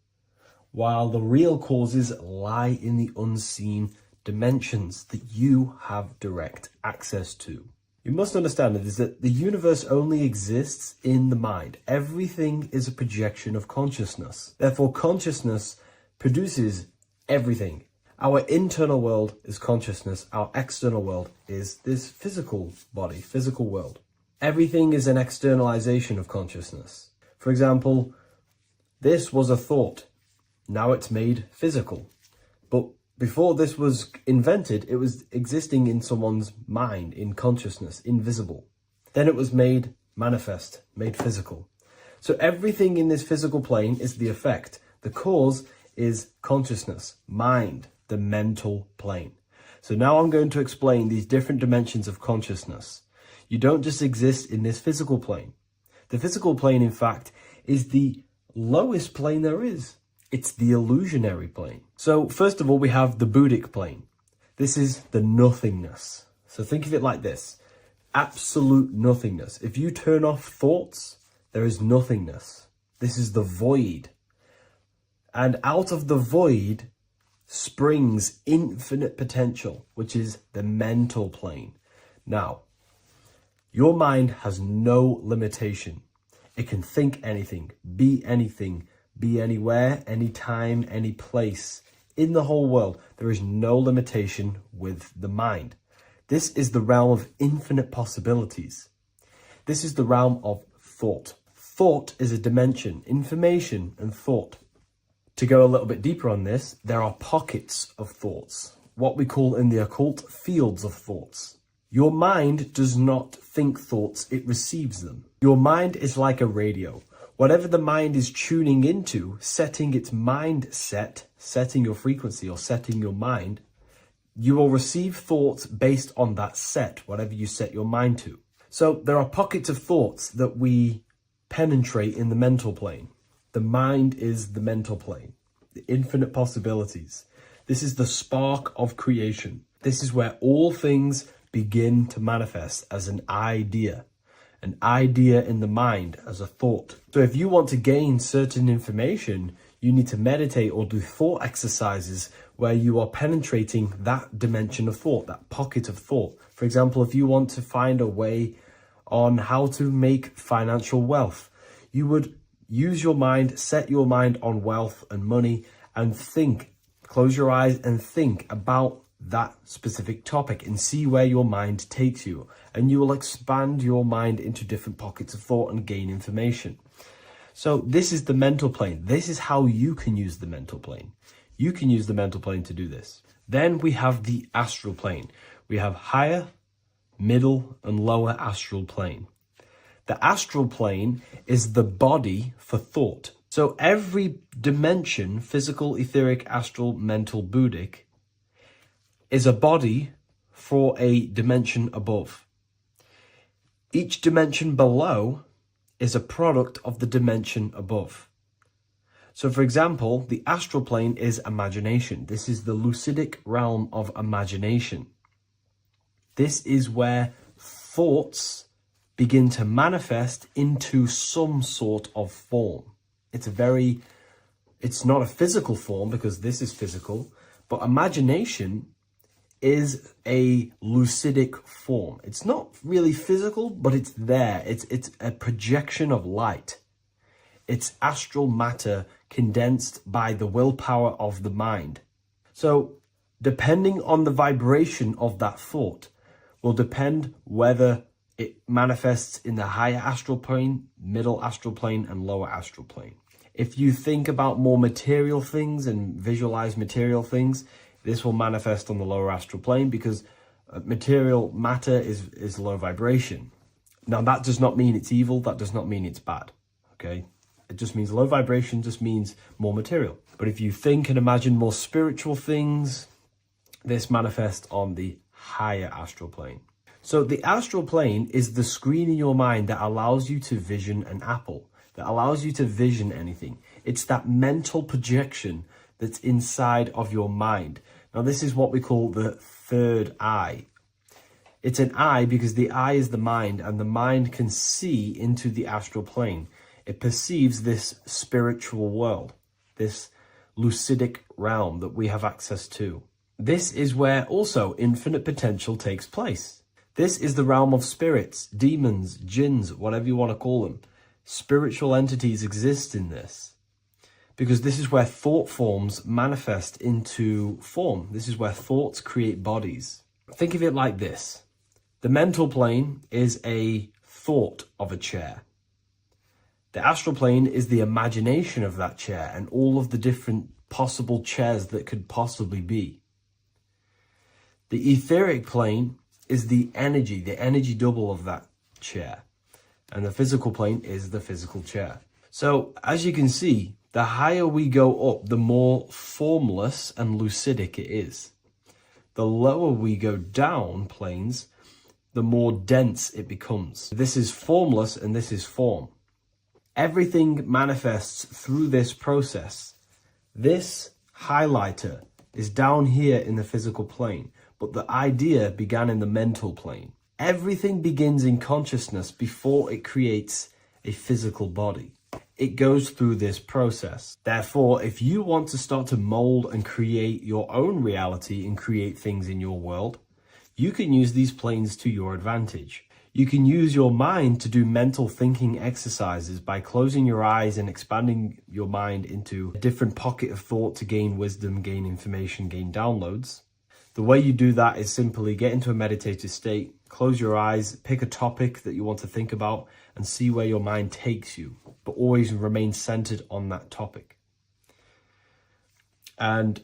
while the real causes lie in the unseen dimensions that you have direct access to. You must understand that the universe only exists in the mind. Everything is a projection of consciousness. Therefore, consciousness produces everything. Our internal world is consciousness. Our external world is this physical body, physical world. Everything is an externalization of consciousness. For example, this was a thought. Now it's made physical. But before this was invented, it was existing in someone's mind, in consciousness, invisible. Then it was made manifest, made physical. So everything in this physical plane is the effect. The cause is consciousness, mind, the mental plane. So now I'm going to explain these different dimensions of consciousness. You don't just exist in this physical plane. The physical plane, in fact, is the lowest plane there is. It's the illusionary plane. So first of all, we have the Buddhic plane. This is the nothingness. So think of it like this. Absolute nothingness. If you turn off thoughts, there is nothingness. This is the void. And out of the void springs infinite potential, which is the mental plane. Now, your mind has no limitation. It can think anything, be anywhere, anytime, any place. In the whole world, there is no limitation with the mind. This is the realm of infinite possibilities. This is the realm of thought. Thought is a dimension, information and thought. To go a little bit deeper on this, there are pockets of thoughts, what we call in the occult fields of thoughts. Your mind does not think thoughts, it receives them. Your mind is like a radio. Whatever the mind is tuning into, setting its mindset, setting your frequency or setting your mind, you will receive thoughts based on that set, whatever you set your mind to. So there are pockets of thoughts that we penetrate in the mental plane. The mind is the mental plane, the infinite possibilities. This is the spark of creation. This is where all things begin to manifest as an idea in the mind as a thought. So if you want to gain certain information, you need to meditate or do thought exercises where you are penetrating that dimension of thought, that pocket of thought. For example, if you want to find a way on how to make financial wealth, you would use your mind, set your mind on wealth and money and think, close your eyes and think about that specific topic and see where your mind takes you. And you will expand your mind into different pockets of thought and gain information. So this is the mental plane. This is how you can use the mental plane. You can use the mental plane to do this. Then we have the astral plane. We have higher, middle, and lower astral plane. The astral plane is the body for thought. So every dimension, physical, etheric, astral, mental, Buddhic, is a body for a dimension above. Each dimension below is a product of the dimension above. So for example, the astral plane is imagination. This is the lucidic realm of imagination. This is where thoughts begin to manifest into some sort of form. It's not a physical form because this is physical, but imagination is a lucidic form. It's not really physical, but it's there. It's a projection of light. It's astral matter condensed by the willpower of the mind. So depending on the vibration of that thought will depend whether it manifests in the higher astral plane, middle astral plane, and lower astral plane. If you think about more material things and visualize material things, this will manifest on the lower astral plane because material matter is low vibration. Now that does not mean it's evil, that does not mean it's bad, okay? It just means low vibration just means more material. But if you think and imagine more spiritual things, this manifests on the higher astral plane. So the astral plane is the screen in your mind that allows you to vision an apple, that allows you to vision anything. It's that mental projection that's inside of your mind. Now this is what we call the third eye. It's an eye because the eye is the mind, and the mind can see into the astral plane. It perceives this spiritual world, this lucidic realm that we have access to. This is where also infinite potential takes place. This is the realm of spirits, demons, jinns, whatever you want to call them. Spiritual entities exist in this. because this is where thought forms manifest into form. This is where thoughts create bodies. Think of it like this. The mental plane is a thought of a chair. The astral plane is the imagination of that chair and all of the different possible chairs that could possibly be. The etheric plane is the energy double of that chair. And the physical plane is the physical chair. So, as you can see, the higher we go up, the more formless and lucidic it is. The lower we go down planes, the more dense it becomes. This is formless and this is form. Everything manifests through this process. This highlighter is down here in the physical plane, but the idea began in the mental plane. Everything begins in consciousness before it creates a physical body. It goes through this process. Therefore, if you want to start to mold and create your own reality and create things in your world, you can use these planes to your advantage. You can use your mind to do mental thinking exercises by closing your eyes and expanding your mind into a different pocket of thought to gain wisdom, gain information, gain downloads. The way you do that is simply get into a meditative state, close your eyes, pick a topic that you want to think about, and see where your mind takes you, but always remain centered on that topic. And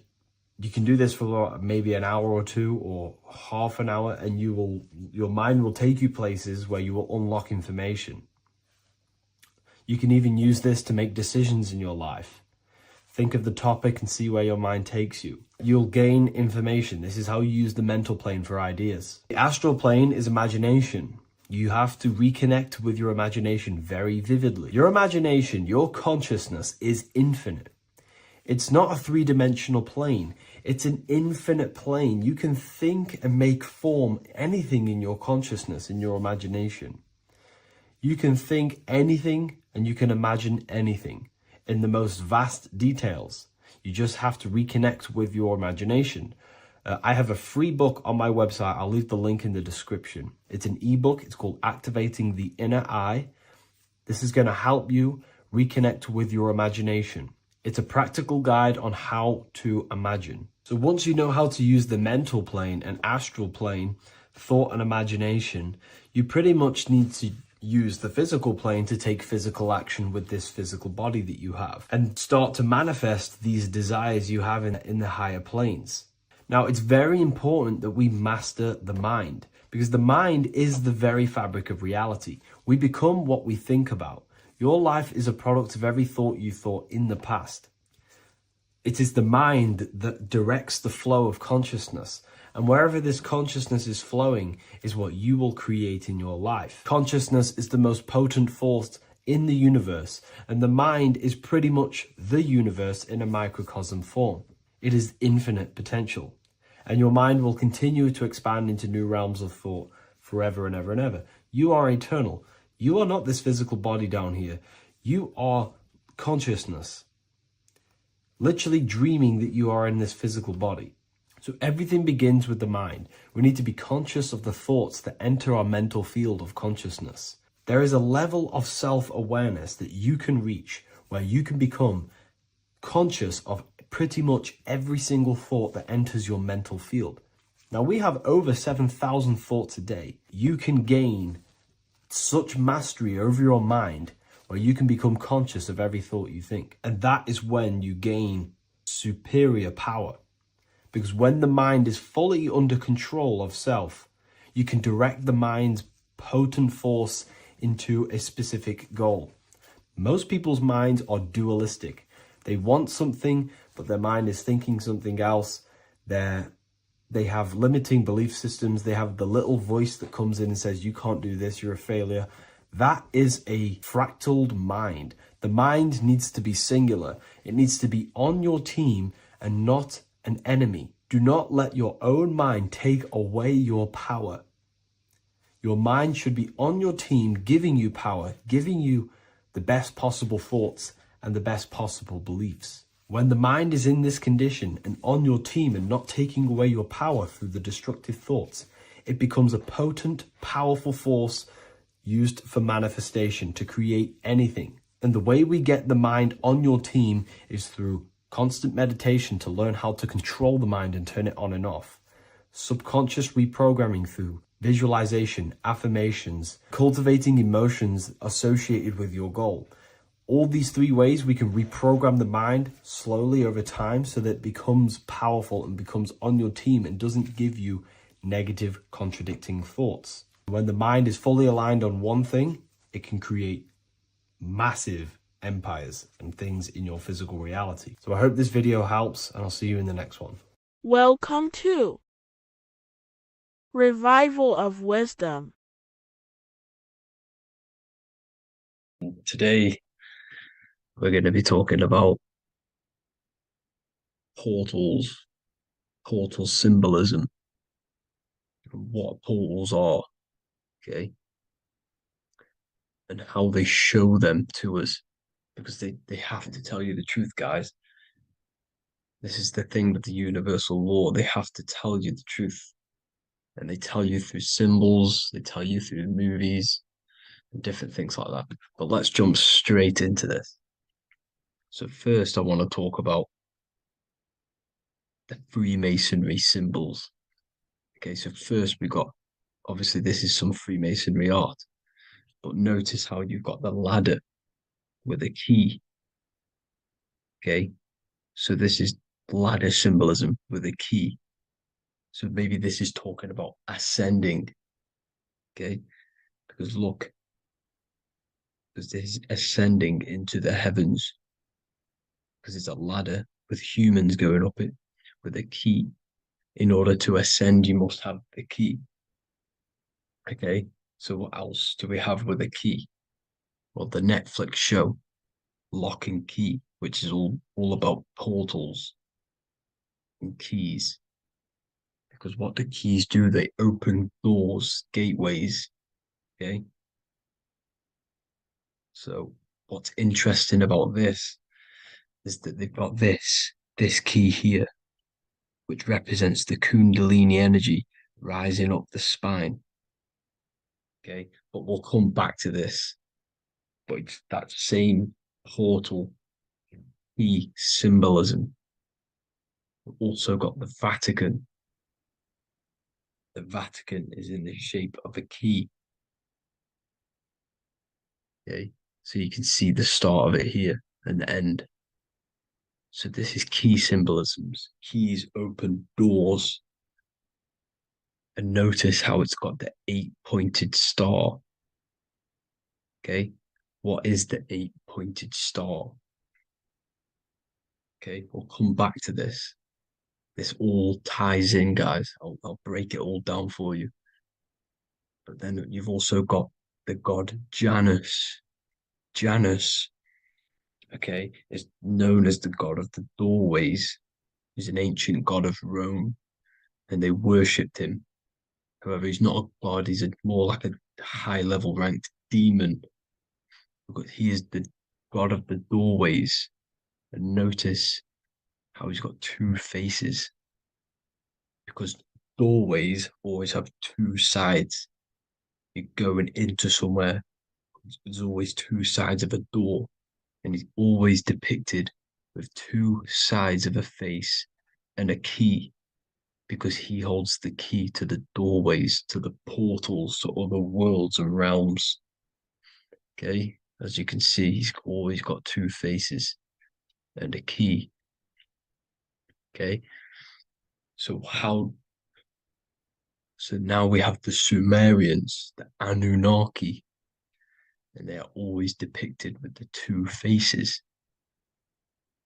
you can do this for maybe an hour or two or half an hour, and your mind will take you places where you will unlock information. You can even use this to make decisions in your life. Think of the topic and see where your mind takes you. You'll gain information. This is how you use the mental plane for ideas. The astral plane is imagination. You have to reconnect with your imagination very vividly. Your imagination, your consciousness is infinite. It's not a three-dimensional plane. It's an infinite plane. You can think and make form anything in your consciousness, in your imagination. You can think anything and you can imagine anything in the most vast details. You just have to reconnect with your imagination. I have a free book on my website. I'll leave the link in the description. It's an ebook. It's called Activating the Inner Eye. This is going to help you reconnect with your imagination. It's a practical guide on how to imagine. So once you know how to use the mental plane and astral plane, thought and imagination, you pretty much need to use the physical plane to take physical action with this physical body that you have and start to manifest these desires you have in the higher planes. Now, it's very important that we master the mind, because the mind is the very fabric of reality. We become what we think about. Your life is a product of every thought you thought in the past. It is the mind that directs the flow of consciousness. And wherever this consciousness is flowing is what you will create in your life. Consciousness is the most potent force in the universe, and the mind is pretty much the universe in a microcosm form. It is infinite potential. And your mind will continue to expand into new realms of thought forever and ever and ever. You are eternal. You are not this physical body down here. You are consciousness. Literally dreaming that you are in this physical body. So everything begins with the mind. We need to be conscious of the thoughts that enter our mental field of consciousness. There is a level of self-awareness that you can reach where you can become conscious of pretty much every single thought that enters your mental field. Now, we have over 7,000 thoughts a day. You can gain such mastery over your mind where you can become conscious of every thought you think. And that is when you gain superior power. Because when the mind is fully under control of self, you can direct the mind's potent force into a specific goal. Most people's minds are dualistic. They want something, but their mind is thinking something else. They have limiting belief systems. They have the little voice that comes in and says, you can't do this, you're a failure. That is a fractaled mind. The mind needs to be singular. It needs to be on your team and not an enemy. Do not let your own mind take away your power. Your mind should be on your team, giving you power, giving you the best possible thoughts and the best possible beliefs. When the mind is in this condition and on your team and not taking away your power through the destructive thoughts, it becomes a potent, powerful force used for manifestation to create anything. And the way we get the mind on your team is through constant meditation to learn how to control the mind and turn it on and off. Subconscious reprogramming through visualization, affirmations, cultivating emotions associated with your goal. All these three ways we can reprogram the mind slowly over time so that it becomes powerful and becomes on your team and doesn't give you negative contradicting thoughts. When the mind is fully aligned on one thing, it can create massive empires and things in your physical reality. So I hope this video helps, and I'll see you in the next one. Welcome to Revival of Wisdom. Today, we're going to be talking about portal symbolism, what portals are, okay, and how they show them to us, because they have to tell you the truth, guys. This is the thing with the universal law. They have to tell you the truth. And they tell you through symbols, they tell you through movies, and different things like that. But let's jump straight into this. So first, I want to talk about the Freemasonry symbols. Okay, so first we got, obviously this is some Freemasonry art, but notice how you've got the ladder with a key. Okay, so this is ladder symbolism with a key. So maybe this is talking about ascending. Okay, because look, because this is ascending into the heavens, because it's a ladder with humans going up it with a key. In order to ascend, you must have the key. Okay, so what else do we have with a key? Well, the Netflix show Lock and Key, which is all about portals and keys. Because what the keys do, they open doors, gateways. Okay, so what's interesting about this is that they've got this key here, which represents the Kundalini energy rising up the spine. Okay, but we'll come back to this. But it's that same portal key symbolism. We've also got the Vatican. The Vatican is in the shape of a key. Okay, so you can see the start of it here and the end. So this is key symbolisms. Keys open doors. And notice how it's got the 8-pointed star. Okay, what is the 8-pointed star? Okay, we'll come back to this. This all ties in, guys. I'll break it all down for you. But then you've also got the god Janus. Janus, okay, is known as the god of the doorways. He's an ancient god of Rome, and they worshipped him. However, he's not a god, he's more like a high-level ranked demon. Because he is the god of the doorways. And notice how he's got two faces. Because doorways always have two sides. You're going into somewhere, there's always two sides of a door. And he's always depicted with two sides of a face and a key, because he holds the key to the doorways, to the portals, to other worlds and realms. Okay, as you can see, he's always got two faces and a key. Okay, so now we have the Sumerians, the Anunnaki, and they are always depicted with the two faces.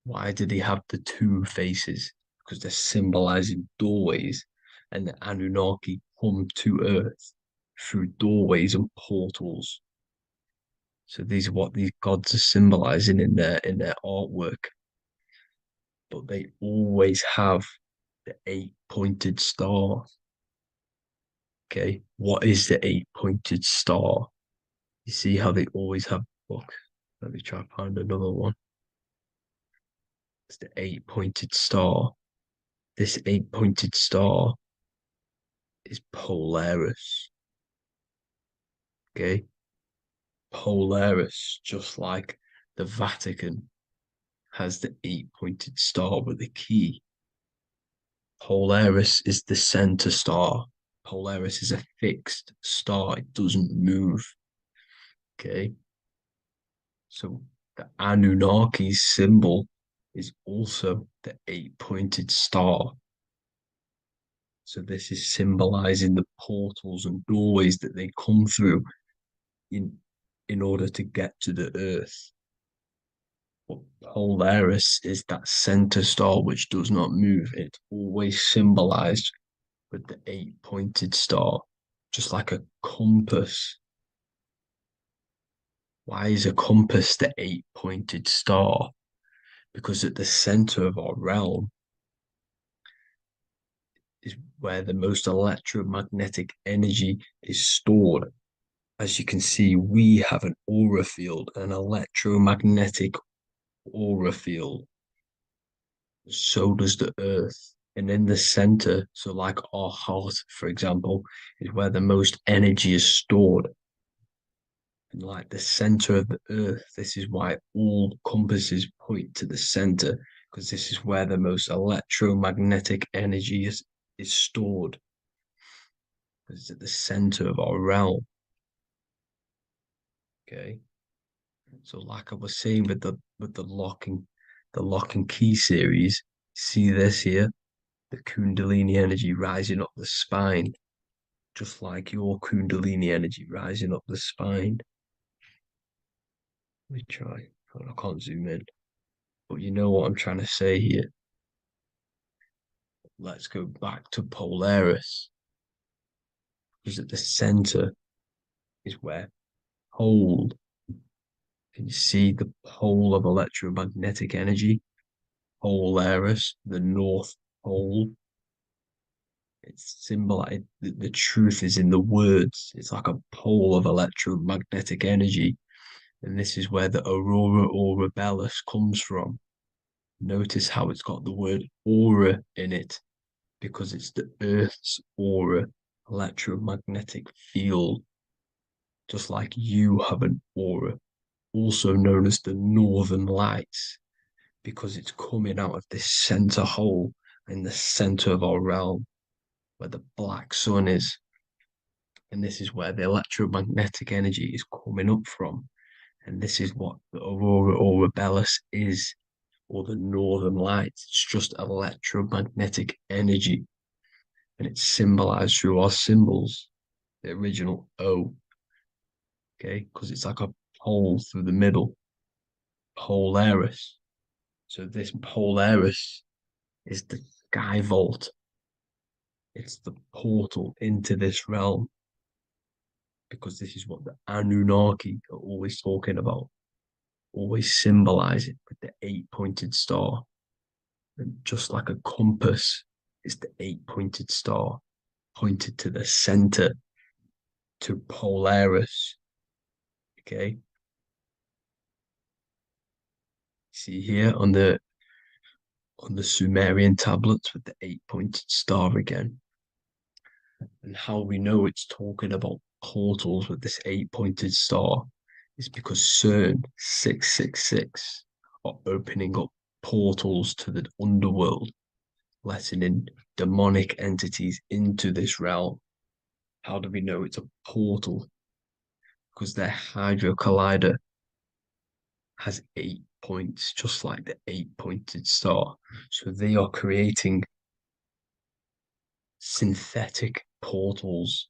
Why do they have the two faces? Because they're symbolizing doorways, and the Anunnaki come to Earth through doorways and portals. So these are what these gods are symbolizing in their artwork. But they always have the 8-pointed star. Okay, what is the 8-pointed star? You see how they always have, look, let me try to find another one. It's the 8-pointed star. This 8-pointed star is Polaris. Okay, Polaris, just like The Vatican has the 8-pointed star with the key. Polaris is the center star. Polaris is a fixed star. It doesn't move. Okay. So the Anunnaki symbol is also the 8-pointed star. So this is symbolizing the portals and doorways that they come through in order to get to the earth. But Polaris is that center star which does not move. It's always symbolized with the 8-pointed star, just like a compass. Why is a compass the 8-pointed star? Because at the center of our realm is where the most electromagnetic energy is stored. As you can see, we have an aura field, an electromagnetic aura field. So does the earth. And in the center, so like our heart, for example, is where the most energy is stored. And like the center of the earth, this is why all compasses point to the center, because this is where the most electromagnetic energy is stored. It's at the center of our realm. Okay. So like I was saying with the lock and key series, see this here? The Kundalini energy rising up the spine, just like your Kundalini energy rising up the spine. Let me try. I can't zoom in. But you know what I'm trying to say here. Let's go back to Polaris. Because at the center is where pole. Can you see the pole of electromagnetic energy? Polaris, the North Pole. It's symbolized. The truth is in the words. It's like a pole of electromagnetic energy. And this is where the aurora borealis comes from. Notice how it's got the word aura in it, because it's the Earth's aura, electromagnetic field. Just like you have an aura, also known as the northern lights, because it's coming out of this center hole in the center of our realm, where the black sun is. And this is where the electromagnetic energy is coming up from. And this is what the aurora borealis is, or the northern lights. It's just electromagnetic energy. And it's symbolized through our symbols, the original O. Okay, because it's like a pole through the middle. Polaris. So this Polaris is the sky vault. It's the portal into this realm. Because this is what the Anunnaki are always talking about. Always symbolize it with the 8-pointed star. And just like a compass, it's the 8-pointed star pointed to the center, to Polaris. Okay. See here on the Sumerian tablets with the 8-pointed star again. And how we know it's talking about portals with this 8-pointed star is because CERN 666 are opening up portals to the underworld, letting in demonic entities into this realm. How do we know it's a portal? Because their Hydro Collider has 8 points, just like the 8-pointed star. So they are creating synthetic portals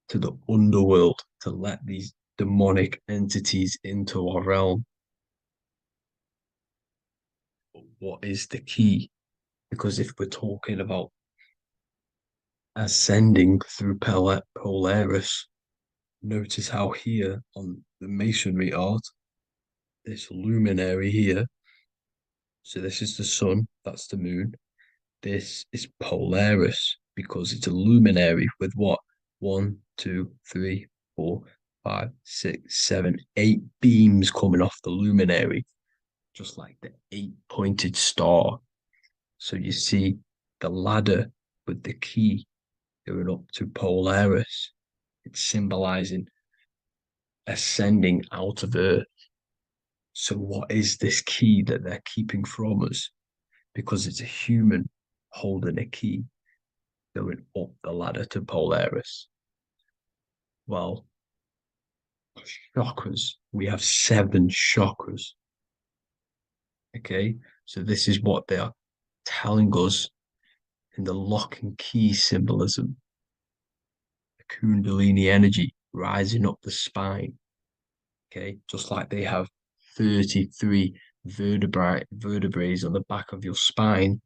to the underworld to let these demonic entities into our realm. But what is the key? Because if we're talking about ascending through Polaris, notice how here on the masonry art, this luminary here, so this is the sun, that's the moon, this is Polaris, because it's a luminary with what? 1, 2, 3, 4, 5, 6, 7, 8 beams coming off the luminary, just like the 8-pointed star. So you see the ladder with the key going up to Polaris. It's symbolizing ascending out of Earth. So what is this key that they're keeping from us? Because it's a human holding a key going up the ladder to Polaris. Well, chakras. We have 7 chakras. Okay, so this is what they are telling us in the lock and key symbolism. The Kundalini energy rising up the spine. Okay, just like they have 33 vertebrae on the back of your spine.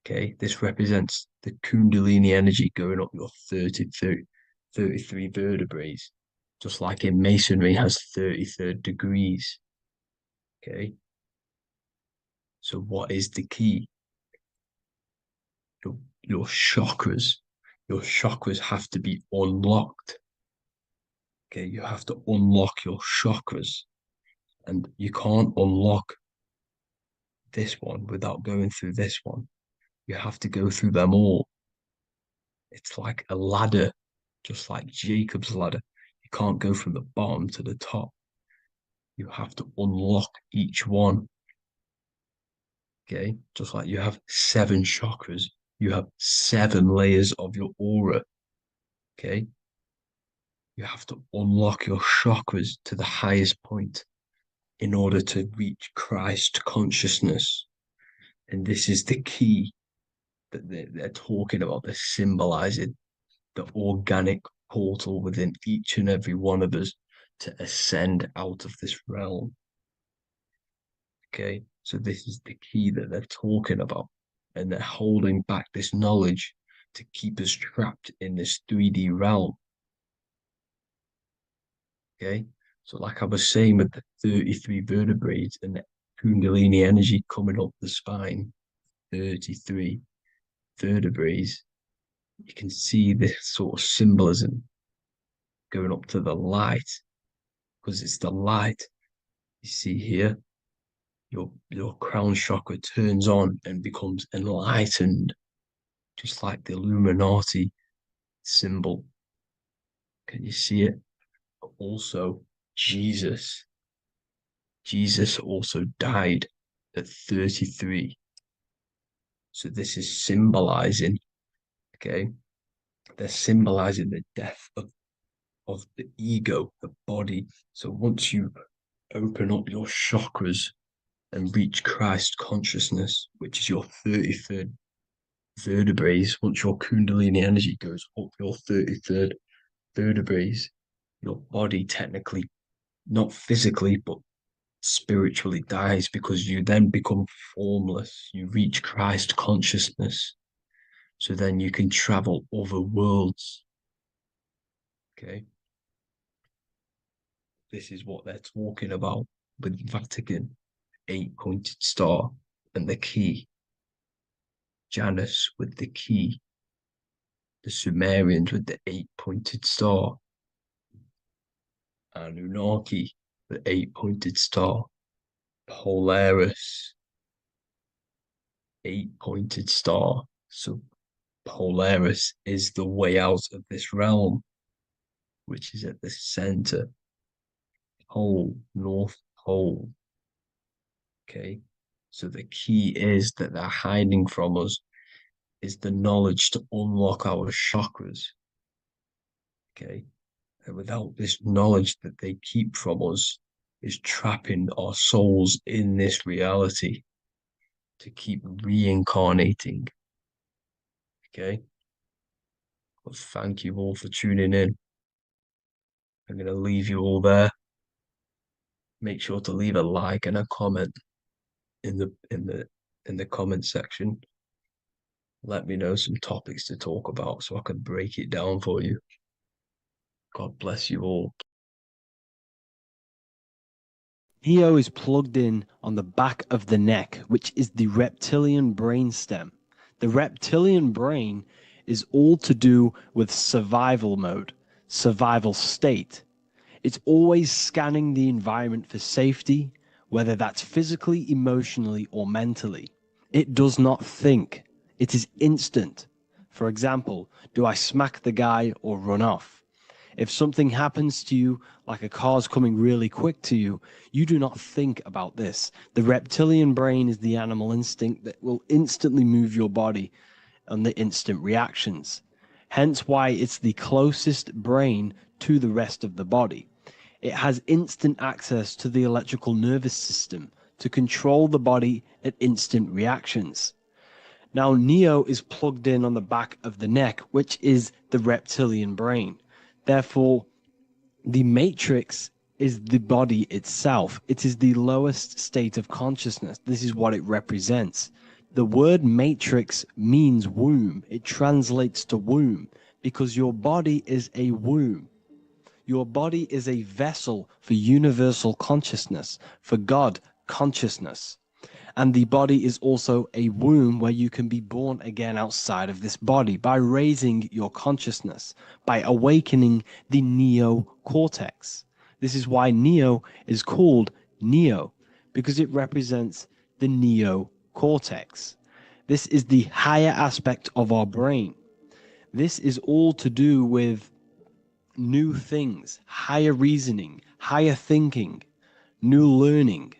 Okay, this represents the Kundalini energy going up your 33 vertebrae, just like in Masonry has 33rd degrees. Okay, so what is the key? Your chakras. Your chakras have to be unlocked. Okay, you have to unlock your chakras, and you can't unlock this one without going through this one. You have to go through them all. It's like a ladder, just like Jacob's ladder. You can't go from the bottom to the top. You have to unlock each one. Okay, just like you have 7 chakras, you have 7 layers of your aura. Okay, you have to unlock your chakras to the highest point in order to reach Christ consciousness. And this is the key that they're talking about. They're symbolizing the organic portal within each and every one of us to ascend out of this realm. Okay, so this is the key that they're talking about, and they're holding back this knowledge to keep us trapped in this 3D realm. Okay, so like I was saying with the 33 vertebrae and the Kundalini energy coming up the spine, 33 vertebrae, you can see this sort of symbolism going up to the light, because it's the light. You see here, your crown chakra turns on and becomes enlightened, just like the Illuminati symbol. Can you see it? Also, Jesus also died at 33. So this is symbolizing, okay, they're symbolizing the death of the ego, the body. So once you open up your chakras and reach Christ consciousness, which is your 33rd vertebrae, once your Kundalini energy goes up your 33rd vertebrae, your body technically, not physically, but spiritually dies, because you then become formless. You reach Christ consciousness. So then you can travel other worlds. Okay. This is what they're talking about with Vatican, 8-pointed star, and the key. Janus with the key. The Sumerians with the 8-pointed star. Anunnaki, the 8-pointed star. Polaris, 8-pointed star. So Polaris is the way out of this realm, which is at the center. Pole, North Pole. Okay, so the key is that they're hiding from us is the knowledge to unlock our chakras. Okay, and without this knowledge that they keep from us is trapping our souls in this reality to keep reincarnating. Okay, well, thank you all for tuning in. I'm going to leave you all there. Make sure to leave a like and a comment in the comment section. Let me know some topics to talk about so I can break it down for you. God bless you all. Neo is plugged in on the back of the neck, which is the reptilian brain stem. The reptilian brain is all to do with survival mode, survival state. It's always scanning the environment for safety, whether that's physically, emotionally, or mentally. It does not think. It is instant. For example, do I smack the guy or run off? If something happens to you, like a car's coming really quick to you, you do not think about this. The reptilian brain is the animal instinct that will instantly move your body on the instant reactions. Hence why it's the closest brain to the rest of the body. It has instant access to the electrical nervous system to control the body at instant reactions. Now, Neo is plugged in on the back of the neck, which is the reptilian brain. Therefore, the matrix is the body itself. It is the lowest state of consciousness. This is what it represents. The word matrix means womb. It translates to womb because your body is a womb. Your body is a vessel for universal consciousness, for God consciousness. And the body is also a womb where you can be born again outside of this body by raising your consciousness, by awakening the neocortex. This is why Neo is called Neo, because it represents the neocortex. This is the higher aspect of our brain. This is all to do with new things, higher reasoning, higher thinking, new learning.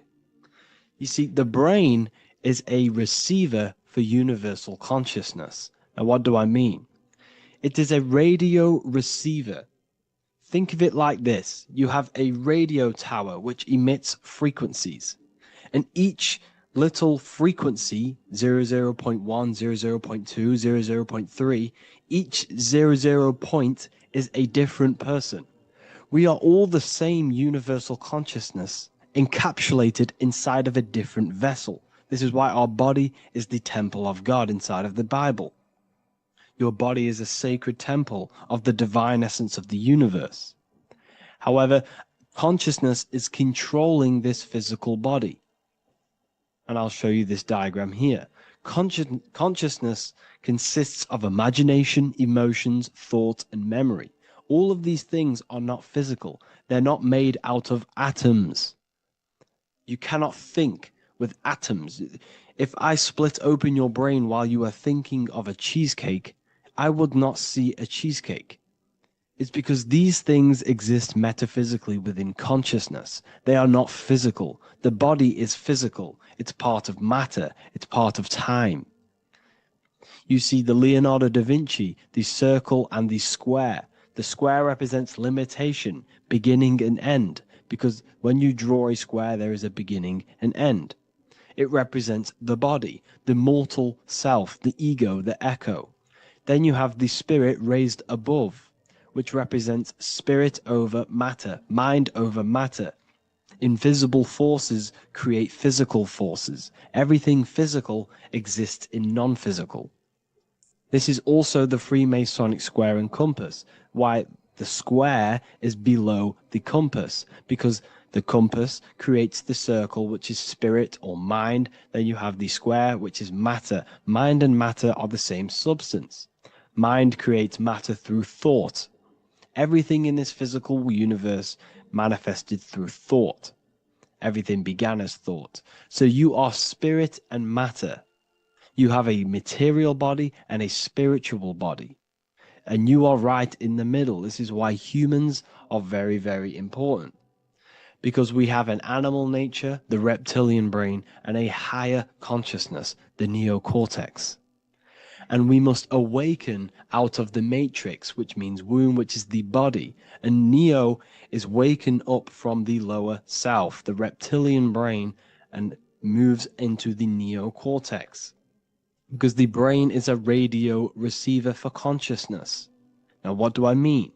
You see, the brain is a receiver for universal consciousness. Now, what do I mean? It is a radio receiver. Think of it like this. You have a radio tower which emits frequencies, and each little frequency, 00.1, 00.2, 00.3, each 00 point is a different person. We are all the same universal consciousness encapsulated inside of a different vessel. This is why our body is the temple of God inside of the Bible. Your body is a sacred temple of the divine essence of the universe. However, consciousness is controlling this physical body. And I'll show you this diagram here. Consciousness consists of imagination, emotions, thought, and memory. All of these things are not physical. They're not made out of atoms. You cannot think with atoms. If I split open your brain while you are thinking of a cheesecake, I would not see a cheesecake. It's because these things exist metaphysically within consciousness. They are not physical. The body is physical. It's part of matter. It's part of time. You see the Leonardo da Vinci, the circle and the square. The square represents limitation, beginning and end, because when you draw a square, there is a beginning and end. It represents the body, the mortal self, the ego, the echo. Then you have the spirit raised above, which represents spirit over matter, mind over matter. Invisible forces create physical forces. Everything physical exists in non-physical. This is also the Freemasonic square and compass, why the square is below the compass, because the compass creates the circle, which is spirit or mind. Then you have the square, which is matter. Mind and matter are the same substance. Mind creates matter through thought. Everything in this physical universe manifested through thought. Everything began as thought. So you are spirit and matter. You have a material body and a spiritual body. And you are right in the middle. This is why humans are very, very important. Because we have an animal nature, the reptilian brain, and a higher consciousness, the neocortex. And we must awaken out of the matrix, which means womb, which is the body. And Neo is waken up from the lower self, the reptilian brain, and moves into the neocortex. Because the brain is a radio receiver for consciousness. Now, what do I mean?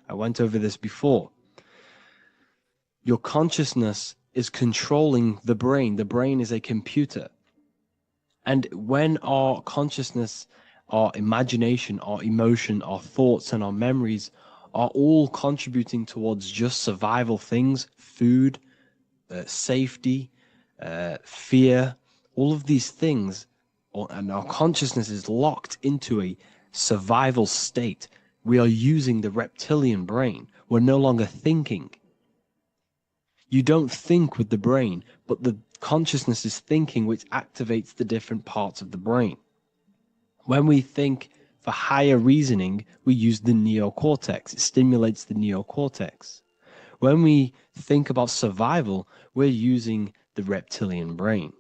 I went over this before. Your consciousness is controlling the brain. The brain is a computer. And when our consciousness, our imagination, our emotion, our thoughts, and our memories are all contributing towards just survival things, food, safety, fear, all of these things, and our consciousness is locked into a survival state, we are using the reptilian brain. We're no longer thinking. You don't think with the brain, but the consciousness is thinking, which activates the different parts of the brain. When we think For higher reasoning, we use the neocortex. It stimulates the neocortex. When we think about survival, we're using the reptilian brain.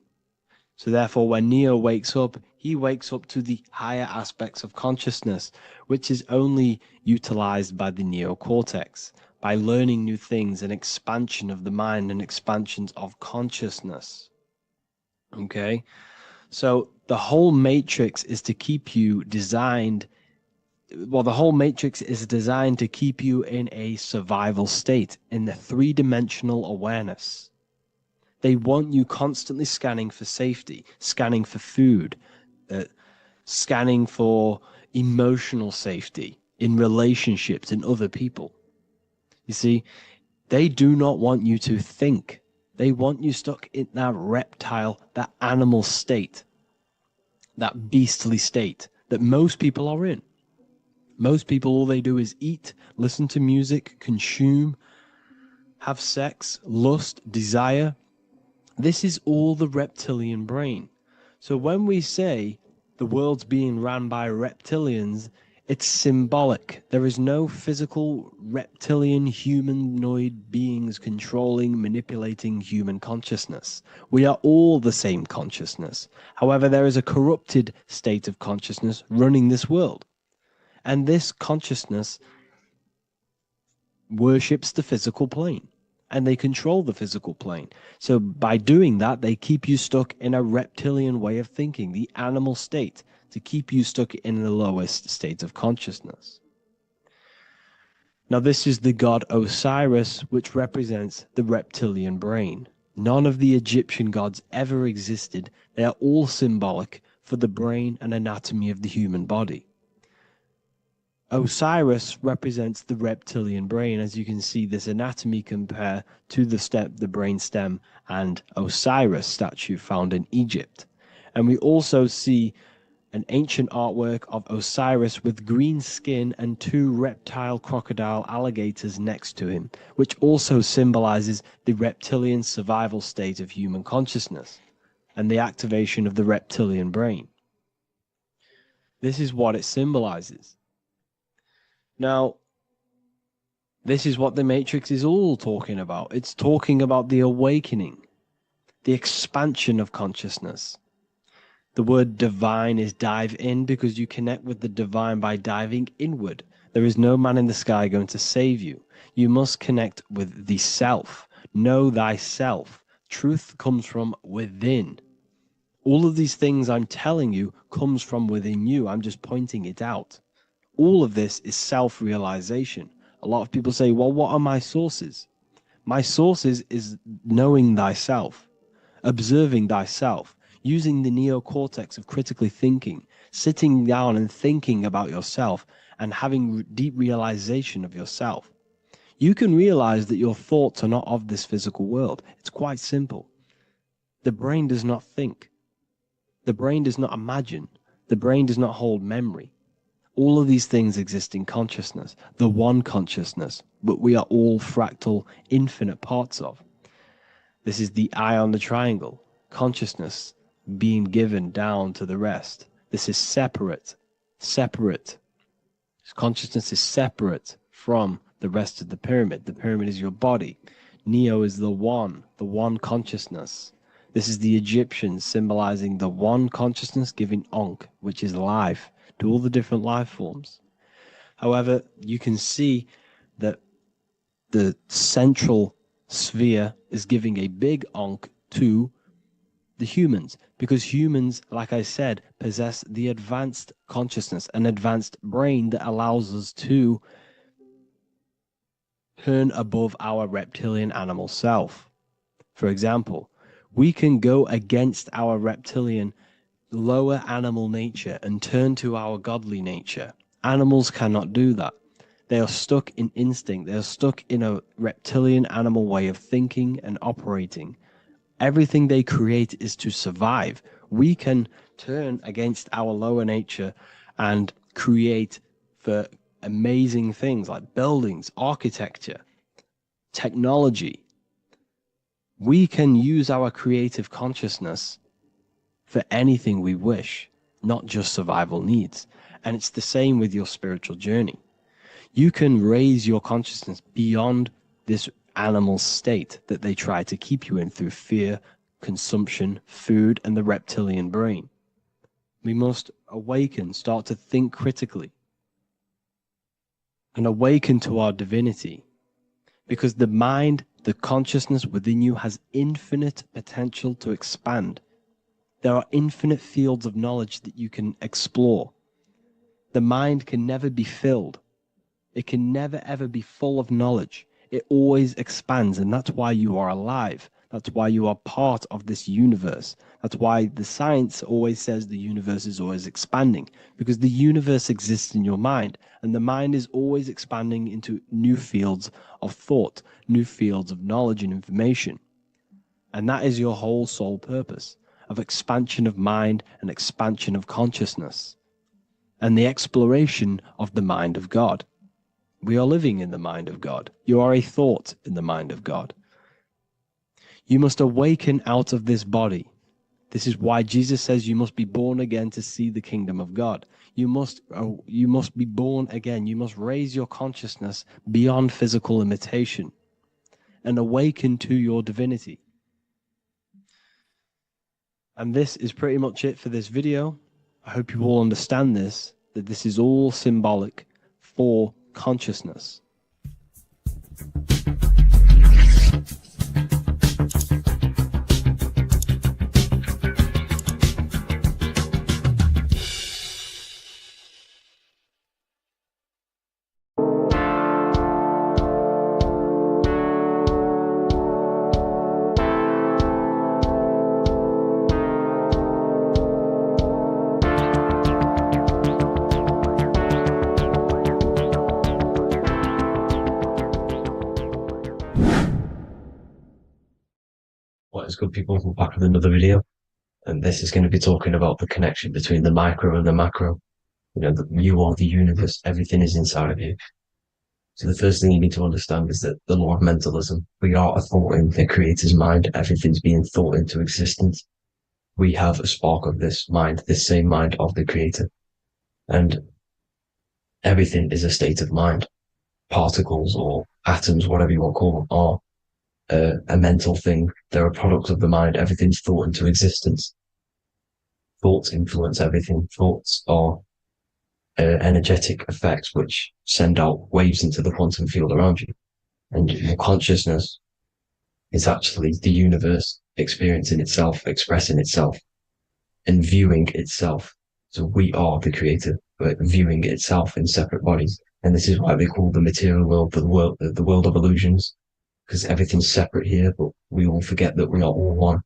So therefore, when Neo wakes up, he wakes up to the higher aspects of consciousness, which is only utilized by the neocortex, by learning new things, and expansion of the mind and expansions of consciousness. Okay? So the whole matrix is to keep you designed, well, the whole matrix is designed to keep you in a survival state, in the three-dimensional awareness. They want you constantly scanning for safety, scanning for food, scanning for emotional safety in relationships and other people. You see, they do not want you to think. They want you stuck in that reptile, that animal state, that beastly state that most people are in. Most people, all they do is eat, listen to music, consume, have sex, lust, desire. This is all the reptilian brain. So when we say the world's being ran by reptilians, it's symbolic. There is no physical reptilian humanoid beings controlling, manipulating human consciousness. We are all the same consciousness. However, there is a corrupted state of consciousness running this world. And this consciousness worships the physical plane. And they control the physical plane. So by doing that, they keep you stuck in a reptilian way of thinking, the animal state, to keep you stuck in the lowest state of consciousness. Now, this is the god Osiris, which represents the reptilian brain. None of the Egyptian gods ever existed. They are all symbolic for the brain and anatomy of the human body. Osiris represents the reptilian brain. As you can see, this anatomy compare to the brain stem and Osiris statue found in Egypt. And we also see an ancient artwork of Osiris with green skin and two reptile crocodile alligators next to him, which also symbolizes the reptilian survival state of human consciousness and the activation of the reptilian brain. This is what it symbolizes. Now, this is what the Matrix is all talking about. It's talking about the awakening, the expansion of consciousness. The word divine is dive in because you connect with the divine by diving inward. There is no man in the sky going to save you. You must connect with the self. Know thyself. Truth comes from within. All of these things I'm telling you comes from within you. I'm just pointing it out. All of this is self-realization. A lot of people say, well, what are my sources? My sources is knowing thyself, observing thyself, using the neocortex of critically thinking, sitting down and thinking about yourself and having deep realization of yourself. You can realize that your thoughts are not of this physical world. It's quite simple. The brain does not think. The brain does not imagine. The brain does not hold memory. All of these things exist in consciousness, the one consciousness, but we are all fractal, infinite parts of. This is the eye on the triangle, consciousness being given down to the rest. This is separate. Consciousness is separate from the rest of the pyramid. The pyramid is your body. Neo is the one consciousness. This is the Egyptians symbolizing the one consciousness giving Ankh, which is life, to all the different life forms. However, you can see that the central sphere is giving a big Ankh to the humans, because humans, like I said, possess the advanced consciousness, an advanced brain that allows us to turn above our reptilian animal self. For example, we can go against our reptilian lower animal nature and turn to our godly nature. Animals cannot do that. They are stuck in instinct. They are stuck in a reptilian animal way of thinking and operating. Everything they create is to survive. We can turn against our lower nature and create for amazing things like buildings, architecture, technology. We can use our creative consciousness for anything we wish. not just survival needs. And it's the same with your spiritual journey. You can raise your consciousness beyond this animal state that they try to keep you in through fear, consumption, food, and the reptilian brain. We must awaken, start to think critically, and awaken to our divinity, because the mind, the consciousness within you has infinite potential to expand. There are infinite fields of knowledge that you can explore. The mind can never be filled. It can never ever be full of knowledge. It always expands, and that's why you are alive. That's why you are part of this universe. That's why the science always says the universe is always expanding, because the universe exists in your mind, and the mind is always expanding into new fields of thought, new fields of knowledge and information. And that is your whole sole purpose, of expansion of mind and expansion of consciousness, and the exploration of the mind of God. We are living in the mind of God. You are a thought in the mind of God. You must awaken out of this body. This is why Jesus says you must be born again to see the kingdom of God. You must be born again. You must raise your consciousness beyond physical limitation and awaken to your divinity. And this is pretty much it for this video. I hope you all understand this, that this is all symbolic for consciousness. What is good, people? We're back with another video, and this is going to be talking about the connection between the micro and the macro. You know, you are the universe, everything is inside of you. So the first thing you need to understand is that the law of mentalism, we are a thought in the creator's mind, everything's being thought into existence. We have a spark of this mind, this same mind of the creator, and everything is a state of mind. Particles or atoms, whatever you want to call them, are a mental thing. They're a product of the mind. Everything's thought into existence. Thoughts influence everything. Thoughts are energetic effects which send out waves into the quantum field around you. And your consciousness is actually the universe experiencing itself, expressing itself, and viewing itself. So we are the creator, but viewing itself in separate bodies. And this is why they call the material world the world of illusions, because everything's separate here, but we all forget that we are all one.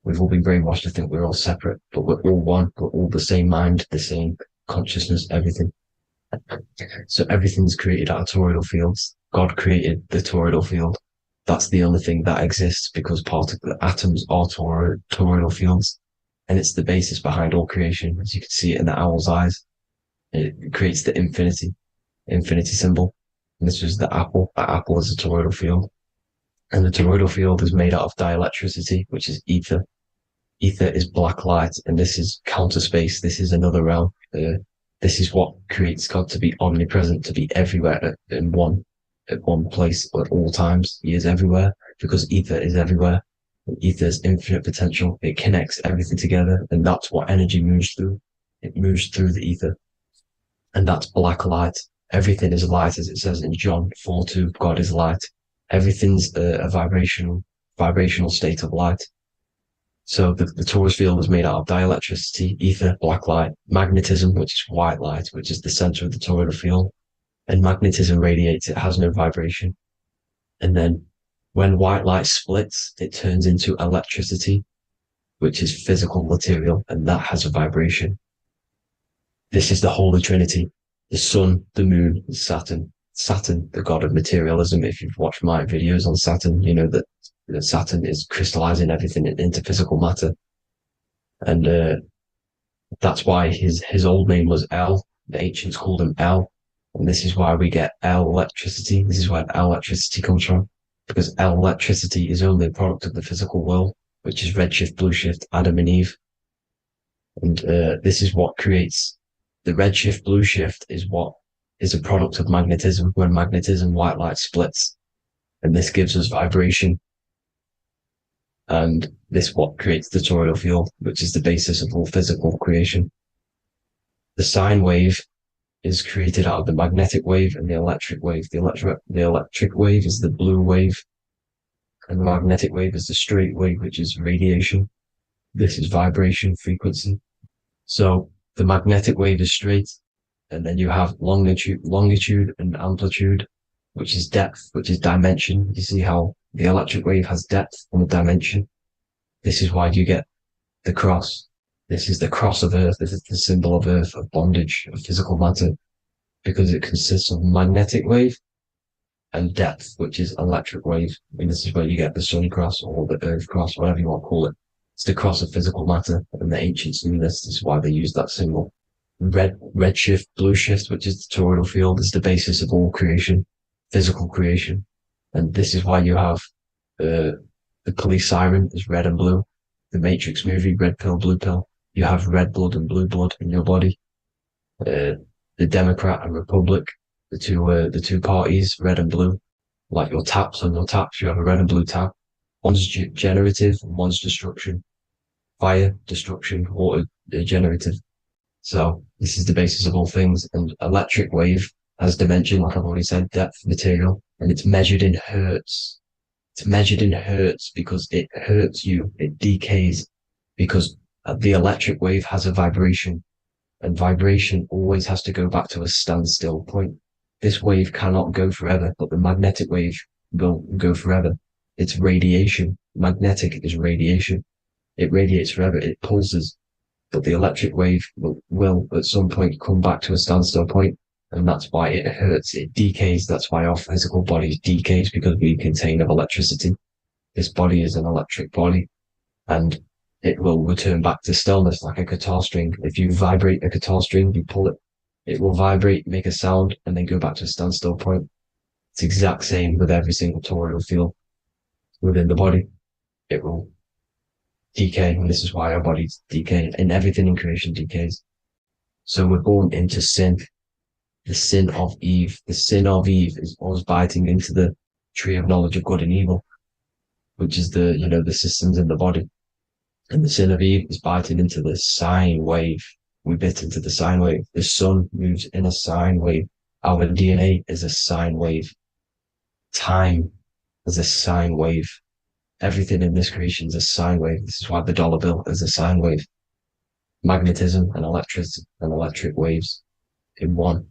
We've all been brainwashed to think we're all separate, but we're all one. We're all the same mind, the same consciousness, everything. So everything's created out of toroidal fields. God created the toroidal field. That's the only thing that exists, because atoms are toroidal fields, and it's the basis behind all creation. As you can see it in the owl's eyes, it creates the infinity symbol. And this was the apple. That apple is a toroidal field. And the toroidal field is made out of dielectricity, which is ether. Ether is black light, and this is counter space. This is another realm. This is what creates God to be omnipresent, to be everywhere at one place at all times. He is everywhere because ether is everywhere. Ether is infinite potential. It connects everything together, and that's what energy moves through. It moves through the ether, and that's black light. Everything is light, as it says in John 4:2. God is light. Everything's a vibrational state of light. So the torus field is made out of dielectricity, ether, black light, magnetism, which is white light, which is the center of the toroidal field. And magnetism radiates, it has no vibration. And then when white light splits, it turns into electricity, which is physical material, and that has a vibration. This is the Holy Trinity. The sun, the moon, and Saturn. Saturn, the god of materialism. If you've watched my videos on Saturn, you know that Saturn is crystallizing everything into physical matter. And that's why his old name was El. The ancients called him El. And this is why we get El electricity. This is where El electricity comes from. Because El electricity is only a product of the physical world, which is redshift, blueshift, Adam and Eve. And this is what creates the red shift, blue shift is what is a product of magnetism. When magnetism, white light splits, and this gives us vibration. And this what creates the toroidal field, which is the basis of all physical creation. The sine wave is created out of the magnetic wave and the electric wave. The electric wave is the blue wave, and the magnetic wave is the straight wave, which is radiation. This is vibration frequency. So the magnetic wave is straight, and then you have longitude and amplitude, which is depth, which is dimension. You see how the electric wave has depth and a dimension. This is why you get the cross. This is the cross of Earth. This is the symbol of Earth, of bondage, of physical matter, because it consists of magnetic wave and depth, which is electric wave. I mean, this is where you get the sun cross or the earth cross, whatever you want to call it. It's the cross of physical matter, and the ancients knew this. This is why they used that symbol. Red shift, blue shift, which is the toroidal field, is the basis of all creation, physical creation. And this is why you have the police siren is red and blue. The Matrix movie, red pill, blue pill. You have red blood and blue blood in your body. The Democrat and Republic, the two parties, red and blue. Like your taps on your taps, you have a red and blue tap. One's generative and one's destruction. Fire, destruction, water, generative. So this is the basis of all things. And electric wave has dimension, like I've already said, depth, material, and it's measured in hertz. It's measured in hertz because it hurts you. It decays because the electric wave has a vibration, and vibration always has to go back to a standstill point. This wave cannot go forever, but the magnetic wave will go forever. It's radiation. Magnetic is radiation. It radiates forever. It pulses. But the electric wave will at some point come back to a standstill point, and that's why it hurts. It decays. That's why our physical body decays, because we contain of electricity. This body is an electric body, and it will return back to stillness like a guitar string. If you vibrate a guitar string, you pull it, it will vibrate, make a sound, and then go back to a standstill point. It's the exact same with every single toroidal field within the body. It will decay, and this is why our bodies decay, and everything in creation decays. So we're born into sin, the sin of Eve. The sin of Eve is us biting into the tree of knowledge of good and evil, which is the systems in the body. And the sin of Eve is biting into the sine wave. We bit into the sine wave. The sun moves in a sine wave. Our DNA is a sine wave. Time is a sine wave. Everything in this creation is a sine wave. This is why the dollar bill is a sine wave. Magnetism and electric waves in one.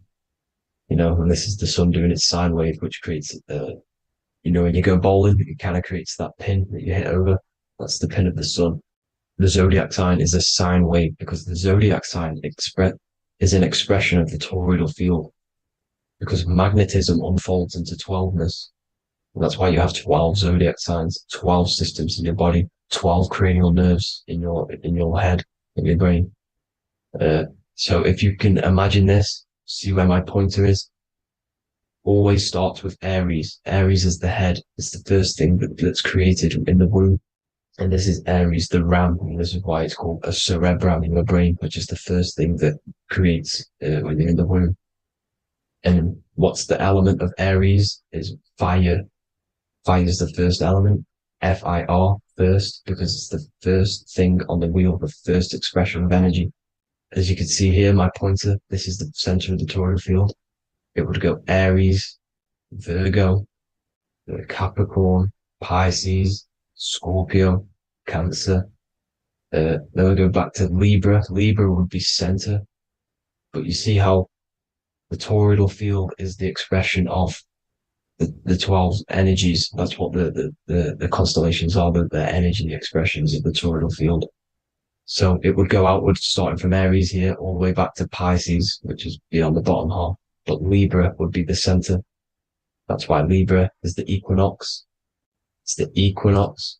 And this is the sun doing its sine wave, which creates, when you go bowling, it kind of creates that pin that you hit over. That's the pin of the sun. The zodiac sign is a sine wave because the zodiac sign is an expression of the toroidal field, because magnetism unfolds into 12ness. And that's why you have 12 zodiac signs, 12 systems in your body, 12 cranial nerves in your head, in your brain. So if you can imagine this, see where my pointer is. Always starts with Aries. Aries is the head. It's the first thing that's created in the womb. And this is Aries, the ram, and this is why it's called a cerebrum in your brain, which is the first thing that creates when you're in the womb. And what's the element of Aries is fire. Fire is the first element, F-I-R, first, because it's the first thing on the wheel, the first expression of energy. As you can see here, my pointer, this is the center of the toroidal field. It would go Aries, Virgo, Capricorn, Pisces, Scorpio, Cancer. Then we go back to Libra. Libra would be center. But you see how the toroidal field is the expression of the 12 energies. That's what the constellations are, the energy expressions of the toroidal field. So it would go outwards, starting from Aries here, all the way back to Pisces, which is beyond the bottom half. But Libra would be the center. That's why Libra is the equinox. It's the equinox.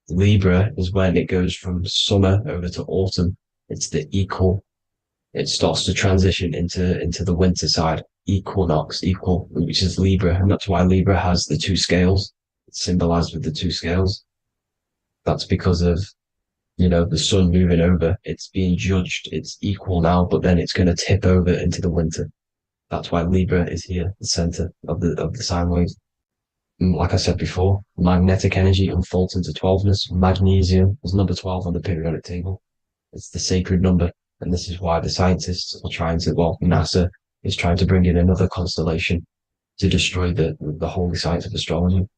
Libra is when it goes from summer over to autumn. It's the equal. It starts to transition into the winter side. Equinox, equal, which is Libra. And that's why Libra has the two scales. It's symbolized with the two scales. That's because of the sun moving over, it's being judged, it's equal now, but then it's going to tip over into the winter. That's why Libra is here, the center of the sine waves. And like I said before, magnetic energy unfolds into 12ness. Magnesium is number 12 on the periodic table. It's the sacred number. And this is why the scientists are trying to, NASA is trying to bring in another constellation to destroy the holy science of astrology.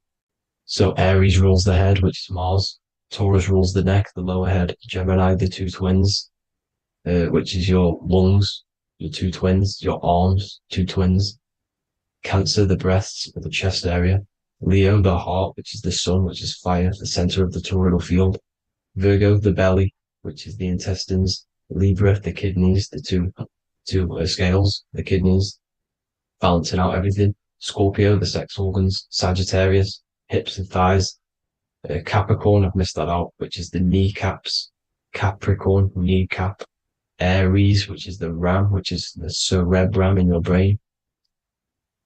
So Aries rules the head, which is Mars. Taurus rules the neck, the lower head. Gemini, the two twins, which is your lungs, your two twins, your arms, two twins. Cancer, the breasts, or the chest area. Leo, the heart, which is the sun, which is fire, the center of the toroidal field. Virgo, the belly, which is the intestines. Libra, the kidneys, the two scales, the kidneys, balancing out everything. Scorpio, the sex organs. Sagittarius, hips and thighs. Capricorn, I've missed that out, which is the kneecaps. Capricorn, kneecap. Aries, which is the ram, which is the cerebrum in your brain.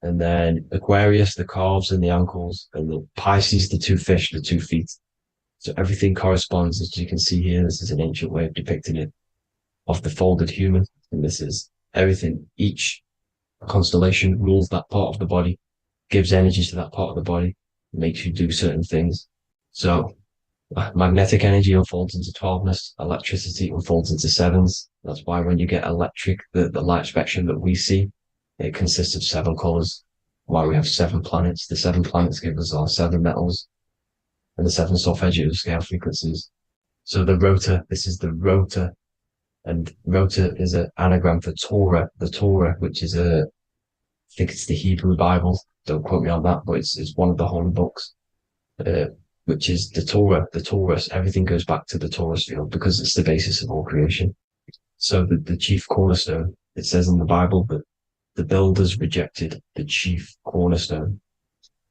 And then Aquarius, the calves and the ankles. And the Pisces, the two fish, the 2 feet. So everything corresponds, as you can see here. This is an ancient way of depicting it, of the folded human. And this is everything. Each constellation rules that part of the body, gives energy to that part of the body, makes you do certain things. So magnetic energy unfolds into 12ness, electricity unfolds into 7s. That's why when you get electric, the light spectrum that we see, it consists of 7 colors. Why we have 7 planets. The 7 planets give us our 7 metals and the 7 solfeggio scale frequencies. So the rotor, this is the rotor, and rotor is an anagram for Torah. The Torah, which is I think it's the Hebrew Bible. Don't quote me on that, but it's one of the holy books, which is the Torah, the Taurus. Everything goes back to the Taurus field because it's the basis of all creation. So the chief cornerstone, it says in the Bible that the builders rejected the chief cornerstone.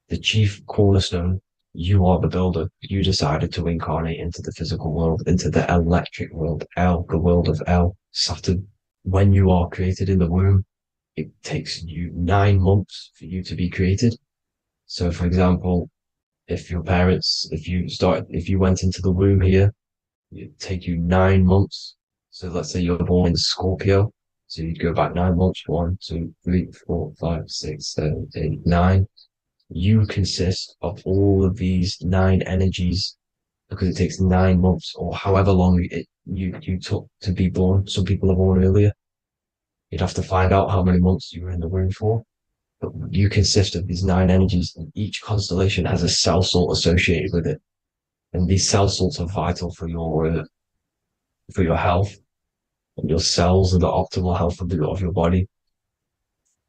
The chief cornerstone, you are the builder. You decided to incarnate into the physical world, into the electric world, El, the world of El, Saturn. When you are created in the womb, it takes you 9 months for you to be created. So, for example, if your parents, if you went into the womb here, it'd take you 9 months. So let's say you're born in Scorpio. So you'd go back 9 months, 1, 2, 3, 4, 5, 6, 7, 8, 9. You consist of all of these 9 energies because it takes 9 months or however long you took to be born. Some people are born earlier. You'd have to find out how many months you were in the womb for. But you consist of these 9 energies, and each constellation has a cell salt associated with it. And these cell salts are vital for your health. And your cells and the optimal health of your body.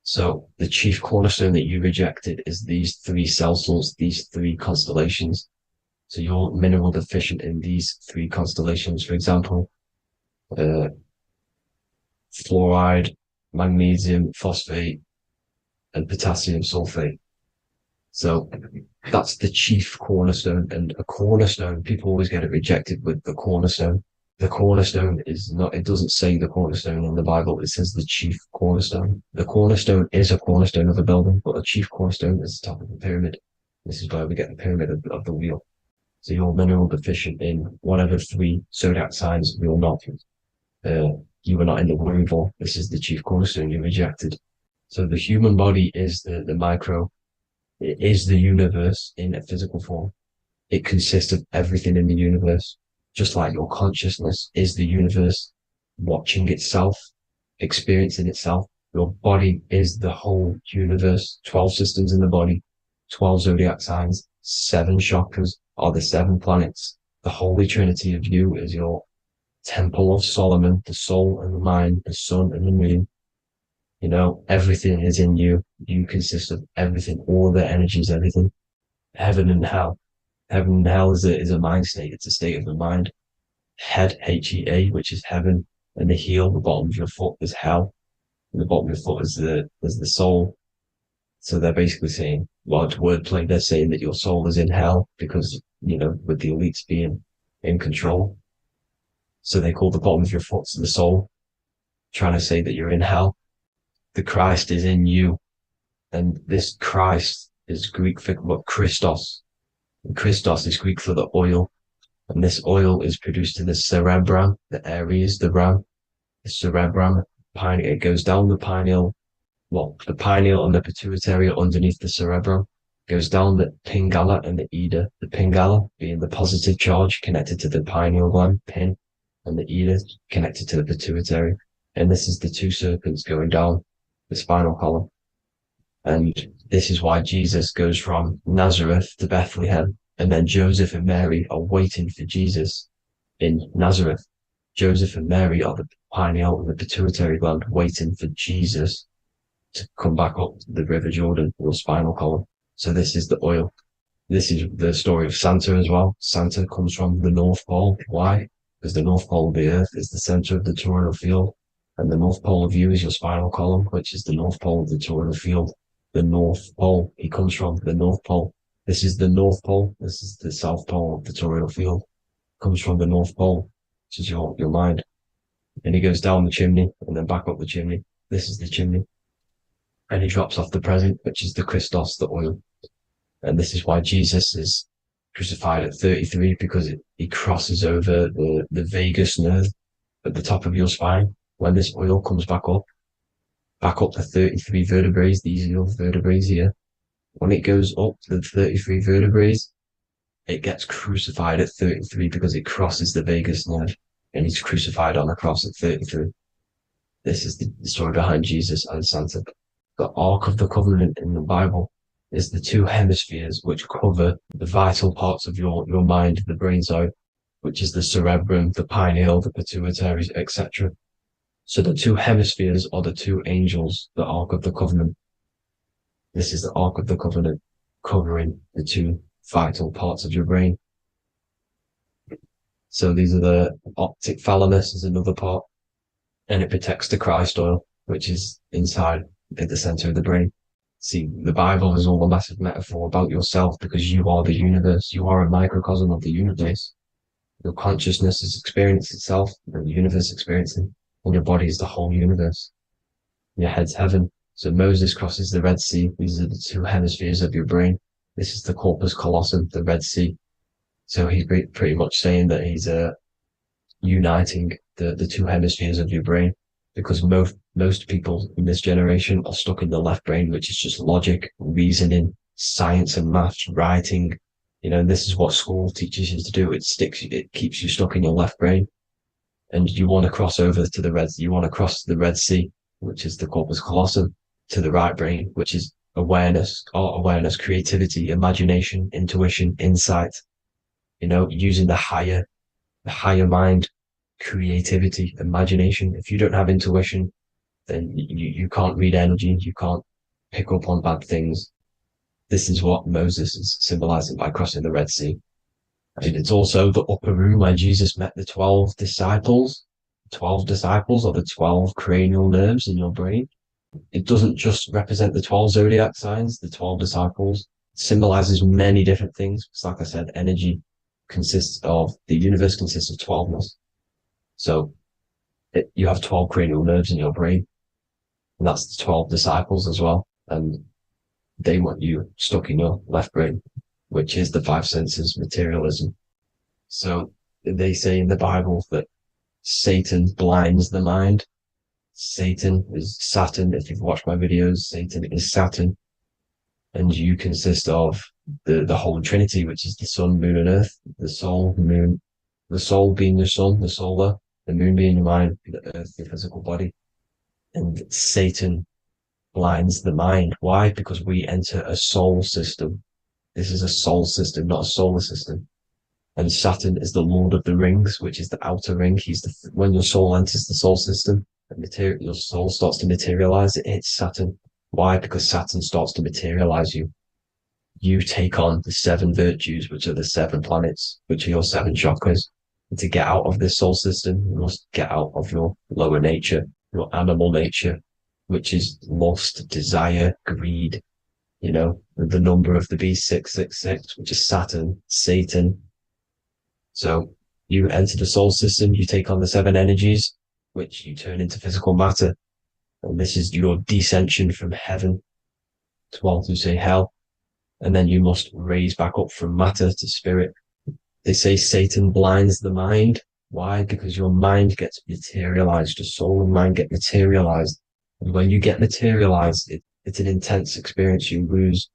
So the chief cornerstone that you rejected is these 3 cell salts, these 3 constellations. So you're mineral deficient in these 3 constellations. For example, fluoride, magnesium, phosphate, and potassium sulfate. So that's the chief cornerstone. And a cornerstone, people always get it rejected with the cornerstone. The cornerstone is not, it doesn't say the cornerstone in the Bible, it says the chief cornerstone. The cornerstone is a cornerstone of a building, but the chief cornerstone is the top of the pyramid. This is where we get the pyramid of the wheel. So you're mineral deficient in one of the 3 zodiac signs, you're not. You were not in the womb for. This is the chief cornerstone you rejected. So the human body is the micro, it is the universe in a physical form. It consists of everything in the universe. Just like your consciousness is the universe watching itself, experiencing itself. Your body is the whole universe. 12 systems in the body, 12 zodiac signs, 7 chakras are the 7 planets. The Holy Trinity of you is your Temple of Solomon, the soul and the mind, the sun and the moon. Everything is in you. You consist of everything, all the energies, everything. Heaven and hell. Heaven and hell is a mind state. It's a state of the mind. Head, H-E-A, which is heaven, and the heel, the bottom of your foot, is hell. And the bottom of your foot is the soul. So they're basically saying, well, it's wordplay. They're saying that your soul is in hell because, with the elites being in control. So they call the bottom of your foot the soul, trying to say that you're in hell. The Christ is in you. And this Christ is Greek for Christos. And Christos is Greek for the oil. And this oil is produced in the cerebrum, the areas, the ram, the cerebrum, pineal. It goes down the pineal, the pineal and the pituitary are underneath the cerebrum. Goes down the pingala and the ida. The pingala being the positive charge connected to the pineal gland, pin, and the ida connected to the pituitary. And this is the two serpents going down the spinal column. And this is why Jesus goes from Nazareth to Bethlehem, and then Joseph and Mary are waiting for Jesus in Nazareth. Joseph and Mary are the pineal and the pituitary gland waiting for Jesus to come back up the River Jordan, or spinal column. So this is the oil. This is the story of Santa as well. Santa comes from the North Pole. Why? Because the North Pole of the Earth is the center of the toroidal field, and the North Pole of you is your spinal column, which is the North Pole of the toroidal field. The North Pole, he comes from the North Pole. This is the North Pole. This is the South Pole of the toroidal field. Comes from the North Pole, which is your mind. And he goes down the chimney and then back up the chimney. This is the chimney. And he drops off the present, which is the Christos, the oil. And this is why Jesus is crucified at 33, because he crosses over the vagus nerve at the top of your spine. When this oil comes back up the 33 vertebrae, these are your vertebrae here. When it goes up the 33 vertebrae, it gets crucified at 33 because it crosses the vagus nerve, and he's crucified on a cross at 33. This is the story behind Jesus and Santa. The Ark of the Covenant in the Bible is the two hemispheres which cover the vital parts of your mind, the brain side, which is the cerebrum, the pineal, the pituitary, etc. So the two hemispheres are the two angels, the Ark of the Covenant. This is the Ark of the Covenant covering the two vital parts of your brain. So these are the optic thalamus is another part, and it protects the Christ oil, which is inside at the center of the brain. See, the Bible is all a massive metaphor about yourself, because you are the universe. You are a microcosm of the universe. Your consciousness is experiencing itself, and the universe experiencing, and your body is the whole universe. Your head's heaven. So Moses crosses the Red Sea. These are the two hemispheres of your brain. This is the corpus callosum, the Red Sea. So he's pretty much saying that he's uniting the two hemispheres of your brain, because most people in this generation are stuck in the left brain, which is just logic, reasoning, science and maths, writing. And this is what school teaches you to do. It keeps you stuck in your left brain. And you want to cross over to you want to cross the Red Sea, which is the corpus callosum, to the right brain, which is awareness, art awareness, creativity, imagination, intuition, insight, using the higher mind, creativity, imagination. If you don't have intuition, then you can't read energy, you can't pick up on bad things. This is what Moses is symbolizing by crossing the Red Sea. And it's also the upper room where Jesus met the 12 disciples. 12 disciples are the 12 cranial nerves in your brain. It doesn't just represent the 12 zodiac signs, the 12 disciples. It symbolizes many different things. It's like I said, energy the universe consists of 12ness. So you have 12 cranial nerves in your brain, and that's the 12 disciples as well. And they want you stuck in your left brain, which is the five senses, materialism. So they say in the Bible that Satan blinds the mind. Satan is Saturn. If you've watched my videos, Satan is Saturn. And you consist of the whole Trinity, which is the sun, moon, and earth. The soul, moon, the soul being your sun, the solar, the moon being your mind, the earth, your physical body. And Satan blinds the mind. Why? Because we enter a soul system. This is a soul system, not a solar system. And Saturn is the Lord of the Rings, which is the outer ring. When your soul enters the soul system, your soul starts to materialize. It hits Saturn. Why? Because Saturn starts to materialize you. You take on the 7 virtues, which are the 7 planets, which are your 7 chakras. And to get out of this soul system, you must get out of your lower nature, your animal nature, which is lust, desire, greed. The number of the beast, 666, which is Saturn, Satan. So you enter the soul system, you take on the 7 energies, which you turn into physical matter. And this is your descension from heaven to all who say hell. And then you must raise back up from matter to spirit. They say Satan blinds the mind. Why? Because your mind gets materialized, your soul and mind get materialized. And when you get materialized, it's an intense experience. You lose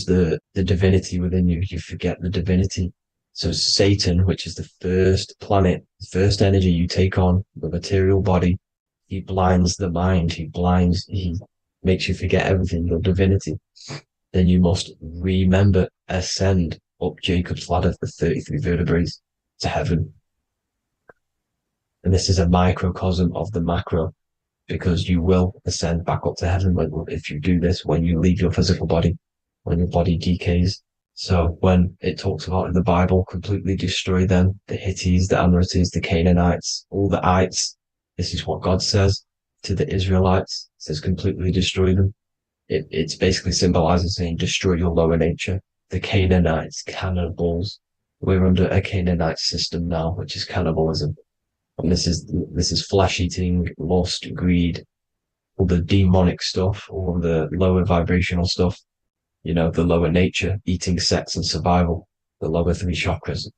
the divinity within you. You forget the divinity. So Satan, which is the first planet, the first energy you take on, the material body, he blinds the mind. He makes you forget everything, your divinity. Then you must remember, ascend up Jacob's ladder, the 33 vertebrae, to heaven. And this is a microcosm of the macro, because you will ascend back up to heaven if you do this, when you leave your physical body, when your body decays. So when it talks about in the Bible, completely destroy them, the Hittites, the Amorites, the Canaanites, all the ites, this is what God says to the Israelites. It says completely destroy them. It's basically symbolizing saying destroy your lower nature. The Canaanites, cannibals. We're under a Canaanite system now, which is cannibalism. And this is flesh eating, lust, greed, all the demonic stuff, all the lower vibrational stuff, the lower nature, eating, sex, and survival, the lower three chakras.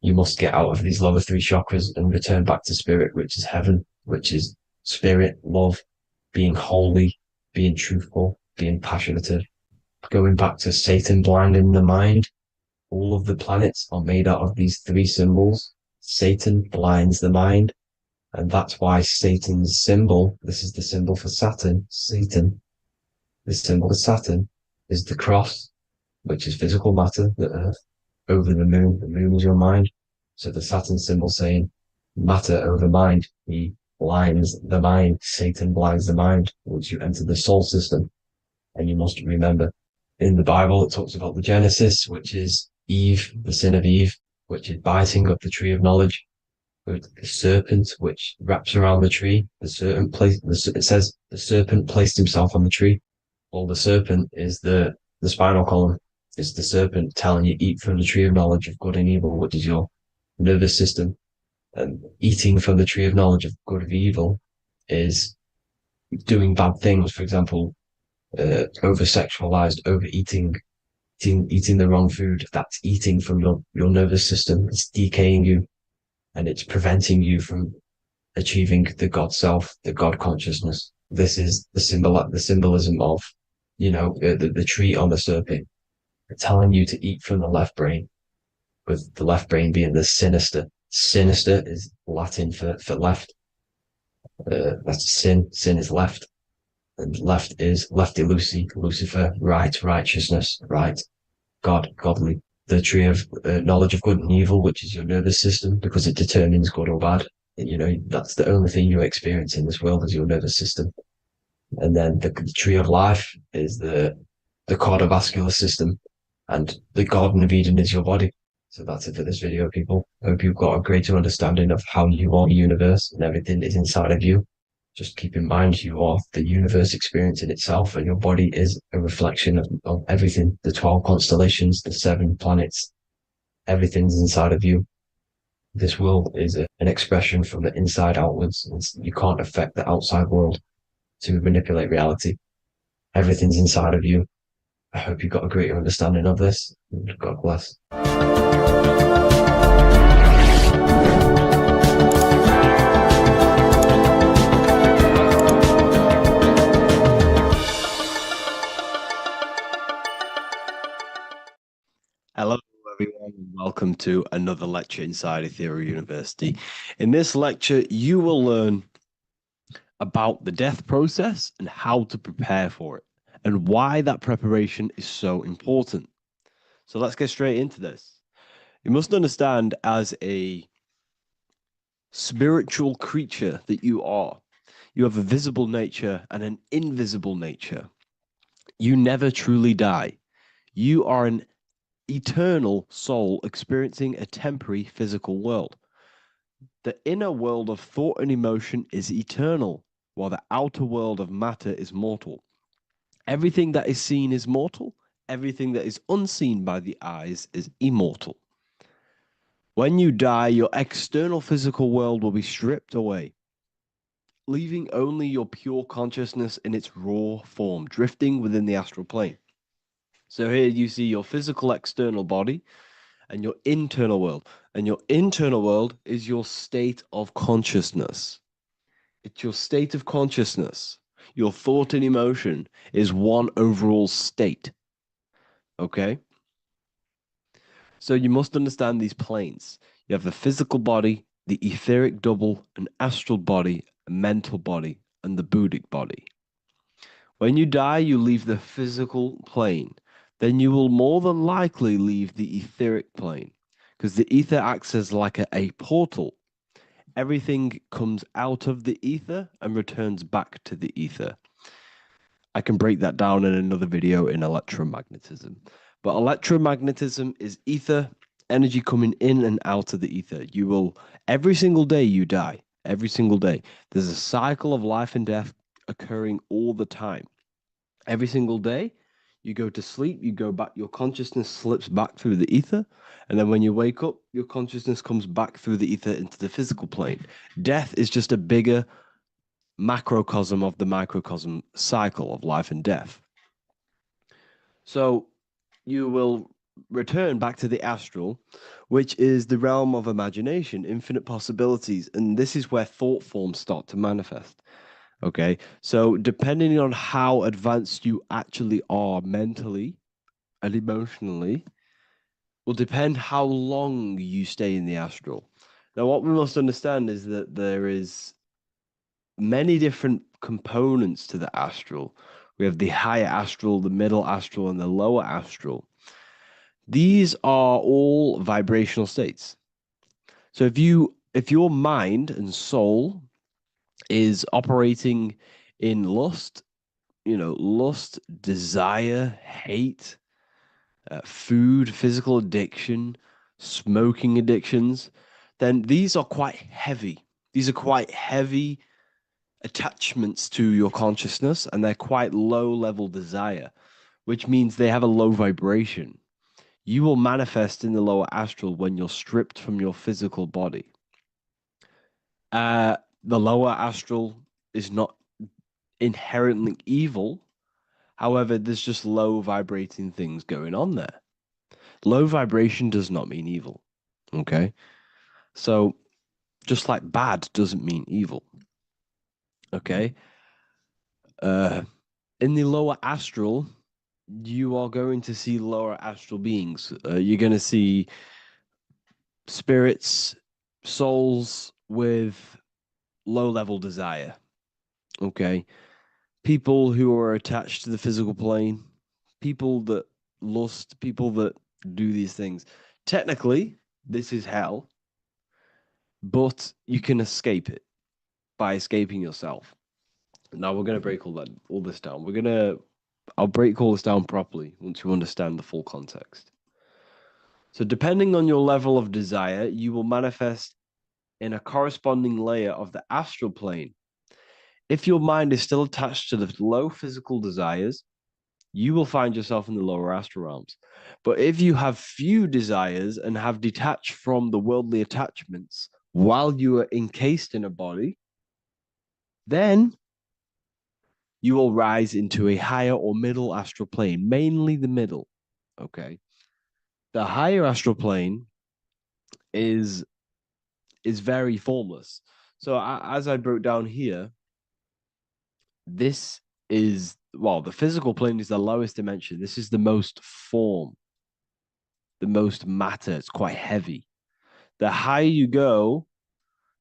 You must get out of these lower three chakras and return back to spirit, which is heaven, which is spirit, love, being holy, being truthful, being passionate. Going back to Satan blinding the mind, all of the planets are made out of these three symbols. Satan blinds the mind, and that's why Satan's symbol, this is the symbol for Saturn, Satan, the symbol for Saturn is the cross, which is physical matter, the earth, over the moon is your mind. So the Saturn symbol saying matter over mind, he blinds the mind, Satan blinds the mind once you enter the soul system. And you must remember, in the Bible, it talks about the Genesis, which is Eve, the sin of Eve, which is biting of the tree of knowledge, with the serpent, which wraps around the tree. It says the serpent placed himself on the tree. Well, the serpent is the spinal column. It's the serpent telling you eat from the tree of knowledge of good and evil, which is your nervous system. And eating from the tree of knowledge of good and evil is doing bad things. For example, over-sexualized, overeating, eating the wrong food. That's eating from your nervous system. It's decaying you, and it's preventing you from achieving the God self, the God consciousness. This is the symbolism of, the tree on the serpent, telling you to eat from the left brain, with the left brain being the sinister. Sinister is Latin for left. That's sin. Sin is left. And left is lefty Lucy, Lucifer, right, righteousness, right, God, godly. The tree of knowledge of good and evil, which is your nervous system, because it determines good or bad. That's the only thing you experience in this world is your nervous system. And then the tree of life is the cardiovascular system, and the Garden of Eden is your body. So that's it for this video, people. I hope you've got a greater understanding of how you are the universe and everything is inside of you. Just keep in mind you are the universe experience in itself, and your body is a reflection of everything. The 12 constellations, the 7 planets, everything's inside of you. This world is an expression from the inside outwards. You can't affect the outside world to manipulate reality. Everything's inside of you. I hope you got a greater understanding of this. God bless. Hello, everyone, and welcome to another lecture inside Ethereal University. In this lecture, you will learn about the death process and how to prepare for it, and why that preparation is so important. So let's get straight into this. You must understand, as a spiritual creature that you are, you have a visible nature and an invisible nature. You never truly die. You are an eternal soul experiencing a temporary physical world. The inner world of thought and emotion is eternal, while the outer world of matter is mortal. Everything that is seen is mortal. Everything that is unseen by the eyes is immortal. When you die, your external physical world will be stripped away, leaving only your pure consciousness in its raw form, drifting within the astral plane. So here you see your physical external body, and your internal world. And your internal world is your state of consciousness. It's your state of consciousness. Your thought and emotion is one overall state. Okay? So you must understand these planes. You have the physical body, the etheric double, an astral body, a mental body, and the Buddhic body. When you die, you leave the physical plane. Then you will more than likely leave the etheric plane, because the ether acts as like a portal. Everything comes out of the ether and returns back to the ether. I can break that down in another video in electromagnetism. But electromagnetism is ether, energy coming in and out of the ether. You will, every single day you die, every single day. There's a cycle of life and death occurring all the time. Every single day, you go to sleep, you go back, your consciousness slips back through the ether, and then when you wake up, your consciousness comes back through the ether into the physical plane. Death is just a bigger macrocosm of the microcosm cycle of life and death. So you will return back to the astral, which is the realm of imagination, infinite possibilities, and this is where thought forms start to manifest. Okay, so depending on how advanced you actually are mentally and emotionally will depend how long you stay in the astral. Now, what we must understand is that there is many different components to the astral. We have the higher astral, the middle astral, and the lower astral. These are all vibrational states. So if your mind and soul is operating in lust, lust, desire, hate, food, physical addiction, smoking addictions, then these are quite heavy. These are quite heavy attachments to your consciousness, and they're quite low level desire, which means they have a low vibration. You will manifest in the lower astral when you're stripped from your physical body. The lower astral is not inherently evil. However, there's just low vibrating things going on there. Low vibration does not mean evil. Okay? So, just like bad doesn't mean evil. Okay? In the lower astral, you are going to see lower astral beings. You're going to see spirits, souls with low level desire. Okay? People who are attached to the physical plane, people that lust, people that do these things. Technically, this is hell, but you can escape it by escaping yourself. Now we're going to break all this down. I'll break all this down properly once you understand the full context. So depending on your level of desire, you will manifest in a corresponding layer of the astral plane. If your mind is still attached to the low physical desires, you will find yourself in the lower astral realms. But if you have few desires and have detached from the worldly attachments while you are encased in a body, then you will rise into a higher or middle astral plane, mainly the middle. Okay. The higher astral plane is very formless. So as I broke down here, this is, the physical plane is the lowest dimension. This is the most form, the most matter. It's quite heavy. The higher you go,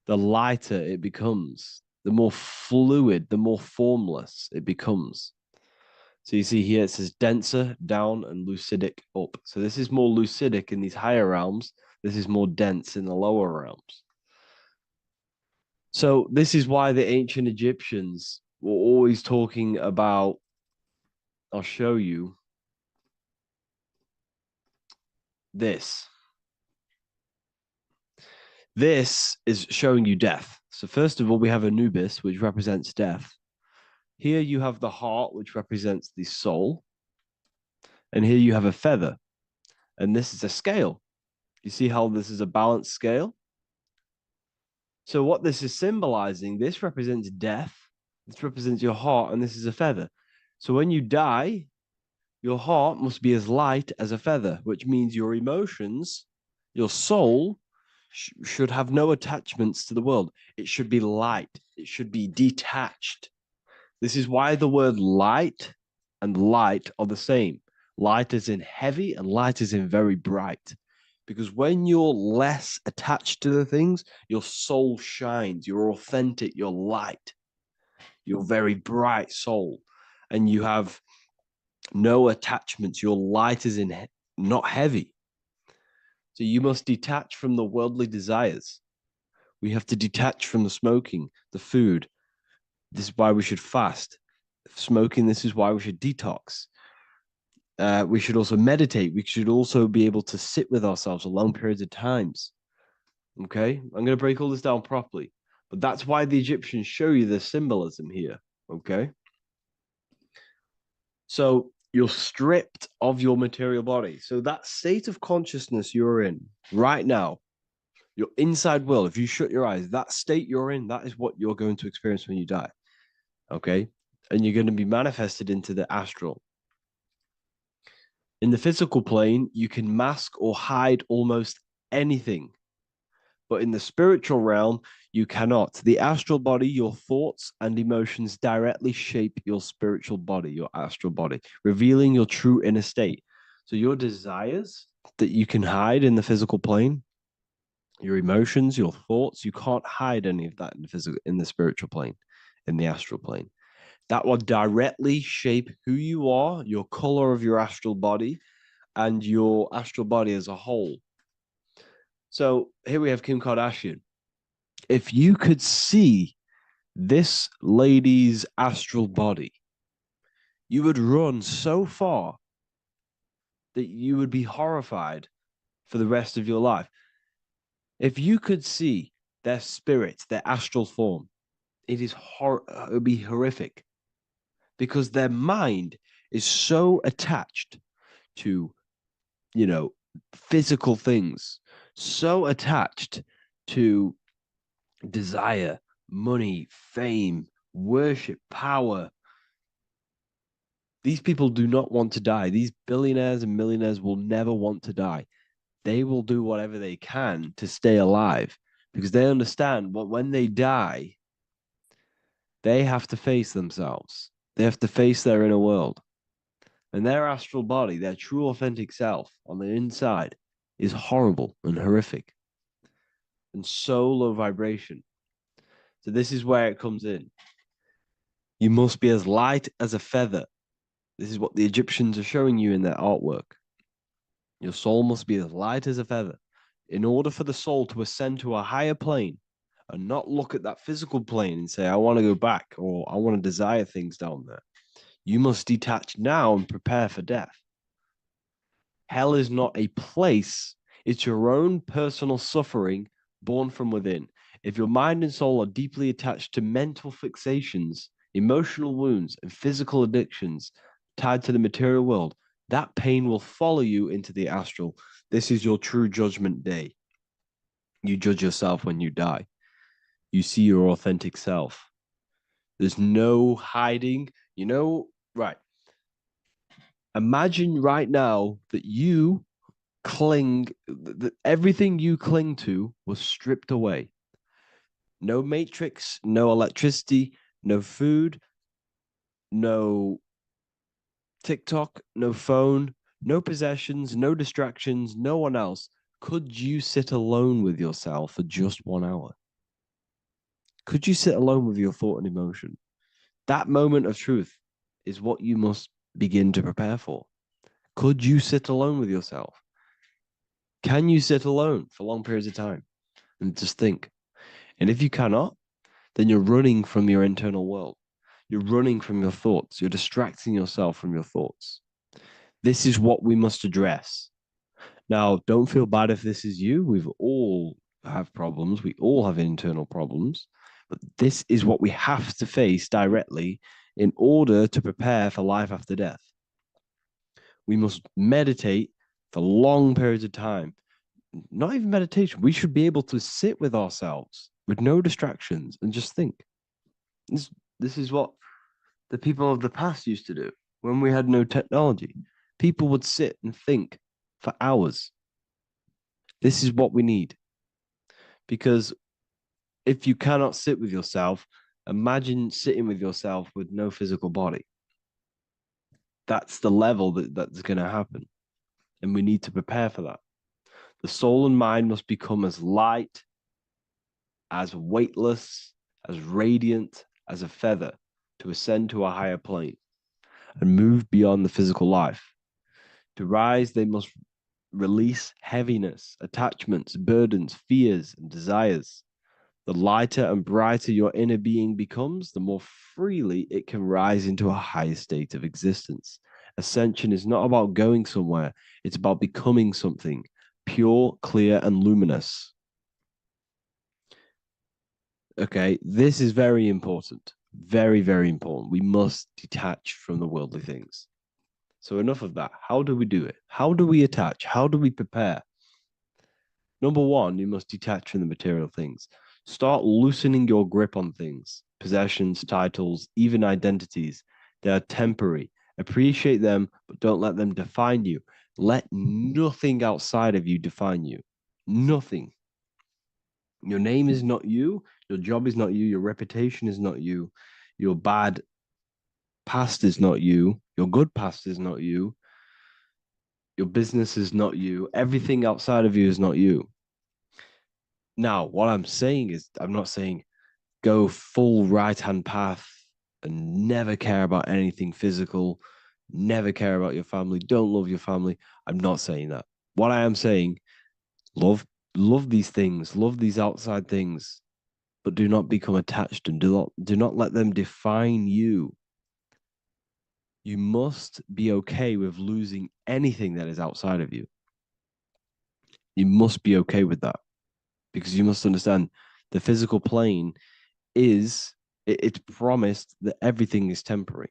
the lighter it becomes, the more fluid, the more formless it becomes. So you see here, it says denser, down, and lucidic, up. So this is more lucidic in these higher realms. This is more dense in the lower realms. So this is why the ancient Egyptians were always talking about, I'll show you this. This is showing you death. So first of all, we have Anubis, which represents death. Here you have the heart, which represents the soul. And here you have a feather. And this is a scale. You see how this is a balanced scale? So what this is symbolizing, this represents death. This represents your heart, and this is a feather. So when you die, your heart must be as light as a feather, which means your emotions Your soul should have no attachments to the world. It should be light. It should be detached. This is why the word light and light are the same. Light is in heavy and light is in very bright. Because when you're less attached to the things, your soul shines. You're authentic. You're light. You're very bright soul. And you have no attachments. Your light is in not heavy. So you must detach from the worldly desires. We have to detach from the smoking, the food. This is why we should fast. Smoking, this is why we should detox. We should also meditate. We should also be able to sit with ourselves for long periods of times. Okay, I'm going to break all this down properly. But that's why the Egyptians show you the symbolism here. Okay. So you're stripped of your material body. So that state of consciousness you're in right now, your inside world, if you shut your eyes, that state you're in, that is what you're going to experience when you die. Okay. And you're going to be manifested into the astral. In the physical plane, you can mask or hide almost anything. But in the spiritual realm, you cannot. The astral body, your thoughts and emotions directly shape your spiritual body, your astral body, revealing your true inner state. So your desires that you can hide in the physical plane, your emotions, your thoughts, you can't hide any of that in the spiritual plane, in the astral plane. That will directly shape who you are, your color of your astral body, and your astral body as a whole. So here we have Kim Kardashian. If you could see this lady's astral body, you would run so far that you would be horrified for the rest of your life. If you could see their spirit, their astral form, it would be horrific because their mind is so attached to, physical things, so attached to desire, money, fame, worship, power. These people do not want to die. These billionaires and millionaires will never want to die. They will do whatever they can to stay alive because they understand when they die, they have to face themselves. They have to face their inner world. And their astral body, their true authentic self on the inside is horrible and horrific and so low vibration. So this is where it comes in. You must be as light as a feather. This is what the Egyptians are showing you in their artwork. Your soul must be as light as a feather. In order for the soul to ascend to a higher plane and not look at that physical plane and say, I want to go back or I want to desire things down there, you must detach now and prepare for death. Hell is not a place. It's your own personal suffering born from within. If your mind and soul are deeply attached to mental fixations, emotional wounds, and physical addictions tied to the material world, that pain will follow you into the astral. This is your true judgment day. You judge yourself when you die. You see your authentic self. There's no hiding. Right. Imagine right now that you that everything you cling to was stripped away. No matrix, no electricity, no food, no TikTok, no phone, no possessions, no distractions, no one else. Could you sit alone with yourself for just 1 hour? Could you sit alone with your thought and emotion? That moment of truth is what you must begin to prepare for. Could you sit alone with yourself? Can you sit alone for long periods of time and just think? And if you cannot, then you're running from your internal world. You're running from your thoughts. You're distracting yourself from your thoughts. This is what we must address. Now, don't feel bad if this is you. We've all have problems. We all have internal problems. But this is what we have to face directly in order to prepare for life after death. We must meditate for long periods of time. Not even meditation. We should be able to sit with ourselves with no distractions and just think. This is what the people of the past used to do when we had no technology. People would sit and think for hours. This is what we need. Because if you cannot sit with yourself, imagine sitting with yourself with no physical body. That's the level that's going to happen. And we need to prepare for that. The soul and mind must become as light, as weightless, as radiant as a feather to ascend to a higher plane and move beyond the physical life. To rise, they must release heaviness, attachments, burdens, fears, and desires. The lighter and brighter your inner being becomes, the more freely it can rise into a higher state of existence. Ascension is not about going somewhere, it's about becoming something pure, clear, and luminous. Okay, this is very important. Very, very important. We must detach from the worldly things. So enough of that. How do we do it? How do we attach? How do we prepare? Number one, you must detach from the material things. Start loosening your grip on things, possessions, titles, even identities. They are temporary. Appreciate them, but don't let them define you. Let nothing outside of you define you. Nothing. Your name is not you. Your job is not you. Your reputation is not you. Your bad past is not you. Your good past is not you. Your business is not you. Everything outside of you is not you. Now, what I'm saying is, I'm not saying go full right-hand path and never care about anything physical, never care about your family, don't love your family. I'm not saying that. What I am saying, love these things, love these outside things, but do not become attached and do not let them define you. You must be okay with losing anything that is outside of you. You must be okay with that, because you must understand the physical plane is, it's promised that everything is temporary.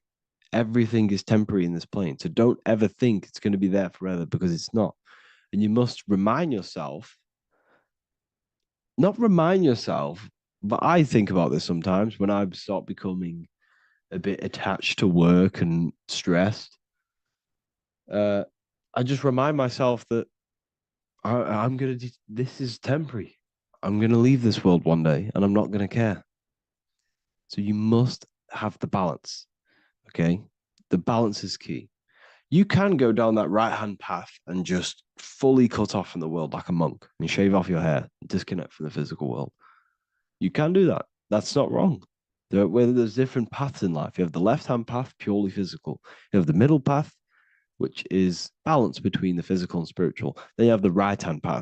Everything is temporary in this plane. So don't ever think it's going to be there forever, because it's not. And you must remind yourself, not remind yourself, but I think about this sometimes when I start becoming a bit attached to work and stressed. I just remind myself that I'm going to, this is temporary. I'm going to leave this world one day and I'm not going to care. So you must have the balance. Okay. The balance is key. You can go down that right-hand path and just fully cut off from the world like a monk and shave off your hair, disconnect from the physical world. You can do that. That's not wrong. There's different paths in life. You have the left-hand path, purely physical. You have the middle path, which is balance between the physical and spiritual. Then you have the right-hand path,